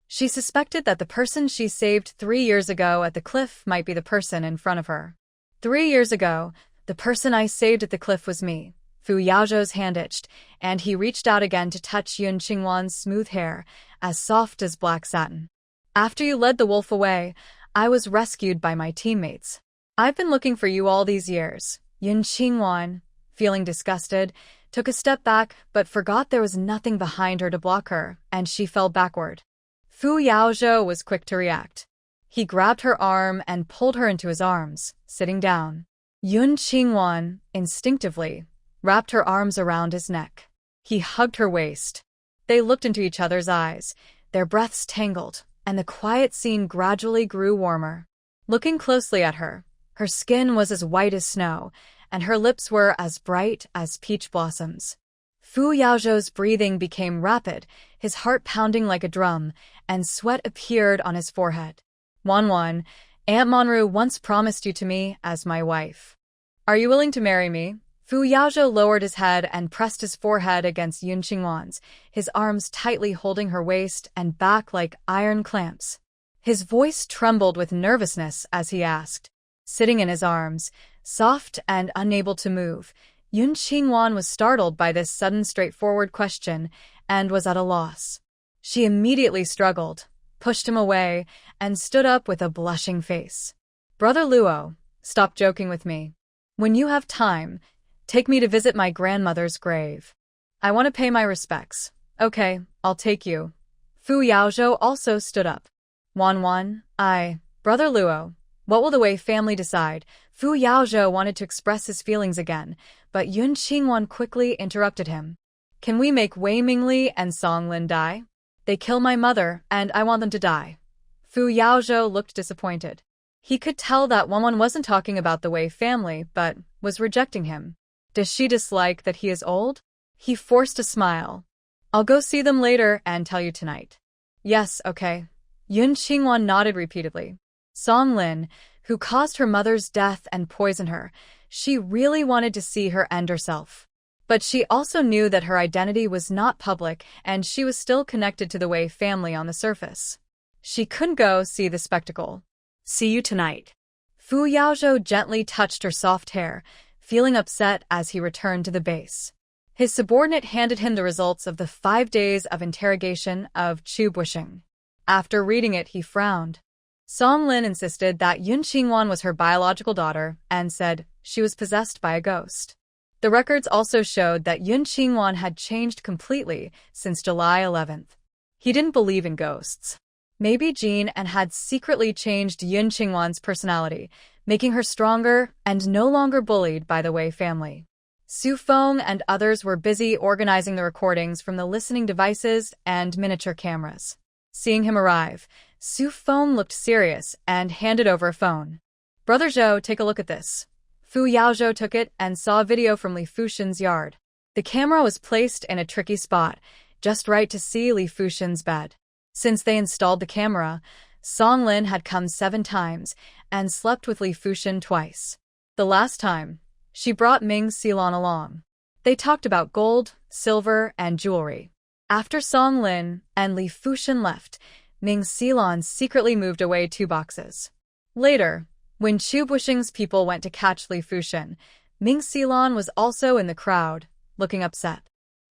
She suspected that the person she saved 3 years ago at the cliff might be the person in front of her. 3 years ago, the person I saved at the cliff was me. Fu Yaozhou's hand itched, and he reached out again to touch Yun Qingwan's smooth hair, as soft as black satin. After you led the wolf away, I was rescued by my teammates. I've been looking for you all these years. Yun Qingwan, feeling disgusted, took a step back but forgot there was nothing behind her to block her, and she fell backward. Fu Yaozhou was quick to react. He grabbed her arm and pulled her into his arms, sitting down. Yun Qingwan, instinctively, wrapped her arms around his neck. He hugged her waist. They looked into each other's eyes, their breaths tangled, and the quiet scene gradually grew warmer. Looking closely at her, her skin was as white as snow, and her lips were as bright as peach blossoms. Fu Yaozhou's breathing became rapid, his heart pounding like a drum, and sweat appeared on his forehead. Wanwan, Aunt Monru once promised you to me as my wife. Are you willing to marry me? Fu Yaozhou lowered his head and pressed his forehead against Yun Qingwan's, his arms tightly holding her waist and back like iron clamps. His voice trembled with nervousness as he asked. Sitting in his arms, soft and unable to move, Yun Qingwan was startled by this sudden straightforward question and was at a loss. She immediately struggled, pushed him away, and stood up with a blushing face. Brother Luo, stop joking with me. When you have time, take me to visit my grandmother's grave. I want to pay my respects. Okay, I'll take you. Fu Yaozhou also stood up. Wanwan, Brother Luo, what will the Wei family decide? Fu Yaozhou wanted to express his feelings again, but Yun Qingwan quickly interrupted him. Can we make Wei Mingli and Song Lin die? They kill my mother, and I want them to die. Fu Yaozhou looked disappointed. He could tell that Wanwan wasn't talking about the Wei family, but was rejecting him. Does she dislike that he is old? He forced a smile. I'll go see them later and tell you tonight. Yes, okay. Yun Qingwan nodded repeatedly. Song Lin, who caused her mother's death and poisoned her, she really wanted to see her end herself. But she also knew that her identity was not public and she was still connected to the Wei family on the surface. She couldn't go see the spectacle. See you tonight. Fu Yaozhou gently touched her soft hair, feeling upset as he returned to the base. His subordinate handed him the results of the 5 days of interrogation of Chu Bushing. After reading it, he frowned. Song Lin insisted that Yun Qingwan was her biological daughter and said she was possessed by a ghost. The records also showed that Yun Qingwan had changed completely since July 11th. He didn't believe in ghosts. Maybe Jean and had secretly changed Yun Qingwan's personality, making her stronger and no longer bullied by the Wei family. Su Feng and others were busy organizing the recordings from the listening devices and miniature cameras. Seeing him arrive, Su Feng looked serious and handed over a phone. Brother Zhou, take a look at this. Fu Yaozhou took it and saw a video from Li Fushin's yard. The camera was placed in a tricky spot, just right to see Li Fushin's bed. Since they installed the camera, Song Lin had come 7 times and slept with Li Fushin twice. The last time, she brought Ming Xilon along. They talked about gold, silver, and jewelry. After Song Lin and Li Fushin left, Ming Xilon secretly moved away 2 boxes. Later, when Chu Bushing's people went to catch Li Fushin, Ming Xilon was also in the crowd, looking upset.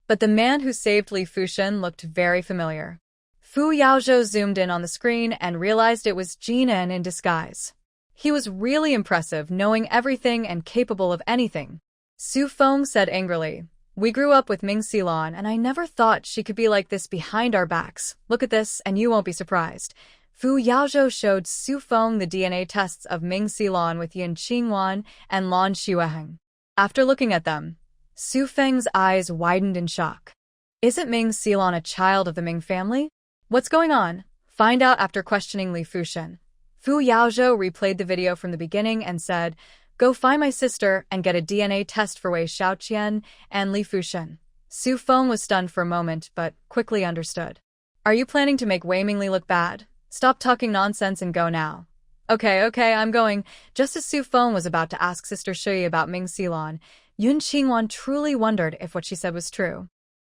But the man who saved Li Fushin looked very familiar. Fu Yaozhou zoomed in on the screen and realized it was Jinan in disguise. He was really impressive, knowing everything and capable of anything. Su Feng said angrily, "We grew up with Ming Xilon, and I never thought she could be like this behind our backs. Look at this, and you won't be surprised." Fu Yaozhou showed Su Feng the DNA tests of Ming Xilon with Yin Qingwan and Lan Xueheng. After looking at them, Su Feng's eyes widened in shock. Isn't Ming Xilon a child of the Ming family? What's going on? Find out after questioning Li Fushin. Fu Yaozhou replayed the video from the beginning and said, "Go find my sister and get a DNA test for Wei Xiaoqian and Li Fushin." Su Feng was stunned for a moment, but quickly understood. "Are you planning to make Wei Mingli look bad? Stop talking nonsense and go now." Okay, I'm going." Just as Su Feng was about to ask Sister Shui about Ming Xilon, Yun Qingwan truly wondered if what she said was true.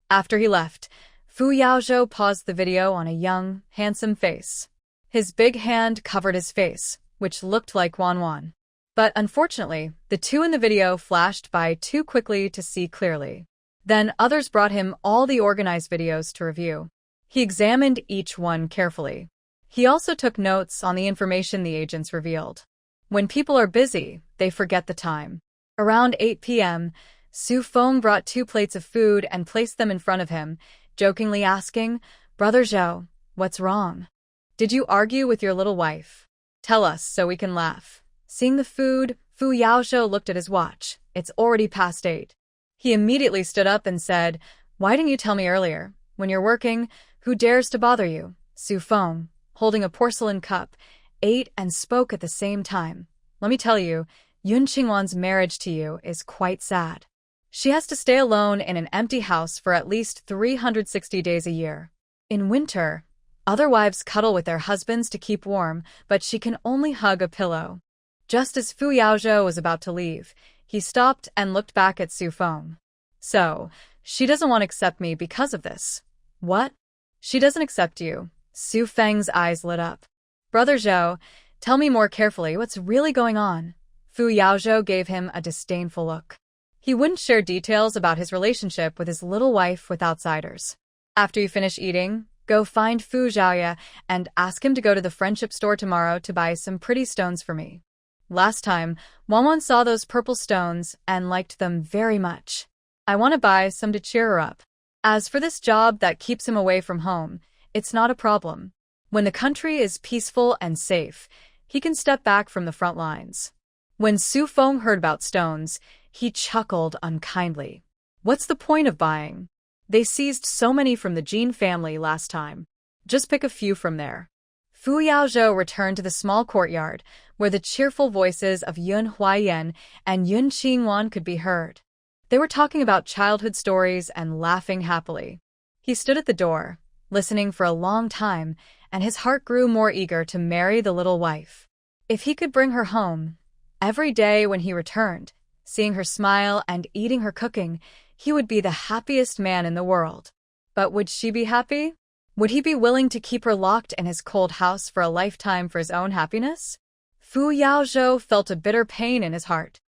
After he left, Fu Yaozhou paused the video on a young, handsome face. His big hand covered his face, which looked like Wan. But unfortunately, the 2 in the video flashed by too quickly to see clearly. Then others brought him all the organized videos to review. He examined each one carefully. He also took notes on the information the agents revealed. When people are busy, they forget the time. Around 8 p.m., Su Feng brought 2 plates of food and placed them in front of him, jokingly asking, "Brother Zhou, what's wrong? Did you argue with your little wife? Tell us so we can laugh." Seeing the food, Fu Yaozhou looked at his watch. It's already past 8. He immediately stood up and said, "Why didn't you tell me earlier? When you're working, who dares to bother you?" Su Feng, holding a porcelain cup, ate and spoke at the same time. "Let me tell you, Yun Qingwan's marriage to you is quite sad. She has to stay alone in an empty house for at least 360 days a year. In winter, other wives cuddle with their husbands to keep warm, but she can only hug a pillow." Just as Fu Yaozhou was about to leave, he stopped and looked back at Su Feng. "So, she doesn't want to accept me because of this." "What? She doesn't accept you?" Su Feng's eyes lit up. "Brother Zhou, tell me more carefully what's really going on." Fu Yaozhou gave him a disdainful look. He wouldn't share details about his relationship with his little wife with outsiders. "After you finish eating, go find Fu Zhaoya and ask him to go to the friendship store tomorrow to buy some pretty stones for me. Last time, Wan saw those purple stones and liked them very much. I want to buy some to cheer her up. As for this job that keeps him away from home, it's not a problem. When the country is peaceful and safe, he can step back from the front lines." When Su Feng heard about stones, he chuckled unkindly. "What's the point of buying? They seized so many from the Jin family last time. Just pick a few from there." Fu Yaozhou returned to the small courtyard, where the cheerful voices of Yun Huaiyan and Yun Qingwan could be heard. They were talking about childhood stories and laughing happily. He stood at the door, listening for a long time, and his heart grew more eager to marry the little wife. If he could bring her home, every day when he returned, seeing her smile and eating her cooking, he would be the happiest man in the world. But would she be happy? Would he be willing to keep her locked in his cold house for a lifetime for his own happiness? Fu Yaozhou felt a bitter pain in his heart.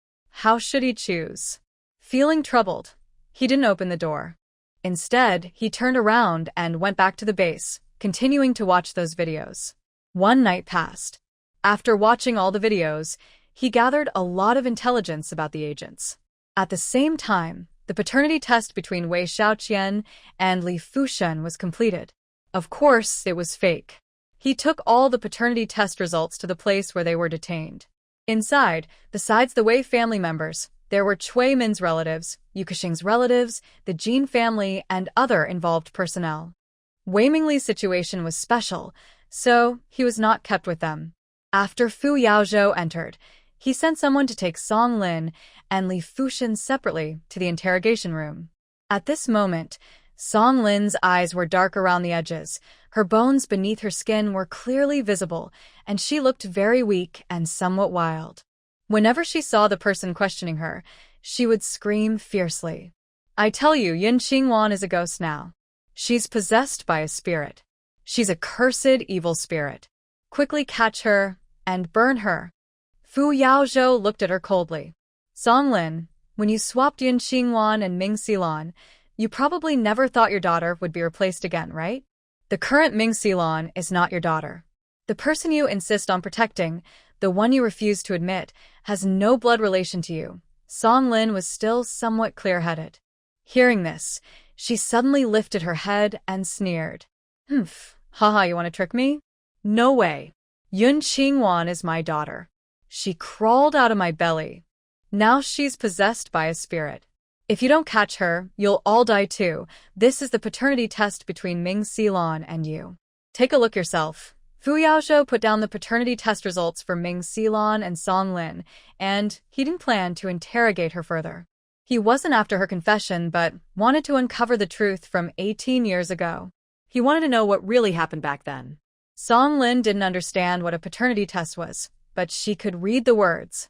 How should he choose? Feeling troubled, he didn't open the door. Instead, he turned around and went back to the base, continuing to watch those videos. One night passed. After watching all the videos, he gathered a lot of intelligence about the agents. At the same time, the paternity test between Wei Xiaoqian and Li Fushin was completed. Of course, it was fake. He took all the paternity test results to the place where they were detained. Inside, besides the Wei family members, there were Cui Min's relatives, Yukaxing's relatives, the Jin family, and other involved personnel. Wei Mingli's situation was special, so he was not kept with them. After Fu Yaozhou entered, he sent someone to take Song Lin and Li Fushan separately to the interrogation room. At this moment, Song Lin's eyes were dark around the edges, her bones beneath her skin were clearly visible, and she looked very weak and somewhat wild. Whenever she saw the person questioning her, she would scream fiercely. I tell you, Yun Qingwan is a ghost now. She's possessed by a spirit. She's a cursed evil spirit. Quickly catch her and burn her. Fu Yaozhou looked at her coldly. Song Lin, when you swapped Yun Qingwan and Ming Xilan, you probably never thought your daughter would be replaced again, right? The current Ming Xilan is not your daughter. The person you insist on protecting, the one you refuse to admit, has no blood relation to you. Song Lin was still somewhat clear-headed. Hearing this, she suddenly lifted her head and sneered. Humph, haha, you want to trick me? No way. Yun Qingwan is my daughter. She crawled out of my belly. Now she's possessed by a spirit. If you don't catch her, you'll all die too. This is the paternity test between Ming Xilan and you. Take a look yourself. Fu Yaozhou put down the paternity test results for Ming Xilan and Song Lin, and he didn't plan to interrogate her further. He wasn't after her confession, but wanted to uncover the truth from 18 years ago. He wanted to know what really happened back then. Song Lin didn't understand what a paternity test was, but she could read the words.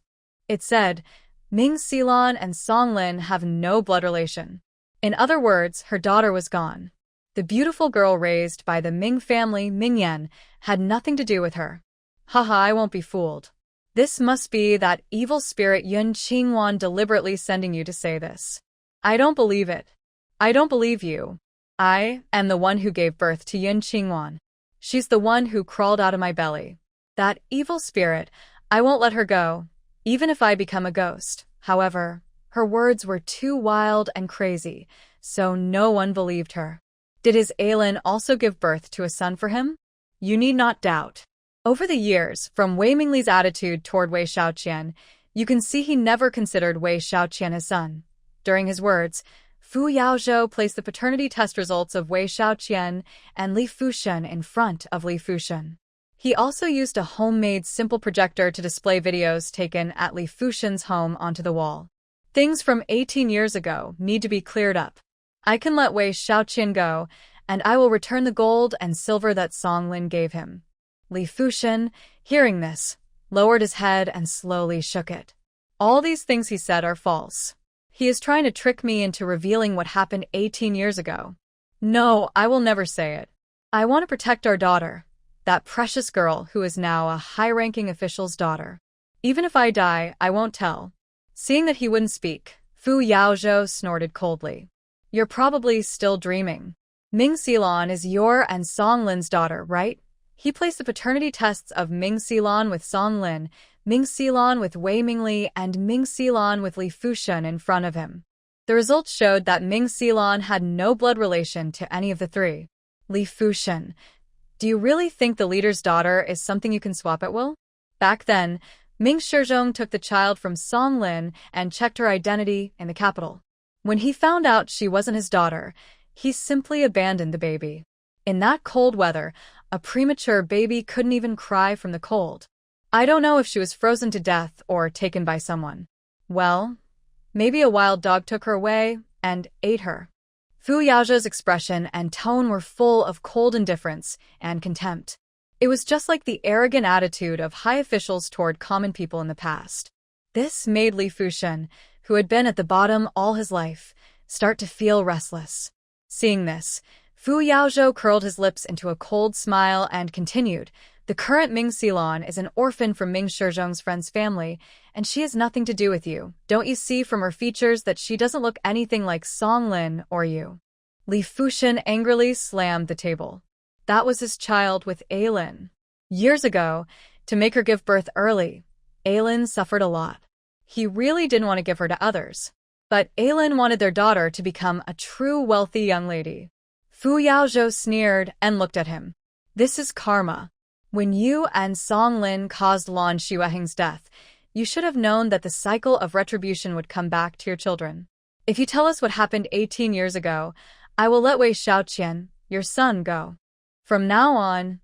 It said, Ming Xilan and Song Lin have no blood relation. In other words, her daughter was gone. The beautiful girl raised by the Ming family, Ming Yan, had nothing to do with her. Haha, I won't be fooled. This must be that evil spirit Yun Qingwan deliberately sending you to say this. I don't believe it. I don't believe you. I am the one who gave birth to Yun Qingwan. She's the one who crawled out of my belly. That evil spirit, I won't let her go, even if I become a ghost. However, her words were too wild and crazy, so no one believed her. Did his Ailin also give birth to a son for him? You need not doubt. Over the years, from Wei Mingli's attitude toward Wei Xiaoqian, you can see he never considered Wei Xiaoqian his son. During his words, Fu Yaozhou placed the paternity test results of Wei Xiaoqian and Li Fushan in front of Li Fushan. He also used a homemade simple projector to display videos taken at Li Fushan's home onto the wall. Things from 18 years ago need to be cleared up. I can let Wei Xiaoqian go, and I will return the gold and silver that Song Lin gave him. Li Fushan, hearing this, lowered his head and slowly shook it. All these things he said are false. He is trying to trick me into revealing what happened 18 years ago. No, I will never say it. I want to protect our daughter, that precious girl who is now a high-ranking official's daughter. Even if I die, I won't tell. Seeing that he wouldn't speak, Fu Yaozhou snorted coldly. You're probably still dreaming. Ming Xilan is your and Song Lin's daughter, right? He placed the paternity tests of Ming Xilan with Song Lin, Ming Xilan with Wei Mingli, and Ming Xilan with Li Fushan in front of him. The results showed that Ming Xilan had no blood relation to any of the three. Li Fushan, do you really think the leader's daughter is something you can swap at will? Back then, Ming Shizhong took the child from Song Lin and checked her identity in the capital. When he found out she wasn't his daughter, he simply abandoned the baby. In that cold weather, a premature baby couldn't even cry from the cold. I don't know if she was frozen to death or taken by someone. Well, maybe a wild dog took her away and ate her. Fu Yaozhou's expression and tone were full of cold indifference and contempt. It was just like the arrogant attitude of high officials toward common people in the past. This made Li Fushan, who had been at the bottom all his life, start to feel restless. Seeing this, Fu Yaozhou curled his lips into a cold smile and continued, the current Ming Xilan is an orphan from Ming Shizhong's friend's family, and she has nothing to do with you. Don't you see from her features that she doesn't look anything like Song Lin or you? Li Fushan angrily slammed the table. That was his child with Ailin. Years ago, to make her give birth early, Ailin suffered a lot. He really didn't want to give her to others. But Ailin wanted their daughter to become a true wealthy young lady. Fu Yaozhou sneered and looked at him. This is karma. When you and Song Lin caused Lan Xueheng's death, you should have known that the cycle of retribution would come back to your children. If you tell us what happened 18 years ago, I will let Wei Xiaoqian, your son, go. From now on,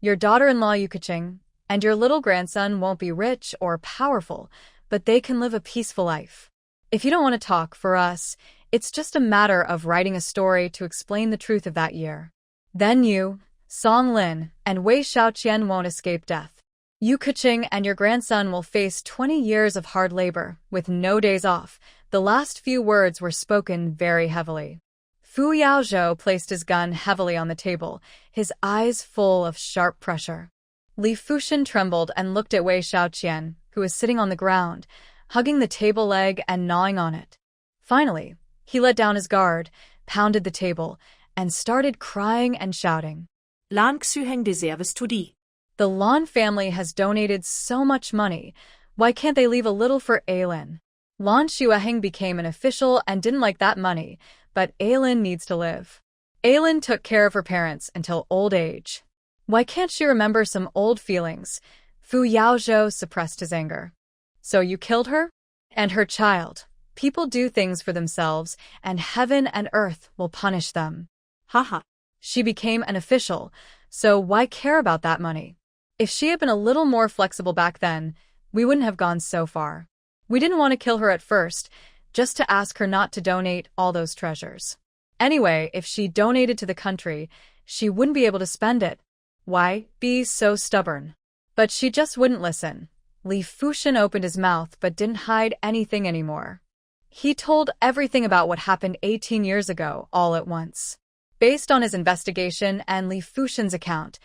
your daughter-in-law Yukiching, and your little grandson won't be rich or powerful, but they can live a peaceful life. If you don't want to talk, for us, it's just a matter of writing a story to explain the truth of that year. Then you, Song Lin, and Wei Xiaoqian won't escape death. Yu Keqing and your grandson will face 20 years of hard labor, with no days off. The last few words were spoken very heavily. Fu Yaozhou placed his gun heavily on the table, his eyes full of sharp pressure. Li Fushan trembled and looked at Wei Xiaoqian, who was sitting on the ground, hugging the table leg and gnawing on it. Finally, he let down his guard, pounded the table, and started crying and shouting. Lan Xuheng deserves to die. The Lan family has donated so much money. Why can't they leave a little for Ailin? Lan Xueheng became an official and didn't like that money, but Ailin needs to live. Ailin took care of her parents until old age. Why can't she remember some old feelings? Fu Yaozhou suppressed his anger. So you killed her? And her child. People do things for themselves, and heaven and earth will punish them. Haha. She became an official, so why care about that money? If she had been a little more flexible back then, we wouldn't have gone so far. We didn't want to kill her at first, just to ask her not to donate all those treasures. Anyway, if she donated to the country, she wouldn't be able to spend it. Why be so stubborn? But she just wouldn't listen. Li Fushan opened his mouth but didn't hide anything anymore. He told everything about what happened 18 years ago, all at once. Based on his investigation and Li Fushan's account,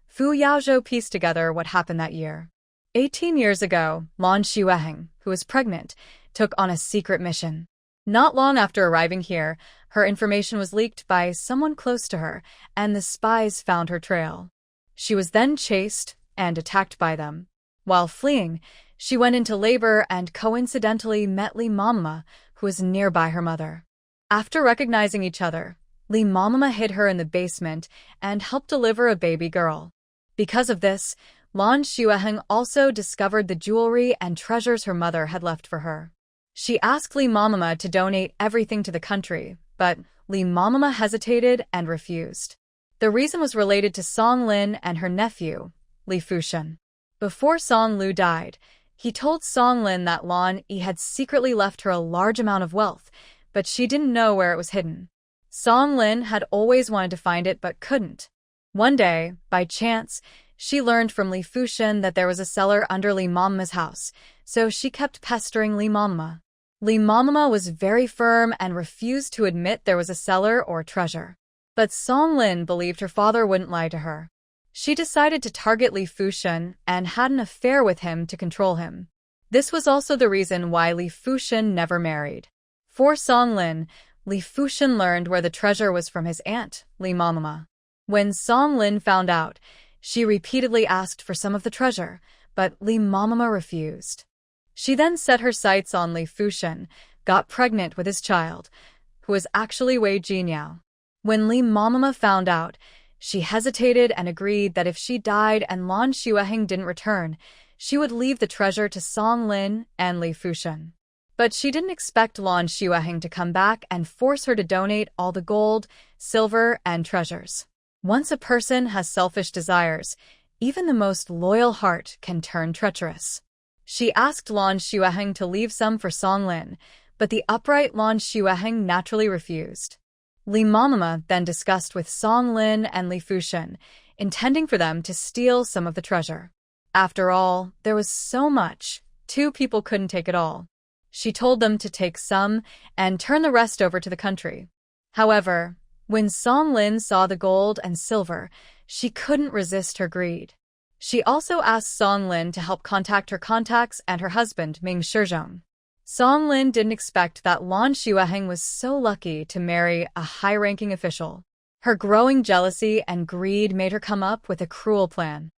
Fu Yaozhou pieced together what happened that year. 18 years ago, Lan Xueheng, who was pregnant, took on a secret mission. Not long after arriving here, her information was leaked by someone close to her, and the spies found her trail. She was then chased and attacked by them. While fleeing, she went into labor and coincidentally met Li Mamma, who was nearby her mother. After recognizing each other, Li Mamma hid her in the basement and helped deliver a baby girl. Because of this, Lan Xueheng also discovered the jewelry and treasures her mother had left for her. She asked Li Mamma to donate everything to the country, but Li Mamma hesitated and refused. The reason was related to Song Lin and her nephew, Li Fushan. Before Song Lu died, he told Song Lin that Lan Yi had secretly left her a large amount of wealth, but she didn't know where it was hidden. Song Lin had always wanted to find it but couldn't. One day, by chance, she learned from Li Fushan that there was a cellar under Li Mamma's house, so she kept pestering Li Mamma. Li Mamma was very firm and refused to admit there was a cellar or treasure. But Song Lin believed her father wouldn't lie to her. She decided to target Li Fushan and had an affair with him to control him. This was also the reason why Li Fushan never married. For Song Lin, Li Fushan learned where the treasure was from his aunt, Li Mamma. When Song Lin found out, she repeatedly asked for some of the treasure, but Li Mamma refused. She then set her sights on Li Fushan, got pregnant with his child, who was actually Wei Jinyao. When Li Mamma found out, she hesitated and agreed that if she died and Lan Xueheng didn't return, she would leave the treasure to Song Lin and Li Fushan. But she didn't expect Lan Xueheng to come back and force her to donate all the gold, silver, and treasures. Once a person has selfish desires, even the most loyal heart can turn treacherous. She asked Lan Xueheng to leave some for Song Lin, but the upright Lan Xueheng naturally refused. Li Mamma then discussed with Song Lin and Li Fushan, intending for them to steal some of the treasure. After all, there was so much, two people couldn't take it all. She told them to take some and turn the rest over to the country. However, when Song Lin saw the gold and silver, she couldn't resist her greed. She also asked Song Lin to help contact her contacts and her husband, Ming Shizhong. Song Lin didn't expect that Lan Xueheng was so lucky to marry a high-ranking official. Her growing jealousy and greed made her come up with a cruel plan.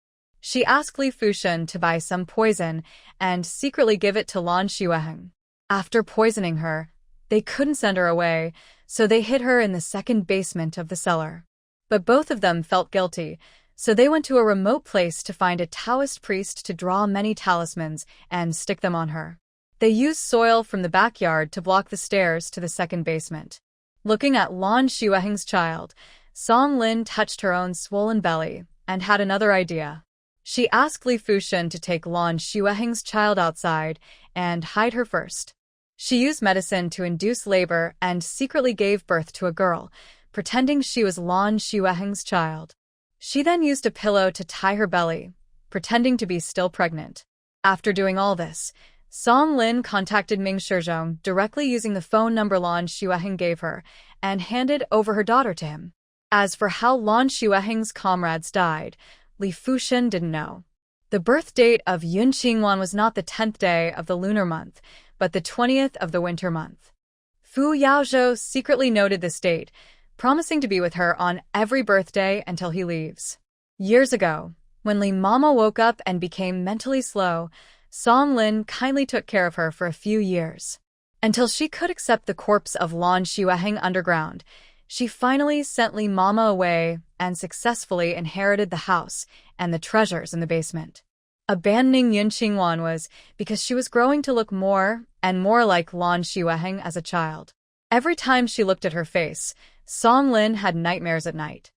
She asked Li Fushan to buy some poison and secretly give it to Lan Xueheng. After poisoning her, they couldn't send her away, so they hid her in the second basement of the cellar. But both of them felt guilty, so they went to a remote place to find a Taoist priest to draw many talismans and stick them on her. They used soil from the backyard to block the stairs to the second basement. Looking at Lan Xueheng's child, Song Lin touched her own swollen belly and had another idea. She asked Li Fushen to take Lan Xueheng's child outside and hide her first. She used medicine to induce labor and secretly gave birth to a girl, pretending she was Lan Xueheng's child. She then used a pillow to tie her belly, pretending to be still pregnant. After doing all this, Song Lin contacted Ming Shizhong directly using the phone number Lan Xueheng gave her and handed over her daughter to him. As for how Lan Xueheng's comrades died, Li Fushen didn't know. The birth date of Yun Qingwan was not the 10th day of the lunar month, but the 20th of the winter month. Fu Yaozhou secretly noted this date, promising to be with her on every birthday until he leaves. Years ago, when Li Mama woke up and became mentally slow, Song Lin kindly took care of her for a few years. Until she could accept the corpse of Lan Xueheng underground, she finally sent Li Mama away and successfully inherited the house and the treasures in the basement. Abandoning Yun Qingwan was because she was growing to look more and more like Lan Xueheng as a child. Every time she looked at her face, Song Lin had nightmares at night.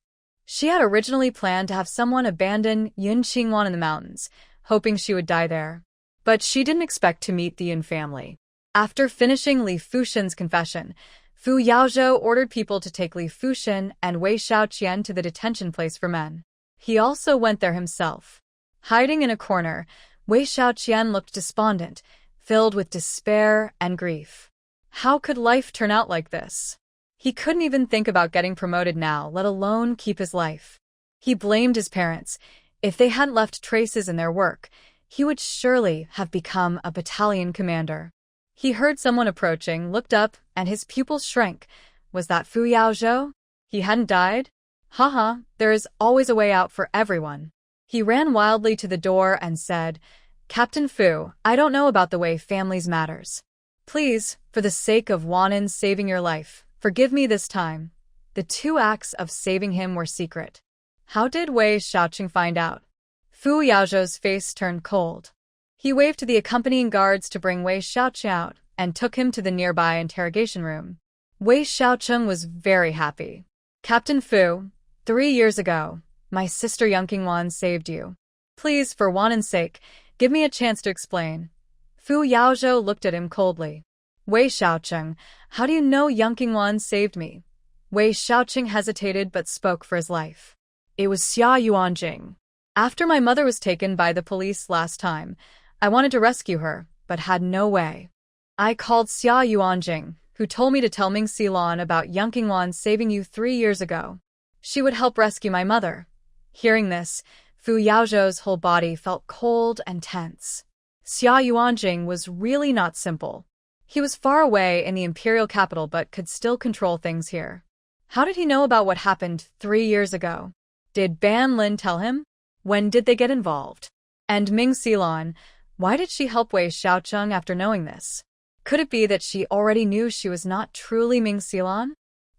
She had originally planned to have someone abandon Yun Qingwan in the mountains, hoping she would die there. But she didn't expect to meet the Yun family. After finishing Li Fushen's confession, Fu Yaozhou ordered people to take Li Fushen and Wei Xiaoqian to the detention place for men. He also went there himself. Hiding in a corner, Wei Xiaoqian looked despondent, filled with despair and grief. How could life turn out like this? He couldn't even think about getting promoted now, let alone keep his life. He blamed his parents. If they hadn't left traces in their work, he would surely have become a battalion commander. He heard someone approaching, looked up, and his pupils shrank. Was that Fu Yaozhou? He hadn't died? Haha, there is always a way out for everyone. He ran wildly to the door and said, Captain Fu, I don't know about the way families matters. Please, for the sake of Wanan saving your life, forgive me this time. The 2 acts of saving him were secret. How did Wei Xiaoqing find out? Fu Yaozhou's face turned cold. He waved to the accompanying guards to bring Wei Xiaoqing out and took him to the nearby interrogation room. Wei Xiaoqing was very happy. Captain Fu, 3 years ago, my sister Yunqingwan saved you. Please, for Wanan's sake, give me a chance to explain. Fu Yaozhou looked at him coldly. Wei Xiaoqing, how do you know Yunqingwan saved me? Wei Xiaoqing hesitated but spoke for his life. It was Xia Yuanjing. After my mother was taken by the police last time, I wanted to rescue her, but had no way. I called Xia Yuanjing, who told me to tell Ming Xilan about Yunqingwan saving you 3 years ago. She would help rescue my mother. Hearing this, Fu Yaozhou's whole body felt cold and tense. Xia Yuanjing was really not simple. He was far away in the imperial capital but could still control things here. How did he know about what happened 3 years ago? Did Ban Lin tell him? When did they get involved? And Ming Xilan, why did she help Wei Xiaoqing after knowing this? Could it be that she already knew she was not truly Ming Xilan?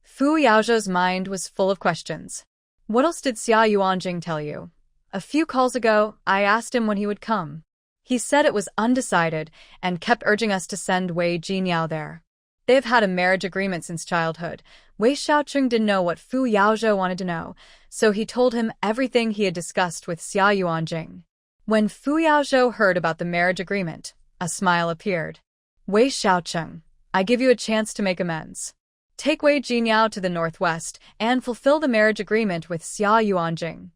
Fu Yaozhou's mind was full of questions. What else did Xia Yuanjing tell you? A few calls ago, I asked him when he would come. He said it was undecided and kept urging us to send Wei Jinyao there. They've had a marriage agreement since childhood. Wei Xiaoqing didn't know what Fu Yaozhou wanted to know, so he told him everything he had discussed with Xia Yuanjing. When Fu Yaozhou heard about the marriage agreement, a smile appeared. Wei Xiaoqing, I give you a chance to make amends. Take Wei Jinyao to the northwest and fulfill the marriage agreement with Xia Yuanjing.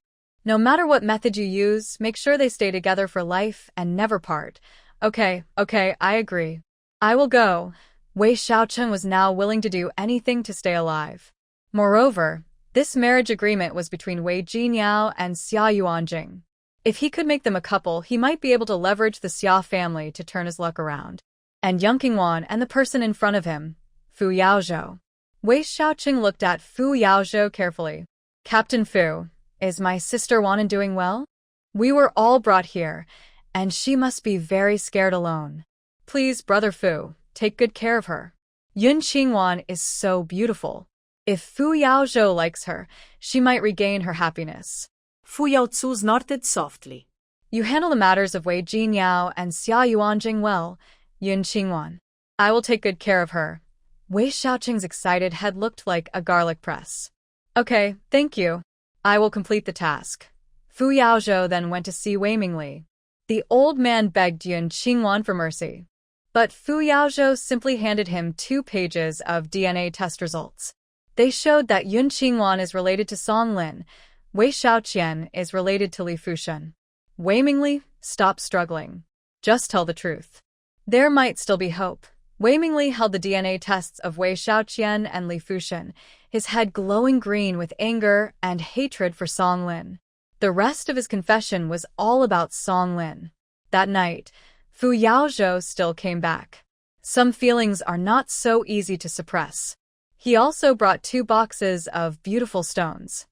No matter what method you use, make sure they stay together for life and never part. Okay, I agree. I will go. Wei Xiaoqing was now willing to do anything to stay alive. Moreover, this marriage agreement was between Wei Jinyao and Xia Yuanjing. If he could make them a couple, he might be able to leverage the Xia family to turn his luck around. And Yunqingwan and the person in front of him, Fu Yaozhou. Wei Xiaoqing looked at Fu Yaozhou carefully. Captain Fu, is my sister Wanan doing well? We were all brought here, and she must be very scared alone. Please, Brother Fu, take good care of her. Yun Qingwan is so beautiful. If Fu Yaozhou likes her, she might regain her happiness. Fu Yaozu snorted softly. You handle the matters of Wei Jinyao and Xia Yuanjing well, Yun Qingwan. I will take good care of her. Wei Xiaoqing's excited head looked like a garlic press. Okay, thank you. I will complete the task. Fu Yaozhou then went to see Wei Mingli. The old man begged Yun Qingwan for mercy. But Fu Yaozhou simply handed him 2 pages of DNA test results. They showed that Yun Qingwan is related to Song Lin, Wei Xiaoqian is related to Li Fuxian. Wei Mingli, stop struggling. Just tell the truth. There might still be hope. Wei Mingli held the DNA tests of Wei Xiaoqian and Li Fuxian, his head glowing green with anger and hatred for Song Lin. The rest of his confession was all about Song Lin. That night, Fu Yaozhou still came back. Some feelings are not so easy to suppress. He also brought 2 boxes of beautiful stones.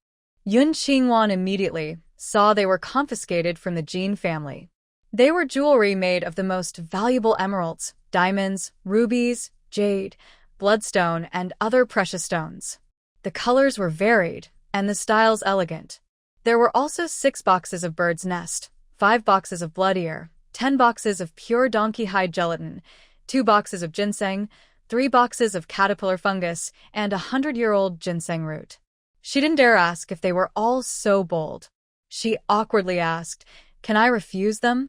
Yun Qingwan immediately saw they were confiscated from the Jin family. They were jewelry made of the most valuable emeralds, diamonds, rubies, jade, bloodstone, and other precious stones. The colors were varied, and the styles elegant. There were also 6 boxes of bird's nest, 5 boxes of blood ear, 10 boxes of pure donkey hide gelatin, 2 boxes of ginseng, 3 boxes of caterpillar fungus, and 100-year-old ginseng root. She didn't dare ask if they were all so bold. She awkwardly asked, "Can I refuse them?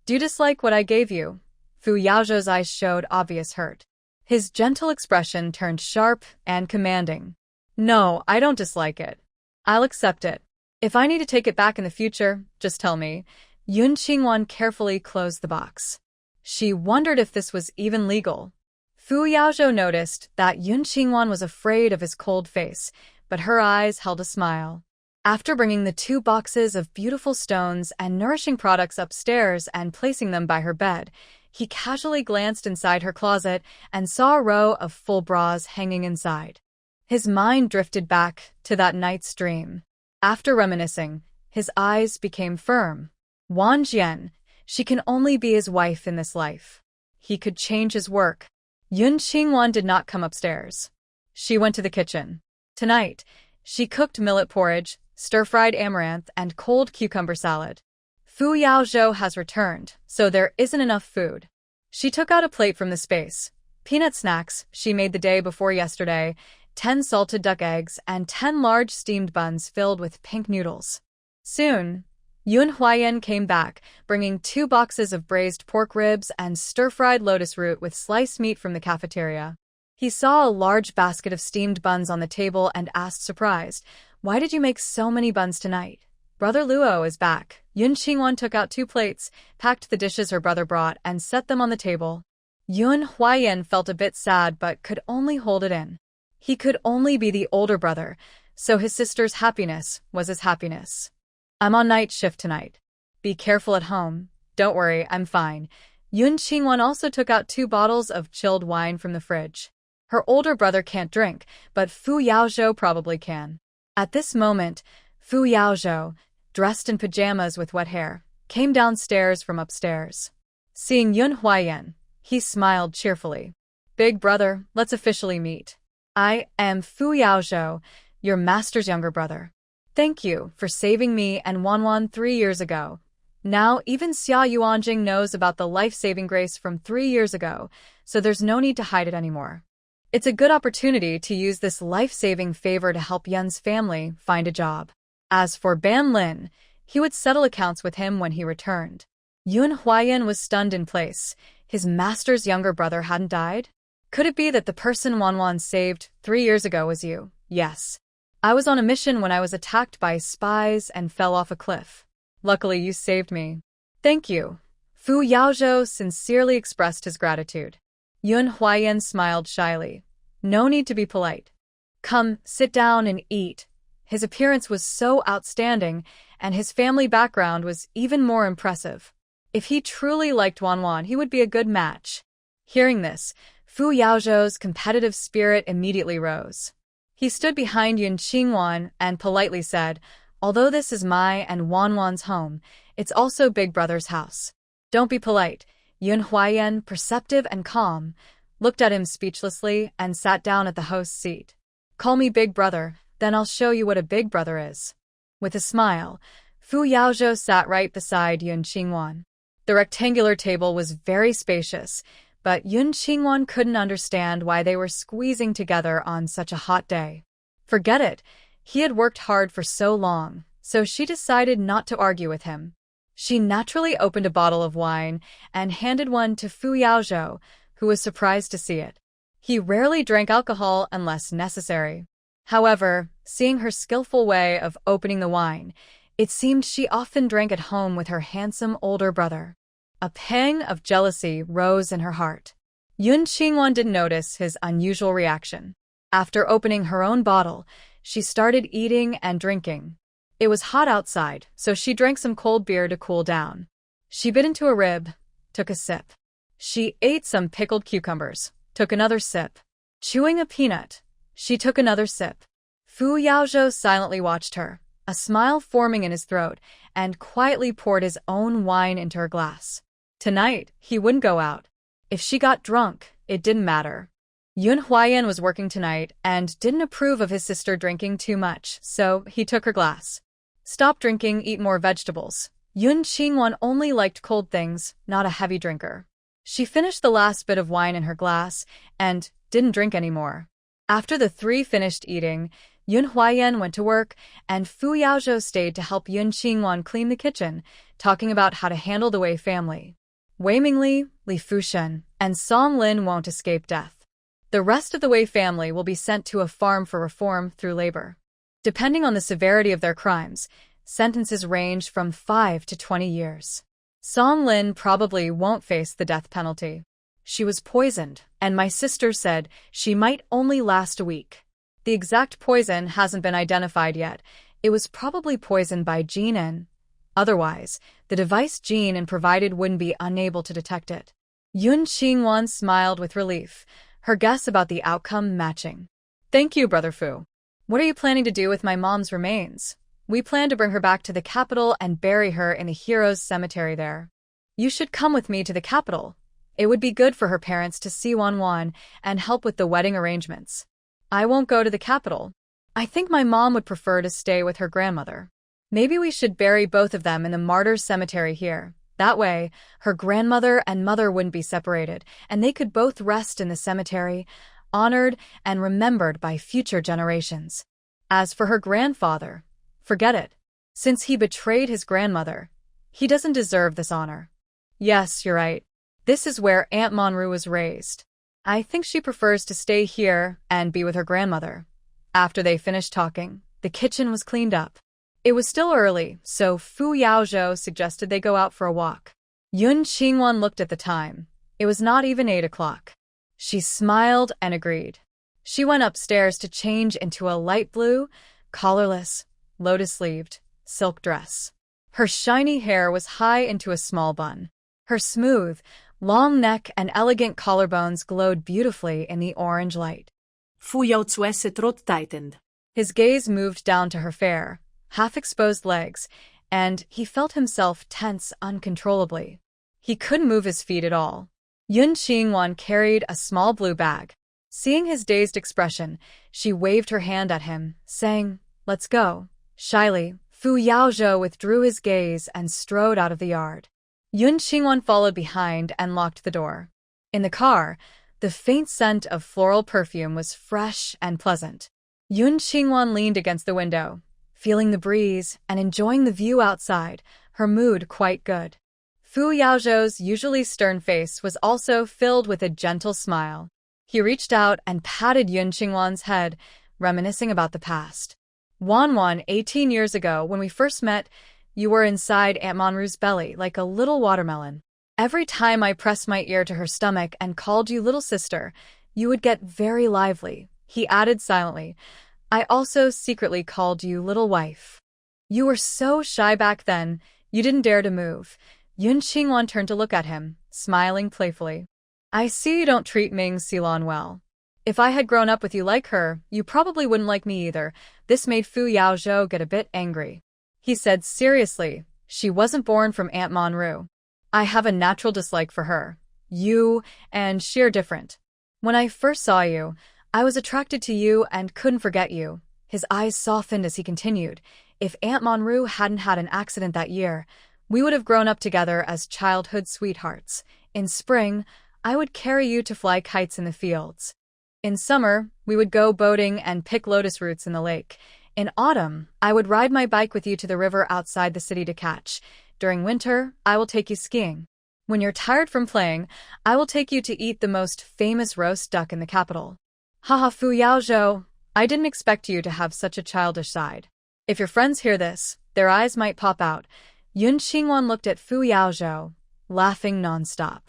Do you dislike what I gave you?" Fu Yaozhou's eyes showed obvious hurt. His gentle expression turned sharp and commanding. "No, I don't dislike it. I'll accept it. If I need to take it back in the future, just tell me." Yun Qingwan carefully closed the box. She wondered if this was even legal. Fu Yaozhou noticed that Yun Qingwan was afraid of his cold face, but her eyes held a smile. After bringing the 2 boxes of beautiful stones and nourishing products upstairs and placing them by her bed, he casually glanced inside her closet and saw a row of full bras hanging inside. His mind drifted back to that night's dream. After reminiscing, his eyes became firm. Wang Jian, she can only be his wife in this life. He could change his work. Yun Qingwan did not come upstairs. She went to the kitchen. Tonight, she cooked millet porridge, stir-fried amaranth, and cold cucumber salad. Fu Yaozhou has returned, so there isn't enough food. She took out a plate from the space. Peanut snacks she made the day before yesterday, 10 salted duck eggs, and 10 large steamed buns filled with pink noodles. Soon, Yun Huayan came back, bringing 2 boxes of braised pork ribs and stir-fried lotus root with sliced meat from the cafeteria. He saw a large basket of steamed buns on the table and asked, surprised, "Why did you make so many buns tonight?" "Brother Luo is back." Yun Qingwan took out 2 plates, packed the dishes her brother brought, and set them on the table. Yun Huayan felt a bit sad but could only hold it in. He could only be the older brother, so his sister's happiness was his happiness. "I'm on night shift tonight. Be careful at home." "Don't worry, I'm fine." Yun Qingwan also took out 2 bottles of chilled wine from the fridge. Her older brother can't drink, but Fu Yaozhou probably can. At this moment, Fu Yaozhou, dressed in pajamas with wet hair, came downstairs from upstairs. Seeing Yun Huayan, he smiled cheerfully. "Big brother, let's officially meet. I am Fu Yaozhou, your master's younger brother. Thank you for saving me and Wanwan 3 years ago. Now even Xia Yuanjing knows about the life-saving grace from 3 years ago, so there's no need to hide it anymore. It's a good opportunity to use this life-saving favor to help Yun's family find a job." As for Ban Lin, he would settle accounts with him when he returned. Yun Huayan was stunned in place. His master's younger brother hadn't died? Could it be that the person Wanwan saved 3 years ago was you? Yes. I was on a mission when I was attacked by spies and fell off a cliff. Luckily, you saved me. Thank you. Fu Yaozhou sincerely expressed his gratitude. Yun Huayan smiled shyly. No need to be polite. Come, sit down and eat. His appearance was so outstanding, and his family background was even more impressive. If he truly liked Wanwan, he would be a good match. Hearing this, Fu Yaozhou's competitive spirit immediately rose. He stood behind Yun Qingwan and politely said, "Although this is my and Wanwan's home, it's also Big Brother's house. Don't be polite." Yun Huayan, perceptive and calm, looked at him speechlessly and sat down at the host's seat. "Call me Big Brother, then I'll show you what a big brother is." With a smile, Fu Yaozhou sat right beside Yun Qingwan. The rectangular table was very spacious, but Yun Qingwan couldn't understand why they were squeezing together on such a hot day. Forget it. He had worked hard for so long, so she decided not to argue with him. She naturally opened a bottle of wine and handed one to Fu Yaozhou, who was surprised to see it. He rarely drank alcohol unless necessary. However, seeing her skillful way of opening the wine, it seemed she often drank at home with her handsome older brother. A pang of jealousy rose in her heart. Yun Qingwan didn't notice his unusual reaction. After opening her own bottle, she started eating and drinking. It was hot outside, so she drank some cold beer to cool down. She bit into a rib, took a sip. She ate some pickled cucumbers, took another sip. Chewing a peanut, she took another sip. Fu Yaozhou silently watched her, a smile forming in his throat, and quietly poured his own wine into her glass. Tonight, he wouldn't go out. If she got drunk, it didn't matter. Yun Huayan was working tonight and didn't approve of his sister drinking too much, so he took her glass. Stop drinking, eat more vegetables. Yun Qingwan only liked cold things, not a heavy drinker. She finished the last bit of wine in her glass and didn't drink anymore. After the three finished eating, Yun Huayan went to work, and Fu Yaozhou stayed to help Yun Qingwan clean the kitchen, talking about how to handle the Wei family. Wei Mingli, Li Fushen, and Song Lin won't escape death. The rest of the Wei family will be sent to a farm for reform through labor. Depending on the severity of their crimes, sentences range from 5 to 20 years. Song Lin probably won't face the death penalty. She was poisoned, and my sister said she might only last a week. The exact poison hasn't been identified yet. It was probably poisoned by Jin N. Otherwise, the device Jin N provided wouldn't be unable to detect it. Yun Qingwan smiled with relief, her guess about the outcome matching. Thank you, Brother Fu. What are you planning to do with my mom's remains? We plan to bring her back to the capital and bury her in the heroes' cemetery there. You should come with me to the capital. It would be good for her parents to see Wan and help with the wedding arrangements. I won't go to the capital. I think my mom would prefer to stay with her grandmother. Maybe we should bury both of them in the martyrs' cemetery here. That way, her grandmother and mother wouldn't be separated, and they could both rest in the cemetery, honored and remembered by future generations. As for her grandfather, forget it. Since he betrayed his grandmother, he doesn't deserve this honor. Yes, you're right. This is where Aunt Monru was raised. I think she prefers to stay here and be with her grandmother. After they finished talking, the kitchen was cleaned up. It was still early, so Fu Yaozhou suggested they go out for a walk. Yun Qingwan looked at the time. It was not even 8 o'clock. She smiled and agreed. She went upstairs to change into a light blue, collarless, lotus-sleeved, silk dress. Her shiny hair was high into a small bun. Her smooth, long neck and elegant collarbones glowed beautifully in the orange light. Fu Yaozhou se trot tightened. His gaze moved down to her fair, half-exposed legs, and he felt himself tense uncontrollably. He couldn't move his feet at all. Yun Qingwan carried a small blue bag. Seeing his dazed expression, she waved her hand at him, saying, "Let's go." Shyly, Fu Yaozhou withdrew his gaze and strode out of the yard. Yun Qingwan followed behind and locked the door. In the car, the faint scent of floral perfume was fresh and pleasant. Yun Qingwan leaned against the window, feeling the breeze and enjoying the view outside, her mood quite good. Fu Yaozhou's usually stern face was also filled with a gentle smile. He reached out and patted Yun Qingwan's head, reminiscing about the past. Wan, 18 years ago, when we first met, you were inside Aunt Monru's belly like a little watermelon. Every time I pressed my ear to her stomach and called you little sister, you would get very lively, he added silently. I also secretly called you little wife. You were so shy back then, you didn't dare to move. Yun Qingwan turned to look at him, smiling playfully. I see you don't treat Ming Xilon well. If I had grown up with you like her, you probably wouldn't like me either. This made Fu Yaozhou get a bit angry. He said seriously, she wasn't born from Aunt Monru. I have a natural dislike for her. You and she are different. When I first saw you, I was attracted to you and couldn't forget you. His eyes softened as he continued. If Aunt Monru hadn't had an accident that year, we would have grown up together as childhood sweethearts. In spring, I would carry you to fly kites in the fields. In summer, we would go boating and pick lotus roots in the lake. In autumn, I would ride my bike with you to the river outside the city to catch. During winter, I will take you skiing. When you're tired from playing, I will take you to eat the most famous roast duck in the capital. Haha Fu Yaozhou, I didn't expect you to have such a childish side. If your friends hear this, their eyes might pop out. Yun Qingwan looked at Fu Yaozhou, laughing nonstop.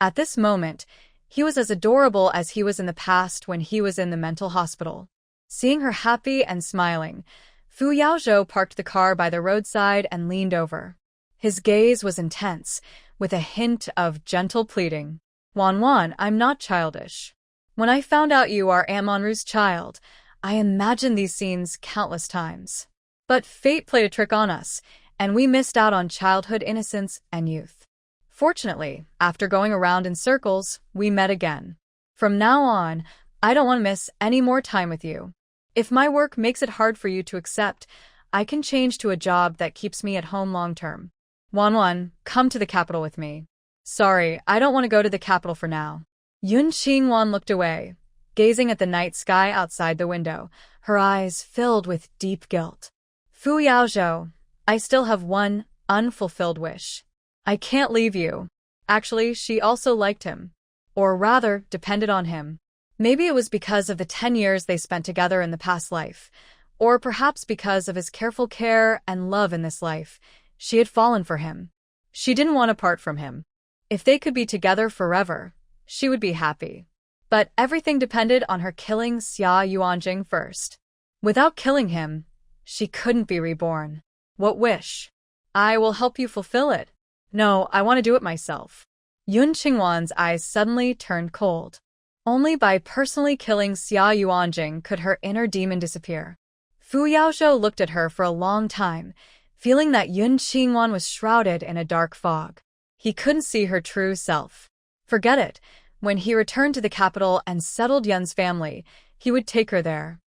At this moment, he was as adorable as he was in the past when he was in the mental hospital. Seeing her happy and smiling, Fu Yaozhou parked the car by the roadside and leaned over. His gaze was intense, with a hint of gentle pleading. Wan, I'm not childish. When I found out you are Amonru's child, I imagined these scenes countless times. But fate played a trick on us, and we missed out on childhood innocence and youth. Fortunately, after going around in circles, we met again. From now on, I don't want to miss any more time with you. If my work makes it hard for you to accept, I can change to a job that keeps me at home long term. Wan, come to the capital with me. Sorry, I don't want to go to the capital for now. Yun Qingwan looked away, gazing at the night sky outside the window, her eyes filled with deep guilt. Fu Yaozhou, I still have one unfulfilled wish. I can't leave you. Actually, she also liked him. Or rather, depended on him. Maybe it was because of the 10 years they spent together in the past life, or perhaps because of his careful care and love in this life. She had fallen for him. She didn't want to part from him. If they could be together forever, she would be happy. But everything depended on her killing Xia Yuanjing first. Without killing him, she couldn't be reborn. What wish? I will help you fulfill it. No, I want to do it myself. Yun Qingwan's eyes suddenly turned cold. Only by personally killing Xia Yuanjing could her inner demon disappear. Fu Yaozhou looked at her for a long time, feeling that Yun Qingwan was shrouded in a dark fog. He couldn't see her true self. Forget it. When he returned to the capital and settled Yun's family, he would take her there.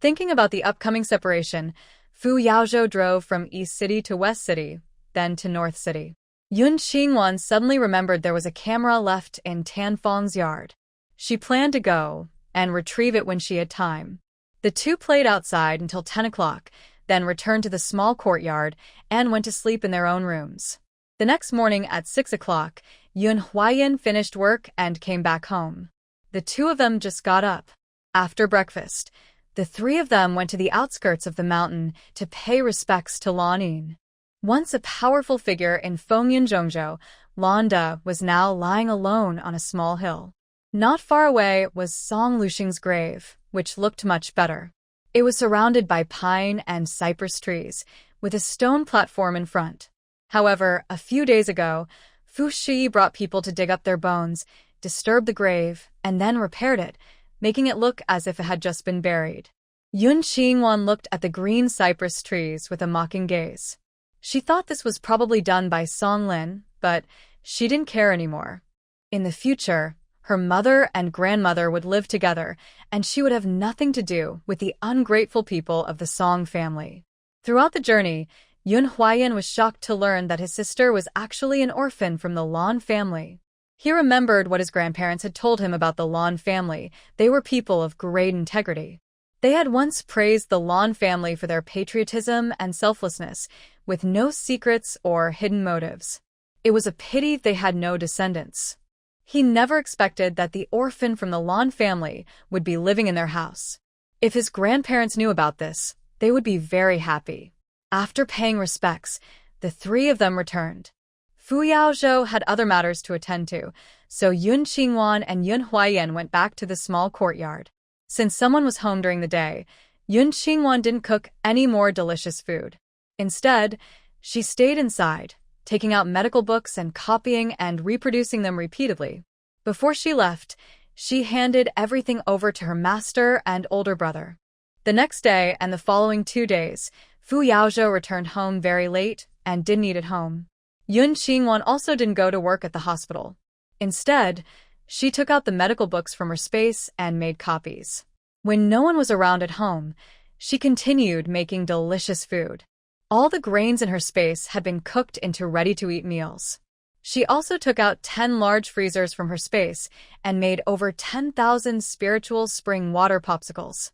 Thinking about the upcoming separation, Fu Yaozhou drove from East City to West City, then to North City. Yun Qingwan suddenly remembered there was a camera left in Tanfeng's yard. She planned to go and retrieve it when she had time. The two played outside until 10 o'clock, then returned to the small courtyard and went to sleep in their own rooms. The next morning at 6 o'clock, Yun Huayan finished work and came back home. The two of them just got up. After breakfast, the three of them went to the outskirts of the mountain to pay respects to Lan Yin. Once a powerful figure in Fengyan Zhongzhou, Lan De was now lying alone on a small hill. Not far away was Song Luxing's grave, which looked much better. It was surrounded by pine and cypress trees, with a stone platform in front. However, a few days ago, Fu Shi brought people to dig up their bones, disturbed the grave, and then repaired it, making it look as if it had just been buried. Yun Qingwan looked at the green cypress trees with a mocking gaze. She thought this was probably done by Song Lin, but she didn't care anymore. In the future, her mother and grandmother would live together, and she would have nothing to do with the ungrateful people of the Song family. Throughout the journey, Yun Huayan was shocked to learn that his sister was actually an orphan from the Lan family. He remembered what his grandparents had told him about the Lan family. They were people of great integrity. They had once praised the Lan family for their patriotism and selflessness, with no secrets or hidden motives. It was a pity they had no descendants. He never expected that the orphan from the Lan family would be living in their house. If his grandparents knew about this, they would be very happy. After paying respects, the three of them returned. Fu Yaozhou had other matters to attend to, so Yun Qingwan and Yun Huayan went back to the small courtyard. Since someone was home during the day, Yun Qingwan didn't cook any more delicious food. Instead, she stayed inside, taking out medical books and copying and reproducing them repeatedly. Before she left, she handed everything over to her master and older brother. The next day and the following 2 days, Fu Yaozhou returned home very late and didn't eat at home. Yun Qingwan also didn't go to work at the hospital. Instead, she took out the medical books from her space and made copies. When no one was around at home, she continued making delicious food. All the grains in her space had been cooked into ready-to-eat meals. She also took out 10 large freezers from her space and made over 10,000 spiritual spring water popsicles.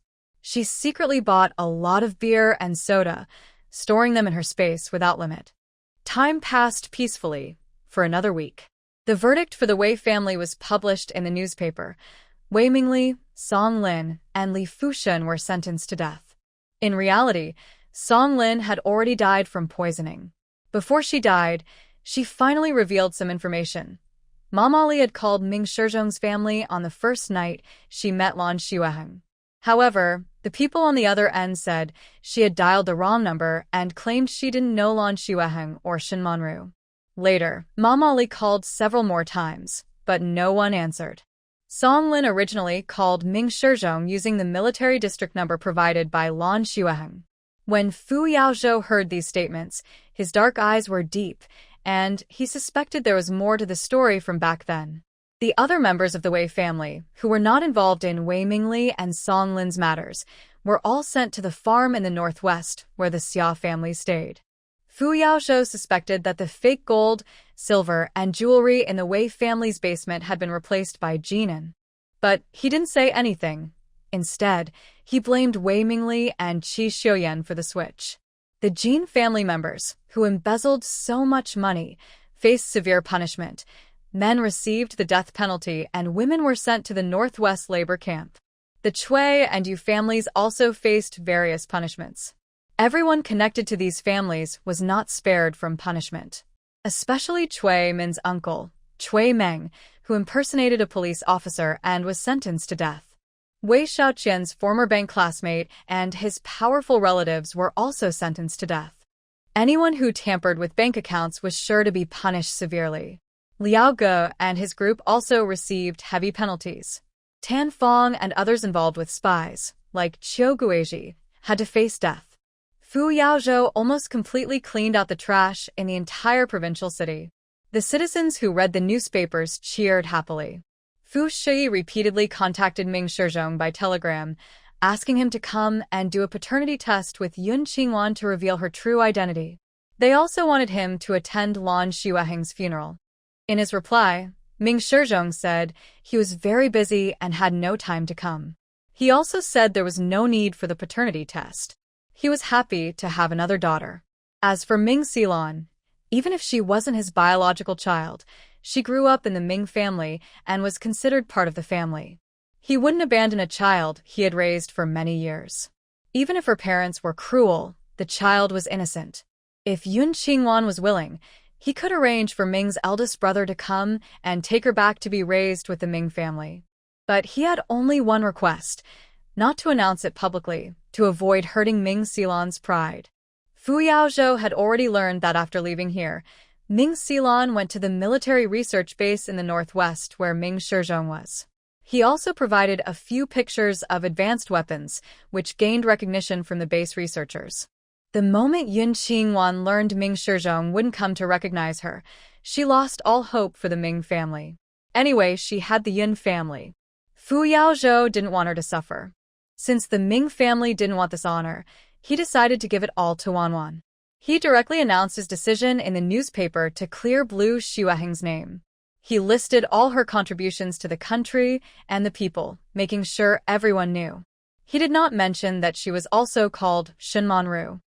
She secretly bought a lot of beer and soda, storing them in her space without limit. Time passed peacefully for another week. The verdict for the Wei family was published in the newspaper. Wei Mingli, Song Lin, and Li Fushun were sentenced to death. In reality, Song Lin had already died from poisoning. Before she died, she finally revealed some information. Mama Li had called Ming Shizhong's family on the first night she met Lan Xiuheng. However, the people on the other end said she had dialed the wrong number and claimed she didn't know Lan Xiuheng or Shin Manru. Later, Mama Li called several more times, but no one answered. Song Lin originally called Ming Shizhong using the military district number provided by Lan Xiuheng. When Fu Yaozhou heard these statements, his dark eyes were deep, and he suspected there was more to the story from back then. The other members of the Wei family, who were not involved in Wei Mingli and Song Lin's matters, were all sent to the farm in the northwest where the Xia family stayed. Fu Yaozhou suspected that the fake gold, silver, and jewelry in the Wei family's basement had been replaced by Jinan. But he didn't say anything. Instead, he blamed Wei Mingli and Qi Xiuyan for the switch. The Jin family members, who embezzled so much money, faced severe punishment. Men received the death penalty and women were sent to the Northwest labor camp. The Cui and Yu families also faced various punishments. Everyone connected to these families was not spared from punishment. Especially Cui Min's uncle, Cui Meng, who impersonated a police officer and was sentenced to death. Wei Xiaoqian's former bank classmate and his powerful relatives were also sentenced to death. Anyone who tampered with bank accounts was sure to be punished severely. Liao Ge and his group also received heavy penalties. Tan Fong and others involved with spies, like Qiu Guizhi, had to face death. Fu Yaozhou almost completely cleaned out the trash in the entire provincial city. The citizens who read the newspapers cheered happily. Fu Shi repeatedly contacted Ming Shizhong by telegram, asking him to come and do a paternity test with Yun Qingwan to reveal her true identity. They also wanted him to attend Lan Xiuheng's funeral. In his reply, Ming Shizhong said he was very busy and had no time to come. He also said there was no need for the paternity test. He was happy to have another daughter. As for Ming Xilan, even if she wasn't his biological child, she grew up in the Ming family and was considered part of the family. He wouldn't abandon a child he had raised for many years. Even if her parents were cruel, the child was innocent. If Yun Qingwan was willing, he could arrange for Ming's eldest brother to come and take her back to be raised with the Ming family. But he had only one request, not to announce it publicly, to avoid hurting Ming Xilan's pride. Fu Yaozhou had already learned that after leaving here, Ming Xilan went to the military research base in the northwest where Ming Shizhong was. He also provided a few pictures of advanced weapons, which gained recognition from the base researchers. The moment Yun Qingwan learned Ming Shizhong wouldn't come to recognize her, she lost all hope for the Ming family. Anyway, she had the Yun family. Fu Yaozhou didn't want her to suffer. Since the Ming family didn't want this honor, he decided to give it all to Wanwan. He directly announced his decision in the newspaper to clear Blue Xiuheng's name. He listed all her contributions to the country and the people, making sure everyone knew. He did not mention that she was also called Shin Manru.